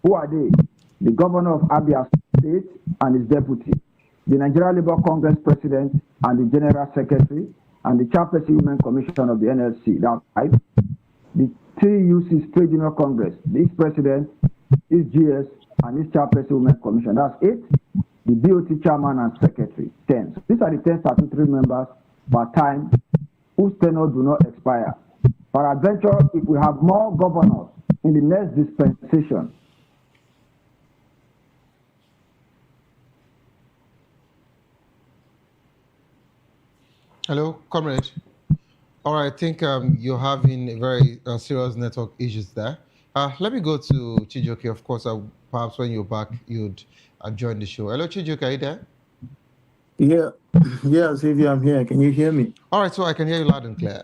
Who are they? The Governor of Abia State and his deputy, the Nigeria Labour Congress President and the General Secretary, and the Chairperson Women Commission of the NLC, that's 5. The TUC's Trade Union Congress, his President, his GS, and his Chairperson Women Commission, that's 8. The BOT Chairman and Secretary, 10. So these are the 10 statutory members per time whose tenure do not expire. Peradventure, if we have more governors in the next dispensation, Hello, comrade. All right, I think you're having a very serious network issues there. Let me go to Chijoke. Of course, perhaps when you're back, you'd join the show. Hello, Chijoke, are you there? Yeah, Xavier, I'm here. Can you hear me? All right, so I can hear you loud and clear.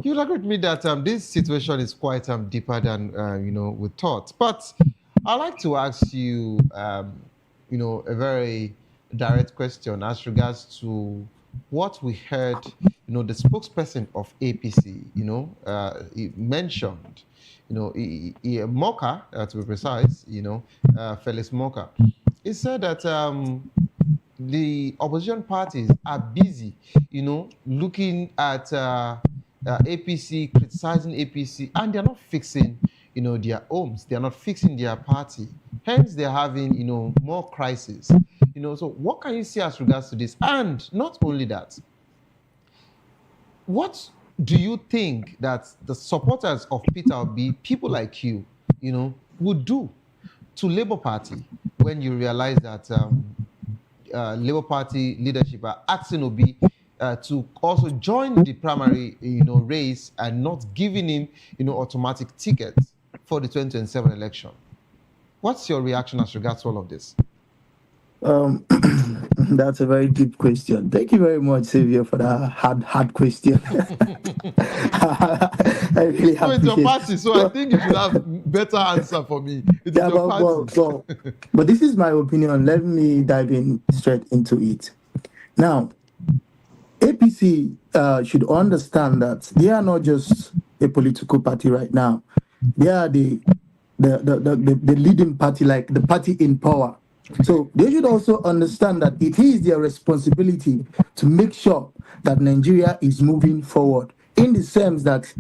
You agree with me that this situation is quite deeper than we thought. But I'd like to ask you, a very direct question as regards to what we heard. The spokesperson of APC, he mentioned, Moka, to be precise, Felix Moka. He said that the opposition parties are busy, looking at APC, criticizing APC, and they're not fixing, their homes. They're not fixing their party. Hence, they're having, more crises. So what can you say as regards to this? And not only that, what do you think that the supporters of Peter Obi, people like you, would do to Labour Party when you realize that Labour Party leadership are asking Obi to also join the primary, race and not giving him, automatic tickets for the 2027 election? What's your reaction as regards to all of this? That's a very deep question. Thank you very much, Xavier, for that hard question. I really appreciate it's your party, so I think you should have better answer for me. It's your party. But this is my opinion. Let me dive in straight into it. Now, APC should understand that they are not just a political party right now. They are the leading party, like the party in power. So they should also understand that it is their responsibility to make sure that Nigeria is moving forward, in the sense that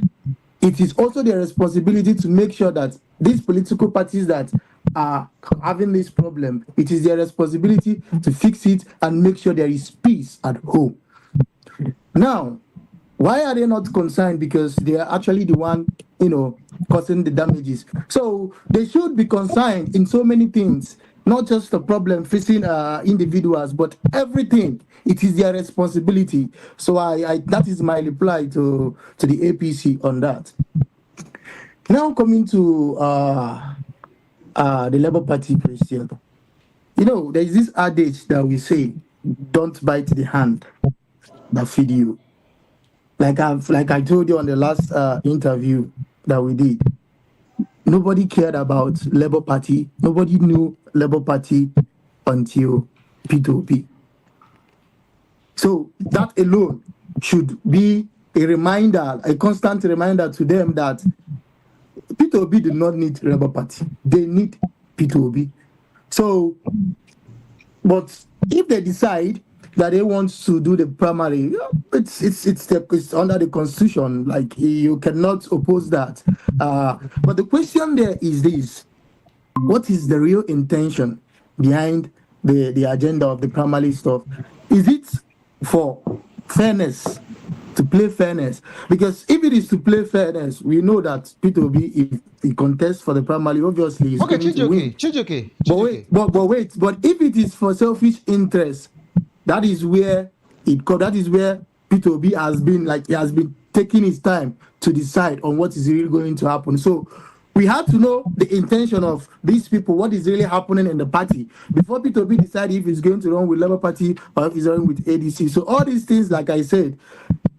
it is also their responsibility to make sure that these political parties that are having this problem, it is their responsibility to fix it and make sure there is peace at home. Now, why are they not concerned? Because they are actually the one, causing the damages. So they should be concerned in so many things. not just the problem facing individuals, but everything. It is their responsibility. So I that is my reply to the APC on that. Now coming to the Labour Party question. You know, there is this adage that we say, "Don't bite the hand that feed you." Like I told you on the last interview that we did. Nobody cared about Labour Party. Nobody knew Labour Party until P2P. So that alone should be a reminder, a constant reminder to them that P2P do not need Labour Party. They need P2P. So, but if they decide that they want to do the primary, it's under the constitution. Like, you cannot oppose that. But the question there is this: what is the real intention behind the agenda of the primary stuff? Is it for fairness, to play fairness? Because if it is to play fairness, we know that P2B, if he contests for the primary, obviously is going to win. But if it is for selfish interest, that is where P2B has been taking his time to decide on what is really going to happen. So we have to know the intention of these people, what is really happening in the party, before P2B decide if he's going to run with Labour Party or if he's running with ADC. So all these things, like I said,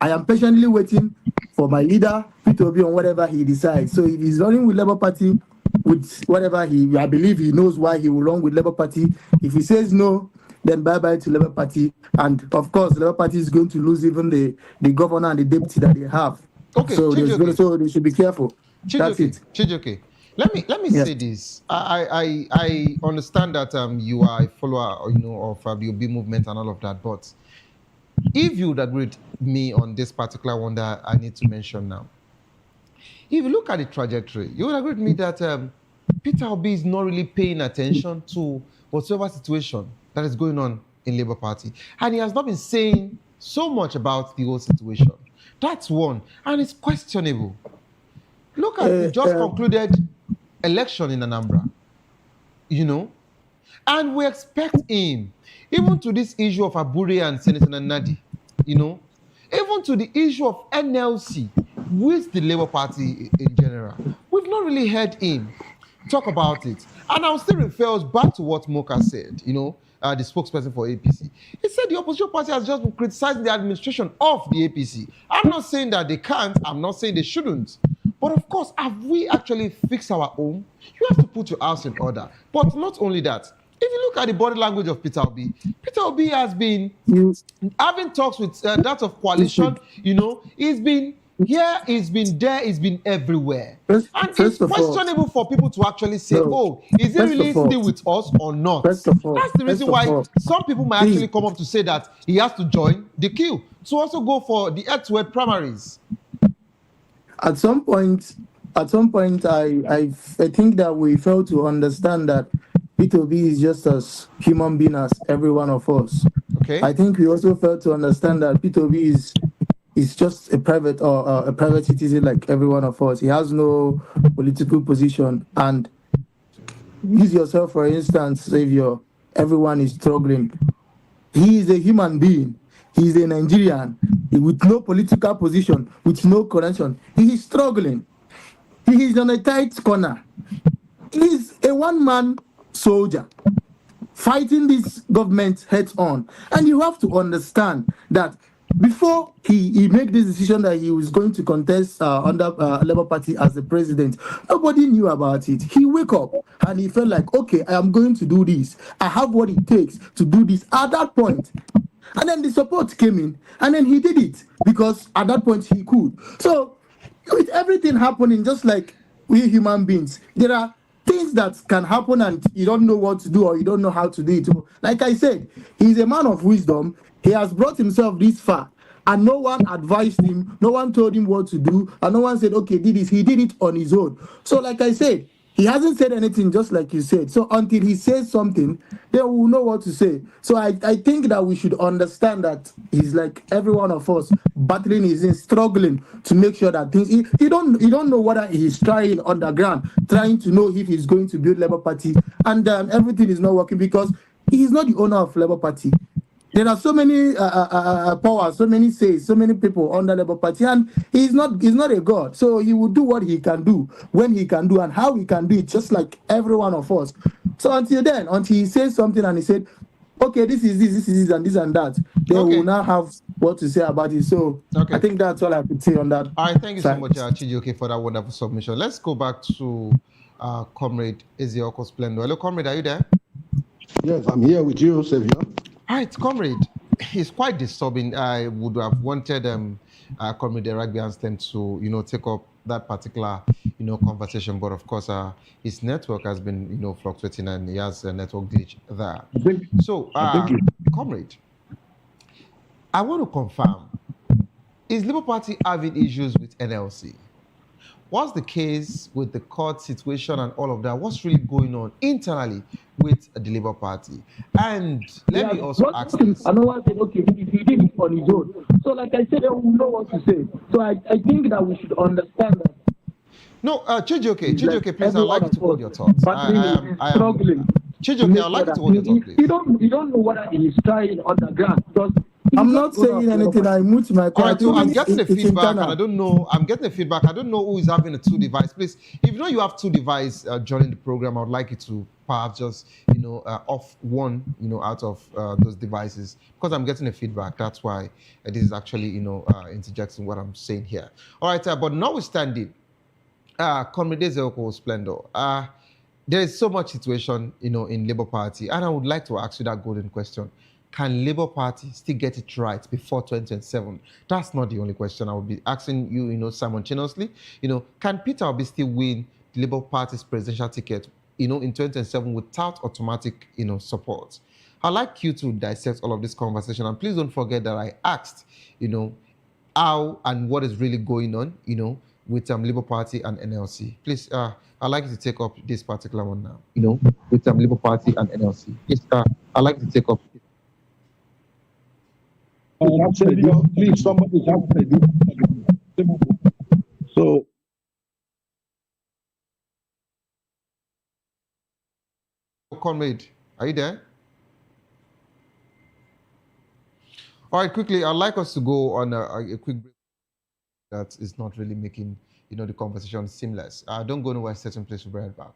I am patiently waiting for my leader, P2B, on whatever he decides. So if he's running with Labour Party, with whatever I believe he knows why he will run with Labour Party. If he says no, then bye-bye to Labour Party. And of course, Labour Party is going to lose even the governor and the deputy that they have. Okay, so they should be careful. That's it. Chijoke, let me say this. I understand that you are a follower, of the OB movement and all of that. But if you would agree with me on this particular one that I need to mention now, if you look at the trajectory, you would agree with me that Peter Obi is not really paying attention to whatever situation that is going on in Labour Party, and he has not been saying so much about the whole situation. That's one, and it's questionable. Look at the just concluded election in Anambra, and we expect him, even to this issue of Abure and Senator Nadi, even to the issue of NLC with the Labour Party in general. We've not really heard him talk about it. And I'll still refer us back to what Moka said, the spokesperson for APC. He said the opposition party has just been criticizing the administration of the APC. I'm not saying that they can't. I'm not saying they shouldn't. But of course, have we actually fixed our home? You have to put your house in order. But not only that, if you look at the body language of Peter Obi has been having talks with that of coalition. He's been here, he's been there, he's been everywhere. And it's questionable for people to actually say, is he really still with us or not? That's the reason why some people might actually come up to say that he has to join the queue to also go for the head-to-head primaries. At some point, I think that we fail to understand that P2B is just as human being as every one of us. Okay. I think we also fail to understand that P2B is just a private citizen like every one of us. He has no political position. And use yourself, for instance, Savior. Everyone is struggling. He is a human being. He is a Nigerian with no political position, with no connection. He is struggling. He is on a tight corner. He is a one-man soldier fighting this government heads on. And you have to understand that before he made this decision that he was going to contest under Labour Party as the president, nobody knew about it. He woke up and he felt like, okay, I am going to do this. I have what it takes to do this at that point. And then the support came in, and then he did it because at that point he could. So with everything happening, just like we human beings, there are things that can happen and you don't know what to do or you don't know how to do it. Like I said, he's a man of wisdom. He has brought himself this far, and no one advised him, no one told him what to do, and no one said, okay, did this. He did it on his own. So like I said, He hasn't said anything, just like you said. So until he says something, then we'll know what to say. So I think that we should understand that he's like every one of us battling is in struggling to make sure that things he don't know whether he's trying underground, trying to know if he's going to build Labour Party, and everything is not working because he is not the owner of Labour Party. There are so many powers, so many says, so many people under Labour Party, and he's not a god. So he will do what he can do when he can do and how he can do it, just like every one of us. So until then, until he says something and he said, okay, this is this, and this and that, then we will now have what to say about it. So I think that's all I could say on that. All right, thank you so much, Chijioke, for that wonderful submission. Let's go back to Comrade Ezeoku Splendor. Hello, Comrade, are you there? Yes, I'm here with you, Savior. All right, Comrade, it's quite disturbing. I would have wanted Comrade Rugby Anstem to, take up that particular, conversation. But of course, his network has been, fluctuating, and he has a network glitch there. So, Comrade, I want to confirm: is Labour Party having issues with NLC? What's the case with the court situation and all of that? What's really going on internally with the Labour Party? And let me also ask this. I know one said, okay, if he did it on his own. So like I said, we know what to say. So I think that we should understand that. No, Chijioke, please, I'd like you to hold your thoughts. I am struggling. Chijioke, I'd like you to hold your thoughts, please. You don't know whether he is trying underground because I'm not saying anything. I mute my all right, so I'm getting the feedback, and I don't know. I'm getting the feedback. I don't know who is having a two device. Please, if you know you have two devices during the program, I would like you to perhaps just off one out of those devices because I'm getting the feedback. That's why this is actually interjecting what I'm saying here. All right, but notwithstanding, Comrade Ezeoku Splendor, there is so much situation in Labour Party, and I would like to ask you that golden question. Can Labour Party still get it right before 2027? That's not the only question I will be asking you, simultaneously. Can Peter Obi still win the Labour Party's presidential ticket, in 2027 without automatic, support? I'd like you to dissect all of this conversation, and please don't forget that I asked, how and what is really going on, with Labour Party and NLC. Please, I'd like you to take up this particular one now, with Labour Party and NLC. Please, I'd like you to take up. Please, somebody help me. So, Comrade, are you there? All right, quickly, I'd like us to go on a quick break. That is not really making the conversation seamless. Don't go nowhere. Certain place. We'll be right back.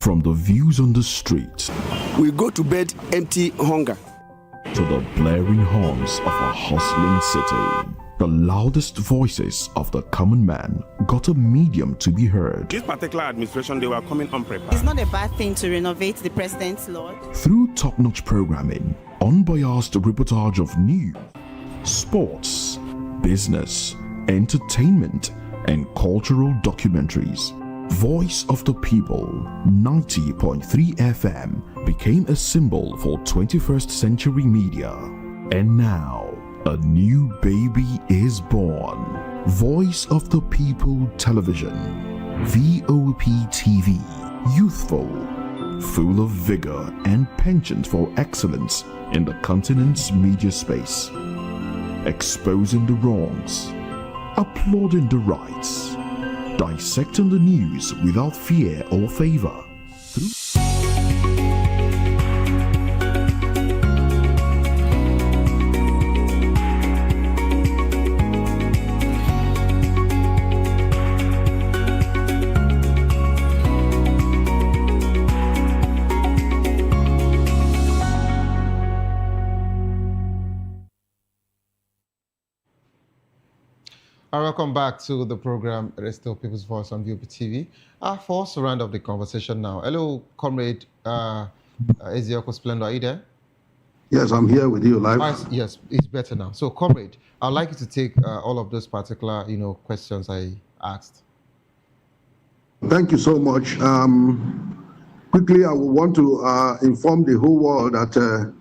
From the views on the street, we go to bed empty hunger, to the blaring horns of a hustling city, the loudest voices of the common man got a medium to be heard. This particular administration, they were coming unprepared. It's not a bad thing to renovate the president's lawn. Through top-notch programming, unbiased reportage of news, sports, business, entertainment, and cultural documentaries, Voice of the People 90.3 FM became a symbol for 21st century media. And now, a new baby is born. Voice of the People Television, VOP TV, youthful, full of vigor and penchant for excellence in the continent's media space, exposing the wrongs, applauding the rights, dissecting the news without fear or favor. Welcome back to the program, Resto People's Voice on VOP TV. For us to round up the conversation now. Hello, Comrade Ezeoku Splendor, are you there? Yes, I'm here with you live. Yes, it's better now. So, comrade, I'd like you to take all of those particular, questions I asked. Thank you so much. Quickly, I would want to inform the whole world that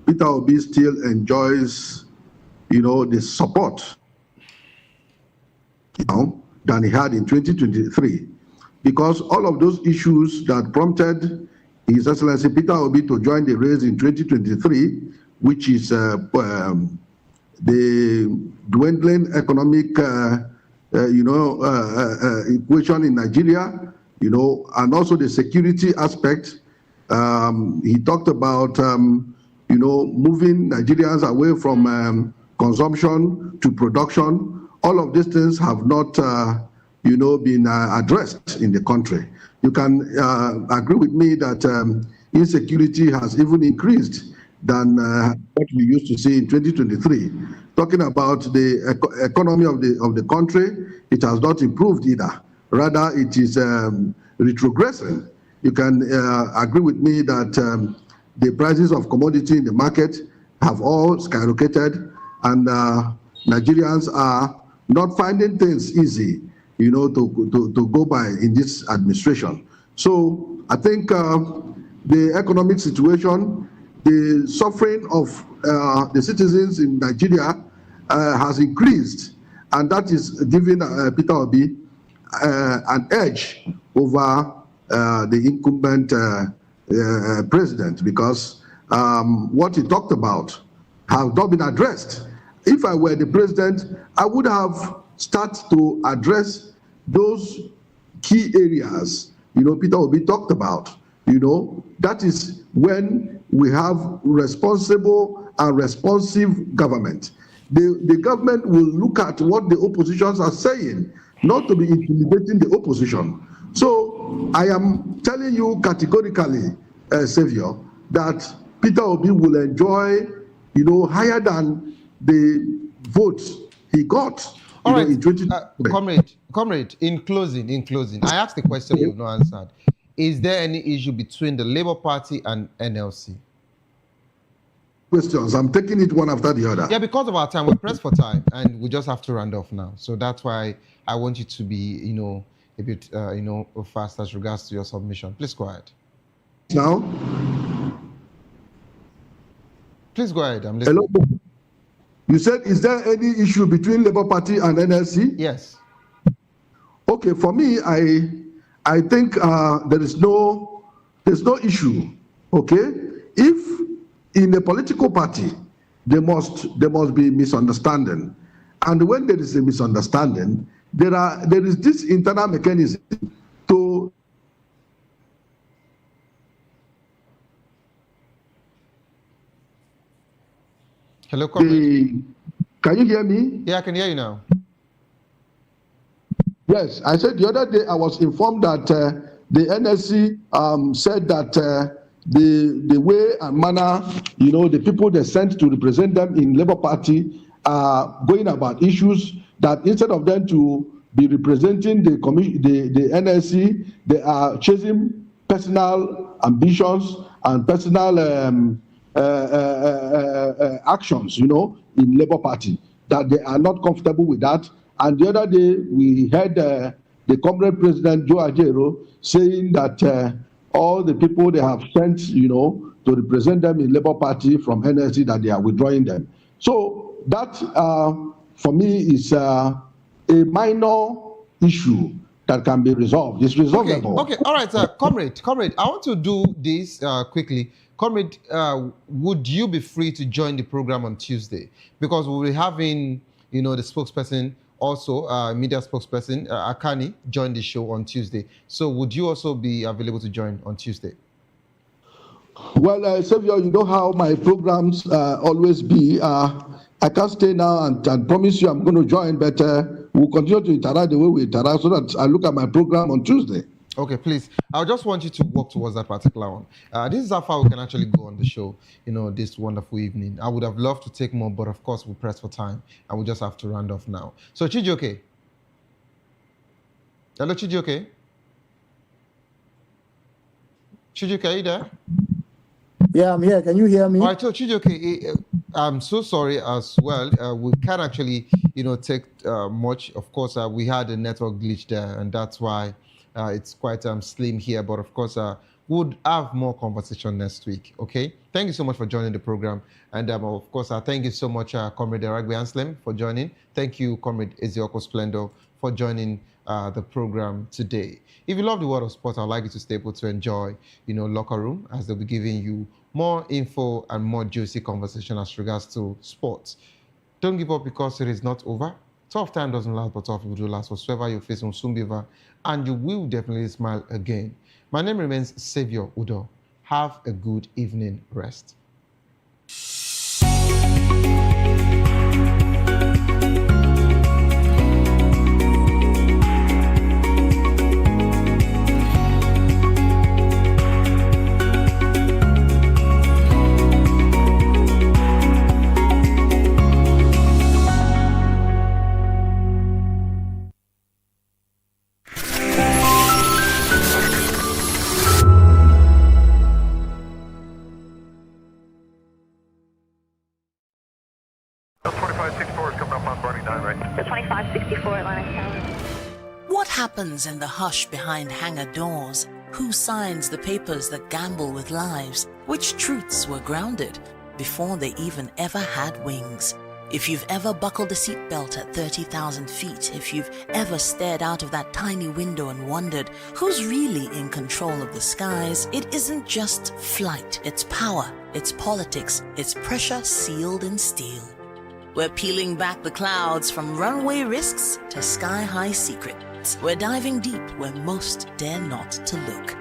Peter Obi still enjoys, the support than he had in 2023, because all of those issues that prompted His Excellency Peter Obi to join the race in 2023, which is the dwindling economic, equation in Nigeria, and also the security aspect. He talked about, moving Nigerians away from consumption to production. All of these things have not, been addressed in the country. You can agree with me that insecurity has even increased than what we used to see in 2023. Talking about the economy of the country, it has not improved either. Rather, it is retrogressing. You can agree with me that the prices of commodity in the market have all skyrocketed, and Nigerians are not finding things easy, to go by in this administration. So I think the economic situation, the suffering of the citizens in Nigeria has increased, and that is giving Peter Obi an edge over the incumbent president, because what he talked about has not been addressed. If I were the president, I would have started to address those key areas, Peter Obi talked about. That is when we have responsible and responsive government. The government will look at what the oppositions are saying, not to be intimidating the opposition. So I am telling you categorically, Savior, that Peter Obi will enjoy, higher than the votes he got. All right, in 2023. comrade. In closing, I asked the question you've not answered. Is there any issue between the Labour Party and NLC? Questions. I'm taking it one after the other. Yeah, because of our time, we're pressed for time, and we just have to round off now. So that's why I want you to be, a bit, fast as regards to your submission. Please go ahead. Now. Please go ahead. I'm listening. Hello. You said, is there any issue between Labour Party and NLC? Yes. Okay, for me, I think there's no issue. Okay, if in a political party there must be misunderstanding, and when there is a misunderstanding, there is this internal mechanism to. Hello, comrade. Can you hear me? Yeah, I can hear you now. Yes, I said the other day I was informed that the NSC said that the way and manner, the people they sent to represent them in Labour Party are going about issues, that instead of them to be representing the NSC, they are chasing personal ambitions and personal actions, in Labour Party, that they are not comfortable with that. And the other day, we heard the comrade president, Joe Ajero, saying that all the people they have sent, to represent them in Labour Party from NSC, that they are withdrawing them. So that, for me, is a minor issue that can be resolved. It's resolvable. Okay. All right, comrade, I want to do this quickly. Comrade, would you be free to join the program on Tuesday? Because we'll be having, the spokesperson, also media spokesperson, Akani, join the show on Tuesday. So would you also be available to join on Tuesday? Well, Savio, you know how my programs always be. I can't stay now and promise you I'm going to join, but we'll continue to interact the way we interact so that I look at my program on Tuesday. Okay, please. I just want you to work towards that particular one. This is how far we can actually go on the show, this wonderful evening. I would have loved to take more, but of course, we're pressed for time, and we just have to round off now. So, Chijioke. Hello, Chijioke. Chijioke, are you there? Yeah, I'm here. Can you hear me? All right, so Chijioke, I'm so sorry as well. We can't actually, take much. Of course, we had a network glitch there, and that's why it's quite slim here. But of course, we'll have more conversation next week. Okay. Thank you so much for joining the program, and of course, thank you so much, Comrade Aragbe Anslem, for joining. Thank you, Comrade Ezioko Splendor, for joining the program today. If you love the world of sport, I'd like you to stay able to enjoy, Locker Room, as they'll be giving you more info and more juicy conversation as regards to sports. Don't give up because it is not over. Tough time doesn't last, but tough people do last. Whatsoever you face will soon be over, and you will definitely smile again. My name remains Savior Udo. Have a good evening rest. What happens in the hush behind hangar doors? Who signs the papers that gamble with lives? Which truths were grounded before they even ever had wings? If you've ever buckled a seatbelt at 30,000 feet, if you've ever stared out of that tiny window and wondered who's really in control of the skies, it isn't just flight, it's power, it's politics, it's pressure sealed in steel. We're peeling back the clouds from runway risks to sky-high secrets. We're diving deep where most dare not to look.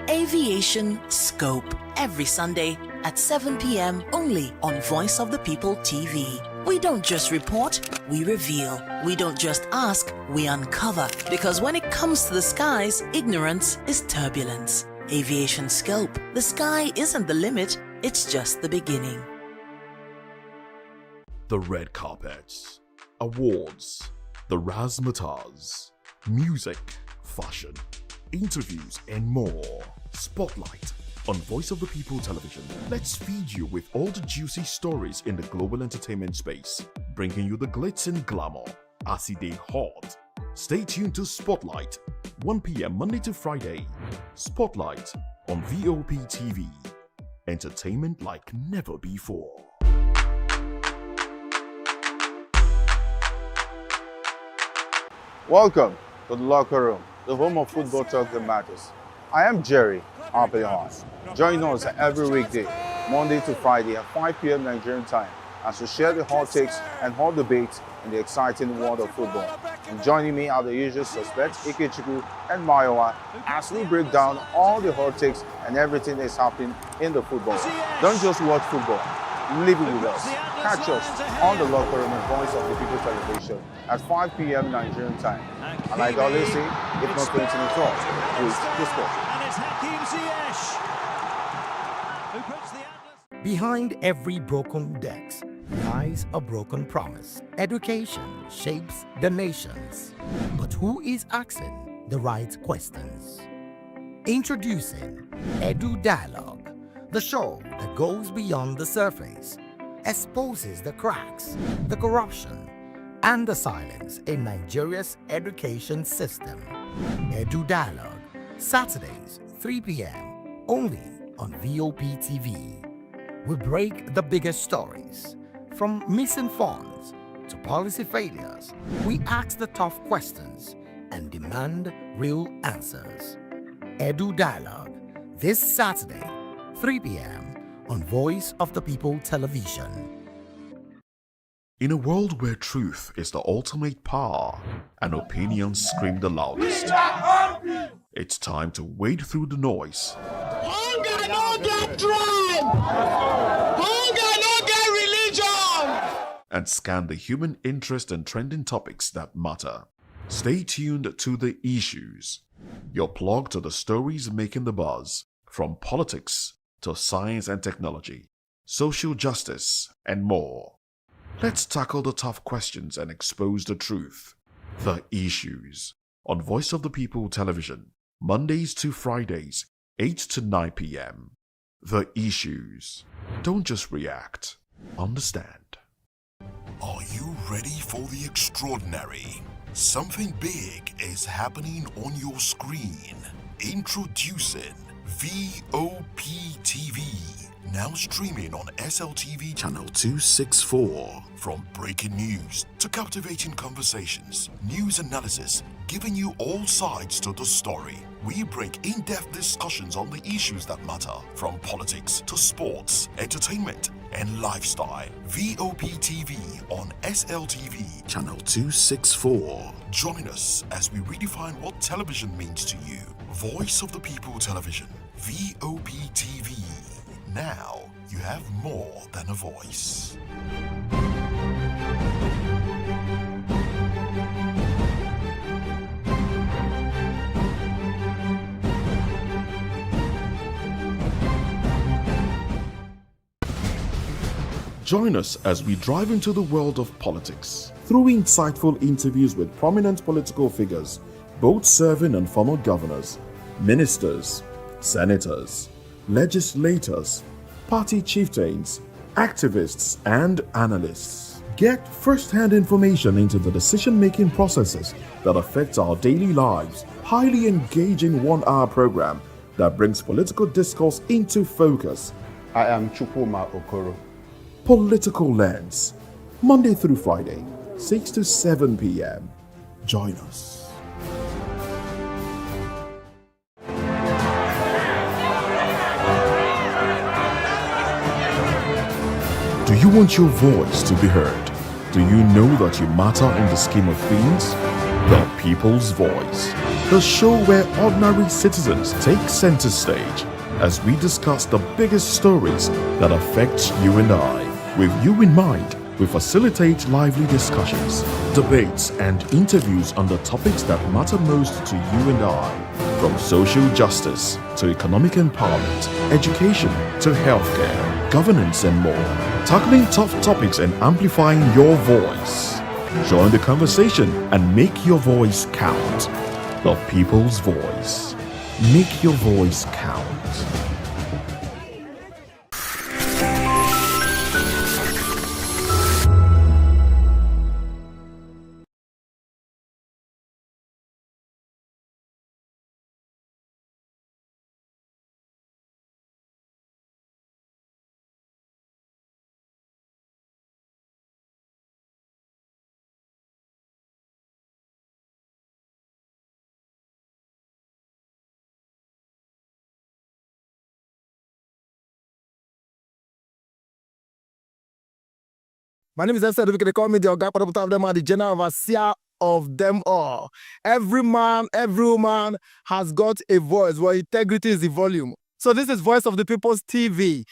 Aviation Scope, every Sunday at 7 p.m. only on Voice of the People TV. We don't just report, we reveal. We don't just ask, we uncover. Because when it comes to the skies, ignorance is turbulence. Aviation Scope, the sky isn't the limit, it's just the beginning. The red carpets, awards, the razzmatazz, music, fashion, interviews, and more. Spotlight on Voice of the People Television. Let's feed you with all the juicy stories in the global entertainment space, bringing you the glitz and glamour as it is hot. Stay tuned to Spotlight, 1 p.m. Monday to Friday. Spotlight on VOP TV. Entertainment like never before. Welcome to the Locker Room, the home of football talk that matters. I am Jerry Apelon. Join us every weekday, Monday to Friday at 5 p.m. Nigerian time, as we share the hot takes and hot debates in the exciting world of football. And joining me are the usual suspects, Ikechukwu and Mayowa, as we break down all the hot takes and everything that's happening in the football. Don't just watch football, live it with us. Catch us on the Locker Room and Voice of the People Television at 5 p.m. Nigerian time. And like I always say, if not 20 minutes off, with the sport. Behind every broken desk lies a broken promise. Education shapes the nations. But who is asking the right questions? Introducing Edu Dialogue, the show that goes beyond the surface, exposes the cracks, the corruption, and the silence in Nigeria's education system. Edu Dialogue, Saturdays, 3 p.m., only on VOP TV. We break the biggest stories, from missing funds to policy failures. We ask the tough questions and demand real answers. Edu Dialogue, this Saturday, 3 p.m. on Voice of the People Television. In a world where truth is the ultimate power and opinions scream the loudest, it's time to wade through the noise. Hunger no get tribe! Hunger no get religion! And scan the human interest and trending topics that matter. Stay tuned to The Issues, your plug to the stories making the buzz, from politics to science and technology, social justice, and more. Let's tackle the tough questions and expose the truth. The Issues on Voice of the People Television, Mondays to Fridays, 8 to 9 p.m. the issues. Don't just react. Understand. Are you ready for the extraordinary? Something big is happening on your screen. Introducing VOP TV. Now streaming on SLTV channel 264. From breaking news to captivating conversations, news analysis, giving you all sides to the story. We bring in-depth discussions on the issues that matter, from politics to sports, entertainment, and lifestyle. VOP TV on SLTV channel 264. Join us as we redefine what television means to you. Voice of the People Television, VOP TV. Now you have more than a voice. Join us as we drive into the world of politics through insightful interviews with prominent political figures, both serving and former governors, ministers, senators, legislators, party chieftains, activists, and analysts. Get first-hand information into the decision-making processes that affect our daily lives. Highly engaging one-hour program that brings political discourse into focus. I am Chukwuma Okoro. Political Lens, Monday through Friday, 6 to 7 p.m. Join us. Do you want your voice to be heard? Do you know that you matter in the scheme of things? The People's Voice, the show where ordinary citizens take center stage as we discuss the biggest stories that affect you and I. With you in mind, we facilitate lively discussions, debates, and interviews on the topics that matter most to you and I. From social justice to economic empowerment, education to healthcare, governance, and more. Tackling tough topics and amplifying your voice. Join the conversation and make your voice count. The People's Voice. Make your voice count. My name is Sanda'S. They call me the Oga Parabota of them are the general overseer of them all. Every man, every woman has got a voice where integrity is the volume. So this is Voice of the People's TV.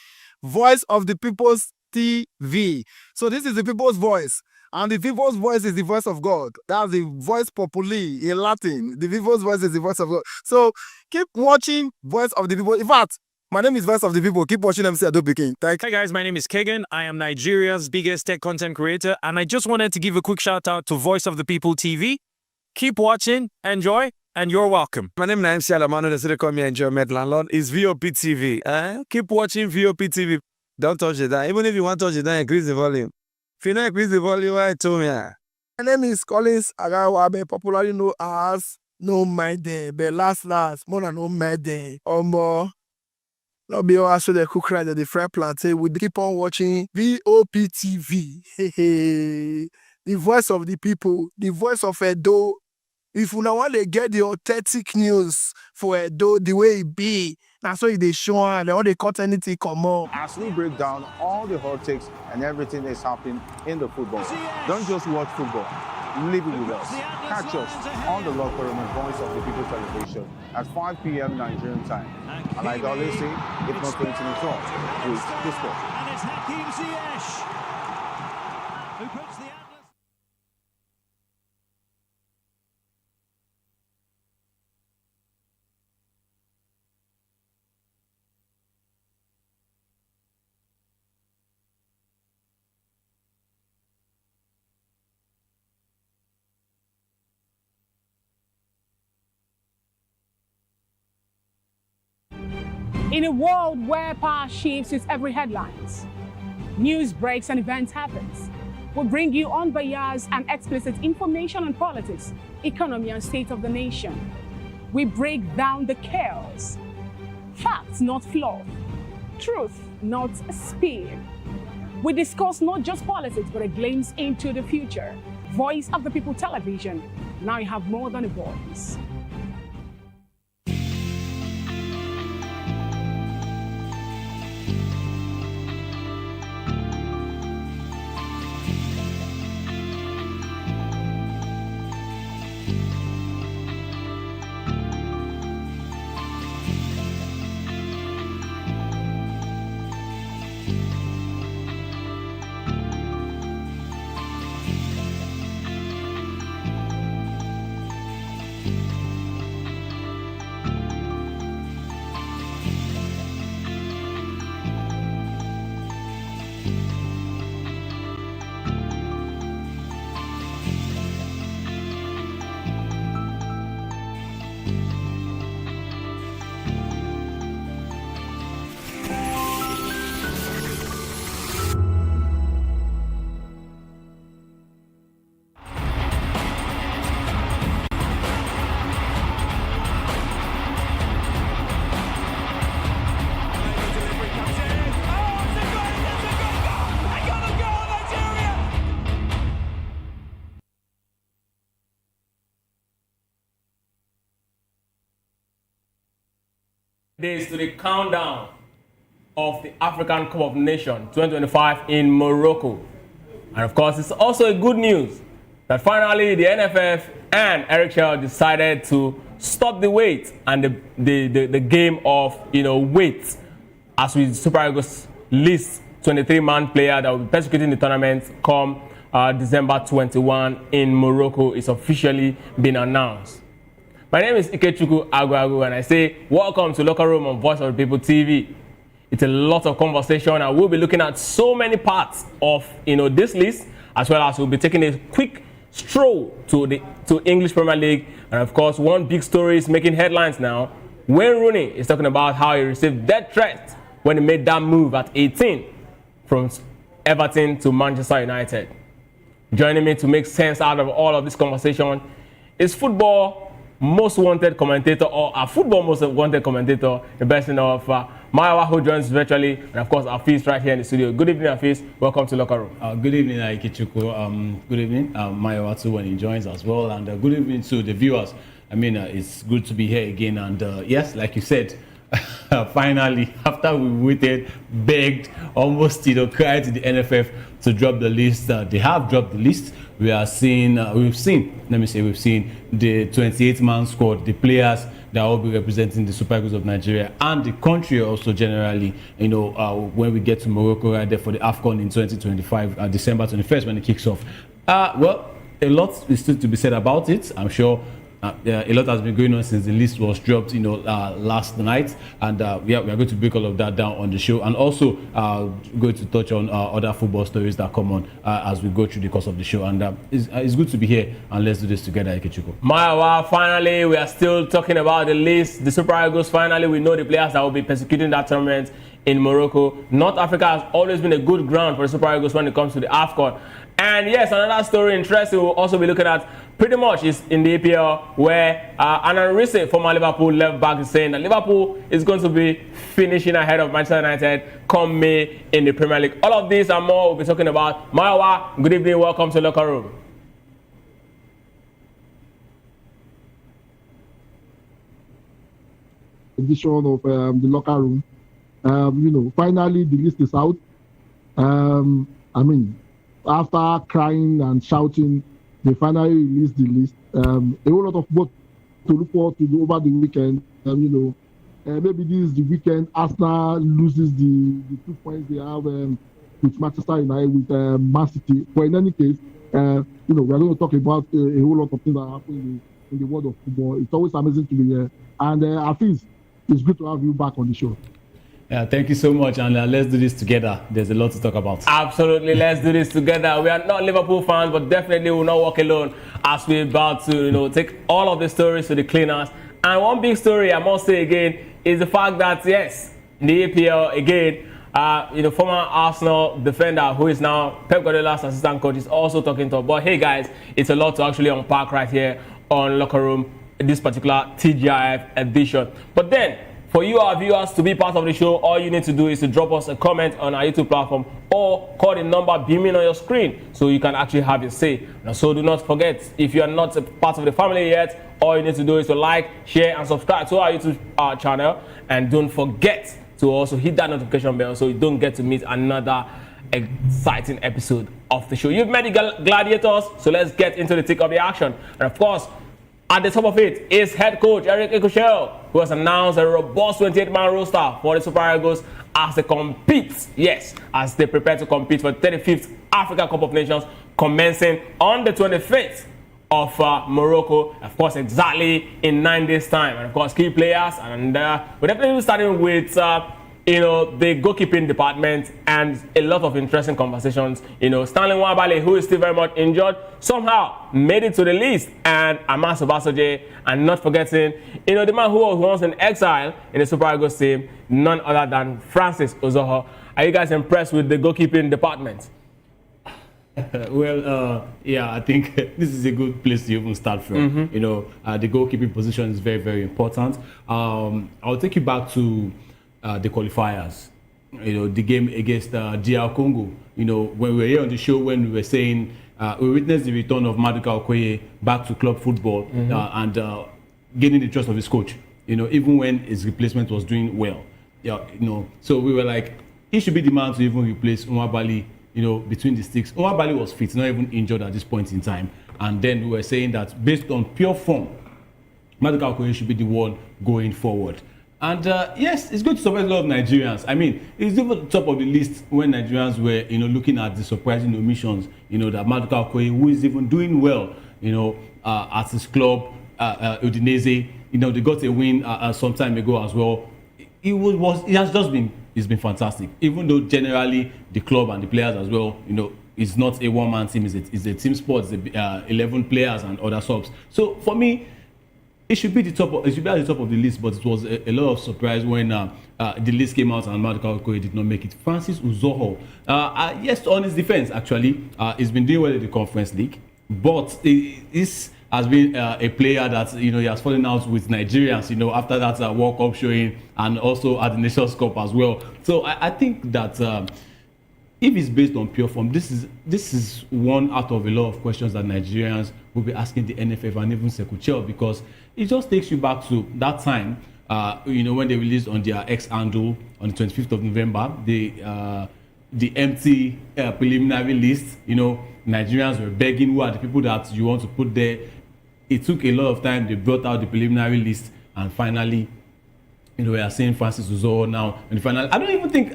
Voice of the People's TV. So this is the people's voice. And the people's voice is the voice of God. That's the voice populi in Latin. The people's voice is the voice of God. So keep watching Voice of the People. In fact, my name is Voice of the People. Keep watching MC Ado Pikin. Hi guys, my name is Kagan. I am Nigeria's biggest tech content creator, and I just wanted to give a quick shout out to Voice of the People TV. Keep watching, enjoy, and you're welcome. My name is MC Alamano. They say call me Enjoyment Landlord. It's VOP TV. Keep watching VOP TV. Don't touch it down. Even if you want to touch it down, increase the volume. If you don't increase the volume, why told me? My name is Collins Agawabe, popularly known as No Maiden, but last, more than No Maiden. More. Not be all also the cook right at the fry plantain. We keep on watching VOP TV. The voice of the people, the voice of Edo. If you want to get the authentic news for Edo, the way it be, that's why they show and all they cut anything come on. As we break down all the hot takes and everything that's happening in the football, don't just watch football. Live it with us. Catch us on the locker room and Voice of the People television at 5 p.m. Nigerian time. And like I always say, if not 20 minutes off, please discuss. And it's Hakim Ziyech, who puts the Atlas. In a world where power shifts with every headlines, news breaks and events happens, we bring you unbiased and explicit information on politics, economy, and state of the nation. We break down the chaos. Facts, not fluff. Truth, not spin. We discuss not just politics, but a glimpse into the future. Voice of the People Television. Now you have more than a voice. Days to the countdown of the African Cup of Nations 2025 in Morocco. And of course, it's also a good news that finally the NFF and Eric Shell decided to stop the wait and the game of wait as we Super Eagles list 23-man player that will be persecuting the tournament come December 21 in Morocco is officially been announced. My name is Ikechukwu Agwagu, and I say welcome to Locker Room on Voice of the People TV. It's a lot of conversation, and we'll be looking at so many parts of this list, as well as we'll be taking a quick stroll to English Premier League. And of course, one big story is making headlines now. Wayne Rooney is talking about how he received death threats when he made that move at 18 from Everton to Manchester United. Joining me to make sense out of all of this conversation is football most wanted commentator, or a football most wanted commentator, the best of Mayawa, who joins virtually, and of course Afis right here in the studio. Good evening, Afis. Welcome to Locker Room. Good evening, Ikechukwu. Good evening, Mayawa too when he joins as well, and good evening to the viewers. I mean, it's good to be here again, and yes, like you said, finally, after we waited, begged, almost cried to the NFF to drop the list, they have dropped the list. We've seen the 28-man squad, the players that will be representing the Super Eagles of Nigeria and the country also generally, when we get to Morocco right there for the AFCON in 2025, December 21st when it kicks off. Well, a lot is still to be said about it. I'm sure a lot has been going on since the list was dropped, last night, and we are going to break all of that down on the show, and also going to touch on other football stories that come on as we go through the course of the show. And it's good to be here, and let's do this together, Ikechukwu. Mayawa, finally, we are still talking about the list. The Super Eagles, finally, we know the players that will be persecuting that tournament in Morocco. North Africa has always been a good ground for the Super Eagles when it comes to the AFCON. And yes, another story interesting we'll also be looking at pretty much is in the EPL, where Anan Risse, former Liverpool left back, is saying that Liverpool is going to be finishing ahead of Manchester United come May in the Premier League. All of this and more we'll be talking about. Mayawa, good evening, welcome to Locker Room. Edition of the Locker Room. Finally the list is out. After crying and shouting, they finally released the list. A whole lot of work to look forward to over the weekend. Maybe this is the weekend Arsenal loses the 2 points they have with Manchester United, with Man City. But in any case, we are going to talk about a whole lot of things that happen in the world of football. It's always amazing to be here. And Hafiz, it's good to have you back on the show. Yeah, thank you so much, and let's do this together. There's a lot to talk about. Absolutely, let's do this together. We are not Liverpool fans, but definitely will not walk alone as we're about to, take all of the stories to the cleaners. And one big story I must say again is the fact that yes, in the EPL again. Former Arsenal defender who is now Pep Guardiola's assistant coach is also talking to us. But hey guys, it's a lot to actually unpack right here on Locker Room, this particular TGIF edition. But then, for you, our viewers, to be part of the show, all you need to do is to drop us a comment on our YouTube platform or call the number beaming on your screen so you can actually have your say. Now, so do not forget, if you are not a part of the family yet, all you need to do is to like, share, and subscribe to our YouTube channel. And don't forget to also hit that notification bell so you don't get to meet another exciting episode of the show. You've met the gladiators, so let's get into the thick of the action. And of course, at the top of it is head coach Eric Ekushel, who has announced a robust 28-man roster for the Super Eagles as they compete, as they prepare to compete for the 35th Africa Cup of Nations, commencing on the 25th of Morocco, of course, exactly in 9 days' time. And of course, key players, and we're definitely starting with the goalkeeping department and a lot of interesting conversations. Stanley Nwabali, who is still very much injured, somehow made it to the list, and Amas Obasoje, and not forgetting, the man who was once in exile in the Super Eagles team, none other than Francis Uzoho. Are you guys impressed with the goalkeeping department? I think this is a good place to even start from. The goalkeeping position is very, very important. I'll take you back to the qualifiers. The game against DR Congo. When we were here on the show, when we were saying we witnessed the return of Maduka Okoye back to club football and gaining the trust of his coach. Even when his replacement was doing well. So we were like, he should be the man to even replace Nwabali. Between the sticks. Nwabali was fit, not even injured at this point in time. And then we were saying that based on pure form, Maduka Okoye should be the one going forward. And yes, it's going to surprise a lot of Nigerians. I mean, it's even at the top of the list when Nigerians were, looking at the surprising omissions, that Maduka Okoye, who is even doing well, at his club, Udinese, they got a win some time ago as well. It's been fantastic. Even though generally the club and the players as well, it's not a one-man team, it's a team sport, it's 11 players and other subs. So for me, it should be at the top of the list, but it was a lot of surprise when the list came out and Maduka Okoye did not make it. Francis Uzoho, yes, on his defense, actually, he's been doing well in the Conference League, but this has been a player that he has fallen out with Nigerians after that World Cup showing and also at the Nations Cup as well. So I think that if it's based on pure form, this is one out of a lot of questions that Nigerians will be asking the NFF and even Sekuchel, because it just takes you back to that time when they released on their X handle on the 25th of November the empty preliminary list. Nigerians were begging, who are the people that you want to put there. It took a lot of time. They brought out the preliminary list, and finally, we are seeing Francis Uzoho now. And finally, I don't even think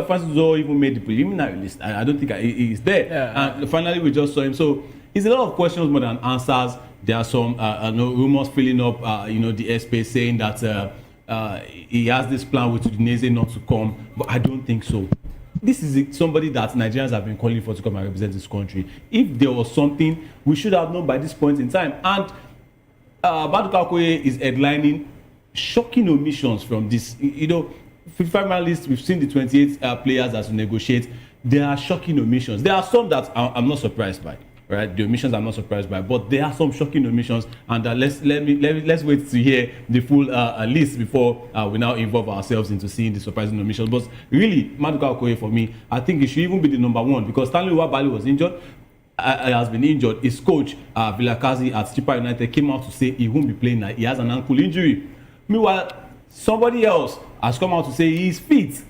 Francis Uzoho even made the preliminary list. I don't think he's there. Yeah. And finally, we just saw him. So it's a lot of questions more than answers. There are some rumors filling up, the airspace, saying that he has this plan with Udinese not to come, but I don't think so. This is somebody that Nigerians have been calling for to come and represent this country. If there was something, we should have known by this point in time. And Maduka Okoye is headlining shocking omissions from this. 55-man list, we've seen the 28 players that will negotiate. There are shocking omissions. There are some that I'm not surprised by. Right, the omissions I'm not surprised by, but there are some shocking omissions, and let's wait to hear the full list before we now involve ourselves into seeing the surprising omissions. But really, Maduka Okoye, for me, I think he should even be the number one, because Stanley Nwabali was injured, has been injured. His coach Vilakazi at Chippa United came out to say he won't be playing. He has an ankle injury. Meanwhile, somebody else has come out to say he's fit.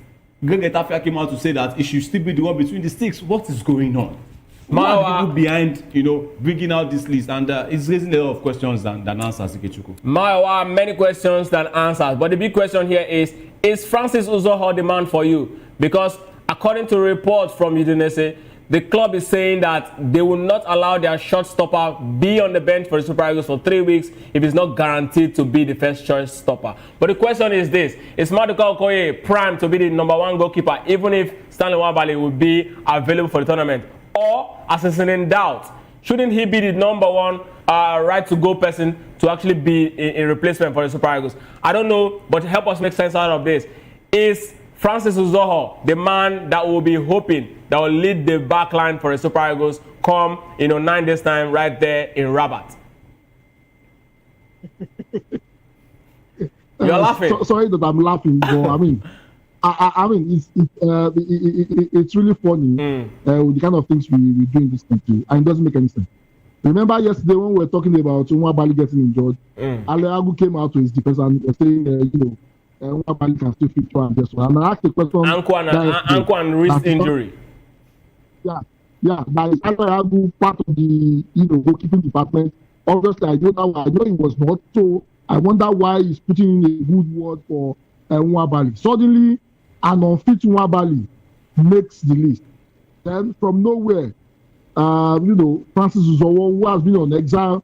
Greg Etafia came out to say that he should still be the one between the sticks. What is going on? People behind, bringing out this list, and it's raising a lot of questions than answers, Ikechukwu. Many questions than answers, but the big question here is Francis Uzoho the man for you? Because according to reports from Udinese, the club is saying that they will not allow their shortstopper be on the bench for the Super Eagles for 3 weeks if he's not guaranteed to be the first choice stopper. But the question is this: is Maduka Okoye primed to be the number one goalkeeper, even if Stanley Nwabali will be available for the tournament? Or, as is in doubt, shouldn't he be the number one right-to-go person to actually be in replacement for the Super Eagles? I don't know, but help us make sense out of this. Is Francis Uzoho the man that will be hoping that will lead the back line for the Super Eagles come 9 days time right there in Rabat? You're laughing. Sorry that I'm laughing, but I mean, it's really funny with the kind of things we do in this country, and it doesn't make any sense. Remember yesterday when we were talking about Nwabali getting injured, Aleagu came out to his defense and was saying, Nwabali can still feature and this one. And I asked the question. Ankle and wrist injury. Yeah, that is Aleagu part of the goalkeeping department. Obviously, I know he was not. So I wonder why he's putting in a good word for Nwabali. Suddenly, an unfit Nwabali makes the list. Then from nowhere, Francis Uzoho, who has been on exile,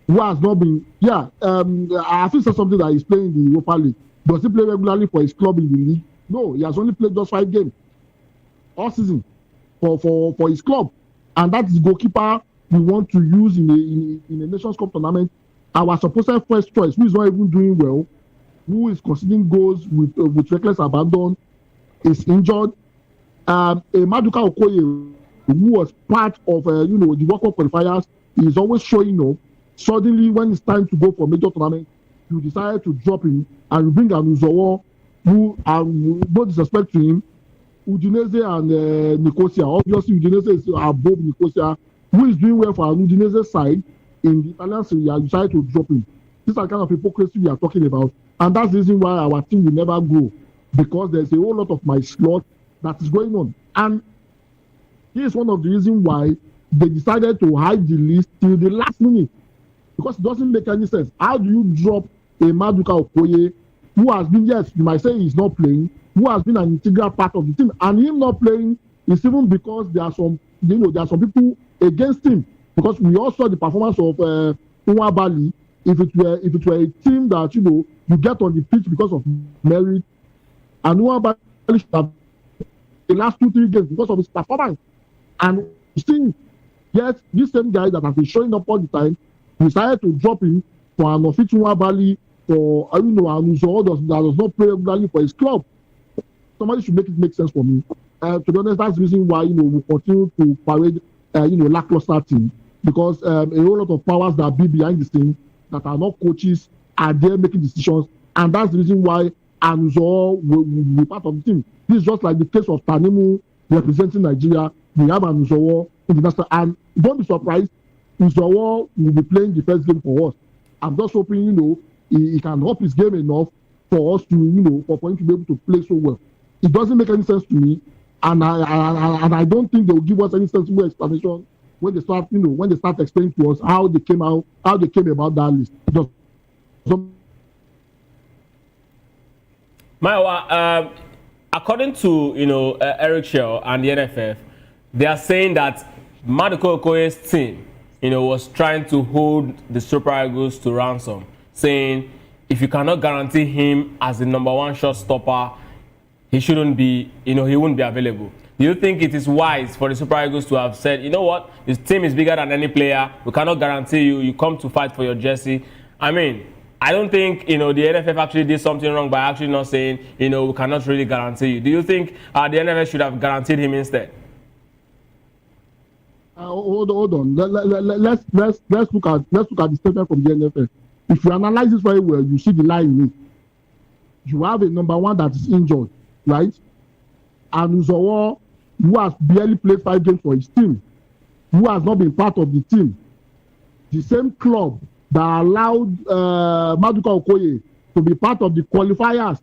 who has not been, I think said something that he's playing in the Europa League. Does he play regularly for his club in the league? No, he has only played just 5 games all season for his club. And that's the goalkeeper we want to use in a Nations Cup tournament. Our supposed first choice, who is not even doing well, who is conceding goals with reckless abandon, is injured. Maduka Okoye, who was part of the World Cup qualifiers, is always showing up. Suddenly, when it's time to go for major tournament, you decide to drop him and you bring an Uzoho, who no disrespect to him, Udinese and Nicosia. Obviously, Udinese is above Nicosia, who is doing well for an Udinese side in the Italian Serie A. You decide to drop him. These are the kind of hypocrisy we are talking about, and that's the reason why our team will never grow, because there's a whole lot of my slot that is going on. And here's one of the reasons why they decided to hide the list till the last minute, because it doesn't make any sense. How do you drop a Maduka Okoye, who has been, yes, you might say he's not playing, who has been an integral part of the team, and him not playing is even because there are some people against him, because we all saw the performance of Nwabali. If it were a team that you get on the pitch because of merit, and Nwabali should have the last 2-3 games because of his performance. And you see, yes, this same guy that has been showing up all the time decided to drop him for an unfit Nwabali, for an Uzoho that does not play regularly for his club. Somebody should make it make sense for me. To be honest, that's the reason why we continue to parade lackluster team, because a whole lot of powers that be behind the scene that are not coaches are there making decisions, and that's the reason why Uzoho will be part of the team. This is just like the case of Tanimu representing Nigeria. We have Uzoho in the national, and don't be surprised, Uzoho will be playing the first game for us. I'm just hoping he can up his game enough for us to for him to be able to play so well. It doesn't make any sense to me, and I don't think they will give us any sensible explanation when they start explaining to us how they came about that list. Maiwa, according to Eric Shaw and the NFF, they are saying that Maduka Okoye's team was trying to hold the Super Eagles to ransom, saying if you cannot guarantee him as the #1 shot stopper, he shouldn't be, he wouldn't be available. Do you think it is wise for the Super Eagles to have said, you know what, this team is bigger than any player, we cannot guarantee you come to fight for your jersey? I mean, I don't think, the NFF actually did something wrong by actually not saying, we cannot really guarantee you. Do you think the NFF should have guaranteed him instead? Hold on. Let's look at the statement from the NFF. If you analyze this very well, you see the lie in it. You have a #1 that is injured, right? And Uzoho, who has barely played 5 games for his team, who has not been part of the team. The same club that allowed Maduka Okoye to be part of the qualifiers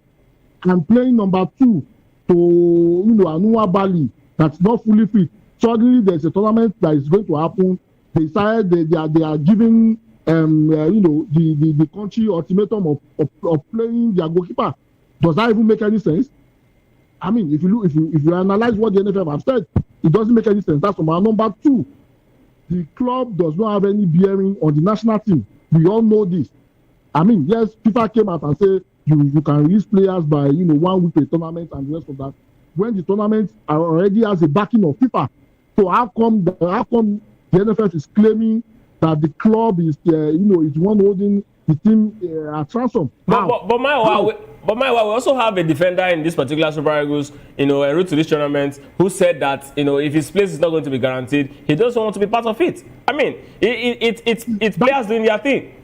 and playing #2 to Nwabali that's not fully fit. Suddenly there's a tournament that is going to happen. They decided they are giving the country ultimatum of playing their goalkeeper. Does that even make any sense? I mean, if you analyze what the NFF have said, it doesn't make any sense. That's number 2. The club does not have any bearing on the national team. We all know this. I mean, yes, FIFA came out and said you can release players by 1 week a tournament and the rest of that. When the tournament already has a backing of FIFA, so how come the NFF is claiming that the club is is one holding the team at ransom? But but my we also have a defender in this particular Super Eagles, en route to this tournament, who said that if his place is not going to be guaranteed, he doesn't want to be part of it. I mean, it's players doing their thing.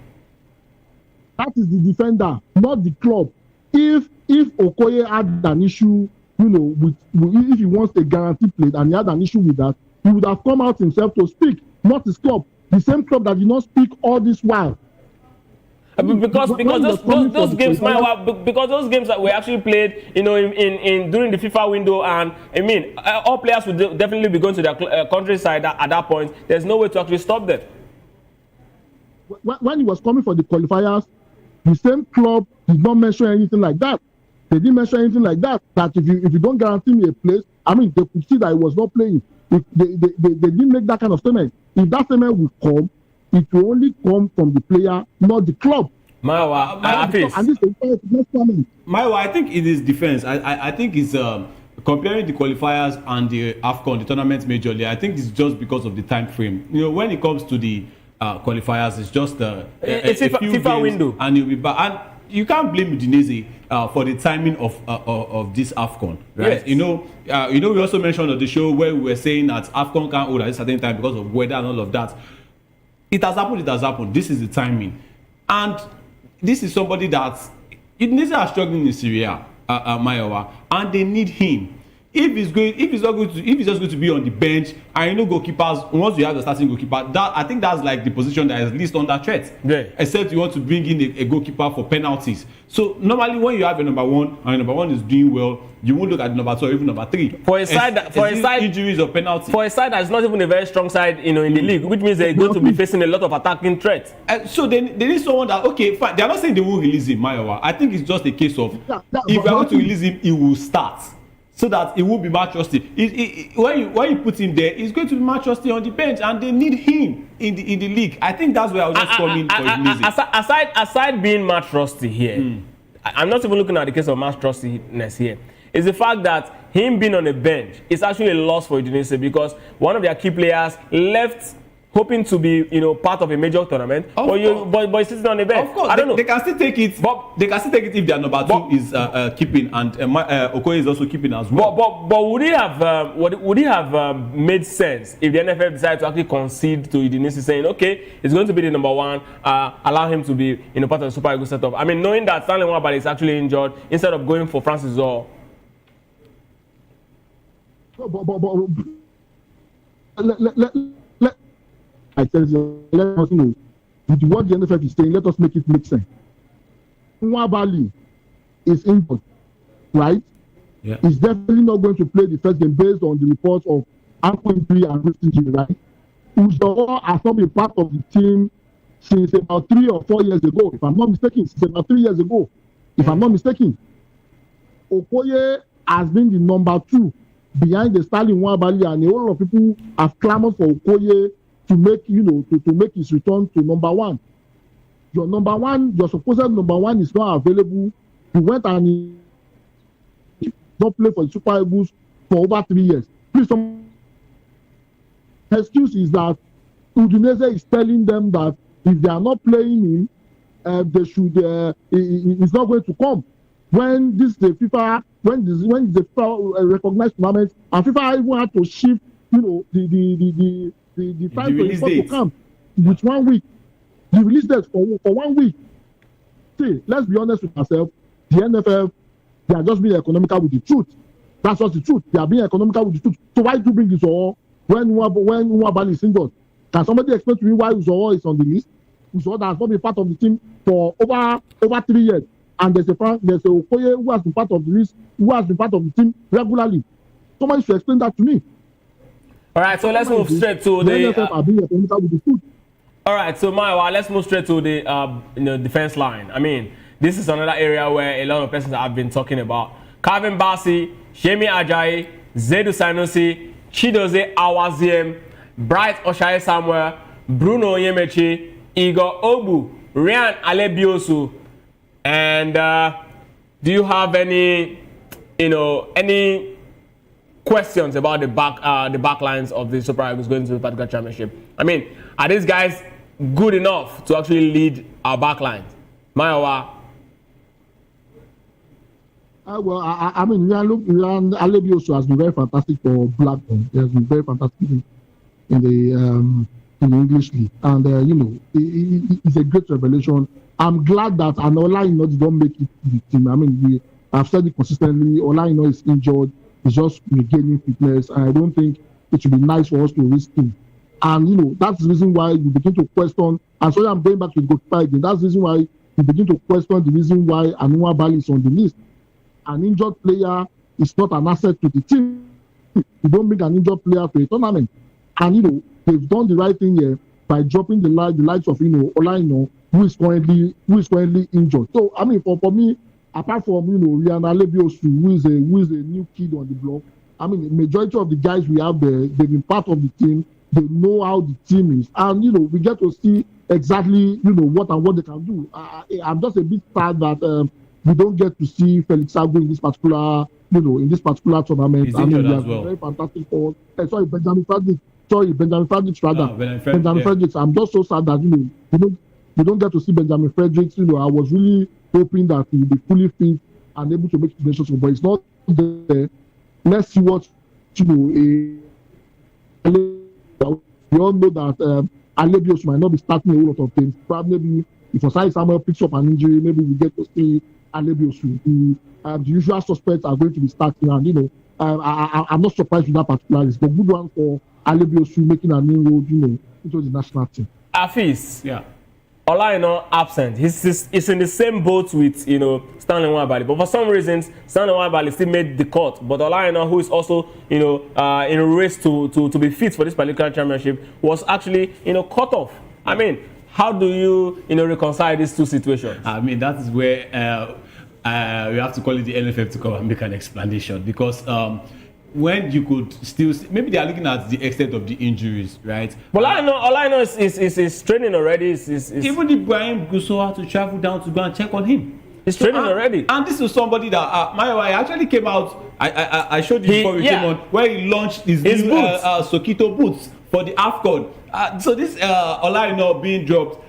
That is the defender, not the club. If Okoye had an issue, with if he wants a guaranteed place and he had an issue with that, he would have come out himself to speak, not his club. The same club that did not speak all this while. Because those games, because those games that were actually played, in during the FIFA window, and I mean, all players would definitely be going to their countryside at that point. There's no way to actually stop them. When he was coming for the qualifiers, the same club did not mention anything like that. They didn't mention anything like that. That if you don't guarantee me a place, I mean, they could see that he was not playing. They didn't make that kind of statement. If that statement will come, it will only come from the player, not the club. Maiwa, I think it is defense. I think it's comparing the qualifiers and the AFCON, the tournament majorly. I think it's just because of the time frame. When it comes to the qualifiers, it's just it's a few FIFA window, and you'll be back. And you can't blame Udinese for the timing of this AFCON, right? Yes. We also mentioned on the show where we were saying that AFCON can't hold at a certain time because of weather and all of that. It has happened. This is the timing. And this is somebody that Udinese are struggling in Syria, Mayowa, and they need him. If he's just going to be on the bench, and goalkeepers, once you have the starting goalkeeper, I think that's like the position that is least under threat. Yeah. Except you want to bring in a goalkeeper for penalties. So normally when you have a number one, and number one is doing well, you won't look at number two or even number three. For a side injuries or penalties. For a side that's not even a very strong side, in the league, which means they're going to be facing a lot of attacking threats. So they need someone that, okay, fine. They're not saying they won't release him, Mayowa. I think it's just a case of if they want to release him, he will start. So that it will be match trusty. When you put him there, he's going to be match trusty on the bench, and they need him in the league. I think that's where I was just coming for Udinese. Aside being match trusty here, I'm not even looking at the case of match trustiness here. It's the fact that him being on the bench is actually a loss for Udinese, because one of their key players left hoping to be, part of a major tournament, but he's sitting on the bench. Of course, I don't know. They can still take it. But they can still take it if their number two is keeping, and Okoye is also keeping as well. But would it have made sense if the NFF decided to actually concede to Udinese, saying, okay, it's going to be the number one, allow him to be part of the Super Eagles setup? I mean, knowing that Stanley Nwabali is actually injured, instead of going for Francis Zor. I said, let us know with what the NFF is saying. Let us make it make sense. Nwabali is injured, right? Yeah. He's definitely not going to play the first game based on the reports of ankle injury and wrist injury, right? Uzoho has not been part of the team since about 3 or 4 years ago, if I'm not mistaken. Since about 3 years ago, if I'm not mistaken. Okoye has been the number 2 behind the Stanley Nwabali, and a whole lot of people have clamored for Okoye to make, to make his return to number 1. Your supposed number 1 is not available. You went and he don't play for the Super Eagles for over 3 years. Please, some excuse is that Udinese is telling them that if they are not playing him, they should. He's not going to come. When this the FIFA, when the FIFA recognized tournament, and FIFA even had to shift, the time to come with 1 week. The release date for 1 week. See, let's be honest with ourselves. The NFF, they are just being economical with the truth. That's just the truth. They are being economical with the truth. So why do you bring this all when Nwabali is injured? Can somebody explain to me why Uzoho is on the list? Uzoho has not been part of the team for over 3 years. And there's a Okoye who has been part of the list, who has been part of the team regularly. Somebody should explain that to me. All right, so let's move straight to all right, so Maiwa, let's move straight to the defense line. I mean, this is another area where a lot of persons have been talking about. Calvin Bassey, Shemi Ajayi, Zedu Sanusi, Chidozie Awaziem, Bright Oshaye Samuel, Bruno Yemechi, Igor Obu, Ryan Alebiosu, and do you have any questions about the back lines of the Super Eagles going to the particular championship? I mean, are these guys good enough to actually lead our back lines? Mayowa. Well, I mean, Ryan Alebiosu has been very fantastic for Blackburn. He has been very fantastic in the English league, and it's a great revelation. I'm glad that Olaino don't make it to the team. I mean, I've said it consistently. Olaino is injured. He's just regaining fitness, and I don't think it should be nice for us to risk him. And that's the reason why you begin to question. And sorry, I'm going back to the goalkeeper again. That's the reason why you begin to question the reason why Anua Bali is on the list. An injured player is not an asset to the team. You don't bring an injured player to a tournament. And they've done the right thing here by dropping the likes of Olaino, who is currently injured. So I mean, for me, apart from Rihanna Lebiosu, who is a new kid on the block, I mean, the majority of the guys we have there, they've been part of the team. They know how the team is, and we get to see exactly what they can do. I'm just a bit sad that we don't get to see Felix Agu in this particular tournament. He's I mean, injured he as has well. been very fantastic for us. Benjamin Fredericks rather. Benjamin Fredericks. I'm just so sad that we don't get to see Benjamin Fredericks. I was really hoping that he will be fully fit and able to make the nations, but it's not there. Let's see what we all know that Alebios might not be starting a whole lot of things. Probably maybe if Osai Samuel picks up an injury, maybe we get to see Alebios. The usual suspects are going to be starting, and I'm not surprised with that particular list. But good one for Alebios making an inroad, into the national team. Afis, Olaino absent. He's in the same boat with Stanley Nwabali, but for some reasons Stanley Nwabali still made the cut. But Olaino, who is also in a race to be fit for this particular championship, was actually cut off. I mean, how do you reconcile these two situations? I mean, that is where we have to call it the NFF to come and make an explanation, because when you could still see, maybe they are looking at the extent of the injuries, right? But all I know is training already. Even the Brian Gusso had to travel down to go and check on him. He's training already. And this is somebody that Mayowa actually came out. I showed you before we came on, where he launched his new Sokito boots for the AFCON. So this Olaino being dropped,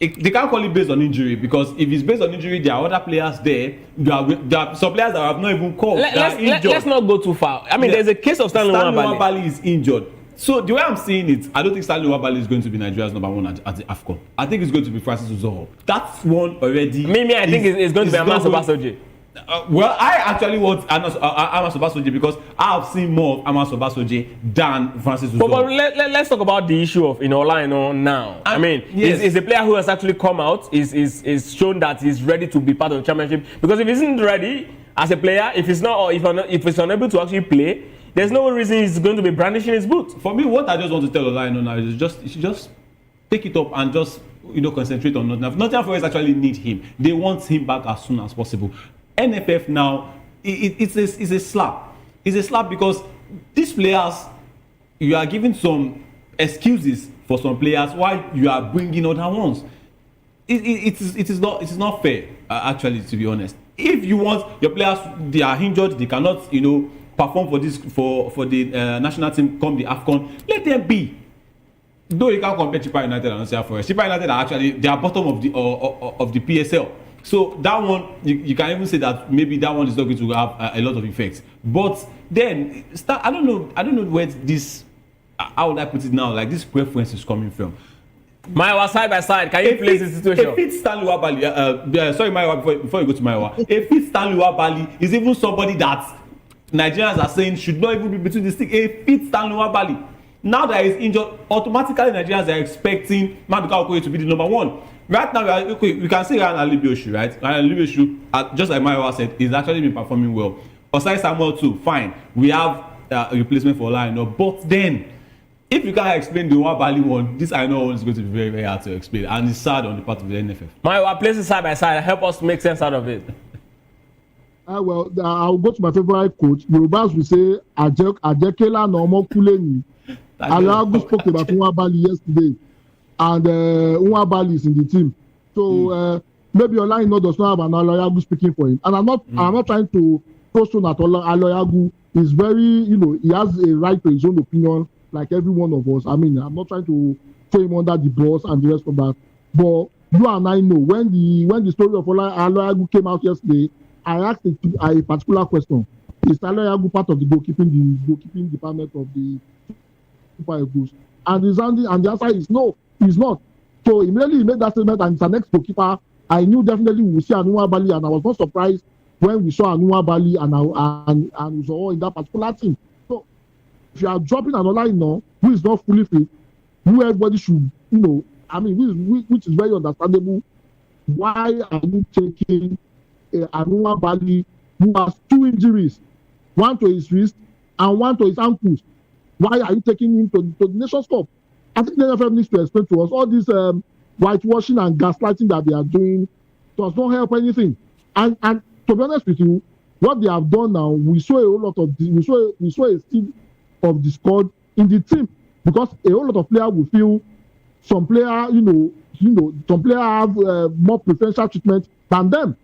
they can't call it based on injury, because if it's based on injury, there are other players there. There are some players that have not even called. Let's not go too far. I mean, there's a case of Stanley Nwabali is injured. So the way I'm seeing it, I don't think Stanley Nwabali is going to be Nigeria's number one at the AFCON. I think it's going to be Francis Uzoho. That's one already. I think it's going to be Amaso Basoje. Well, I actually want Amaso Basoje because I have seen more of Amaso Basoje than Francis Uzoho. But let's talk about the issue of Olaino now. I mean, yes. is a player who has actually come out, is shown that he's ready to be part of the championship. Because if he isn't ready as a player, if he's unable to actually play, there's no reason he's going to be brandishing his boot. For me, what I just want to tell Olaino now is just take it up and just concentrate on Nottingham. Nottingham Forest actually need him. They want him back as soon as possible. NFF now, it's a slap. It's a slap because these players, you are giving some excuses for some players while you are bringing other ones. It is not fair, actually, to be honest. If you want your players, they are injured, they cannot perform for the national team come the AFCON, let them be. Though you can't compare Chippa United and Nottingham Forest. Chippa United are actually they are bottom of the PSL. So that one, you can even say that maybe that one is not going to have a lot of effects. But then, I don't know where this, how would I put it now, like this preference is coming from. Maiwa, side by side, can you place the situation? A fit Stanley Nwabali, sorry Maiwa, before you go to Maiwa, a fit Stanley Nwabali is even somebody that Nigerians are saying should not even be between the stick. A fit Stanley Nwabali. Now that he's injured, automatically Nigerians are expecting Maduka Okoye to be the number one. Right now, we can see Ryan Alibiosu, right? Ryan Alibiosu, just like Maiwa said, is actually been performing well. Osai Samuel too, fine. We have a replacement for Olaino. But then, if you can't explain the Nwabali one, this I know is going to be very, very hard to explain. And it's sad on the part of the NFF. Maiwa, place it side by side. Help us make sense out of it. Well, I'll go to my favorite coach. Yorubas will say, Ajekela Nomo Kuleni. Alago spoke about Nwabali yesterday. And Nwabali is in the team. So maybe Olaino does not have an Aloyagu speaking for him. And I'm not trying to throw stone at Aloyagu. He's very, he has a right to his own opinion, like every one of us. I mean, I'm not trying to throw him under the bus and the rest of that. But you and I know when the story of Aloyagu came out yesterday, I asked a particular question. Is Tyler Yagu part of the goalkeeping department of the Super Eagles? And the answer is no, he's not. So immediately he made that statement, and it's an ex-goalkeeper. I knew definitely we will see Anua Bali, and I was not surprised when we saw Anua Bali and we saw in that particular team. So if you are dropping another who is not fully fit, everybody should, which is very understandable. Why are you taking Anua Bali, who has 2 injuries, one to his wrist and one to his ankles? Why are you taking him to the Nations Cup? I think the NFF needs to explain to us all this whitewashing and gaslighting that they are doing does not help anything. And to be honest with you, what they have done now, we saw a whole lot of we saw a seed of discord in the team, because a whole lot of players will feel some player, some player have more preferential treatment than them.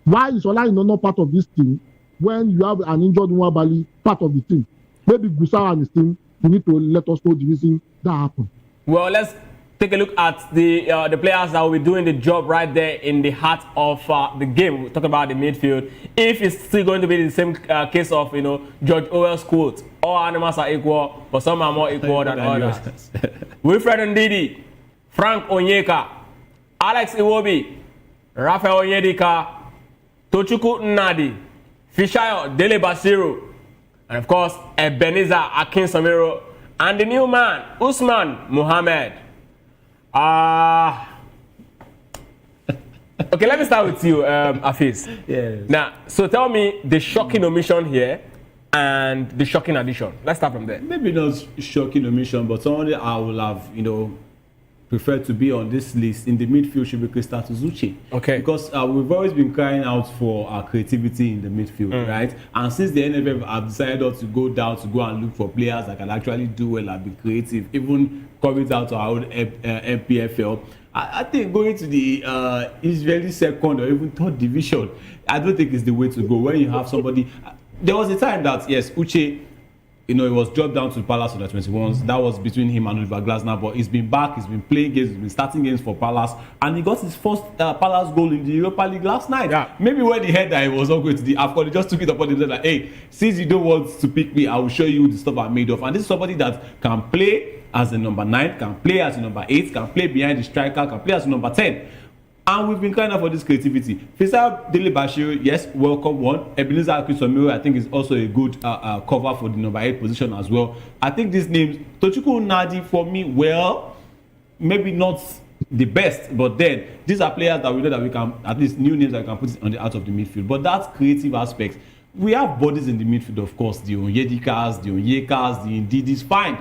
Why is Ola not part of this team when you have an injured Nwabali part of the team? Maybe Gusau and his team, you need to let us know the reason that happened. Well, let's take a look at the players that will be doing the job right there in the heart of the game. We're talking about the midfield. If it's still going to be the same case of, George Orwell's quote, all animals are equal, but some are more equal than others. Wilfred Ndidi, Frank Onyeka, Alex Iwobi, Rafael Onyedika, Tochukwu Nnadi, Fishayo Dele Basiru, and of course, Ebenezer Akinsamiro, and the new man, Usman Mohammed. Okay, let me start with you, Afis. Yes. Now, so tell me the shocking omission here and the shocking addition. Let's start from there. Maybe not shocking omission, but someone I will have, prefer to be on this list in the midfield should be Christatus Uche. Okay. Because we've always been crying out for our creativity in the midfield, right? And since the NFF have decided to go down to go and look for players that can actually do well and be creative, even coming out to our own MPFL, I think going to the Israeli second or even third division, I don't think is the way to go. When you have somebody, there was a time that yes, Uche, it was dropped down to Palace under 21s. That was between him and Oliver Glasner, but he's been back, he's been playing games, he's been starting games for Palace, and he got his first Palace goal in the Europa League last night. Yeah. Maybe when he heard that he was not going to the AFCON, he just took it upon himself like, hey, since you don't want to pick me, I will show you the stuff I'm made of. And this is somebody that can play as a number 9, can play as a number 8, can play behind the striker, can play as a number 10. And we've been kind of for this creativity. Faisal Dele Bashiru, yes, welcome one. Ebenezer Akintomiro, I think, is also a good cover for the number 8 position as well. I think these names, Tochukwu Nnadi, for me, well, maybe not the best, but then these are players that we know that we can, at least new names that we can put on the out of the midfield. But that creative aspect, we have bodies in the midfield, of course, the Onyedikas, the Onyekas, the Ndidis, fine.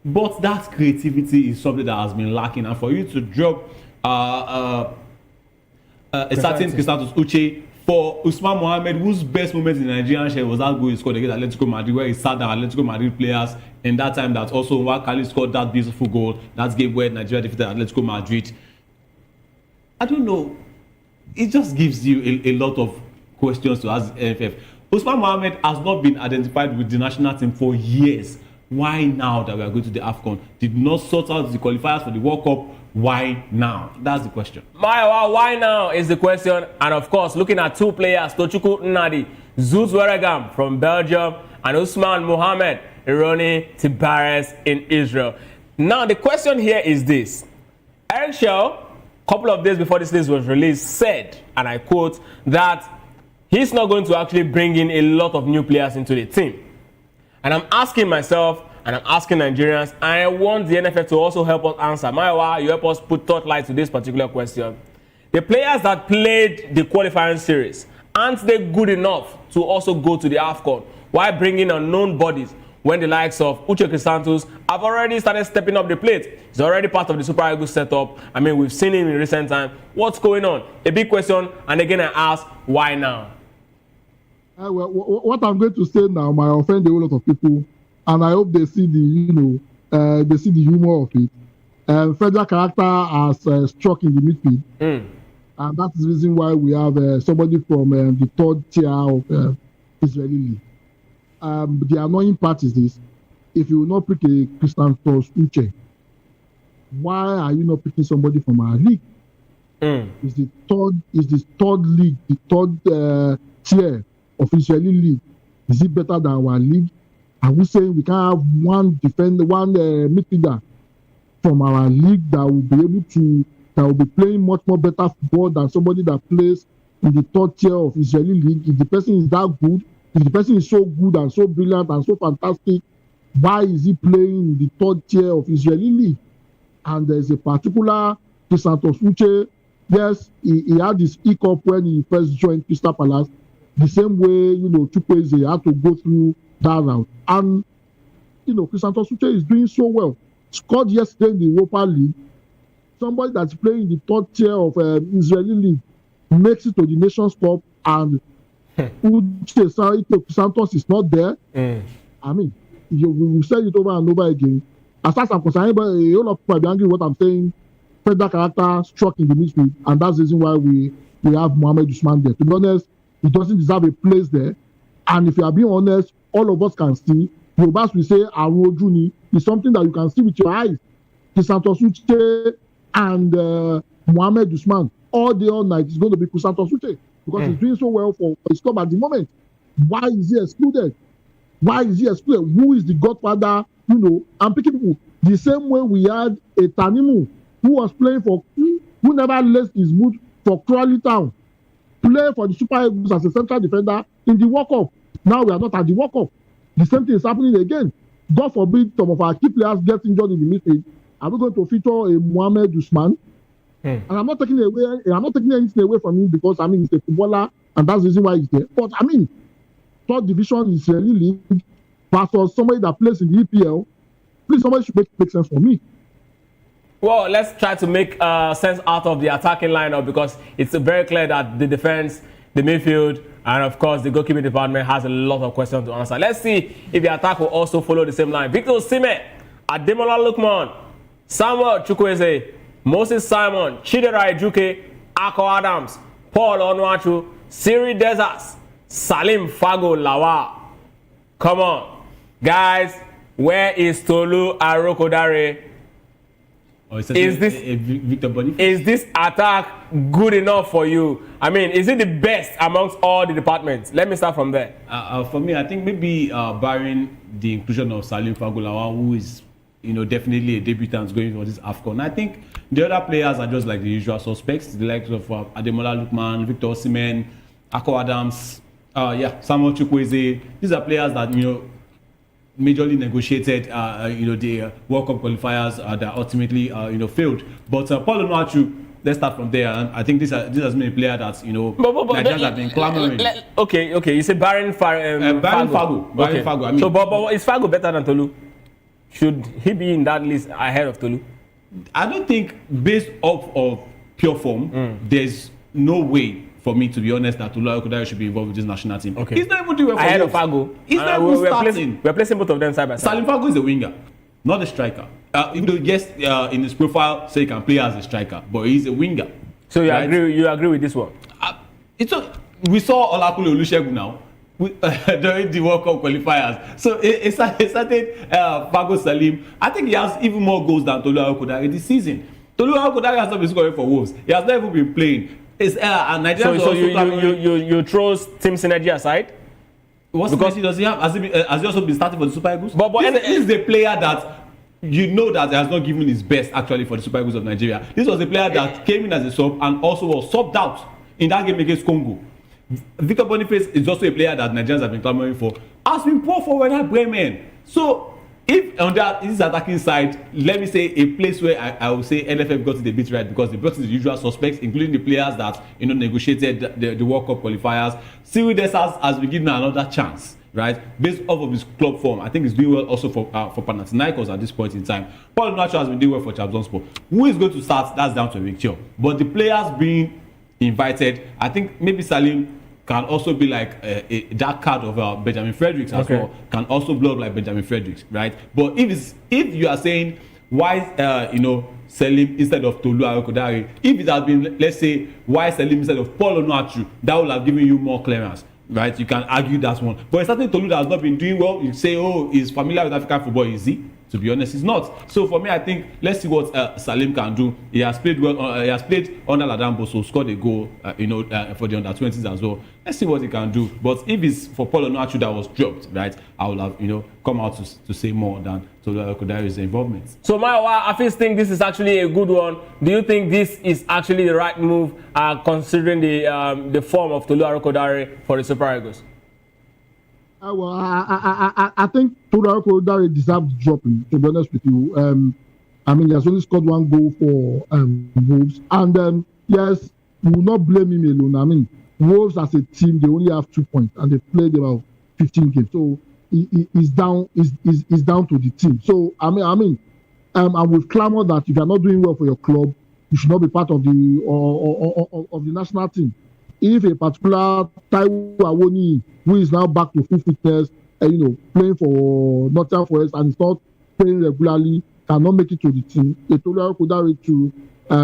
But that creativity is something that has been lacking. And for you to drop a certain Christatus Uche for Usman Mohammed, whose best moment in the Nigerian share was that goal he scored against Atletico Madrid, where he sat down Atletico Madrid players in that time. That also Wakali scored that beautiful goal. That game where Nigeria defeated Atletico Madrid. I don't know. It just gives you a lot of questions to ask NFF. Usman Mohammed has not been identified with the national team for years. Why now that we are going to the AFCON? Did not sort out the qualifiers for the World Cup. Why now? That's the question. Why now is the question. And of course, looking at 2 players, Tochukwu Nnadi, Zuz Weregam from Belgium, and Usman Mohammed, Ironi Tibares in Israel. Now, the question here is this. Eric Shaw, a couple of days before this list was released, said, and I quote, that he's not going to actually bring in a lot of new players into the team. And I'm asking myself, and I'm asking Nigerians, and I want the NFF to also help us answer. Maiwa, you help us put thought light to this particular question. The players that played the qualifying series, aren't they good enough to also go to the AFCON? Why bring in unknown bodies when the likes of Uche Christatus have already started stepping up the plate? He's already part of the Super Eagles setup. I mean, we've seen him in recent time. What's going on? A big question, and again I ask, why now? Well, what I'm going to say now might offend a whole lot of people, and I hope they see the humor of it. Federal character has struck in the midfield, and that's the reason why we have somebody from the 3rd tier of Israeli league. The annoying part is this: if you will not pick a Christatus Uche, why are you not picking somebody from our league? It's the third league, the 3rd tier of Israeli league, is it better than our league? Are we saying we can have one midfielder from our league that will be playing much more better football than somebody that plays in the third tier of Israeli league? If the person is that good, if the person is so good and so brilliant and so fantastic, why is he playing in the third tier of Israeli league? And there's a particular Sanda'S Uche. Yes, he had his hiccup when he first joined Crystal Palace. The same way, Chukwueze had to go through that route. And, Sanda'S Uche is doing so well. Scored yesterday in the Europa League. Somebody that's playing in the third tier of Israeli league makes it to the Nations Cup, and Uche Santos is not there. I mean, we will say it over and over again. As far as I'm concerned, but a whole lot of people will be angry with what I'm saying. Federal character struck in the midfield, and that's the reason why we have Mohamed Usman there. To be honest, he doesn't deserve a place there. And if you are being honest, all of us can see. Yorubas will say Arojuni is something that you can see with your eyes. Sanda'S Uche and Mohamed Usman all day, all night is going to be Sanda'S Uche because he's doing so well for his club at the moment. Why is he excluded? Why is he excluded? Who is the godfather? I'm picking people. The same way we had a Tanimu who was playing for, who never left his boot for Crawley Town, play for the Super Eagles as a central defender in the World Cup. Now we are not at the World Cup. The same thing is happening again. God forbid some of our key players get injured in the midfield. Are we going to feature a Mohamed Usman? And I'm not taking anything away from him because he's a footballer and that's the reason why he's there. But third division Israeli league versus somebody that plays in the EPL, please, somebody should make sense for me. Well, let's try to make sense out of the attacking lineup because it's very clear that the defense, the midfield, and of course the goalkeeping department has a lot of questions to answer. Let's see if the attack will also follow the same line. Victor Osimhen, Ademola Lookman, Samuel Chukwueze, Moses Simon, Chidera Ejuke, Ako Adams, Paul Onuachu, Siri Desas, Salim Fago Lawa. Come on, guys, where is Tolu Arokodare? Is this attack good enough for you? I mean, is it the best amongst all the departments? Let me start from there. For me, I think maybe barring the inclusion of Salim Fagolawa, who is definitely a debutant going for this AFCON. I think the other players are just like the usual suspects, the likes of Ademola Lookman, Victor Osimhen, Ako Adams, Samuel Chukwueze. These are players that majorly negotiated, the World Cup qualifiers that ultimately, failed. But Paul Onuachu, let's start from there. And I think this has been a player that, Nigerians have been clamoring. Okay. You say Baron Fago. Fago. I mean, so, but is Fago better than Tolu? Should he be in that list ahead of Tolu? I don't think, based off of pure form, there's no way for me, to be honest, that Tolu Arokodare should be involved with this national team. Okay. He's not even doing well for ahead of Fago. He's not even starting. We're placing both of them side by side. Salim Fago is a winger, not a striker. Even though, yes, in his profile, say he can play as a striker, but he's a winger. So you agree with this one? We saw Olakule Olusegun now during the World Cup qualifiers. So it started Fago Salim. I think he has even more goals than Tolu Arokodare this season. Tolu Arokodare has not been scoring for Wolves. He has not even been playing. And so you throw team synergy aside? What synergy does he have? Has he also been starting for the Super Eagles? This is the player that that has not given his best actually for the Super Eagles of Nigeria. This was a player that came in as a sub and also was subbed out in that game against Congo. Victor Boniface is also a player that Nigerians have been clamoring for. Has been poor forward at Bremen. So if on this attacking side, let me say a place where I will say NFF got it a bit right because they brought in the usual suspects, including the players that negotiated the World Cup qualifiers. Siri Desas has been given another chance, right? Based off of his club form, I think he's doing well also for Panathinaikos at this point in time. Paul Onuachu has been doing well for Trabzonspor. Who is going to start? That's down to a picture. But the players being invited, I think maybe Salim can also be like a dark card of Benjamin Fredericks as well. Can also blow up like Benjamin Fredericks, right? But if you are saying why Salim instead of Tolu Arokodare, if it had been, let's say, why Salim instead of Paul Onuachu, that would have given you more clearance, right? You can argue that one. But it's certainly Tolu that has not been doing well. You say, oh, he's familiar with African football, is he? To be honest, it's not. So for me, I think let's see what Salim can do. He has played well. He has played under Ladambo, so scored a goal. For the under-20s as well. Let's see what he can do. But if it's for Paul Onuachu that was dropped, right, I would have come out to say more than Tolu Arokodari's involvement. So Maiwa, I think this is actually a good one. Do you think this is actually the right move, considering the form of Tolu Arokodare for the Super Eagles? Well, I think Tolu Arokodare deserves dropping, to be honest with you. I mean, he has only scored one goal for Wolves. And yes, we will not blame him alone. I mean, Wolves as a team, they only have 2 points and they played about 15 games. So he's down to the team. So, I mean, I would clamor that if you're not doing well for your club, you should not be part of the national team. If a particular Taiwo Awoni, who is now back to full fitness, playing for Nottingham Forest and is not playing regularly, cannot make it to the team, Tolu Arokodare too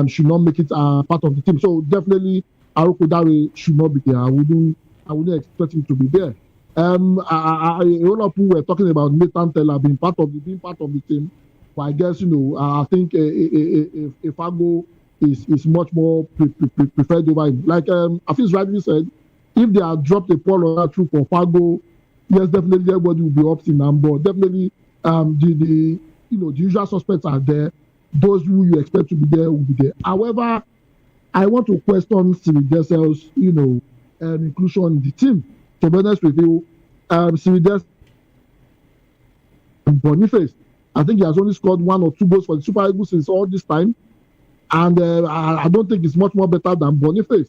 should not make it part of the team. So definitely, Arokodare should not be there. I wouldn't expect him to be there. A lot of people were talking about Nathan Teller being part of the team, but I guess I think if Fago is much more preferred over him. Like Afis rightly said, if they had dropped a Paul Onuachu for Fago, yes, definitely everybody will be opting on board. Definitely, the usual suspects are there. Those who you expect to be there will be there. However, I want to question Siridesel's inclusion in the team. To be honest with you, Sirides Boniface, I think he has only scored 1 or 2 goals for the Super Eagles since all this time. And I don't think it's much more better than Boniface.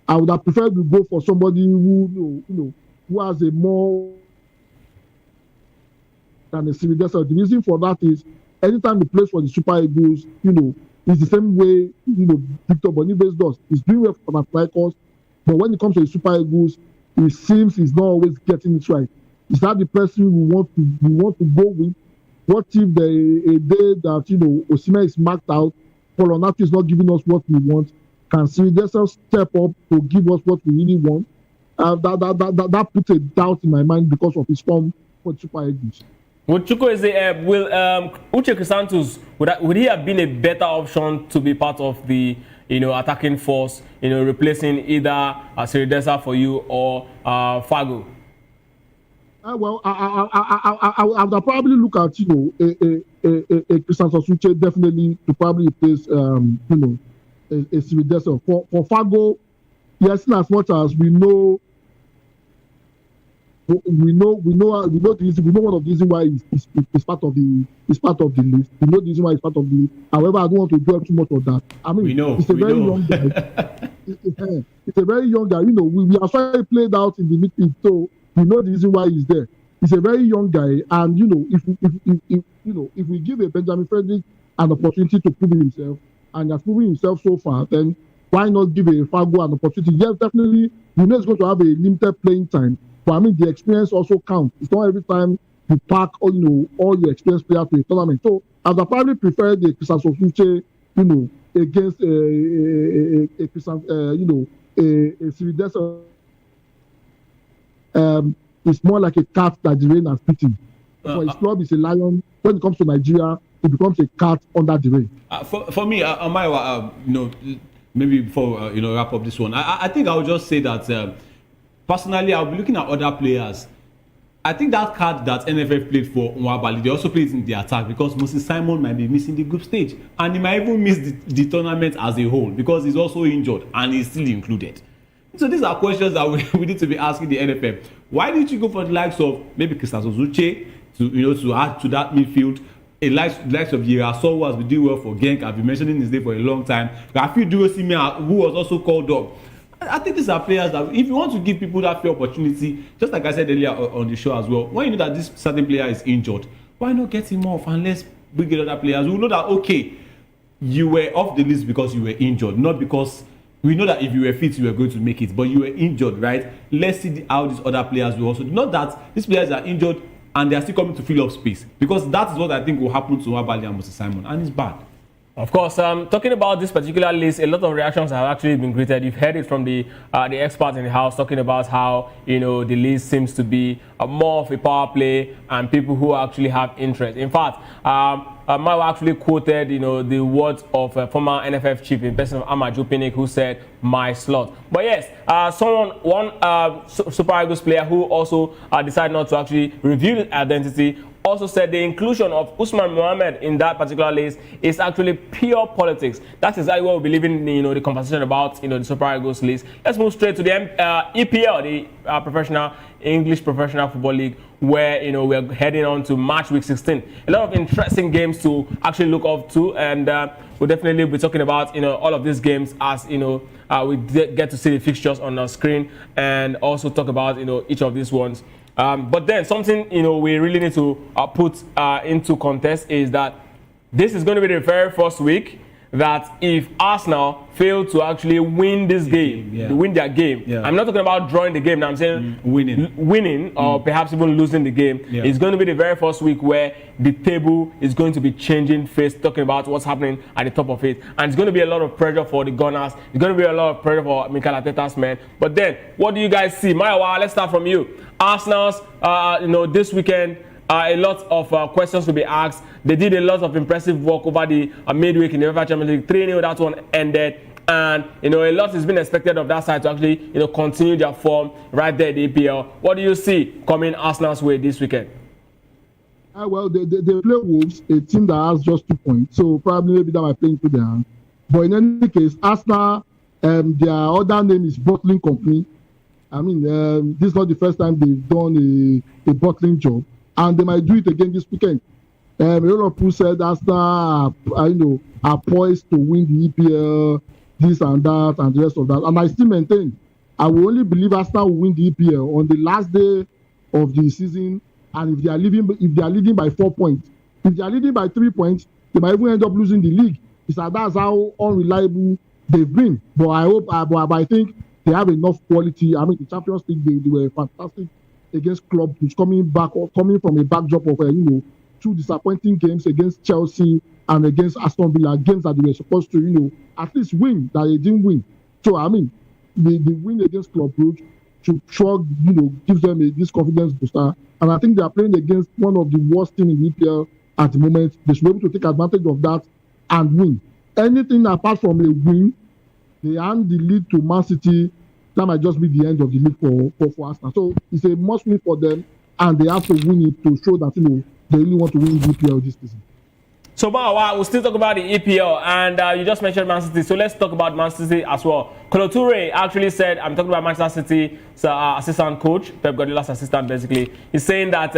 I would have preferred to go for somebody who has a more than a Sirides. The reason for that is anytime he plays for the Super Eagles, it's the same way Victor Boniface does. He's doing well for Panathinaikos, but when it comes to the Super Eagles, it seems he's not always getting it right. Is that the person we want to go with? What if a day that Osimhen is marked out, Paul Onuachu is not giving us what we want? Can Sirides step up to give us what we really want? That puts a doubt in my mind because of his form for the Super Eagles. Will Uche Crisantos, would he have been a better option to be part of the attacking force, replacing either Sirides for you or Fago? Well, I would probably look at a Crisantos Uche definitely to probably replace a Sirides for Fago. Yes, in as much as we know the reason. We know one of the reasons why he's part of the list. We know the reason why he's part of the list. However, I don't want to dwell too much on that. I mean, it's a very young guy. It's a very young guy. We are trying to play it out in the midfield, so we know the reason why he's there. He's a very young guy, and if we give a Benjamin Frederick an opportunity to prove himself, and he has proven himself so far, then why not give a Fago an opportunity? Yes, definitely, he's going to have a limited playing time. But I mean, the experience also counts. It's not every time you pack all your experienced players to a tournament. So I would probably prefer the Crisantos Uche, against a Sirides. It's more like a cat that the rain has beaten. For his club, is a lion. When it comes to Nigeria, it becomes a cat under the rain. For me, maybe before wrap up this one, I think I would just say that. Personally, I'll be looking at other players. I think that card that NFF played for Nwabali, they also played in the attack because Moses Simon might be missing the group stage. And he might even miss the tournament as a whole because he's also injured and he's still included. So these are questions that we need to be asking the NFF. Why didn't you go for the likes of maybe Crisantos Uche to add to that midfield? A likes of Yeraso, who has been doing well for Genk. I've been mentioning his name for a long time. Rafi Durosimia, who was also called up. I think these are players that if you want to give people that fair opportunity, just like I said earlier on the show as well, when you know that this certain player is injured, why not get him off and let's bring in other players? We know that, okay, you were off the list because you were injured, not because we know that if you were fit, you were going to make it, but you were injured, right? Let's see how these other players will also. Not that these players are injured and they are still coming to fill up space, because that is what I think will happen to Nwabali and Moses Simon, and it's bad. Of course, talking about this particular list, a lot of reactions have actually been greeted. You've heard it from the experts in the house talking about how the list seems to be more of a power play and people who actually have interest. In fact, Mao actually quoted the words of former NFF chief in person of Amaju Pinnick, who said, "My slot." But yes, one Super Eagles player who also decided not to actually reveal his identity also said the inclusion of Usman Mohammed in that particular list is actually pure politics. That is exactly what we'll be leaving the conversation about the Super Eagles list. Let's move straight to the EPL, the English Professional Football League, where we're heading on to match week 16. A lot of interesting games to actually look up to, and we'll definitely be talking about all of these games as we get to see the fixtures on our screen, and also talk about each of these ones. But then something we really need to put into context is that this is going to be the very first week that if Arsenal fail to actually win this game, win their game, I'm not talking about drawing the game, now I'm saying winning or perhaps even losing the game, it's going to be the very first week where the table is going to be changing face, talking about what's happening at the top of it. And it's going to be a lot of pressure for the Gunners. It's going to be a lot of pressure for Mikel Arteta's men. But then, what do you guys see? Maiwa, let's start from you. Arsenal's, this weekend, a lot of questions will be asked. They did a lot of impressive work over the midweek in the UEFA Champions League. 3-0, that one ended. And, a lot has been expected of that side to actually, continue their form right there at the EPL. What do you see coming Arsenal's way this weekend? Well, they play Wolves, a team that has just 2 points. So probably maybe that might play into their hand. But in any case, Arsenal, their other name is Bottling Company. I mean, this is not the first time they've done a bottling job, and they might do it again this weekend. A lot of people said Arsenal are poised to win the EPL, this and that, and the rest of that. And I still maintain, I will only believe Arsenal will win the EPL on the last day of the season, and if they are leading by 4 points. If they are leading by 3 points, they might even end up losing the league. That's how unreliable they've been. But I think they have enough quality. I mean, the Champions League, they were fantastic against clubs who's coming from a backdrop of 2 disappointing games against Chelsea and against Aston Villa, games that they were supposed to at least win, that they didn't win. So I mean, the win against Club Brugge should gives them this confidence booster. And I think they are playing against one of the worst teams in EPL at the moment. They should be able to take advantage of that and win. Anything apart from a win, they hand the lead to Man City, that might just be the end of the league for Arsenal. So it's a must win for them, and they have to win it to show that they really want to win the EPL this season. So, we'll still talk about the EPL, and you just mentioned Man City, so let's talk about Man City as well. Kolo Toure actually said, I'm talking about Manchester City's assistant coach, Pep Guardiola's assistant basically. He's saying that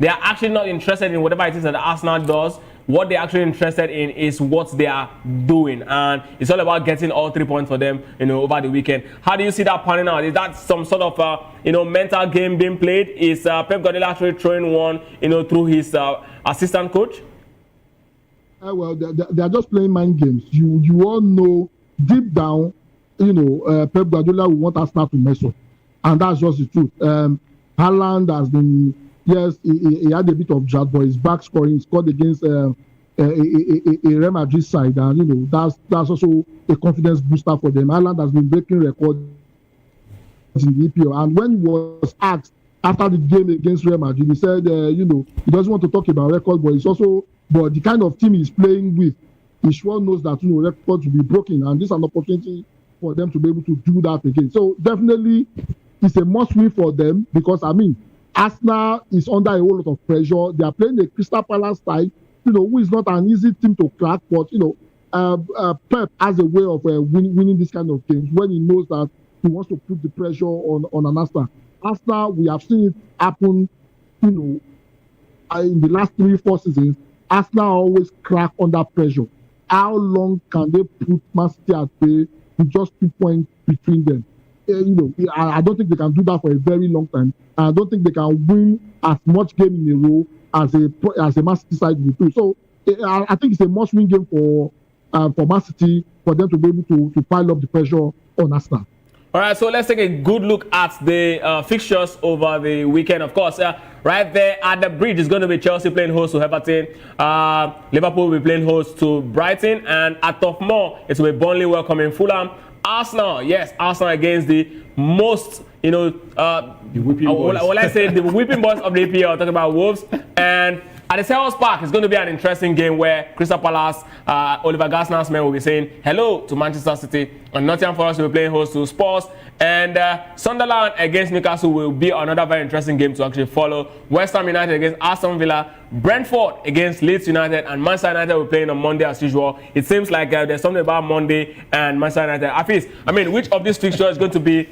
they are actually not interested in whatever it is that Arsenal does. What they're actually interested in is what they are doing, and it's all about getting all 3 points for them, over the weekend. How do you see that panning out? Is that some sort of, mental game being played? Is Pep Guardiola actually throwing one, through his assistant coach? Well, they are just playing mind games. You all know deep down, Pep Guardiola will want Arsenal to mess up, and that's just the truth. Haaland has been, yes, he had a bit of drought, but he's back scoring. He scored against a Real Madrid side, and that's also a confidence booster for them. Haaland has been breaking records in the EPL, and when he was asked after the game against Real Madrid, he said, he doesn't want to talk about records, but the kind of team he's playing with, he sure knows that records will be broken, and this is an opportunity for them to be able to do that again. So definitely, it's a must-win for them, because Arsenal is under a whole lot of pressure. They are playing the Crystal Palace side, who is not an easy team to crack, but Pep has a way of winning this kind of games when he knows that he wants to put the pressure on an Arsenal. Arsenal, we have seen it happen, in the last 3-4 seasons. Arsenal always crack under pressure. How long can they put Man City at bay with just 2 points between them? I don't think they can do that for a very long time. I don't think they can win as much game in a row as a Man City side will do. So I think it's a must-win game for Man City, for them to be able to pile up the pressure on Arsenal. All right, so let's take a good look at the fixtures over the weekend. Of course, right there at the bridge is going to be Chelsea playing host to Everton. Liverpool will be playing host to Brighton. And at Turf Moor, it will be Burnley welcoming Fulham. Arsenal, yes, Arsenal against the most, the whipping boys. Well, I say the whipping boys of the EPL, talking about Wolves. And at the Sanda'S Park, it's going to be an interesting game where Crystal Palace, Oliver Glasner's men will be saying hello to Manchester City, and Nottingham Forest will be playing host to Spurs, and Sunderland against Newcastle will be another very interesting game to actually follow. West Ham United against Aston Villa, Brentford against Leeds United, and Manchester United will be playing on Monday as usual. It seems like there's something about Monday and Manchester United. Hafiz, I mean, which of these fixtures is going to be,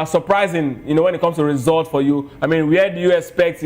surprising, when it comes to results for you? I mean, where do you expect,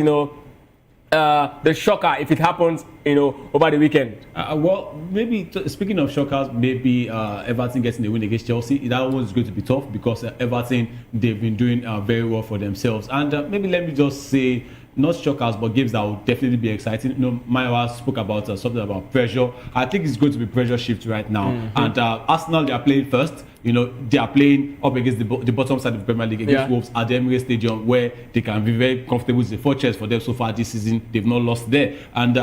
the shocker if it happens, over the weekend? Well, maybe speaking of shockers, maybe Everton getting the win against Chelsea. That one is going to be tough because Everton, they've been doing very well for themselves. And maybe let me just say, not shockers, but games that will definitely be exciting. Mayowa spoke about something about pressure. I think it's going to be pressure shift right now. And Arsenal, they are playing first. They are playing up against the bottom side of the Premier League against Wolves at the Emirates Stadium, where they can be very comfortable. It's a fortress for them so far this season. They've not lost there. And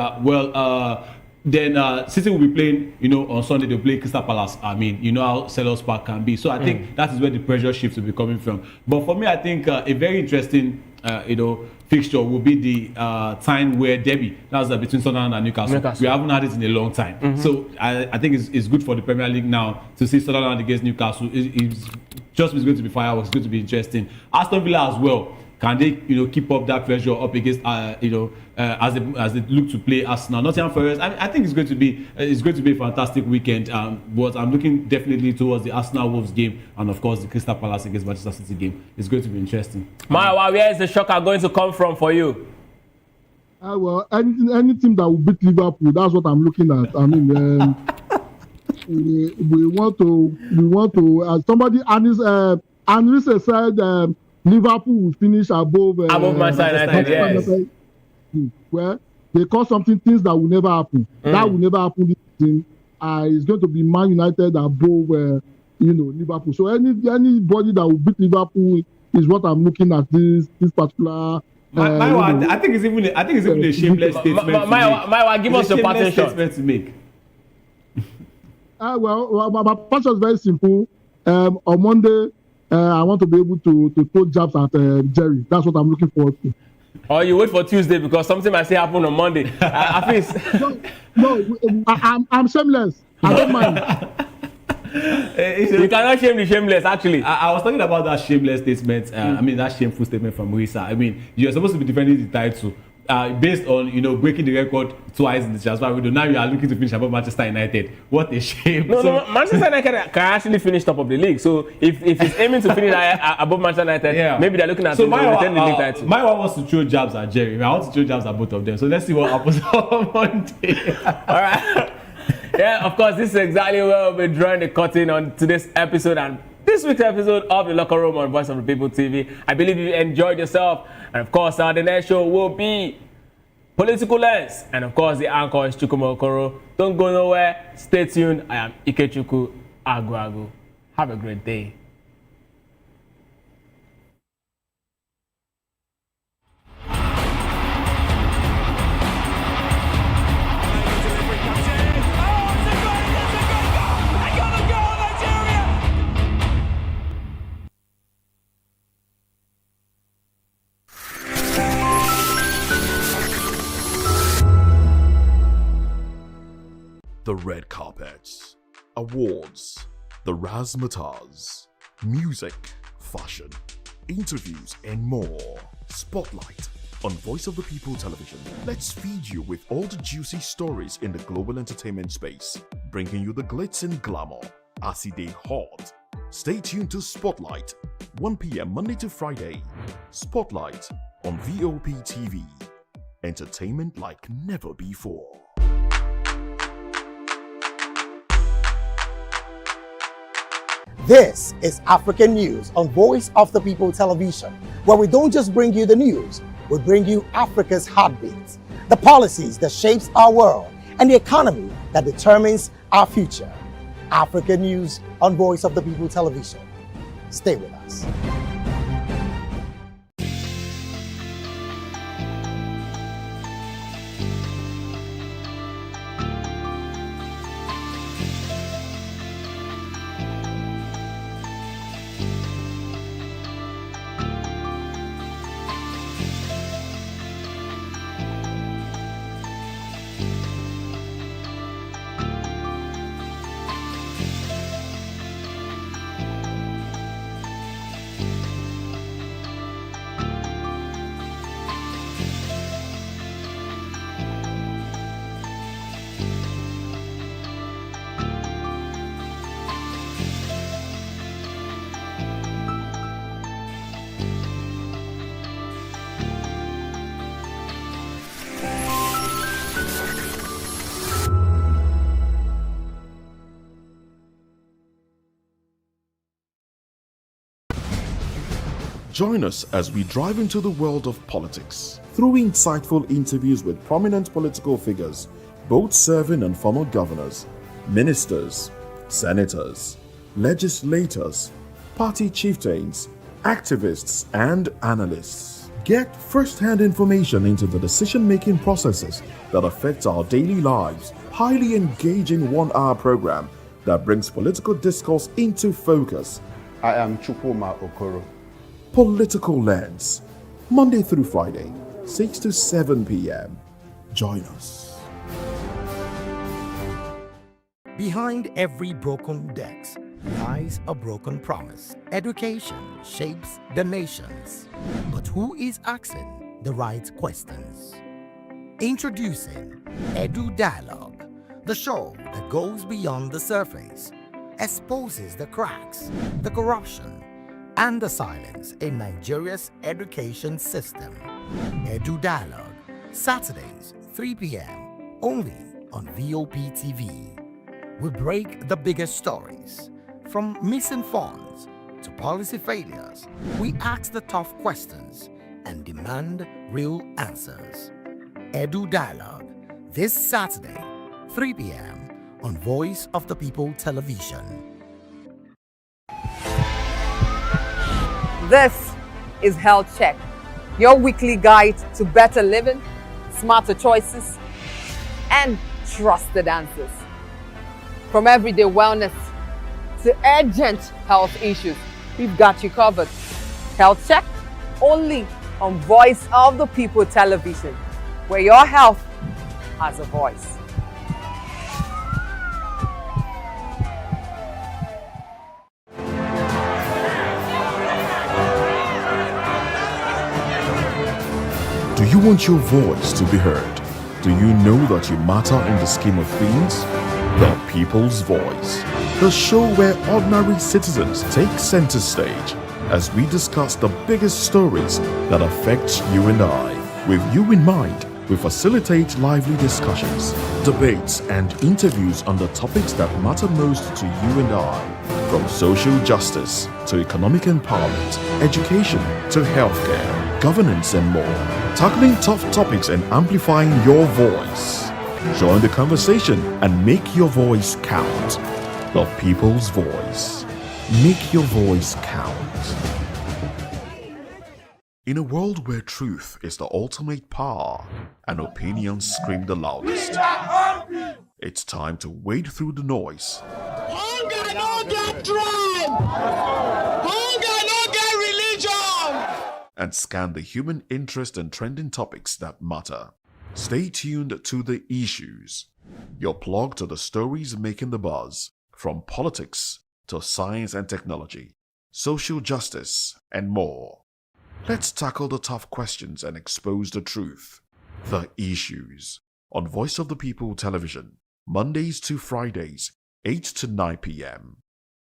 then City will be playing, on Sunday. They'll play Crystal Palace. I mean, you know how Sanda'S Park can be. So I think that is where the pressure shift will be coming from. But for me, I think a very interesting, fixture will be the time where derby, that's between Sunderland and Newcastle. We haven't had it in a long time. So I think it's good for the Premier League now to see Sunderland against Newcastle. It's going to be fireworks. It's going to be interesting. Aston Villa as well. Can they, keep up that pressure up against, as they look to play Arsenal? Nottingham Forest. I think it's going to be a fantastic weekend. But I'm looking definitely towards the Arsenal Wolves game and of course the Crystal Palace against Manchester City game. It's going to be interesting. Mayowa, where is the shocker going to come from for you? Well, any team that will beat Liverpool, that's what I'm looking at. I mean, we want to. Somebody Anissa said. Liverpool will finish above Manchester United. Yes. Well, they call things that will never happen. That will never happen this season. It's going to be Man United above, Liverpool. So anybody that will beat Liverpool is what I'm looking at this particular. I think it's even a shameless statement. Mayowa, give us your pattern statement to make. Well, my pattern is very simple. On Monday. I want to be able to throw jabs at Jerry. That's what I'm looking forward to. Or you wait for Tuesday because something might say happen on Monday. No, I'm shameless. I don't mind. You cannot shame the shameless, actually. I was talking about that shameless statement. I mean, that shameful statement from Risa. I mean, you're supposed to be defending the title. Based on breaking the record twice in the transfer window, now you are looking to finish above Manchester United. What a shame! No, Manchester United can actually finish top of the league. So if it's aiming to finish above Manchester United, maybe they're looking at return the league title. Mayowa wants to throw jabs at Jerry. I want to throw jabs at both of them. So let's see what happens on Monday. All right. Yeah, of course, this is exactly where we'll be drawing the curtain on today's episode and this week's episode of The Locker Room on Voice of the People TV. I believe you enjoyed yourself. And of course, the next show will be Political Lens. And of course, the anchor is Chukwuma Okoro. Don't go nowhere. Stay tuned. I am Ikechukwu Agu. Have a great day. The red carpets, awards, the razzmatazz, music, fashion, interviews, and more. Spotlight on Voice of the People Television. Let's feed you with all the juicy stories in the global entertainment space, bringing you the glitz and glamour as it is hot. Stay tuned to Spotlight, 1 p.m. Monday to Friday. Spotlight on VOP TV. Entertainment like never before. This is African News on Voice of the People Television, where we don't just bring you the news, we bring you Africa's heartbeats, the policies that shapes our world, and the economy that determines our future. African News on Voice of the People Television. Stay with us. Join us as we drive into the world of politics through insightful interviews with prominent political figures, both serving and former governors, ministers, senators, legislators, party chieftains, activists, and analysts. Get first-hand information into the decision-making processes that affect our daily lives. Highly engaging one-hour program that brings political discourse into focus. I am Chukwuma Okoro. Political Lens, Monday through Friday, 6 to 7 p.m. Join us. Behind every broken desk lies a broken promise. Education shapes the nations. But who is asking the right questions? Introducing Edu Dialogue, the show that goes beyond the surface, exposes the cracks, the corruption, and the silence in Nigeria's education system. Edu Dialogue, Saturdays, 3 p.m., only on VOP TV. We break the biggest stories, from missing funds to policy failures. We ask the tough questions and demand real answers. Edu Dialogue, this Saturday, 3 p.m. on Voice of the People Television. This is Health Check, your weekly guide to better living, smarter choices, and trusted answers. From everyday wellness to urgent health issues, we've got you covered. Health Check, only on Voice of the People Television, where your health has a voice. Do you want your voice to be heard? Do you know that you matter in the scheme of things? The People's Voice, the show where ordinary citizens take center stage as we discuss the biggest stories that affect you and I. With you in mind, we facilitate lively discussions, debates, and interviews on the topics that matter most to you and I. From social justice to economic empowerment, education to healthcare, governance, and more. Tackling tough topics and amplifying your voice. Join the conversation and make your voice count. The People's Voice. Make your voice count. In a world where truth is the ultimate power and opinions scream the loudest, it's time to wade through the noise. Hunger no get tribe. Hunger no get religion. And scan the human interest and trending topics that matter. Stay tuned to The Issues, your plug to the stories making the buzz, from politics to science and technology, social justice, and more. Let's tackle the tough questions and expose the truth. The Issues, on Voice of the People Television, Mondays to Fridays, 8 to 9 p.m.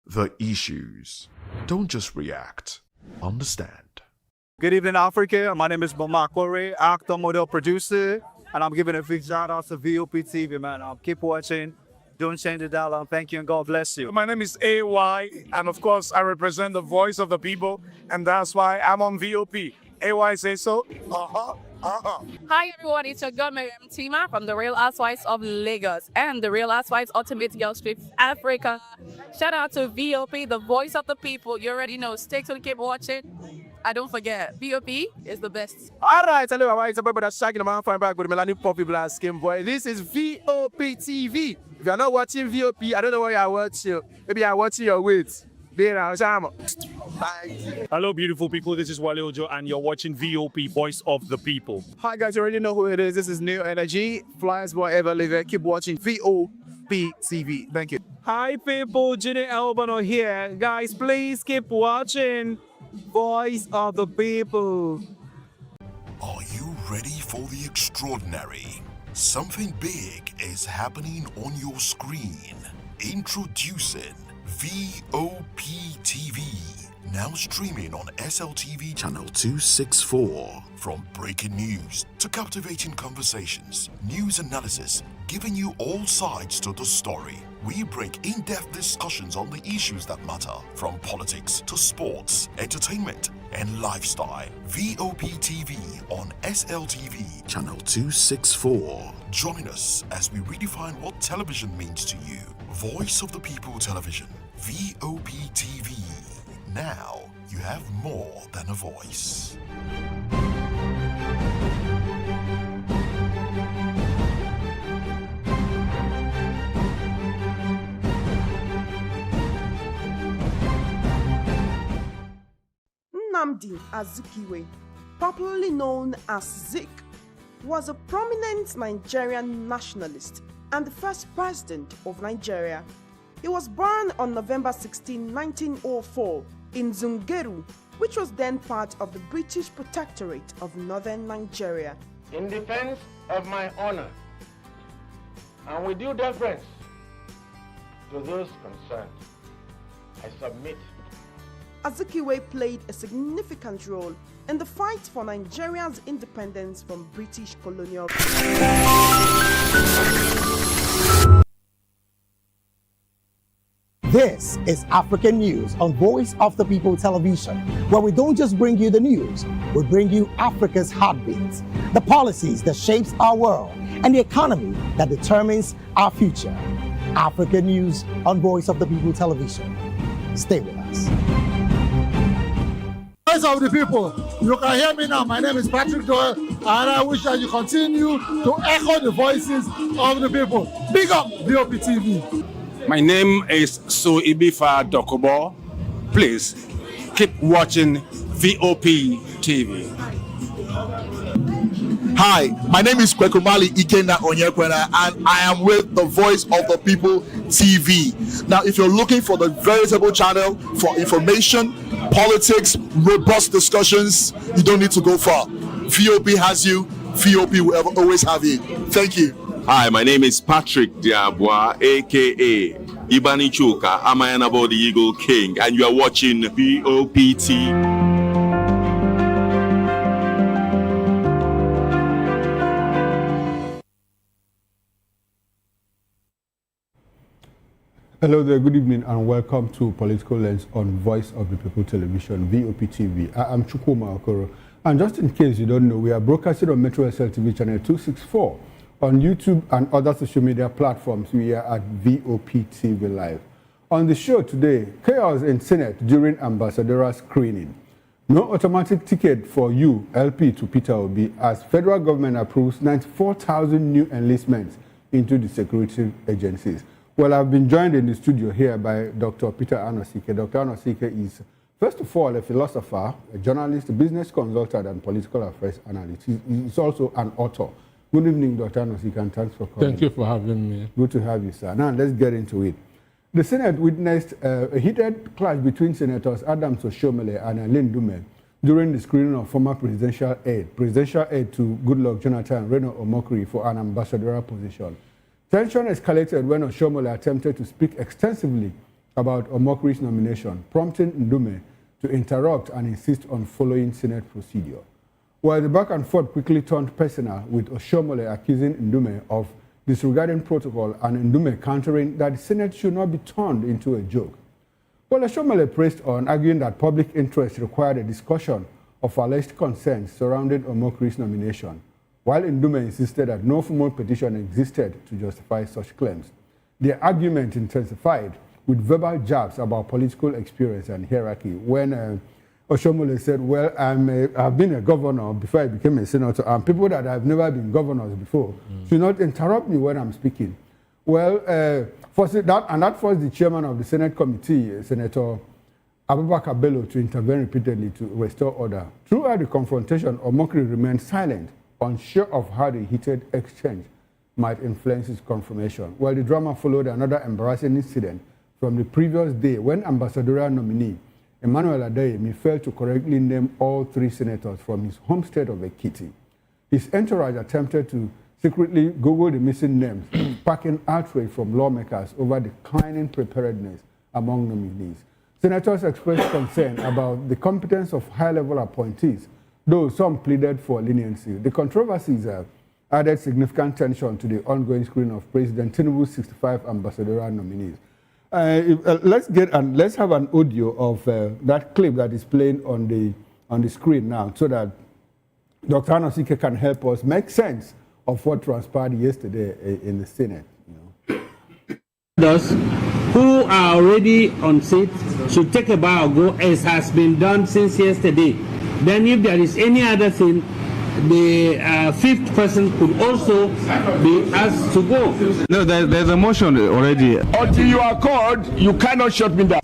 The Issues. Don't just react, understand. Good evening, Africa. My name is Mama Kore, actor, model, producer, and I'm giving a big shout out to VOP TV, man. Keep watching. Don't change the dial. Thank you and God bless you. My name is AY, and of course, I represent the voice of the people, and that's why I'm on VOP. AY say so. Hi everyone, it's your girl Maryam Tima from the Real Housewives of Lagos and the Real Housewives Ultimate Girls Trip Africa. Shout out to VOP, the voice of the people. You already know. Stay tuned, keep watching. And don't forget, VOP is the best. All right, hello, everyone. It's a brother Shaggy, the man from back with Melanie Poppy Black Skin Boy. This is VOP TV. If you're not watching VOP, I don't know what you're watching. Maybe you're watching your weight. Hello, beautiful people. This is Wale Ojo, and you're watching VOP, Voice of the People. Hi guys, you already know who it is. This is New Energy. Flyers whatever live it. Keep watching VOP TV. Thank you. Hi, people. Ginny Albano here. Guys, please keep watching Voice of the People. Are you ready for the extraordinary? Something big is happening on your screen. Introducing VOP TV. Now streaming on SLTV channel 264. From breaking news to captivating conversations, news analysis, giving you all sides to the story. We bring in-depth discussions on the issues that matter, from politics to sports, entertainment, and lifestyle. VOP TV on SLTV channel 264. Join us as we redefine what television means to you. Voice of the People Television, VOP TV. Now you have more than a voice. Nnamdi Azikiwe, popularly known as Zik, was a prominent Nigerian nationalist and the first president of Nigeria. He was born on November 16, 1904 in Zungeru, which was then part of the British Protectorate of Northern Nigeria. In defense of my honor and with due deference to those concerned, I submit. Azikiwe played a significant role in the fight for Nigeria's independence from British colonial. This is African News on Voice of the People Television, where we don't just bring you the news, we bring you Africa's heartbeats, the policies that shapes our world, and the economy that determines our future. African News on Voice of the People Television. Stay with us. Voice of the People, you can hear me now. My name is Patrick Doyle, and I wish that you continue to echo the voices of the people. Big up VOP TV. My name is Suibifa Dokobo. Please keep watching VOP TV. Hi, my name is Kwekumali Ikenda Onyekwena, and I am with the Voice of the People TV. Now, if you're looking for the veritable channel for information, politics, robust discussions, you don't need to go far. VOP has you. VOP will always have you. Thank you. Hi, my name is Patrick Diabwa, aka Ibani Chuka, Amayanabo the Eagle King, and you are watching VOPT. Hello there, good evening, and welcome to Political Lens on Voice of the People Television, VOP TV. I am Chukwuma Okoro, and just in case you don't know, we are broadcasting on Metro SL TV channel 264. On YouTube and other social media platforms, we are at VOP TV Live. On the show today, chaos in Senate during ambassadorial screening. No automatic ticket for you, LP, to Peter Obi, as federal government approves 94,000 new enlistments into the security agencies. Well, I've been joined in the studio here by Dr. Peter Anosike. Dr. Anosike is, first of all, a philosopher, a journalist, a business consultant, and political affairs analyst. He's also an author. Good evening, Dr. Anosike, and thanks for coming. Thank you for having me. Good to have you, sir. Now, let's get into it. The Senate witnessed a heated clash between Senators Adams Oshomole and Alain Dume during the screening of former presidential aide to Goodluck Jonathan and Reno Omokri for an ambassadorial position. Tension escalated when Oshomole attempted to speak extensively about Omokri's nomination, prompting Ndume to interrupt and insist on following Senate procedure. While the back and forth quickly turned personal, with Oshomole accusing Ndume of disregarding protocol and Ndume countering that the Senate should not be turned into a joke. Well, Oshomole pressed on, arguing that public interest required a discussion of alleged concerns surrounding Omokri's nomination, while Ndume insisted that no formal petition existed to justify such claims. The argument intensified with verbal jabs about political experience and hierarchy when Oshomole said, well, I've been a governor before I became a senator, and people that have never been governors before should not interrupt me when I'm speaking. Well, that forced the chairman of the Senate committee, Senator Abubakar Bello, to intervene repeatedly to restore order. Throughout the confrontation, Omokri remained silent, unsure of how the heated exchange might influence his confirmation. Well, the drama followed another embarrassing incident from the previous day when ambassadorial nominee Emmanuel Adeyemi failed to correctly name all 3 senators from his home state of Ekiti. His entourage attempted to secretly Google the missing names, sparking outrage from lawmakers over declining preparedness among nominees. Senators expressed concern about the competence of high-level appointees, though some pleaded for leniency. The controversies added significant tension to the ongoing screening of President Tinubu's 65 ambassadorial nominees. Let's have an audio of that clip that is playing on the screen now, so that Dr. Anosike can help us make sense of what transpired yesterday in the Senate. Those who are already on seat should take a bow, go as has been done since yesterday. Then, if there is any other thing, the 5th person could also be asked to go. No, there's a motion already. Until you are called, you cannot shut me down.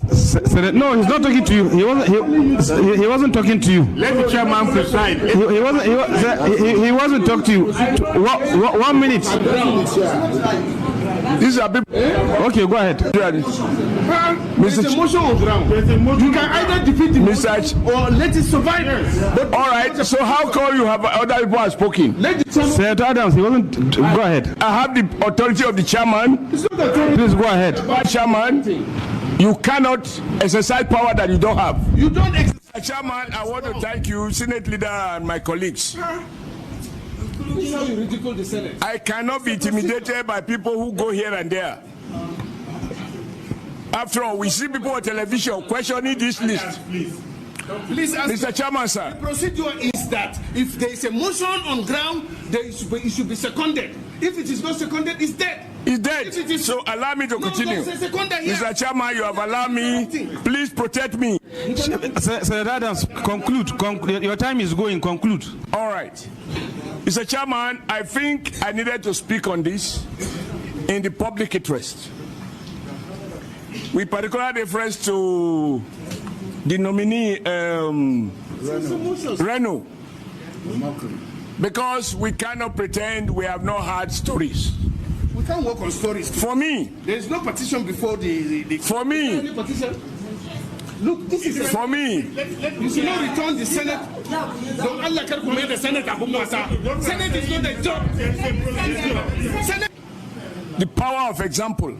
No, he's not talking to you. He wasn't talking to you. Let the chairman preside. He wasn't talking to you. 1 minute. These are people. Okay, go ahead. There's a motion on ground. You can either defeat the motion or let it survive. All right. So how come you have other people have spoken? Senator Adams, he wasn't. Go ahead. I have the authority of the chairman. Please go ahead. Chairman, you cannot exercise power that you don't have. You don't exercise. Chairman, I want to thank you, Senate leader, and my colleagues. You ridicule the Senate. I cannot be intimidated by people who go here and there. After all, we see people on television questioning this list. Please ask Mr. Chairman, sir. The procedure is that if there is a motion on ground, it should be seconded. If it is not seconded, it's dead. It's dead. So allow me to continue. Mr. Chairman, you have allowed me. Please protect me. Senator Adams, conclude. Your time is going. Conclude. All right. Mr. Chairman, I think I needed to speak on this in the public interest, with particular reference to the nominee, Reno, because we cannot pretend we have not heard stories. We can't work on stories. For me, there is no petition before the for me. Look, this is for me. You should not return the Senate. Don't Allah command the Senate. Senate is not a job. Senate. The power of example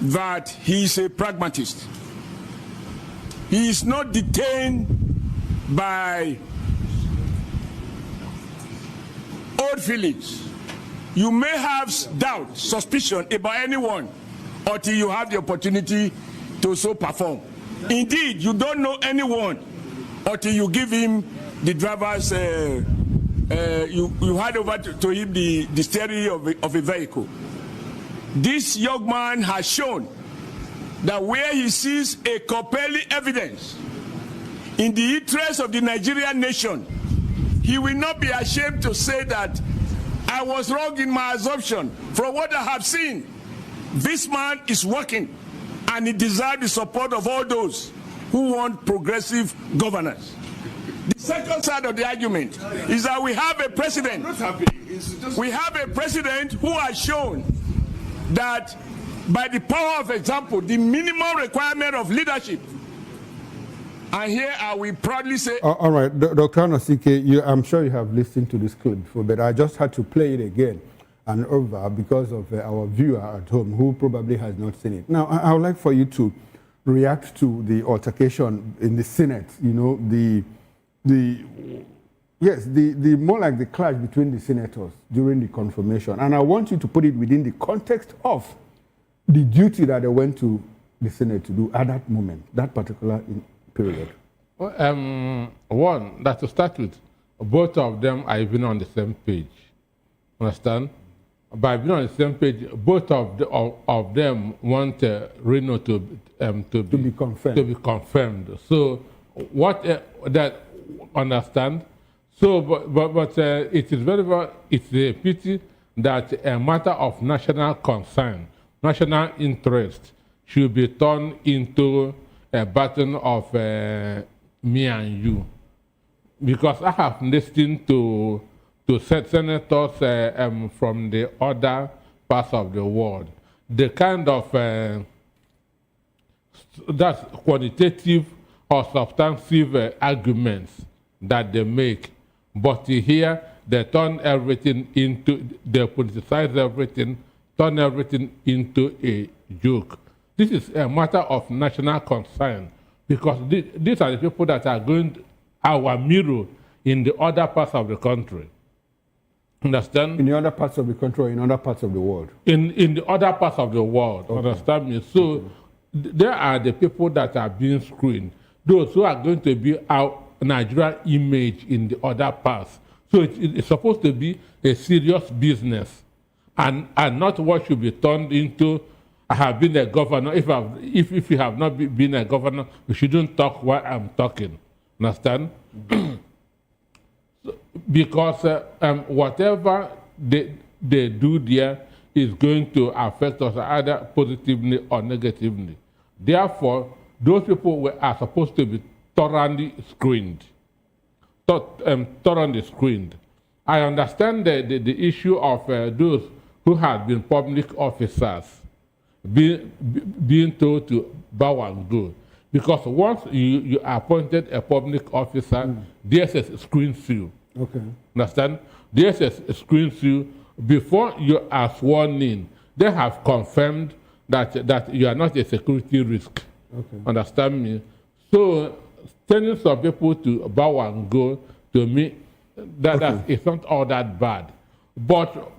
that he is a pragmatist. He is not detained by old feelings. You may have doubt, suspicion about anyone until you have the opportunity to so perform. Indeed, you don't know anyone until you give him the driver's, you hand over to him the steering of a vehicle. This young man has shown that where he sees a compelling evidence in the interest of the Nigerian nation, he will not be ashamed to say that I was wrong in my assumption. From what I have seen, this man is working, and he deserves the support of all those who want progressive governance. The second side of the argument is that we have a president. We have a president who has shown that by the power of example, the minimum requirement of leadership. And here I will proudly say... All right, Dr. Anosike, I'm sure you have listened to this clip before, but I just had to play it again and over because of our viewer at home who probably has not seen it. Now, I would like for you to react to the altercation in the Senate, you know, the more like the clash between the senators during the confirmation. And I want you to put it within the context of the duty that they went to the Senate to do at that moment, that particular period. One, that to start with, both of them are even on the same page. Understand? By being on the same page, both of them want Reno to be confirmed. To be confirmed. So what that understand? So, but it is it's a pity that a matter of national concern, national interest, should be turned into a battle of me and you, because I have listened to senators from the other parts of the world, the kind of that's quantitative or substantive arguments that they make, but here they turn everything into, they politicize everything, turn everything into a joke. This is a matter of national concern, because these are the people that are going to our mirror in the other parts of the country. Understand? In the other parts of the country or in other parts of the world? In the other parts of the world, okay. Understand me? So there are the people that are being screened, those who are going to be our Nigerian image in the other parts. So it's supposed to be a serious business, and not what should be turned into, I have been a governor. If you have not been a governor, you shouldn't talk while I'm talking. Understand? Because whatever they do there is going to affect us either positively or negatively. Therefore, those people are supposed to be thoroughly screened. Thoroughly screened. I understand the issue of those who have been public officers being told to bow and go. Because once you appointed a public officer, DSS screens you. Okay. Understand? DSS screens you before you are sworn in. They have confirmed that you are not a security risk. Okay. Understand me? So telling some people to bow and go, to me, that is not all that bad. But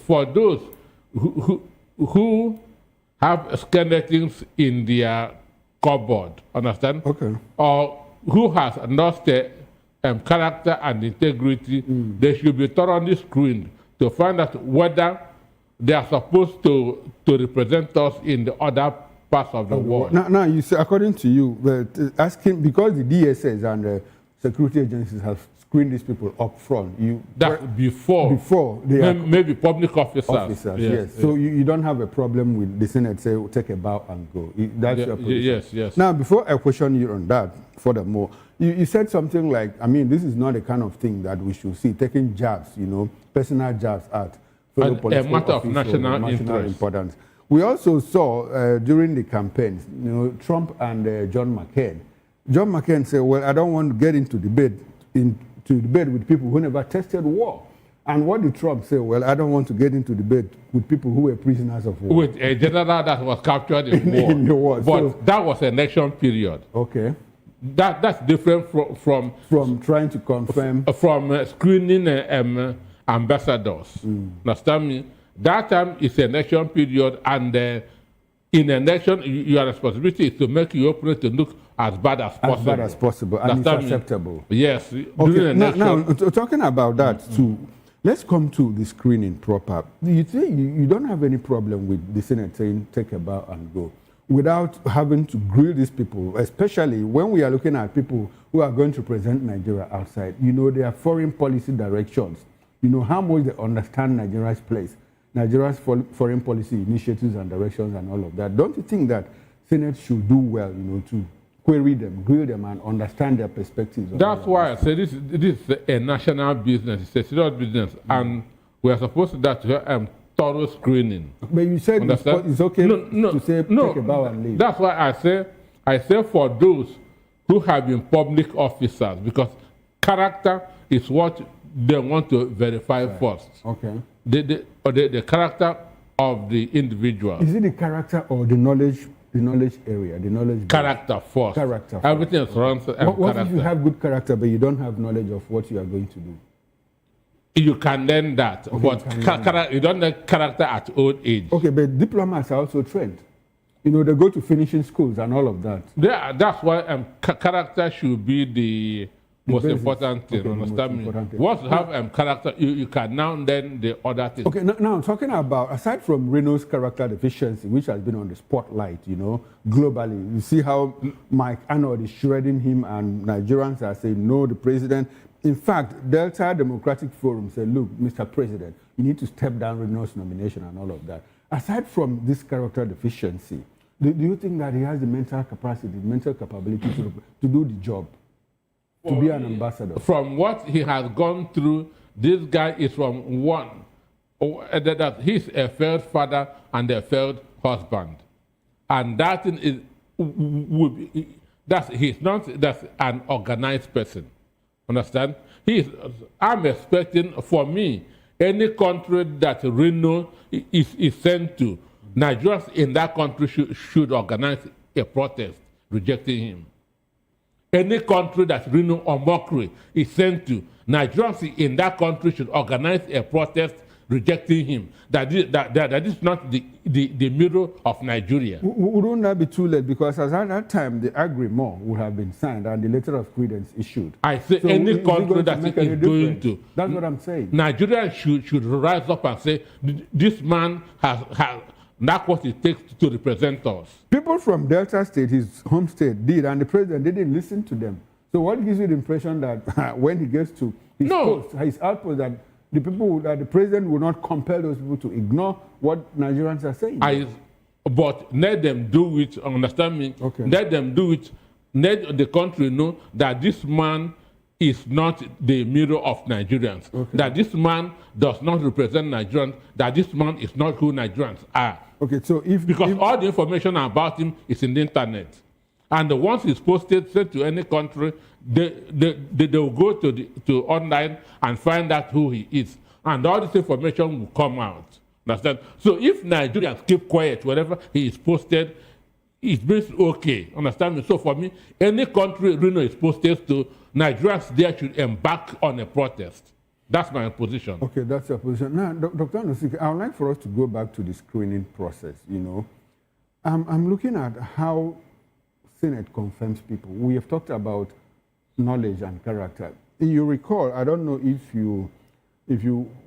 for those who have skeletons in their cupboard, understand? Okay. Or who has lost their character and integrity, they should be thoroughly screened to find out whether they are supposed to represent us in the other parts of the world. Now, you say, according to you, asking, because the DSS and the security agencies have screened these people up front, before they maybe public officers. Yes. So you don't have a problem with the Senate say take a bow and go. That's your position. Yes. Now, before I question you on that, furthermore, you said something like, I mean, this is not the kind of thing that we should see, taking jabs, personal jabs at fellow political a matter of national interest. Importance. We also saw during the campaigns, Trump and John McCain. John McCain said, well, I don't want to get into debate with people who never tested war. And what did Trump say? Well, I don't want to get into debate with people who were prisoners of war. With a general that was captured in war. In the war. But that was an election period. Okay. That's different from trying to confirm. From screening ambassadors. Understand me? That time is an election period, and in an election, your responsibility is to make your opponent to look as bad as possible. As bad as possible, and it's acceptable. Yes. Okay. Now, talking about that too, let's come to the screening proper. You say you don't have any problem with the Senate saying take a bow and go, without having to grill these people, especially when we are looking at people who are going to present Nigeria outside. Their foreign policy directions. How much they understand Nigeria's place, Nigeria's foreign policy initiatives and directions and all of that. Don't you think that Senate should do well, to query them, grill them, and understand their perspectives? That's why I say this is a national business. It's a serious business, and we are supposed to have thorough screening. But you said it's okay to say take a bow and leave. That's why I say for those who have been public officers, because character is what they want to verify first. Okay. The character of the individual. Is it the character or the knowledge area, the knowledge character first? Character first. Everything surrounds what if you have good character but you don't have knowledge of what you are going to do? You can learn that, but you don't learn character at old age. Okay, but diplomats are also trained. You know, they go to finishing schools and all of that. Yeah, that's why character should be the most basis. important thing. Okay, Understand me? important thing. Once you have character, you can now learn the other things. Okay, now talking about, aside from Reno's character deficiency, which has been on the spotlight, you know, globally, you see how Mike Arnold is shredding him and Nigerians are saying, no, the president. In fact, Delta Democratic Forum said, look, Mr. President, you need to step down Reno's nomination and all of that. Aside from this character deficiency, do you think that he has the mental capacity, mental capability to do the job, to be an ambassador? From what he has gone through, this guy is from one, that he's a failed father and a failed husband. And that thing is, that's an organized person. Understand? I'm expecting, for me, any country that Reno is sent to, Nigerians in that country should organize a protest rejecting him. Any country that Reno or Mockery is sent to, Nigerians in that country should organize a protest rejecting him. That is not the mirror of Nigeria. Wouldn't that be too late? Because at that time, the agreement would have been signed and the letter of credence issued. I say so any country that is going to. That's what I'm saying. Nigeria should rise up and say, this man has that's what it takes to represent us. People from Delta State, his home state, did, and the president didn't listen to them. So what gives you the impression that when he gets to his post, his outpost, that the president will not compel those people to ignore what Nigerians are saying? But let them do it, understand me? Okay. Let them do it. Let the country know that this man is not the mirror of Nigerians. Okay. That this man does not represent Nigerians. That this man is not who Nigerians are. Okay, so because all the information about him is in the internet, and once it's posted, sent to any country, they will go to online and find out who he is, and all this information will come out. Understand? So if Nigerians keep quiet wherever he is posted, it means okay. Understand me? So for me, any country Reno is posted to, Nigerians there should embark on a protest. That's my position. Okay, that's your position. Now, Dr. Anosike, I would like for us to go back to the screening process, you know. I'm looking at how Senate confirms people. We have talked about knowledge and character. You recall, I don't know if you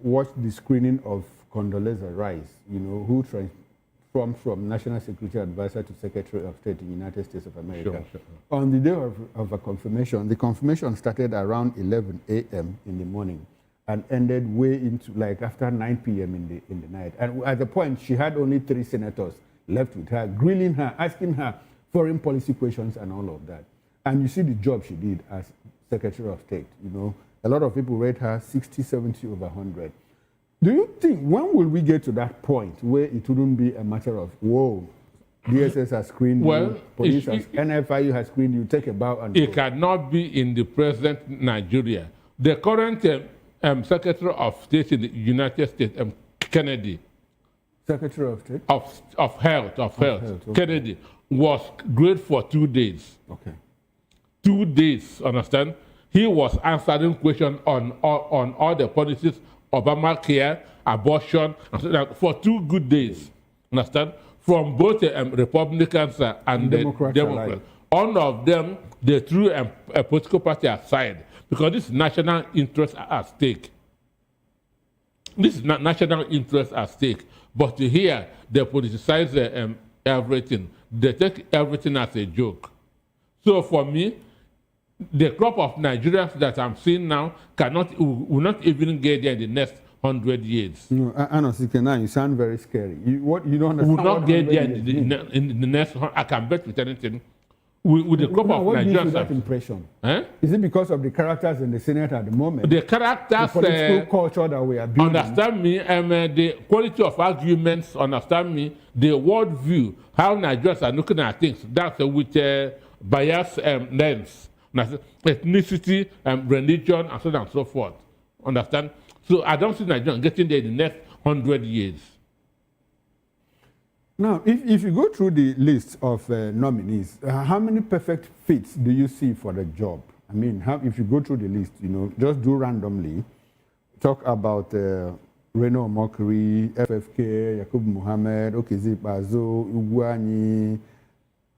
watched the screening of Condoleezza Rice, you know, who transformed from National Security Advisor to Secretary of State in the United States of America. Sure. On the day of a confirmation, the confirmation started around 11 a.m. in the morning and ended way into, like, after 9 p.m. in the night. And at the point, she had only 3 senators left with her, grilling her, asking her foreign policy questions and all of that. And you see the job she did as Secretary of State, you know. A lot of people rate her 60, 70 over 100. Do you think, when will we get to that point where it wouldn't be a matter of, whoa, DSS has screened you, police has, NFIU has screened you, take a bow and it go? Cannot be in the present Nigeria. The current Secretary of State in the United States, Kennedy. Secretary of State? Of Health. Okay. Kennedy was great for 2 days. Okay. 2 days, understand? He was answering questions on all the policies, Obamacare, abortion, for 2 good days, understand? From both Republicans and Democrats. All of them, they threw a political party aside because this is national interest at stake. This is not national interest at stake. But here, they politicize everything. They take everything as a joke. So for me, the crop of Nigerians that I'm seeing now will not even get there in the next 100 years. No, Anosike, now you sound very scary. You don't understand. Will not get there in the next. I can bet with anything. With the crop of what Nigerians. What gives you that impression? Is it because of the characters in the Senate at the moment? The characters, the political culture that we are building. Understand me, the quality of arguments. Understand me, the world view, how Nigerians are looking at things. That's with bias lens, ethnicity, religion, and so on and so forth. Understand? So I don't see Nigerians getting there in the next 100 years. Now, if you go through the list of nominees, how many perfect fits do you see for the job? I mean, if you go through the list, you know, just do randomly, talk about Reno Mokri, FFK, Yakub Muhammad, Okezip Bazo, Ugwani,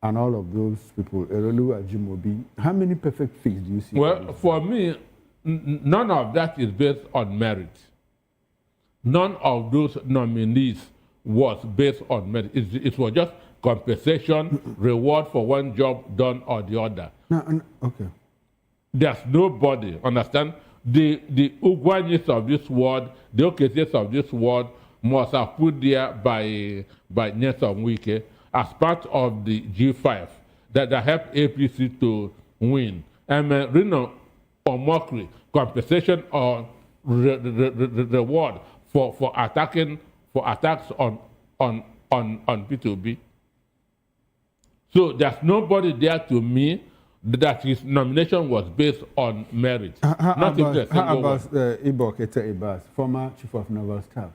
and all of those people, Erolu Ajimobi. How many perfect fits do you see? Well, for me, none of that is based on merit. None of those nominees was based on merit. It was just compensation, reward for one job done or the other. No, okay. There's nobody, understand? The Ugwanyis of this world, the Okeses of this world must have put there by Nyesom Wike as part of the G5 that helped APC to win. And Reno or mockery, compensation or reward for attacks on P2B. So there's nobody there to me that his nomination was based on merit. How about Ibok Ete Ibas, former chief of naval staff?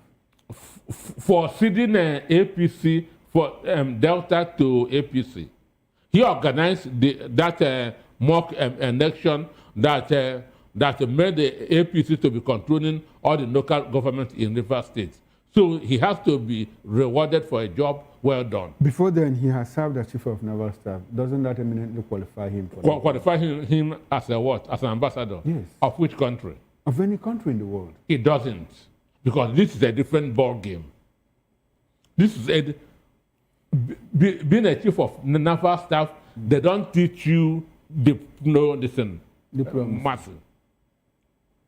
For seeding APC, for Delta to APC. He organized that mock election that made the APC to be controlling all the local government in River State. So he has to be rewarded for a job well done. Before then, he has served as chief of naval staff. Doesn't that eminently qualify him for that? Qualify him as a what? As an ambassador? Yes. Of which country? Of any country in the world. It doesn't. Because this is a different ball game. This is being a chief of naval staff, they don't teach you diplomacy.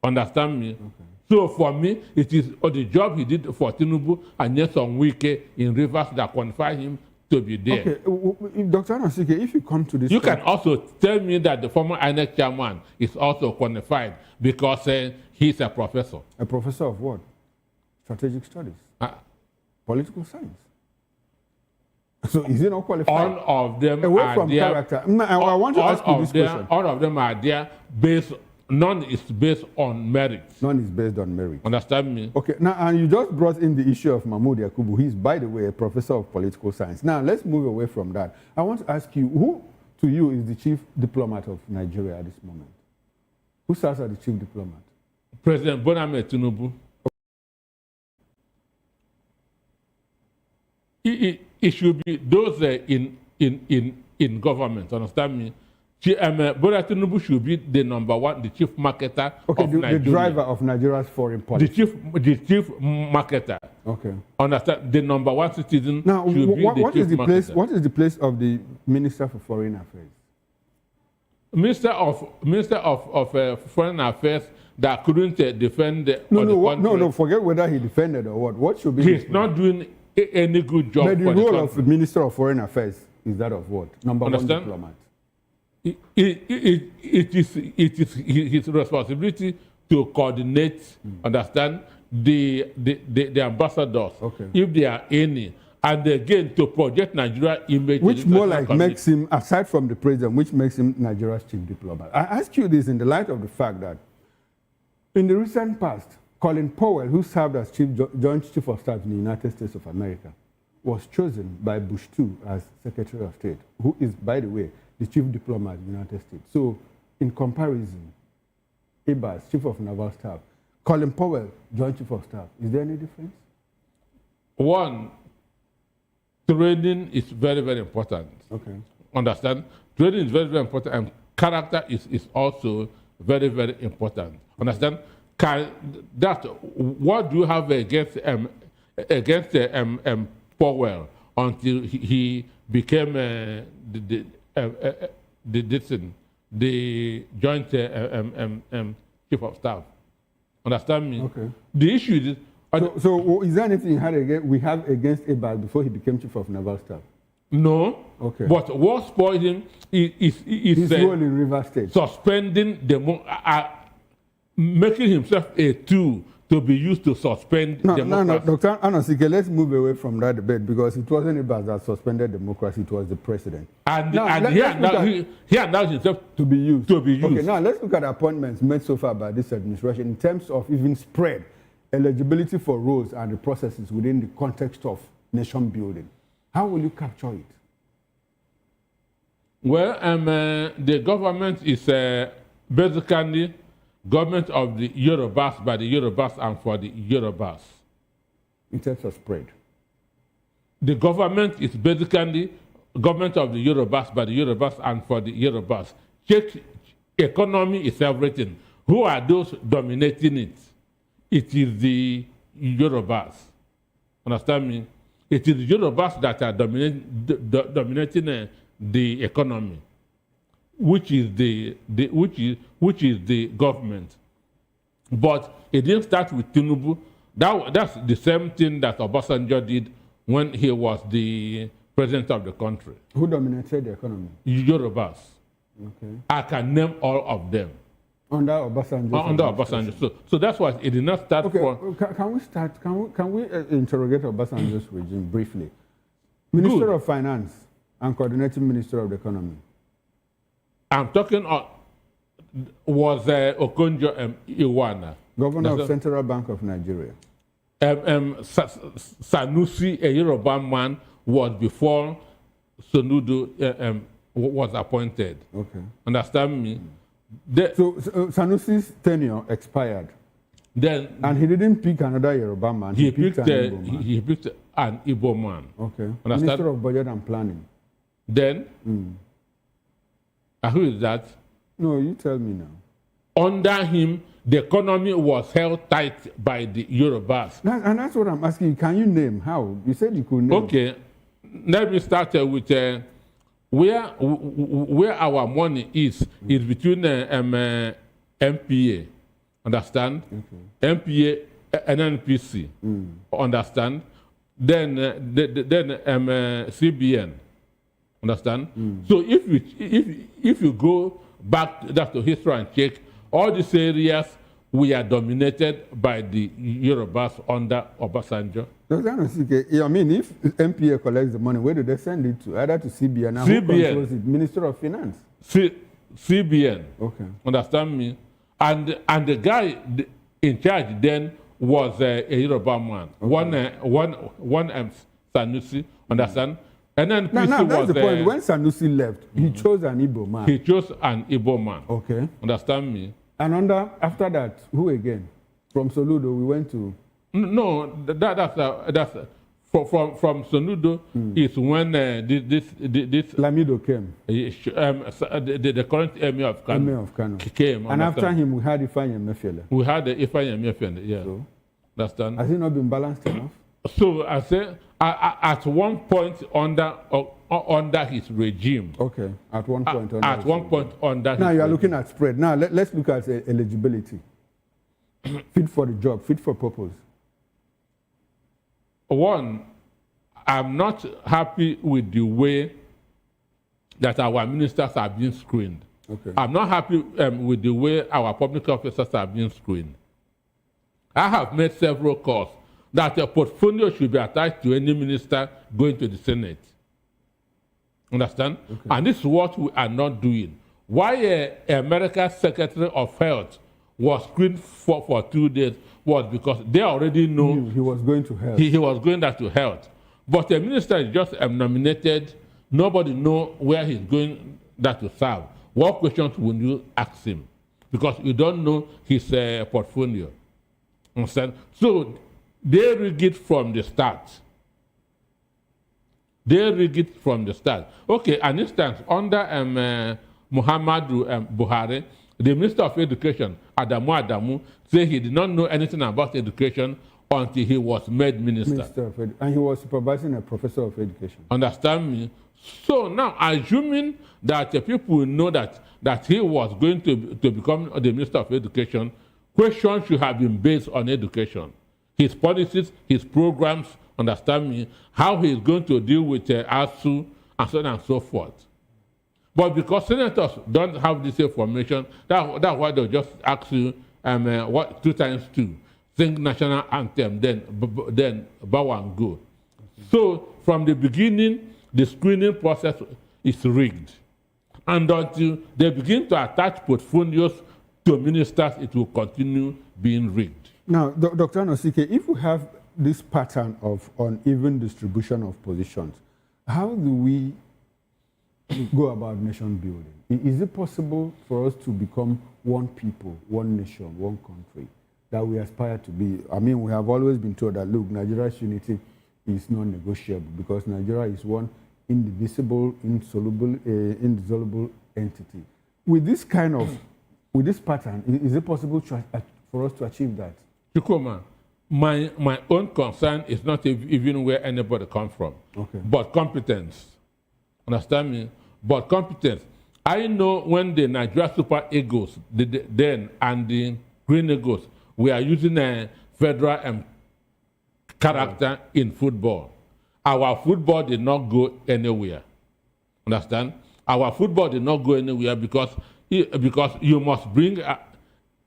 Understand me? Okay. So for me, it is the job he did for Tinubu and Nyesom Wike in Rivers that qualify him to be there. Okay, Dr. Anosike, if you come to this... You can also tell me that the former INEC chairman is also qualified because he's a professor. A professor of what? Strategic studies? Political science? So is he not qualified? All of them away are from there. Character. I want to ask you this question. All of them are there based... None is based on merit. None is based on merit. Understand me? Okay, now, and you just brought in the issue of Mahmoud Yakubu. He's, by the way, a professor of political science. Now, let's move away from that. I want to ask you, who, to you, is the chief diplomat of Nigeria at this moment? Who serves as the chief diplomat? President Boname Tinubu. It should be those in government, understand me? Bola Tinubu should be the number one, the chief marketer of Nigeria. The driver of Nigeria's foreign policy. The chief marketer. Okay. Understand? The number one citizen now, should be the chief marketer. What is the place of the Minister for Foreign Affairs? Minister of Foreign Affairs that couldn't defend the country. No, forget whether he defended or what. What should be? He's not doing any good job. But the role of the Minister of Foreign Affairs is that of what? Number one diplomat. It is his responsibility to coordinate, understand, the ambassadors, if there are any, and again to project Nigeria image. Which more like makes him, aside from the president, which makes him Nigeria's chief diplomat. I ask you this in the light of the fact that in the recent past, Colin Powell, who served as Joint Chief of Staff in the United States of America, was chosen by Bush II as Secretary of State, who is, by the way, the chief diplomat in the United States. So, in comparison, Ibas, Chief of Naval Staff, Colin Powell, Joint Chief of Staff, is there any difference? One, training is very, very important. Okay. Understand? Training is very, very important, and character is also very, very important. Understand? What do you have against Powell until he became the joint chief of staff? Understand me? Okay. The issue is... So is there anything we have against Ibas before he became chief of naval staff? No. Okay. But what spoiled him is his role in River State. Suspending making himself a tool to be used to suspend democracy. No, Dr. Anosike, let's move away from that debate because it wasn't Ibas that suspended democracy, it was the president. And he announced himself to be used. Okay, now let's look at appointments made so far by this administration in terms of even spread, eligibility for roles and the processes within the context of nation building. How will you capture it? Well, the government is basically government of the Yorubas, by the Yorubas and for the Yorubas. in terms of spread? The government is basically government of the Yorubas by the Yorubas and for the Yorubas. Economy is everything. Who are those dominating it? It is the Yorubas. Understand me? It is the Yorubas that are dominating the economy, which is the government. But it didn't start with Tinubu. That's the same thing that Obasanjo did when he was the president of the country. Who dominated the economy? Yorubas. Okay. I can name all of them. Under Obasanjo. Under Obasanjo. So that's why it did not start from. Can we interrogate Obasanjo's regime briefly? Minister of Finance and coordinating Minister of the Economy. I'm talking was Okonjo Iweala. Governor of Central Bank of Nigeria. Sanusi, a Yoruba man, was before Soludo was appointed. Okay. Understand me? So Sanusi's tenure expired. And he didn't pick another Yoruba man. He picked an Igbo man. Okay. Understand? Minister of Budget and Planning. Then, who is that? No, you tell me now. Under him, the economy was held tight by the Yorubas. And that's what I'm asking you. Can you name how? You said you could name. Okay. Let me start with where our money is between MPA, understand? Okay. MPA and NPC, understand? Then CBN, understand? So if you go back to history and check, all these areas we are dominated by the Yorubas under Obasanjo. I mean, if MPA collects the money, where do they send it to? Either to CBN or CBN. Who controls it? Minister of Finance. CBN. Okay. Understand me? And the guy in charge then was a Yoruba man. Okay. One Sanusi. Understand? And then now that's the point. When Sanusi left, he chose an Igbo man. He chose an Igbo man. Okay. Understand me? And after that, who again? From Soludo, we went to. No, that's from Soludo is when this Lamido came. The current emir of Kano. Came. And after him, we had Ifeanyi Emefiele. We had the Ifeanyi Emefiele. Yeah. So, understand? Has it not been balanced enough? So I say at one point under his regime. Okay. At one point. At one point under. Now you are looking at spread. Now let's look at eligibility. Fit for the job. Fit for purpose. One, I'm not happy with the way that our ministers are being screened. Okay. I'm not happy with the way our public officers are being screened. I have made several calls that a portfolio should be attached to any minister going to the Senate. Understand? Okay. And this is what we are not doing. Why America's Secretary of Health was screened for 2 days was because they already know he was going to health. He was going that to health. But the minister is just nominated. Nobody know where he's going that to serve. What questions will you ask him? Because you don't know his portfolio. Understand? So they rig it from the start. Okay, an instance, under Muhammadu Buhari, the Minister of Education, Adamu, said he did not know anything about education until he was made minister. And he was supervising a professor of education. Understand me? So now, assuming that the people know that he was going to become the Minister of Education, questions should have been based on education. His policies, his programs, understand me, how he is going to deal with ASU, and so on and so forth. But because senators don't have this information, that's why they'll just ask you, 2 times 2, sing national anthem, then bow and go. So from the beginning, the screening process is rigged. And until they begin to attach portfolios to ministers, it will continue being rigged. Now, Dr. Anosike, if we have this pattern of uneven distribution of positions, how do we go about nation building? Is it possible for us to become one people, one nation, one country? that we aspire to be. I mean, we have always been told that, look, Nigeria's unity is non-negotiable because Nigeria is one indivisible, indissoluble entity. With this kind of, with this pattern, is it possible for us to achieve that? Chukuma, my own concern is not even where anybody comes from, but competence. Understand me? But competence. I know when the Nigeria Super Eagles, then, and the Green Eagles, we are using a federal character in football. Our football did not go anywhere. Understand? Our football did not go anywhere because you must bring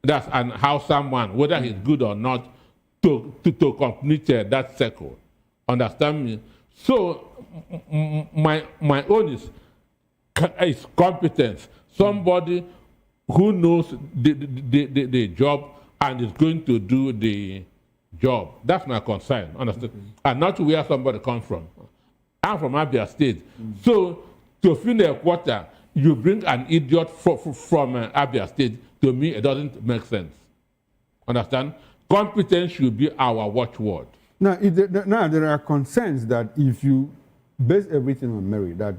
that's and how someone, whether he's good or not, to complete that circle. Understand me? So my own is competence. Somebody who knows the job and is going to do the job. That's my concern. Understand? And not where somebody comes from. I'm from Abia State. So to fill a quarter, you bring an idiot from Abia State. To me, it doesn't make sense. Understand? Competence should be our watchword. Now, there are concerns that if you base everything on merit, that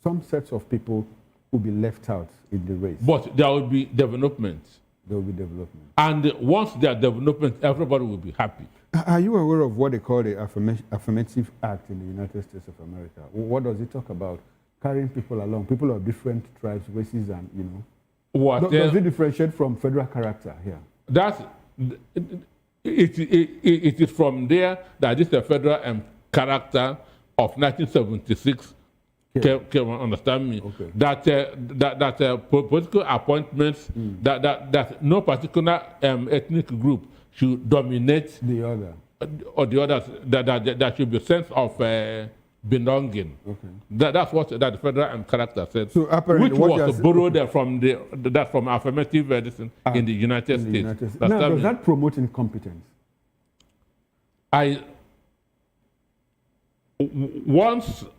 some sets of people will be left out in the race. But there will be development. There will be development. And once there are development, everybody will be happy. Are you aware of what they call the Affirmative Act in the United States of America? What does it talk about? Carrying people along, people of different tribes, races, and, you know. What does it differentiate from federal character here? It is from there that this is the federal character of 1976. Can understand me? Okay. That political appointments, that no particular ethnic group should dominate the other, or the others. That should be a sense of belonging. Okay. That's what that federal character said, so which was borrowed from from affirmative medicine in the United States. Now, does that promote incompetence?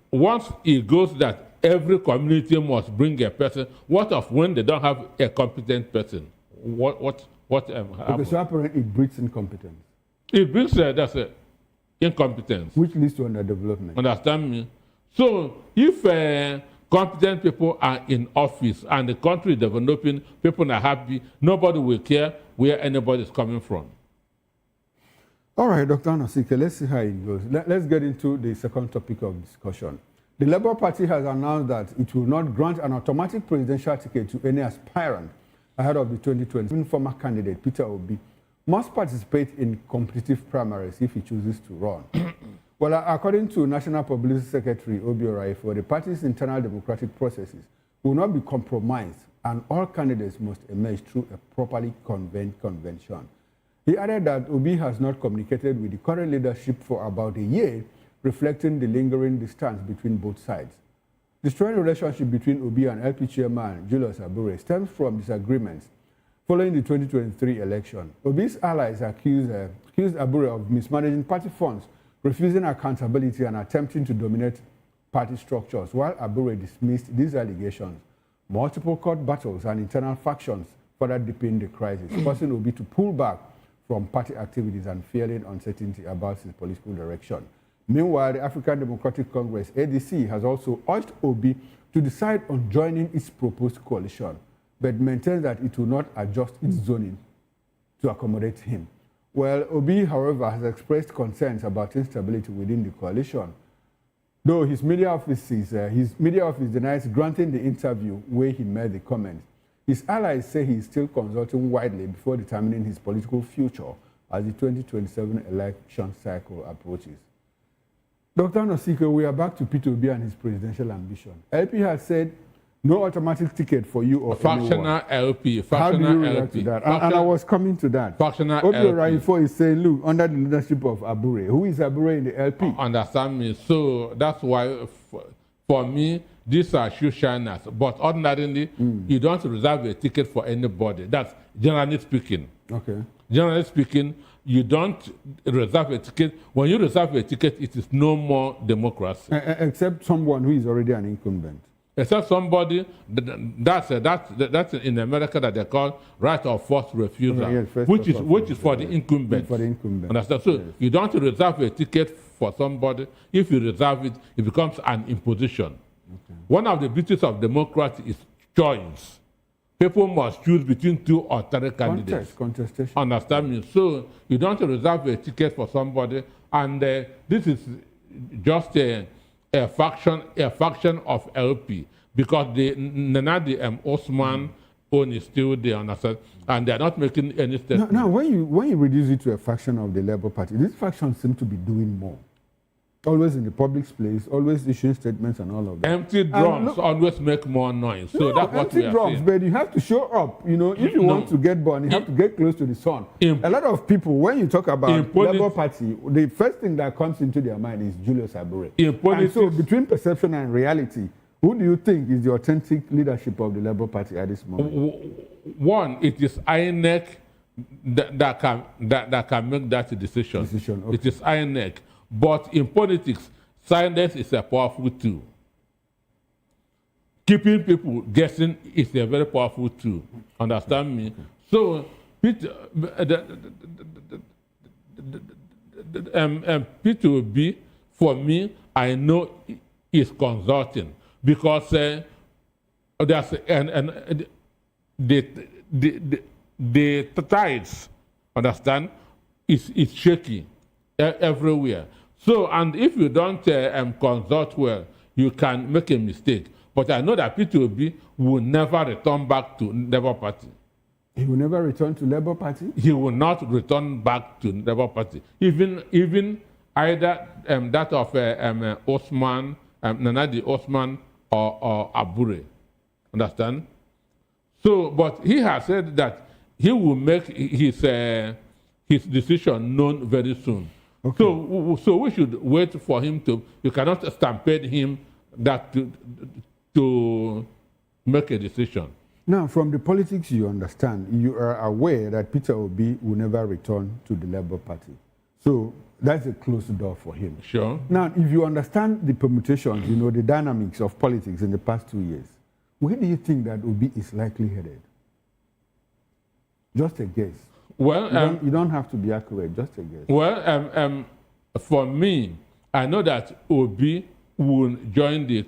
Once it goes that every community must bring a person, what of when they don't have a competent person? What okay, so apparently it breeds incompetence. It brings that's incompetence, which leads to underdevelopment. Understand me? So if competent people are in office and the country is developing, people are happy, nobody will care where anybody is coming from. All right, Dr. Anosike, let's see how it goes. Let's get into the second topic of discussion. The Labour Party has announced that it will not grant an automatic presidential ticket to any aspirant ahead of the 2020. Former candidate Peter Obi must participate in competitive primaries if he chooses to run. Well, according to National Publicity Secretary Obi Oraifo, the party's internal democratic processes will not be compromised and all candidates must emerge through a properly convened convention. He added that Obi has not communicated with the current leadership for about a year, reflecting the lingering distance between both sides. The strained relationship between Obi and LP chairman Julius Abure stems from disagreements following the 2023 election. Obi's allies accused Abure of mismanaging party funds, refusing accountability and attempting to dominate party structures, while Abure dismissed these allegations. Multiple court battles and internal factions further deepened the crisis, forcing Obi to pull back from party activities and feeling uncertainty about his political direction. Meanwhile, the African Democratic Congress, ADC, has also urged Obi to decide on joining its proposed coalition, but maintains that it will not adjust its zoning to accommodate him. Well, Obi, however, has expressed concerns about instability within the coalition, though his media office denies granting the interview where he made the comments. His allies say he is still consulting widely before determining his political future as the 2027 election cycle approaches. Dr. Anosike, we are back to Peter Obi and his presidential ambition. LP has said no automatic ticket for you or factional LP. How do you react to that? And I was coming to that. Factional Obi LP. Oraifo is saying, look, under the leadership of Abure. Who is Abure in the LP? Understand me. So that's why, for me, these are shoe shiners. But ordinarily, you don't reserve a ticket for anybody. That's generally speaking. Okay. Generally speaking, you don't reserve a ticket. When you reserve a ticket, it is no more democracy. Except someone who is already an incumbent. Except somebody, that's in America that they call right of first refusal, which is for the incumbent. For the incumbent. Understand? So you don't reserve a ticket for somebody. If you reserve it, it becomes an imposition. One of the beauties of democracy is choice. People must choose between 2 or 3 candidates. Contestation. Understand me? So you don't reserve a ticket for somebody, and this is just a faction of LP, because the Nana Osman own is still there, understand? And they're not making any steps. Now, when you reduce it to a faction of the Labour Party, this faction seems to be doing more. Always in the public place, always issuing statements and all of that. Empty drums always make more noise. So that's what we are drums, saying. But you have to show up. You know, if you want to get born, you have to get close to the sun. A lot of people, when you talk about Labour Party, the first thing that comes into their mind is Julius Abure. And so between perception and reality, who do you think is the authentic leadership of the Labour Party at this moment? One, it is INEC that can make that decision. Okay. It is INEC. But in politics, silence is a powerful tool. Keeping people guessing is a very powerful tool. Understand me? So, P2B, for me, I know is consulting, because there's the tides, understand, is shaky everywhere. So, and if you don't consult well, you can make a mistake. But I know that P2B will never return back to Labour Party. He will never return to Labour Party? He will not return back to Labour Party. Even either that of Osman, Nanadi Osman or Abure. Understand? So, but he has said that he will make his decision known very soon. Okay. So we should wait for him to. You cannot stampede him that to make a decision. Now, from the politics you understand, you are aware that Peter Obi will never return to the Labour Party. So that's a closed door for him. Sure. Now, if you understand the permutations, you know, the dynamics of politics in the past 2 years, where do you think that Obi is likely headed? Just a guess. Well, you don't have to be accurate, just a guess. Well, for me, I know that Obi will join the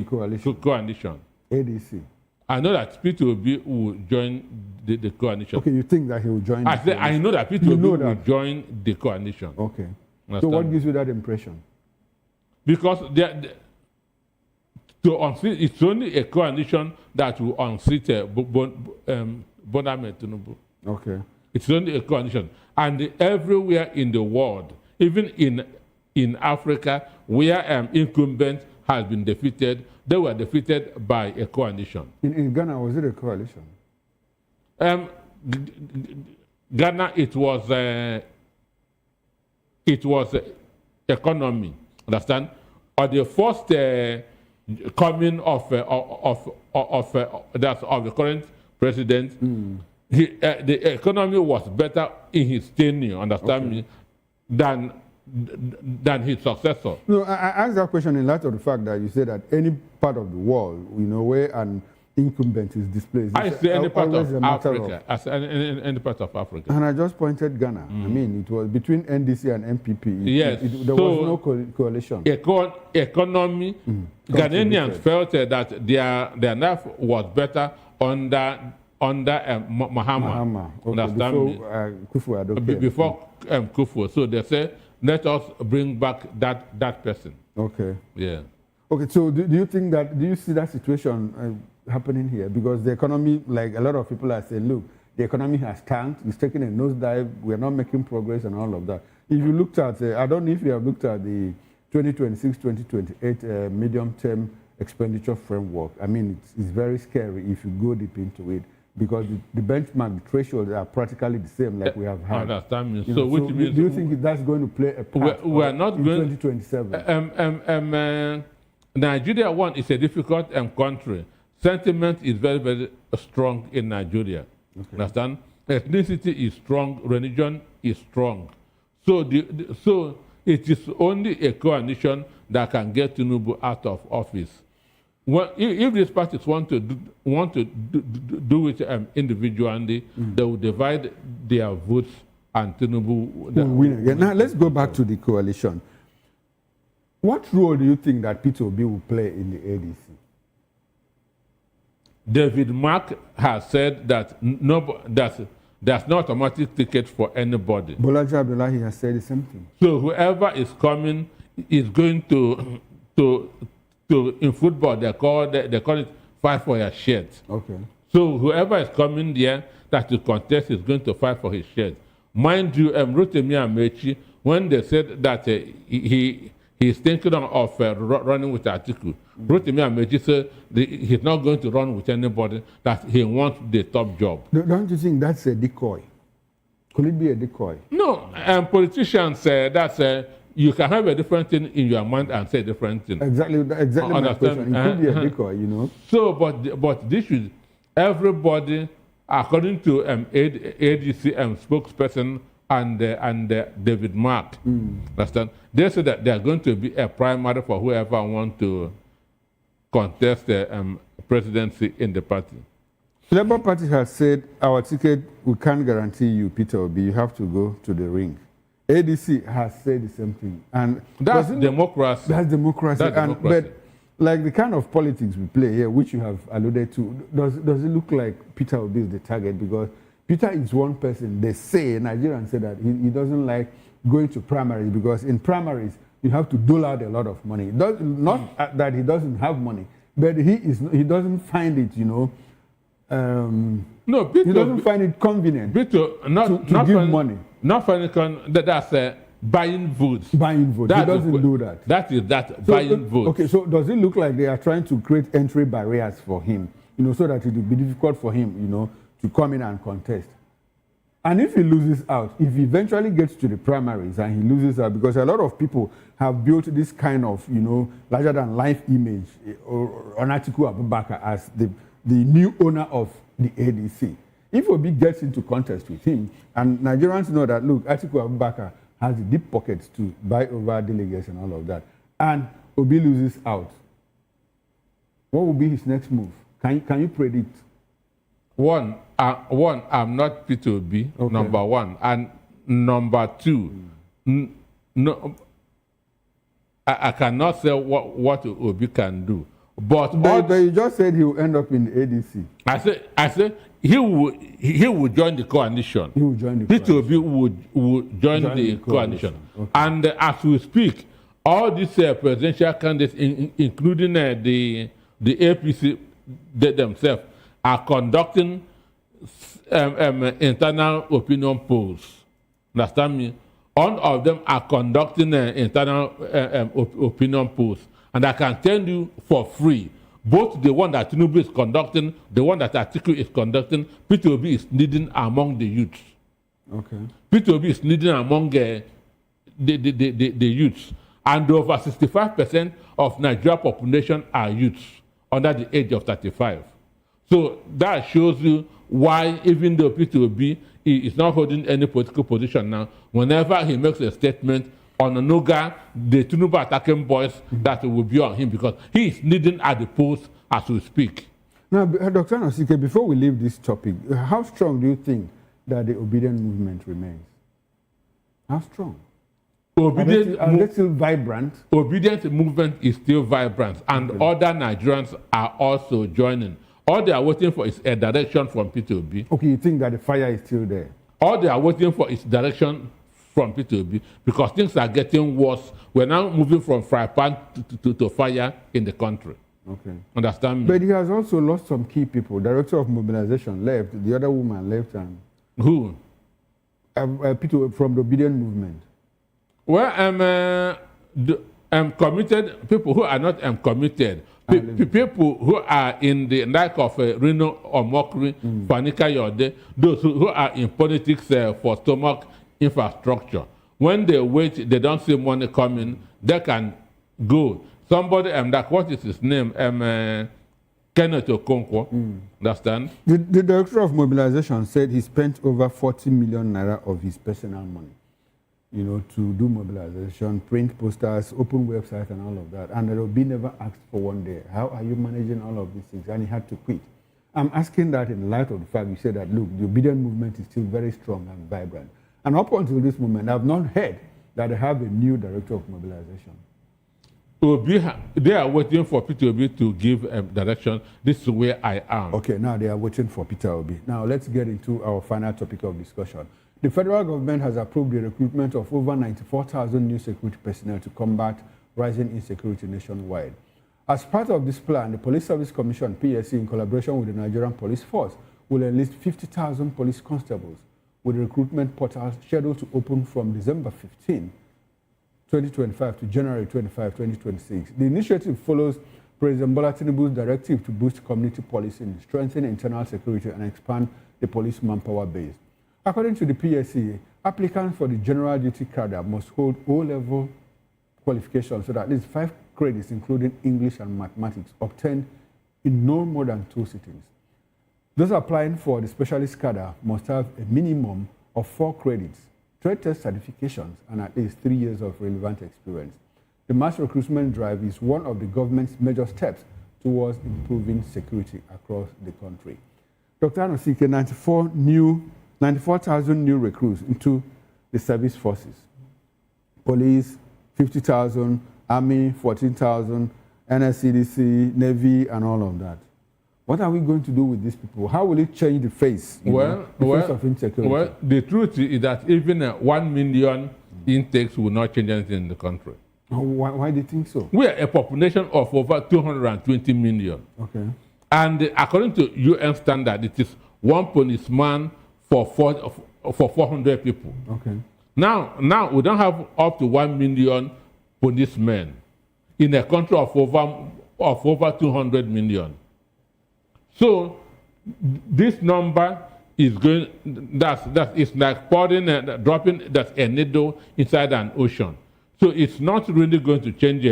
coalition. ADC. I know that P2B will join the coalition. Okay, you think that he will join the coalition? I know that P2B will join the coalition. Okay. Understand? So what gives you that impression? Because it's only a coalition that will unseat Bola Tinubu. Okay. It's only a coalition. And everywhere in the world, even in Africa, where incumbent has been defeated, they were defeated by a coalition. In Ghana, was it a coalition? Ghana, it was economy. Understand? Or the first coming of the current president, the economy was better in his tenure. Understand me? Than his successor. No, I asked that question in light of the fact that you say that any part of the world, you know, where an incumbent is displaced. I say any part of Africa. Any part of Africa. And I just pointed Ghana. I mean, it was between NDC and MPP. Yes. There was no coalition. Economy, Ghanaians felt that their life was better under Mahama. Okay, before Kufu. So they say, let us bring back that person. Okay. Yeah. Okay, so do you think that, do you see that situation happening here? Because the economy, like a lot of people are saying, look, the economy has tanked, it's taking a nosedive, we're not making progress and all of that. If you looked at, I don't know if you have looked at the 2026-2028 medium-term expenditure framework. I mean, it's very scary if you go deep into it, because the benchmark, the thresholds are practically the same like we have had. Understand me. So which means, do you think that's going to play a part we're not in going, 2027? Nigeria, one, is a difficult country. Sentiment is very, very strong in Nigeria. Okay. Understand? Ethnicity is strong, religion is strong. So it is only a coalition that can get Tinubu out of office. Well, if these parties want to do it individually, they will divide their votes and Tinubu will win again. Now let's go back to the coalition. What role do you think that Peter Obi will play in the ADC? David Mark has said that there's no automatic ticket for anybody. Bolaji Abdullahi has said the same thing. So whoever is coming is going to in football they call it fight for your shirt. Okay. So whoever is coming there that to contest is going to fight for his shirt. Mind you, Rotimi Amechi, when they said that he's thinking of running with Atiku, Rotimi Amechi said he's not going to run with anybody, that he wants the top job. Don't you think that's a decoy? Could it be a decoy? No, politicians say you can have a different thing in your mind and say a different thing. Exactly my question. It could be a decoy, you know. So, but this is everybody, according to ADC spokesperson and David Mark, understand? They said that there's going to be a primary for whoever wants to contest the presidency in the party. Labour Party has said, our ticket, we can't guarantee you, Peter Obi, you have to go to the ring. ADC has said the same thing. And that's democracy. That's democracy. But like the kind of politics we play here, which you have alluded to, does it look like Peter Obi is the target? Because Peter is one person. They say, Nigerians say that he doesn't like going to primaries because in primaries, you have to dole out a lot of money. Not that he doesn't have money, but he doesn't find it, you know, no, Peter, he doesn't find it convenient to give money. Not finding that's buying votes. Buying votes. He doesn't do that. Buying votes. Okay, so does it look like they are trying to create entry barriers for him, you know, so that it will be difficult for him, you know, to come in and contest? And if he loses out, if he eventually gets to the primaries and he loses out, because a lot of people have built this kind of, you know, larger than life image on Atiku Abubakar as the new owner of the ADC. If Obi gets into contest with him, and Nigerians know that, look, Atiku Abubakar has the deep pockets to buy over delegates and all of that, and Obi loses out, what will be his next move? Can you predict? One, I'm not Peter Obi, okay. Number one. And number two, no, I cannot say what Obi can do. But you just said he will end up in the ADC. I said he will join the coalition. He will join the Peter Obi will join the coalition. Okay. And as we speak, all these presidential candidates, including the APC themselves, are conducting internal opinion polls. Understand me? All of them are conducting internal opinion polls. And I can tell you for free, both the one that Tinubu is conducting, the one that Atiku is conducting, Peter Obi is leading among the youths. Okay. Peter Obi is leading among the youths. And over 65% of Nigeria population are youths under the age of 35. So that shows you why, even though Peter Obi is not holding any political position now, whenever he makes a statement on Onoga, the Tinubu attacking boys, that will be on him because he is leading at the polls as we speak. Now, Dr. Nosike, before we leave this topic, how strong do you think that the obedient movement remains? How strong? Are they still vibrant? Obedient movement is still vibrant, and other Nigerians are also joining. All they are waiting for is a direction from Peter Obi. Okay, you think that the fire is still there? All they are waiting for is direction from Peter Obi because things are getting worse. We're now moving from fry pan to fire in the country. Okay. Understand me? But he has also lost some key people. Director of mobilization left. The other woman left. And who? People from the obedient movement. Well, I'm committed. People who are not committed. People who are in the like of Reno or Mokri, Fanika Yode, those who are in politics for stomach infrastructure. When they wait, they don't see money coming, they can go. Somebody, like, what is his name? Kenneth Okonkwo. Understand? The director of mobilization said he spent over 40 million naira of his personal money. you know, to do mobilization, print posters, open websites and all of that. And there will be never asked for one day. How are you managing all of these things? And he had to quit. I'm asking that in light of the fact you said that, look, the obedient movement is still very strong and vibrant. And up until this moment, I've not heard that they have a new director of mobilization. They are waiting for Peter Obi to give direction. This is where I am. Okay, now they are waiting for Peter Obi. Now let's get into our final topic of discussion. The federal government has approved the recruitment of over 94,000 new security personnel to combat rising insecurity nationwide. As part of this plan, the Police Service Commission, PSC, in collaboration with the Nigerian Police Force, will enlist 50,000 police constables, with the recruitment portal scheduled to open from December 15, 2025 to January 25, 2026. The initiative follows President Bola Tinubu's directive to boost community policing, strengthen internal security, and expand the police manpower base. According to the PSC, applicants for the general duty cadre must hold O-level qualifications, so that at least 5 credits, including English and mathematics, obtained in no more than 2 sittings. Those applying for the specialist cadre must have a minimum of 4 credits, trade test certifications, and at least 3 years of relevant experience. The mass recruitment drive is one of the government's major steps towards improving security across the country. Dr. Anosike, 94,000 new recruits into the service forces. Police, 50,000, Army, 14,000, NSCDC, Navy, and all of that. What are we going to do with these people? How will it change the face, face of insecurity? Well, the truth is that even 1 million intakes will not change anything in the country. Oh, why do you think so? We are a population of over 220 million. Okay. And according to UN standard, it is 1 policeman for 400 people. Okay. Now we don't have up to 1 million policemen in a country of over 200 million. So this number is going. It's like dropping a needle inside an ocean. So it's not really going to change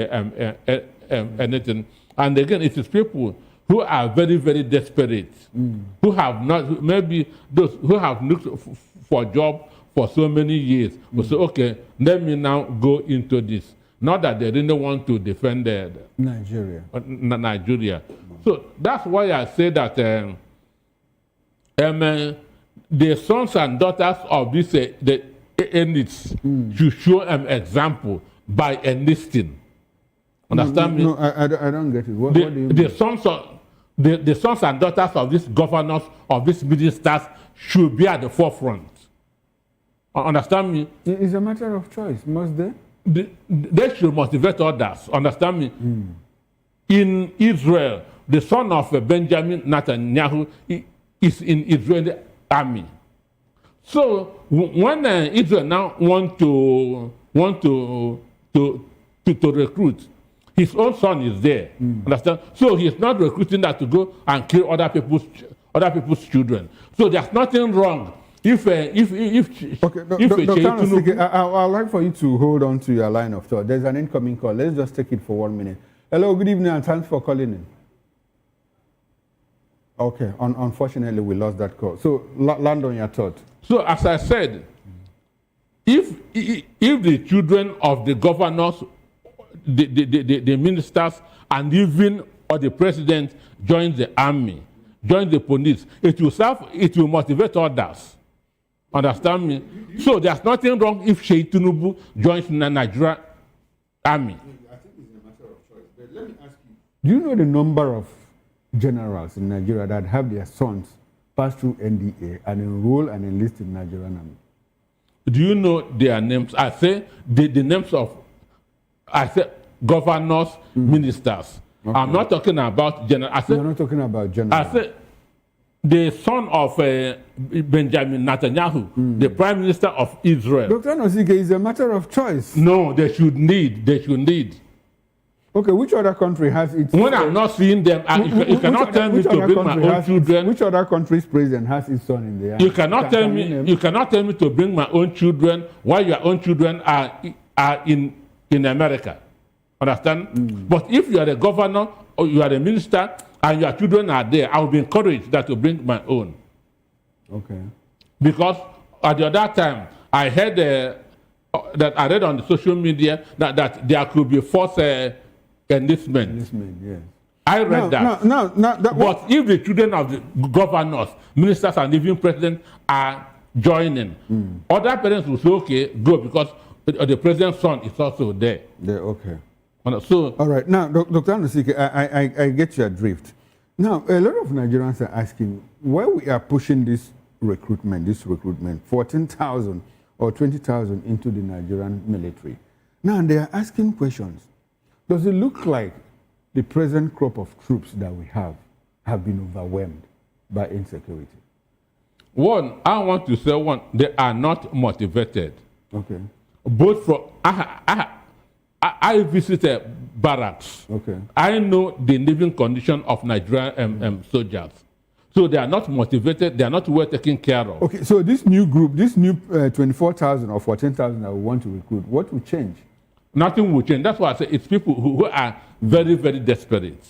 anything. And again, it is people who are very, very desperate, who have not, maybe those who have looked for a job for so many years, will say, okay, let me now go into this. Not that they really want to defend Nigeria. So that's why I say that the sons and daughters of this the elites should show example by enlisting. Understand me? No, I don't get it. What do you mean? The sons and daughters of these governors, of these ministers, should be at the forefront. Understand me? It's a matter of choice, must they? They should motivate others. Understand me? In Israel, the son of Benjamin Netanyahu is in Israeli army. So when Israel now want to recruit, his own son is there. Understand? So he's not recruiting that to go and kill other people's children. So there's nothing wrong if I'd like for you to hold on to your line of thought. There's an incoming call. Let's just take it for 1 minute. Hello, good evening, and thanks for calling in. Okay, unfortunately, we lost that call. So land on your thought. So as I said, if the children of the governors, the ministers, and even or the president join the army, join the police, it will motivate others. Understand me? So there's nothing wrong if Sheikh Tinubu joins the Nigerian army. I think it's a matter of choice. But let me ask you, do you know the number of generals in Nigeria that have their sons pass through NDA and enroll and enlist in Nigerian army? Do you know their names? I say the names of governors, ministers. Okay. I'm not talking about generals. You're not talking about generals. I say the son of Benjamin Netanyahu, the prime minister of Israel. Dr. Anosike, it's a matter of choice. No, they should need. Okay, which other country has its... When I'm not seeing them, you cannot tell me to bring my own children. Which other country's president has his son in there? You cannot tell me to bring my own children while your own children are in America. Understand? But if you are a governor or you are a minister and your children are there, I will be encouraged that to bring my own. Okay. Because at the other time, I heard that I read on the social media that there could be forced enlistment. Yes. I read that. No, but if the children of the governors, ministers, and even president are joining, other parents will say, okay, go, because the president's son is also there. Okay. So, all right. Now, Dr. Anosike, I get your drift. Now, a lot of Nigerians are asking why we are pushing this recruitment, 14,000 or 20,000 into the Nigerian military. Now, they are asking questions. Does it look like the present crop of troops that we have been overwhelmed by insecurity? One, I want to say, they are not motivated. Okay. Both from, I visited barracks. Okay. I know the living condition of Nigerian soldiers. So they are not motivated, they are not well taken care of. Okay, so this new group, this new 24,000 or 14,000 that we want to recruit, what will change? Nothing will change. That's why I say it's people who are very, very desperate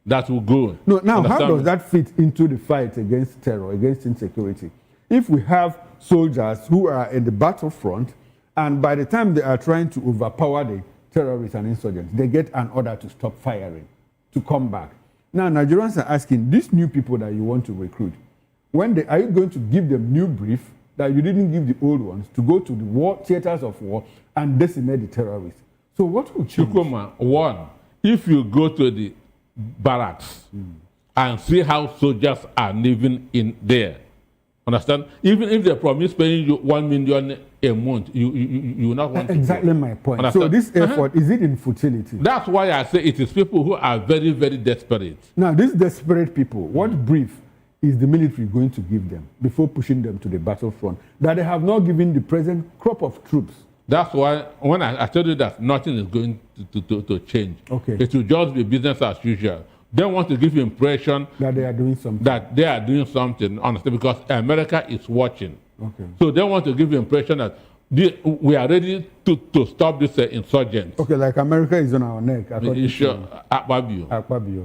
that will go. No, now how does that fit into the fight against terror, against insecurity? If we have soldiers who are in the battlefront, and by the time they are trying to overpower the terrorists and insurgents, they get an order to stop firing, to come back. Now, Nigerians are asking, these new people that you want to recruit, are you going to give them new brief that you didn't give the old ones to go to the theaters of war and decimate the terrorists? So what will change? Chukuma, one, if you go to the barracks and see how soldiers are living in there, understand? Even if they promise paying you 1 million a month, you will not want to. Exactly my point. Understand? So this effort, is it in futility? That's why I say it is people who are very, very desperate. Now, these desperate people, what brief is the military going to give them before pushing them to the battlefront that they have not given the present crop of troops? That's why when I tell you that nothing is going to change, okay, it will just be business as usual. They want to give you impression that they are doing something. Honestly, because America is watching. Okay. So they want to give you impression that we are ready to stop this insurgents. Okay, like America is on our neck. Akpabio,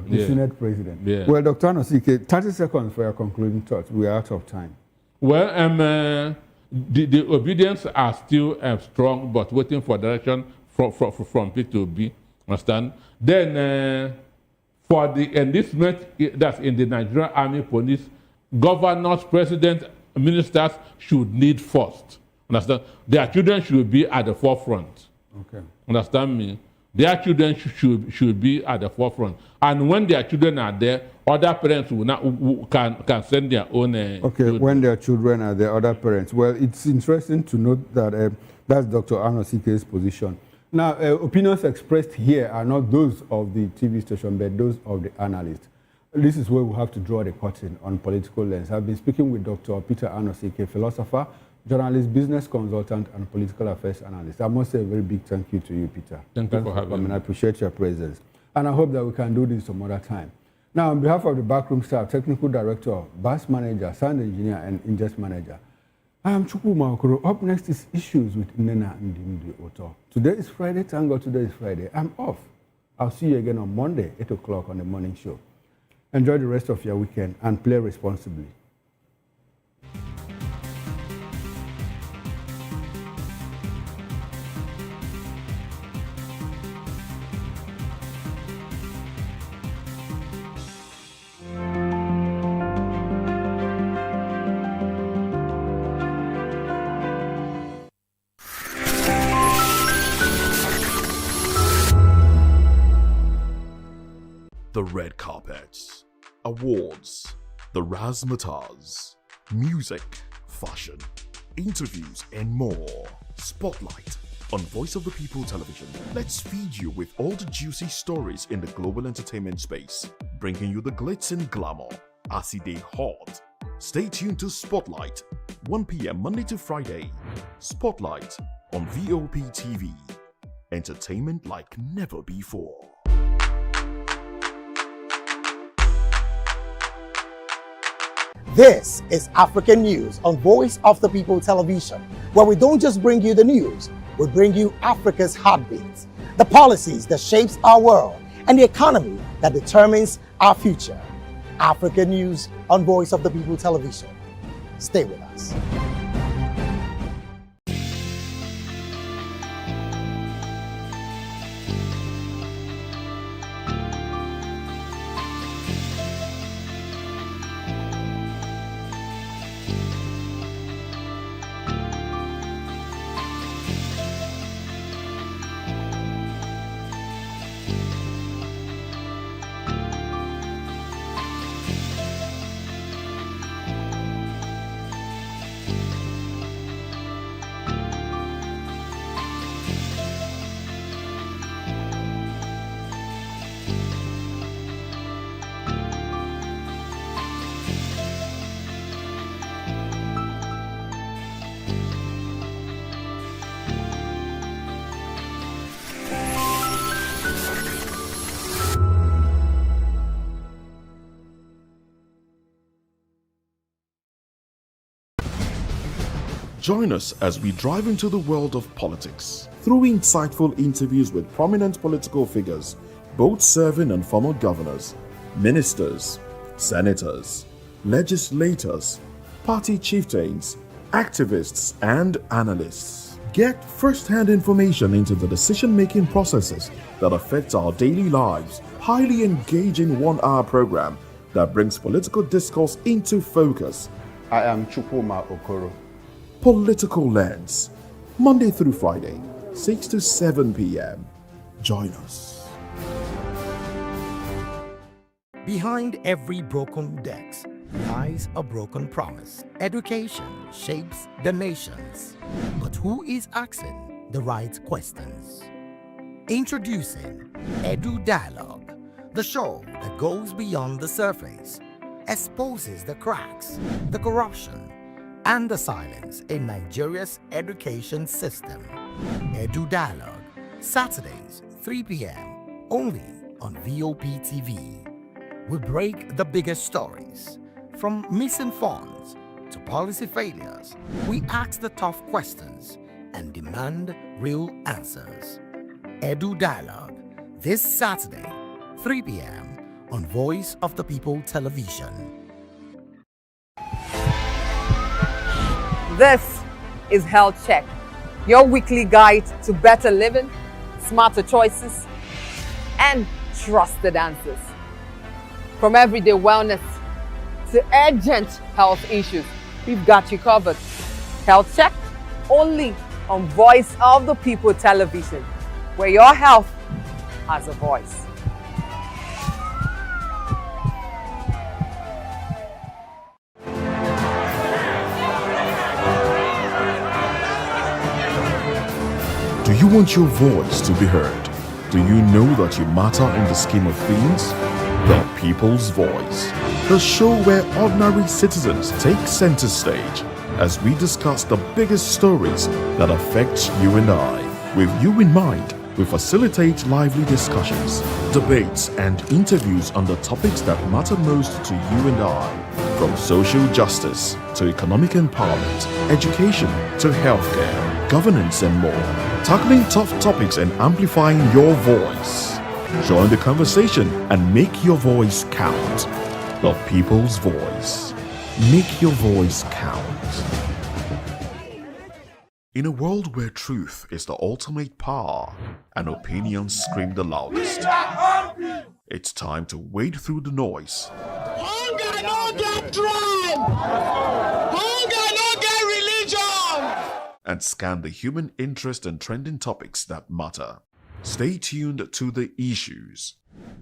the Senate president. Yeah. Well, Dr. Anosike, 30 seconds for your concluding thoughts. We are out of time. Well, the obedience are still strong, but waiting for direction from P to B. Understand? Then, for the enlistment that's in the Nigerian Army Police, governors, presidents, ministers should lead first. Understand? Their children should be at the forefront. Okay. Understand me? Their children should be at the forefront. And when their children are there, other parents can send their own. Okay, children. When their children are there, other parents. Well, it's interesting to note that that's Dr. Anosike's position. Now, opinions expressed here are not those of the TV station, but those of the analysts. This is where we have to draw the curtain on political lens. I've been speaking with Dr. Peter Anosike, philosopher, journalist, business consultant, and political affairs analyst. I must say a very big thank you to you, Peter. Thank you for having me. I appreciate your presence. And I hope that we can do this some other time. Now, on behalf of the backroom staff, technical director, bus manager, sound engineer, and ingest manager, I am Chukuma Okoro. Up next is Issues with Nena Ndimdi Oto. Today is Friday. Thank God today is Friday. I'm off. I'll see you again on Monday, 8 o'clock on the morning show. Enjoy the rest of your weekend and play responsibly. The red carpets, awards, the razzmatazz, music, fashion, interviews, and more. Spotlight on Voice of the People Television. Let's feed you with all the juicy stories in the global entertainment space, bringing you the glitz and glamour as it is hot. Stay tuned to Spotlight, 1 p.m. Monday to Friday. Spotlight on VOP TV. Entertainment like never before. This is African News on Voice of the People Television, where we don't just bring you the news, we bring you Africa's heartbeats, the policies that shapes our world, and the economy that determines our future. African News on Voice of the People Television. Stay with us. Join us as we drive into the world of politics through insightful interviews with prominent political figures, both serving and former governors, ministers, senators, legislators, party chieftains, activists, and analysts. Get first-hand information into the decision-making processes that affect our daily lives. Highly engaging one-hour program that brings political discourse into focus. I am Chukwuma Okoro. Political Lens, Monday through Friday, 6 to 7 p.m. Join us. Behind every broken desk lies a broken promise. Education shapes the nations. But who is asking the right questions? Introducing Edu Dialogue, the show that goes beyond the surface, exposes the cracks, the corruption, and the silence in Nigeria's education system. Edu Dialogue, Saturdays, 3 p.m., only on VOP TV. We break the biggest stories, from missing funds to policy failures. We ask the tough questions and demand real answers. Edu Dialogue, this Saturday, 3 p.m. on Voice of the People Television. This is Health Check, your weekly guide to better living, smarter choices, and trusted answers. From everyday wellness to urgent health issues, we've got you covered. Health Check, only on Voice of the People Television, where your health has a voice. Do you want your voice to be heard? Do you know that you matter in the scheme of things? The People's Voice, the show where ordinary citizens take center stage as we discuss the biggest stories that affect you and I. With you in mind, we facilitate lively discussions, debates, and interviews on the topics that matter most to you and I. From social justice to economic empowerment, education to healthcare, governance, and more. Tackling tough topics and amplifying your voice. Join the conversation and make your voice count. The People's Voice. Make your voice count. In a world where truth is the ultimate power and opinions scream the loudest, it's time to wade through the noise. Hunger no get tribe! Hunger no get religion! And scan the human interest and trending topics that matter. Stay tuned to The Issues,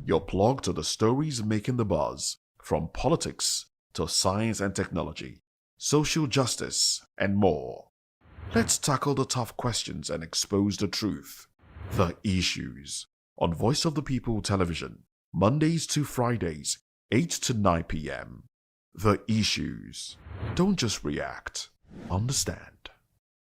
your plug to the stories making the buzz, from politics to science and technology, social justice, and more. Let's tackle the tough questions and expose the truth. The Issues, on Voice of the People Television, Mondays to Fridays, 8 to 9 p.m. The Issues. Don't just react, understand.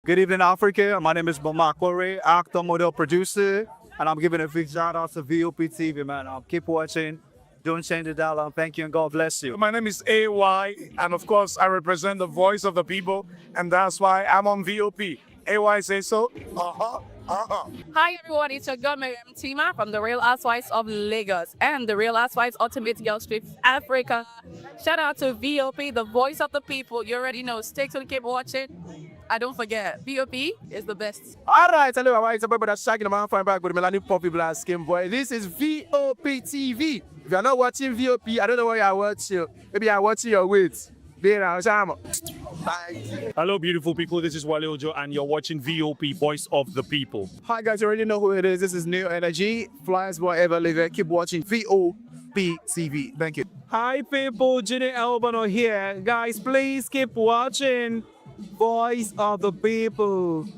Good evening, Africa. My name is Mamakore, actor, model, producer, and I'm giving a big shout out to VOP TV, man. Keep watching. Don't change the dial. Thank you and God bless you. My name is AY, and of course, I represent the voice of the people, and that's why I'm on VOP. AY say so. Hi everyone, it's your girl Maryam Tima from the Real Housewives of Lagos and the Real Housewives Ultimate Girl Trip Africa. Shout out to VOP, the voice of the people. You already know. Stay tuned, keep watching. And don't forget, VOP is the best. All right, hello, everyone. It's a boy that's shagging the man back with Melanie Poppy Black Skin Boy. This is VOP TV. If you're not watching VOP, I don't know what you're watching. Maybe you're watching your weight. Be around, Bye. Hello, beautiful people. This is Wale Ojo, and you're watching VOP, Voice of the People. Hi, guys. You already know who it is. This is New Energy. Flyers wherever live. Keep watching VOP TV. Thank you. Hi, people. Ginny Albano here. Guys, please keep watching Voice of the People.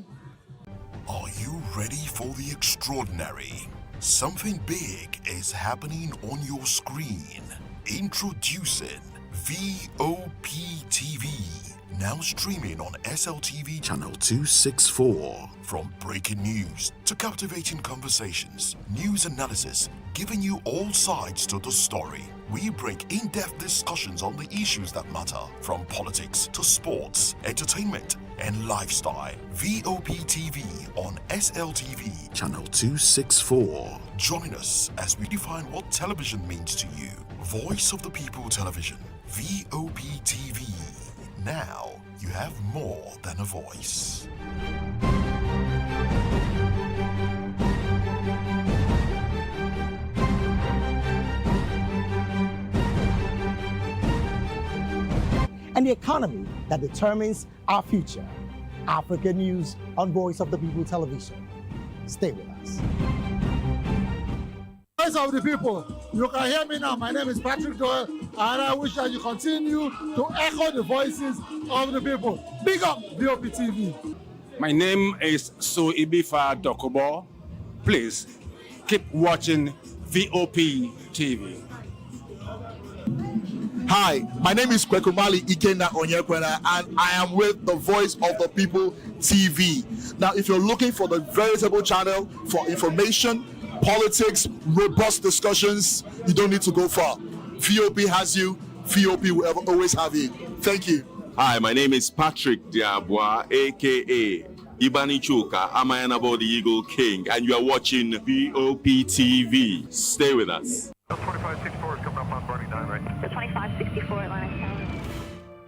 Are you ready for the extraordinary? Something big is happening on your screen. Introducing VOP TV. Now streaming on SLTV channel 264. From breaking news to captivating conversations, news analysis, giving you all sides to the story. We break in-depth discussions on the issues that matter, from politics to sports, entertainment, and lifestyle. VOP TV on SLTV channel 264. Join us as we define what television means to you. Voice of the People Television, VOP TV. Now you have more than a voice. And the economy that determines our future. Africa News on Voice of the People Television. Stay with us. Voice of the People, you can hear me now. My name is Patrick Doyle, and I wish that you continue to echo the voices of the people. Big up VOP TV. My name is Suibifa Dokobo. Please keep watching VOP TV. Hi, my name is Kwekumali Ikenna Onyekwena, and I am with the Voice of the People TV. Now, if you're looking for the veritable channel for information, politics, robust discussions, you don't need to go far. VOP has you. VOP will always have you. Thank you. Hi, my name is Patrick Diabwa, aka Ibani Chuka, Amayanabo the Eagle King, and you are watching VOP TV. Stay with us. 2564 is coming up on Barney 9, right? The 2564 Atlantic Tower.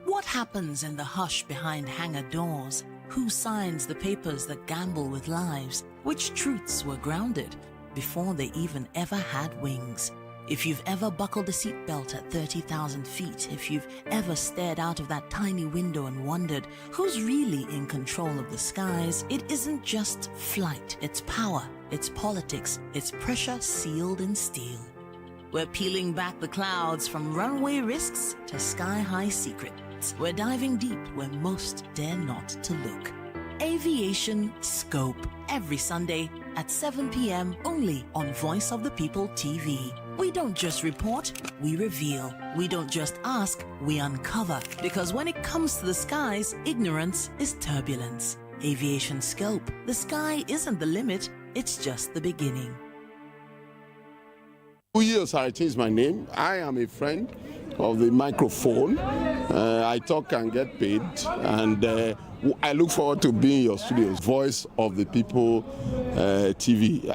What happens in the hush behind hangar doors? Who signs the papers that gamble with lives? Which truths were grounded before they even ever had wings? If you've ever buckled a seatbelt at 30,000 feet, if you've ever stared out of that tiny window and wondered who's really in control of the skies, it isn't just flight, it's power, it's politics, it's pressure sealed in steel. We're peeling back the clouds from runway risks to sky-high secrets. We're diving deep where most dare not to look. Aviation Scope, every Sunday at 7 p.m. only on Voice of the People TV. We don't just report, we reveal. We don't just ask, we uncover. Because when it comes to the skies, ignorance is turbulence. Aviation Scope, the sky isn't the limit, it's just the beginning. Uyosarity is my name. I am a friend of the microphone. I talk and get paid, and I look forward to being in your studios. Voice of the People TV.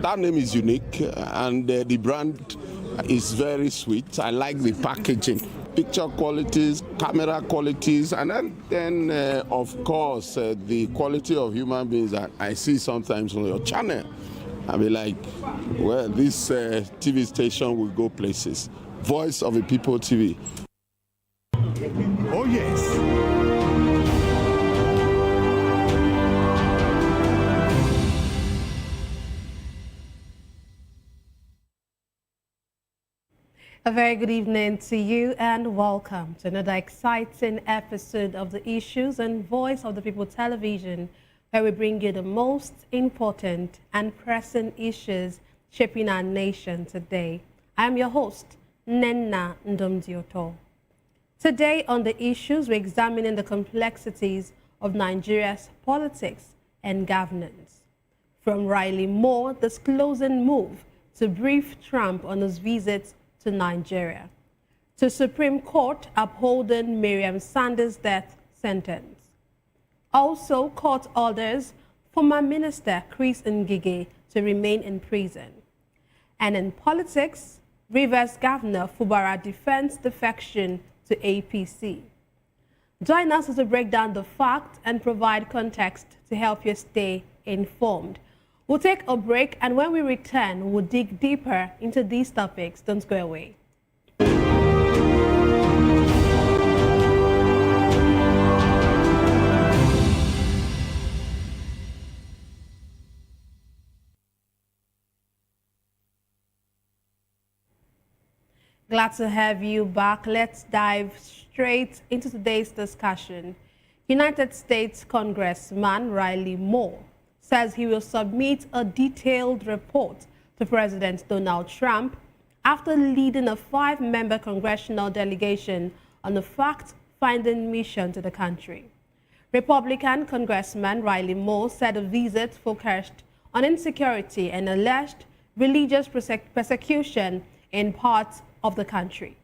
That name is unique, and the brand is very sweet. I like the packaging, picture qualities, camera qualities, and then of course, the quality of human beings that I see sometimes on your channel. I'll be like, well, this TV station will go places. Voice of the People TV. Oh, yes. A very good evening to you and welcome to another exciting episode of the Issues and Voice of the People television, where we bring you the most important and pressing issues shaping our nation today. I am your host, Nenna Ndomdioto. Today on the Issues, we're examining the complexities of Nigeria's politics and governance. From Riley Moore disclosing move to brief Trump on his visit to Nigeria, to Supreme Court upholding Maryam Sanda'S death sentence. Also, court orders former Minister Chris Ngige to remain in prison. And in politics, Rivers Governor Fubara defends defection to APC. Join us as we break down the facts and provide context to help you stay informed. We'll take a break, and when we return, we'll dig deeper into these topics. Don't go away. Glad to have you back. Let's dive straight into today's discussion. United States Congressman Riley Moore says he will submit a detailed report to President Donald Trump after leading a 5-member congressional delegation on a fact-finding mission to the country. Republican Congressman Riley Moore said the visit focused on insecurity and alleged religious persecution in parts of the country.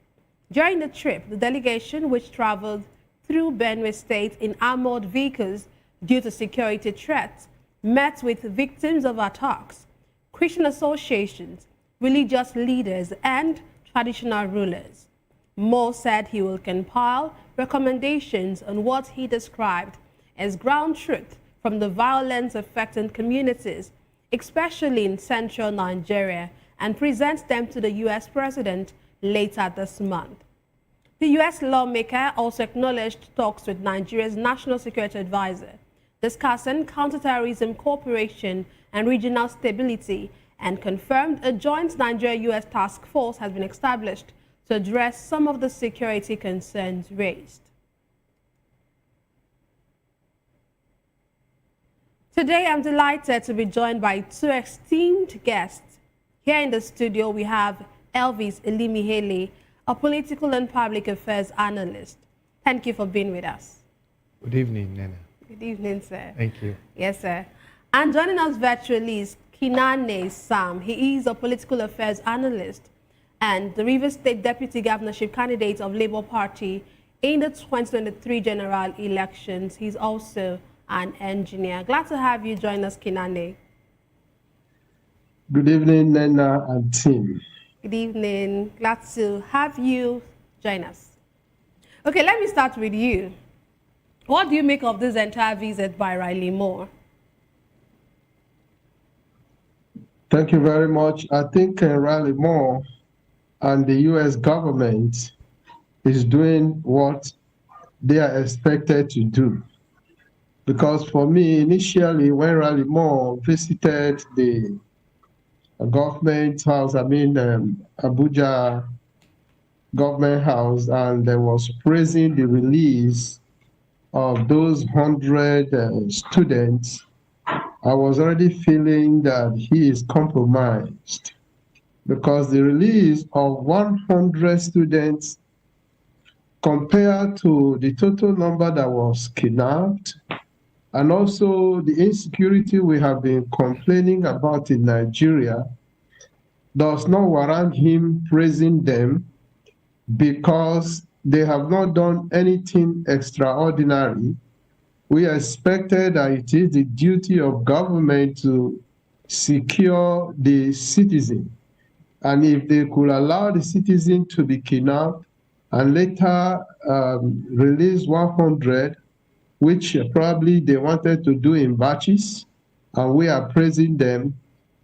During the trip, the delegation, which traveled through Benue State in armored vehicles due to security threats, met with victims of attacks, Christian associations, religious leaders, and traditional rulers. Moore said he will compile recommendations on what he described as ground truth from the violence affecting communities, especially in central Nigeria, and present them to the U.S. President later this month. The U.S. lawmaker also acknowledged talks with Nigeria's National Security Advisor, discussing counterterrorism cooperation and regional stability, and confirmed a joint Nigeria-U.S. task force has been established to address some of the security concerns raised. Today, I'm delighted to be joined by 2 esteemed guests. Here in the studio, we have Elvis Elimihele, a political and public affairs analyst. Thank you for being with us. Good evening, Nana. Good evening, sir. Thank you. Yes, sir. And joining us virtually is Kinane Sam. He is a political affairs analyst and the Rivers State Deputy Governorship candidate of Labour Party in the 2023 general elections. He's also an engineer. Glad to have you join us, Kinane. Good evening, Nana and team. Good evening. Glad to have you join us. Okay, let me start with you. What do you make of this entire visit by Riley Moore? Thank you very much. I think Riley Moore and the U.S. government is doing what they are expected to do. Because for me, initially, when Riley Moore visited the government house, Abuja government house, and there was praising the release of those 100 students, I was already feeling that he is compromised, because the release of 100 students compared to the total number that was kidnapped, and also the insecurity we have been complaining about in Nigeria, does not warrant him praising them, because they have not done anything extraordinary. We expected that it is the duty of government to secure the citizen. And if they could allow the citizen to be kidnapped and later release 100, which probably they wanted to do in batches, and we are praising them,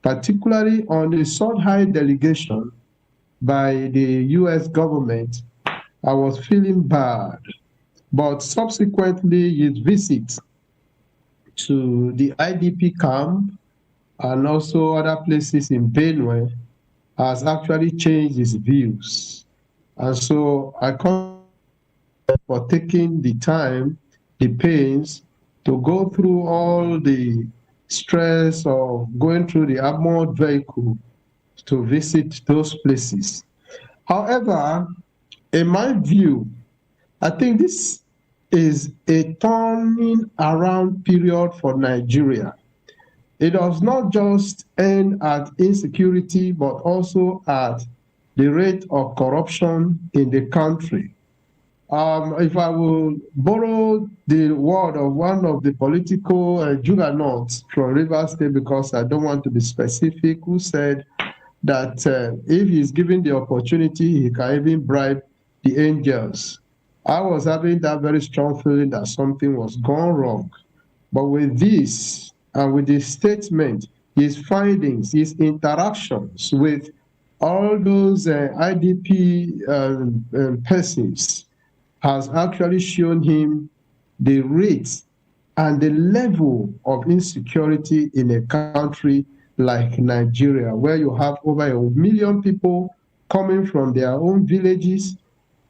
particularly on the Shanghai delegation by the U.S. government, I was feeling bad. But subsequently, his visit to the IDP camp and also other places in Benue has actually changed his views. And so I commend for taking the time, the pains, to go through all the stress of going through the armored vehicle to visit those places. However, in my view, I think this is a turning around period for Nigeria. It does not just end at insecurity, but also at the rate of corruption in the country. If I will borrow the word of one of the political juggernauts from Rivers State, because I don't want to be specific, who said that if he's given the opportunity, he can even bribe the angels. I was having that very strong feeling that something was gone wrong. But with this, and with his statement, his findings, his interactions with all those IDP persons, has actually shown him the rate and the level of insecurity in a country like Nigeria, where you have over 1 million people coming from their own villages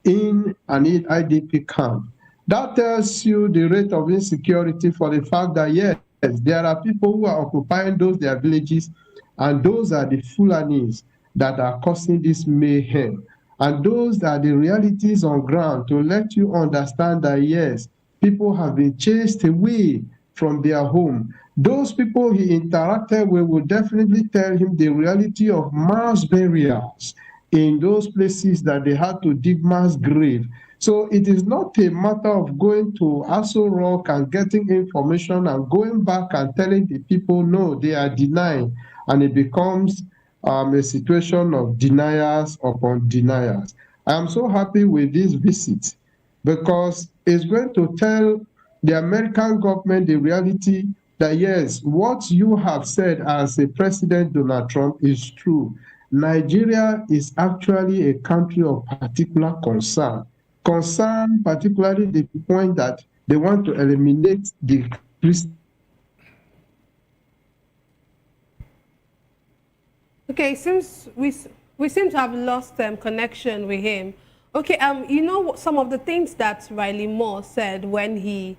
in an IDP camp. That tells you the rate of insecurity for the fact that, yes, there are people who are occupying their villages, and those are the Fulanis that are causing this mayhem. And those are the realities on ground to let you understand that, yes, people have been chased away from their home. Those people he interacted with will definitely tell him the reality of mass burials in those places that they had to dig mass grave. So it is not a matter of going to Aso Rock and getting information and going back and telling the people, no, they are denying. And it becomes a situation of deniers upon deniers. I am so happy with this visit because it's going to tell the American government the reality that, yes, what you have said as a President Donald Trump is true. Nigeria is actually a country of particular concern. Concern particularly the point that they want to eliminate the Christian. Okay, since we seem to have lost connection with him. Okay, you know some of the things that Riley Moore said when he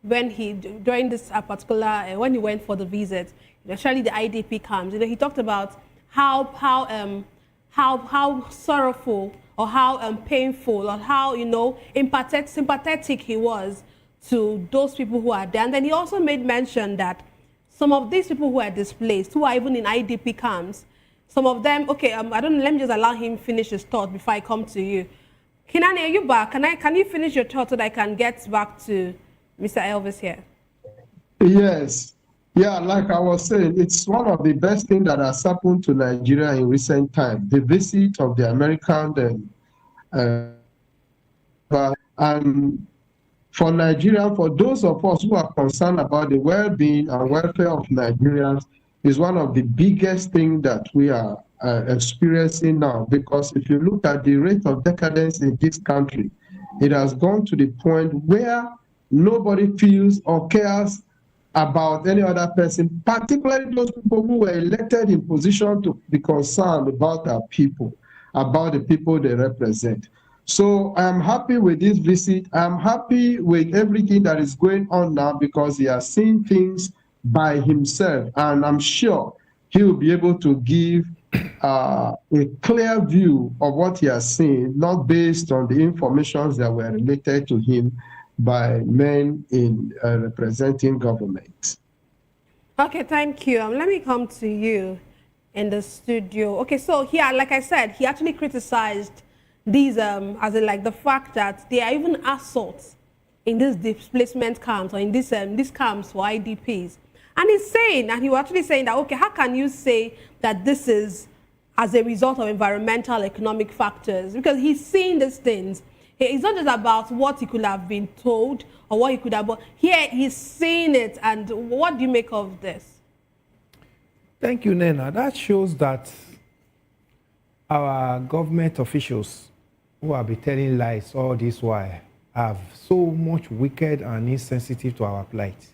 during this particular when he went for the visit, especially the IDP camps. You know, he talked about how sorrowful or how painful or how sympathetic he was to those people who are there. And then he also made mention that some of these people who are displaced, who are even in IDP camps, some of them, okay, I don't know, let me just allow him finish his thought before I come to you. Kinani, are you back? Can you finish your thought so that I can get back to Mr. Elvis here? Yes. Yeah, like I was saying, it's one of the best things that has happened to Nigeria in recent times. The visit of the American and for Nigeria, for those of us who are concerned about the well-being and welfare of Nigerians, is one of the biggest things that we are experiencing now. Because if you look at the rate of decadence in this country, it has gone to the point where nobody feels or cares about any other person, particularly those people who were elected in position to be concerned about our people, about the people they represent. So I'm happy with this visit. I'm happy with everything that is going on now because he has seen things by himself, and I'm sure he will be able to give a clear view of what he has seen, not based on the information that were related to him by men in representing government. Okay, thank you. Let me come to you in the studio. Okay, so here, like I said, he actually criticized these, as in like the fact that there are even assaults in these displacement camps or in these camps for IDPs. And he's saying, and he was actually saying that, okay, how can you say that this is as a result of environmental, economic factors? Because he's seeing these things. It's not just about what he could have been told or what he could have, but here he's seeing it. And what do you make of this? Thank you, Nena. That shows that our government officials who have been telling lies all this while are so much wicked and insensitive to our plight.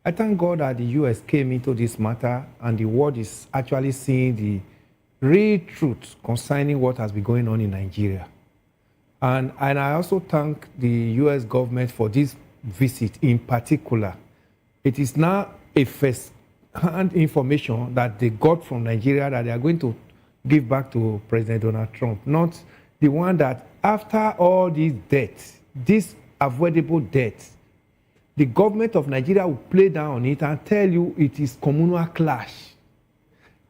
I thank God that the US came into this matter and the world is actually seeing the real truth concerning what has been going on in Nigeria. And I also thank the US government for this visit in particular. It is now a first-hand information that they got from Nigeria that they are going to give back to President Donald Trump, not the one that after all these deaths, this avoidable death, the government of Nigeria will play down on it and tell you it is communal clash.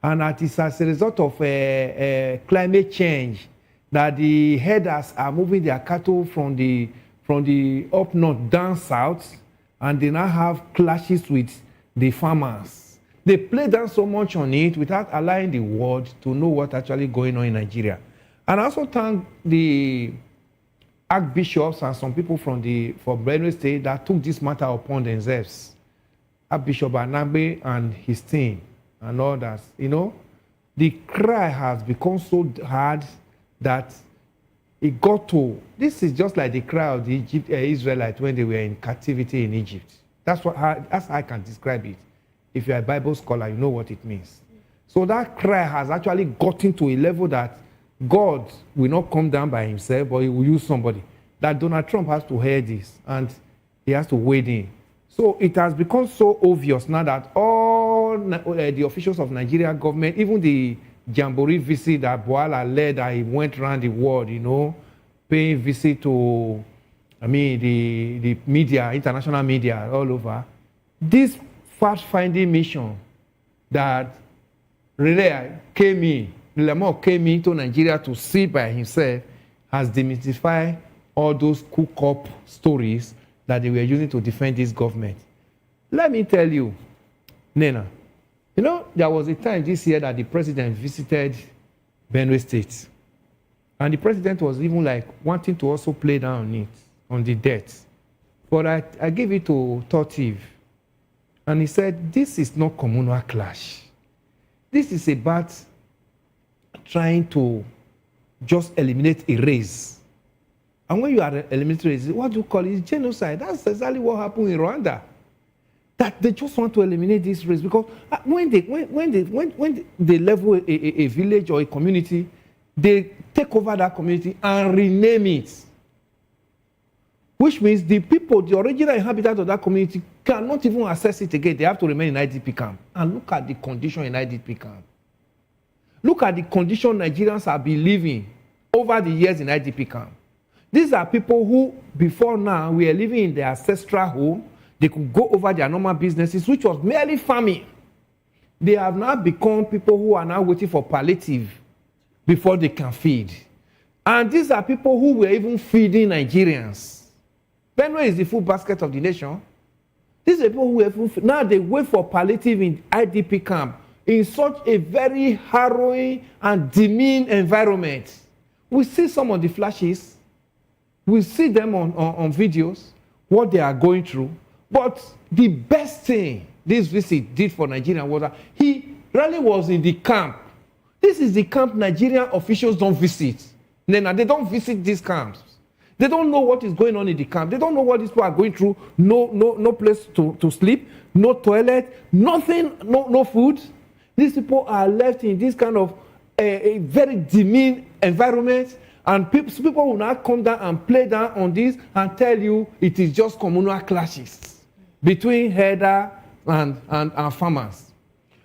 And that is as a result of climate change that the herders are moving their cattle from the up north down south, and they now have clashes with the farmers. They play down so much on it without allowing the world to know what's actually going on in Nigeria. And I also thank the archbishops and some people from Benue State that took this matter upon themselves. Archbishop Anabe and his team and others. You know, the cry has become so hard that it got to, this is just like the cry of the Israelites when they were in captivity in Egypt. That's how I can describe it. If you're a Bible scholar, you know what it means. So that cry has actually gotten to a level that God will not come down by himself, but he will use somebody. That Donald Trump has to hear this, and he has to wade in. So it has become so obvious now that all the officials of Nigeria government, even the Jamboree visit that Boala led, that he went around the world, you know, paying visit to, the media, international media all over. This fact-finding mission that really Lemon came into Nigeria to see by himself has demystified all those cook-up stories that they were using to defend this government. Let me tell you, Nena, you know, there was a time this year that the president visited Benue State. And the president was even like wanting to also play down on it, on the debt. But I gave it to Totiv. And he said, this is not communal clash. This is about trying to just eliminate a race. And when you are eliminating race, what do you call it? Genocide. That's exactly what happened in Rwanda. That they just want to eliminate this race because when they level a village or a community, they take over that community and rename it. Which means the people, the original inhabitants of that community cannot even access it again. They have to remain in IDP camp. And look at the condition in IDP camp. Look at the condition Nigerians have been living over the years in IDP camp. These are people who, before now, were living in their ancestral home. They could go over their normal businesses, which was merely farming. They have now become people who are now waiting for palliative before they can feed. And these are people who were even feeding Nigerians. Benue is the food basket of the nation. These are people who were food. Now they wait for palliative in IDP camp in such a very harrowing and demeaning environment. We see some of the flashes. We see them on videos, what they are going through. But the best thing this visit did for Nigeria was that he really was in the camp. This is the camp Nigerian officials don't visit. They don't visit these camps. They don't know what is going on in the camp. They don't know what these people are going through. No place to sleep, no toilet, nothing, no food. These people are left in this kind of a very demeaning environment. And people will now come down and play down on this and tell you it is just communal clashes between herder and farmers.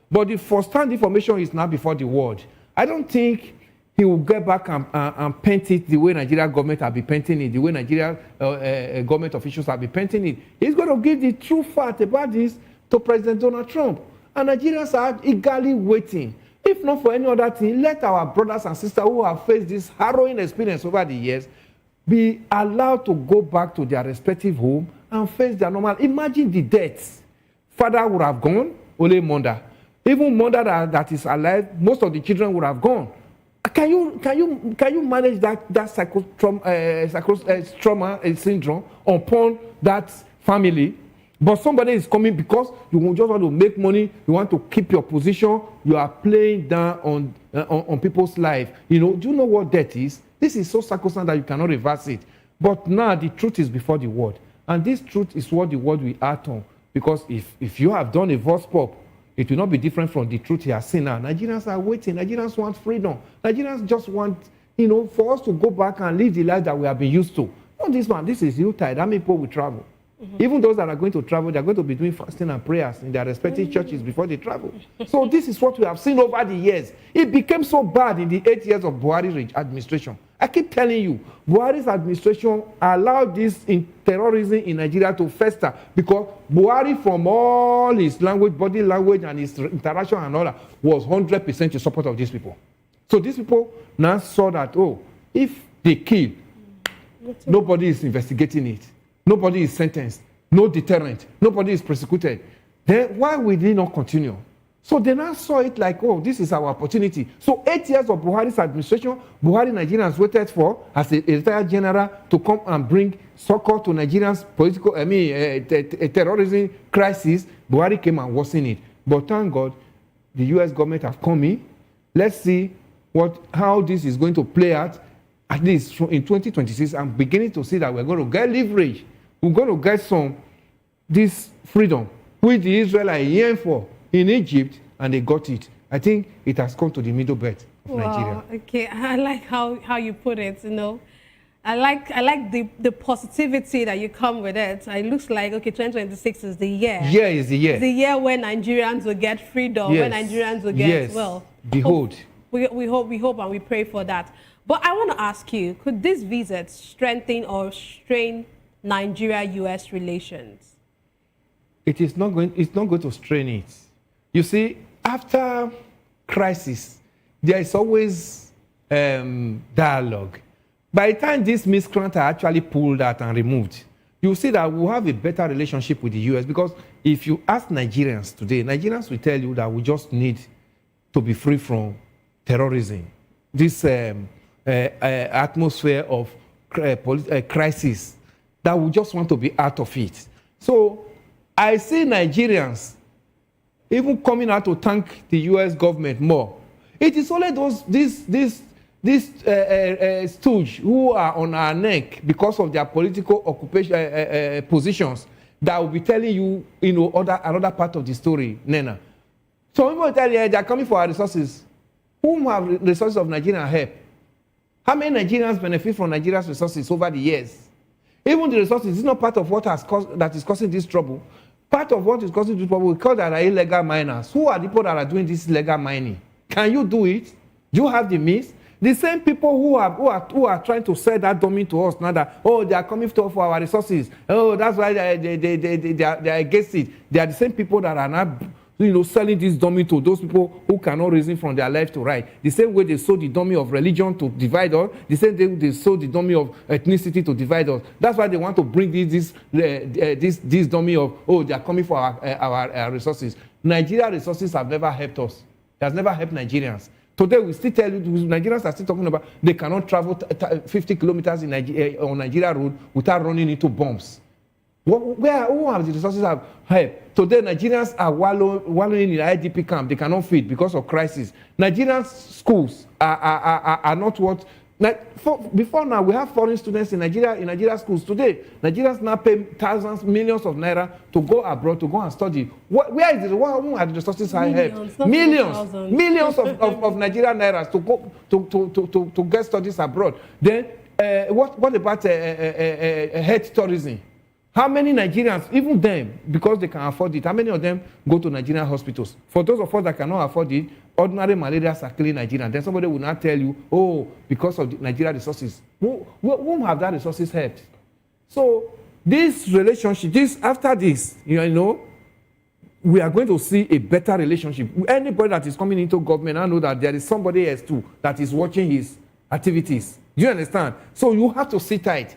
But the first-hand information is now before the world. I don't think he will get back and paint it the way Nigeria government have been painting it, the way Nigeria government officials have been painting it. He's going to give the true fact about this to President Donald Trump. And Nigerians are eagerly waiting. If not for any other thing, let our brothers and sisters who have faced this harrowing experience over the years be allowed to go back to their respective home and face their normal. Imagine the deaths. Father would have gone, only mother. Even mother that is alive, most of the children would have gone. Can you manage that trauma syndrome upon that family? But somebody is coming because you just want to make money, you want to keep your position, you are playing down on people's life. You know, do you know what death is? This is so sacrosanct that you cannot reverse it. But now the truth is before the world. And this truth is what the world will act on. Because if you have done a vox pop, it will not be different from the truth you are seeing now. Nigerians are waiting. Nigerians want freedom. Nigerians just want, for us to go back and live the life that we have been used to. Not this one. This is Yuletide. How many people will travel? Even those that are going to travel, they're going to be doing fasting and prayers in their respective churches before they travel. So this is what we have seen over the years. It became so bad in the 8 years of Buhari's administration. I keep telling you, Buhari's administration allowed this terrorism in Nigeria to fester because Buhari, from all his language, body language, and his interaction and all that, was 100% in support of these people. So these people now saw that, if they kill, nobody is investigating it. Nobody is sentenced, no deterrent, nobody is prosecuted. Then why will they not continue? So they now saw it like, this is our opportunity. So 8 years of Buhari's administration, Buhari Nigerians waited for as a retired general to come and bring succor to Nigerians' terrorism crisis. Buhari came and worsened it. But thank God, the US government have come in. Let's see how this is going to play out. At least in 2026, I'm beginning to see that we're going to get leverage. We're going to get this freedom, which the Israelites yearned for in Egypt, and they got it. I think it has come to the middle belt. of Nigeria. Wow, okay. I like how you put it, you know. I like the positivity that you come with it. It looks like, okay, 2026 is the year. Yeah, is the year. It's the year when Nigerians will get freedom, Yes. when Nigerians will get, well. Behold. We hope and we pray for that. But I want to ask you, could this visit strengthen or strain Nigeria-US relations? It's not going to strain it. You see, after crisis, there is always dialogue. By the time these miscreants are actually pulled out and removed, you'll see that we'll have a better relationship with the US, because if you ask Nigerians today, Nigerians will tell you that we just need to be free from terrorism. This atmosphere of crisis, that we just want to be out of it. So I see Nigerians even coming out to thank the US government more. It is only these stooges who are on our neck because of their political occupation positions that will be telling you, another part of the story, Nena. So people will tell you they are coming for our resources. Whom have resources of Nigeria help? How many Nigerians benefit from Nigeria's resources over the years? Even the resources is not part of what that is causing this trouble. Part of what is causing this trouble, we call that are illegal miners. Who are the people that are doing this illegal mining? Can you do it? Do you have the means? The same people who are trying to sell that domain to us now that, oh, they are coming for our resources. Oh, that's why they are against it. They are the same people that are now, selling this domain to those people who cannot reason from their left to right. The same way they sold the domain of religion to divide us, the same way they sold the domain of ethnicity to divide us. That's why they want to bring this domain of, oh, they are coming for our resources. Nigeria resources have never helped us. It has never helped Nigerians. Today, we still tell you, Nigerians are still talking about they cannot travel 50 kilometers on Nigeria road without running into bombs. Who have the resources have helped? Today, Nigerians are wallowing in IDP camp. They cannot feed because of crisis. Nigerian schools are not what. Before now, we have foreign students in Nigeria schools. Today, Nigerians now pay thousands, millions of naira to go abroad to go and study. Where is it? Who are the resources I have? Millions of Nigerian nairas to go to get studies abroad. Then, what about health tourism? How many Nigerians, even them, because they can afford it, how many of them go to Nigerian hospitals? For those of us that cannot afford it, ordinary malaria are killing Nigerians. Then somebody will not tell you, oh, because of the Nigeria resources. Whom have that resources helped? So this relationship, after this, we are going to see a better relationship. Anybody that is coming into government, I know that there is somebody else too that is watching his activities. Do you understand? So you have to sit tight.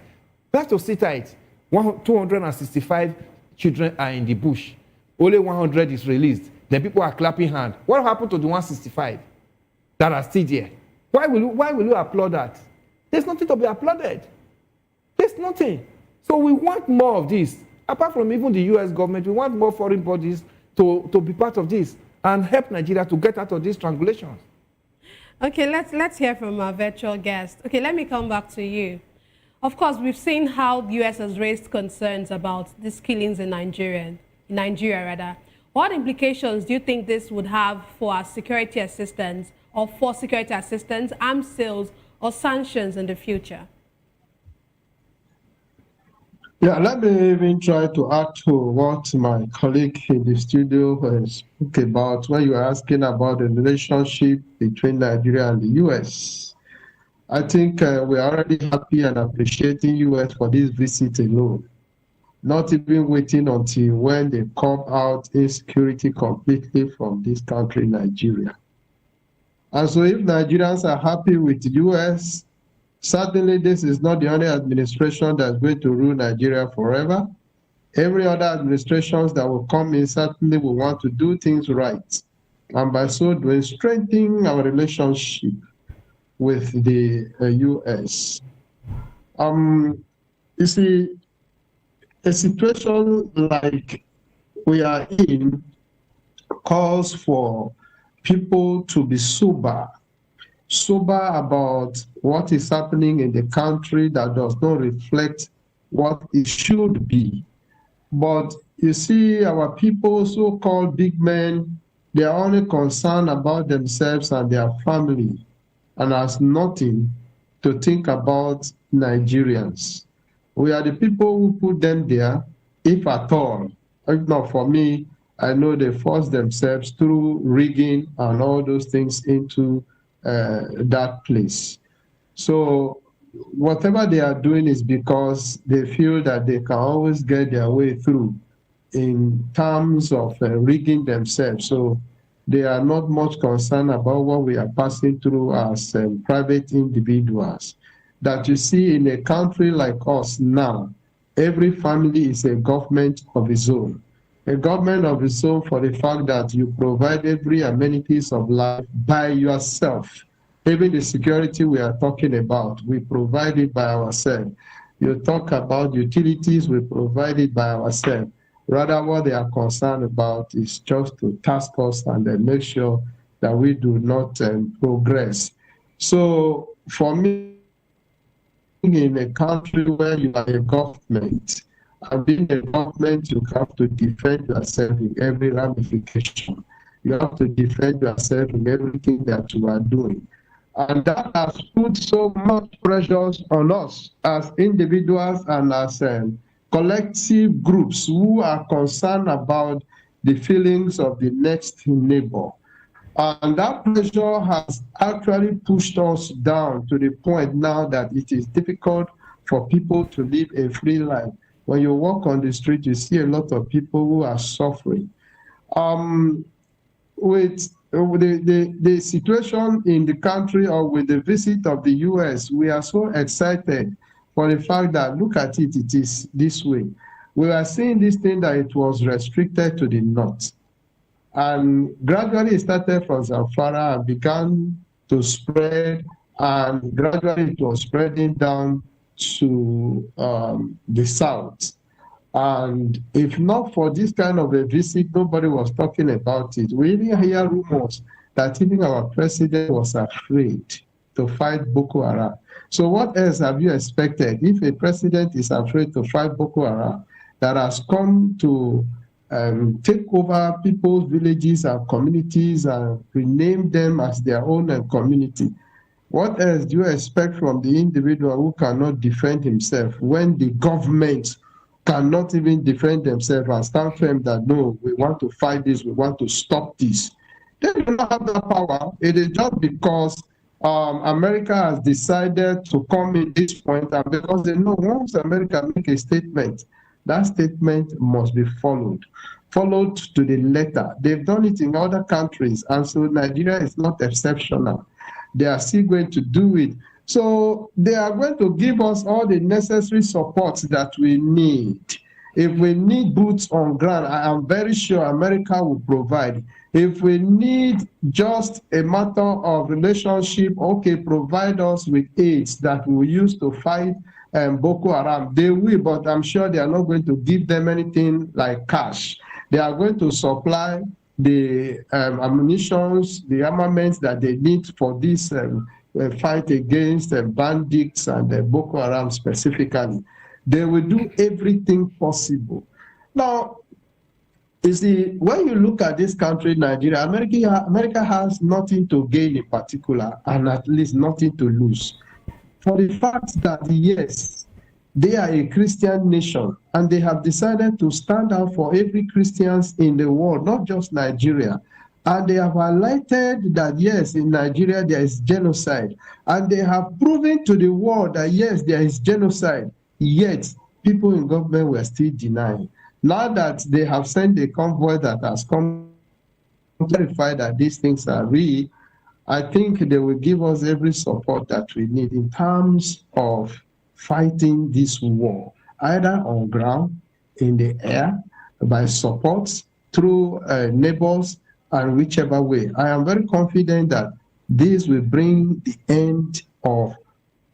You have to sit tight. 265 children are in the bush. Only 100 is released. Then people are clapping hands. What happened to the 165 that are still there? Why will you applaud that? There's nothing to be applauded. There's nothing. So we want more of this. Apart from even the US government, we want more foreign bodies to be part of this and help Nigeria to get out of these strangulations. Okay, let's hear from our virtual guest. Okay, let me come back to you. Of course, we've seen how the U.S. has raised concerns about these killings in Nigeria. What implications do you think this would have for our security assistance or for security assistance, arms sales, or sanctions in the future? Yeah, let me even try to add to what my colleague in the studio spoke about when you were asking about the relationship between Nigeria and the U.S. I think we're already happy and appreciating U.S. for this visit alone, not even waiting until when they come out insecurity completely from this country, Nigeria. And so if Nigerians are happy with the U.S., certainly this is not the only administration that's going to rule Nigeria forever. Every other administrations that will come in certainly will want to do things right. And by so doing, strengthening our relationship with the U.S. You see, a situation like we are in calls for people to be sober about what is happening in the country that does not reflect what it should be. But you see, our people, so-called big men, they are only concerned about themselves and their family. and has nothing to think about Nigerians. We are the people who put them there, if at all. If not for me, I know they force themselves through rigging and all those things into that place. So whatever they are doing is because they feel that they can always get their way through in terms of rigging themselves. So they are not much concerned about what we are passing through as private individuals. That you see in a country like us now, every family is a government of its own. A government of its own for the fact that you provide every amenities of life by yourself. Even the security we are talking about, we provide it by ourselves. You talk about utilities, we provide it by ourselves. Rather, what they are concerned about is just to task us and then make sure that we do not progress. So for me, in a country where you are a government, and being a government, you have to defend yourself in every ramification. You have to defend yourself in everything that you are doing. And that has put so much pressure on us as individuals and as collective groups who are concerned about the feelings of the next neighbor. And that pressure has actually pushed us down to the point now that it is difficult for people to live a free life. When you walk on the street, you see a lot of people who are suffering. With the situation in the country, or with the visit of the US, we are so excited for the fact that, look at it, it is this way. We are seeing this thing that it was restricted to the north. And gradually it started from Zamfara and began to spread, and gradually it was spreading down to the south. And if not for this kind of a visit, nobody was talking about it. We even hear rumors that even our president was afraid to fight Boko Haram. So what else have you expected? If a president is afraid to fight Boko Haram, that has come to take over people's villages and communities and rename them as their own community. What else do you expect from the individual who cannot defend himself when the government cannot even defend themselves and stand firm that, no, we want to fight this, we want to stop this? They do not have that power. It is just because America has decided to come in this point, and because they know once America make a statement, that statement must be followed to the letter. They've done it in other countries, and so Nigeria is not exceptional. They are still going to do it. So they are going to give us all the necessary support that we need. If we need boots on ground, I am very sure America will provide. If we need just a matter of relationship, okay, provide us with aids that we will use to fight Boko Haram. They will, but I'm sure they are not going to give them anything like cash. They are going to supply the ammunitions, the armaments that they need for this fight against bandits and Boko Haram specifically. They will do everything possible. Now, you see, when you look at this country, Nigeria, America has nothing to gain in particular, and at least nothing to lose. For the fact that, yes, they are a Christian nation, and they have decided to stand out for every Christians in the world, not just Nigeria. And they have highlighted that, yes, in Nigeria there is genocide. And they have proven to the world that, yes, there is genocide. Yet, people in government were still denying. Now that they have sent a convoy that has come to verify that these things are real, I think they will give us every support that we need in terms of fighting this war, either on ground, in the air, by support, through neighbors, and whichever way. I am very confident that this will bring the end of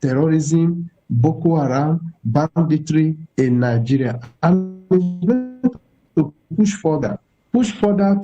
terrorism, Boko Haram, banditry in Nigeria. And we're going to push further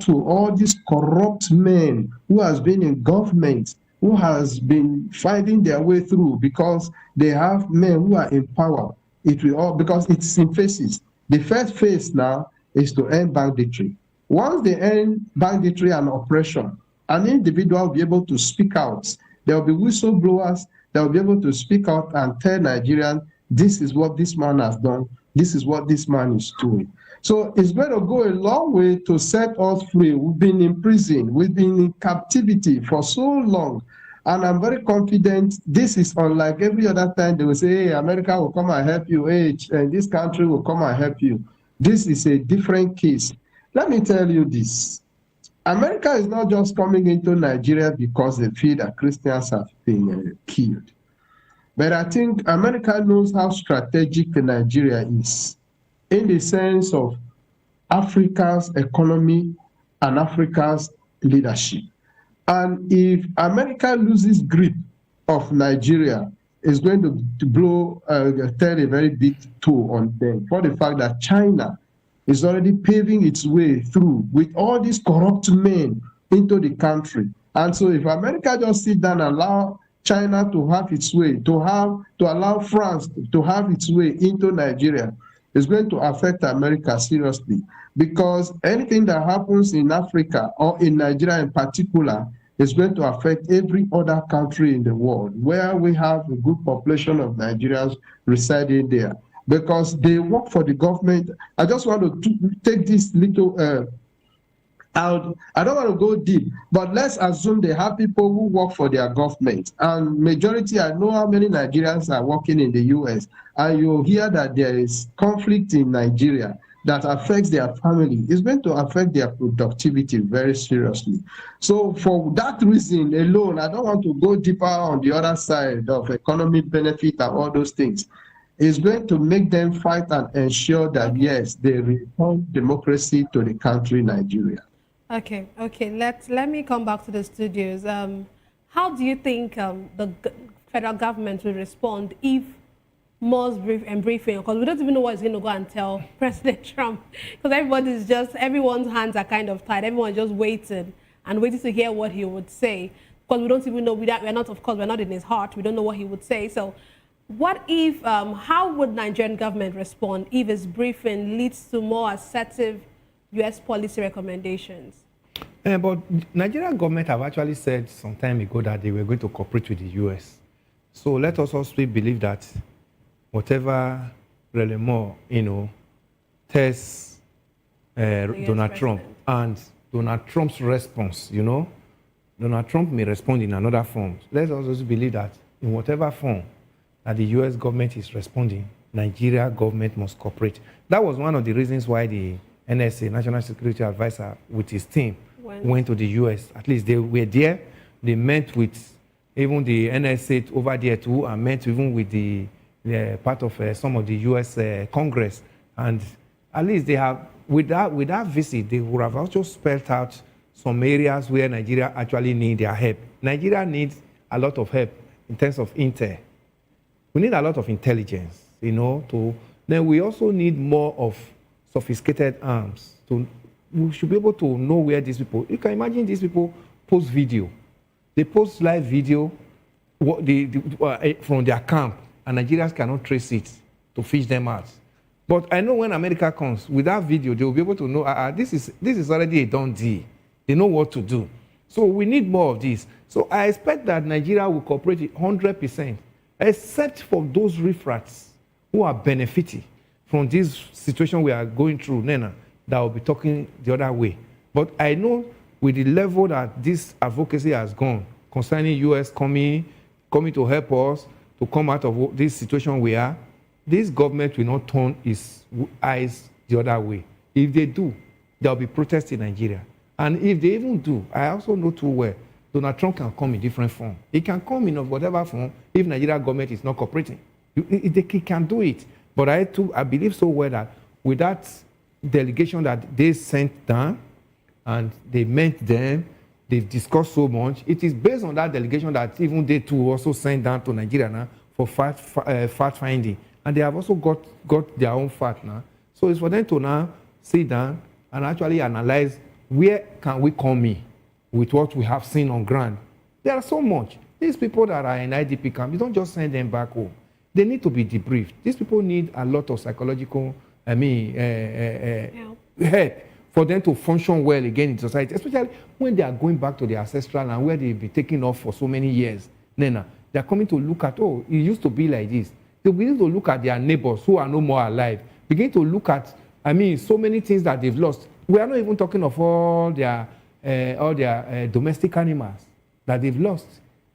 to all these corrupt men who has been in government, who has been fighting their way through because they have men who are in power. It will all, because it's in phases. The first phase now is to end banditry. Once they end banditry and oppression, an individual will be able to speak out. There will be whistleblowers that will be able to speak out and tell Nigerians, this is what this man has done, this is what this man is doing. So it's going to go a long way to set us free. We've been in prison, we've been in captivity for so long. And I'm very confident this is unlike every other time they will say, hey, America will come and help you, hey, and this country will come and help you. This is a different case. Let me tell you this. America is not just coming into Nigeria because they feel that Christians have been killed. But I think America knows how strategic Nigeria is in the sense of Africa's economy and Africa's leadership. And if America loses grip of Nigeria, it's going to tell a very big toll on them for the fact that China is already paving its way through with all these corrupt men into the country. And so if America just sit down and allow China to have its way, to allow France to have its way into Nigeria, it's going to affect America seriously. Because anything that happens in Africa or in Nigeria in particular is going to affect every other country in the world where we have a good population of Nigerians residing there. Because they work for the government. I just want to take this little out. I don't want to go deep, but let's assume they have people who work for their government. And majority, I know how many Nigerians are working in the US, and you hear that there is conflict in Nigeria that affects their family. It's going to affect their productivity very seriously. So for that reason alone, I don't want to go deeper on the other side of economic benefit and all those things. Is going to make them fight and ensure that, yes, they return democracy to the country, Nigeria. Okay. Let me come back to the studios. How do you think the federal government will respond if Moore's briefing, because we don't even know what he's going to go and tell President Trump, because everyone's hands are kind of tied. Everyone's just waiting to hear what he would say, because we don't even know, we're not in his heart. We don't know what he would say. So what if, how would Nigerian government respond if his briefing leads to more assertive U.S. policy recommendations? But Nigerian government have actually said some time ago that they were going to cooperate with the U.S. So let us also believe that whatever really more, tests Donald Trump and Donald Trump's response, Donald Trump may respond in another form. Let's also believe that in whatever form that the U.S. government is responding, Nigeria government must cooperate. That was one of the reasons why the NSA, National Security Advisor, with his team, went to the U.S. At least they were there. They met with even the NSA over there too, and met even with the part of some of the U.S. Congress. And at least they have, with that visit, they would have also spelled out some areas where Nigeria actually needs their help. Nigeria needs a lot of help in terms of intel. We need a lot of intelligence, then we also need more of sophisticated arms. We should be able to know where these people, you can imagine these people post video. They post live video from their camp, and Nigerians cannot trace it to fish them out. But I know when America comes, with that video, they will be able to know, this is already a done deal. They know what to do. So we need more of this. So I expect that Nigeria will cooperate 100%, except for those riffraffs who are benefiting from this situation we are going through, Nena, that will be talking the other way. But I know with the level that this advocacy has gone concerning U.S. coming to help us to come out of this situation we are, this government will not turn its eyes the other way. If they do, there will be protests in Nigeria. And if they even do, I also know too well, Donald Trump can come in different form. He can come in whatever form if Nigeria government is not cooperating. He can do it. But I believe so well that with that delegation that they sent down, and they met them, they've discussed so much, it is based on that delegation that even they too also sent down to Nigeria now for fact finding. And they have also got their own fact now. So it's for them to now sit down and actually analyze where can we come in with what we have seen on ground. There are so much. These people that are in IDP camp, you don't just send them back home. They need to be debriefed. These people need a lot of psychological, help for them to function well again in society, especially when they are going back to their ancestral land where they've been taken off for so many years. Then they're coming to look at, oh, it used to be like this. They begin to look at their neighbors who are no more alive. Begin to look at, so many things that they've lost. We are not even talking of all their domestic animals that they've lost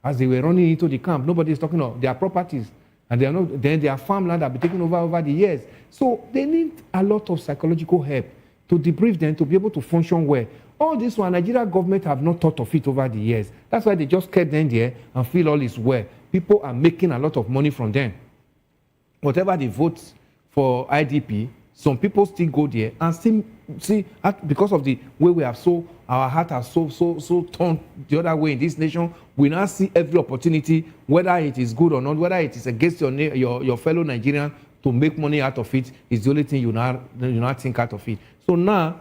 as they were running into the camp. Nobody is talking of their properties. And they are not, then their farmland have been taken over the years. So they need a lot of psychological help to debrief them to be able to function well. All this one, Nigeria government have not thought of it over the years. That's why they just kept them there and feel all is well. People are making a lot of money from them. Whatever they vote for IDP, some people still go there and still see, because of the way we have our heart has so turned the other way in this nation, we now see every opportunity, whether it is good or not, whether it is against your fellow Nigerian, to make money out of it is the only thing you now think out of it. So now,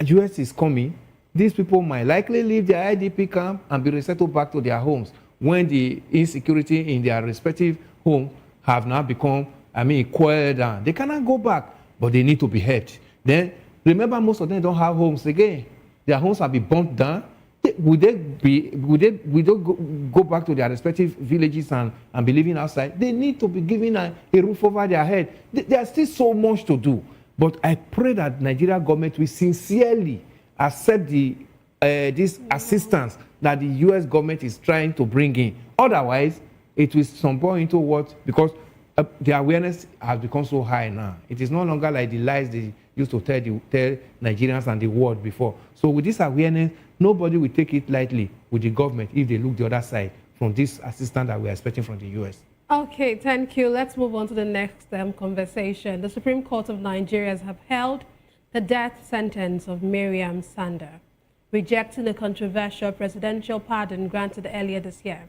US is coming. These people might likely leave their IDP camp and be resettled back to their homes when the insecurity in their respective home have now become, coiled down. They cannot go back, but they need to be helped. Then, remember, most of them don't have homes again. Their homes have been burnt down. Would they go back to their respective villages and be living outside? They need to be given a roof over their head. There's still so much to do. But I pray that Nigeria government will sincerely accept this assistance that the US government is trying to bring in. Otherwise, it will stumble into what? Because the awareness has become so high now. It is no longer like the lies they used to tell Nigerians and the world before. So with this awareness, nobody will take it lightly with the government if they look the other side from this assistance that we're expecting from the US. Okay, thank you. Let's move on to the next conversation. The Supreme Court of Nigeria has upheld the death sentence of Maryam Sanda'S, rejecting a controversial presidential pardon granted earlier this year.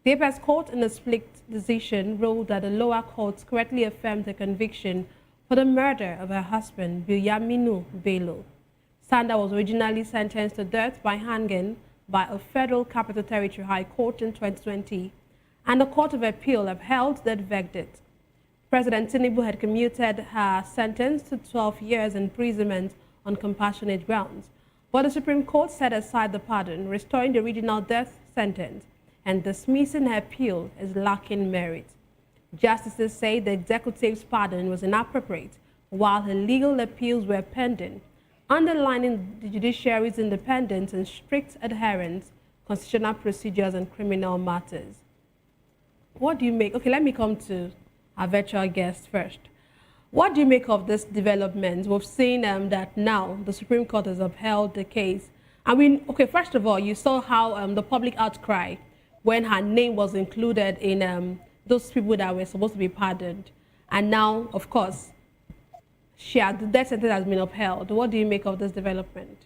The Apex Court, in a split decision, ruled that the lower courts correctly affirmed the conviction for the murder of her husband, Bilyaminu Bello. Sanda'S was originally sentenced to death by hanging by a Federal Capital Territory High Court in 2020, and the Court of Appeal upheld that verdict. President Tinubu had commuted her sentence to 12 years imprisonment on compassionate grounds, but the Supreme Court set aside the pardon, restoring the original death sentence and dismissing her appeal as lacking merit. Justices say the executive's pardon was inappropriate, while her legal appeals were pending, underlining the judiciary's independence and strict adherence to constitutional procedures and criminal matters. What do you make? Okay, let me come to our virtual guest first. What do you make of this development? We've seen that now the Supreme Court has upheld the case. First of all, you saw how the public outcry when her name was included in those people that were supposed to be pardoned. And now, of course, the death sentence has been upheld. What do you make of this development?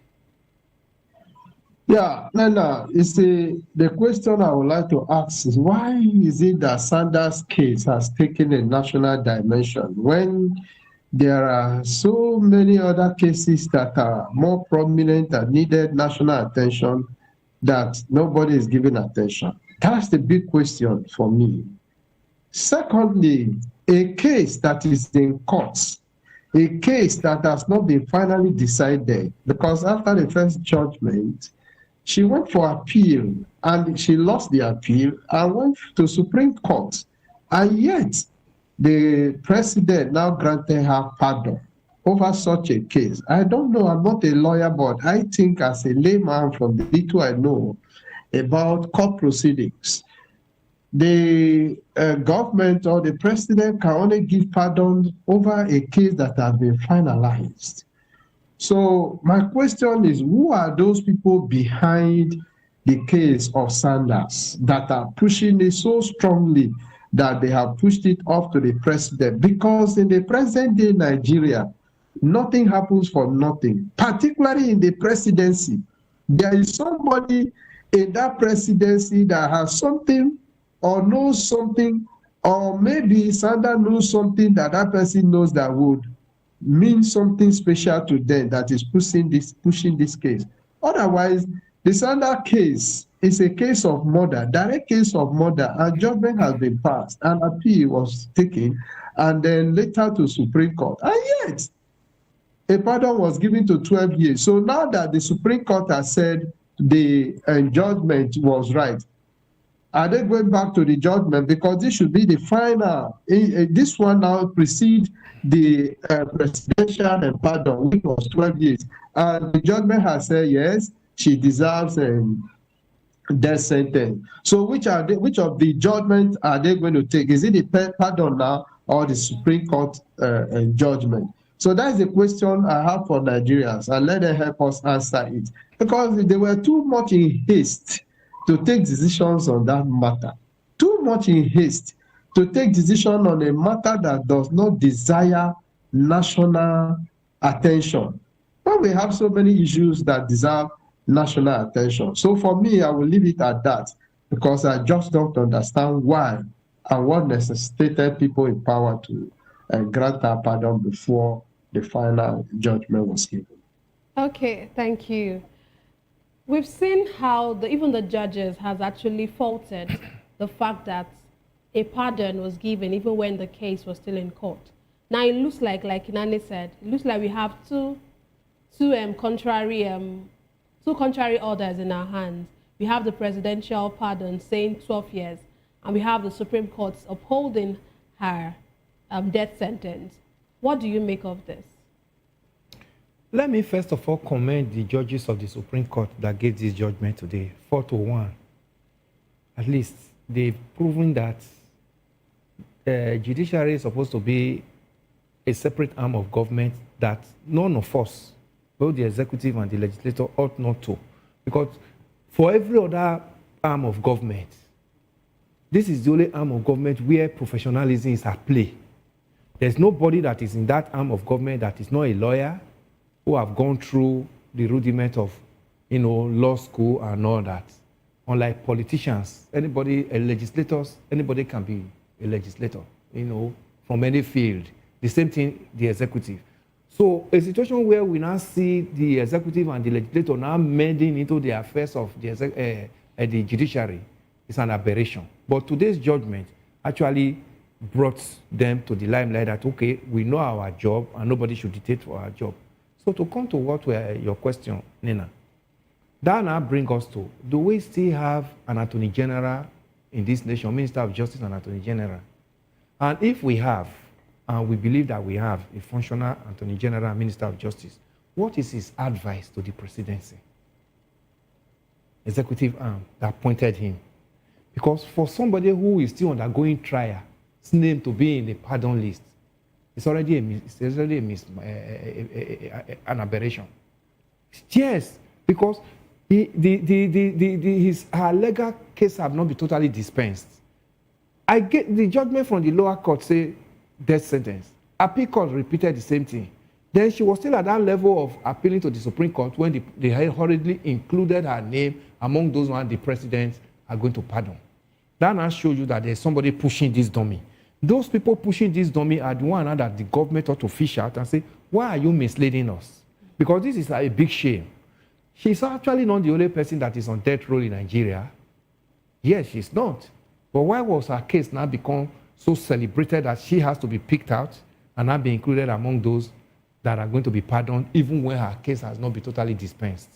Yeah, Nana, you see, the question I would like to ask is, why is it that Sanda'S case has taken a national dimension when there are so many other cases that are more prominent and needed national attention that nobody is giving attention? That's the big question for me. Secondly, a case that is in courts, a case that has not been finally decided, because after the first judgment, she went for appeal and she lost the appeal and went to Supreme Court. And yet, the president now granted her pardon over such a case. I don't know, I'm not a lawyer, but I think as a layman from the little I know about court proceedings, the government or the president can only give pardon over a case that has been finalized. So my question is, who are those people behind the case of Sanda'S that are pushing it so strongly that they have pushed it off to the president? Because in the present day Nigeria, nothing happens for nothing, particularly in the presidency. There is somebody in that presidency that has something or knows something, or maybe Sanda'S knows something that that person knows that would mean something special to them, that is pushing this case. Otherwise, the Sanda'S case is a case of murder, direct case of murder, and judgment has been passed, and appeal was taken, and then later to Supreme Court. And yet, a pardon was given to 12 years. So now that the Supreme Court has said the judgment was right, Are they going back to the judgment? Because this should be the final. This one now precedes the presidential pardon, which was 12 years. And the judgment has said, yes, she deserves death sentence. So which of the judgments are they going to take? Is it the pardon now or the Supreme Court judgment? So that's the question I have for Nigerians, and let them help us answer it. Because they were too much in haste to take decisions on that matter. Too much in haste to take decision on a matter that does not desire national attention. But we have so many issues that deserve national attention. So for me, I will leave it at that, because I just don't understand why and what necessitated people in power to grant her pardon before the final judgment was given. Okay, thank you. We've seen how even the judges has actually faulted the fact that a pardon was given even when the case was still in court. Now it looks like Inani said, it looks like we have two contrary orders in our hands. We have the presidential pardon saying 12 years, and we have the Supreme Court upholding her death sentence. What do you make of this? Let me first of all commend the judges of the Supreme Court that gave this judgment today, 4-1. At least they've proven that judiciary is supposed to be a separate arm of government that none of us, both the executive and the legislature, ought not to. Because for every other arm of government, this is the only arm of government where professionalism is at play. There's nobody that is in that arm of government that is not a lawyer, who have gone through the rudiment of, law school and all that. Unlike politicians, legislators, anybody can be a legislator, from any field. The same thing, the executive. So a situation where we now see the executive and the legislator now meddling into the affairs of the judiciary is an aberration. But today's judgment actually brought them to the limelight that, okay, we know our job and nobody should dictate for our job. So to come to what were your question, Nina, that now brings us to, do we still have an Attorney General in this nation, Minister of Justice and Attorney General? And if we have, and we believe that we have a functional Attorney General and Minister of Justice, what is his advice to the presidency? Executive arm that appointed him. Because for somebody who is still undergoing trial, his name to be in the pardon list, it's already an aberration. Yes, because her legal case have not been totally dispensed. I get the judgment from the lower court say death sentence. Appeal court repeated the same thing. Then she was still at that level of appealing to the Supreme Court when they hurriedly included her name among those ones the presidents are going to pardon. That now shows you that there's somebody pushing this dummy. Those people pushing this dummy are the one that the government ought to fish out and say, why are you misleading us? Because this is a big shame. She's actually not the only person that is on death row in Nigeria. Yes, she's not. But why was her case now become so celebrated that she has to be picked out and not be included among those that are going to be pardoned, even when her case has not been totally dispensed?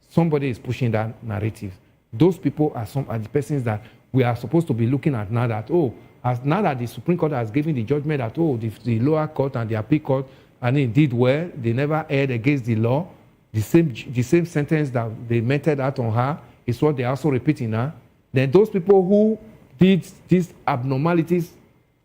Somebody is pushing that narrative. Those people are the persons that we are supposed to be looking at now that, now that the Supreme Court has given the judgment that, the lower court and the appeal court, and it did well, they never erred against the law. The same sentence that they meted out on her is what they also repeating now. Then those people who did these abnormalities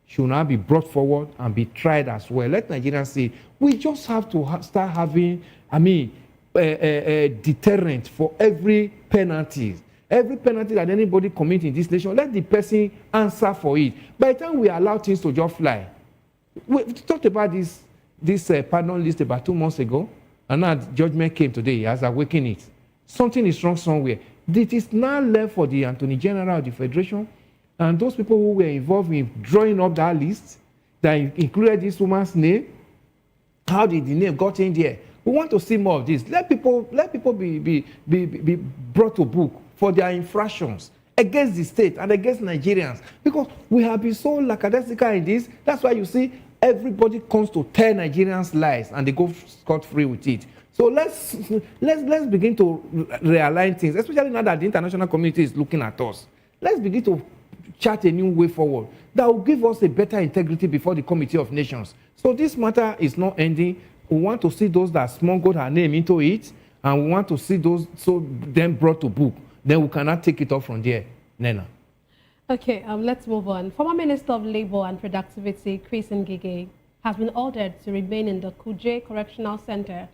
should now be brought forward and be tried as well. Let Nigerians say, we just have to start having, a deterrent for every penalty. Every penalty that anybody commits in this nation, let the person answer for it. By the time we allow things to just fly, we talked about this pardon list about 2 months ago, and now the judgment came today. He has awakened it. Something is wrong somewhere. It is now left for the Attorney General of the Federation and those people who were involved in drawing up that list that included this woman's name. How did the name got in there? We want to see more of this. Let people be brought to book for their infractions against the state and against Nigerians. Because we have been so lackadaisical in this. That's why you see everybody comes to tell Nigerians lies and they go scot-free with it. So let's begin to realign things, especially now that the international community is looking at us. Let's begin to chart a new way forward that will give us a better integrity before the Committee of Nations. So this matter is not ending. We want to see those that smuggled her name into it, and we want to see those so then brought to book. Then we cannot take it off from there. Nena. Okay, let's move on. Former Minister of Labour and Productivity, Chris Ngige, has been ordered to remain in the Kuje Correctional Center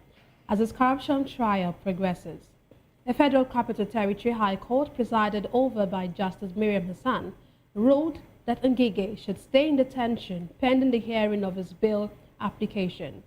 as his corruption trial progresses. The Federal Capital Territory High Court, presided over by Justice Maryam ruled that Ngige should stay in detention pending the hearing of his bail application.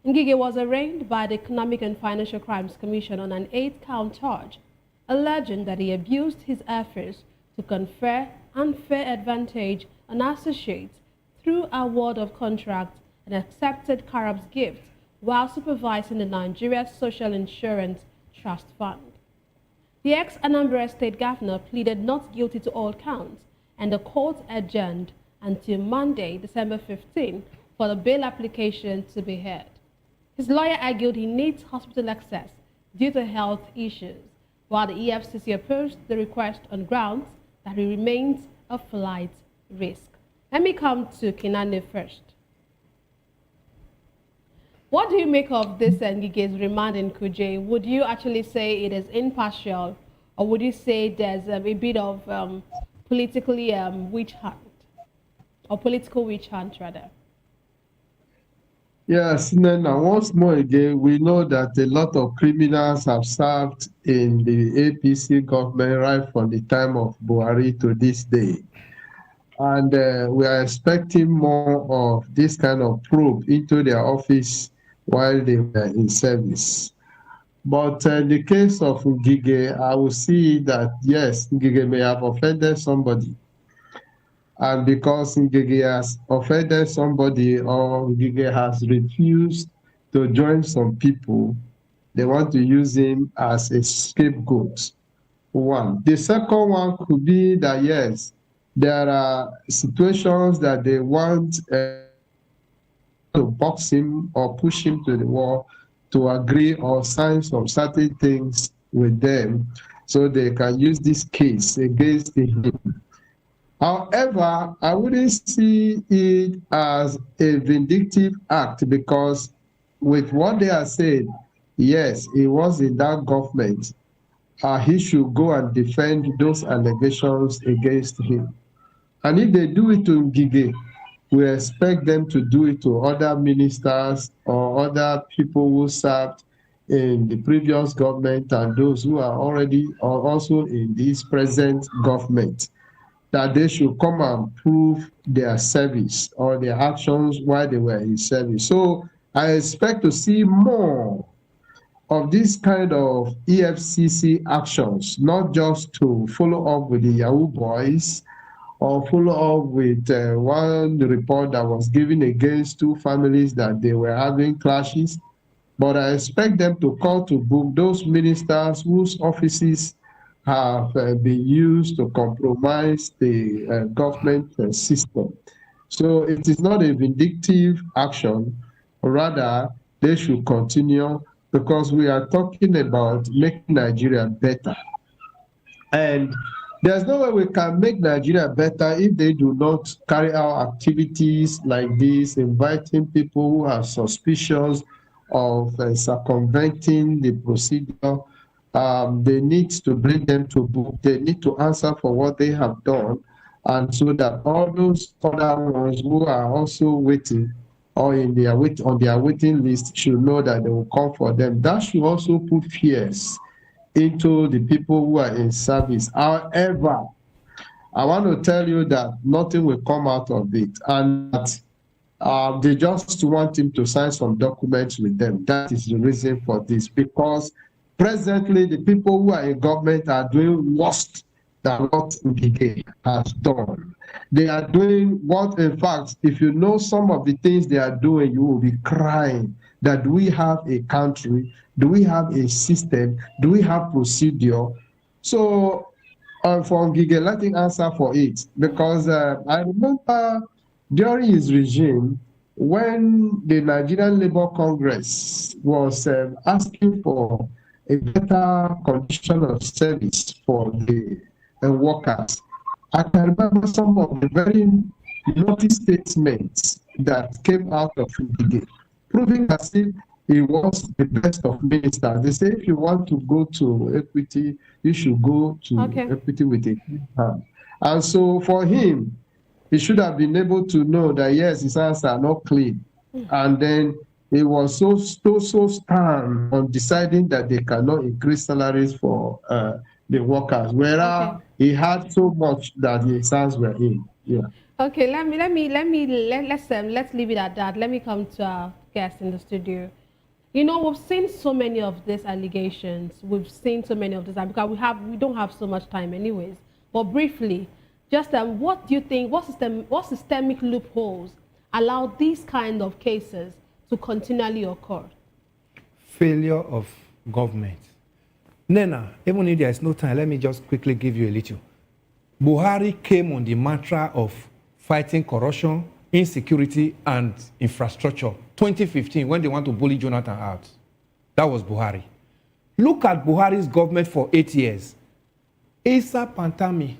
Ngige was arraigned by the Economic and Financial Crimes Commission on an 8-count charge, alleging that he abused his efforts to confer unfair advantage on associates through award of contracts and accepted Carab's gift while supervising the Nigeria Social Insurance Trust Fund. The ex-Anambra State Governor pleaded not guilty to all counts, and the court adjourned until Monday, December 15, for the bail application to be heard. His lawyer argued he needs hospital access due to health issues, while the EFCC opposed the request on grounds that he remains a flight risk. Let me come to Kinane first. What do you make of this Ngige's remand in Kuje? Would you actually say it is impartial, or would you say there's a bit of politically witch hunt, or political witch hunt rather? Yes, Nana, once more again, we know that a lot of criminals have served in the APC government right from the time of Buhari to this day. And we are expecting more of this kind of probe into their office while they were in service. But in the case of Ngige, I will see that, yes, Ngige may have offended somebody. And because Ngige has offended somebody or Ngige has refused to join some people, they want to use him as a scapegoat. One. The second one could be that, yes, there are situations that they want to box him or push him to the wall to agree or sign some certain things with them so they can use this case against him. However, I wouldn't see it as a vindictive act because with what they are saying, yes, he was in that government. He should go and defend those allegations against him. And if they do it to Ngige, we expect them to do it to other ministers or other people who served in the previous government and those who are already or also in this present government, that they should come and prove their service or their actions while they were in service. So I expect to see more of this kind of EFCC actions, not just to follow up with the Yahoo boys or follow up with one report that was given against two families that they were having clashes, but I expect them to call to book those ministers whose offices have been used to compromise the government system. So it is not a vindictive action, rather they should continue because we are talking about making Nigeria better. And there's no way we can make Nigeria better if they do not carry out activities like this, inviting people who are suspicious of circumventing the procedure. They need to bring them to book. They need to answer for what they have done. And so that all those other ones who are also waiting or on their waiting list should know that they will come for them. That should also put fears into the people who are in service. However, I want to tell you that nothing will come out of it, and that they just want him to sign some documents with them. That is the reason for this, because presently the people who are in government are doing worse than what Ngige has done. They are doing what, in fact, if you know some of the things they are doing, you will be crying that do we have a country? Do we have a system? Do we have procedure? So for Ngige, let him answer for it. Because I remember during his regime, when the Nigerian Labour Congress was asking for a better condition of service for the workers, I can remember some of the very naughty statements that came out of Ngige, proving as if he was the best of ministers. They say if you want to go to equity, you should go to equity with a clean hand. And so for him, he should have been able to know that yes, his hands are not clean. And then he was so stern on deciding that they cannot increase salaries for the workers, whereas he had so much that his hands were in. Yeah. Okay, let's leave it at that. Let me come to our guest in the studio. You know, we've seen so many of these allegations. We've seen so many of this because we don't have so much time anyways. But briefly, just what do you think, what systemic loopholes allow these kind of cases to continually occur? Failure of government. Nena, even if there's no time, let me just quickly give you a little. Buhari came on the mantra of fighting corruption, insecurity, and infrastructure. 2015, when they want to bully Jonathan out. That was Buhari. Look at Buhari's government for 8 years. Asa Pantami,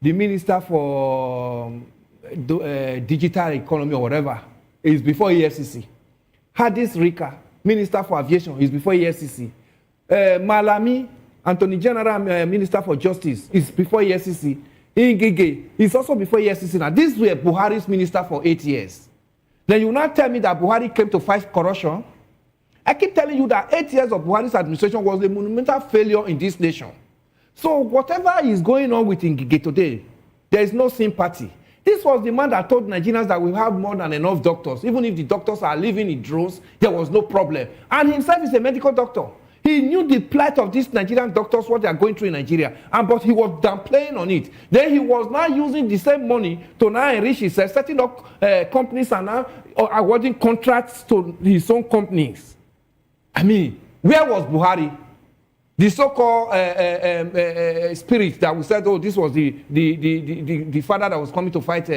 the minister for digital economy or whatever, is before EFCC. Hadis Rika, minister for aviation, is before EFCC. Malami, Attorney General Minister for Justice, is before EFCC. Ngige is also before EFCC. Now, these were Buhari's minister for 8 years. Then you now tell me that Buhari came to fight corruption? I keep telling you that 8 years of Buhari's administration was a monumental failure in this nation. So whatever is going on with Ngige today, there is no sympathy. This was the man that told Nigerians that we have more than enough doctors. Even if the doctors are living in droves, there was no problem. And himself is a medical doctor. He knew the plight of these Nigerian doctors, what they are going through in Nigeria, but he was downplaying on it. Then he was now using the same money to now enrich himself, setting up companies and now awarding contracts to his own companies. I mean, where was Buhari? The so-called spirit that we said, oh, this was the father that was coming to fight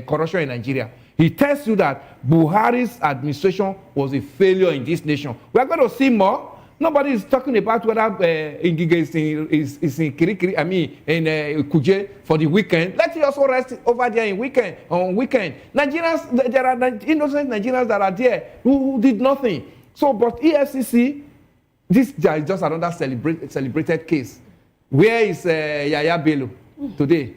corruption in Nigeria. He tells you that Buhari's administration was a failure in this nation. We are going to see more. Nobody is talking about whether Ngige is in Kirikiri, in Kuje for the weekend. Let it also rest over there on weekend. Nigerians, there are innocent Nigerians that are there who did nothing. So, but EFCC, this is just another celebrated case. Where is Yaya Bello today?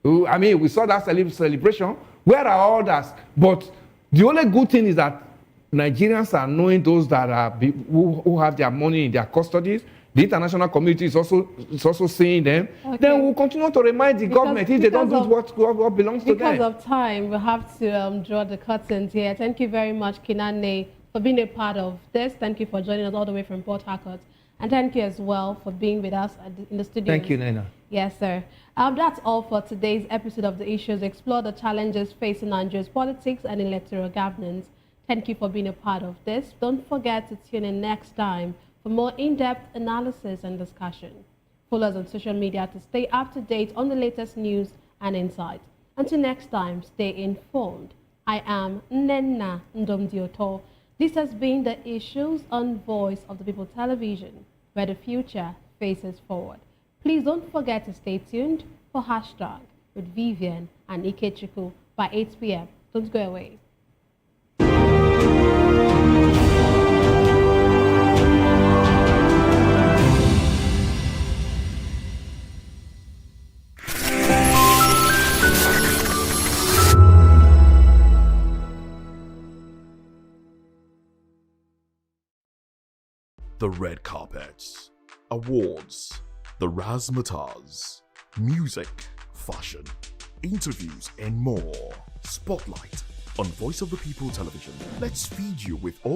We saw that celebration. Where are others? But the only good thing is that Nigerians are knowing those that are who have their money in their custodies. The international community is also seeing them. Okay. Then we'll continue to remind the government if they don't do what belongs to them. Because of time, we have to draw the curtains here. Thank you very much, Kinane, for being a part of this. Thank you for joining us all the way from Port Harcourt. And thank you as well for being with us in the studio. Thank you, Nena. Yes, sir. That's all for today's episode of The Issues. Explore the challenges facing Nigeria's politics and electoral governance. Thank you for being a part of this. Don't forget to tune in next time for more in-depth analysis and discussion. Follow us on social media to stay up to date on the latest news and insight. Until next time, stay informed. I am Nena Ndomdioto. This has been The Issues on Voice of the People Television, where the future faces forward. Please don't forget to stay tuned for Hashtag with Vivian and Ikechukwu by 8 p.m. Don't go away. The red carpets, awards, the razzmatazz, music, fashion, interviews, and more. Spotlight on Voice of the People Television. Let's feed you with all